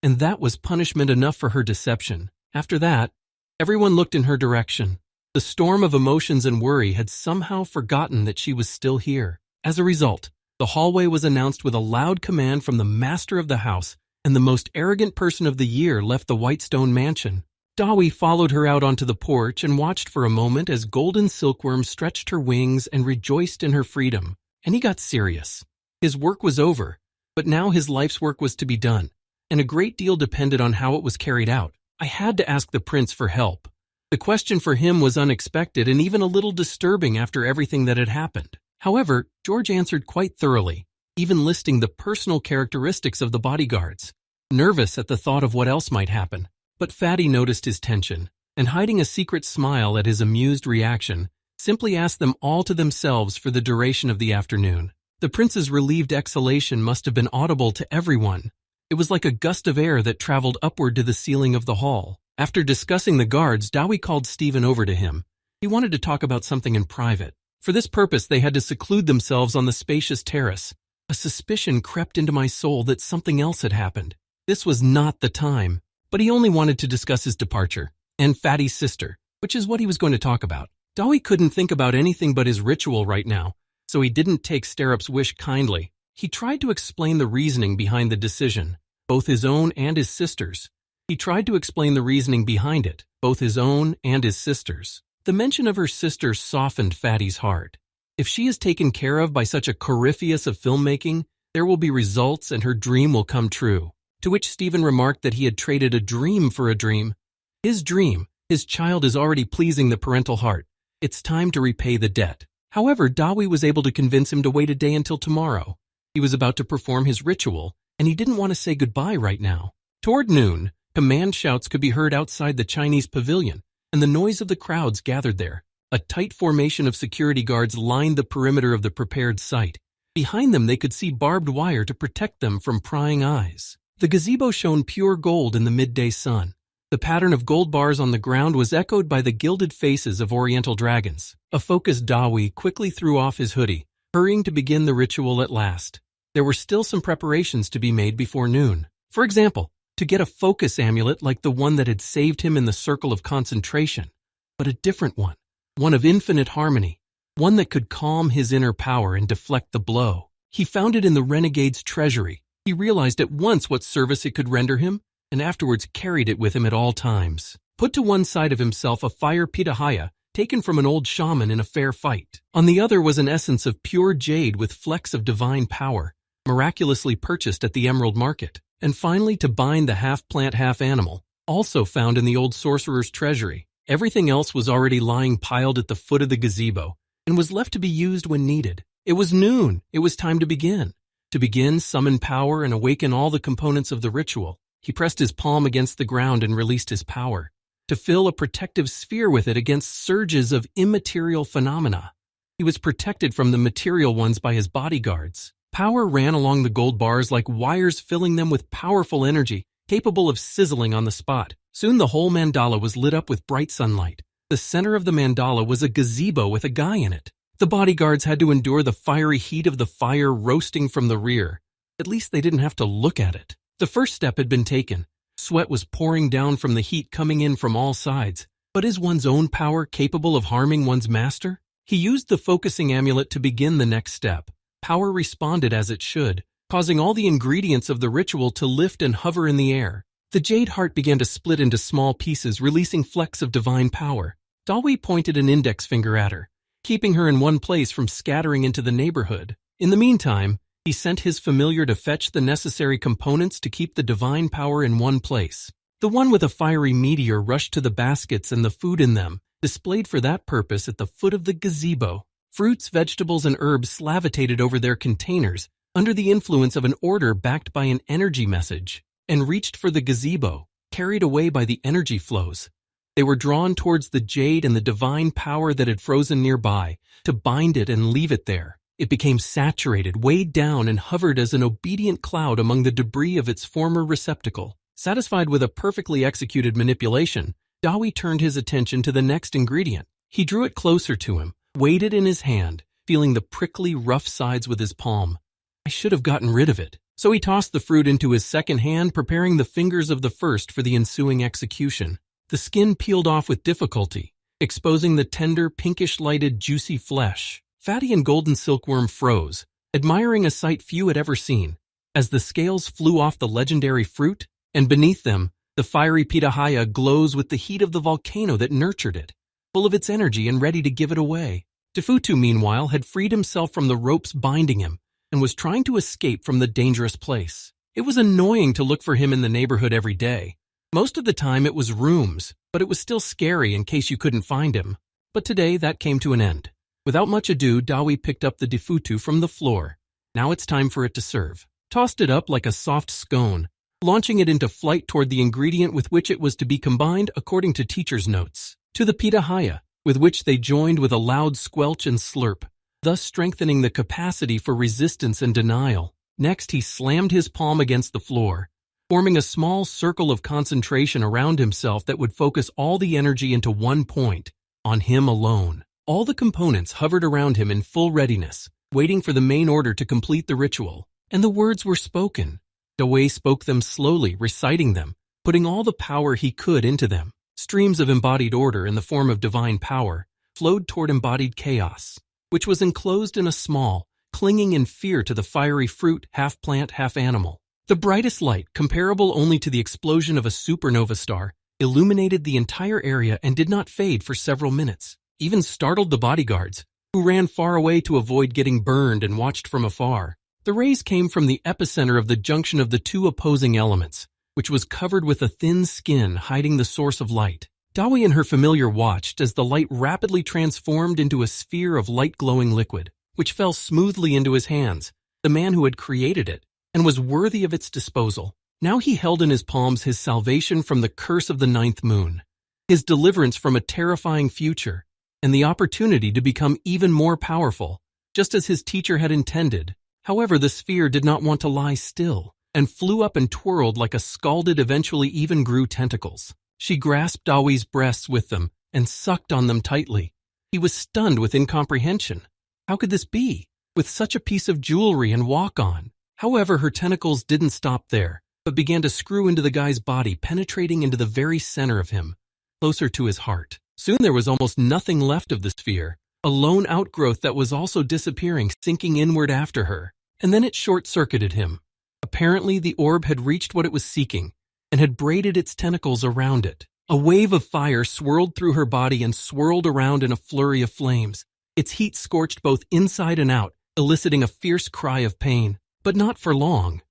And that was punishment enough for her deception. After that, everyone looked in her direction. The storm of emotions and worry had somehow forgotten that she was still here. As a result, the hallway was announced with a loud command from the master of the house, and the most arrogant person of the year left the Whitestone mansion. Dawi followed her out onto the porch and watched for a moment as golden silkworm stretched her wings and rejoiced in her freedom. And he got serious. His work was over, but now his life's work was to be done, and a great deal depended on how it was carried out. I had to ask the prince for help. The question for him was unexpected and even a little disturbing after everything that had happened. However, George answered quite thoroughly, even listing the personal characteristics of the bodyguards. Nervous at the thought of what else might happen. But Fatty noticed his tension, and hiding a secret smile at his amused reaction, simply asked them all to themselves for the duration of the afternoon. The prince's relieved exhalation must have been audible to everyone. It was like a gust of air that traveled upward to the ceiling of the hall. After discussing the guards, Dawi called Stephen over to him. He wanted to talk about something in private. For this purpose, they had to seclude themselves on the spacious terrace. A suspicion crept into my soul that something else had happened. This was not the time. But he only wanted to discuss his departure, and Fatty's sister, which is what he was going to talk about. Dawi couldn't think about anything but his ritual right now, so he didn't take Starup's wish kindly. He tried to explain the reasoning behind the decision, both his own and his sister's. He tried to explain the reasoning behind it, both his own and his sister's. The mention of her sister softened Fatty's heart. If she is taken care of by such a corypheus of filmmaking, there will be results and her dream will come true. To which Stephen remarked that he had traded a dream for a dream. His dream, his child is already pleasing the parental heart. It's time to repay the debt. However, Dawi was able to convince him to wait a day until tomorrow. He was about to perform his ritual, and he didn't want to say goodbye right now. Toward noon, command shouts could be heard outside the Chinese pavilion, and the noise of the crowds gathered there. A tight formation of security guards lined the perimeter of the prepared site. Behind them they could see barbed wire to protect them from prying eyes. The gazebo shone pure gold in the midday sun. The pattern of gold bars on the ground was echoed by the gilded faces of oriental dragons. A focused Dawi quickly threw off his hoodie, hurrying to begin the ritual at last. There were still some preparations to be made before noon. For example, to get a focus amulet like the one that had saved him in the circle of concentration, but a different one. One of infinite harmony, one that could calm his inner power and deflect the blow. He found it in the renegade's treasury. He realized at once what service it could render him, and afterwards carried it with him at all times. Put to one side of himself a fire pitahaya, taken from an old shaman in a fair fight. On the other was an essence of pure jade with flecks of divine power, miraculously purchased at the emerald market. And finally, to bind the half-plant, half-animal, also found in the old sorcerer's treasury. Everything else was already lying piled at the foot of the gazebo and was left to be used when needed. It was noon. It was time to begin. To begin, summon power and awaken all the components of the ritual. He pressed his palm against the ground and released his power, to fill a protective sphere with it against surges of immaterial phenomena. He was protected from the material ones by his bodyguards. Power ran along the gold bars like wires, filling them with powerful energy, capable of sizzling on the spot. Soon the whole mandala was lit up with bright sunlight. The center of the mandala was a gazebo with a guy in it. The bodyguards had to endure the fiery heat of the fire roasting from the rear. At least they didn't have to look at it. The first step had been taken. Sweat was pouring down from the heat coming in from all sides. But is one's own power capable of harming one's master? He used the focusing amulet to begin the next step. Power responded as it should, causing all the ingredients of the ritual to lift and hover in the air. The jade heart began to split into small pieces, releasing flecks of divine power. Dawi pointed an index finger at her, keeping her in one place from scattering into the neighborhood. In the meantime, he sent his familiar to fetch the necessary components to keep the divine power in one place. The one with a fiery meteor rushed to the baskets and the food in them, displayed for that purpose at the foot of the gazebo. Fruits, vegetables, and herbs slavitated over their containers under the influence of an order backed by an energy message, and reached for the gazebo, carried away by the energy flows. They were drawn towards the jade and the divine power that had frozen nearby, to bind it and leave it there. It became saturated, weighed down, and hovered as an obedient cloud among the debris of its former receptacle. Satisfied with a perfectly executed manipulation, Dawi turned his attention to the next ingredient. He drew it closer to him, weighed it in his hand, feeling the prickly, rough sides with his palm. I should have gotten rid of it. So he tossed the fruit into his second hand, preparing the fingers of the first for the ensuing execution. The skin peeled off with difficulty, exposing the tender, pinkish-lighted, juicy flesh. Fatty and Golden Silkworm froze, admiring a sight few had ever seen, as the scales flew off the legendary fruit, and beneath them, the fiery pitahaya glows with the heat of the volcano that nurtured it, full of its energy and ready to give it away. Tefutu, meanwhile, had freed himself from the ropes binding him and was trying to escape from the dangerous place. It was annoying to look for him in the neighborhood every day. Most of the time it was rooms, but it was still scary in case you couldn't find him. But today that came to an end. Without much ado, Dawi picked up the Tefutu from the floor. Now it's time for it to serve. Tossed it up like a soft scone, launching it into flight toward the ingredient with which it was to be combined according to teacher's notes. To the pitahaya, with which they joined with a loud squelch and slurp, thus strengthening the capacity for resistance and denial. Next, he slammed his palm against the floor, forming a small circle of concentration around himself that would focus all the energy into one point, on him alone. All the components hovered around him in full readiness, waiting for the main order to complete the ritual. And the words were spoken. Dawi spoke them slowly, reciting them, putting all the power he could into them. Streams of embodied order in the form of divine power flowed toward embodied chaos, which was enclosed in a small, clinging in fear to the fiery fruit, half plant, half animal. The brightest light, comparable only to the explosion of a supernova star, illuminated the entire area and did not fade for several minutes, even startled the bodyguards, who ran far away to avoid getting burned and watched from afar. The rays came from the epicenter of the junction of the two opposing elements, which was covered with a thin skin hiding the source of light. Dawi and her familiar watched as the light rapidly transformed into a sphere of light-glowing liquid, which fell smoothly into his hands, the man who had created it, and was worthy of its disposal. Now he held in his palms his salvation from the curse of the ninth moon, his deliverance from a terrifying future, and the opportunity to become even more powerful, just as his teacher had intended. However, the sphere did not want to lie still, and flew up and twirled like a scalded, eventually even grew tentacles. She grasped Dawi's breasts with them and sucked on them tightly. He was stunned with incomprehension. How could this be, with such a piece of jewelry and walk-on? However, her tentacles didn't stop there, but began to screw into the guy's body, penetrating into the very center of him, closer to his heart. Soon there was almost nothing left of the sphere, a lone outgrowth that was also disappearing, sinking inward after her. And then it short-circuited him. Apparently, the orb had reached what it was seeking, and had braided its tentacles around it. A wave of fire swirled through her body and swirled around in a flurry of flames. Its heat scorched both inside and out, eliciting a fierce cry of pain. But not for long.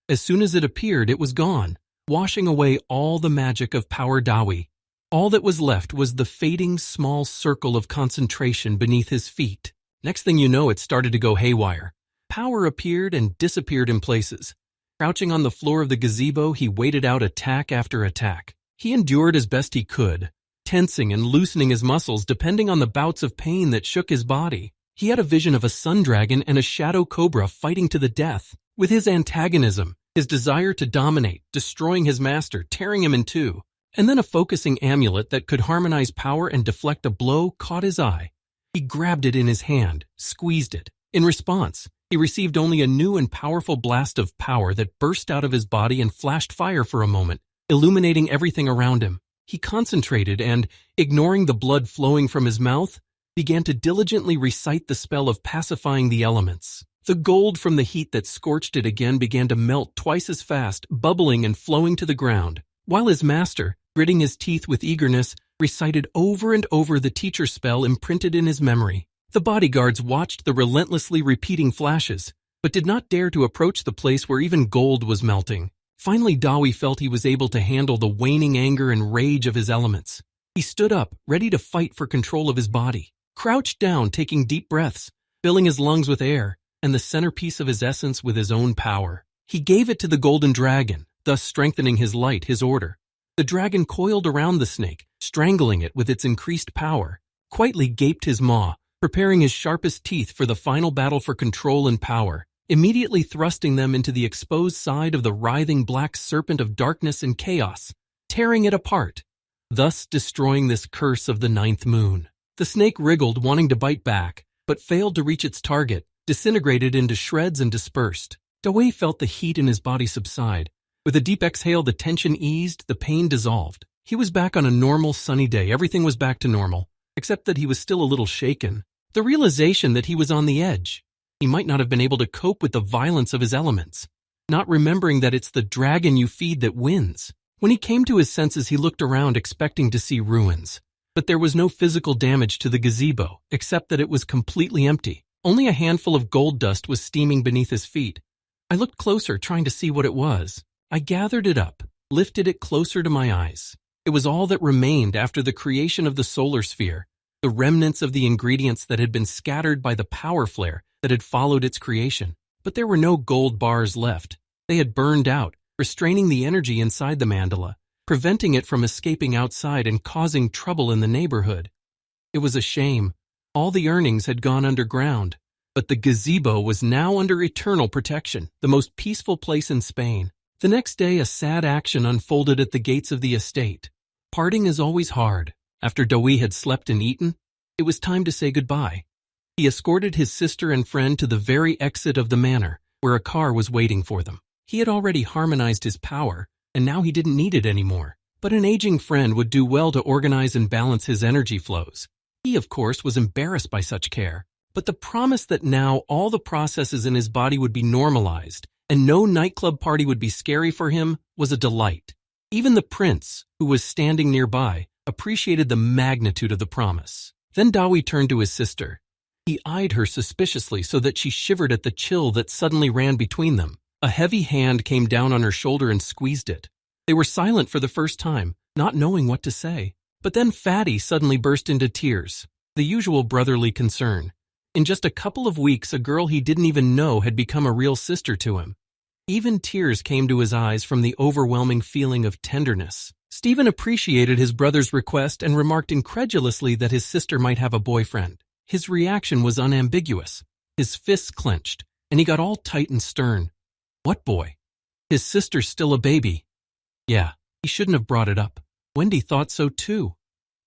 As soon as it appeared, it was gone, washing away all the magic of power Dawi. All that was left was the fading small circle of concentration beneath his feet. Next thing you know, it started to go haywire. Power appeared and disappeared in places. Crouching on the floor of the gazebo, he waited out attack after attack. He endured as best he could, tensing and loosening his muscles depending on the bouts of pain that shook his body. He had a vision of a sun dragon and a shadow cobra fighting to the death. With his antagonism, his desire to dominate, destroying his master, tearing him in two, and then a focusing amulet that could harmonize power and deflect a blow caught his eye. He grabbed it in his hand, squeezed it. In response, he received only a new and powerful blast of power that burst out of his body and flashed fire for a moment, illuminating everything around him. He concentrated and, ignoring the blood flowing from his mouth, began to diligently recite the spell of pacifying the elements. The gold from the heat that scorched it again began to melt twice as fast, bubbling and flowing to the ground, while his master, gritting his teeth with eagerness, recited over and over the teacher spell imprinted in his memory. The bodyguards watched the relentlessly repeating flashes, but did not dare to approach the place where even gold was melting. Finally, Dawi felt he was able to handle the waning anger and rage of his elements. He stood up, ready to fight for control of his body. Crouched down, taking deep breaths, filling his lungs with air, and the centerpiece of his essence with his own power. He gave it to the golden dragon, thus strengthening his light, his order. The dragon coiled around the snake, strangling it with its increased power. Quietly gaped his maw, preparing his sharpest teeth for the final battle for control and power, immediately thrusting them into the exposed side of the writhing black serpent of darkness and chaos, tearing it apart, thus destroying this curse of the ninth moon. The snake wriggled, wanting to bite back, but failed to reach its target, disintegrated into shreds and dispersed. Dawi felt the heat in his body subside. With a deep exhale, the tension eased, the pain dissolved. He was back on a normal sunny day. Everything was back to normal, except that he was still a little shaken. The realization that he was on the edge. He might not have been able to cope with the violence of his elements, not remembering that it's the dragon you feed that wins. When he came to his senses, he looked around expecting to see ruins. But there was no physical damage to the gazebo, except that it was completely empty. Only a handful of gold dust was steaming beneath his feet. I looked closer, trying to see what it was. I gathered it up, lifted it closer to my eyes. It was all that remained after the creation of the solar sphere, the remnants of the ingredients that had been scattered by the power flare that had followed its creation. But there were no gold bars left. They had burned out, restraining the energy inside the mandala, preventing it from escaping outside and causing trouble in the neighborhood. It was a shame. All the earnings had gone underground, but the gazebo was now under eternal protection, the most peaceful place in Spain. The next day, a sad action unfolded at the gates of the estate. Parting is always hard. After Dawi had slept and eaten, it was time to say goodbye. He escorted his sister and friend to the very exit of the manor, where a car was waiting for them. He had already harmonized his power, and now he didn't need it anymore. But an aging friend would do well to organize and balance his energy flows. He, of course, was embarrassed by such care, but the promise that now all the processes in his body would be normalized and no nightclub party would be scary for him, was a delight. Even the prince, who was standing nearby, appreciated the magnitude of the promise. Then Dawi turned to his sister. He eyed her suspiciously so that she shivered at the chill that suddenly ran between them. A heavy hand came down on her shoulder and squeezed it. They were silent for the first time, not knowing what to say. But then Fatty suddenly burst into tears, the usual brotherly concern. In just a couple of weeks, a girl he didn't even know had become a real sister to him. Even tears came to his eyes from the overwhelming feeling of tenderness. Stephen appreciated his brother's request and remarked incredulously that his sister might have a boyfriend. His reaction was unambiguous. His fists clenched, and he got all tight and stern. What boy? His sister's still a baby. Yeah, he shouldn't have brought it up. Wendy thought so too.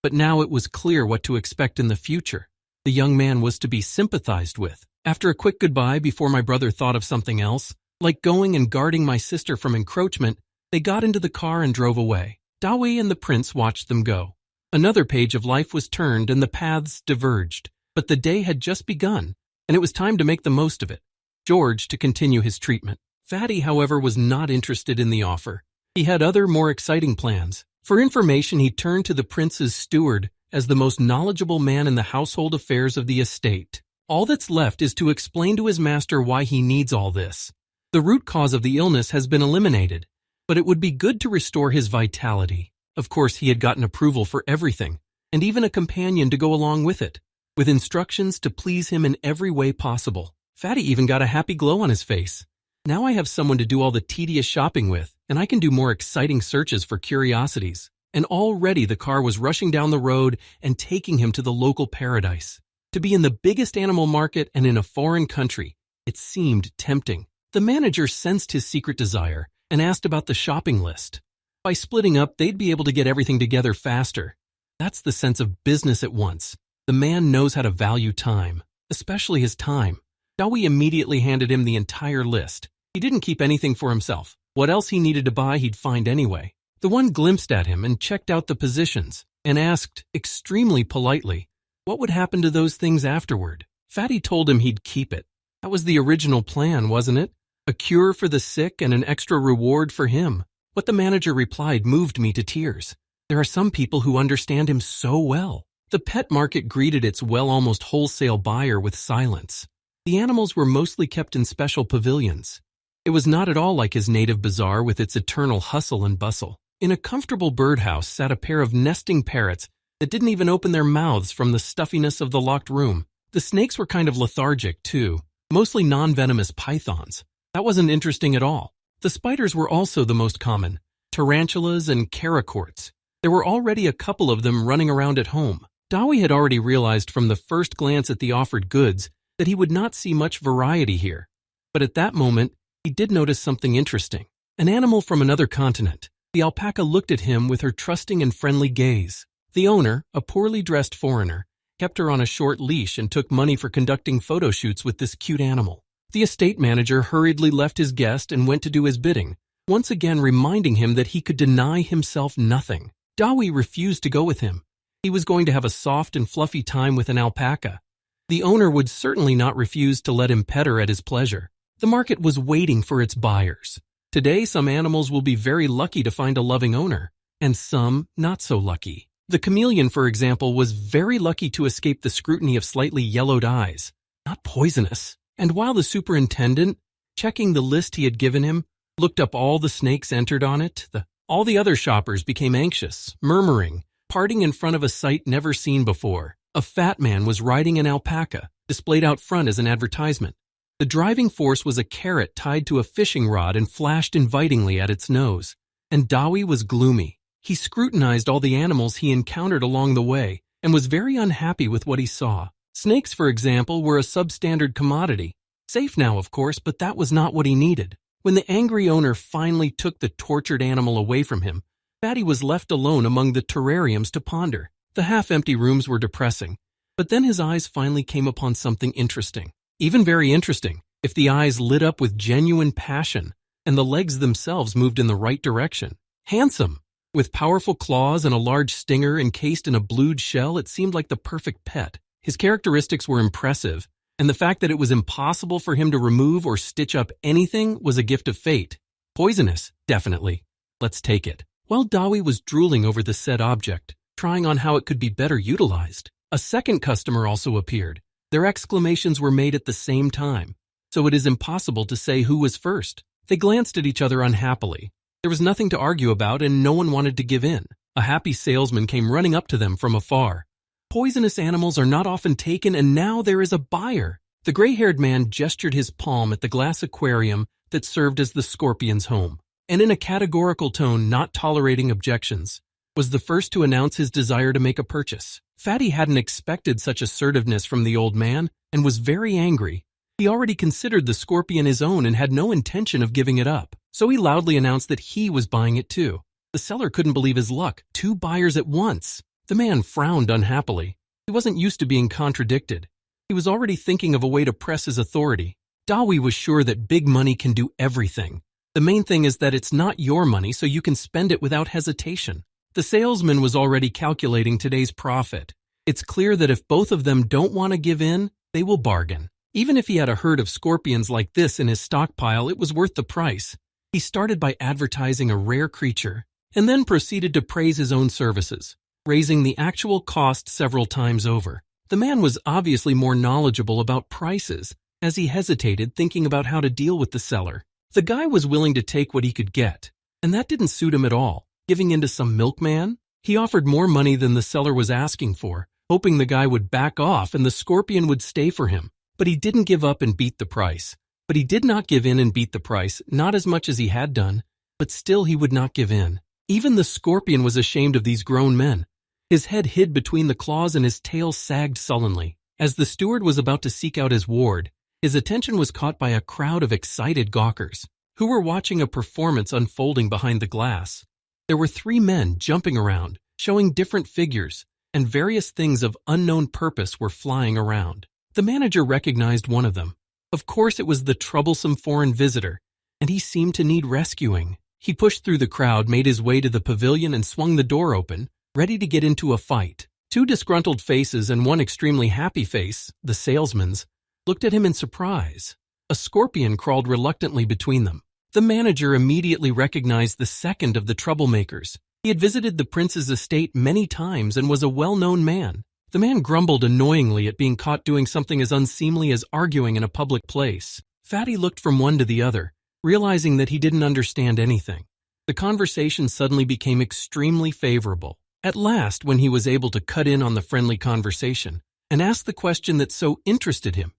But now it was clear what to expect in the future. The young man was to be sympathized with. After a quick goodbye before my brother thought of something else, like going and guarding my sister from encroachment, they got into the car and drove away. Dawi and the prince watched them go. Another page of life was turned and the paths diverged. But the day had just begun, and it was time to make the most of it. George to continue his treatment. Fatty, however, was not interested in the offer. He had other, more exciting plans. For information, he turned to the prince's steward as the most knowledgeable man in the household affairs of the estate. All that's left is to explain to his master why he needs all this. The root cause of the illness has been eliminated, but it would be good to restore his vitality. Of course, he had gotten approval for everything, and even a companion to go along with it, with instructions to please him in every way possible. Fatty even got a happy glow on his face. Now I have someone to do all the tedious shopping with, and I can do more exciting searches for curiosities. And already the car was rushing down the road and taking him to the local paradise. To be in the biggest animal market and in a foreign country, it seemed tempting. The manager sensed his secret desire and asked about the shopping list. By splitting up, they'd be able to get everything together faster. That's the sense of business at once. The man knows how to value time, especially his time. Dawi immediately handed him the entire list. He didn't keep anything for himself. What else he needed to buy, he'd find anyway. The one glimpsed at him and checked out the positions and asked, extremely politely, what would happen to those things afterward. Fatty told him he'd keep it. That was the original plan, wasn't it? A cure for the sick and an extra reward for him. What the manager replied moved me to tears. There are some people who understand him so well. The pet market greeted its almost wholesale buyer with silence. The animals were mostly kept in special pavilions. It was not at all like his native bazaar with its eternal hustle and bustle. In a comfortable birdhouse sat a pair of nesting parrots that didn't even open their mouths from the stuffiness of the locked room. The snakes were kind of lethargic, too, mostly non-venomous pythons. That wasn't interesting at all. The spiders were also the most common, tarantulas and caracorts. There were already a couple of them running around at home. Dawi had already realized from the first glance at the offered goods that he would not see much variety here. But at that moment, he did notice something interesting. An animal from another continent. The alpaca looked at him with her trusting and friendly gaze. The owner, a poorly dressed foreigner, kept her on a short leash and took money for conducting photo shoots with this cute animal. The estate manager hurriedly left his guest and went to do his bidding, once again reminding him that he could deny himself nothing. Dawi refused to go with him. He was going to have a soft and fluffy time with an alpaca. The owner would certainly not refuse to let him pet her at his pleasure. The market was waiting for its buyers. Today, some animals will be very lucky to find a loving owner, and some not so lucky. The chameleon, for example, was very lucky to escape the scrutiny of slightly yellowed eyes. Not poisonous. And while the superintendent, checking the list he had given him, looked up all the snakes entered on it, all the other shoppers became anxious, murmuring, parting in front of a sight never seen before. A fat man was riding an alpaca, displayed out front as an advertisement. The driving force was a carrot tied to a fishing rod and flashed invitingly at its nose. And Dawi was gloomy. He scrutinized all the animals he encountered along the way and was very unhappy with what he saw. Snakes, for example, were a substandard commodity. Safe now, of course, but that was not what he needed. When the angry owner finally took the tortured animal away from him, Fatty was left alone among the terrariums to ponder. The half-empty rooms were depressing, but then his eyes finally came upon something interesting. Even very interesting, if the eyes lit up with genuine passion and the legs themselves moved in the right direction. Handsome! With powerful claws and a large stinger encased in a blued shell, it seemed like the perfect pet. His characteristics were impressive, And the fact that it was impossible for him to remove or stitch up anything was a gift of fate. Poisonous, definitely. Let's take it. While Dawi was drooling over the said object, trying on how it could be better utilized, a second customer also appeared. Their exclamations were made at the same time, so it is impossible to say who was first. They glanced at each other unhappily. There was nothing to argue about and no one wanted to give in. A happy salesman came running up to them from afar. Poisonous animals are not often taken and now there is a buyer. The gray-haired man gestured his palm at the glass aquarium that served as the scorpion's home, and in a categorical tone not tolerating objections, was the first to announce his desire to make a purchase. Fatty hadn't expected such assertiveness from the old man and was very angry. He already considered the scorpion his own and had no intention of giving it up, so he loudly announced that he was buying it too. The seller couldn't believe his luck. 2 buyers at once. The man frowned unhappily. He wasn't used to being contradicted. He was already thinking of a way to press his authority. Dawi was sure that big money can do everything. The main thing is that it's not your money, so you can spend it without hesitation. The salesman was already calculating today's profit. It's clear that if both of them don't want to give in, they will bargain. Even if he had a herd of scorpions like this in his stockpile, it was worth the price. He started by advertising a rare creature, and then proceeded to praise his own services, raising the actual cost several times over. The man was obviously more knowledgeable about prices, as he hesitated, thinking about how to deal with the seller. The guy was willing to take what he could get, and that didn't suit him at all. Giving in to some milkman? He offered more money than the seller was asking for, hoping the guy would back off and the scorpion would stay for him. But he didn't give up and beat the price. But he did not give in and beat the price, not as much as he had done, but still he would not give in. Even the scorpion was ashamed of these grown men. His head hid between the claws and his tail sagged sullenly. As the steward was about to seek out his ward, his attention was caught by a crowd of excited gawkers, who were watching a performance unfolding behind the glass. There were 3 men jumping around, showing different figures, and various things of unknown purpose were flying around. The manager recognized one of them. Of course it was the troublesome foreign visitor, and he seemed to need rescuing. He pushed through the crowd, made his way to the pavilion and swung the door open, ready to get into a fight. 2 disgruntled faces and one extremely happy face, the salesman's, looked at him in surprise. A scorpion crawled reluctantly between them. The manager immediately recognized the second of the troublemakers. He had visited the prince's estate many times and was a well-known man. The man grumbled annoyingly at being caught doing something as unseemly as arguing in a public place. Fatty looked from one to the other, realizing that he didn't understand anything. The conversation suddenly became extremely favorable. At last, when he was able to cut in on the friendly conversation and ask the question that so interested him,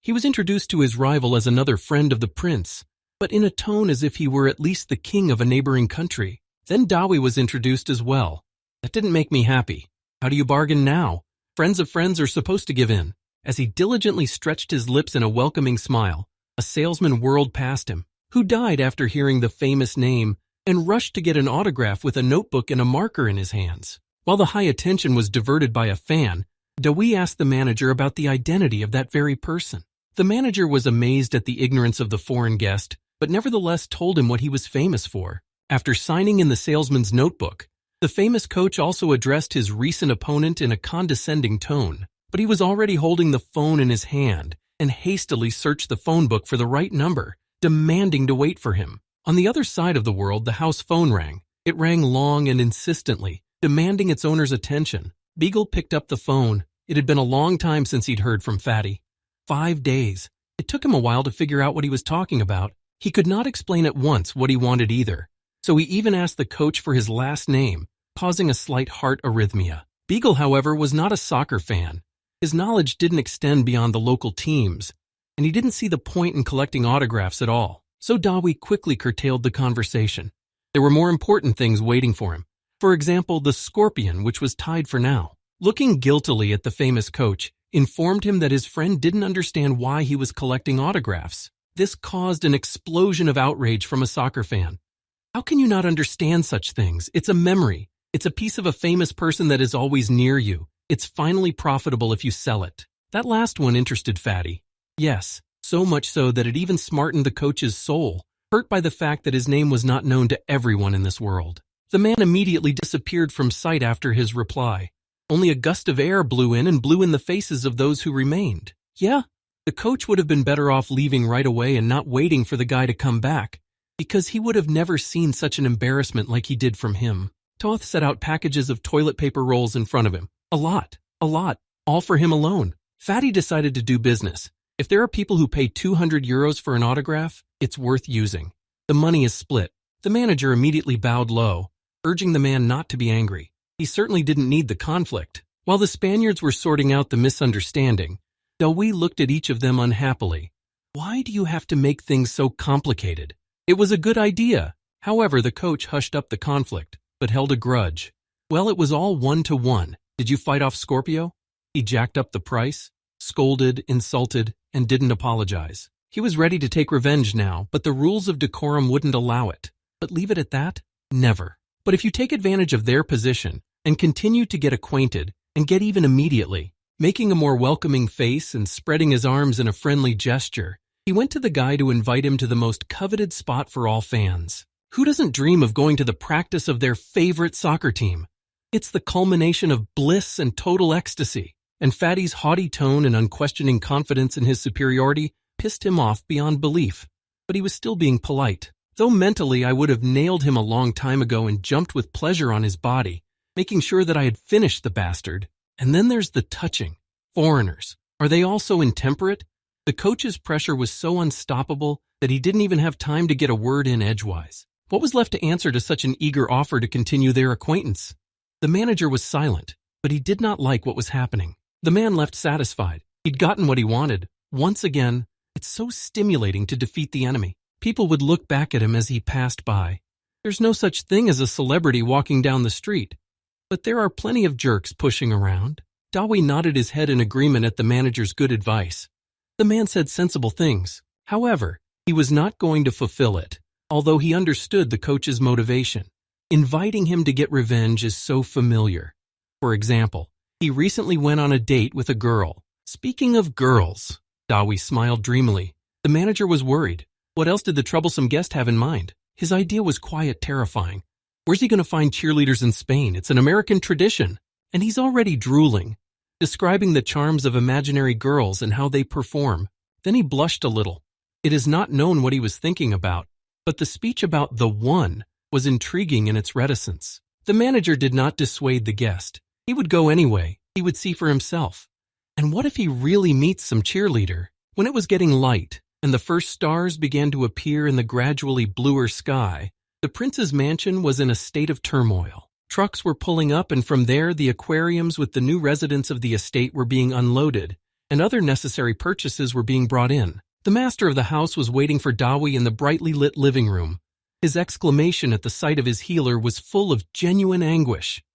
he was introduced to his rival as another friend of the prince, but in a tone as if he were at least the king of a neighboring country. Then Dawi was introduced as well. That didn't make me happy. How do you bargain now? Friends of friends are supposed to give in. As he diligently stretched his lips in a welcoming smile, a salesman whirled past him, who died after hearing the famous name and rushed to get an autograph with a notebook and a marker in his hands. While the high attention was diverted by a fan, Dawi asked the manager about the identity of that very person. The manager was amazed at the ignorance of the foreign guest, but nevertheless told him what he was famous for. After signing in the salesman's notebook, the famous coach also addressed his recent opponent in a condescending tone, but he was already holding the phone in his hand and hastily searched the phone book for the right number, demanding to wait for him. On the other side of the world, the house phone rang. It rang long and insistently, demanding its owner's attention. Beagle picked up the phone. It had been a long time since he'd heard from Fatty. 5 days. It took him a while to figure out what he was talking about. He could not explain at once what he wanted either, so he even asked the coach for his last name, causing a slight heart arrhythmia. Beagle, however, was not a soccer fan. His knowledge didn't extend beyond the local teams, and he didn't see the point in collecting autographs at all. So Dawi quickly curtailed the conversation. There were more important things waiting for him. For example, the scorpion, which was tied for now. Looking guiltily at the famous coach, informed him that his friend didn't understand why he was collecting autographs. This caused an explosion of outrage from a soccer fan. How can you not understand such things? It's a memory. It's a piece of a famous person that is always near you. It's finally profitable if you sell it. That last one interested Fatty. Yes, so much so that it even smartened the coach's soul, hurt by the fact that his name was not known to everyone in this world. The man immediately disappeared from sight after his reply. Only a gust of air blew in and blew in the faces of those who remained. Yeah, The coach would have been better off leaving right away and not waiting for the guy to come back, because he would have never seen such an embarrassment like he did from him. Toth set out packages of toilet paper rolls in front of him. A lot, all for him alone. Fatty decided to do business. If there are people who pay 200 euros for an autograph, it's worth using. The money is split. The manager immediately bowed low, urging the man not to be angry. He certainly didn't need the conflict. While the Spaniards were sorting out the misunderstanding, Dawei looked at each of them unhappily. Why do you have to make things so complicated? It was a good idea. However, the coach hushed up the conflict, but held a grudge. Well, it was all 1-1. Did you fight off Scorpio? He jacked up the price, scolded, insulted, and didn't apologize. He was ready to take revenge now, but the rules of decorum wouldn't allow it. But leave it at that? Never. But if you take advantage of their position and continue to get acquainted and get even immediately, making a more welcoming face and spreading his arms in a friendly gesture, he went to the guy to invite him to the most coveted spot for all fans. Who doesn't dream of going to the practice of their favorite soccer team? It's the culmination of bliss and total ecstasy, and Fatty's haughty tone and unquestioning confidence in his superiority pissed him off beyond belief. But he was still being polite. Though mentally I would have nailed him a long time ago and jumped with pleasure on his body, making sure that I had finished the bastard. And then there's the touching. Foreigners. Are they also intemperate? The coach's pressure was so unstoppable that he didn't even have time to get a word in edgewise. What was left to answer to such an eager offer to continue their acquaintance? The manager was silent, but he did not like what was happening. The man left satisfied. He'd gotten what he wanted. Once again, it's so stimulating to defeat the enemy. People would look back at him as he passed by. There's no such thing as a celebrity walking down the street. But there are plenty of jerks pushing around. Dawei nodded his head in agreement at the manager's good advice. The man said sensible things. However, he was not going to fulfill it, although he understood the coach's motivation. Inviting him to get revenge is so familiar. For example, he recently went on a date with a girl. Speaking of girls, Dawei smiled dreamily. The manager was worried. What else did the troublesome guest have in mind? His idea was quiet, terrifying. Where's he going to find cheerleaders in Spain? It's an American tradition. And he's already drooling, describing the charms of imaginary girls and how they perform. Then he blushed a little. It is not known what he was thinking about, but the speech about the one was intriguing in its reticence. The manager did not dissuade the guest. He would go anyway. He would see for himself. And what if he really meets some cheerleader? When it was getting light and the first stars began to appear in the gradually bluer sky, the prince's mansion was in a state of turmoil. Trucks were pulling up, and from there the aquariums with the new residents of the estate were being unloaded, and other necessary purchases were being brought in. The master of the house was waiting for Dawei in the brightly lit living room. His exclamation at the sight of his healer was full of genuine anguish.